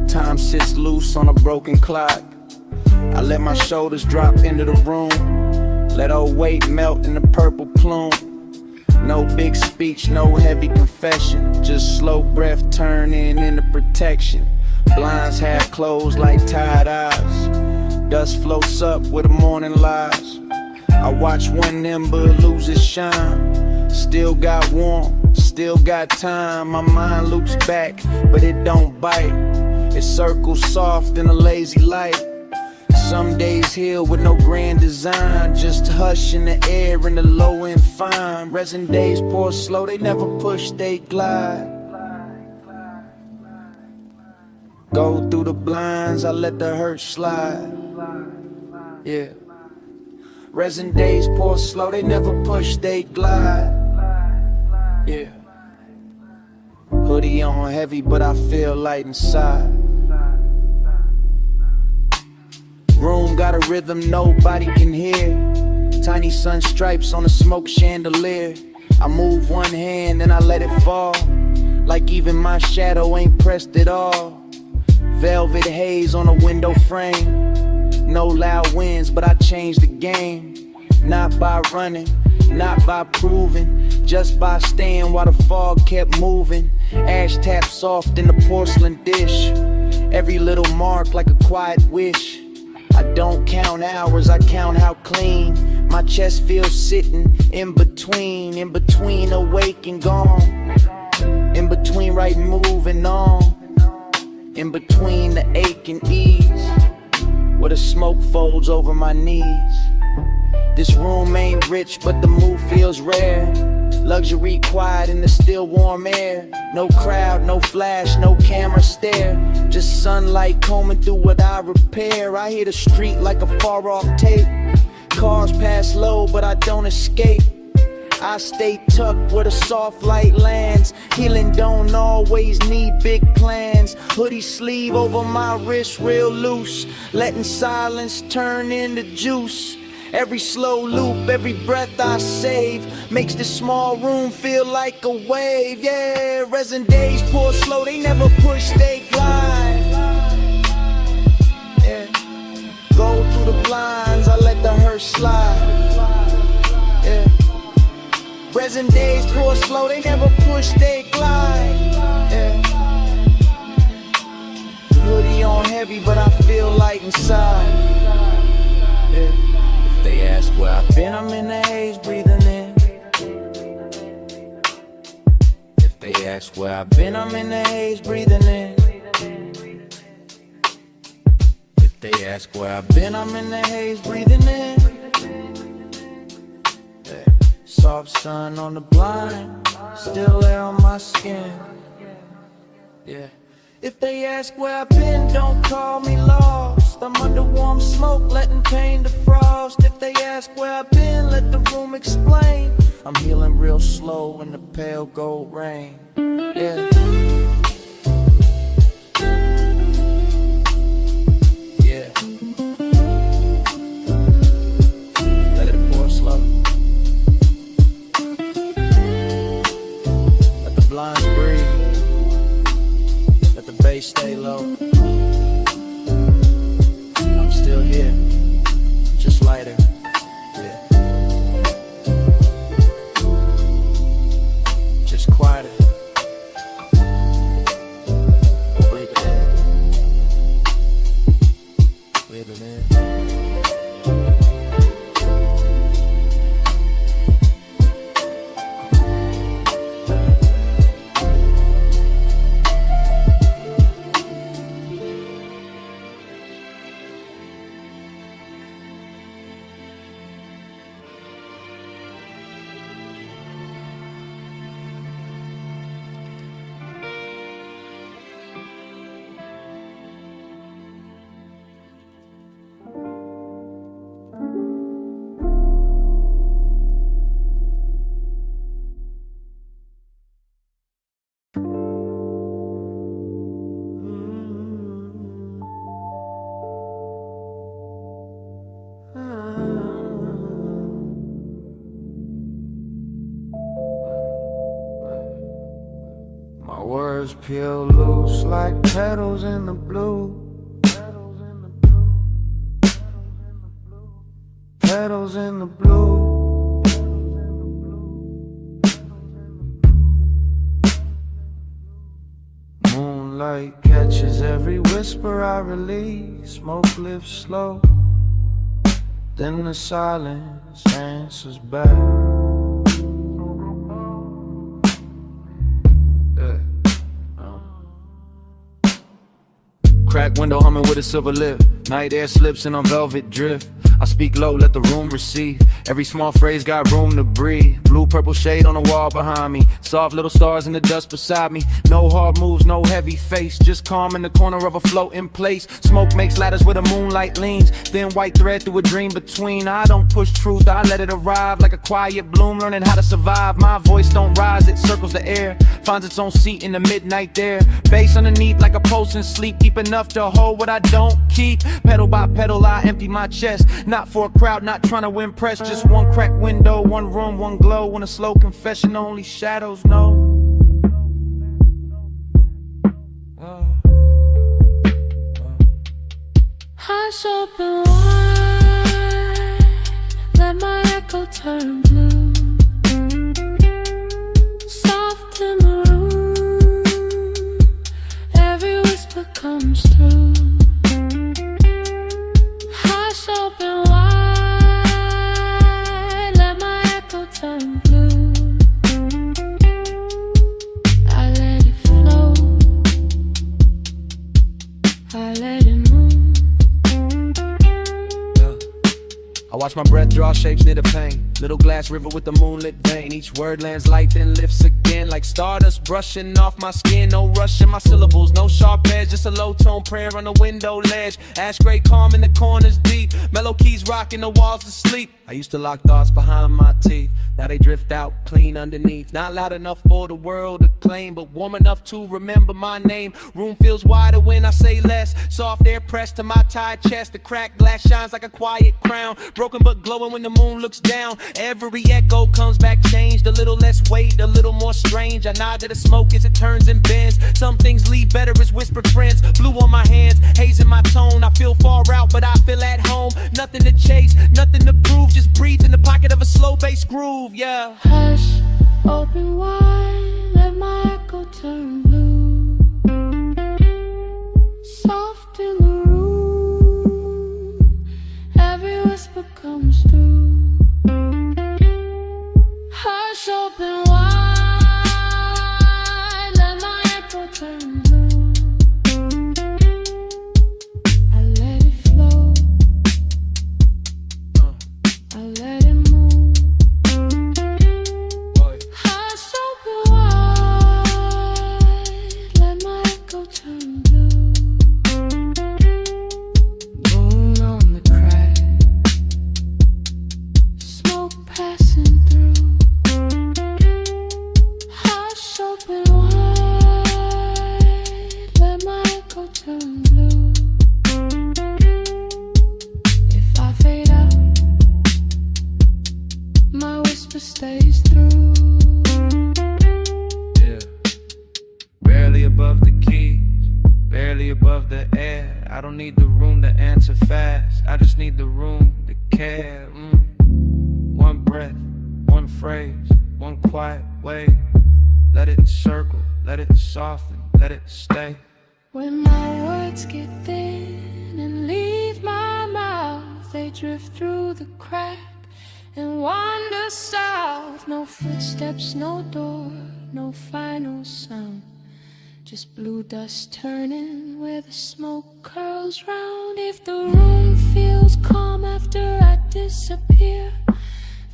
Time sits loose on a broken clock. I let my shoulders drop into the room. Let old weight melt in the purple plume. No big speech, no heavy confession. Just slow breath turning into protection. Blinds half closed like tired eyes. Dust floats up where the morning lies. I watch one ember lose its shine. Still got warmth, still got time. My mind loops back, but it don't bite. It circles soft in a lazy light. Some days heal with no grand design. Just hush in the air and the low and fine. Resin days pour slow, they never push, they glide. Go through the blinds, I let the hurt slide. Yeah. Resin days pour slow, they never push, they glide. Yeah. Hoodie on heavy, but I feel light inside. Room got a rhythm nobody can hear. Tiny sun stripes on a smoke chandelier. I move one hand and I let it fall. Like even my shadow ain't pressed at all. Velvet haze on a window frame. No loud winds, but I changed the game. Not by running, not by proving, just by staying while the fog kept moving. Ash tapped soft in the porcelain dish. Every little mark like a quiet wish. I don't count hours, I count how clean my chest feels sitting in between awake and gone. In between right moving on. In between the ache and ease. Where the smoke folds over my knees. This room ain't rich, but the mood feels rare. Luxury quiet in the still warm air. No crowd, no flash, no camera stare. Just sunlight combing through what I repair. I hear the street like a far off tape. Cars pass low, but I don't escape. I stay tucked where the soft light lands. Healing don't always need big plans. Hoodie sleeve over my wrist real loose. Letting silence turn into juice. Every slow loop, every breath I save makes this small room feel like a wave. Yeah, resin days pour slow, they never push, they glide. Yeah, go through the blinds, I let the hurt slide. Yeah, resin days pour slow, they never push, they glide. Yeah, hoodie on heavy, but I feel light inside. If they ask where I've been, I'm in the haze breathing in. If they ask where I've been, I'm in the haze breathing in. If they ask where I've been, I'm in the haze breathing in. Yeah. Soft sun on the blind, still air on my skin. Yeah. If they ask where I've been, don't call me lost. I'm under warm smoke, letting pain defrost. If they ask where I've been, let the room explain. I'm healing real slow in the pale gold rain. Yeah. Yeah. Let it pour slow. Let the blinds breathe. Let the bass stay low. I'm still here, just lighter. Yeah. Just quieter. Breathe it in. Breathe it in. My words peel loose like petals in the blue. Petals in the blue. Moonlight catches every whisper I release. Smoke lifts slow, then the silence answers back. Crack window humming with a silver lip. Night air slips in on velvet drift. I speak low, let the room receive. Every small phrase got room to breathe. Blue purple shade on the wall behind me. Soft little stars in the dust beside me. No hard moves, no heavy face. Just calm in the corner of a floating place. Smoke makes ladders where the moonlight leans. Thin white thread through a dream between. I don't push truth, I let it arrive. Like a quiet bloom, learning how to survive. My voice don't rise, it circles the air. Finds its own seat in the midnight there. Bass underneath like a pulse in sleep. Deep enough to hold what I don't keep. Pedal by pedal, I empty my chest. Not for a crowd, not trying to impress. Just one cracked window, one room, one glow. And a slow confession only shadows know. Hush open wide, let my echo turn blue. Soft in the room, every whisper comes through. Hush open wide, let my echo turn blue. I let it flow, I let it move. I watch my breath draw shapes near the pain. Little glass river with the moonlit vein. Each word lands light then lifts again. Like stardust brushing off my skin. No rush in my syllables, no sharp edge. Just a low tone prayer on the window ledge. Ash gray calm in the corners deep. Mellow keys rocking the walls to sleep. I used to lock thoughts behind my teeth. Now they drift out clean underneath. Not loud enough for the world to claim, but warm enough to remember my name. Room feels wider when I say less. Soft air pressed to my tired chest. The cracked glass shines like a quiet crown. Broken but glowing when the moon looks down. Every echo comes back changed. A little less weight, a little more strange. I nod to the smoke as it turns and bends. Some things leave better as whispered friends. Blue on my hands, haze in my tone. I feel far out, but I feel at home. Nothing to chase, nothing to prove. Just breathe in the pocket of a slow bass groove, yeah. Hush, open wide, let my echo turn blue. Soft in the room, every whisper paper comes through. Hush open wide, let my echo turn blue. I let it flow, I let it move. Hush open wide, let my echo turn blue. Moon on the crack, smoke passing through. Hush open wide, let my echo turn blue. If I fade out, my whisper stays through. Yeah. Barely above the keys, barely above the air. I don't need the room to answer fast, I just need the room to care. One breath, one phrase, one quiet way. Let it circle, let it soften, let it stay. When my words get thin and leave my mouth, they drift through the crack and wander south. No footsteps, no door, no final sound. Just blue dust turning where the smoke curls round. If the room feels calm after I disappear,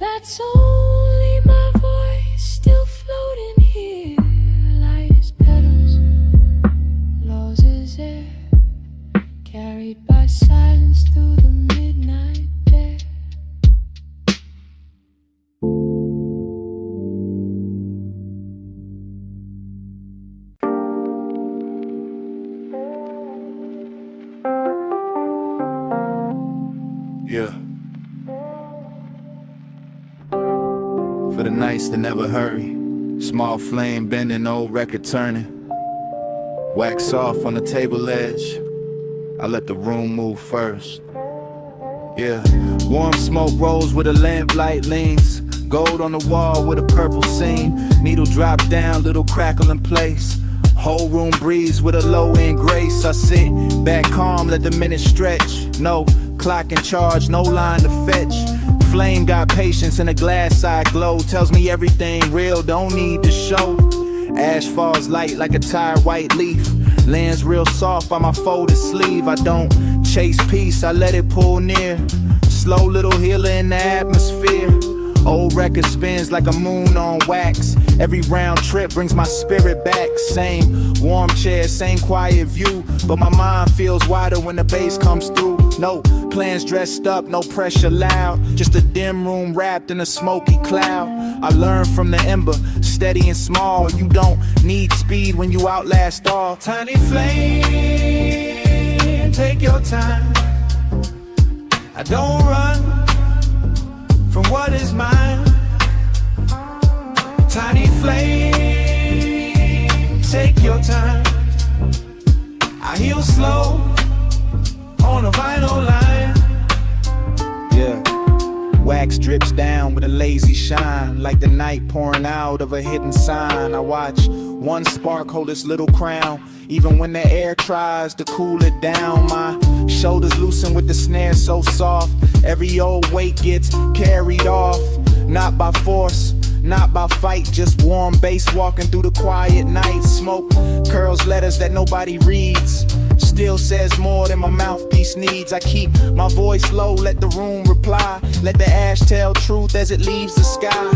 that's only my voice still floating here. Light as petals, lows as air, carried by silence through the midnight air. Yeah. For the nights that never hurry, small flame bending, old record turning. Wax off on the table edge, I let the room move first. Yeah, warm smoke rolls where the lamplight leans. Gold on the wall with a purple seam. Needle drop down, little crackle in place. Whole room breeze with a low end grace. I sit back calm, let the minutes stretch. No clock in charge, no line to fetch. Flame got patience and a glass eye glow. Tells me everything real, don't need to show. Ash falls light like a tired white leaf. Lands real soft by my folded sleeve. I don't chase peace, I let it pull near. Slow little healer in the atmosphere. Old record spins like a moon on wax. Every round trip brings my spirit back. Same warm chair, same quiet view, but my mind feels wider when the bass comes through. No plans dressed up, no pressure loud. Just a dim room wrapped in a smoky cloud. I learned from the ember, steady and small. You don't need speed when you outlast all. Tiny flame, take your time. I don't run from what is mine. Tiny flame, take your time. I heal slow on a vinyl line. Yeah, wax drips down with a lazy shine, like the night pouring out of a hidden sign. I watch one spark hold its little crown, even when the air tries to cool it down. My shoulders loosen with the snare so soft. Every old weight gets carried off, not by force, not by fight, just warm bass walking through the quiet night. Smoke curls letters that nobody reads, still says more than my mouthpiece needs. I keep my voice low, let the room reply. Let the ash tell truth as it leaves the sky.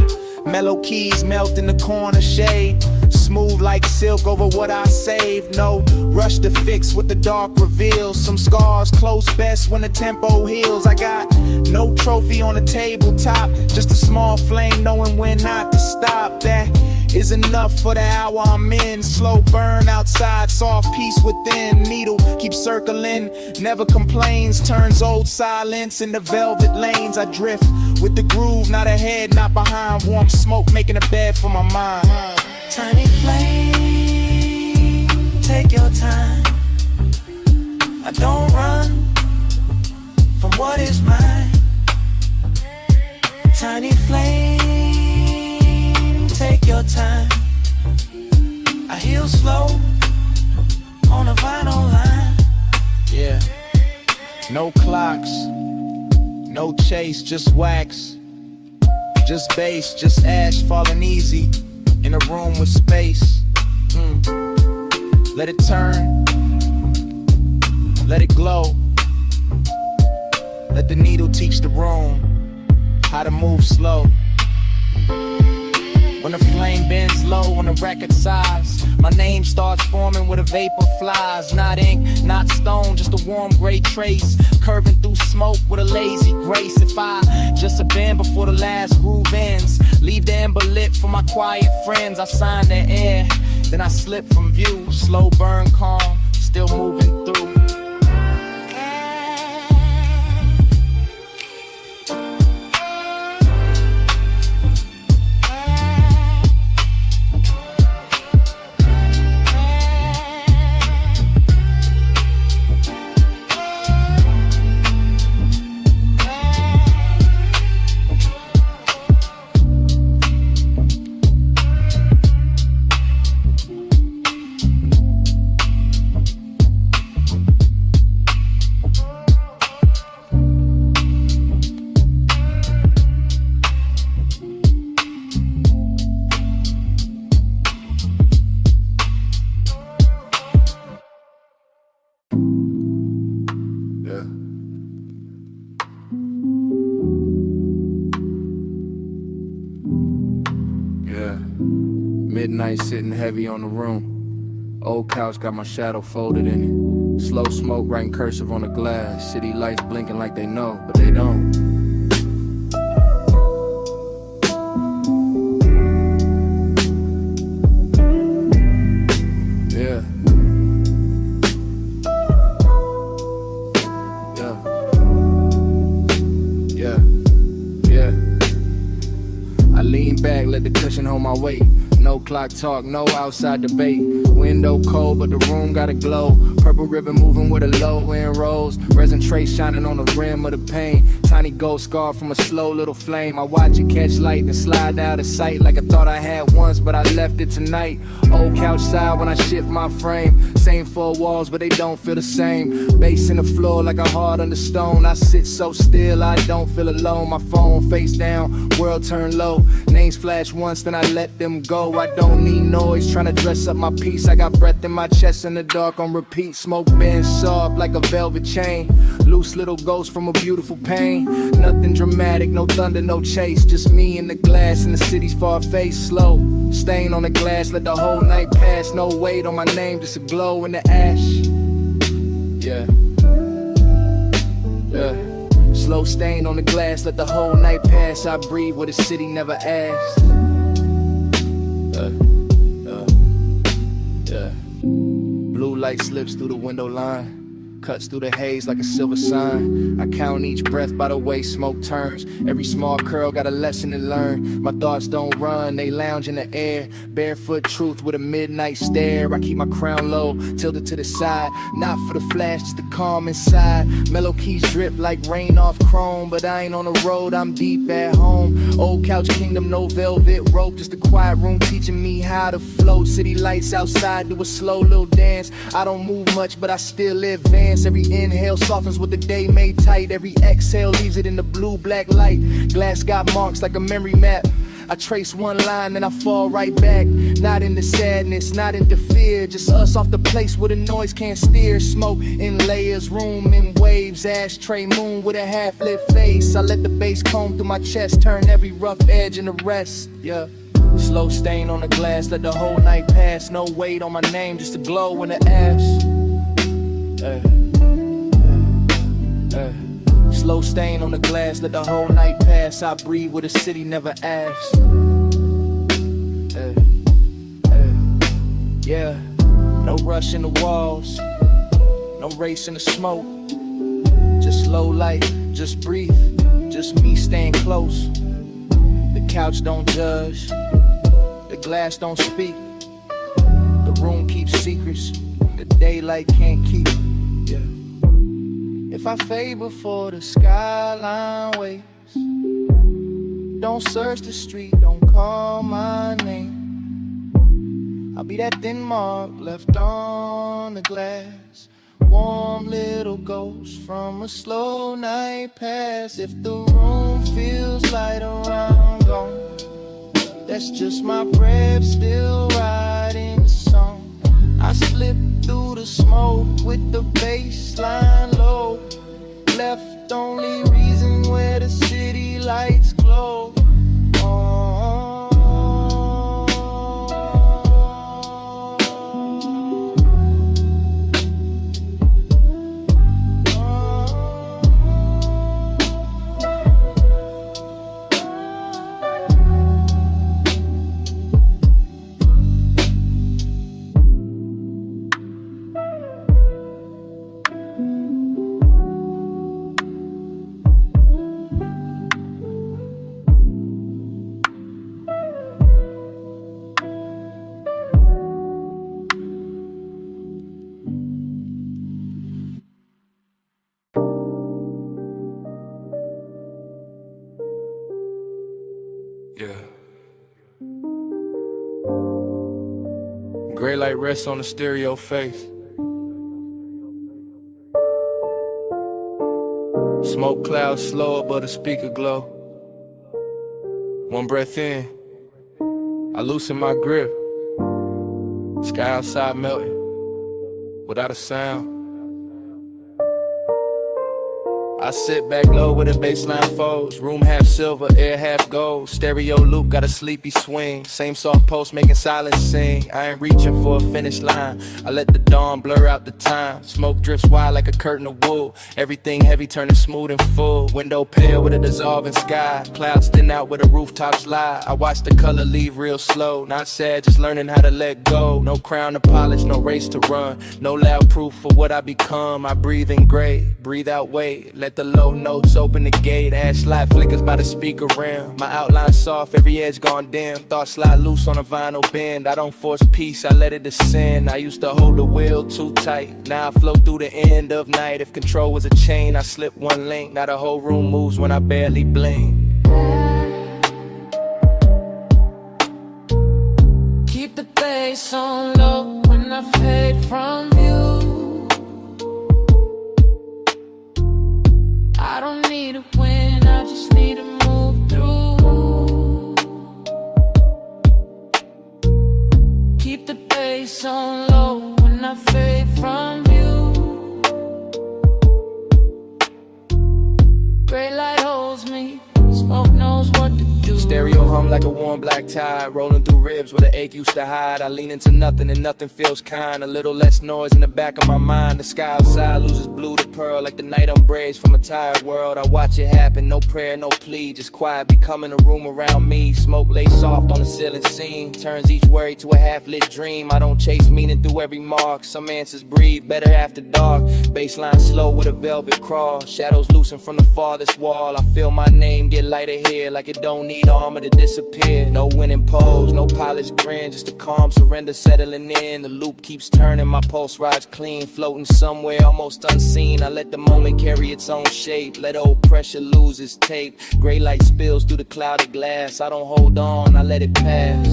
Mellow keys melt in the corner shade, smooth like silk over what I saved. No rush to fix what the dark reveals. Some scars close best when the tempo heals. I got no trophy on the tabletop, just a small flame knowing when not to stop. That is enough for the hour I'm in. Slow burn outside, soft peace within. Needle keeps circling, never complains. Turns old silence into velvet lanes. I drift with the groove, not ahead, not behind. Warm smoke making a bed for my mind. Tiny flame, take your time. I don't run from what is mine. Tiny flame, take your time. I heal slow on a vinyl line. Yeah, no clocks, No chase, just wax. Just bass, just ash falling easy in a room with space. Let it turn, let it glow. Let the needle teach the room how to move slow. When the flame bends low on the record size, my name starts forming where the vapor flies. Not ink, not stone, just a warm gray trace, curving through smoke with a lazy grace. If I just a bend before the last groove ends, leave the ember lit for my quiet friends. I sign the air, then I slip from view. Slow burn calm, still moving through. Midnight sitting heavy on the room. Old couch got my shadow folded in it. Slow smoke writing cursive on the glass. City lights blinking like they know, but they don't. Yeah. Yeah. Yeah. Yeah. I lean back, let the cushion hold my weight. No clock talk, no outside debate. Window cold, but the room got a glow. Purple ribbon moving with a low wind rose. Resin trace shining on the rim of the pain. Tiny gold scar from a slow little flame. I watch it catch light and slide out of sight like I thought I had once, but I left it tonight. Old couch side when I shift my frame. Same four walls, but they don't feel the same. Bass in the floor like a heart under stone. I sit so still, I don't feel alone. My phone face down, world turn low. Names flash once, then I let them go. I don't need noise, trying to dress up my peace. I got breath in my chest in the dark on repeat. Smoke bends soft like a velvet chain. Loose little ghost from a beautiful pain. Nothing dramatic, no thunder, no chase. Just me and the glass in the city's far face. Slow, stain on the glass, let the whole night pass. No weight on my name, just a glow in the ash. Yeah. Yeah. Slow stain on the glass, let the whole night pass. I breathe what the city never asked. Yeah. Blue light slips through the window line, cuts through the haze like a silver sign. I count each breath by the way smoke turns. Every small curl got a lesson to learn. My thoughts don't run, they lounge in the air. Barefoot truth with a midnight stare. I keep my crown low, tilted to the side. Not for the flash, just the calm inside. Mellow keys drip like rain off chrome. But I ain't on the road, I'm deep at home. Old couch kingdom, no velvet rope. Just a quiet room teaching me how to float. City lights outside, do a slow little dance. I don't move much, but I still advance. Every inhale softens what the day made tight. Every exhale leaves it in the blue-black light. Glass got marks like a memory map. I trace one line, then I fall right back. Not into sadness, not into fear. Just us off the place where the noise can't steer. Smoke in layers, room in waves. Ashtray moon with a half-lit face. I let the bass comb through my chest, turn every rough edge into rest. Yeah. Slow stain on the glass, let the whole night pass. No weight on my name, just a glow in the ash. Slow stain on the glass, let the whole night pass. I breathe where the city never asked. Yeah, no rush in the walls, no race in the smoke. Just low light, just breathe, just me staying close. The couch don't judge, the glass don't speak. The room keeps secrets, the daylight can't keep. Yeah. If I fade before the skyline waits, don't search the street, don't call my name. I'll be that thin mark left on the glass warm little ghost from a slow night pass. If the room feels light around gone, that's just my breath still riding the song. I slip through the smoke with the bass line low, left only reason where the city lights glow. Yeah. Gray light rests on the stereo face. Smoke clouds slower, but the speaker glow. One breath in, I loosen my grip. Sky outside melting, without a sound. I sit back low with a baseline folds. Room half silver, air half gold. Stereo loop got a sleepy swing. Same soft post making silence sing. I ain't reaching for a finish line. I let the dawn blur out the time. Smoke drifts wide like a curtain of wool. Everything heavy turning smooth and full. Window pale with a dissolving sky. Clouds thin out where the rooftops lie. I watch the color leave real slow. Not sad, just learning how to let go. No crown to polish, no race to run. No loud proof for what I become. I breathe in gray, breathe out weight. Let the low notes open the gate. Ash light flickers by the speaker rim. My outline soft, every edge gone dim. Thoughts slide loose on a vinyl bend. I don't force peace, I let it descend. I used to hold the wheel too tight. Now I flow through the end of night. If control was a chain, I slip one link. Now the whole room moves when I barely blink. Keep the bass on low when I fade from view. I don't need a win, I just need to move through. Keep the bass on low when I fade from view. Gray light holds me, smoke knows what to do. Stereo hum like a warm black tide, rolling through ribs where the ache used to hide. I lean into nothing and nothing feels kind. A little less noise in the back of my mind. The sky outside loses blue to pearl like the night umbrage from a tired world. I watch it happen, no prayer, no plea, just quiet becoming a room around me. Smoke lay soft on the ceiling scene, turns each worry to a half-lit dream. I don't chase meaning through every mark. Some answers breathe better after dark. Baseline slow with a velvet crawl. Shadows loosen from the farthest wall. I feel my name get lighter here like it don't need armor to disappear. No winning pose, no polished grin, just a calm surrender settling in. The loop keeps turning, my pulse rides clean, floating somewhere almost unseen. I let the moment carry its own shape, let old pressure lose its tape. Gray light spills through the clouded glass. I don't hold on, I let it pass.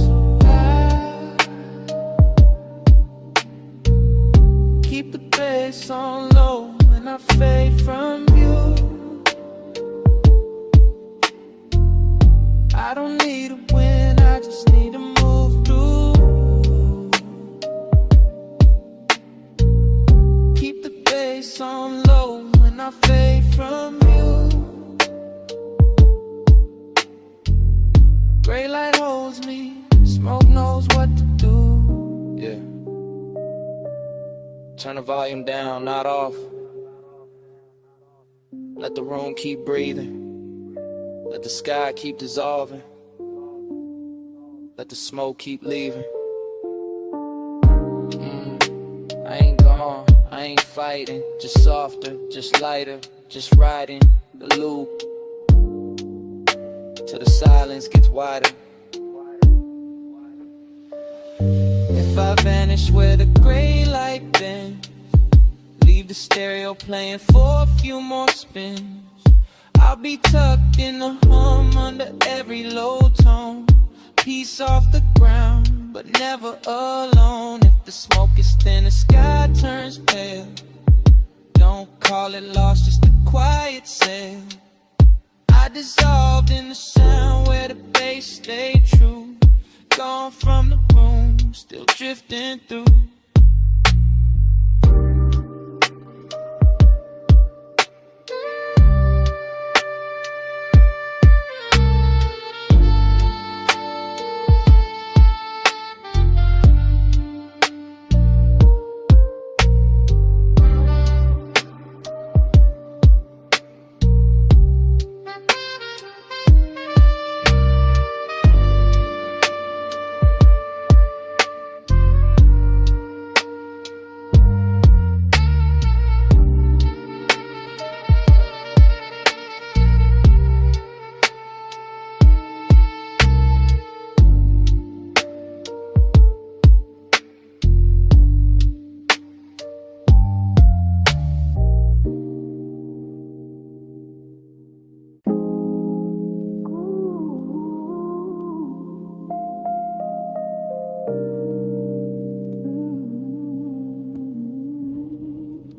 Keep the bass on low when I fade from view. I don't need a win, I just need to move through. Keep the bass on low when I fade from you. Gray light holds me, smoke knows what to do. Yeah. Turn the volume down, not off. Let the room keep breathing. Let the sky keep dissolving. Let the smoke keep leaving. I ain't gone, I ain't fighting. Just softer, just lighter, just riding the loop till the silence gets wider. If I vanish where the gray light bends, leave the stereo playing for a few more spins, I'll be tucked in the hum under every low tone. Peace off the ground, but never alone. If the smoke is thin, the sky turns pale. Don't call it lost, just a quiet sail. I dissolved in the sound where the bass stayed true. Gone from the room, still drifting through.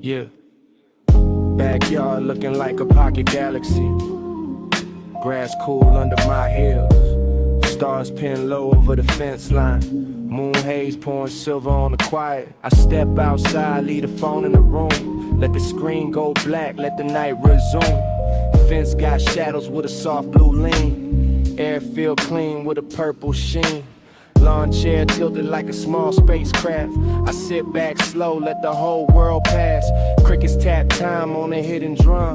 Yeah. Backyard looking like a pocket galaxy. Grass cool under my heels. Stars pinned low over the fence line. Moon haze pouring silver on the quiet. I step outside, leave the phone in the room. Let the screen go black, let the night resume. Fence got shadows with a soft blue lean. Air feel clean with a purple sheen. Lawn chair tilted like a small spacecraft. I sit back slow, let the whole world pass. Crickets tap time on a hidden drum.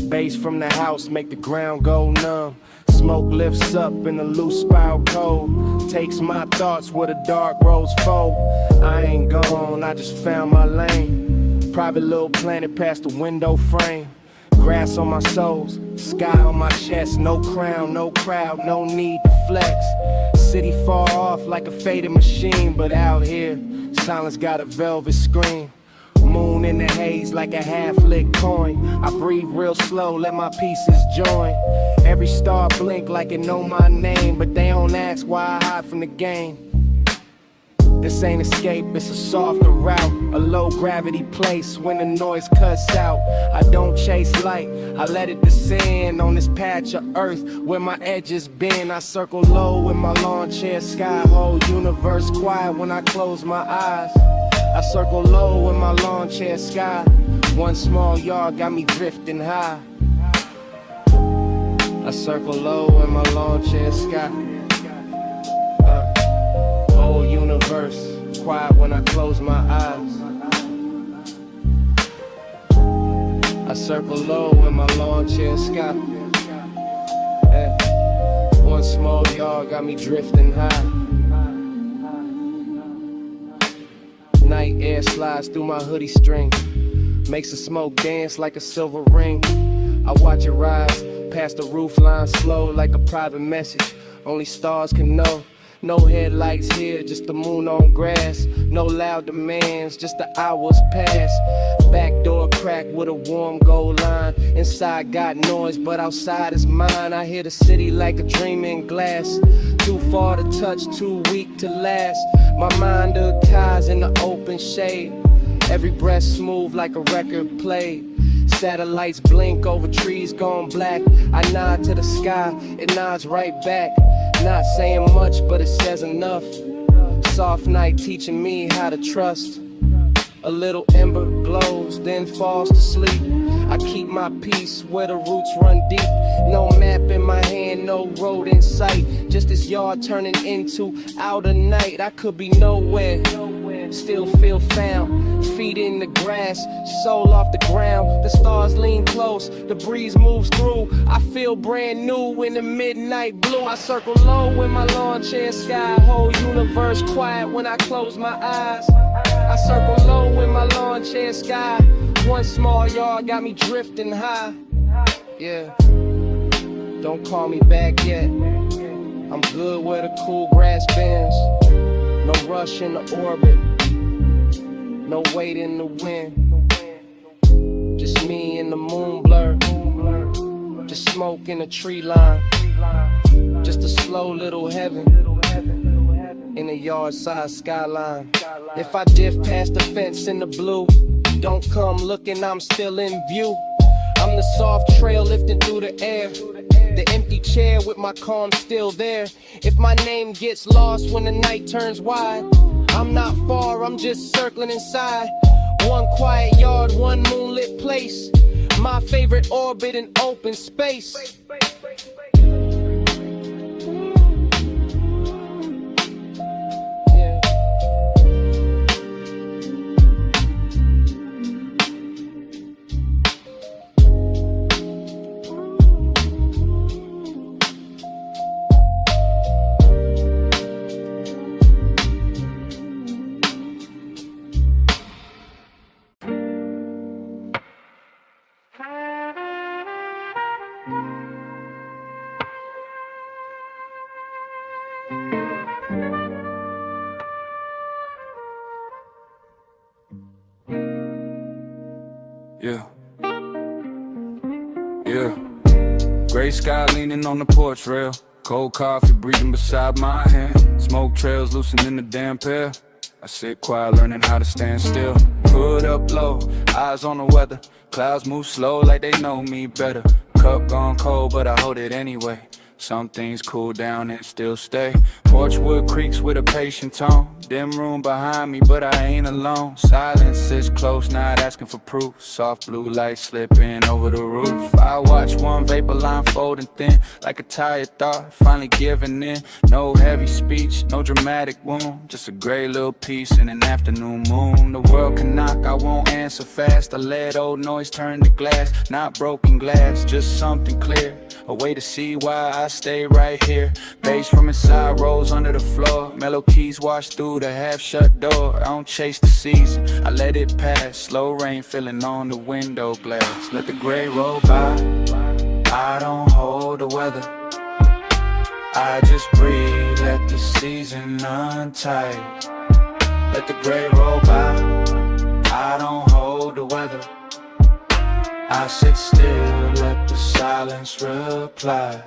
Bass from the house make the ground go numb. Smoke lifts up in the loose spiral cold. Takes my thoughts where the dark roads fold. I ain't gone, I just found my lane. Private little planet past the window frame. Grass on my soles, sky on my chest. No crown, no crowd, no need to flex. City far off like a faded machine, but out here, silence got a velvet screen. Moon in the haze like a half-lit coin. I breathe real slow, let my pieces join. Every star blink like it know my name, but they don't ask why I hide from the game. This ain't escape, it's a softer route. A low gravity place when the noise cuts out. I don't chase light, I let it descend on this patch of earth where my edges bend. I circle low with my lawn chair sky. Whole universe quiet when I close my eyes. I circle low with my lawn chair sky. One small yard got me drifting high. I circle low in my lawn chair sky. Whole universe quiet when I close my eyes. I circle low in my lawn chair sky. One small yard got me drifting high. Night air slides through my hoodie string. Makes the smoke dance like a silver ring. I watch it rise past the roof line slow like a private message. Only stars can know. No headlights here, just the moon on grass. No loud demands, just the hours pass. Back door cracked with a warm gold line. Inside got noise, but outside is mine. I hear the city like a dream in glass. Too far to touch, too weak to last. My mind ties in the open shade. Every breath smooth like a record played. Satellites blink over trees gone black. I nod to the sky, it nods right back. Not saying much, but it says enough. Soft night teaching me how to trust. A little ember glows, then falls to sleep. I keep my peace where the roots run deep. No map in my hand, no road in sight. Just this yard turning into outer night. I could be nowhere, still feel found. Feet in the grass, soul off the ground. The stars lean close, the breeze moves through. I feel brand new in the midnight blue. I circle low in my lawn chair sky. Whole universe quiet when I close my eyes. I circle low in my lawn chair sky. One small yard got me drifting high. Yeah, don't call me back yet. I'm good where the cool grass bends. No rush in the orbit. No weight in the wind. Just me and the moon blur. Just smoke in the tree line. Just a slow little heaven in the yard side skyline. If I diff past the fence in the blue, Don't come looking, I'm still in view. I'm the soft trail lifting through the air. The empty chair with my calm still there. If my name gets lost when the night turns wide, I'm not far, I'm just circling inside. One quiet yard, one moonlit place. My favorite orbit in open space. Yeah. Yeah. Gray sky leaning on the porch rail. Cold coffee breathing beside my hand. Smoke trails loosening the damp air. I sit quiet learning how to stand still. Hood up low, eyes on the weather. Clouds move slow like they know me better. Cup gone cold but I hold it anyway. Some things cool down and still stay. Porch wood creaks with a patient tone. Dim room behind me, but I ain't alone. Silence is close, not asking for proof. Soft blue light slipping over the roof. I watch one vapor line folding thin, like a tired thought, finally giving in. No heavy speech, no dramatic wound. Just a gray little piece in an afternoon moon. The world can knock, I won't answer fast. I let old noise turn to glass. Not broken glass, just something clear. A way to see why I stay right here. Bass from inside rolls under the floor. Mellow keys wash through the half-shut door. I don't chase the season, I let it pass. Slow rain filling on the window glass. Let the gray roll by, I don't hold the weather. I just breathe, let the season untie. Let the gray roll by, I don't hold the weather. I sit still, let the silence reply.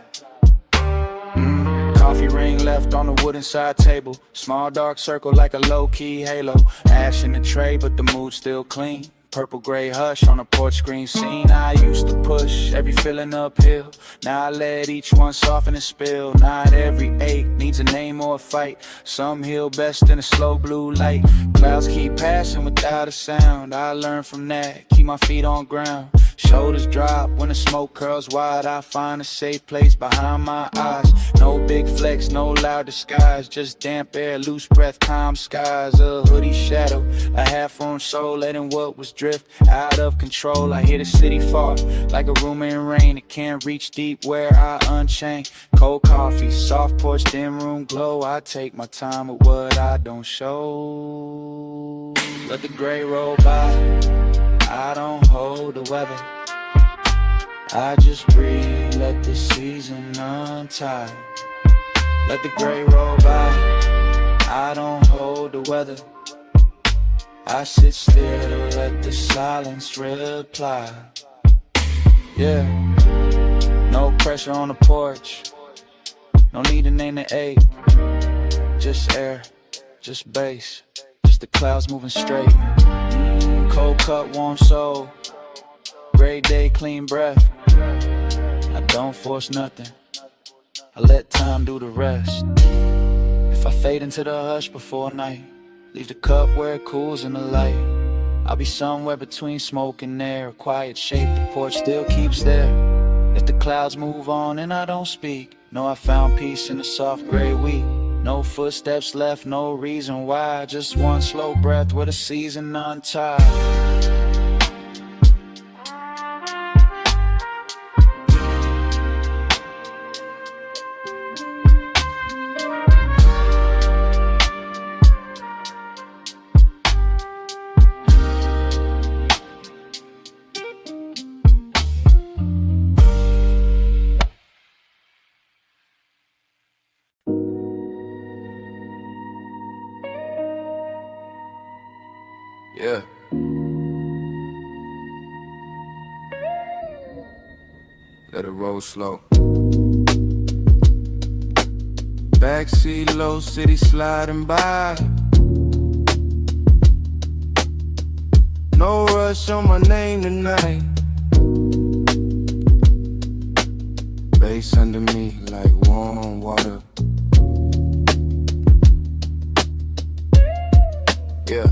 Coffee ring left on the wooden side table. Small dark circle like a low-key halo. Ash in the tray, but the mood's still clean. Purple gray hush on a porch screen scene. I used to push every feeling uphill. Now I let each one soften and spill. Not every ache needs a name or a fight. Some heal best in a slow blue light. Clouds keep passing without a sound. I learn from that, keep my feet on ground. Shoulders drop when the smoke curls wide. I find a safe place behind my eyes. No big flex, no loud disguise. Just damp air, loose breath, calm skies. A hoodie shadow, a half-formed soul, letting what was drift out of control. I hear the city fall like a room in rain. It can't reach deep where I unchain. Cold coffee, soft porch, dim room glow. I take my time with what I don't show. Let the gray roll by, I don't hold the weather. I just breathe, let the season untie. Let the gray roll by, I don't hold the weather. I sit still, let the silence reply. Yeah, no pressure on the porch. No need to name the ache. Just air, just bass. Just the clouds moving straight. Cold cup, warm soul. Gray day, clean breath. I don't force nothing, I let time do the rest. If I fade into the hush before night, leave the cup where it cools in the light. I'll be somewhere between smoke and air. A quiet shape, the porch still keeps there. If the clouds move on and I don't speak, know I found peace in the soft gray wheat. No footsteps left, no reason why. Just one slow breath with a season untied. Yeah. Let it roll slow. Backseat low, city sliding by. No rush. rush on my name tonight. Bass under me like warm water. Yeah.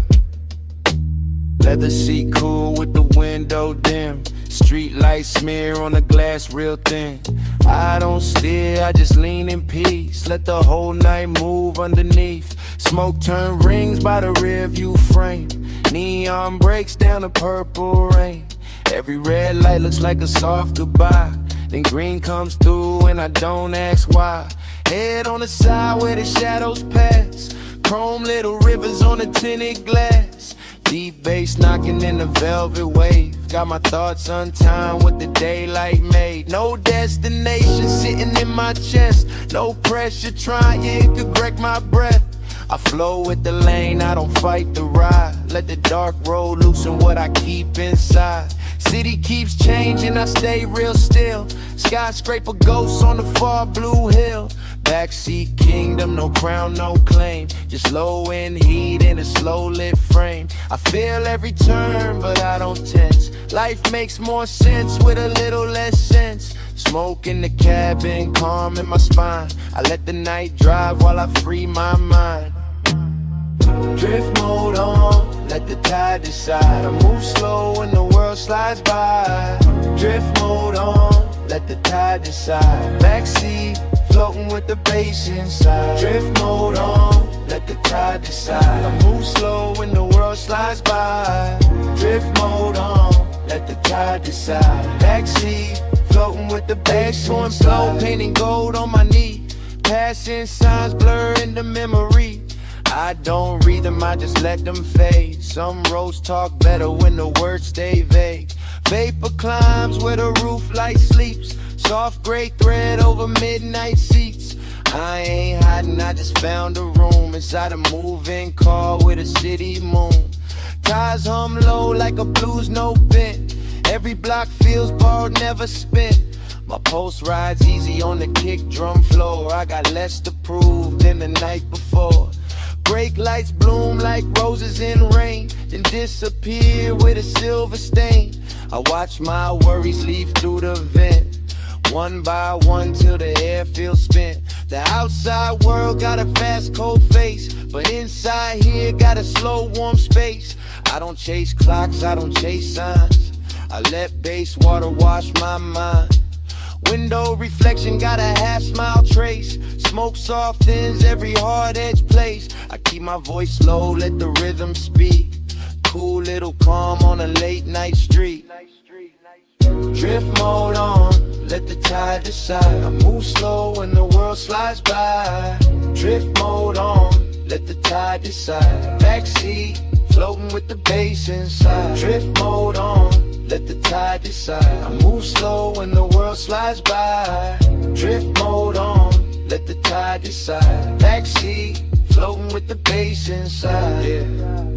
Leather seat cool with the window dim. Street light smear on the glass real thin. I don't steer, I just lean in peace. Let the whole night move underneath. Smoke turn rings by the rear view frame. Neon breaks down the purple rain. Every red light looks like a soft goodbye. Then green comes through and I don't ask why. Head on the side where the shadows pass. Chrome little rivers on the tinted glass. Deep bass knocking in the velvet wave. Got my thoughts untimed with the daylight made. No destination sitting in my chest. No pressure trying to wreck my breath. I flow with the lane, I don't fight the ride. Let the dark road loosen what I keep inside. City keeps changing, I stay real still. Skyscraper ghosts on the far blue hill. Backseat kingdom, no crown, no claim. Just low end heat in a slow lit frame. I feel every turn, but I don't tense. Life makes more sense with a little less sense. Smoke in the cabin, calm in my spine. I let the night drive while I free my mind. Drift mode on, let the tide decide. I move slow when the world slides by. Drift mode on, let the tide decide. Backseat, floating with the bass inside. Drift mode on, let the tide decide. I move slow when the world slides by. Drift mode on, let the tide decide. Backseat, floating with the bass going slow, painting gold on my knee. Passing signs blur into memory. I don't read them, I just let them fade. Some roads talk better when the words stay vague. Vapor climbs where the roof light sleeps. Soft gray thread over midnight seats. I ain't hiding, I just found a room inside a moving car with a city moon. Tires hum low like a blues note bent. Every block feels borrowed, never spent. My pulse rides easy on the kick drum floor. I got less to prove than the night before. Brake lights bloom like roses in rain, then disappear with a silver stain. I watch my worries leave through the vent, one by one till the air feels spent. The outside world got a fast cold face, but inside here got a slow warm space. I don't chase clocks, I don't chase signs. I let bass water wash my mind. Window reflection got a half smile trace. Smoke softens every hard edge place. I keep my voice low, let the rhythm speak. Cool little calm on a late night street. Drift mode on, let the tide decide. I move slow when the world slides by. Drift mode on, let the tide decide. Backseat, floating with the bass inside. Drift mode on, let the tide decide. I move slow when the world slides by. Drift mode on, let the tide decide. Backseat, floating with the bass inside. Yeah,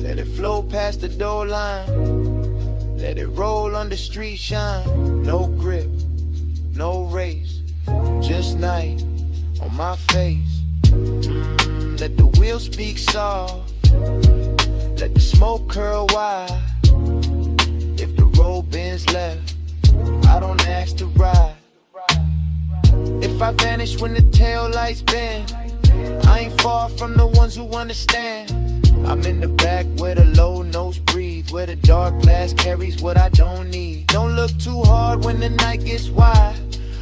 let it flow past the door line. Let it roll under street shine. No grip, no race, just night on my face. Let the wheel speak soft. Let the smoke curl wide. If the road bends left, I don't ask to ride. If I vanish when the tail lights bend, I ain't far from the ones who understand. I'm in the back where the low notes breathe, where the dark glass carries what I don't need. Don't look too hard when the night gets wide.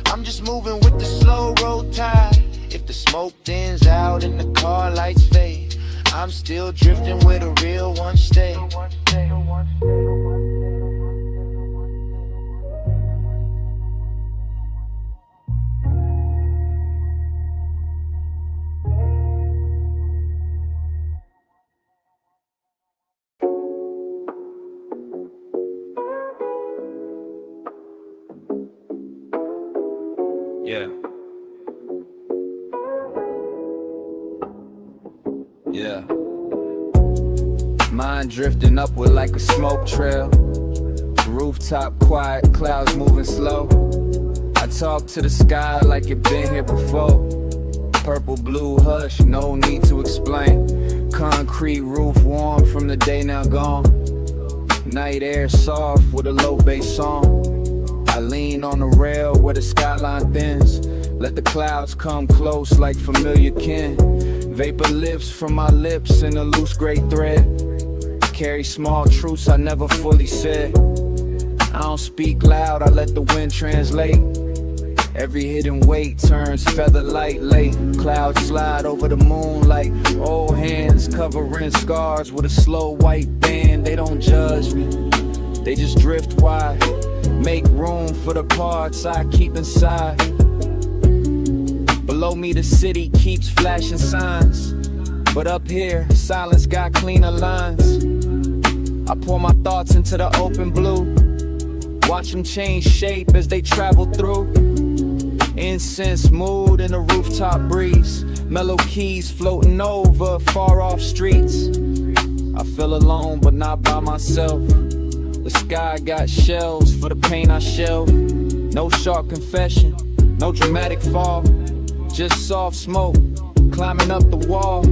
I'm just moving with the slow road tide. If the smoke thins out and the car lights fade, I'm still drifting where the real ones stay. Yeah. Yeah. Mind drifting upward like a smoke trail. Rooftop quiet, clouds moving slow. I talk to the sky like it been here before. Purple, blue, hush, no need to explain. Concrete roof warm from the day now gone. Night air soft with a low bass song. I lean on the rail where the skyline thins. Let the clouds come close like familiar kin. Vapor lifts from my lips in a loose gray thread. Carry small truths I never fully said. I don't speak loud, I let the wind translate. Every hidden weight turns feather light late. Clouds slide over the moon like old hands covering scars with a slow white band. They don't judge me, they just drift wide. Make room for the parts I keep inside. Below me the city keeps flashing signs, but up here silence got cleaner lines. I pour my thoughts into the open blue. Watch them change shape as they travel through. Incense mood in the rooftop breeze. Mellow keys floating over far off streets. I feel alone but not by myself. The sky got shells for the pain I shelve. No sharp confession, no dramatic fall. Just soft smoke climbing up the wall.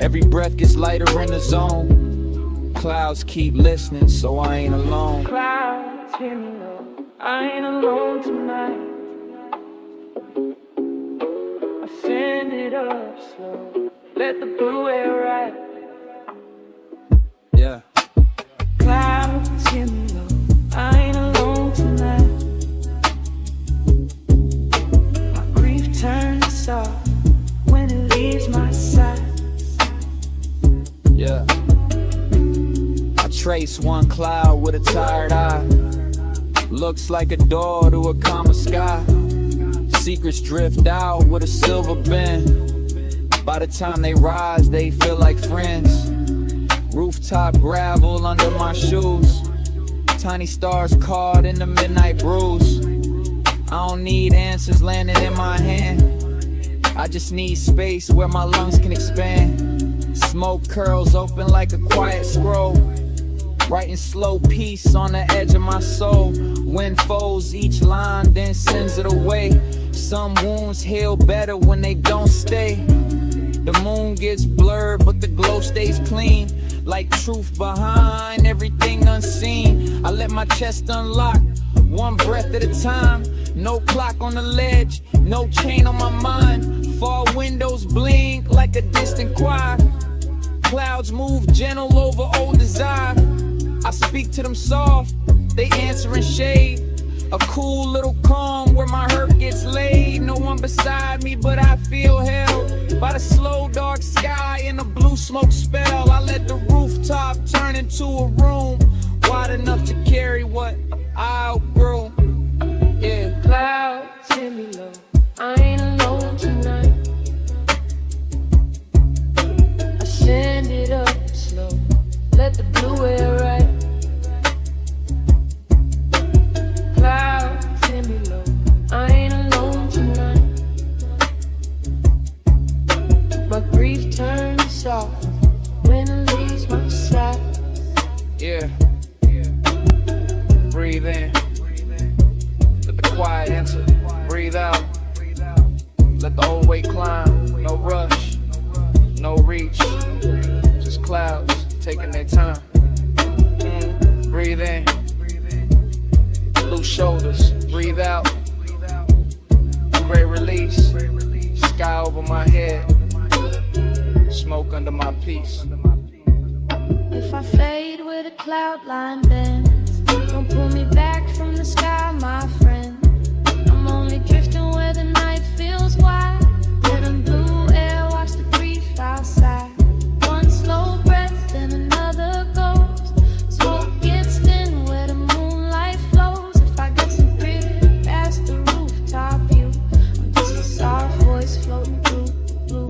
Every breath gets lighter in the zone. Clouds keep listening so I ain't alone. Clouds, hear me low, I ain't alone tonight. I send it up slow, let the blue air ride. Yeah. Clouds, hear me low, I ain't alone tonight. My grief turns soft when it leaves my side. Yeah. I trace one cloud with a tired eye. Looks like a door to a calmer sky. Secrets drift out with a silver bin. By the time they rise, they feel like friends. Rooftop gravel under my shoes. Tiny stars caught in the midnight breeze. I don't need answers landing in my hand. I just need space where my lungs can expand. Smoke curls open like a quiet scroll. Writing slow peace on the edge of my soul. Wind folds each line, then sends it away. Some wounds heal better when they don't stay. The moon gets blurred, but the glow stays clean. Like truth behind everything unseen. I let my chest unlock, one breath at a time. No clock on the ledge, no chain on my mind. Fall windows blink like a distant choir. Clouds move gentle over old desire. I speak to them soft, they answer in shade. A cool little calm where my hurt gets laid. No one beside me, but I feel held by the slow dark sky and the blue smoke spell. I let the rooftop turn into a room wide enough to carry what I outgrew. Yeah. Clouds, hear me low, I ain't alone tonight. I send it up slow, let the blue air ride. Clouds, hear me low, I ain't alone tonight. My grief turns soft when it leaves my side. Yeah. Breathe in, let the quiet enter. Breathe out, let the old weight climb. No rush, no reach, just clouds taking their time. Breathe in, loose shoulders. Breathe out, great release. Sky over my head, smoke under my peace. If I fade where the cloud line bends, don't pull me back from the sky, my friend. I'm only drifting where the night feels wide. Let them blue air watch the grief outside. One slow breath, then another goes. Smoke gets thin where the moonlight flows. If I get some pretty past the rooftop view, I'm just a soft voice floating through the blue.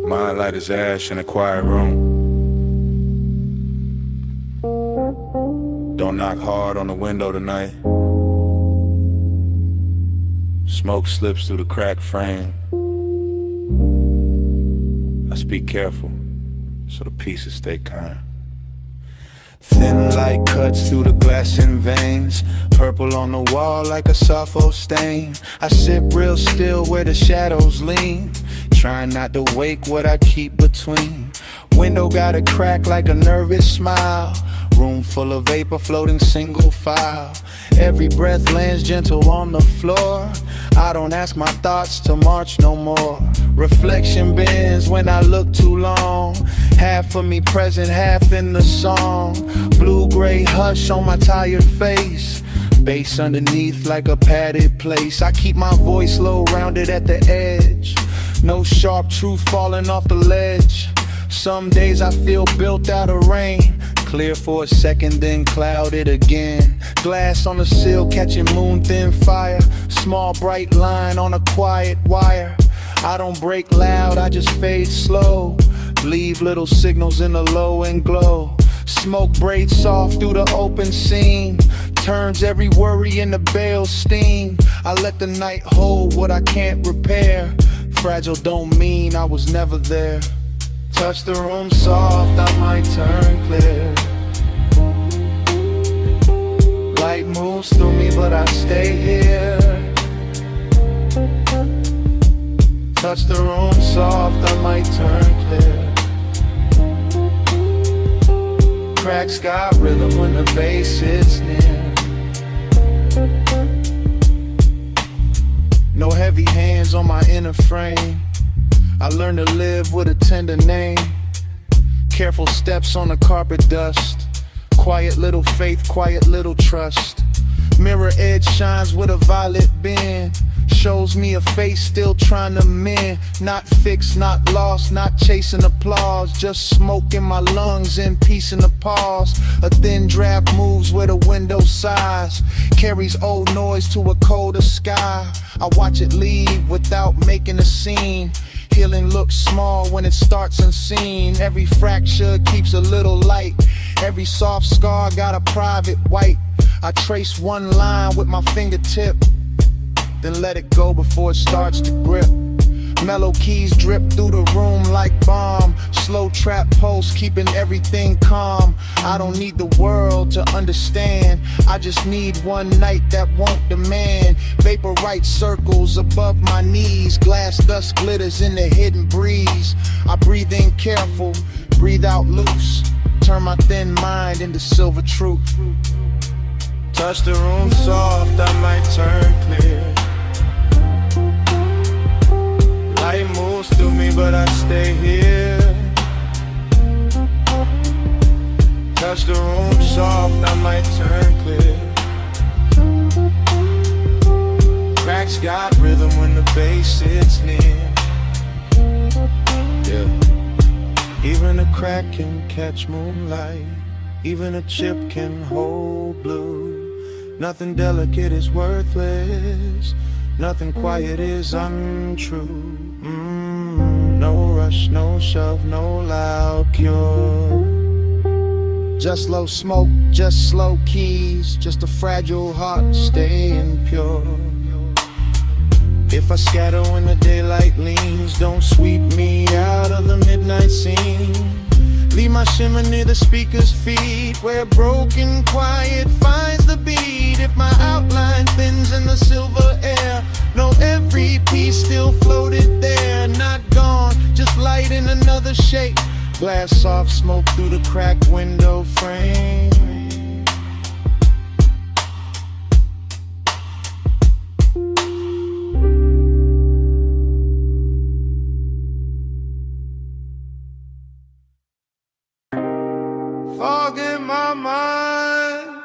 Mind light as ash in a quiet room. Don't knock hard on the window tonight. Smoke slips through the cracked frame. I speak careful, so the pieces stay kind. Thin light cuts through the glass in veins. Purple on the wall like a Sappho stain. I sit real still where the shadows lean, trying not to wake what I keep between. Window got a crack like a nervous smile. Room full of vapor floating single file. Every breath lands gentle on the floor. I don't ask my thoughts to march no more. Reflection bends when I look too long. Half of me present, half in the song. Blue-gray hush on my tired face. Bass underneath like a padded place. I keep my voice low, rounded at the edge. No sharp truth falling off the ledge. Some days I feel built out of rain. Clear for a second, then clouded again. Glass on the sill catching moon-thin fire. Small bright line on a quiet wire. I don't break loud, I just fade slow. Leave little signals in the low and glow. Smoke braids soft through the open seam. Turns every worry into bale steam. I let the night hold what I can't repair. Fragile don't mean I was never there. Touch the room soft, I might turn clear. Light moves through me, but I stay here. Touch the room soft, I might turn clear. Cracks got rhythm when the bass is near. No heavy hands on my inner frame. I learned to live with a tender name. Careful steps on the carpet dust. Quiet little faith, quiet little trust. Mirror edge shines with a violet bend. Shows me a face still trying to mend. Not fixed, not lost, not chasing applause. Just smoke in my lungs and peace in the pause. A thin draft moves where the window sighs. Carries old noise to a colder sky. I watch it leave without making a scene. Healing looks small when it starts unseen. Every fracture keeps a little light. Every soft scar got a private white. I trace one line with my fingertip, then let it go before it starts to grip. Mellow keys drip through the room like balm. Slow trap pulse keeping everything calm. I don't need the world to understand. I just need one night that won't demand. Vaporite circles above my knees. Glass dust glitters in the hidden breeze. I breathe in careful, breathe out loose. Turn my thin mind into silver truth. Touch the room soft, I might turn clear. Light moves through me, but I stay here. Touch the room soft, I might turn clear. Cracks got rhythm when the bass sits near. Yeah. Even a crack can catch moonlight. Even a chip can hold blue. Nothing delicate is worthless. Nothing quiet is untrue. No rush, no shove, no loud cure. Just low smoke, just slow keys. Just a fragile heart staying pure. If I scatter when the daylight leans, don't sweep me out of the midnight scene. Leave my shimmer near the speaker's feet, where broken quiet finds the beat. If my outline thins in the silver air, know every piece still floated there. Not gone, just light in another shape. Blast soft smoke through the cracked window frame. Fog in my mind,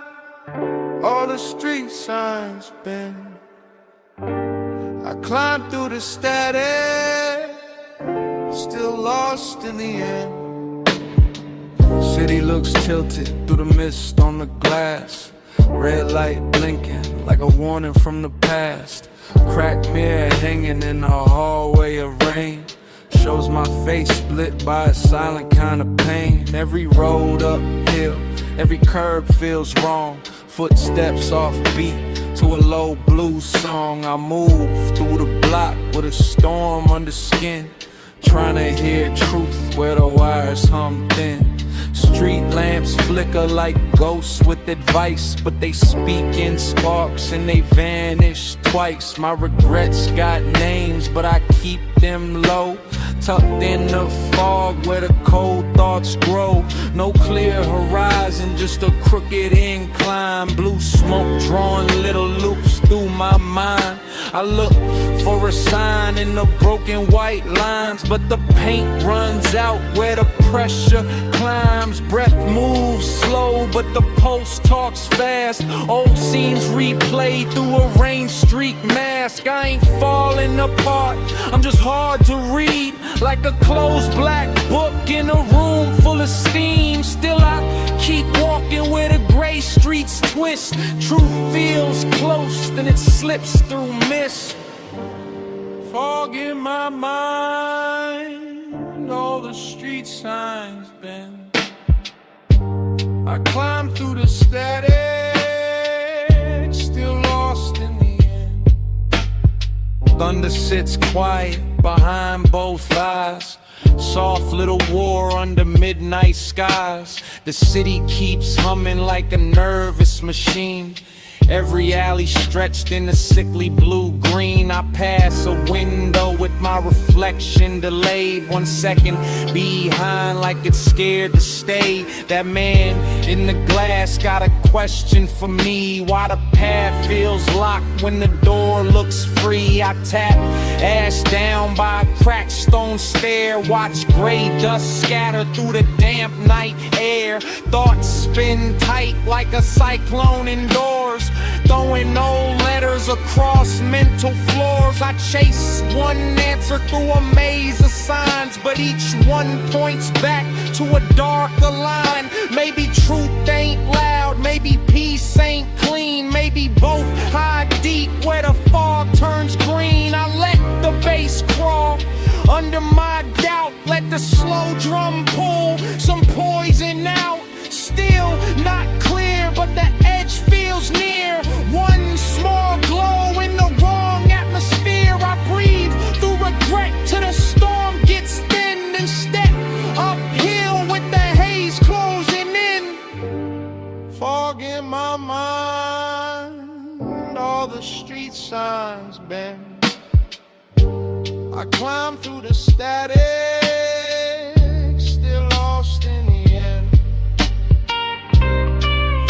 all the street signs bend. I climb through the static, still lost in the end. City looks tilted through the mist on the glass. Red light blinking like a warning from the past. Cracked mirror hanging in a hallway of rain. Shows my face split by a silent kind of pain. Every road uphill, every curb feels wrong. Footsteps off beat to a low blues song. I move through the block with a storm under skin, trying to hear truth where the wires hum thin. Street lamps flicker like ghosts with advice, but they speak in sparks and they vanish twice. My regrets got names, but I keep them low, tucked in the fog where the cold thoughts grow. No clear horizon, just a crooked incline. Blue smoke drawing little loops through my mind. I look for a sign in the broken white lines, but the paint runs out where the pressure climbs. Breath moves slow, but the pulse talks fast. Old scenes replay through a rain streak mask. I ain't falling apart, I'm just hard to read, like a closed black book in a room full of steam. Still I keep walking where the gray streets twist. Truth feels close, then it slips through mist. Fog in my mind, all the street signs bend. I climb through the static, still lost in the end. Thunder sits quiet behind both eyes. Soft little war under midnight skies. The city keeps humming like a nervous machine. Every alley stretched in a sickly blue-green. I pass a window with my reflection delayed 1 second behind, like it's scared to stay. That man in the glass got a question for me. Why the path feels locked when the door looks free. I tap ash down by a cracked stone stair. Watch gray dust scatter through the damp night air. Thoughts spin tight like a cyclone indoors, throwing old letters across mental floors. I chase one answer through a maze of signs, but each one points back to a darker line. Maybe truth ain't loud, maybe peace ain't clean. Maybe both hide deep where the fog turns green. I let the bass crawl under my doubt, let the slow drum pull some poison out. Still not clear, but the edge feels near. One small glow in the wrong atmosphere. I breathe through regret till the storm gets thin, and step uphill with the haze closing in. Fog in my mind, all the street signs bend. I climb through the static, still lost in the end.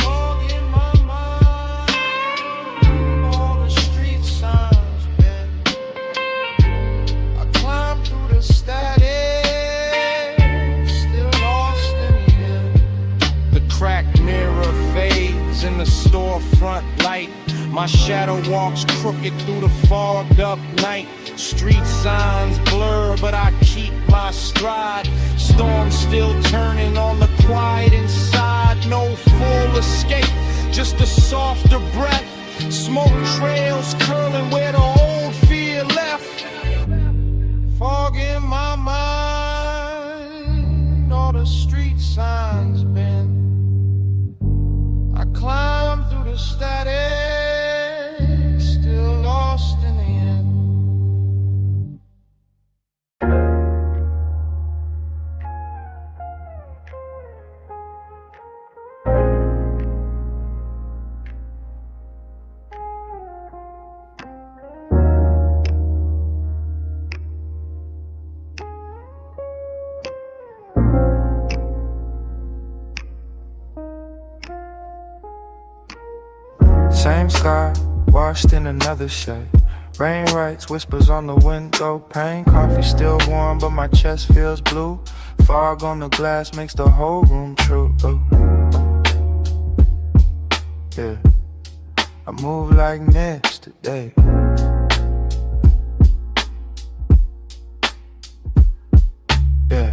Fog in my mind, all the street signs bend. I climb through the static, still lost in the end. The cracked mirror fades in the storefront light. My shadow walks crooked through the fogged up night. Street signs blur, but I keep my stride. Storm still turning on the quiet inside. No full escape, just a softer breath. Smoke trails curling where the old fear left. Fog in my mind, all the street signs bend. I climb through the static, still lost in the end. Same sky, washed in another shade. Rain writes whispers on the window pane. Coffee still warm, but my chest feels blue. Fog on the glass makes the whole room true. Ooh. Yeah, I move like this today. Yeah,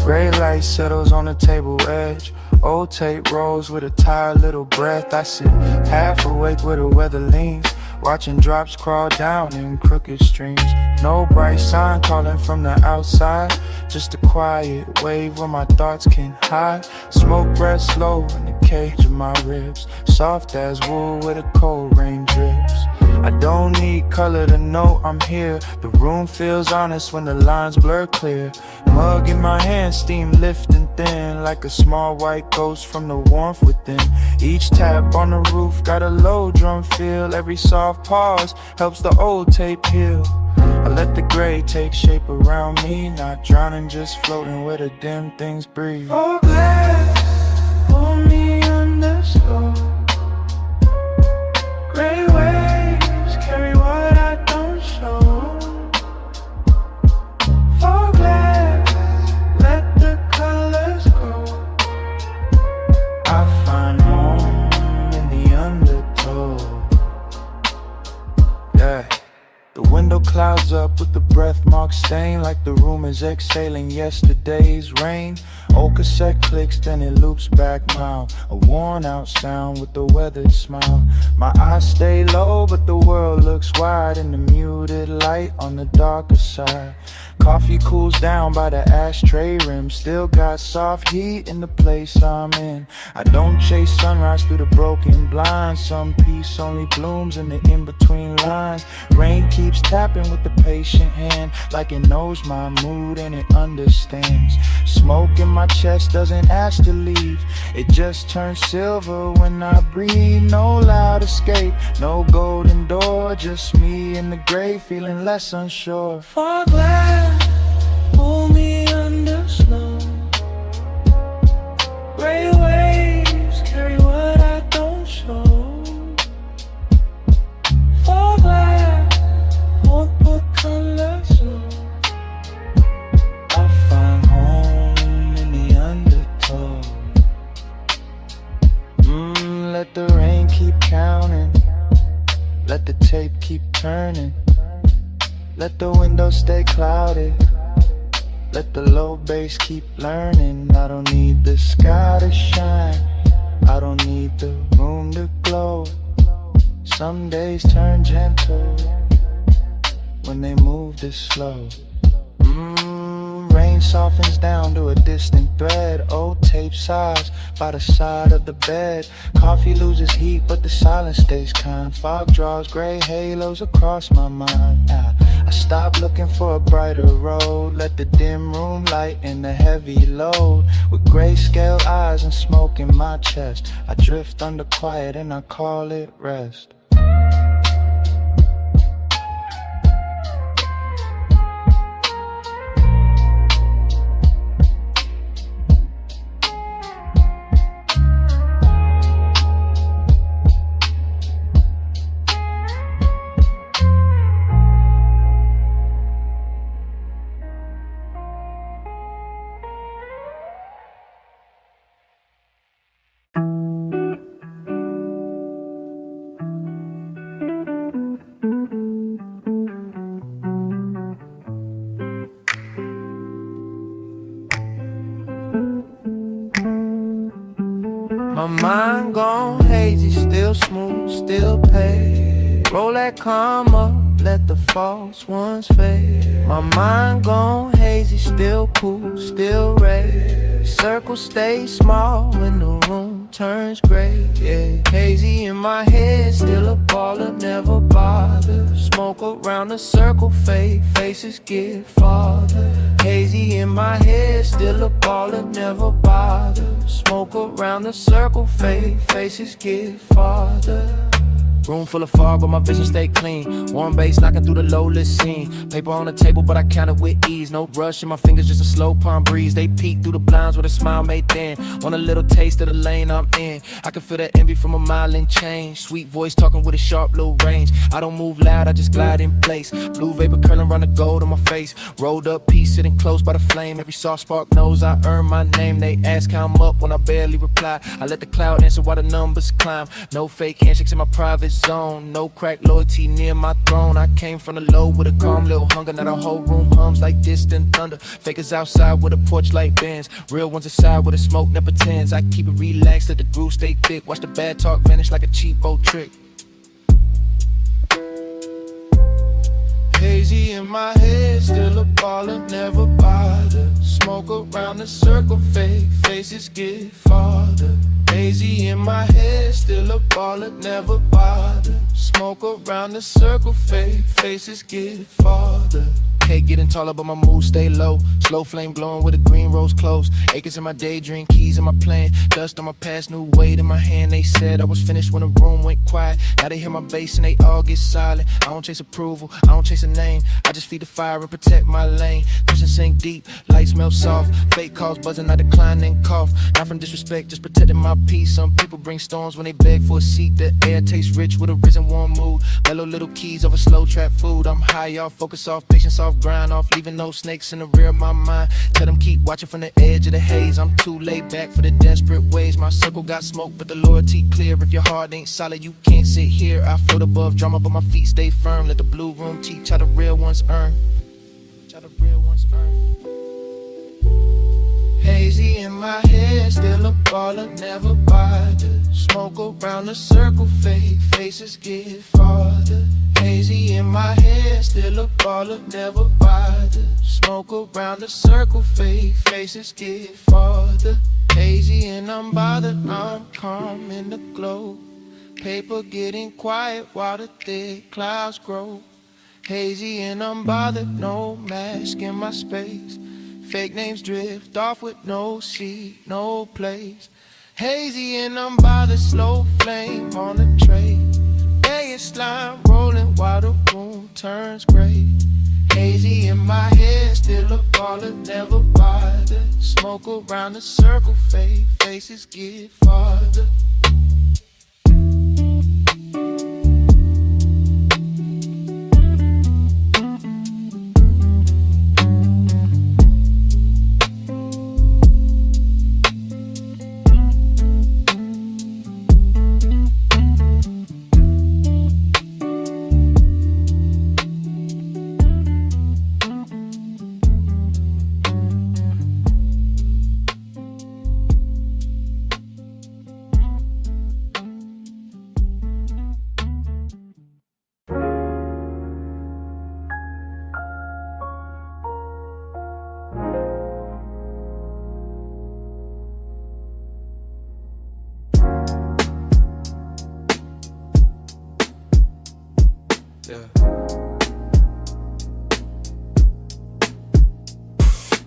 gray light settles on the table edge. Old tape rolls with a tired little breath. I sit half awake where the weather leans. watching drops crawl down in crooked streams. No bright sign calling from the outside, just a quiet wave where my thoughts can hide. Smoke breath slow in the cage of my ribs, soft as wool where the cold rain drips. I don't need color to know I'm here. The room feels honest when the lines blur clear. Mug in my hand, steam lifting thin, like a small white ghost from the warmth within. Each tap on the roof got a low drum feel. Every soft pause helps the old tape heal. I let the gray take shape around me, not drowning, just floating where the dim things breathe. Oh, glass, pull me under slow. Gray waves carry what I don't show. For glass, let the colors go. I find home in the undertow. Yeah. The window clouds up with the breath mark stain, like the room is exhaling yesterday's rain. Old cassette clicks, then it loops back mild, a worn out sound with the weathered smile. My eyes stay low, but the world looks wide in the muted light on the darker side. Coffee cools down by the ashtray rim, still got soft heat in the place I'm in. I don't chase sunrise through the broken blinds, some peace only blooms in the in-between lines. Rain keeps tapping with the patient hand, like it knows my mood and it understands. Smoke in my chest doesn't ask to leave, it just turns silver when I breathe. No loud escape, no golden door, just me in the grave feeling less unsure. Fog glass, pull me under slow. Gray waves carry what I don't show. Fog glass, won't put colors low. I find home in the undertow. Let the rain keep counting, let the tape keep turning. Let the window stay clouded, let the low bass keep learning. I don't need the sky to shine, I don't need the room to glow. Some days turn gentle when they move this slow. Rain softens down to a distant thread. Old tape sighs by the side of the bed. Coffee loses heat but the silence stays kind. Fog draws gray halos across my mind. I stop looking for a brighter road, let the dim room lighten the heavy load. With grayscale eyes and smoke in my chest, I drift under quiet and I call it rest. My mind gone hazy, still smooth, still paid. Roll that calm up, let the false ones fade. My mind gone hazy, still cool, still red. Circle stay small when the room turns gray. Yeah, hazy in my head, still a baller, never bother. Smoke around the circle, fade, faces get farther. Hazy in my head, still a baller, never bother. Smoke around the circle, fade, faces get farther. Room full of fog, but my vision stay clean. Warm bass knocking through the low-lit scene. Paper on the table, but I count it with ease. No rush in my fingers, just a slow palm breeze. They peek through the blinds with a smile made thin. Want a little taste of the lane I'm in. I can feel that envy from a mile and change. Sweet voice talking with a sharp little range. I don't move loud, I just glide in place. Blue vapor curling around the gold on my face. Rolled up piece sitting close by the flame. Every soft spark knows I earn my name. They ask how I'm up when I barely reply. I let the cloud answer while the numbers climb. No fake handshakes in my private zone. No crack loyalty near my throne. I came from the low with a calm little hunger. Now the whole room hums like distant thunder. Fakers outside with a porch light bends. Real ones inside with a smoke never pretends. I keep it relaxed, let the groove stay thick. Watch the bad talk vanish like a cheap old trick. Hazy in my head, still a baller, never bother. Smoke around the circle, fake faces get farther. Hazy in my head, still a baller, never bother. Smoke around the circle, fake faces get farther. Cake getting taller, but my mood stay low. Slow flame glowing with a green rose close. Acres in my daydream, keys in my plan. Dust on my past, new weight in my hand. They said I was finished when the room went quiet. Now they hear my bass and they all get silent. I don't chase approval, I don't chase a name. I just feed the fire and protect my lane. Push and sink deep, lights melt soft. Fake calls buzzing, I decline and cough. Not from disrespect, just protecting my peace. Some people bring storms when they beg for a seat. The air tastes rich with a risen warm mood. Mellow little keys over slow trap food. I'm high off, focus off, patience off, grind off, leaving no snakes in the rear of my mind. Tell them keep watching from the edge of the haze. I'm too laid back for the desperate ways. My circle got smoke, but the loyalty clear. If your heart ain't solid, you can't sit here. I float above drama, but my feet stay firm. Let the blue room teach how the real ones earn. How the real ones earn. Hazy in my head, still a baller, never bothered. Smoke around the circle, fake faces get farther. Hazy in my head, still a baller, never bothered. Smoke around the circle, fake faces get farther. Hazy and unbothered, I'm calm in the glow. Paper getting quiet while the thick clouds grow. Hazy and unbothered, no mask in my space. Fake names drift off with no seat, no place. Hazy and unbothered, slow flame on the tray. Day is slime rolling while the room turns gray. Hazy in my head, still a baller, never bothered. Smoke around the circle, fake faces get farther.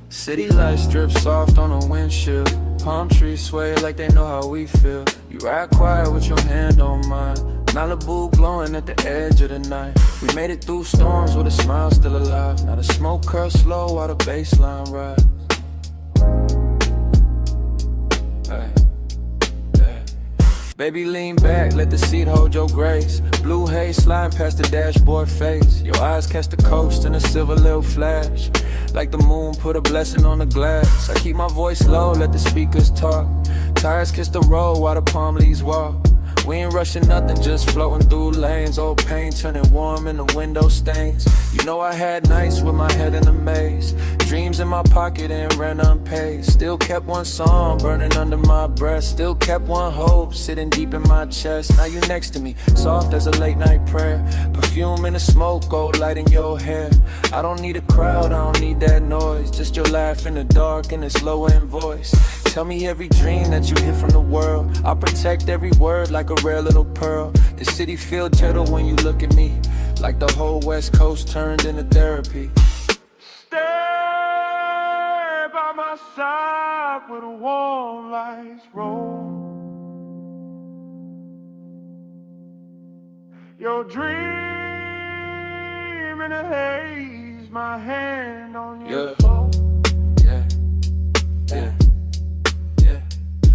City lights drip soft on the windshield. Palm trees sway like they know how we feel. You ride quiet with your hand on mine. Malibu glowing at the edge of the night. We made it through storms with a smile still alive. Now the smoke curls slow while the baseline rides. Baby, lean back, let the seat hold your grace. Blue haze sliding past the dashboard face. Your eyes catch the coast in a silver little flash. Like the moon put a blessing on the glass. I keep my voice low, let the speakers talk. Tires kiss the road while the palm leaves walk. We ain't rushing nothing, just floating through lanes. Old pain turning warm in the window stains. You know I had nights with my head in a maze. Dreams in my pocket and rent unpaid. Still kept one song burning under my breath. Still kept one hope sitting deep in my chest. Now you next to me, soft as a late night prayer. Perfume in the smoke, gold light in your hair. I don't need a crowd, I don't need that noise. Just your laugh in the dark and its low-end voice. Tell me every dream that you hear from the world. I'll protect every word like a rare little pearl. The city feel gentle when you look at me. Like the whole West Coast turned into therapy. Stay by my side where the warm lights roll. Your dream in a haze, my hand on your phone.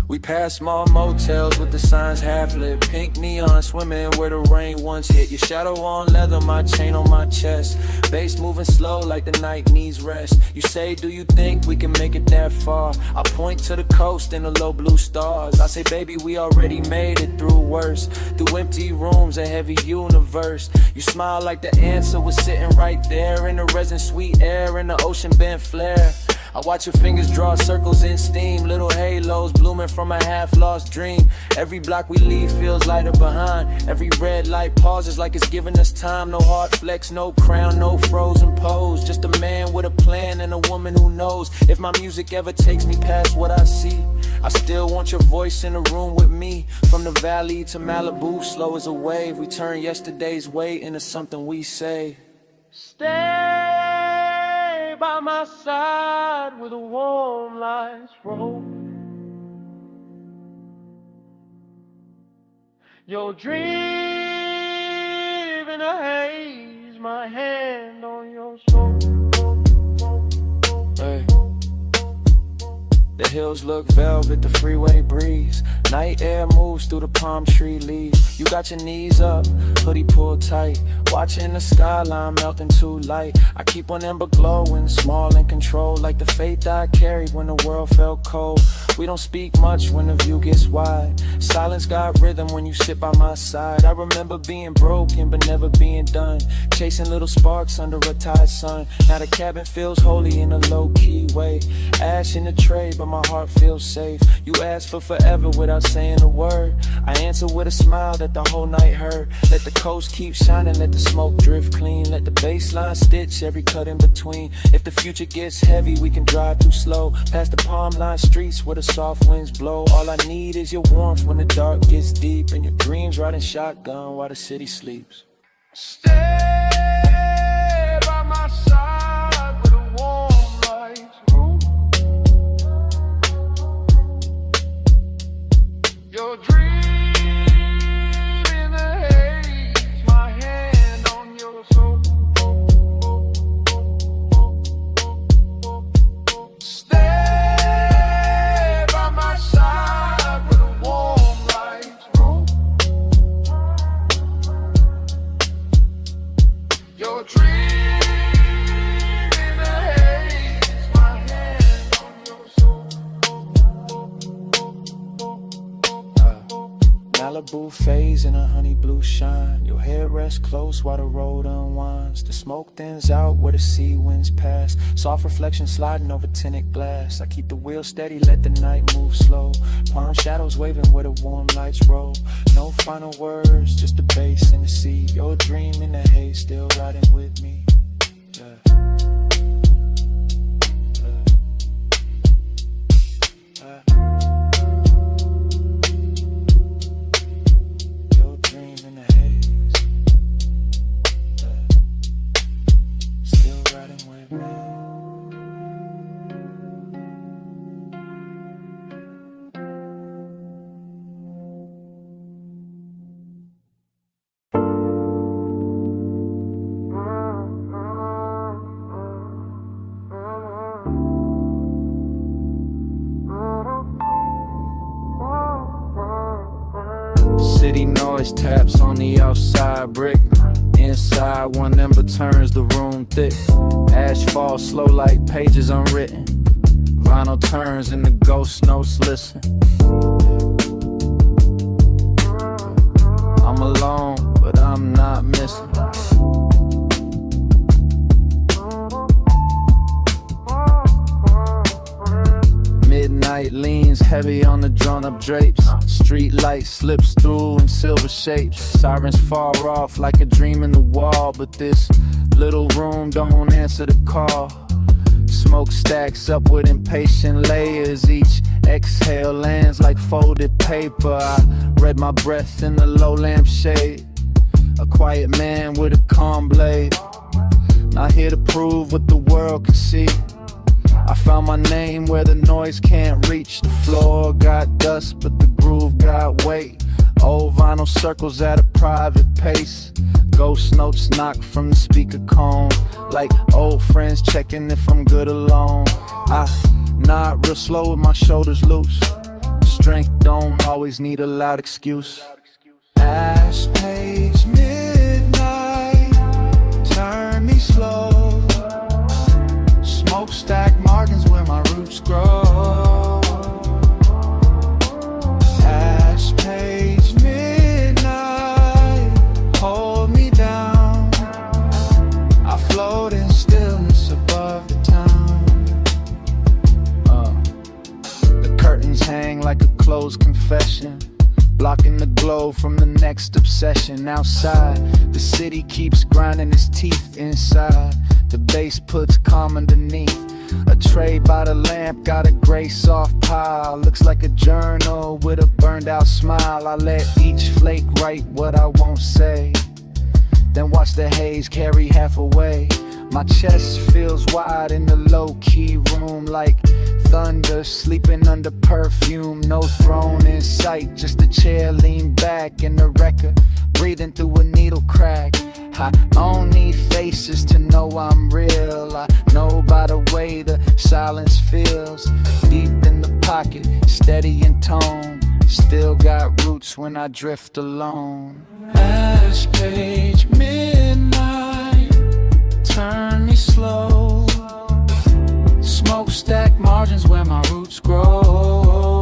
We pass small motels with the signs half lit. Pink neon swimming where the rain once hit. Your shadow on leather, my chain on my chest. Bass moving slow like the night needs rest. You say, do you think we can make it that far? I point to the coast and the low blue stars. I say, baby, we already made it through worse. Through empty rooms, a heavy universe. You smile like the answer was sitting right there. In the resin sweet air and the ocean bent flare. I watch your fingers draw circles in steam, little halos blooming from a half-lost dream. Every block we leave feels lighter behind. Every red light pauses like it's giving us time. No hard flex, no crown, no frozen pose. Just a man with a plan and a woman who knows if my music ever takes me past what I see. I still want your voice in the room with me. From the valley to Malibu, slow as a wave. We turn yesterday's weight into something we say. Stay by my side where the warm lights roll. Your dream in a haze, my hand on your soul. Hey. The hills look velvet, the freeway breeze. Night air moves through the palm tree leaves. You got your knees up, hoodie pulled tight. Watching the skyline melting too light. I keep one ember glowing, small and controlled, like the faith I carried when the world felt cold. We don't speak much when the view gets wide. Silence got rhythm when you sit by my side. I remember being broken but never being done. Chasing little sparks under a tired sun. Now the cabin feels holy in a low-key way. Ash in the tray but my heart feels safe. You ask for forever without saying a word. I answer with a smile that the whole night heard. Let the coast keep shining, let the smoke drift clean. Let the baseline stitch every cut in between. If the future gets heavy, we can drive too slow. Past the palm line streets where the soft winds blow. All I need is your warmth when the dark gets deep. And your dreams riding shotgun while the city sleeps. Stay by my side where the warm lights roll. Your dream in the haze, my hand on your soul. Stay by my side where the warm lights roll. Your dream in the haze, my hand on your soul. Malibu phase in a honey blue shine. Your head rests close while the road unwinds. The smoke thins out where the sea winds pass. Soft reflection sliding over tinted glass. I keep the wheel steady, let the night move slow. Palm shadows waving where the warm lights roll. No final words, just the bass in the sea. Your dream in the haze still riding with me. Yeah. Your dream in the haze, still riding with me. City noise taps on the outside brick. Inside one ember turns the room thick. Ash falls slow like pages unwritten. Vinyl turns and the ghost notes listen. I'm alone, but I'm not missing. Midnight leans heavy on the drawn up drapes. Street light slips through in silver shapes. Sirens far off like a dream in the wall. But this little room don't answer the call. Smoke stacks up with impatient layers. Each exhale lands like folded paper. I read my breath in the low lamp shade. A quiet man with a calm blade. Not here to prove what the world can see. I found my name where the noise can't reach. The floor got dust, but the groove got weight. Old vinyl circles at a private pace. Ghost notes knock from the speaker cone. Like old friends checking if I'm good alone. I nod real slow with my shoulders loose. Strength don't always need a loud excuse. Ash page midnight, turn me slow. Smokestack markings where my roots grow. Ash page midnight, hold me down. I float in stillness above the town. closed confession, blocking the glow from the next obsession. Outside, the city keeps grinding its teeth inside. The bass puts calm underneath. A tray by the lamp got a gray soft pile. Looks like a journal with a burned out smile. I let each flake write what I won't say, then watch the haze carry half away. My chest feels wide in the low-key room, like thunder sleeping under perfume. No throne in sight, just a chair leaned back and the record breathing through a needle crack. I don't need faces to know I'm real. I know by the way the silence feels. Deep in the pocket, steady in tone. Still got roots when I drift alone. Last page, midnight, turn me slow. Smokestack margins where my roots grow.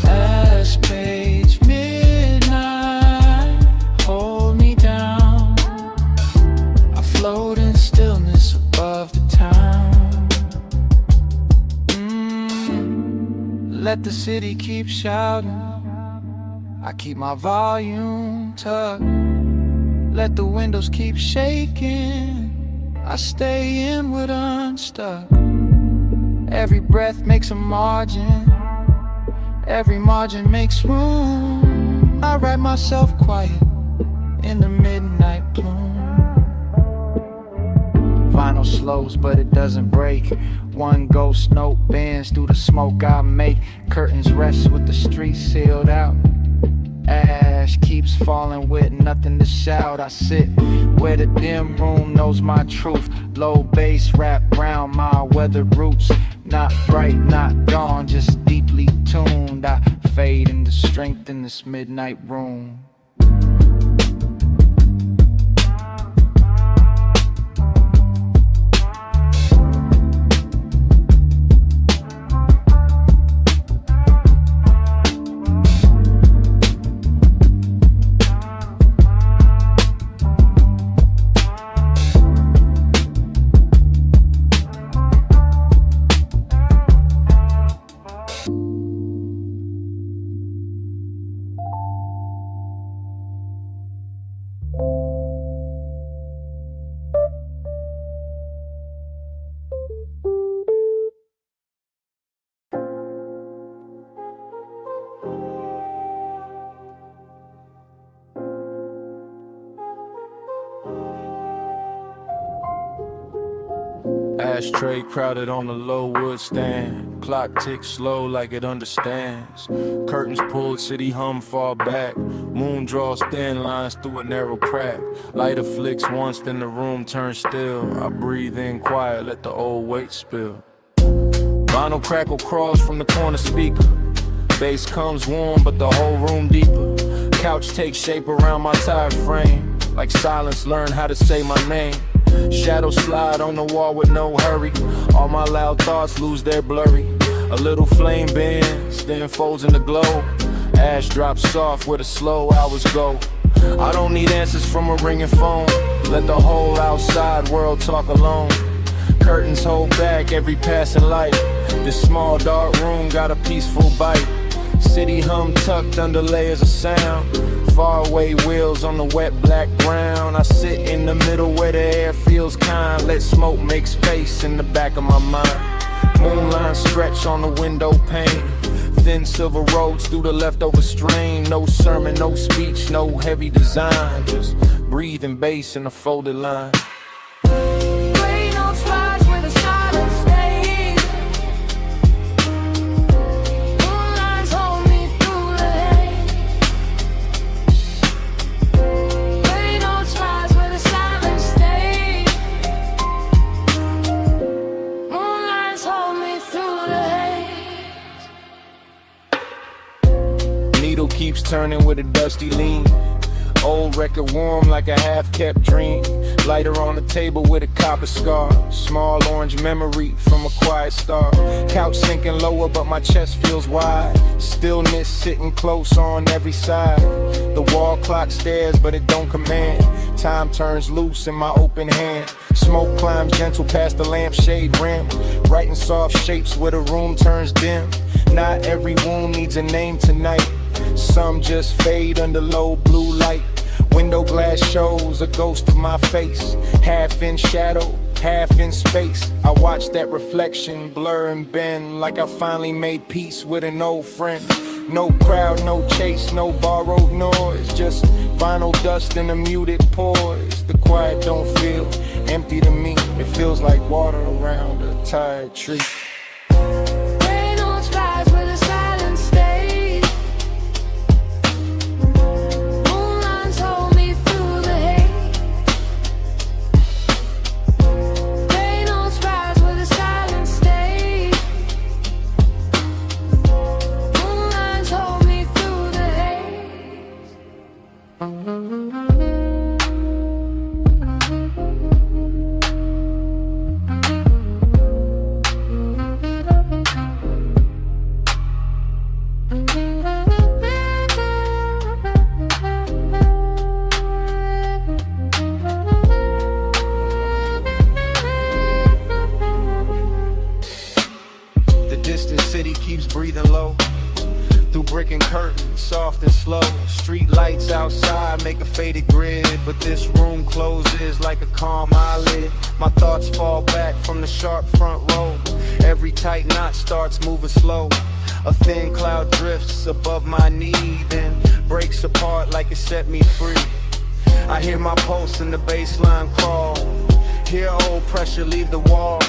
Last page, midnight, hold me down. I float in stillness above the town. Let the city keep shouting, I keep my volume tucked. Let the windows keep shaking, I stay inward unstuck. Every breath makes a margin, every margin makes room. I write myself quiet in the midnight bloom. Vinyl slows but it doesn't break. One ghost note bends through the smoke I make. Curtains rest with the streets sealed out. Ash keeps falling with nothing to shout. I sit where the dim room knows my truth. Low bass wrapped round my weathered roots. Not bright, not dawn, just deeply tuned. I fade into strength in this midnight room. Ashtray crowded on the low wood stand. Clock ticks slow like it understands. Curtains pulled, city hum far back. Moon draws thin lines through a narrow crack. Lighter flicks once, then the room turns still. I breathe in quiet, let the old weight spill. Vinyl crackle crawls from the corner speaker. Bass comes warm, but the whole room deeper. Couch takes shape around my tired frame. Like silence, learn how to say my name. Shadows slide on the wall with no hurry. All my loud thoughts lose their blurry. A little flame bends, then folds in the glow. Ash drops soft where the slow hours go. I don't need answers from a ringing phone. Let the whole outside world talk alone. Curtains hold back every passing light. This small dark room got a peaceful bite. City hum tucked under layers of sound. Faraway wheels on the wet black ground. I sit in the middle where the air feels kind. Let smoke make space in the back of my mind. Moonline stretch on the window pane. Thin silver roads through the leftover strain. No sermon, no speech, no heavy design. Just breathing bass in a folded line. Keeps turning with a dusty lean. Old record warm like a half-kept dream. Lighter on the table with a copper scar. Small orange memory from a quiet star. Couch sinking lower but my chest feels wide. Stillness sitting close on every side. The wall clock stares but it don't command. Time turns loose in my open hand. Smoke climbs gentle past the lampshade rim. writing soft shapes where the room turns dim. Not every wound needs a name tonight. Some just fade under low blue light. Window glass shows a ghost of my face, half in shadow, half in space. I watch that reflection blur and bend, like I finally made peace with an old friend. No crowd, no chase, no borrowed noise, just vinyl dust and a muted poise. The quiet don't feel empty to me, it feels like water around a tired tree. Reynolds flies where the silence stays. Moonlines hold me through the haze. Reynolds flies where the silence stays. Moonlines hold me through the haze. The distant city keeps breathing low. Through brick and curtains, soft and slow. Street lights outside make a faded grid, but this room closes like a calm eyelid. My thoughts fall back from the sharp front row. Every tight knot starts moving slow. A thin cloud drifts above my knee, then breaks apart like it set me free. I hear my pulse in the baseline crawl. Hear old pressure leave the wall.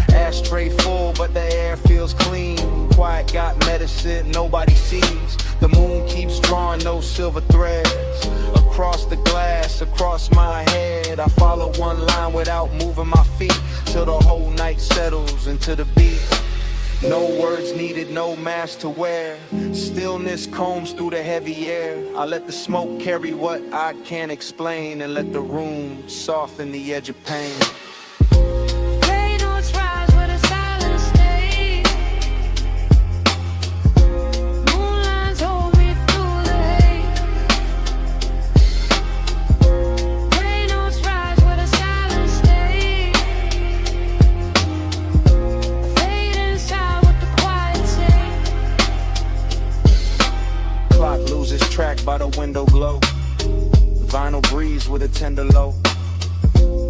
Ashtray full, but the air feels clean. Quiet got medicine nobody sees. The moon keeps drawing those silver threads across the glass, across my head. I follow one line without moving my feet, till the whole night settles into the beat. No words needed, no mask to wear. Stillness combs through the heavy air. I let the smoke carry what I can't explain, and let the room soften the edge of pain. Reynolds flies where the silence stays. Moonlines hold me through the haze. Reynolds flies where the silence stays. Fade inside what the quiet says. Clock loses track by the window glow. Vinyl breeze with a tender low.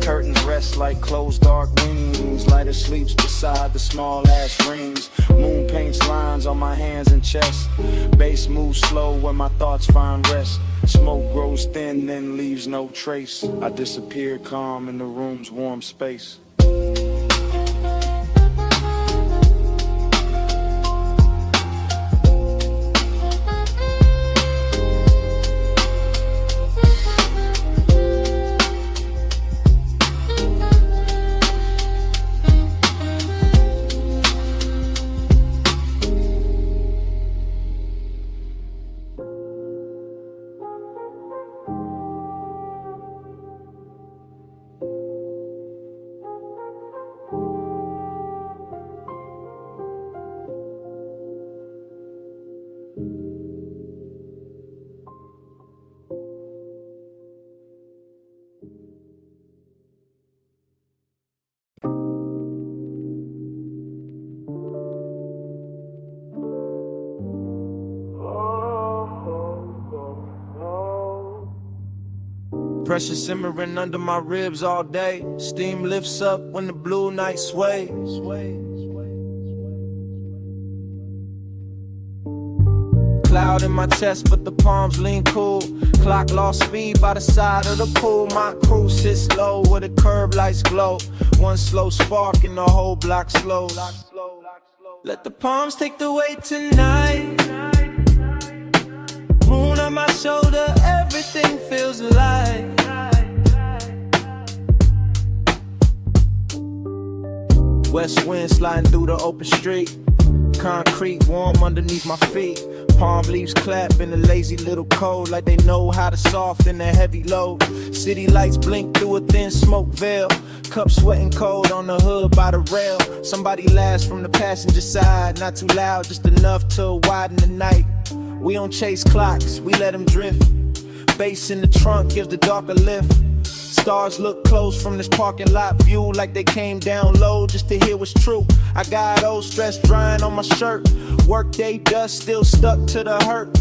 Curtains rest like closed dark wings. Lighter sleeps beside the small ash rings. Moon paints lines on my hands and chest. Bass moves slow where my thoughts find rest. Smoke grows thin, then leaves no trace. I disappear calm in the room's warm space. Pressure simmering under my ribs all day. Steam lifts up when the blue night sways. Cloud in my chest, but the palms lean cool. Clock lost speed by the side of the pool. My crew sits low where the curb lights glow. One slow spark and the whole block slows. Let the palms take the weight tonight. Moon on my shoulder, everything feels alive. West wind sliding through the open street. Concrete warm underneath my feet. Palm leaves clap in a lazy little cold, like they know how to soften a heavy load. City lights blink through a thin smoke veil. Cup sweating cold on the hood by the rail. Somebody laughs from the passenger side, not too loud, just enough to widen the night. We don't chase clocks, we let them drift. Bass in the trunk gives the dark a lift. Stars look close from this parking lot view, like they came down low just to hear what's true. I got old stress drying on my shirt. Workday dust still stuck to the hurt,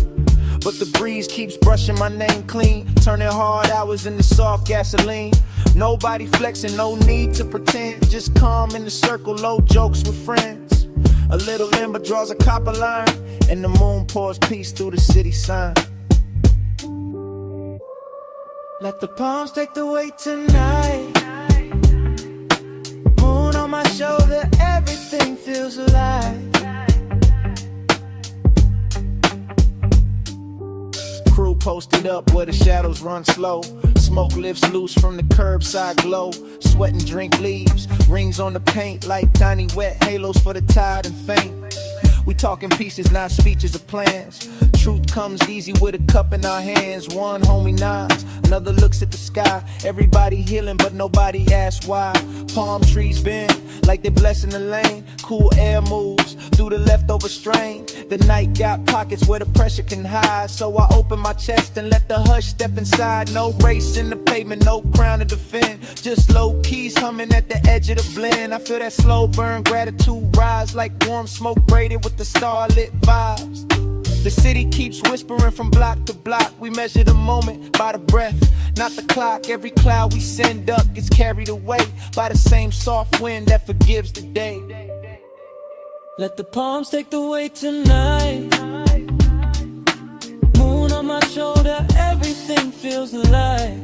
but the breeze keeps brushing my name clean, turning hard hours into soft gasoline. Nobody flexing, no need to pretend. Just calm in the circle, low jokes with friends. A little limber draws a copper line, and the moon pours peace through the city sign. Let the palms take the weight tonight. Moon on my shoulder, everything feels alive. Crew posted up where the shadows run slow. Smoke lifts loose from the curbside glow. Sweat and drink leaves, rings on the paint like tiny wet halos for the tired and faint. We talking pieces, not speeches or plans. Truth comes easy with a cup in our hands. One homie nods, another looks at the sky. Everybody healing, but nobody asks why. Palm trees bend like they're blessing the lane. Cool air moves through the leftover strain. The night got pockets where the pressure can hide, so I open my chest and let the hush step inside. No race in the pavement, no crown to defend. Just low keys humming at the edge of the blend. I feel that slow burn gratitude rise like warm smoke braided with the starlit vibes. The city keeps whispering from block to block. We measure the moment by the breath, not the clock. Every cloud we send up gets carried away by the same soft wind that forgives the day. Let the palms take the weight tonight. Moon on my shoulder, everything feels alive.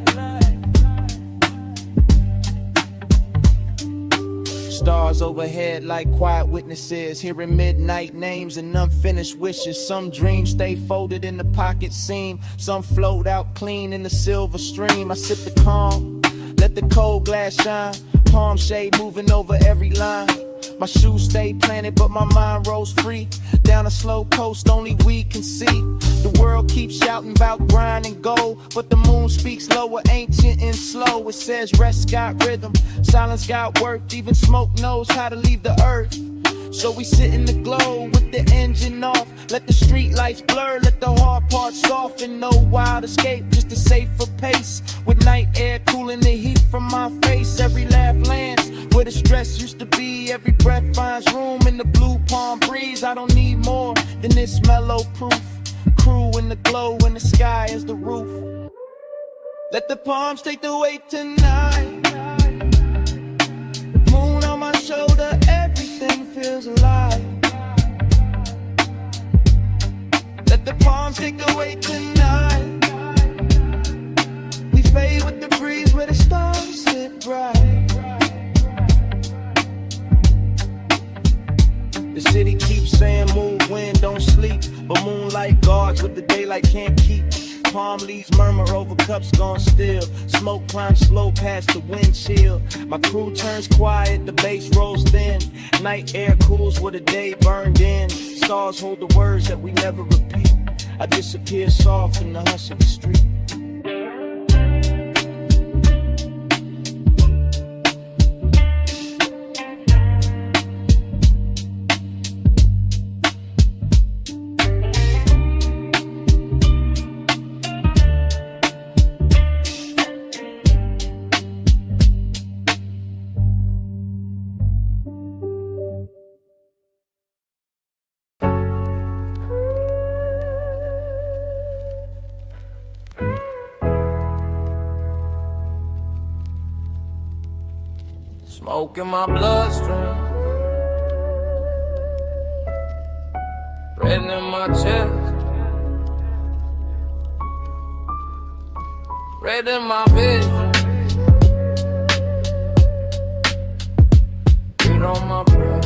Stars overhead like quiet witnesses, hearing midnight names and unfinished wishes. Some dreams stay folded in the pocket seam, some float out clean in the silver stream. I sip the calm, let the cold glass shine. Palm shade moving over every line. My shoes stay planted, but my mind rolls free. Down a slow coast, only we can see. The world keeps shouting about grind and gold, but the moon speaks lower, ancient and slow. It says rest got rhythm, silence got worth. Even smoke knows how to leave the earth. So we sit in the glow with the engine off. Let the street lights blur, let the hard parts soften. No wild escape, just a safer pace. With night air cooling the heat from my face. Every laugh lands where the stress used to be. Every breath finds room in the blue palm breeze. I don't need more than this mellow proof. Crew in the glow and the sky is the roof. Let the palms take the weight tonight. Moon on my shoulder, everything feels alive. Let the palms take the weight tonight. We fade with the breeze where the stars sit bright. The city keeps saying move, wind, don't sleep, but moonlight guards what the daylight can't keep. Palm leaves murmur over cups gone still. Smoke climbs slow past the windshield. My crew turns quiet, the bass rolls thin. Night air cools where the day burned in. Stars hold the words that we never repeat. I disappear soft in the hush of the street. Smoke in my bloodstream, red in my chest, red in my vision, red on my breath.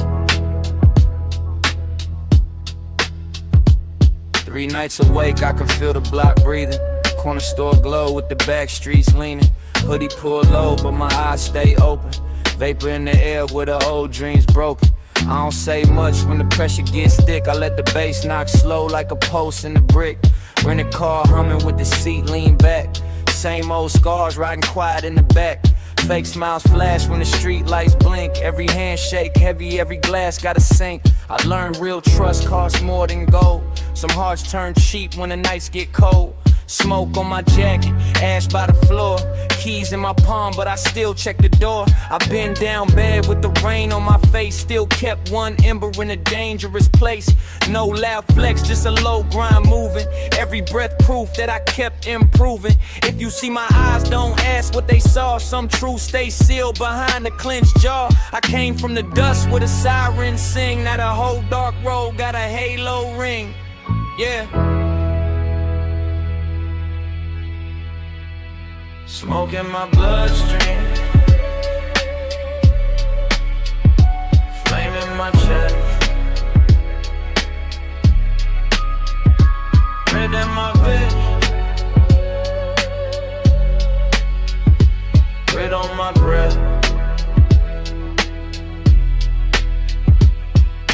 3 nights awake, I can feel the block breathing. Corner store glow with the back streets leaning. Hoodie pull low, but my eyes stay open. Vapor in the air where the old dreams broken. I don't say much when the pressure gets thick. I let the bass knock slow like a post in the brick. Rented car humming with the seat lean back. Same old scars riding quiet in the back. Fake smiles flash when the street lights blink. Every handshake heavy, every glass gotta sink. I learned real trust costs more than gold. Some hearts turn cheap when the nights get cold. Smoke on my jacket, ash by the floor. Keys in my palm, but I still check the door. I've been down bad with the rain on my face. Still kept one ember in a dangerous place. No loud flex, just a low grind moving. Every breath proof that I kept improving. If you see my eyes, don't ask what they saw. Some truth stay sealed behind the clenched jaw. I came from the dust with a siren sing. Now the whole dark road got a halo ring. Yeah. Smoke in my bloodstream, flame in my chest, red in my vision, red on my breath.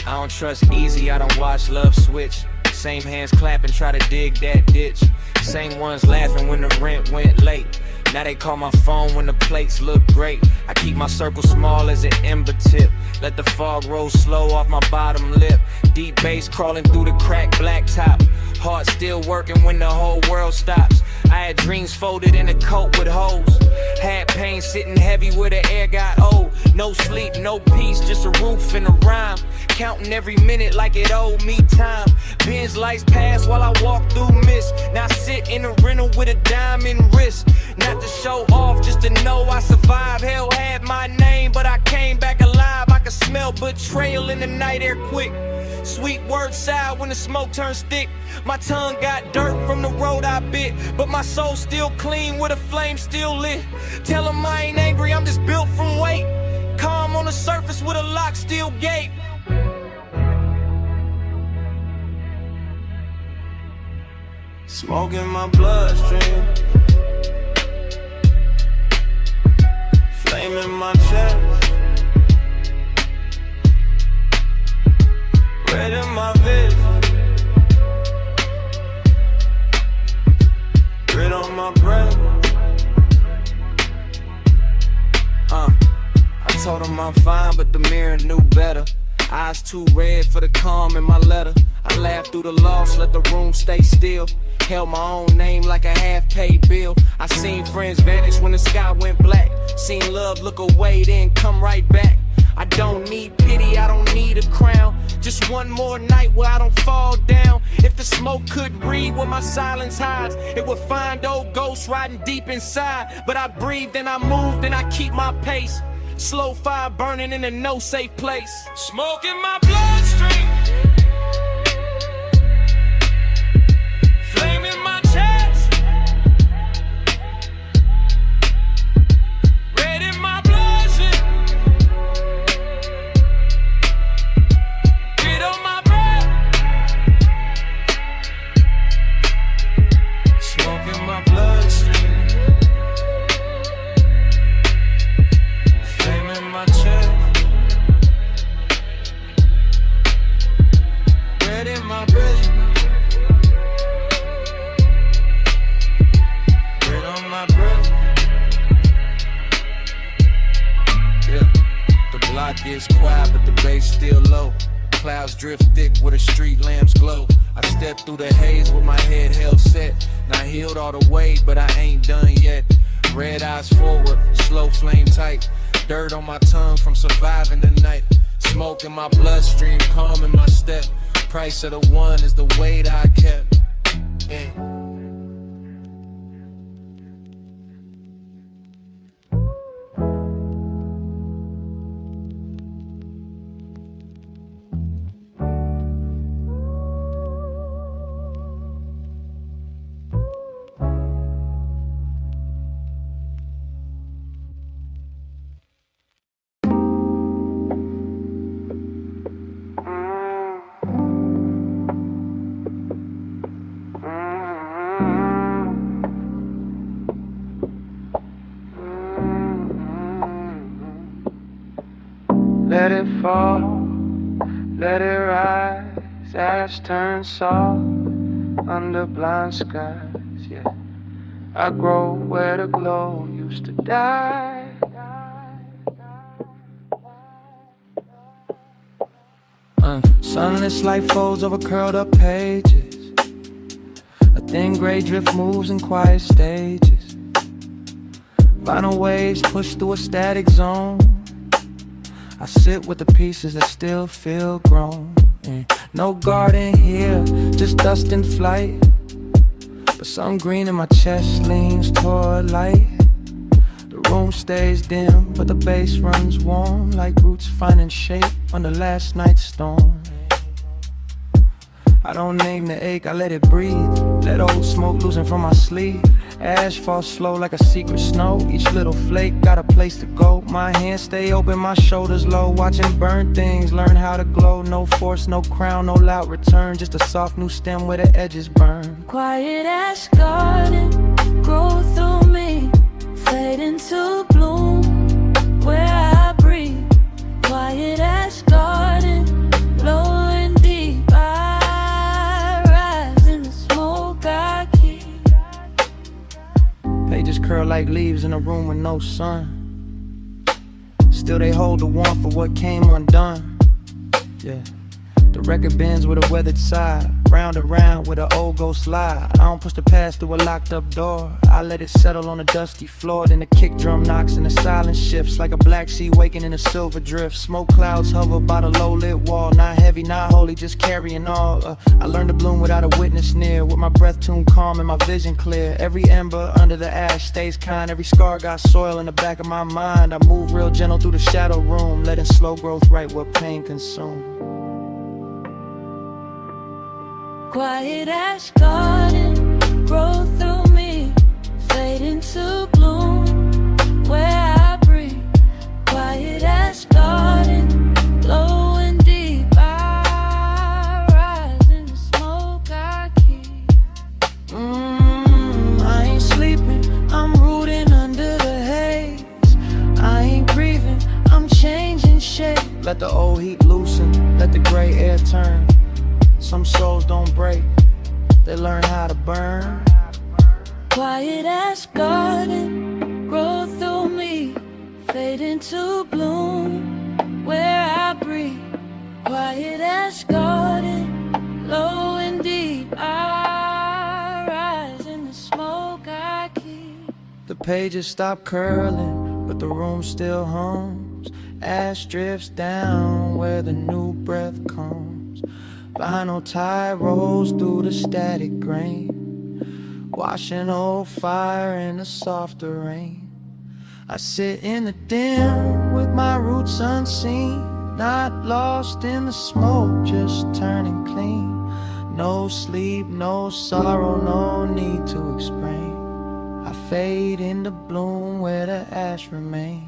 I don't trust easy, I don't watch love switch. Same hands clapping, try to dig that ditch. Same ones laughing when the rent went late. Now they call my phone when the plates look great. I keep my circle small as an ember tip. Let the fog roll slow off my bottom lip. Deep bass crawling through the cracked blacktop. Heart still working when the whole world stops. I had dreams folded in a coat with holes. Had pain sitting heavy where the air got old. No sleep, no peace, just a roof and a rhyme. Counting every minute like it owed me time. Benz lights pass while I walk through mist. Now sit in a rental with a diamond wrist. Not to show off, just to know I survived. Hell had my name, but I came back alive. I could smell betrayal in the night air quick. Sweet word sour when the smoke turns thick. My tongue got dirt from the road I bit, but my soul still clean with a flame still lit. Tell them I ain't angry, I'm just built from weight. Calm on the surface with a lock steel gate. Smoke in my bloodstream, flame in my chest, red in my vision, red on my breath. I told him I'm fine, but the mirror knew better. Eyes too red for the calm in my letter. I laughed through the loss, let the room stay still. Held my own name like a half-paid bill. I seen friends vanish when the sky went black. Seen love look away, then come right back. I don't need pity, I don't need a crown. Just one more night where I don't fall down. If the smoke could read what my silence hides, it would find old ghosts riding deep inside. But I breathe and I move and I keep my pace. Slow fire burning in a no safe place. Smoke in my bloodstream, flame in my chest, red in my bloodstream, red on my breath. Smoke in my bloodstream, flame in my chest, red in my breath. The block gets quiet, but the bass still low. Clouds drift thick where the street lamps glow. I step through the haze with my head held set. Not healed all the way, but I ain't done yet. Red eyes forward, slow flame tight. Dirt on my tongue from surviving the night. Smoke in my bloodstream, calm in my step. Price of the one is the weight I kept. Yeah. Let it fall, let it rise, ash turns soft under blind skies, yeah. I grow where the glow used to die. Sunless light folds over curled up pages. A Thin gray drift moves in quiet stages. Vinyl waves push through a static zone. I sit with the pieces that still feel grown. No garden here, just dust in flight. But some green in my chest leans toward light. The room stays dim, but the bass runs warm, like roots finding shape under last night's storm. I don't name the ache, I let it breathe. Let old smoke loosen from my sleeve. Ash falls slow like a secret snow. Each little flake got a place to go. My hands stay open, my shoulders low. Watching burn things, learn how to glow. No force, no crown, no loud return. Just a soft new stem where the edges burn. Quiet ash garden, grow through me, fade into bloom, where I breathe. Quiet ash garden, low and deep, I rise in the smoke I keep. Pages curl like leaves in a room with no sun. Still they hold the warmth for what came undone. Yeah. The record bends with a weathered side. Round and round with an old ghost slide. I don't push the past through a locked up door. I let it settle on a dusty floor. Then the kick drum knocks and the silence shifts, like a black sea waking in a silver drift. Smoke clouds hover by the low lit wall. Not heavy, not holy, just carrying all. I learned to bloom without a witness near. With my breath tuned calm and my vision clear. Every ember under the ash stays kind. Every scar got soil in the back of my mind. I move real gentle through the shadow room, letting slow growth right what pain consumed. Quiet ash garden, grow through me, fade into bloom, where I breathe. Quiet ash garden, low and deep, I rise in the smoke I keep. I ain't sleeping, I'm rooting under the haze. I ain't grieving, I'm changing shape. Let the old heat loosen, let the gray air turn. Some souls don't break, they learn how to burn. Quiet ash garden, grow through me, fade into bloom, where I breathe. Quiet ash garden, low and deep, I rise in the smoke I keep. The pages stop curling, but the room still hums. Ash drifts down where the new breath comes. Vinyl tide rolls through the static grain, washing old fire in the softer rain. I sit in the dim with my roots unseen, not lost in the smoke, just turning clean. No sleep, no sorrow, no need to explain. I fade into bloom where the ash remains.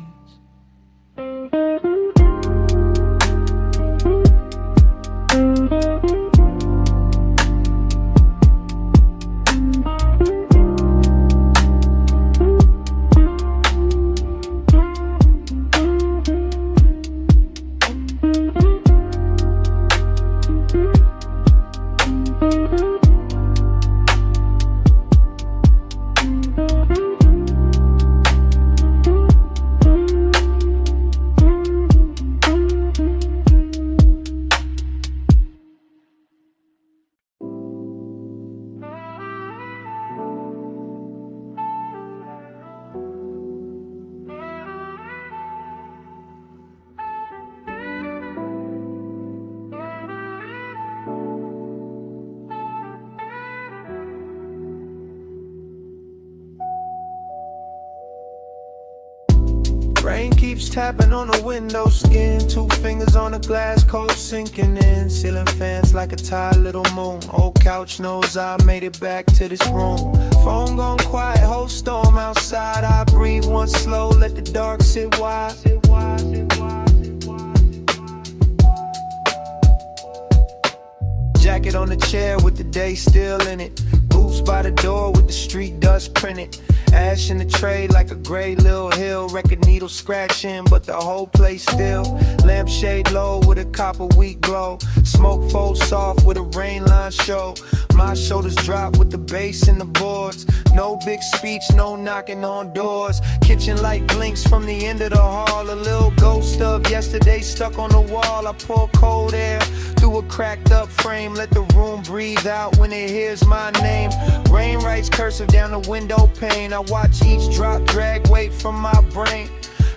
Rain keeps tapping on the window skin. 2 fingers on the glass, cold sinking in. Ceiling fans like a tired little moon. Old couch knows I made it back to this room. Phone gone quiet, whole storm outside. I breathe once slow, let the dark sit wide. Jacket on the chair with the day still in it. Boots by the door with the street dust printed. Ash in the tray like a gray little hill. Record needle scratching, but the whole place still. Lampshade low with a copper wheat glow. Smoke folds soft with a rain line show. My shoulders drop with the bass and the boards. No big speech, no knocking on doors. Kitchen light blinks from the end of the hall. A little ghost of yesterday stuck on the wall. I pour cold air through a cracked up frame. Let the room breathe out when it hears my name. Rain writes cursive down the window pane. I watch each drop drag weight from my brain.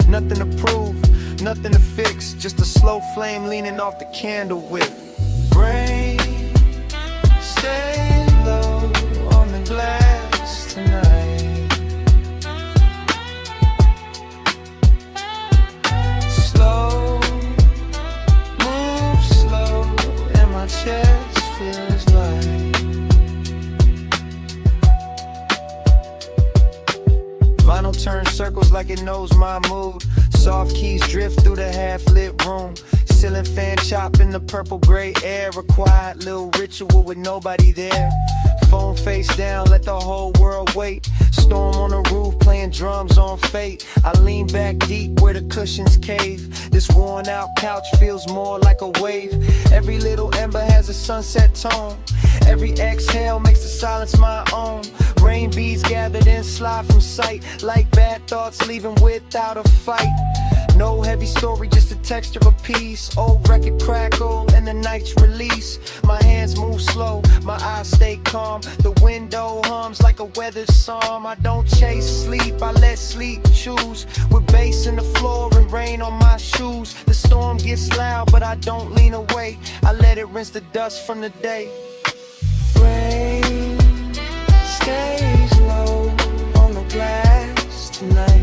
Nothing to prove, nothing to fix, just a slow flame leaning off the candle wick. Rain, stay low on the glass tonight. Slow, move slow, and my chest feels light. Vinyl turns circles like it knows my mood. Soft keys drift through the half-lit room. Ceiling fan chop in the purple gray air. A quiet little ritual with nobody there. Phone face down, let the whole world wait. Storm on the roof, playing drums on fate. I lean back deep where the cushions cave. This worn out couch feels more like a wave. Every little ember has a sunset tone. Every exhale makes the silence my own. Rain beads gathered and slide from sight. Like bad thoughts leaving without a fight. No heavy story, just a texture of peace. Old record crackle and the night's release. My hands move slow, my eyes stay calm. The window hums like a weathered psalm. I don't chase sleep, I let sleep choose. With bass in the floor and rain on my shoes. The storm gets loud, but I don't lean away. I let it rinse the dust from the day. Rain stays low on the glass tonight.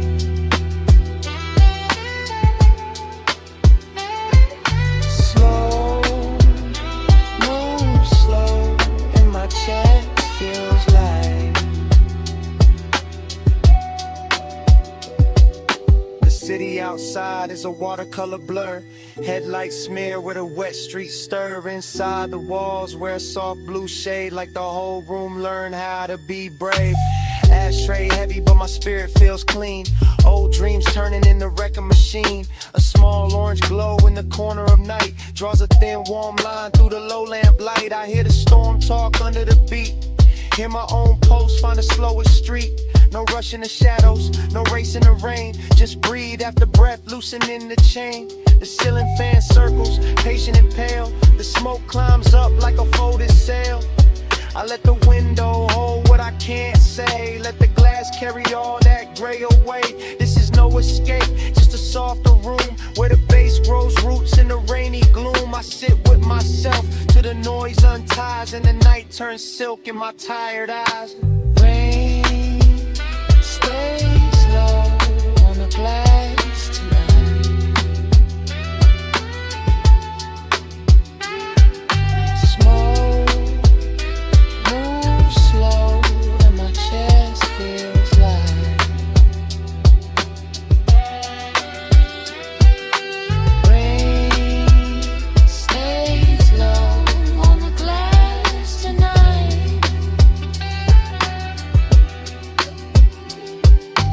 Slow, move slow, and my chest feels light. The city outside is a watercolor blur. Headlights smear where the wet streets stir. Inside the walls wear a soft blue shade. Like the whole room learn how to be brave. Ashtray heavy but my spirit feels clean. Old dreams turning in the wrecking machine. A small orange glow in the corner of night draws a thin warm line through the low lamp light. I hear the storm talk under the beat. Hear my own pulse find the slowest street. No rush in the shadows, no race in the rain. Just breathe after breath, loosening the chain. The ceiling fan circles, patient and pale. The smoke climbs up like a folded sail. I let the window hold what I can't say. Let the glass carry all that gray away. This is no escape, just a softer room where the bass grows roots in the rainy gloom. I sit with myself till the noise unties and the night turns silk in my tired eyes. Rain stays low on the glass tonight. Smoke, move slow, and my chest feels light. Rain stays low on the glass tonight.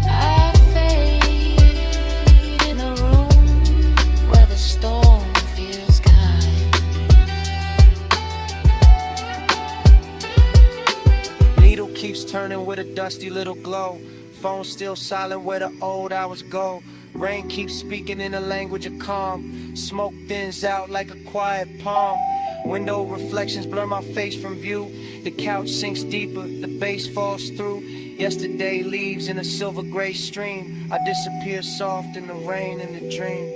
I fade in a room where the storm feels kind. Needle keeps turning with a dusty little glow. Phone still silent where the old hours go. Rain keeps speaking in a language of calm. Smoke thins out like a quiet palm. Window reflections blur my face from view. The couch sinks deeper, the bass falls through. Yesterday leaves in a silver gray stream. I disappear soft in the rain and the dream.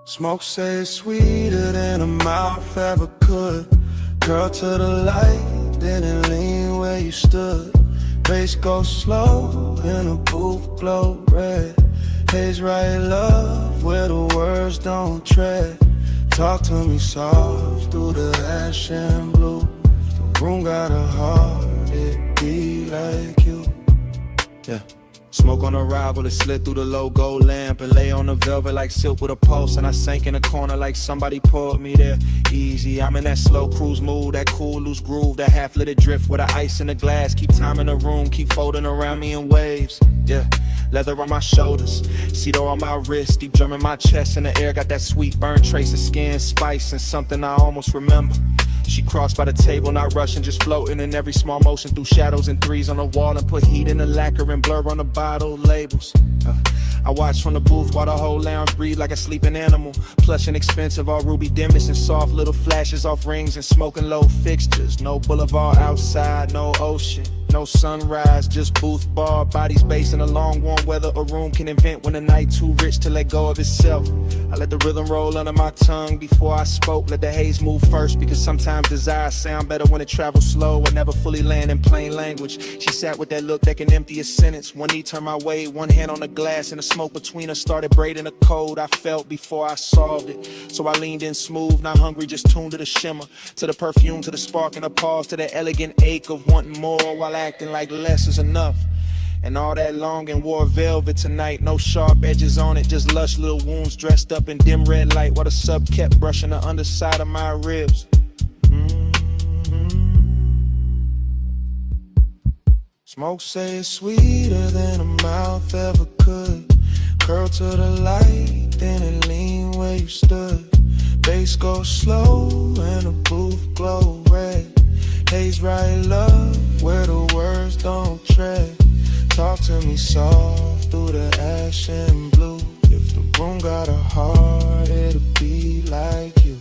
Smoke says sweeter than a mouth ever could. Girl to the light, didn't lean where you stood. Bass goes slow in a booth, glow red. Haze right love where the words don't tread. Talk to me soft through the ash and blue. The room got a heart, it be like you. Yeah. Smoke on arrival, it slid through the low gold lamp and lay on the velvet like silk with a pulse. And I sank in a corner like somebody pulled me there. Easy, I'm in that slow cruise mood, that cool loose groove, that half-lit drift with the ice in the glass. Keep time in the room, keep folding around me in waves. Yeah, leather on my shoulders, cedar on my wrist, deep drum in my chest. In the air, got that sweet burn trace of skin, spice, and something I almost remember. She crossed by the table, not rushing, just floating in every small motion through shadows and threes on the wall, and put heat in the lacquer and blur on the bottle labels. I watch from the booth while the whole lounge breathe like a sleeping animal. Plush and expensive, all ruby dimness and soft little flashes off rings and smoking low fixtures. No boulevard outside, no ocean, no sunrise, just booth bar, bodies based in a long warm weather a room can invent when the night too rich to let go of itself. I let the rhythm roll under my tongue before I spoke, let the haze move first, because sometimes desire sound better when it travels slow. I never fully land in plain language. She sat with that look that can empty a sentence. One knee turned my way, one hand on the glass, and the smoke between us started braiding a code I felt before I solved it. So I leaned in smooth, not hungry, just tuned to the shimmer, to the perfume, to the spark and the pause, to the elegant ache of wanting more while acting like less is enough. And all that long and wore velvet tonight, no sharp edges on it, just lush little wounds dressed up in dim red light, while the sub kept brushing the underside of my ribs. Smoke say it's sweeter than a mouth ever could. Curl to the light, then it lean where you stood. Bass go slow and the booth glow red. Haze right love where the words don't tread. Talk to me soft through the ash and blue. If the room got a heart, it'll be like you.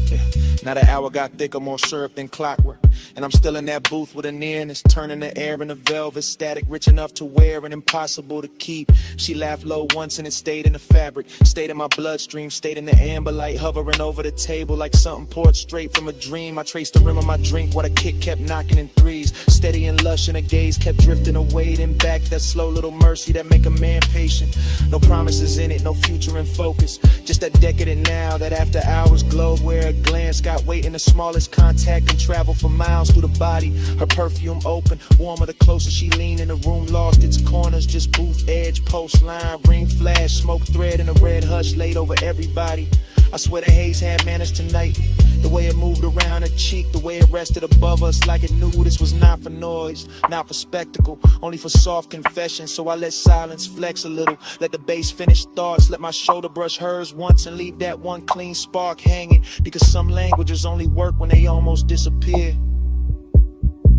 Yeah. Now the hour got thicker, more syrup than clockwork, and I'm still in that booth with a nearness, turning the air into velvet, static rich enough to wear and impossible to keep. She laughed low once and it stayed in the fabric, stayed in my bloodstream, stayed in the amber light, hovering over the table like something poured straight from a dream. I traced the rim of my drink while the kick kept knocking in threes, steady and lush, and the gaze kept drifting away, then back. That slow little mercy that make a man patient. No promises in it, no future in focus, just that decadent now, that after hours glow where a glance got weight in the smallest contact and travel for miles through the body. Her perfume open, warmer the closer she leaned, in the room lost its corners, just booth edge, post line, ring flash, smoke thread in a red hush laid over everybody. I swear the haze had manners tonight. The way it moved around her cheek, the way it rested above us like it knew this was not for noise, not for spectacle, only for soft confession. So I let silence flex a little, let the bass finish thoughts, let my shoulder brush hers once and leave that one clean spark hanging, because some languages only work when they almost disappear.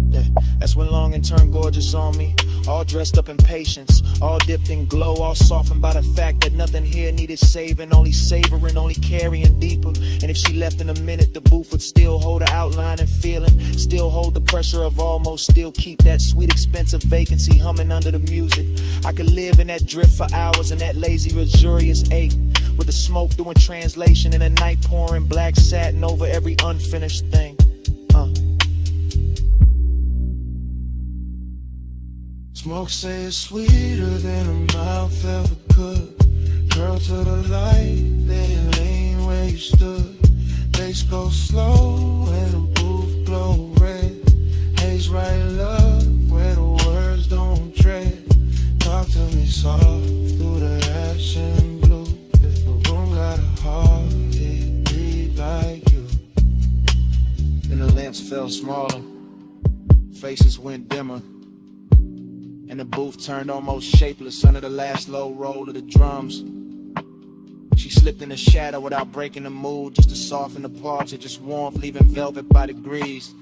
Yeah, that's when longing turned gorgeous on me, all dressed up in patience, all dipped in glow, all softened by the fact that nothing here needed saving, only savoring, only carrying deeper. And if she left in a minute, the booth would still hold her outline and feeling, still hold the pressure of almost, still keep that sweet expensive vacancy humming under the music. I could live in that drift for hours, in that lazy luxurious ache, with the smoke doing translation and the night pouring black satin over every unfinished thing. Smoke say it's sweeter than a mouth ever could. Curl to the light, then lean where you stood. Bass go slow and the booth glow red. Haze right love where the words don't tread. Talk to me soft through the ash and blue. If the room got a heart, it breathe like you. Then the lamps fell smaller, faces went dimmer, and the booth turned almost shapeless under the last low roll of the drums. She slipped in the shadow without breaking the mood, just to soften the parts of just warmth, leaving velvet by degrees.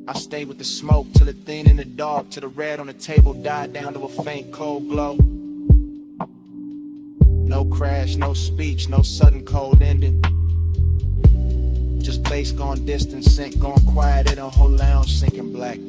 I stayed with the smoke till it thinned in the dark, till the red on the table died down to a faint cold glow. No crash, no speech, no sudden cold ending, just bass gone distant, sync gone quiet, and a whole lounge sinking black.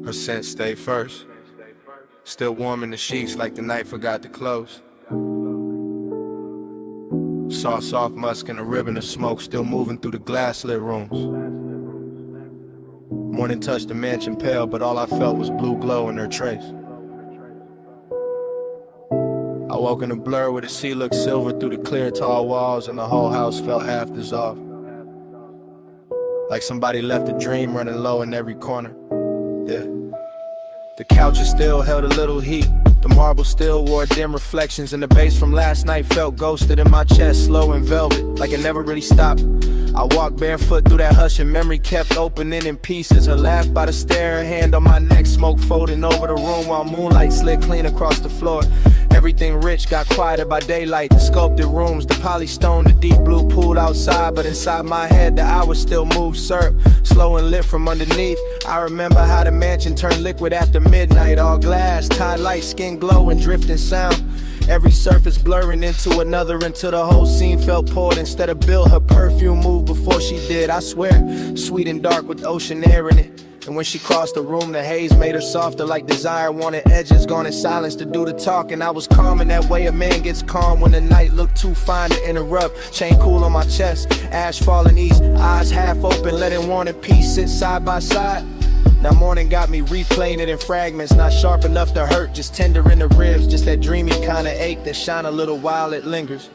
Her scent stayed first. Still warm in the sheets like the night forgot to close. Saw soft musk and a ribbon of smoke still moving through the glass-lit rooms. Morning touched the mansion pale, but all I felt was blue glow in her trace. I woke in a blur where the sea looked silver through the clear tall walls and the whole house felt half dissolved. Like somebody left a dream running low in every corner. Yeah. The couches still held a little heat. The marble still wore dim reflections, and the bass from last night felt ghosted in my chest, slow and velvet, like it never really stopped. I walked barefoot through that hush and memory kept opening in pieces. Her laugh by the stair, her hand on my neck, smoke folding over the room while moonlight slid clean across the floor. Everything rich got quieter by daylight. The sculpted rooms, the polystone, the deep blue pool outside. But inside my head, the hours still moved syrup, slow and lit from underneath. I remember how the mansion turned liquid after midnight. All glass, tie light, skin glow and drifting sound. Every surface blurring into another until the whole scene felt poured instead of built. Her perfume moved before she did, I swear. Sweet and dark with ocean air in it. And when she crossed the room, the haze made her softer like desire wanted edges, gone in silence to do the talking. I was calm in that way a man gets calm when the night looked too fine to interrupt. Chain cool on my chest, ash falling east, eyes half open, letting wanting peace sit side by side. Now morning got me replaying it in fragments, not sharp enough to hurt, just tender in the ribs, just that dreamy kind of ache that shine a little while it lingers.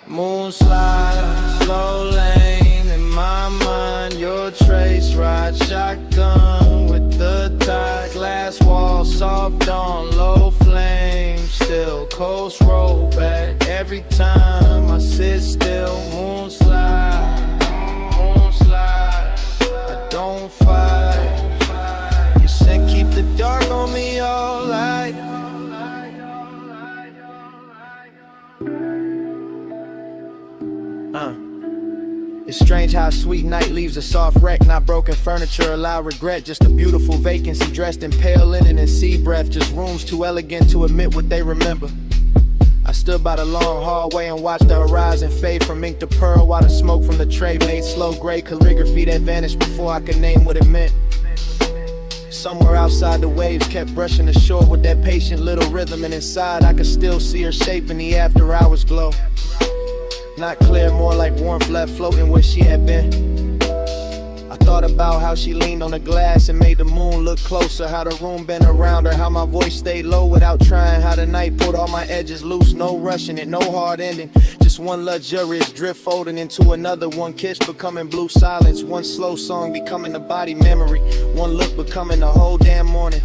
Moonslide, slow lane in my mind, your trace ride shotgun with the tide, glass wall, soft dawn, low flame, still coast roll back every time I sit still. Moonslide, moonslide, I don't fight. You said keep the dark on me all night. It's strange how a sweet night leaves a soft wreck. Not broken furniture, allow regret. Just a beautiful vacancy dressed in pale linen and sea breath. Just rooms too elegant to admit what they remember. I stood by the long hallway and watched the horizon fade from ink to pearl, while the smoke from the tray made slow gray calligraphy that vanished before I could name what it meant. Somewhere outside the waves kept brushing the shore with that patient little rhythm, and inside I could still see her shape in the after hours glow. Not clear, more like warmth left floating where she had been. I thought about how she leaned on the glass and made the moon look closer, how the room bent around her, how my voice stayed low without trying, how the night pulled all my edges loose, no rushing it, no hard ending, just one luxurious drift folding into another, one kiss becoming blue silence, one slow song becoming a body memory, one look becoming the whole damn morning.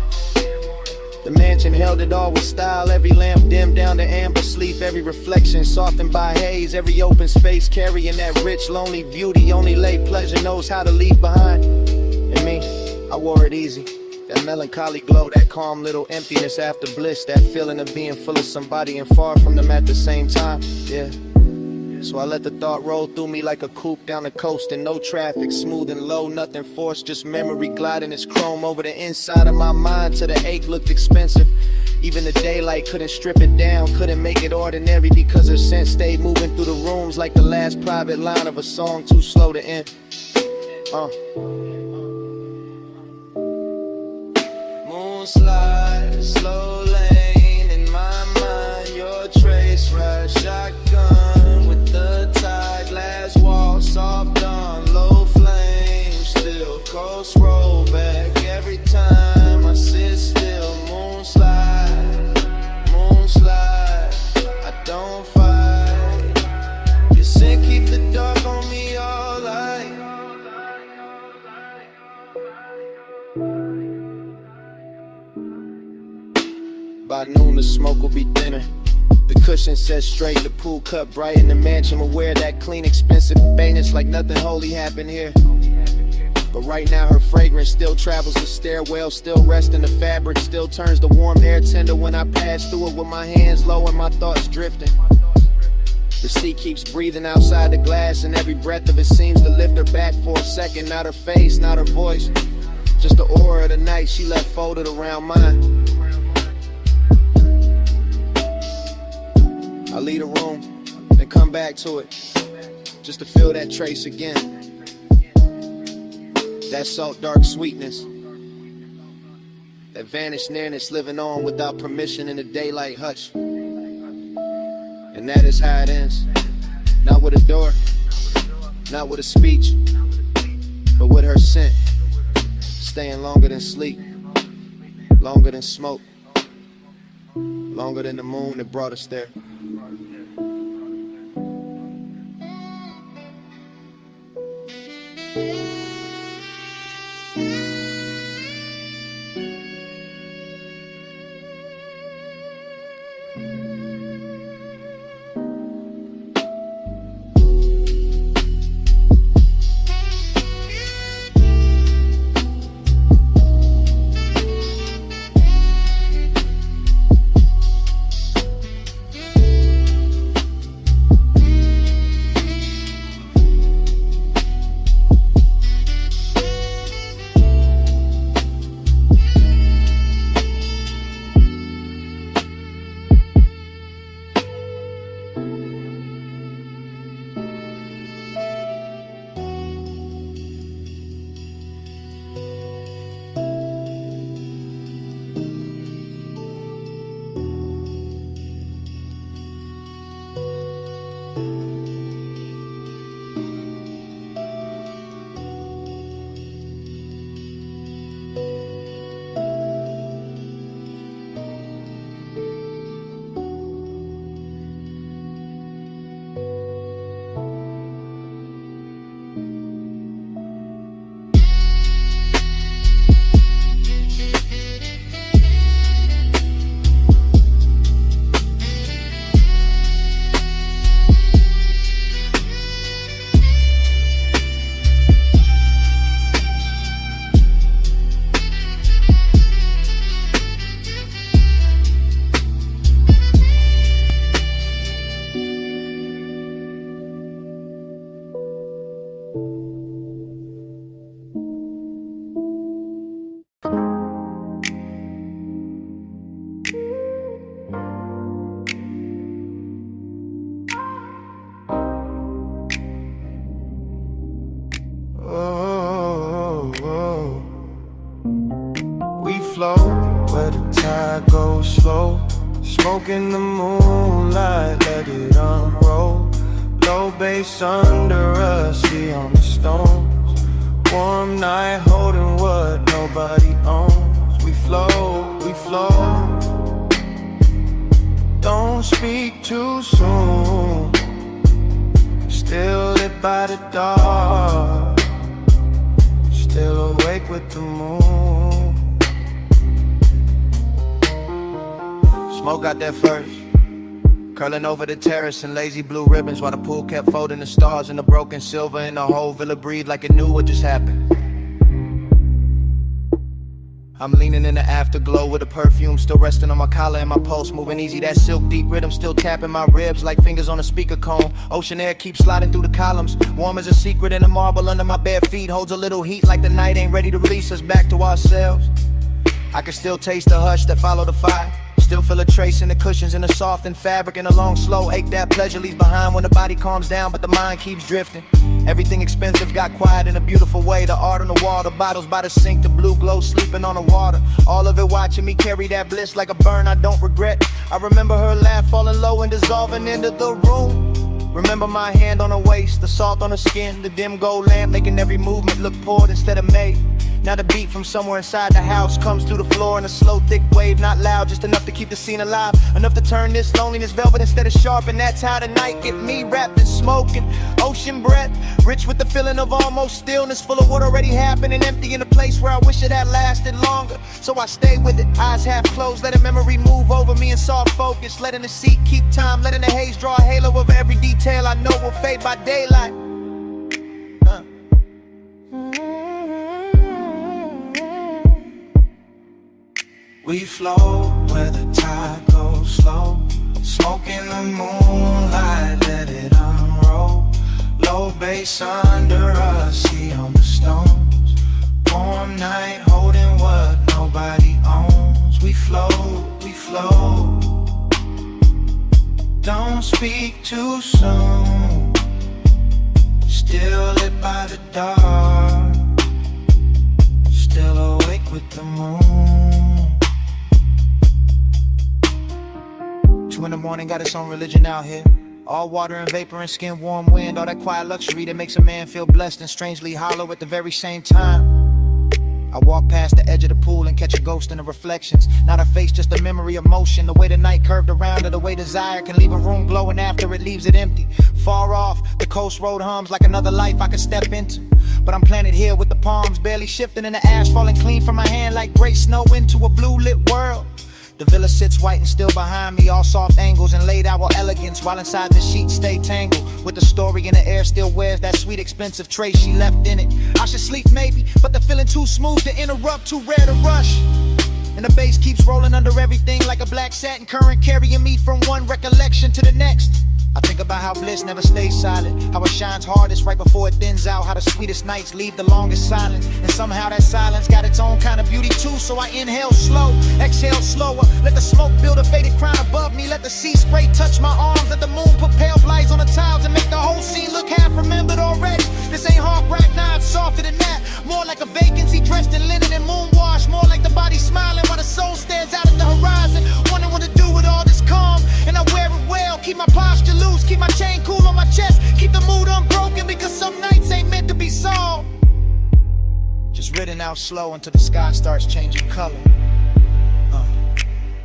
The mansion held it all with style, every lamp dimmed down to amber sleep, every reflection softened by haze, every open space carrying that rich, lonely beauty only late pleasure knows how to leave behind. And me, I wore it easy, that melancholy glow, that calm little emptiness after bliss, that feeling of being full of somebody and far from them at the same time, yeah. So I let the thought roll through me like a coupe down the coast and no traffic, smooth and low, nothing forced, just memory gliding its chrome over the inside of my mind till the ache looked expensive. Even the daylight couldn't strip it down, couldn't make it ordinary because her scent stayed moving through the rooms like the last private line of a song too slow to end. Moonslide, slow lane in my mind, your trace ride shotgun with the tide, glass wall, soft dawn, low flame, still coast roll back every time I sit still. Moonslide, moonslide, I don't fight. You said keep the dark on me all night. By noon the smoke will be thinner, the cushion set straight, the pool cut bright in the mansion aware that clean expensive bareness like nothing holy happened here. But right now her fragrance still travels the stairwell, still rests in the fabric, still turns the warm air tender when I pass through it with my hands low and my thoughts drifting. The sea keeps breathing outside the glass and every breath of it seems to lift her back for a second. Not her face, not her voice, just the aura of the night she left folded around mine. I leave the room, then come back to it, just to feel that trace again. That salt dark sweetness, That vanished nearness living on without permission in the daylight hush. And that is how it ends. Not with a door, not with a speech, but with her scent. Staying longer than sleep, longer than smoke, longer than the moon that brought us there. Where the tide goes slow, smoke in the moonlight, let it unroll. Low bass under us, see on the stones. Warm night holding what nobody owns. We flow, we flow. Don't speak too soon. Still lit by the dark, still awake with the moon. Smoke got there first, curling over the terrace in lazy blue ribbons, while the pool kept folding the stars and the broken silver, and the whole villa breathed like it knew what just happened. I'm leaning in the afterglow with the perfume still resting on my collar and my pulse moving easy. That silk deep rhythm still tapping my ribs like fingers on a speaker cone. Ocean air keeps sliding through the columns, warm as a secret, and the marble under my bare feet holds a little heat like the night ain't ready to release us back to ourselves. I can still taste the hush that followed the fire. Still feel a trace in the cushions, in the softened fabric, and a long slow ache that pleasure leaves behind when the body calms down but the mind keeps drifting. Everything expensive got quiet in a beautiful way. The art on the wall, the bottles by the sink, the blue glow sleeping on the water. All of it watching me carry that bliss like a burn I don't regret. I remember her laugh falling low and dissolving into the room. Remember my hand on her waist, the salt on her skin, the dim gold lamp making every movement look poured instead of made. Now the beat from somewhere inside the house comes through the floor in a slow, thick wave, not loud, just enough to keep the scene alive, enough to turn this loneliness velvet instead of sharp. And that's how the night get me, wrapped in smoke and ocean breath, rich with the feeling of almost stillness, full of what already happened and empty in a place where I wish it had lasted longer. So I stay with it, eyes half closed, letting memory move over me in soft focus, letting the seat keep time, letting the haze draw a halo over every detail I know will fade by daylight. We flow where the tide goes slow, smoke in the moonlight, let it unroll. Low bass under us, see on the stones. Warm night holding what nobody owns. We flow, we flow. Don't speak too soon. Still lit by the dark, still awake with the moon. morning got its own religion out here. All water and vapor and skin, warm wind, all that quiet luxury that makes a man feel blessed and strangely hollow at the very same time. I walk past the edge of the pool and catch a ghost in the reflections. Not a face, just a memory of motion. The way the night curved around, or the way desire can leave a room glowing after it leaves it empty. Far off, the coast road hums like another life I could step into. But I'm planted here with the palms barely shifting and the ash falling clean from my hand like gray snow into a blue lit world. The villa sits white and still behind me, all soft angles and laid out with elegance, while inside the sheets stay tangled with the story in the air still wears that sweet expensive trace she left in it. I should sleep maybe, but the feeling too smooth to interrupt, too rare to rush. And the bass keeps rolling under everything like a black satin current, carrying me from one recollection to the next. I think about how bliss never stays silent, how it shines hardest right before it thins out, how the sweetest nights leave the longest silence, and somehow that silence got its own kind of beauty too. So I inhale slow, exhale slower, let the smoke build a faded crown above me, let the sea spray touch my arms, let the moon put pale lights on the tiles and make the whole scene look half remembered already. This ain't hard crack, nah, it's softer than that, more like a vacancy dressed in linen and moon wash, more like the body smiling while the soul stares out at the horizon, wondering what to do with all this calm. And I wear it well, keep my posture loose, keep my chain cool on my chest, keep the mood unbroken, because some nights ain't meant to be solved. Just ridden out slow until the sky starts changing color.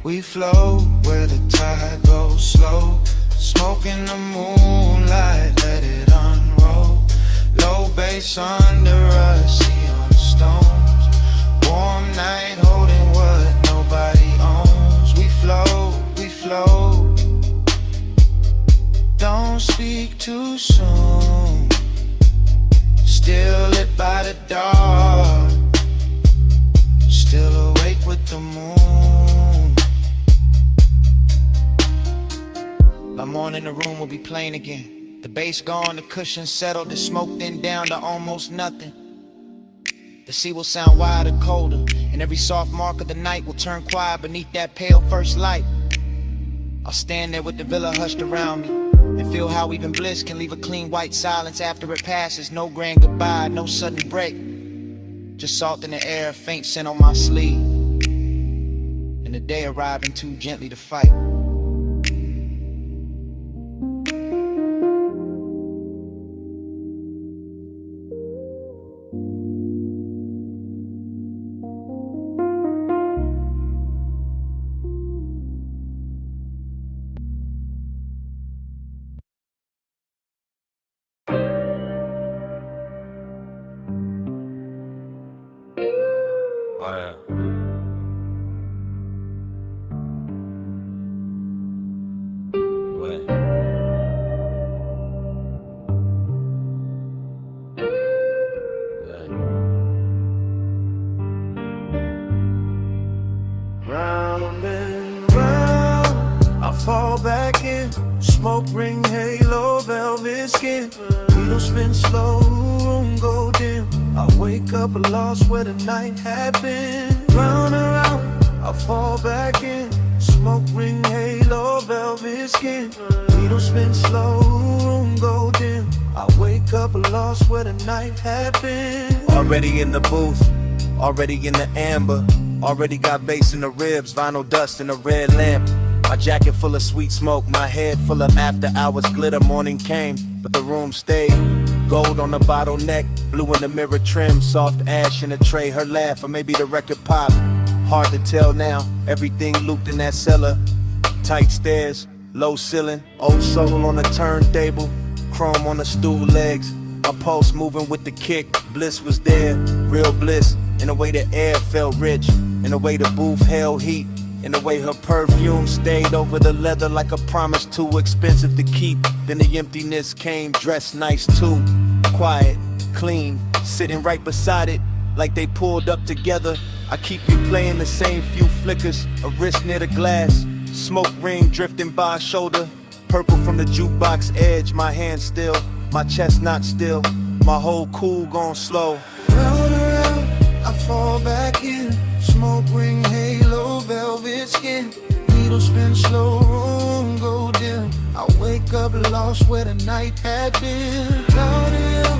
We flow where the tide goes slow, smoke in the moonlight, let it unroll. Low bass under us, see on the stones. Warm night holding what nobody owns. We flow, we flow. Don't speak too soon. Still lit by the dark, still awake with the moon. By morning the room will be plain again. The bass gone, the cushion settled, the smoke then down to almost nothing. The sea will sound wilder, colder, and every soft mark of the night will turn quiet beneath that pale first light. I'll stand there with the villa hushed around me and feel how even bliss can leave a clean white silence after it passes. No grand goodbye, no sudden break, just salt in the air, faint scent on my sleeve, and the day arriving too gently to fight. Round and round, I fall back in. Smoke ring, halo, velvet skin. Needle spin slow, room go dim. I wake up lost where the night had been. Round and round, I fall back in. Smoke ring, halo, velvet skin. Needle spin slow, room go dim. I wake up lost where the night had been. Already in the booth, already in the amber. Already got bass in the ribs, vinyl dust in a red lamp. My jacket full of sweet smoke, my head full of after hours glitter. Morning came, but the room stayed. Gold on the bottleneck, blue in the mirror trim, soft ash in the tray, her laugh, or maybe the record pop. Hard to tell now, everything looped in that cellar. Tight stairs, low ceiling, old soul on the turntable, chrome on the stool legs. My pulse moving with the kick, bliss was there, real bliss. In the way the air felt rich, in the way the booth held heat, in the way her perfume stayed over the leather like a promise too expensive to keep. Then the emptiness came, dressed nice too, quiet, clean, sitting right beside it like they pulled up together. I keep replaying the same few flickers, a wrist near the glass, smoke ring drifting by a shoulder, purple from the jukebox edge, my hand still, my chest not still, my whole cool gone slow. Round around, I fall back in. Smoke ring, halo, velvet skin. Needle spin slow, room go dim. I wake up lost where the night had been. Down the hill,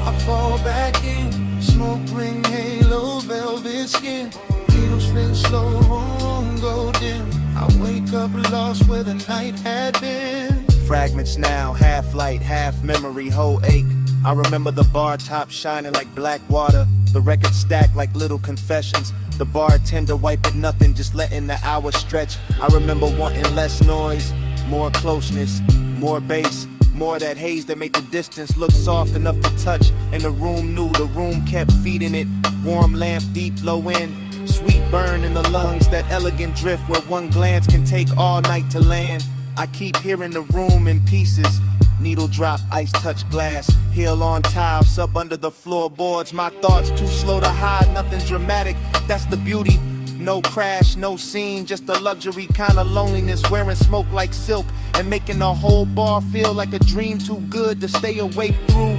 I fall back in. Smoke ring, halo, velvet skin. Needle spin slow, room go dim. I wake up lost where the night had been. Fragments now, half light, half memory, whole ache. I remember the bar top shining like black water, the record stacked like little confessions. The bartender wiping nothing, just letting the hours stretch. I remember wanting less noise, more closeness, more bass, more that haze that made the distance look soft enough to touch. And the room knew, the room kept feeding it. Warm lamp, deep low end, sweet burn in the lungs, that elegant drift where one glance can take all night to land. I keep hearing the room in pieces. Needle drop, ice touch glass, heel on tiles, up under the floorboards. My thoughts too slow to hide, nothing dramatic, that's the beauty. No crash, no scene, just a luxury kind of loneliness. Wearing smoke like silk and making the whole bar feel like a dream too good to stay awake through.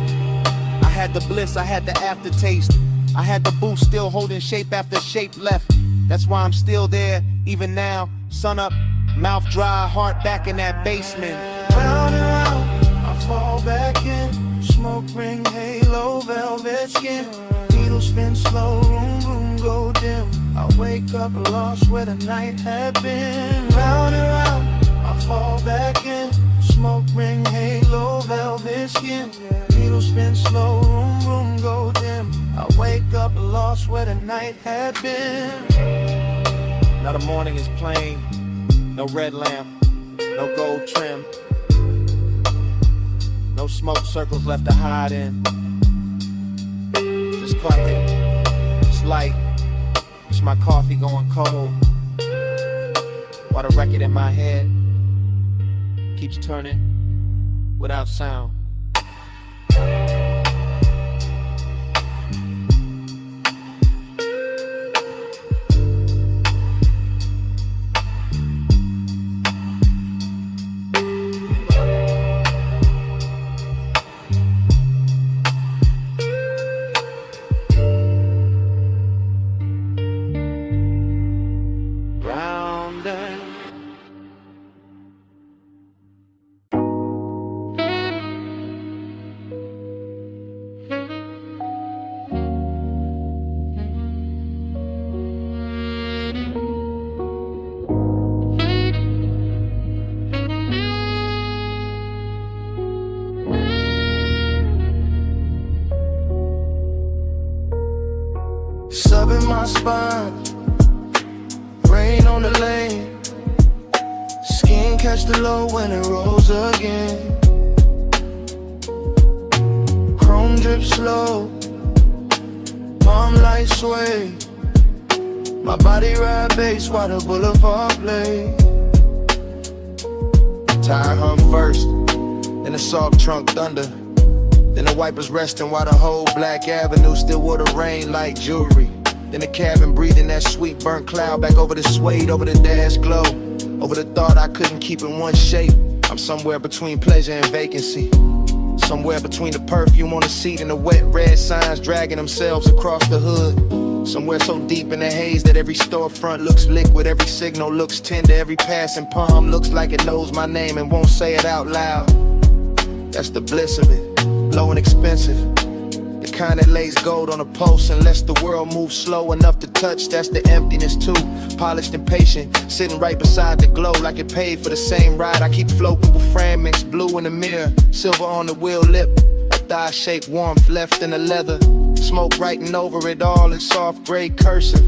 I had the bliss, I had the aftertaste, I had the boost still holding shape after shape left. That's why I'm still there, even now. Sun up, mouth dry, heart back in that basement. Round and round, I fall back in. Smoke ring, halo, velvet skin. Needle spin slow, room, room go dim. I wake up lost where the night had been. Round and round, I fall back in. Smoke ring, halo, velvet skin. Needle spin slow, room, room go dim. I wake up lost where the night had been. Now the morning is plain, no red lamp, no gold trim, no smoke circles left to hide in. Just quiet, it's light, it's my coffee going cold, while the record in my head keeps turning without sound. Sub in my spine, rain on the lane. Skin catch the low when it rolls again. Chrome drip slow, palm light sway. My body ride bass while the boulevard play. Tire hum first, then the soft trunk thunder. Then the wipers resting while the whole Black Avenue still wore the rain like jewelry. Then the cabin breathing that sweet burnt cloud back over the suede, over the dash glow, over the thought I couldn't keep in one shape. I'm somewhere between pleasure and vacancy, somewhere between the perfume on the seat and the wet red signs dragging themselves across the hood. Somewhere so deep in the haze that every storefront looks liquid, every signal looks tender, every passing palm looks like it knows my name and won't say it out loud. That's the bliss of it, low and expensive, the kind that lays gold on a pulse and lets the world move slow enough to touch. That's the emptiness too, polished and patient, sitting right beside the glow like it paid for the same ride. I keep floating with fragments, blue in the mirror, silver on the wheel lip, a thigh-shaped warmth left in the leather, smoke writing over it all in soft gray cursive,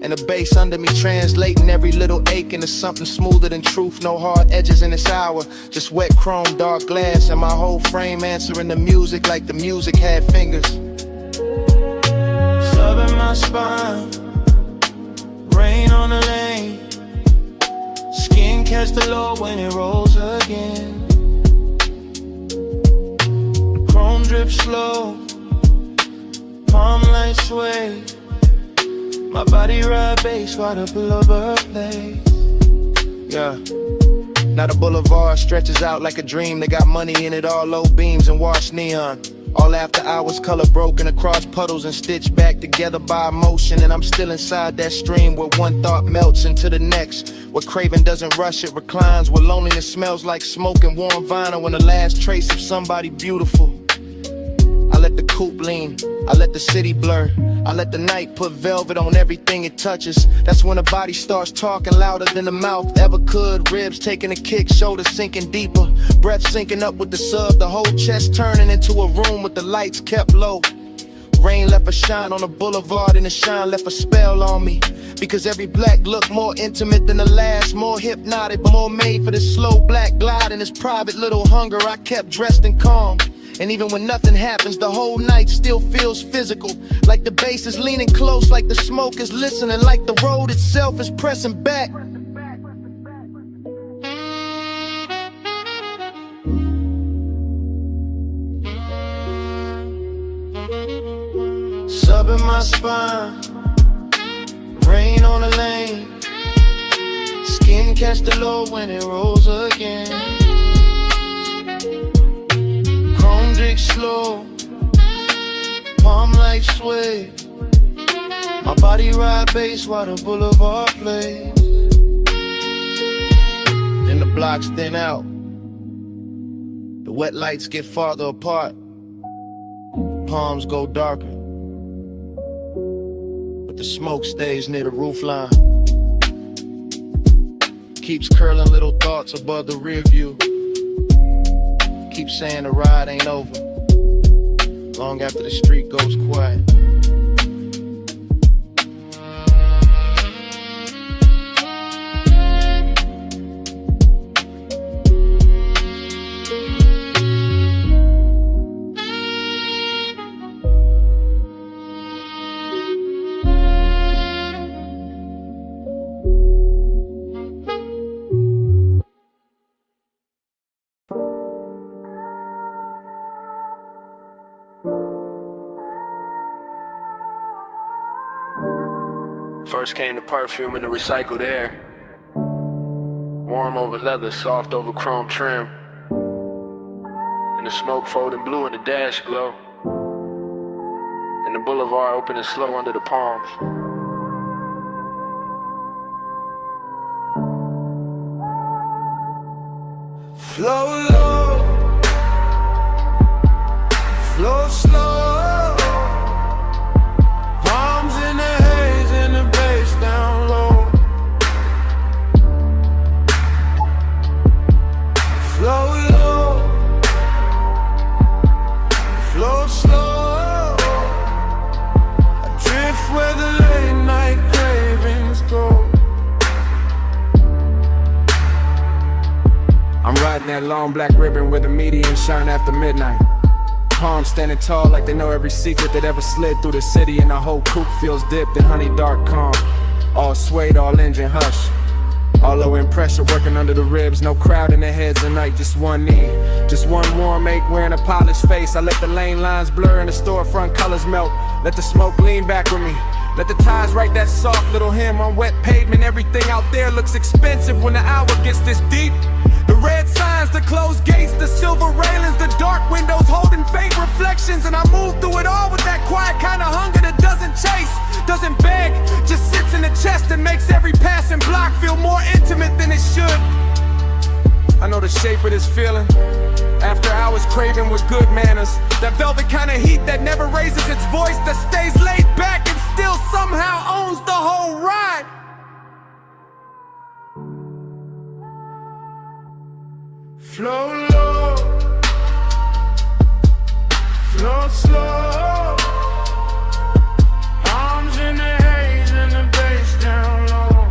and the bass under me translating every little ache into something smoother than truth. No hard edges in this hour, just wet chrome, dark glass, and my whole frame answering the music like the music had fingers. Sub in my spine, rain on the lane. Skin catch the low when it rolls again. Chrome drip slow, palm light sway. My body ride bass while the boulevard plays. Yeah. Now the boulevard stretches out like a dream. They got money in it, all low beams and washed neon. All after hours, color broken across puddles and stitched back together by emotion. And I'm still inside that stream where one thought melts into the next, where craving doesn't rush, it reclines, where loneliness smells like smoke and warm vinyl, when the last trace of somebody beautiful. I let the coupe lean, I let the city blur, I let the night put velvet on everything it touches. That's when the body starts talking louder than the mouth ever could. Ribs taking a kick, shoulders sinking deeper, breath syncing up with the sub, the whole chest turning into a room with the lights kept low. Rain left a shine on the boulevard and the shine left a spell on me. Because every black look more intimate than the last, more hypnotic, more made for this slow black glide and this private little hunger. I kept dressed and calm. And even when nothing happens, the whole night still feels physical. Like the bass is leaning close, like the smoke is listening, like the road itself is pressing back. Sub in my spine, rain on the lane, skin catch the low when it rolls again. Chrome drink slow, palm like sway, my body ride bass while the boulevard plays. Then the blocks thin out, the wet lights get farther apart, palms go darker, the smoke stays near the roofline. Keeps curling little thoughts above the rear view. Keeps saying the ride ain't over, long after the street goes quiet. First came the perfume and the recycled air. Warm over leather, soft over chrome trim. And the smoke folding blue in the dash glow. And the boulevard opening slow under the palms. Flow low, flow slow. Palms in the haze and the bass down low. Flow low, flow slow. I drift where the late night cravings go. I'm riding that long black ribbon where the median shine after midnight. Palms standing tall like they know every secret that ever slid through the city. And the whole coupe feels dipped in honey dark calm. All suede, all engine hush. All low in pressure working under the ribs. No crowd in the heads at night, just one knee. Just one warm ache wearing a polished face. I let the lane lines blur and the storefront colors melt. Let the smoke lean back with me. Let the ties write that soft little hymn on wet pavement. Everything out there looks expensive when the hour gets this deep. The red signs, the closed gates, the silver railings, the dark windows holding faint reflections. And I move through it all with that quiet kind of hunger that doesn't chase, doesn't beg, just sits in the chest and makes every passing block feel more intimate than it should. I know the shape of this feeling. After hours craving with good manners. That velvet kind of heat that never raises its voice, that stays laid back and still somehow owns the whole ride. Flow low, flow slow. Arms in the haze and the bass down low.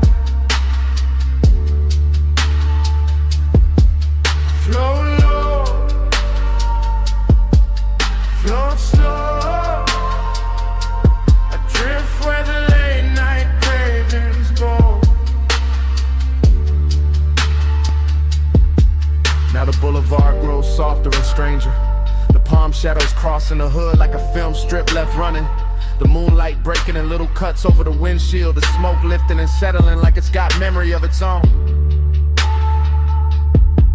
Flow low, flow slow. I drift where the late night cravings go. Now the boulevard grows softer and stranger. The palm shadows crossing the hood like a film strip left running. The moonlight breaking in little cuts over the windshield. The smoke lifting and settling like it's got memory of its own.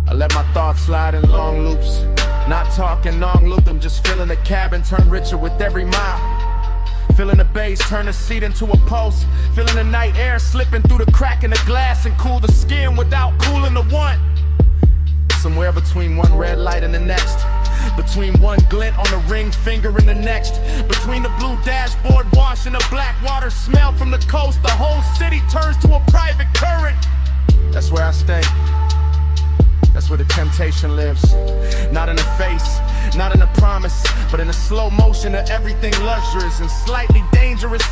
I let my thoughts slide in long loops. Not talking non-loop them, just feeling the cabin turn richer with every mile. Feeling the bass turn the seat into a pulse. Feeling the night air slipping through the crack in the glass and cool the skin without cooling the one. Somewhere between one red light and the next, Between one glint on the ring finger and the next. Between the blue dashboard wash and the black water smell from the coast, the whole city turns to a private current. That's where I stay. That's where the temptation lives. Not in the face, not in the promise, but in the slow motion of everything luxurious and slightly dangerous.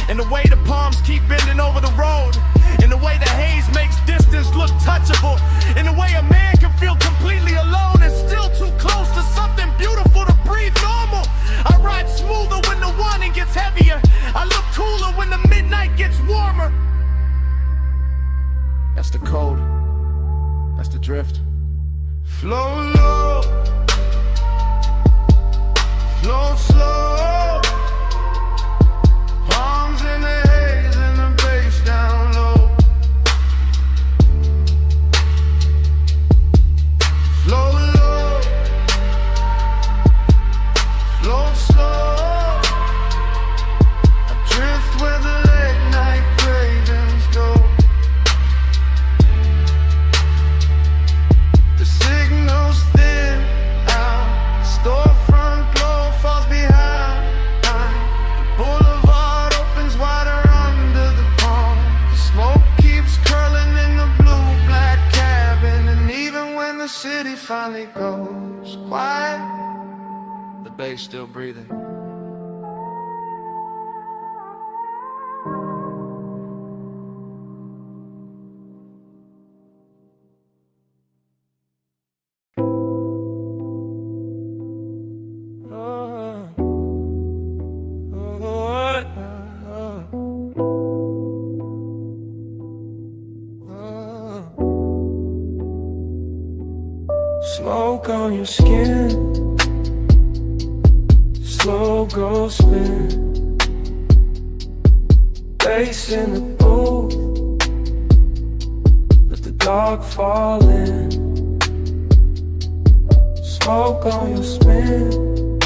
In the way the palms keep bending over the road. In the way the haze makes distance look touchable. In the way a man can feel completely alone and still too close to something beautiful to breathe normal. I ride smoother when the warning gets heavier. I look cooler when the midnight gets warmer. That's the code. That's the drift. Flow low, flow slow. Palms in the haze and the bass down low. Flow low, flow slow. I drift where the late night cravings go. The signals thin out, storefront glow falls behind. The boulevard opens wider under the palm. The smoke keeps curling in the blue-black cabin. And even when the city finally goes quiet, The bass still breathing. Smoke on your skin, slow go spin. Bass in the booth, let the dark fall in. Smoke on your spin,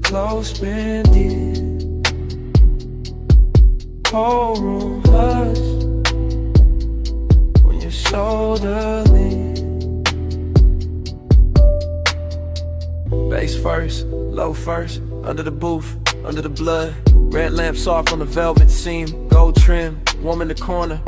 close bending. Whole room hush when your shoulder leans. Bass first, low first, under the booth, under the blood. Red lamp soft on the velvet seam, gold trim, warm in the corner.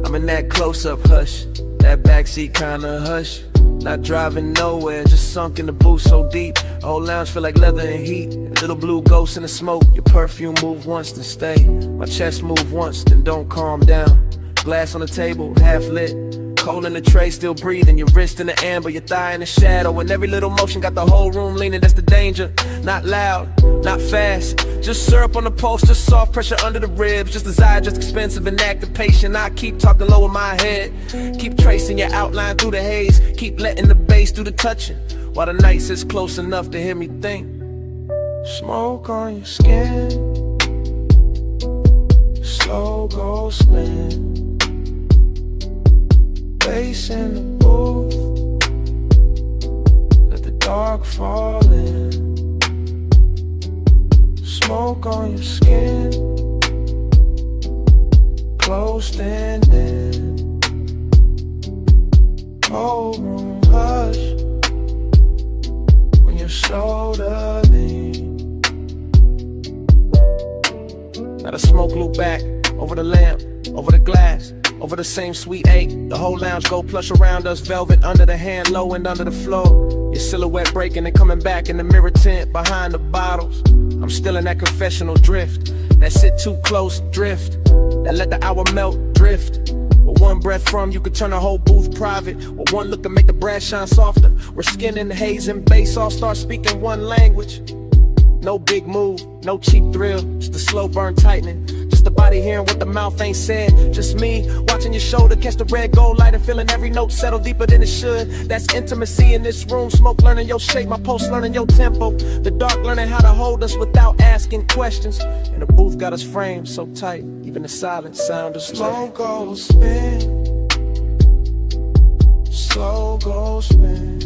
I'm in that close-up hush, that backseat kinda hush. Not driving nowhere, just sunk in the booth so deep. The whole lounge feel like leather and heat. Little blue ghosts in the smoke, your perfume move once then stay. My chest move once, then don't calm down. Glass on the table, half lit. Cold in the tray, still breathing. Your wrist in the amber, your thigh in the shadow. And every little motion got the whole room leaning, that's the danger. Not loud, not fast. Just syrup on the pulse, just soft pressure under the ribs. Just desire, just expensive and active patient. I keep talking low in my head. Keep tracing your outline through the haze. Keep letting the bass do the touching. While the night sits close enough to hear me think. Smoke on your skin, slow go spin. Bass in the booth, let the dark fall in. Smoke on your skin, closed and in. Whole room hush when your shoulder leans. Now the smoke loop back, over the lamp, over the glass, over the same sweet ache. The whole lounge go plush around us, velvet under the hand, low and under the floor. Your silhouette breaking and coming back in the mirror tint behind the bottles. I'm still in that confessional drift, that sit too close drift, that let the hour melt drift. With one breath from you could turn the whole booth private. With one look to make the brass shine softer. Where skin and haze and bass all start speaking one language. No big move, no cheap thrill, just a slow burn tightening. Just the body hearing what the mouth ain't said. Just me watching your shoulder catch the red gold light and feeling every note settle deeper than it should. That's intimacy in this room. Smoke learning your shape, my pulse learning your tempo. The dark learning how to hold us without asking questions. And the booth got us framed so tight, even the silent sound is slow go spin, slow go spin.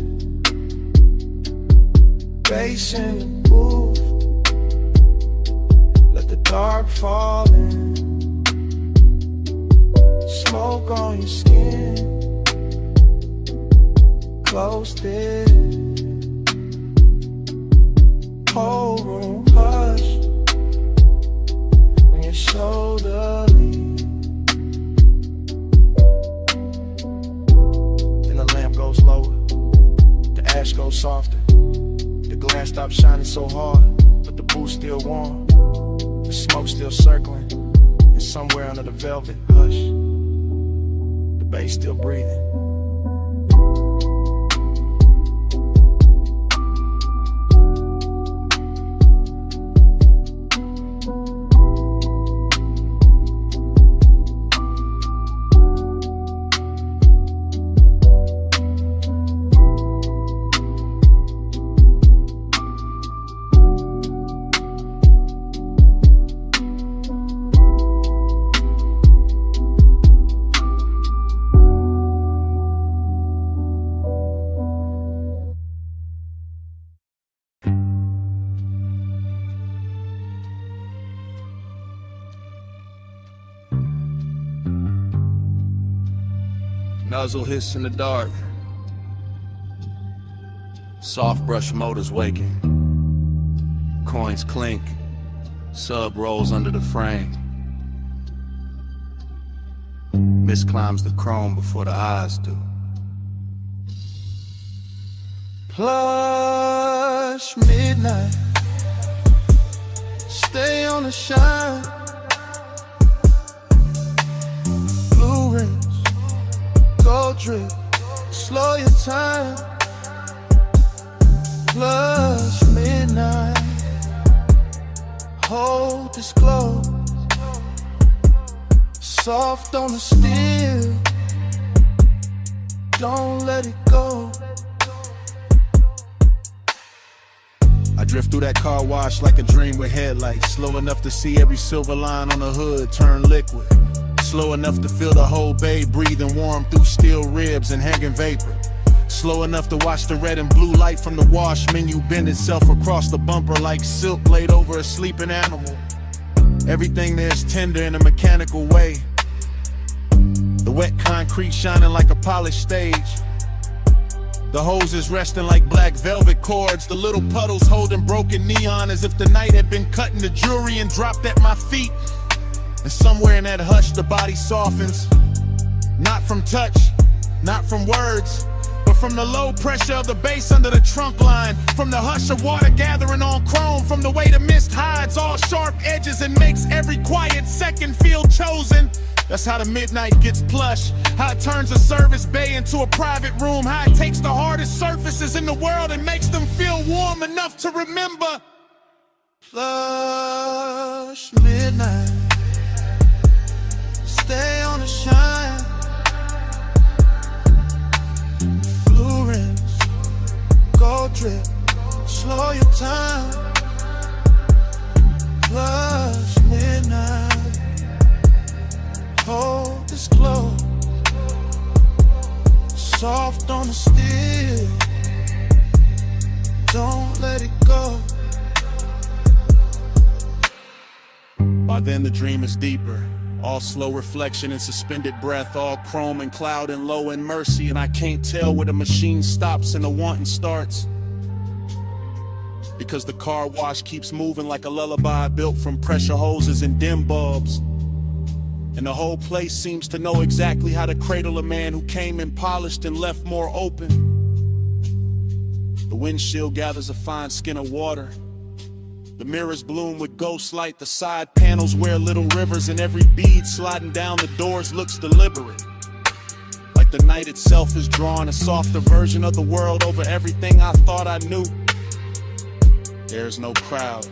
Bass in the booth, let the dark fall in. Smoke on your skin, closed in. stopped shining so hard, but the booth still warm. The smoke still circling, and somewhere under the velvet hush, the bass still breathing. Nuzzle hiss in the dark. Soft brush motors waking. Coins clink. Sub rolls under the frame. Mist climbs the chrome before the eyes do. Plush midnight. Stay on the shine. Blue rims, gold drip, slow your time. Plush midnight. Hold this glow. Soft on the steel. Don't let it go. I drift through that car wash like a dream with headlights. Slow enough to see every silver line on the hood turn liquid. Slow enough to feel the whole bay breathing warm through steel ribs and hanging vapor. Slow enough to watch the red and blue light from the wash menu bend itself across the bumper like silk laid over a sleeping animal. Everything there's tender in a mechanical way. The wet concrete shining like a polished stage. The hoses resting like black velvet cords. The little puddles holding broken neon as if the night had been cut into jewelry and dropped at my feet. And somewhere in that hush the body softens. Not from touch, not from words, but from the low pressure of the bass under the trunk line. From the hush of water gathering on chrome. From the way the mist hides all sharp edges and makes every quiet second feel chosen. That's how the midnight gets plush. How it turns a service bay into a private room. How it takes the hardest surfaces in the world and makes them feel warm enough to remember. Plush midnight. Stay on the shine. Blue rims, gold drip, slow your time. Plush midnight. Hold this glow. Soft on the steel. Don't let it go. By then the dream is deeper. All slow reflection and suspended breath. All chrome and cloud and low and mercy. And I can't tell where the machine stops and the wanting starts. Because the car wash keeps moving like a lullaby built from pressure hoses and dim bulbs. And the whole place seems to know exactly how to cradle a man who came in polished and left more open. The windshield gathers a fine skin of water. The mirrors bloom with ghost light. The side panels wear little rivers, and every bead sliding down the doors looks deliberate. Like the night itself is drawing a softer version of the world over everything I thought I knew. There's no crowd,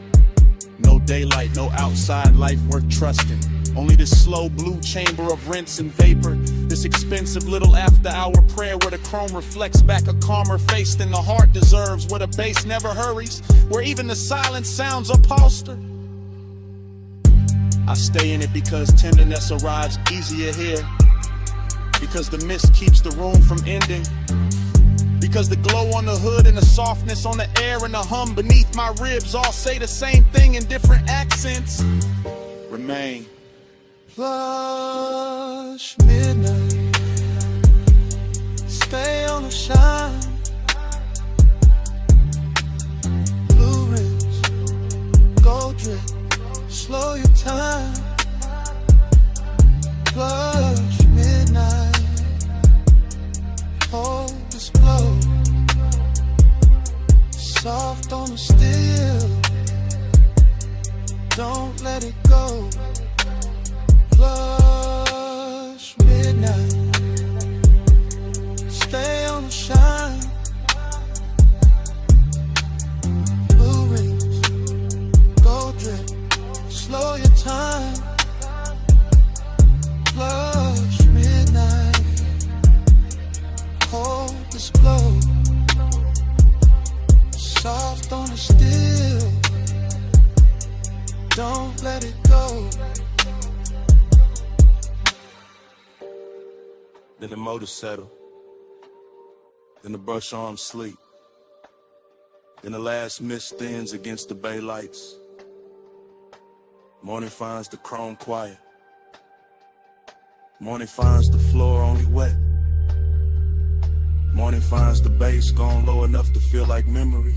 no daylight, no outside life worth trusting. Only this slow blue chamber of rinse and vapor. This expensive little after-hour prayer where the chrome reflects back a calmer face than the heart deserves. Where the bass never hurries, where even the silence sounds upholstered. I stay in it because tenderness arrives easier here. Because the mist keeps the room from ending. Because the glow on the hood and the softness on the air and the hum beneath my ribs all say the same thing in different accents. Remain. Plush midnight. Stay on the shine. Blue rims, gold drip, slow your time. Plush midnight. Hold this glow. Soft on the still. Don't let it go. Plush midnight. Stay on the shine. Blue rings, gold drip. Slow your time. Plush midnight. Hold this glow. Soft on the steel. Don't let it go. Then the motor settle. Then the brush arms sleep. Then the last mist thins against the bay lights. Morning finds the chrome quiet. Morning finds the floor only wet. Morning finds the bass gone low enough to feel like memory.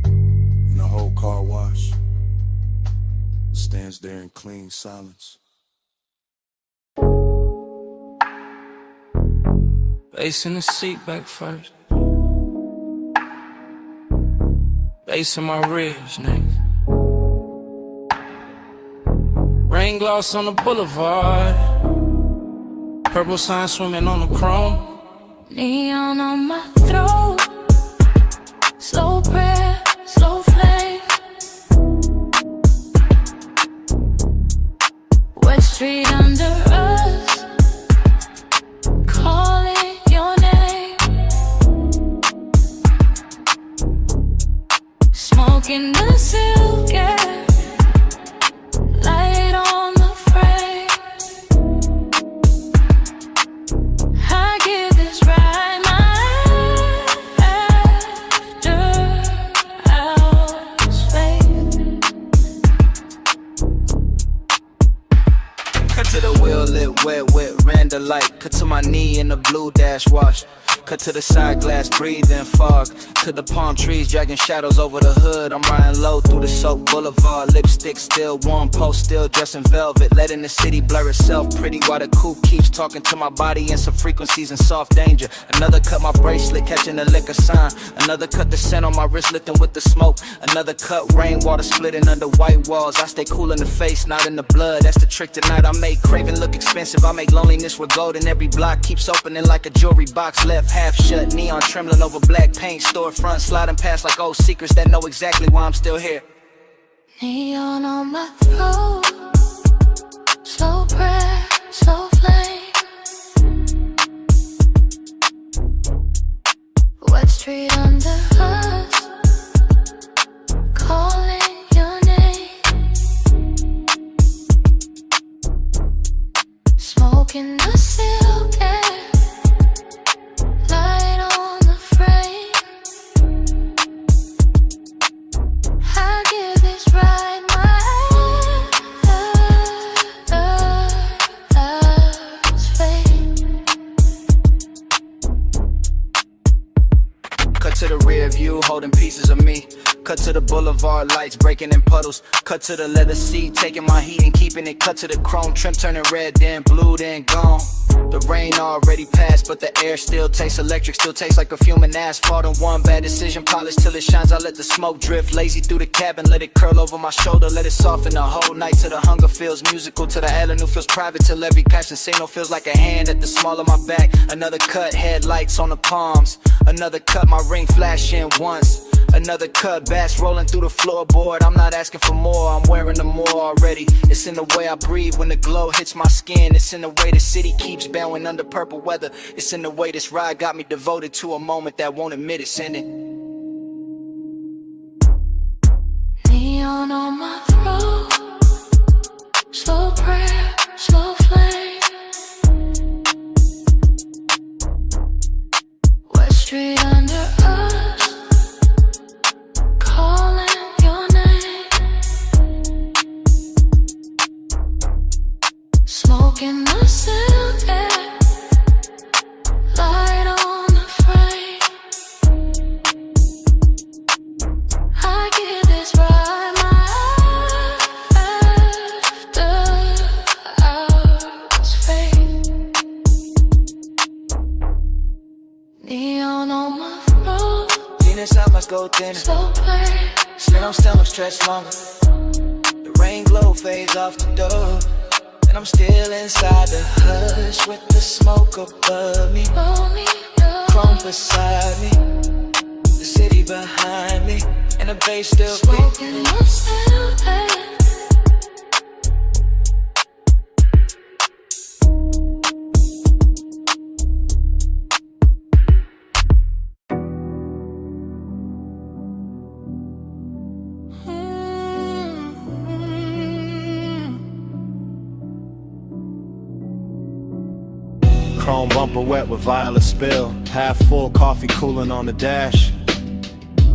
And the whole car wash stands there in clean silence. Bass in the seat back first. Bass in my ribs next. Rain gloss on the boulevard. Purple sign swimming on the chrome. Neon on my throat. Slow prayer, slow flame. Wet street under us. Calling your name. Smoking the silk air. Light on the frame. I give this ride my after hours fade. Cut to the wheel lit wet with random light. Cut to my knee in the blue dash wash. Cut to the side glass, breathing fog. To the palm trees, dragging shadows over the hood. I'm riding low through the soap boulevard. Lipstick still warm, post still dressed in velvet. Letting the city blur itself pretty while the coupe keeps talking to my body in some frequencies and soft danger. Another cut my bracelet, catching the liquor sign. Another cut the scent on my wrist, lifting with the smoke. Another cut rainwater splitting under white walls. I stay cool in the face, not in the blood. That's the trick tonight. I make craving look expensive. I make loneliness with gold, and every block keeps opening like a jewelry box. Left half shut, neon trembling over black paint. Storefront sliding past like old secrets that know exactly why I'm still here. Neon on my throat. Slow prayer, slow flame. Wet street under us. Calling your name. Smoking the silk air. Light on the frame. I give this ride my last fade. Cut to the rear view, holding pieces of me. Cut to the boulevard lights, breaking in puddles. Cut to the leather seat, taking my heat and keeping it. Cut to the chrome trim, turning red, then blue, then gone. The rain already passed, but the air still tastes electric. Still tastes like perfume and asphalt. And one bad decision, polish till it shines. I let the smoke drift, lazy through the cabin. Let it curl over my shoulder, let it soften the whole night. Till the hunger feels musical, till the avenue feels private. Till every passion signal feels like a hand at the small of my back. Another cut, headlights on the palms. Another cut, my ring flashing once. Another cut, bass rolling through the floorboard. I'm not asking for more, I'm wearing the more already. It's in the way I breathe when the glow hits my skin. It's in the way the city keeps bowing under purple weather. It's in the way this ride got me devoted to a moment that won't admit it's ending. Neon on my throat. Slow prayer, slow flame. Wet street under us. Calling your name. Smoking the silk air. Light on the frame. I give this ride my after hours fade. Neon on my throat. Venus, I must go thinner. Slow play. Still I'm still stretched longer. The rain glow fades off the door, and I'm still inside the hush with the smoke above me. Chrome beside me, the city behind me, and the bass still Smoking myself. Chrome bumper wet with violet spill. Half full coffee cooling on the dash.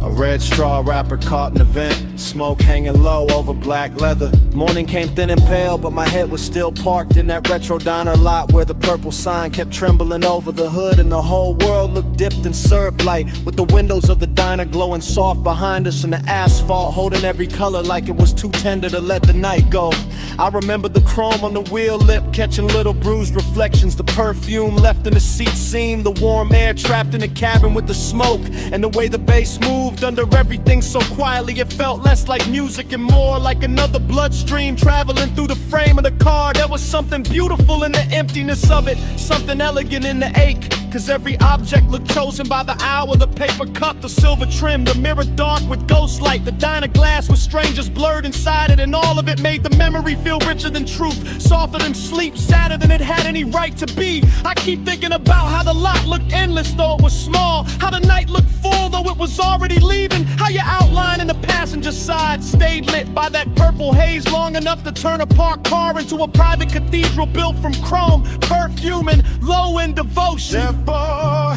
A red straw wrapper caught in the vent. Smoke hanging low over black leather. Morning came thin and pale, but my head was still parked in that retro diner lot where the purple sign kept trembling over the hood, and the whole world looked dipped in syrup light, with the windows of the diner glowing soft behind us and the asphalt holding every color like it was too tender to let the night go. I remember the chrome on the wheel lip catching little bruised reflections. The perfume left in the seat seemed, the warm air trapped in the cabin with the smoke, and the way the bass moved under everything so quietly it felt less like music and more like another bloodstream traveling through the frame of the car. There was something beautiful in the emptiness of it, something elegant in the ache, cause every object looked chosen by the hour. The paper cup, the silver trim, the mirror dark with ghost light, the diner glass with strangers blurred inside it, and all of it made the memory feel richer than truth, softer than sleep, sadder than it had any right to be. I keep thinking about how the lot looked endless though it was small, how the night looked full though it was already leaving, how your outline in the passenger side stayed lit by that purple haze long enough to turn a parked car into a private cathedral built from chrome, perfume, and low in devotion. Halo,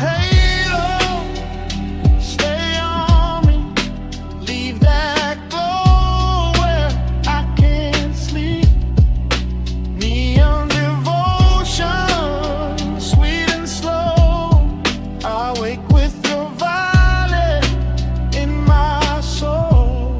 stay on me, leave that glow where I can't sleep. Neon devotion, sweet and slow. I wake with your violet in my soul.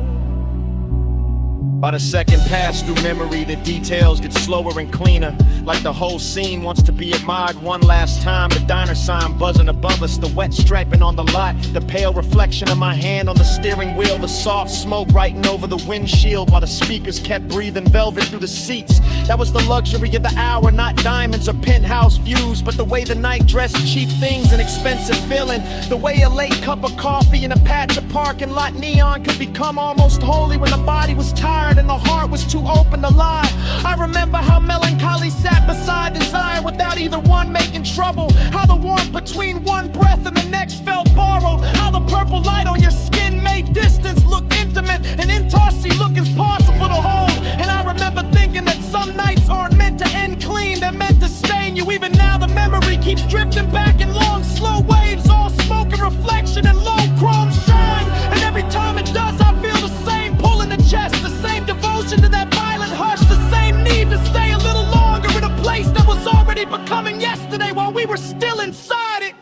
By the second pass through memory, the details get slower and cleaner, like the whole scene wants to be admired one last time. The diner sign buzzing above us, the wet striping on the lot, the pale reflection of my hand on the steering wheel, the soft smoke writing over the windshield while the speakers kept breathing velvet through the seats. That was the luxury of the hour, not diamonds or penthouse views, but the way the night dressed cheap things and expensive feeling, the way a late cup of coffee in a patch of parking lot neon could become almost holy when the body was tired and the heart was too open to lie. I remember how melancholy sat beside desire without either one making trouble, how the warmth between one breath and the next felt borrowed, how the purple light on your skin made distance look intimate and intimacy look impossible to hold. And I remember thinking that some nights aren't meant to end clean, they're meant to stain you. Even now the memory keeps drifting back in long slow waves, all smoke and reflection and low chrome shine, and every time it does I feel the same pull in the chest, the same devotion to that violent hush, the same need to stay a little longer in a place that was already becoming yesterday while we were still inside it.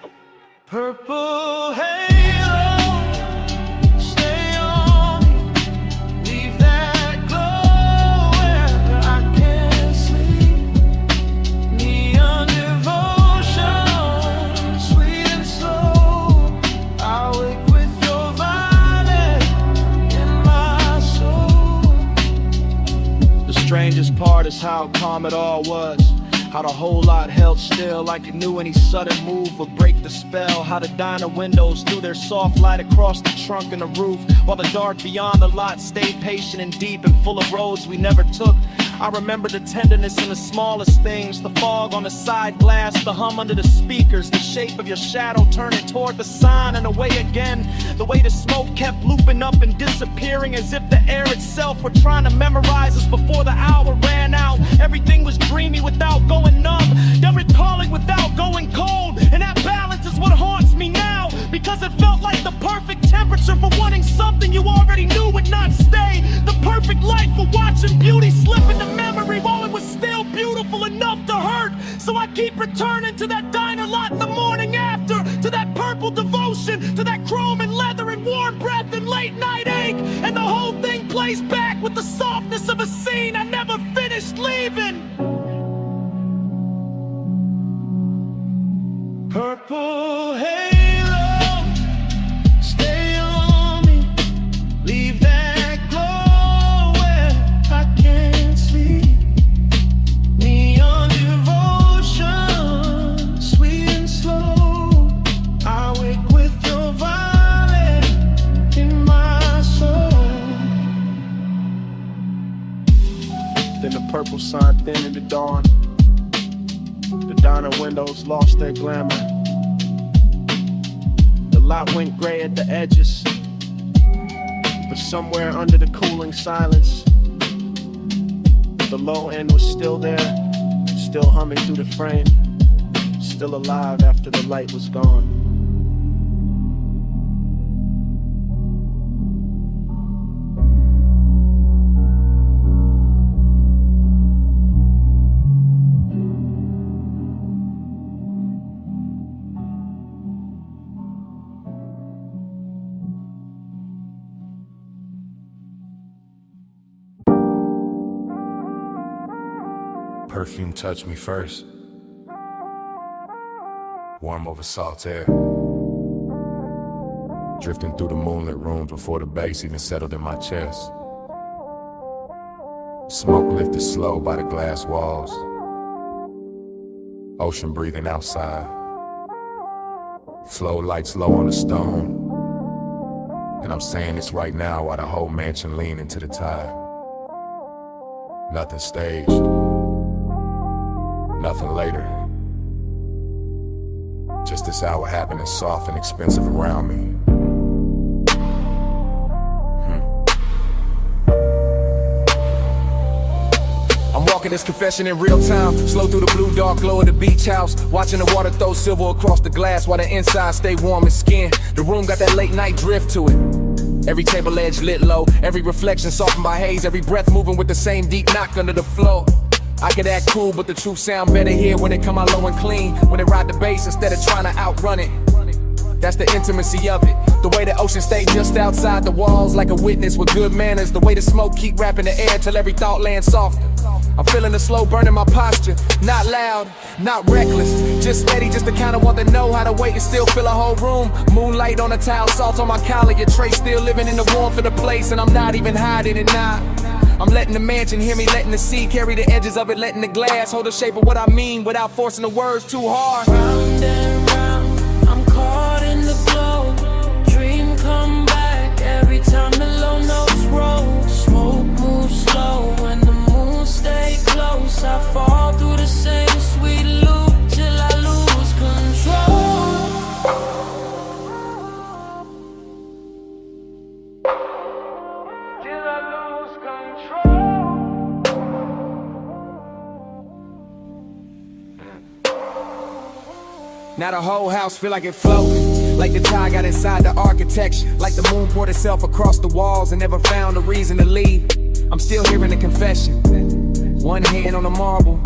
Purple halo, stay on me, leave that glow where I can't sleep. Neon devotion, sweet and slow. I wake with your violet in my soul. The strangest part is how calm it all was, how the whole lot held still like it knew any sudden move would break the spell, how the diner windows threw their soft light across the trunk and the roof, while the dark beyond the lot stayed patient and deep and full of roads we never took. I remember the tenderness in the smallest things, the fog on the side glass, the hum under the speakers, the shape of your shadow turning toward the sign and away again, the way the smoke kept looping up and disappearing as if the air itself were trying to memorize us before the hour ran out. Everything was dreamy without going numb, then recalling without going cold, and that balance is what haunts me now, because it felt like the perfect temperature for wanting something you already knew would not stay, the perfect light for watching beauty slip into memory while it was still beautiful enough to hurt. So I keep returning to that diner lot in the morning after, to that purple devotion, to that chrome and leather and warm breath and late night ache, and the whole thing plays back with the softness of a scene I never finished leaving. Purple halo, stay on me, leave that purple sun thin in the dawn. The diner windows lost their glamour. The lot went gray at the edges, but somewhere under the cooling silence, the low end was still there, still humming through the frame, still alive after the light was gone. Perfume touched me first. Warm over salt air. Drifting through the moonlit rooms before the bass even settled in my chest. Smoke lifted slow by the glass walls. Ocean breathing outside. Flow lights low on the stone. And I'm saying this right now while the whole mansion lean into the tide. Nothing staged. Nothing later. Just this hour happening soft and expensive around me. I'm walking this confession in real time. Slow through the blue dark glow of the beach house. Watching the water throw silver across the glass while the inside stay warm and skin. The room got that late night drift to it. Every table edge lit low. Every reflection softened by haze. Every breath moving with the same deep knock under the floor. I could act cool, but the truth sound better here when it come out low and clean. When it ride the bass instead of trying to outrun it. That's the intimacy of it. The way the ocean stayed just outside the walls like a witness with good manners. The way the smoke keep wrapping the air till every thought lands softer. I'm feeling the slow burn in my posture. Not loud, not reckless. Just steady, just to kinda want to know how to wait and still fill a whole room. Moonlight on the towel, salt on my collar. Your tray still living in the warmth of the place, and I'm not even hiding it now. I'm letting the mansion hear me, letting the sea carry the edges of it, letting the glass hold the shape of what I mean without forcing the words too hard. Round and round, I'm caught in the glow. Dream come back every time the low notes roll. Smoke moves slow when the moon stay close. I fall through the same sweet loop till I lose control. Till I lose control. Now the whole house feel like it floating, like the tide got inside the architecture, like the moon poured itself across the walls and never found a reason to leave. I'm still hearing the confession. One hand on the marble,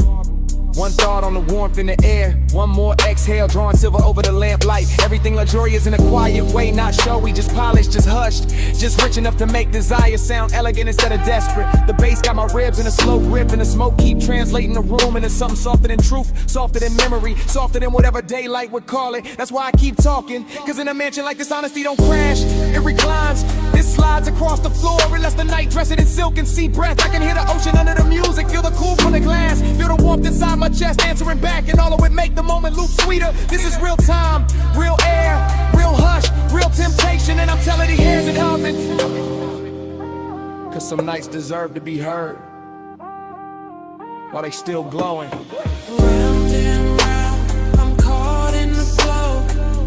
one thought on the warmth in the air. One more exhale, drawing silver over the lamplight. Everything luxurious in a quiet way, not showy, just polished, just hushed. Just rich enough to make desire sound elegant instead of desperate. The bass got my ribs in a slow grip, and the smoke keep translating the room into something softer than truth, softer than memory, softer than whatever daylight would call it. That's why I keep talking, cause in a mansion like this, honesty don't crash. It reclines, it slides across the floor. It lets the night dress it in silk and sea breath. I can hear the ocean under the music, feel the cool from the glass, feel the warmth inside my chest answering back, and all of it make the moment loop sweeter. This is real time, real air, real hush, real temptation, and I'm telling the hairs and humming. Cause some nights deserve to be heard while they still glowing. Round and round, I'm caught in the flow.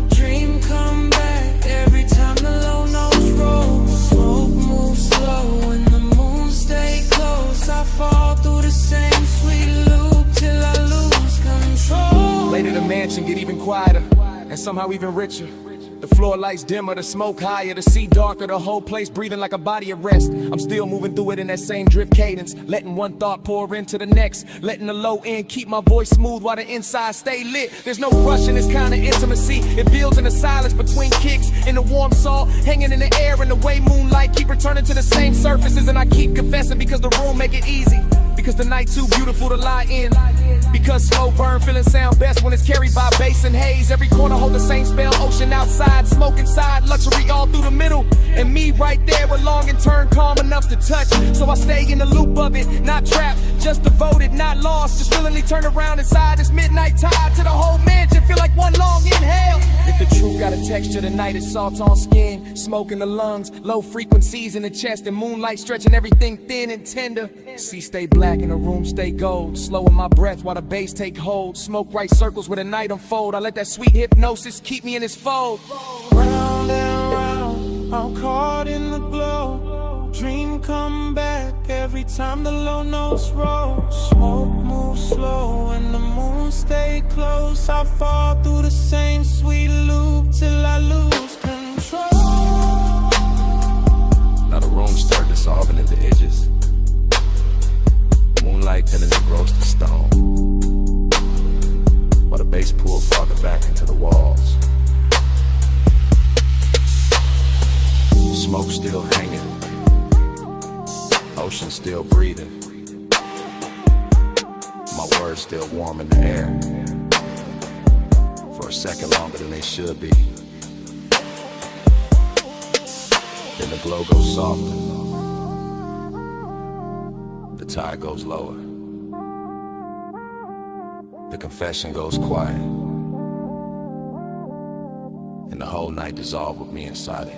Dream come back every time the low notes roll. Smoke moves slow and the moon stay close. I fall through the same sweet loop till I lose control. Later the mansion get even quieter, and somehow even richer. The floor lights dimmer, the smoke higher, the sea darker, the whole place breathing like a body of rest. I'm still moving through it in that same drift cadence, letting one thought pour into the next, letting the low end keep my voice smooth while the inside stay lit. There's no rush in this kind of intimacy. It builds in the silence between kicks, in the warm salt hanging in the air, and the way moonlight keep returning to the same surfaces. And I keep confessing because the room make it easy, because the night too beautiful to lie in, because slow burn feeling sound best when it's carried by bass and haze. Every corner hold the same spell, ocean outside, smoke inside, luxury all through the middle, and me right there with long and turn calm enough to touch. So I stay in the loop of it, not trapped, just devoted, not lost, just willingly turn around inside this midnight tide to the whole mansion, feel like one long inhale. If the truth got a texture tonight, it's salt on skin, smoke in the lungs, low frequencies in the chest, and moonlight stretching everything thin and tender. Sea stay black, black and the room stay gold. Slowing my breath while the bass take hold. Smoke right circles where the night unfold. I let that sweet hypnosis keep me in its fold. Round and round, I'm caught in the glow. Dream come back every time the low notes roll. Smoke moves slow and the moon stay close. I fall through the same sweet loop till I lose control. Now the room start dissolving at the edges. Moonlight tending to roast the stone, while the bass pull farther back into the walls. Smoke still hanging, ocean still breathing. My words still warm in the air, for a second longer than they should be. Then the glow goes softer, the tide goes lower, the confession goes quiet, and the whole night dissolved with me inside it.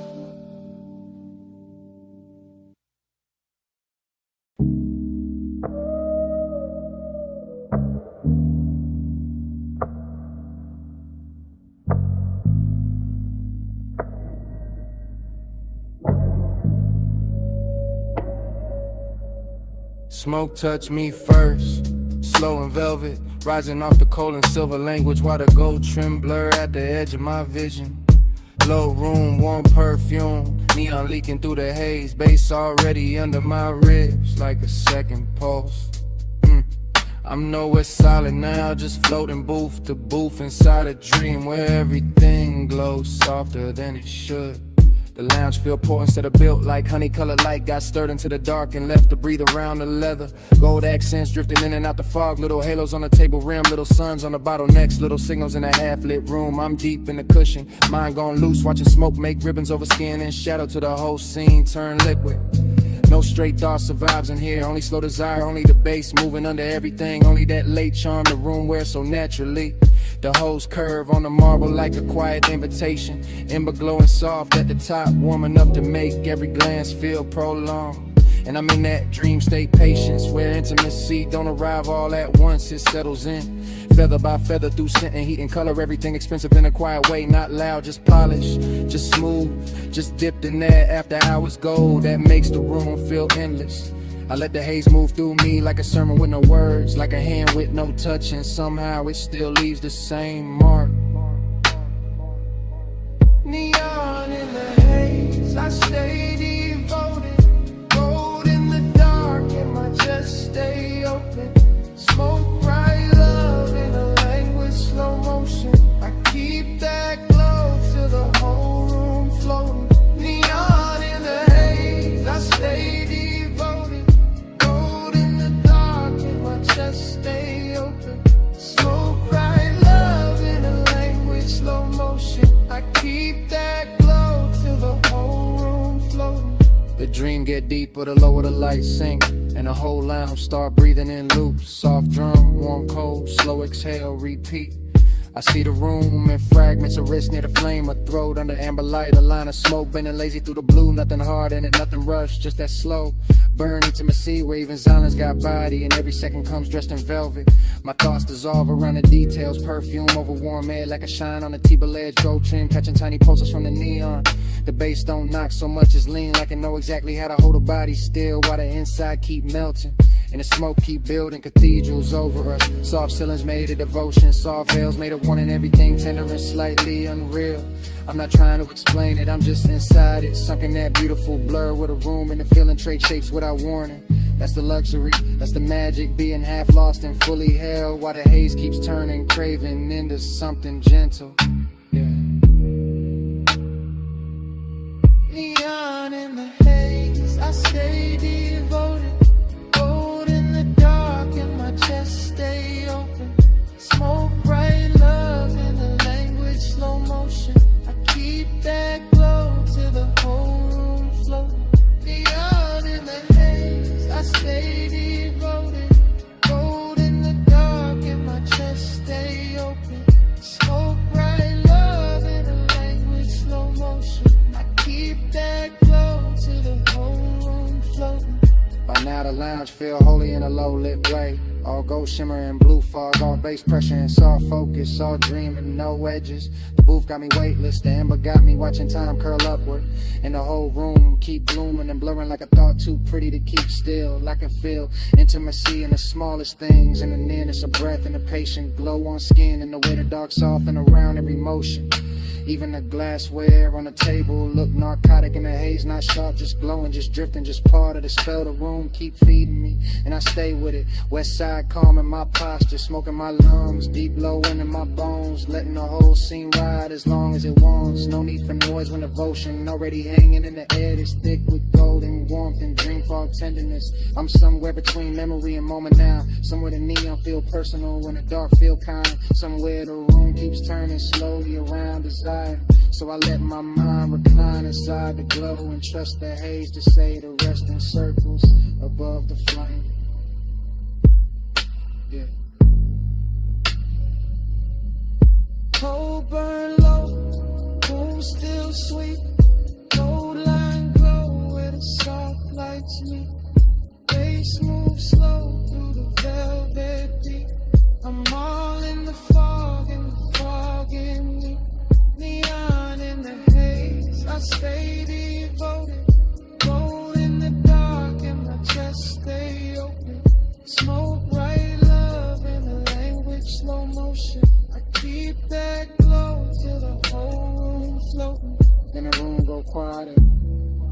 Smoke touched me first, slow and velvet, rising off the coal and silver language while the gold trim blur at the edge of my vision. Low room, warm perfume, neon leaking through the haze, bass already under my ribs like a second pulse. I'm nowhere solid now, just floating booth to booth inside a dream where everything glows softer than it should. The lounge feel poor instead of built like honey-colored light. Got stirred into the dark and left to breathe around the leather. Gold accents drifting in and out the fog. Little halos on the table rim, little suns on the bottlenecks. Little signals in a half-lit room. I'm deep in the cushion, mind gone loose. Watching smoke make ribbons over skin and shadow to the whole scene turn liquid. No straight thought survives in here. Only slow desire, only the bass moving under everything. Only that late charm the room wears so naturally. The hose curve on the marble like a quiet invitation. Ember glowing soft at the top, warm enough to make every glance feel prolonged. And I'm in that dream state patience, where intimacy don't arrive all at once, it settles in. Feather by feather through scent and heat and color, everything expensive in a quiet way, not loud, just polished, just smooth, just dipped in that after hours gold that makes the room feel endless. I let the haze move through me like a sermon with no words, like a hand with no touch, and somehow it still leaves the same mark. Neon in the haze, I stay devoted. Gold in the dark and my chest stay open. Smoke bright love in a language slow motion. I keep that glow till the whole room floating. Neon in the haze, I stay devoted. Gold in the dark and my chest stay open. Smoke bright love in a language slow motion. I keep that glow till the whole room floating. The dream get deeper the lower the lights sink, and the whole lounge start breathing in loops. Soft drum, warm cold, slow exhale, repeat. I see the room in fragments, a wrist near the flame, a throat under amber light, a line of smoke bending lazy through the blue. Nothing hard in it, nothing rushed, just that slow burn intimacy where even silence got body, and every second comes dressed in velvet. My thoughts dissolve around the details, perfume over warm air like a shine on a T-bill edge, gold trim catching tiny pulses from the neon. The bass don't knock so much as lean, like I know exactly how to hold a body still while the inside keep melting. And the smoke keep building cathedrals over us. Soft ceilings made of devotion, soft veils made of wanting everything tender and slightly unreal. I'm not trying to explain it, I'm just inside it, sunk in that beautiful blur with a room and the feeling trade shapes without warning. That's the luxury, that's the magic, being half lost and fully held while the haze keeps turning, craving into something gentle. Yeah. Neon in the haze, I stay devoted. Gold in the dark and my chest stay open. Smoke bright love in a language slow motion. I keep that glow till the whole room floating. Neon in the haze, I stay devoted. Gold in the dark and my chest stay open. Smoke bright love in a language slow motion. I keep that glow till the whole room floating. By Now the lounge feel holy in a low-lit way. All gold shimmer and blue fog, all bass pressure and soft focus, all dreaming, no edges. The booth got me weightless, the ember got me watching time curl upward. And the whole room keep blooming and blurring like a thought too pretty to keep still. I can feel intimacy in the smallest things, and the nearness of breath and the patient glow on skin, and the way the dark soften around every motion. Even the glassware on the table look narcotic in the haze, not sharp, just glowing, just drifting, just part of the spell. The room keep feeding me, and I stay with it. West side calming my posture, smoking my lungs, deep low in my bones, letting the whole scene ride as long as it wants. No need for noise when devotion already hanging in the air. It's thick with golden warmth and dream fog tenderness. I'm somewhere between memory and moment now. Somewhere the neon feel personal when the dark feel kind. Somewhere the room keeps turning slowly around desire. So I let my mind recline inside the glow and trust the haze to say the rest in circles above the flame. Yeah. Cold burn low, room still sweet. Gold line glow where the soft lights meet. Bass move slow through the velvet beat. I'm all in the fog and the fog in me. Neon in the haze, I stay devoted. Roll in the dark and my chest stay open. Smoke right love in the language slow motion. I keep that glow till the whole room floating. Then the room go quieter,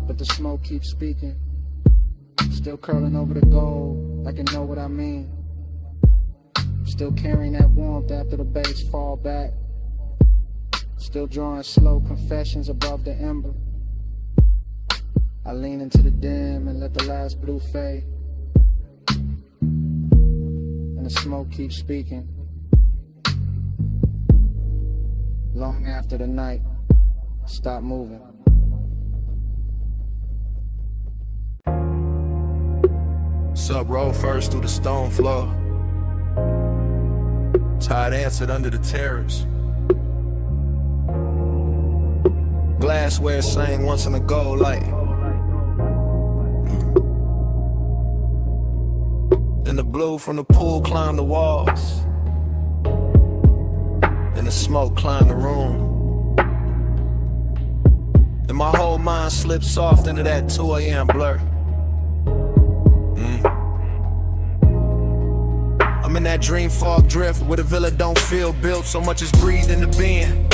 but the smoke keeps speaking. Still curling over the gold, like it know what I mean. Still carrying that warmth after the bass fall back. Still drawing slow confessions above the ember. I lean into the dim and let the last blue fade. And the smoke keeps speaking. Long after the night, stop moving. Sub roll first through the stone floor. Tired answered under the terrace. Glassware sang once in a gold light. Then the blue from the pool climbed the walls. Then the smoke climbed the room. Then my whole mind slipped soft into that 2 a.m. blur. I'm in that dream fog drift where the villa don't feel built, so much is breathed into being.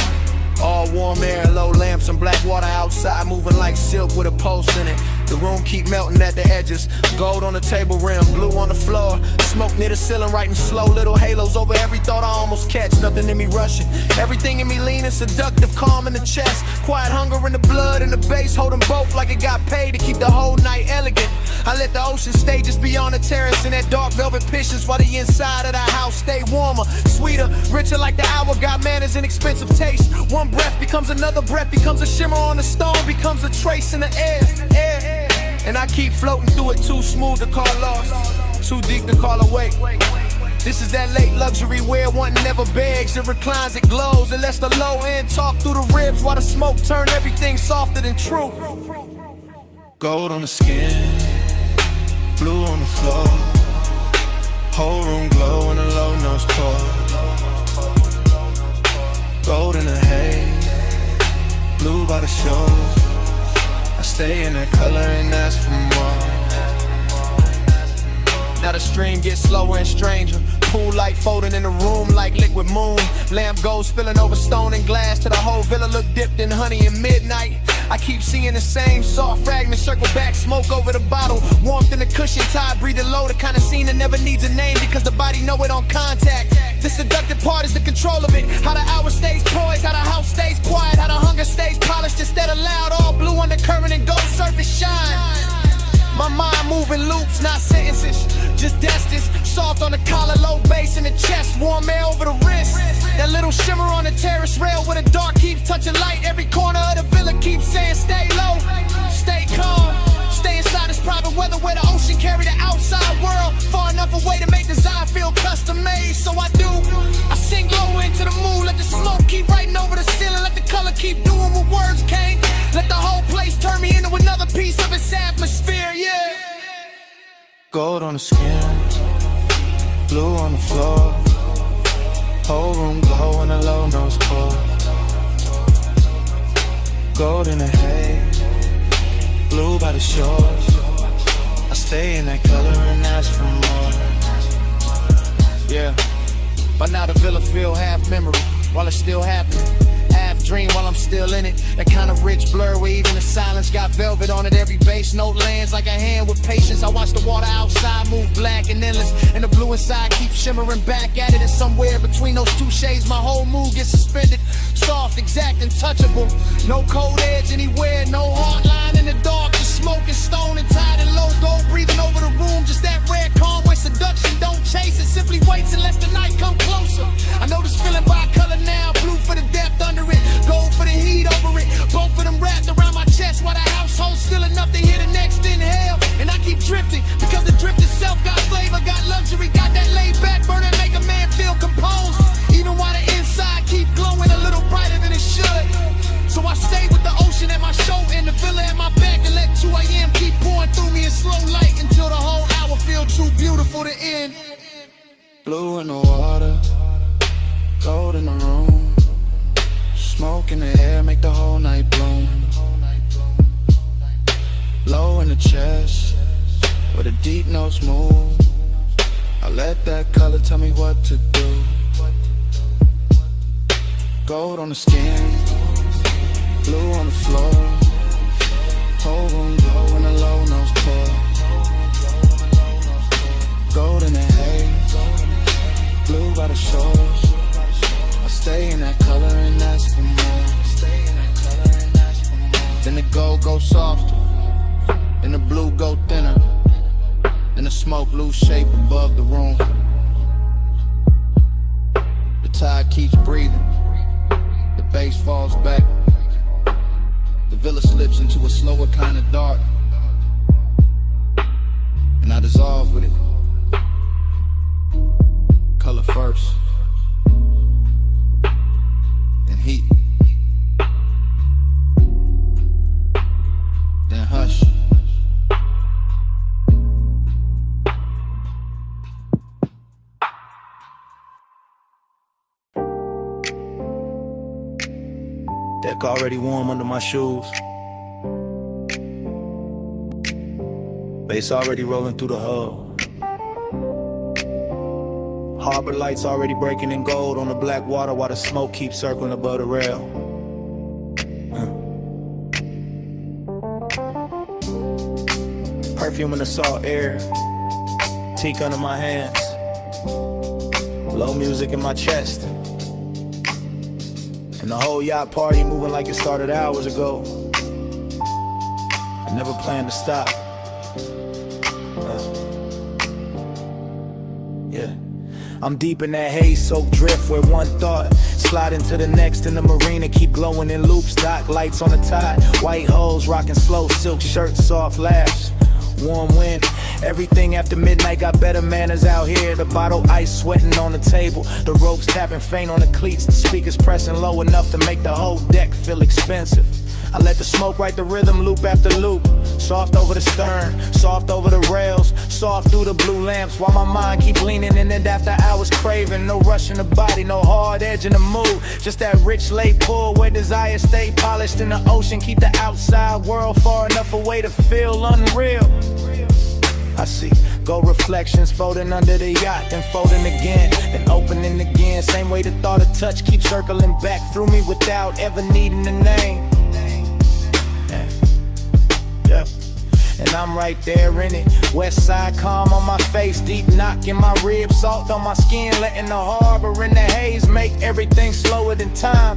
All warm air, low lamps and black water outside, moving like silk with a pulse in it. The room keep melting at the edges. Gold on the table rim, blue on the floor. Smoke near the ceiling, writing slow little halos over every thought I almost catch. Nothing in me rushing, everything in me leaning, seductive, calm in the chest. Quiet hunger in the blood and the bass, holding both like it got paid to keep the whole night elegant. I let the ocean stay just beyond the terrace in that dark velvet pishes, while the inside of the house stay warmer, sweeter, richer like the hour. Got manners and expensive taste. One breath becomes another breath, becomes a shimmer on the stone, becomes a trace in the air. And I keep floating through it, too smooth to call lost, too deep to call awake. This is that late luxury where one never begs, it reclines, it glows, it lets the low end talk through the ribs, while the smoke turn everything softer than truth. Gold on the skin, blue on the floor. Whole room glow in a low nose pour. Gold in the haze, blue by the shore. I stay in that color and ask for more. Now the stream gets slower and stranger. Pool light folding in the room like liquid moon. Lamp gold spilling over stone and glass till the whole villa look dipped in honey in midnight. I keep seeing the same soft fragments circle back, smoke over the bottle. Warmth in the cushion, tide breathing low, the kind of scene that never needs a name because the body know it on contact. The seductive part is the control of it. How the hour stays poised, how the house stays quiet, how the hunger stays polished instead of loud. All blue undercurrent and gold surface shine. My mind moving loops, not sentences, just destines. Soft on the collar, low bass in the chest, warm air over the wrist. That little shimmer on the terrace rail where the dark keeps touching light. Every corner of the villa keeps saying stay low, stay calm. Stay inside this private weather where the ocean carry the outside world. Far enough away to make design feel custom made. So I do, I sing low into the moon. Let the smoke keep writing over the ceiling. Let the color keep doing what words can't. Let the whole place turn me into another piece of its atmosphere, yeah. Gold on the skin, blue on the floor. Whole room glow in the low nose core. Gold in the haze, blue by the shores. I stay in that color and ask for more. Yeah, by now the villa feel half memory while it's still happening. Half dream while I'm still in it. That kind of rich blur where even the silence got velvet on it. Every bass note lands like a hand with patience. I watch the water outside move black and endless, and the blue inside keeps shimmering back at it. And somewhere between those two shades my whole mood gets suspended. Soft, exact, and touchable. No cold edge anywhere, no hard line in the dark. Just smoking, stone and tied and low. Gold breathing over the room, just that rare calm where seduction don't chase it. Simply waits unless the night come closer. I know this feeling by color now. Blue for the depth under it, gold for the heat over it. Both of them wrapped around my chest while the household's still enough to hear the next inhale. And I keep drifting because the drift itself got flavor, got luxury, got that laid back burn that make a man feel composed. Even while the inside keep glowing a little brighter than it should. So I stay with the ocean at my shoulder and the villa at my back and let 2 a.m. keep pouring through me in slow light until the whole hour feel too beautiful to end. Blue in the water, gold in the room. Smoke in the air make the whole night bloom. Low in the chest, where the deep notes move. I let that color tell me what to do. Gold on the skin, blue on the floor. Whole room glow in the low nose pour. Gold in the haze, blue by the shores. I stay in that color and ask for more. Then the gold go softer, then the blue go thinner, then the smoke lose shape above the room. The tide keeps breathing, the bass falls back. The villa slips into a slower kind of dark, and I dissolve with it. Color first, then heat, then hush. Deck already warm under my shoes. Bass already rolling through the hull. Harbor lights already breaking in gold on the black water while the smoke keeps circling above the rail. Perfume in the salt air, teak under my hands, low music in my chest, and the whole yacht party moving like it started hours ago. I never planned to stop. Yeah. I'm deep in that haze-soaked drift where one thought slide into the next in the marina, keep glowing in loops, dock lights on the tide, white holes rocking slow, silk shirts, soft laughs, warm wind. Everything after midnight got better manners out here. The bottle ice sweating on the table, the ropes tapping faint on the cleats, the speakers pressing low enough to make the whole deck feel expensive. I let the smoke write the rhythm loop after loop. Soft over the stern, soft over the rails, soft through the blue lamps, while my mind keep leaning in it after hours craving. No rush in the body, no hard edge in the mood, just that rich late pull where desire stay polished in the ocean. Keep the outside world far enough away to feel unreal. I see gold reflections folding under the yacht, then folding again, then opening again. Same way the thought of touch keeps circling back through me without ever needing a name. Yeah. And I'm right there in it. West side calm on my face, deep knock in my ribs, salt on my skin, letting the harbor in the haze make everything slower than time.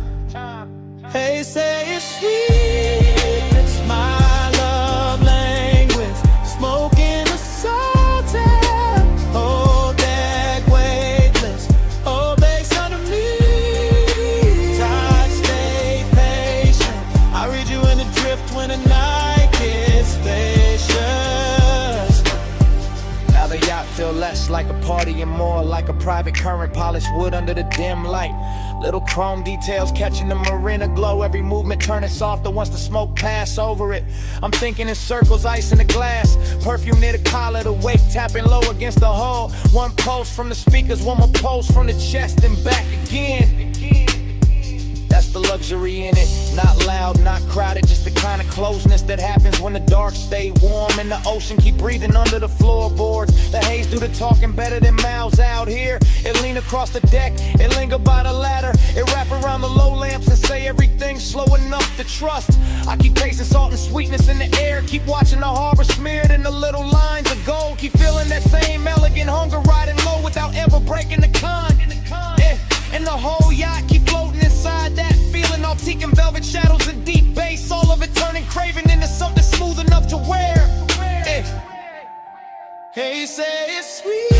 Hey, say it's sweet, it's my love language. Smoking the salt air, hold that weightless. Oh, bass under me, tide stay patient. I read you in the drift when the night gets spacious. Now the yacht feel less like a party and more like a private current, polished wood under the dim light. Little chrome details catching the marina glow. Every movement turning softer once the smoke pass over it. I'm thinking in circles, ice in the glass. Perfume near the collar, the wake tapping low against the hull. One pulse from the speakers, one more pulse from the chest and back again. That's the luxury in it. Not loud, not crowded, just the kind of closeness that happens when the dark stay warm and the ocean keep breathing under the floorboards. The haze do the talking better than mouths out here. It lean across the deck, it linger by the ladder. It wrap around the low lamps and say everything's slow enough to trust. I keep tasting salt and sweetness in the air. Keep watching the harbor smeared in the little lines of gold. Keep feeling that same elegant hunger riding low without ever breaking the con. Yeah. And the whole yacht keep floating inside that feeling. All teak and velvet shadows and deep bass. All of it turning craving into something smooth enough to wear. Hey, say it's sweet.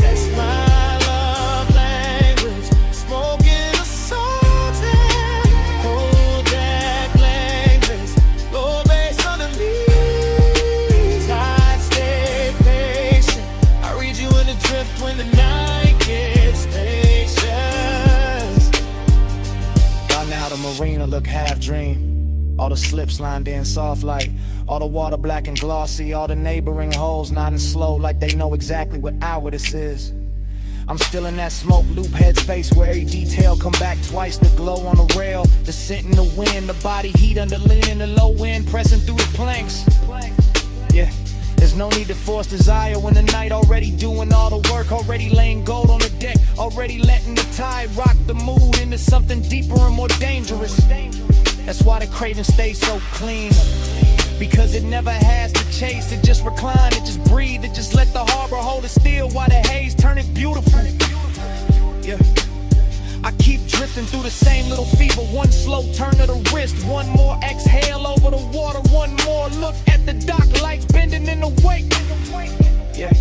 That's my love language. Smoking the salted. Hold that language. Low bass underneath. Tide stay patient. I read you in the drift when the night gets spacious. Now the marina look half dream. All the slips lined in soft light. All the water black and glossy. All the neighboring holes nodding slow like they know exactly what hour this is. I'm still in that smoke loop headspace where every detail come back twice. The glow on the rail, the scent in the wind, the body heat under lean, the low wind pressing through the planks. Yeah. There's no need to force desire when the night already doing all the work, already laying gold on the deck, already letting the tide rock the mood into something deeper and more dangerous. That's why the craving stays so clean, because it never has to chase. It just recline, it just breathe, it just let the harbor hold it still while the haze turn it beautiful. Yeah. I keep drifting through the same little fever. One slow turn of the wrist, one more exhale over the water, one more look at the dock lights bending in the wake. Yeah.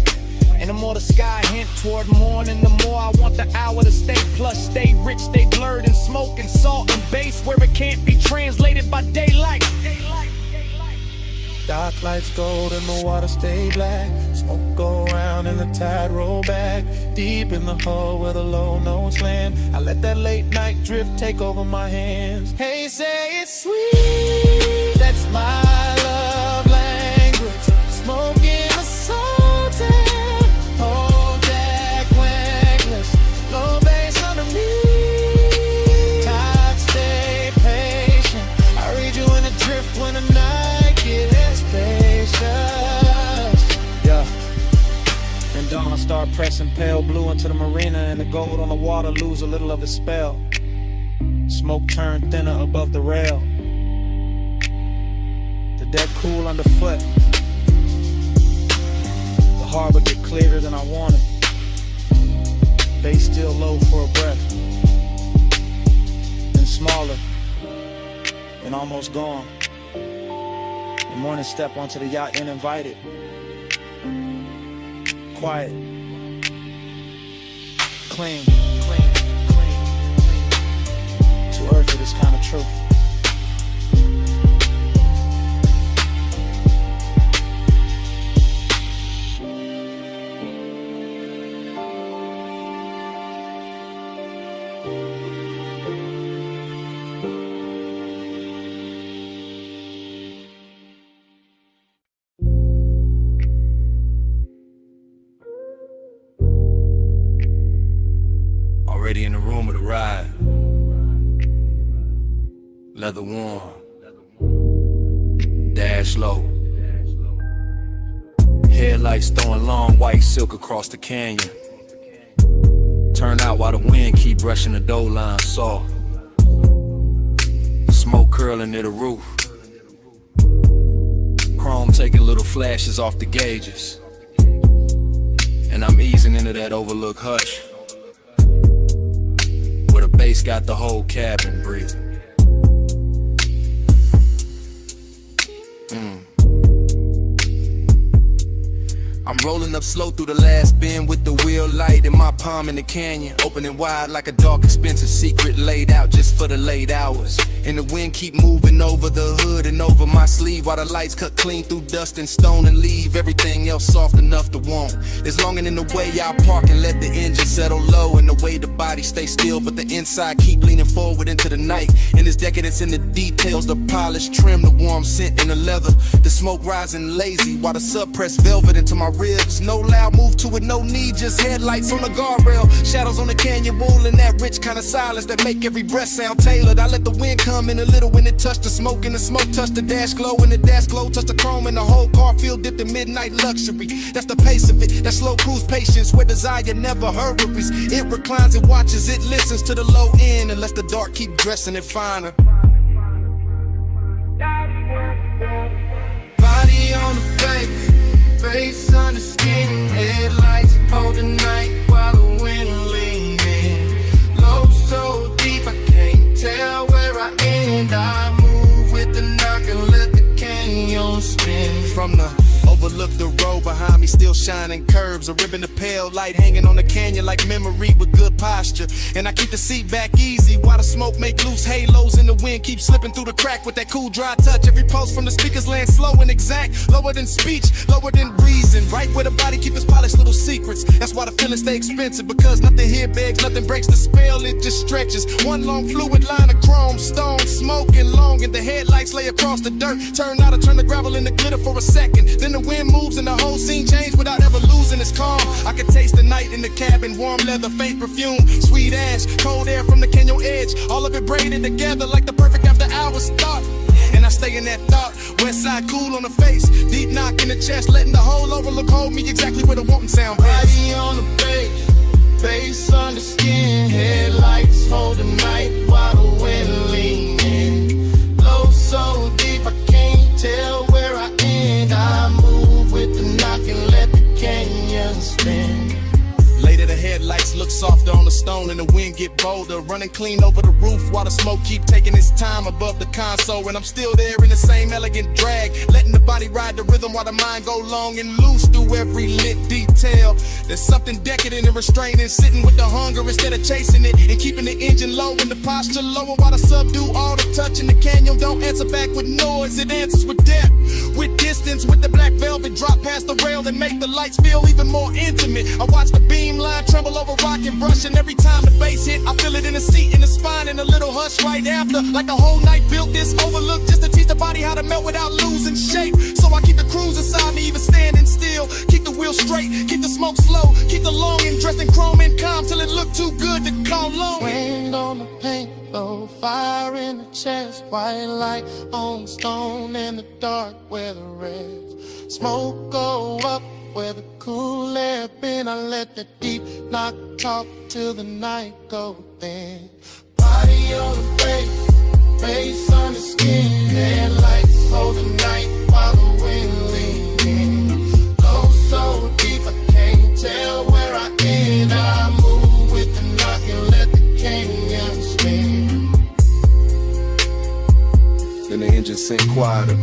And the more the sky hint toward morning, the more I want the hour to stay plush, stay rich, stay blurred in smoke and salt and bass where it can't be translated by daylight. Dark lights gold and the water stay black. Smoke go round and the tide roll back. Deep in the hole where the low notes land, I let that late night drift take over my hands. Hey, say it's sweet. That's my love language. Smoking a salted. Hold that wangless. Low bass underneath. Tide stay patient. I read you in the drift when the night gets spacious. Yeah. Then dawn start pressing pale blue into the marina, and the gold on the water lose a little of its spell. Smoke turned thinner above the rail. The deck cool underfoot. The harbor get clearer than I wanted. Bass still low for a breath. Then smaller. Then almost gone. The morning step onto the yacht uninvited. Quiet. Clean. To earth for this kind of truth. Already in the room of the ride. Leather warm. Dash low. Headlights throwing long white silk across the canyon. Turn out while the wind keep brushing the dough line soft. Smoke curling near the roof. Chrome taking little flashes off the gauges. And I'm easing into that overlook hush, where the bass got the whole cabin breathing. I'm rolling up slow through the last bend with the wheel light in my palm in the canyon, opening wide like a dark, expensive secret laid out just for the late hours. And the wind keep moving over the hood and over my sleeve while the lights cut clean through dust and stone and leave everything else soft enough to want. There's longing in the way I park and let the engine settle low, and the way the body stay still, but the inside keep leaning forward into the night. And there's decadence in the details, the polished trim, the warm scent in the leather, the smoke rising lazy while the suppressed velvet into my ribs. No loud move to it, no need, just headlights on the guardrail, shadows on the canyon wall, and that rich kind of silence that make every breath sound tailored. I let the wind come in a little when it touched the smoke, and the smoke touched the dash glow, and the dash glow touched the chrome, and the whole car feel dipped in midnight luxury. That's the pace of it, that slow cruise patience where desire never hurries. It reclines, it watches, it listens to the low end and lets the dark keep dressing it finer. Body on the pavement, face under skin, headlights hold the night while the wind leans in. Low so deep I can't tell where I end. I move with the knock and let the canyon spin. From the overlook, the road behind me still shining curbs, a ribbon of pale light hanging on the canyon like memory with good posture. And I keep the seat back easy while the smoke make loose halos and the wind keeps slipping through the crack with that cool dry touch. Every pulse from the speakers land slow and exact, lower than speech, lower than reason, right where the body keeps its polished little secrets. That's why the feelings stay expensive, because nothing here begs, nothing breaks the spell, it just stretches. One long fluid line of chrome, stone, smoking long, and the headlights lay across the dirt. Turn out to turn the gravel into glitter for a second, then the wind moves and the whole scene changed without ever losing its calm. I could taste the night in the cabin, warm leather, faint perfume, sweet ash, cold air from the canyon edge, all of it braided together like the perfect after hours thought. And I stay in that thought, west side cool on the face, deep knock in the chest, letting the whole overlook hold me exactly where the wanting sound best. Body on the base, face under skin, headlights hold the night while the wind leans in. Low so deep I can't tell where I end. I move with the knock and let the canyon spin. Later the headlights look softer on the stone and the wind get bolder, running clean over the roof while the smoke keep taking its time above the console. And I'm still there in the same elegant drag, letting the body ride the rhythm while the mind go long and loose through every lit detail. There's something decadent and restraining, sitting with the hunger instead of chasing it, and keeping the engine low and the posture lower while the subdue all the touch. And the canyon don't answer back with noise, it answers with depth, with distance, with the black velvet drop past the rail and make the lights feel even more intimate. I watch the beam line tremble over rock and brush, and every time the bass hit I feel it in the seat, in the spine, and a little hush right after, like a whole night built this overlook just to teach the body how to melt without losing shape. So I keep the cruise inside me even standing still, keep the wheel straight, keep the smoke slow, keep the longing dressed in chrome and calm till it look too good to call long. Wind on the paint, low fire in the chest, white light on stone in the dark where the red smoke go up where the cool air been. I let the deep knock talk till the night go thin. Body on the base, face on the skin, headlights hold the night while the wind leans in. Low so deep I can't tell where I end. I move with the knock and let the canyon spin. Then the engine sink quieter,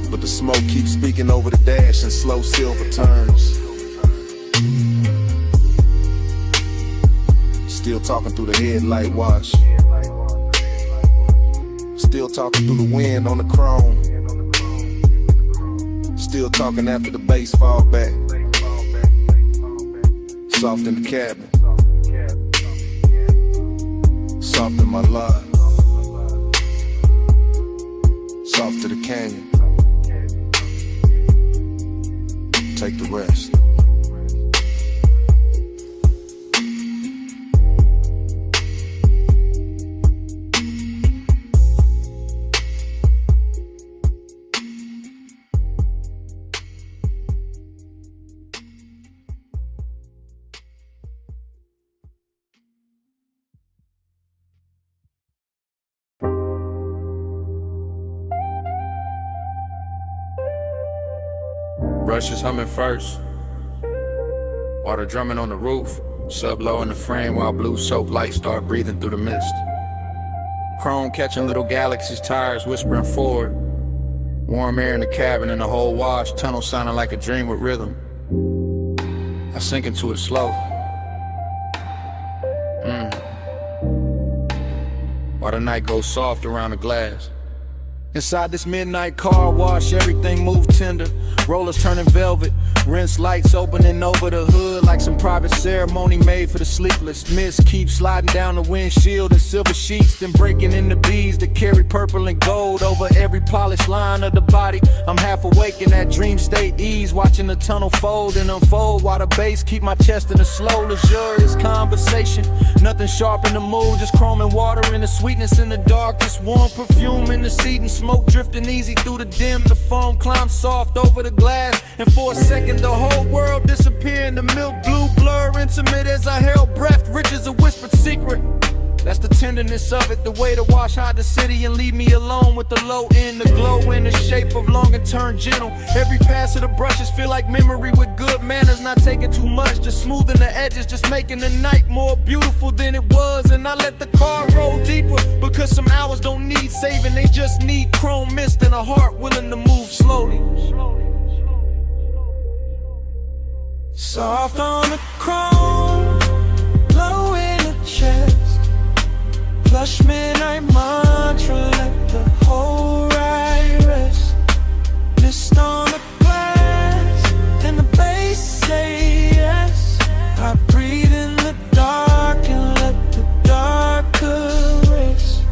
but the smoke keeps speaking over the dash in slow silver turns. Still talking through the headlight wash, still talking through the wind on the chrome, still talking after the bass fall back, soft in the cabin, soft in my life, soft to the canyon. Take the rest. Rush is humming first, water drumming on the roof, sub low in the frame while blue soap lights start breathing through the mist. Chrome catching little galaxies, tires whispering forward. Warm air in the cabin and the whole wash, tunnel sounding like a dream with rhythm. I sink into it slow. While the night goes soft around the glass. Inside this midnight car wash, everything move tender. Rollers turning velvet, rinse lights opening over the hood like some private ceremony made for the sleepless. Mist keeps sliding down the windshield in silver sheets, then breaking into beads that carry purple and gold over every polished line of the body. I'm half awake in that dream state ease, watching the tunnel fold and unfold while the bass keep my chest in a slow, luxurious conversation. Nothing sharp in the mood, just chrome and water and the sweetness in the dark. This warm perfume in the seat and smoke drifting easy through the dim. The foam climbs soft over the glass, and for a second the whole world disappear in the milk blue blur, intimate as I held breath, rich as a whispered secret. That's the tenderness of it, the way to wash out the city and leave me alone with the low end, the glow in the shape of long and turn gentle. Every pass of the brushes feel like memory with good manners, not taking too much, just smoothing the edges, just making the night more beautiful than it was. And I let the car roll deeper, because some hours don't need saving, they just need chrome mist and a heart willing to move slowly. Soft on the chrome, low in the chest, plush midnight mantra, let the whole ride rest. Mist on the glass, and the bass say yes. I breathe in the dark and let the dark caress.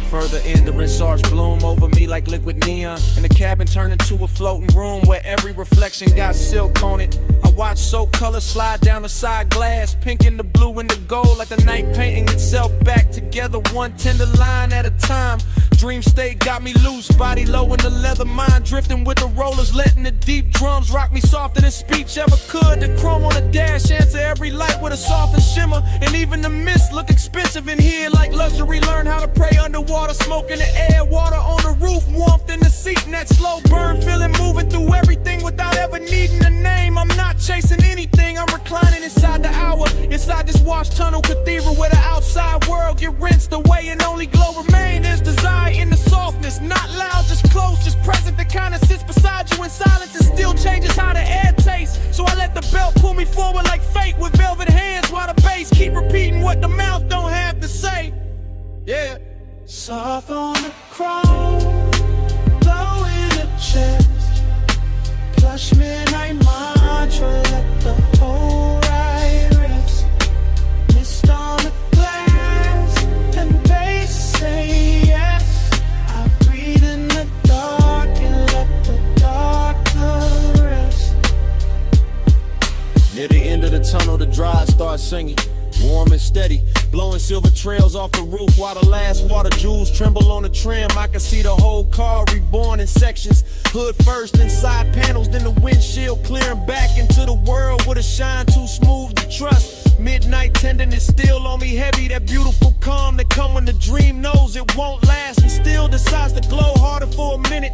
Further in, the rinse bloom over me like liquid neon, and the cabin turned into a floating room where every reflection got silk on it. I watch soap color slide down the side glass, pink and the blue and the gold, like the night painting itself back together, one tender line at a time. Dream state got me loose, body low in the leather, mind drifting with the rollers, letting the deep drums rock me softer than speech ever could. The chrome on the dash answer every light with a softer shimmer, and even the mist look expensive in here like luxury. Learn how to pray underwater, smoke in the air, water on the roof, warmth in the seat, and that slow burn feeling moving through everything without ever needing a name. I'm not chasing anything, I'm reclining inside the hour, inside this wash tunnel cathedral where the outside world get rinsed away and only glow remain. There's desire in the softness, not loud, just close, just present, the kind of sits beside you in silence and still changes how the air tastes. So I let the belt pull me forward like fate with velvet hands, while the bass keep repeating what the mouth don't have to say. Yeah. Soft on the chrome, low in the chest, plush midnight mantra, let the whole ride rest. Mist on the glass, and the bass say yes. I breathe in the dark and let the dark caress. Near the end of the tunnel, the drive starts singing, warm and steady, blowing silver trails off the roof while the last water jewels tremble on the trim. I can see the whole car reborn in sections, hood first and side panels, then the windshield clearing back into the world with a shine too smooth to trust. Midnight tenderness still on me heavy, that beautiful calm that come when the dream knows it won't last and still decides to glow harder for a minute.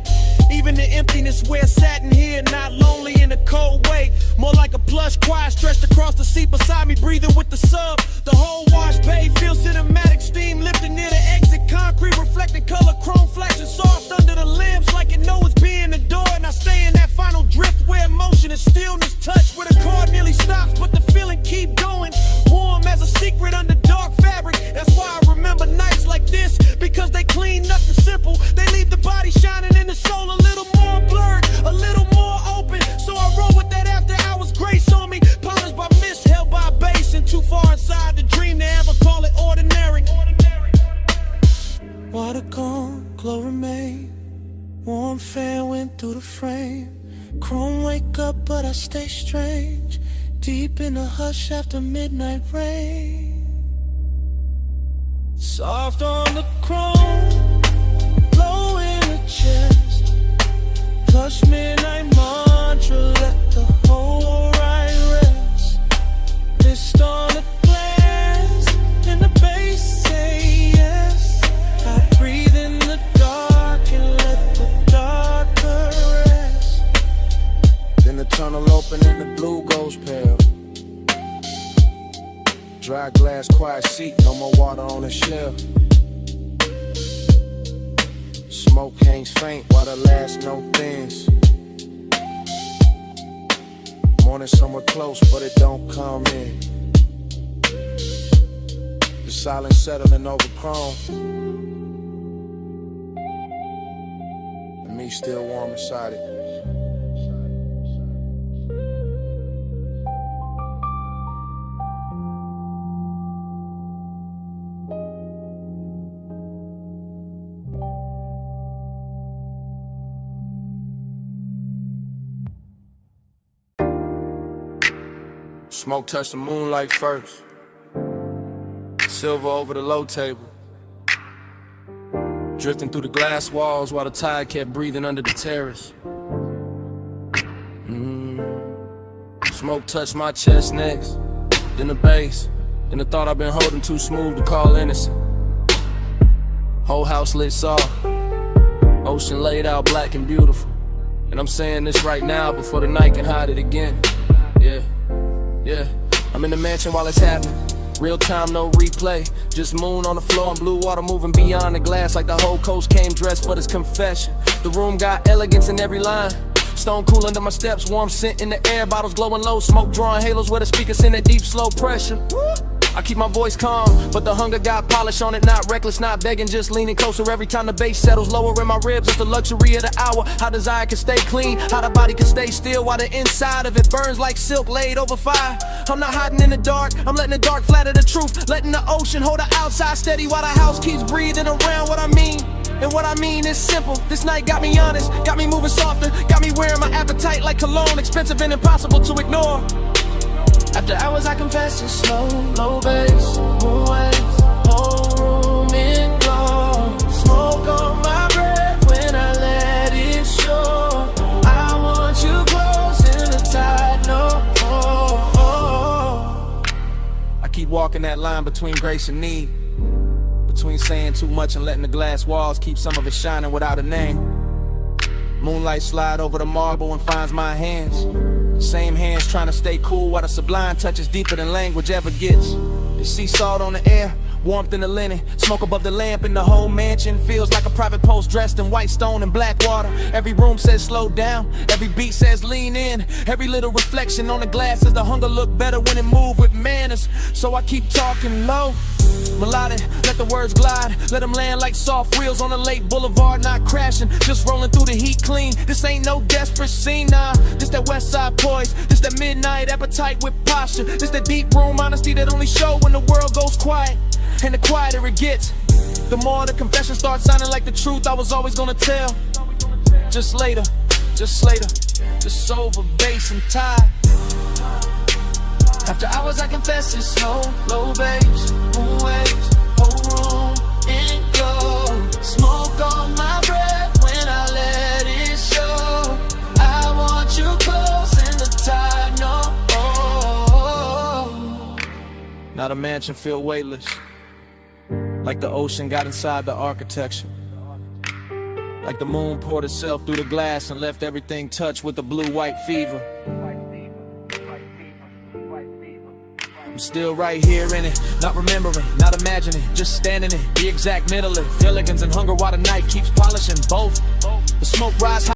Even the emptiness where satin here, not lonely in a cold way, more like a plush quiet stretched across the seat beside me, breathing with the sub. The whole wash bay feels cinematic, steam lifting near the exit, concrete reflecting color, chrome flashing soft under the limbs like it knows it's being adored. And I stay in that final drift where emotion and stillness touch, where the car nearly stops but the feeling keep going, warm as a secret under dark fabric. That's why I remember nights like this, because they clean nothing simple, they leave the body shining and the soul a little more blurred, a little more open. So I roll with that after hours grace on me, polished by mist, held by bass, and too far inside the dream to ever call it ordinary. Water gone, glow remain, warm fan went through the frame. Chrome wake up but I stay strange, deep in the hush after midnight rain. Soft on the chrome, low in the chest, plush midnight mantra, let the whole ride rest. Mist on the glass, and the bass say yes. I breathe in the dark and let the dark caress. Then the tunnel open and the blue goes pale. Dry glass, quiet seat, no more water on the shelf. Smoke hangs faint while the last note thins. Morning somewhere close, but it don't come in. The silence settling over chrome, and me still warm inside it. Smoke touched the moonlight first. Silver over the low table. Drifting through the glass walls while the tide kept breathing under the terrace. Smoke touched my chest next, then the base, then the thought I've been holding too smooth to call innocent. Whole house lit soft, ocean laid out black and beautiful. And I'm saying this right now before the night can hide it again. Yeah, I'm in the mansion while it's happening. Real time, no replay. Just moon on the floor and blue water moving beyond the glass like the whole coast came dressed for this confession. The room got elegance in every line. Stone cool under my steps, warm scent in the air, bottles glowing low, smoke drawing halos where the speakers send that deep slow pressure. I keep my voice calm, but the hunger got polish on it, not reckless, not begging, just leaning closer every time the bass settles lower in my ribs. It's the luxury of the hour, how desire can stay clean, how the body can stay still while the inside of it burns like silk laid over fire. I'm not hiding in the dark, I'm letting the dark flatter the truth, letting the ocean hold the outside steady while the house keeps breathing around what I mean. And what I mean is simple. This night got me honest, got me moving softer, got me wearing my appetite like cologne, expensive and impossible to ignore. After hours I confess it's slow, low bass, moon waves, whole room in glow. Smoke on my breath when I let it show. I want you close in the tide, no. I keep walking that line between grace and need, between saying too much and letting the glass walls keep some of it shining without a name. Moonlight slide over the marble and finds my hands. Same hands trying to stay cool while the sublime touches deeper than language ever gets. The sea salt on the air, warmth in the linen, smoke above the lamp in the whole mansion. Feels like a private post dressed in white stone and black water. Every room says slow down, every beat says lean in. Every little reflection on the glass says the hunger look better when it move with manners. So I keep talking low, melodic, let the words glide, let them land like soft wheels on a late boulevard, not crashing, just rolling through the heat clean. This ain't no desperate scene, nah, this that west side poise, this that midnight appetite with posture, this that deep room honesty that only show when the world goes quiet. And the quieter it gets, the more the confession starts sounding like the truth I was always gonna tell. Just later, just over bass and tide. After hours I confess it's slow, low bass, moon waves, whole room in glow. Smoke on my breath when I let it show. I want you close in the tide, no. Now the mansion feel weightless, like the ocean got inside the architecture. Like the moon poured itself through the glass and left everything touched with the blue-white fever. I'm still right here in it, not remembering, not imagining, just standing in the exact middle of elegance and hunger while the night keeps polishing both. The smoke rise high.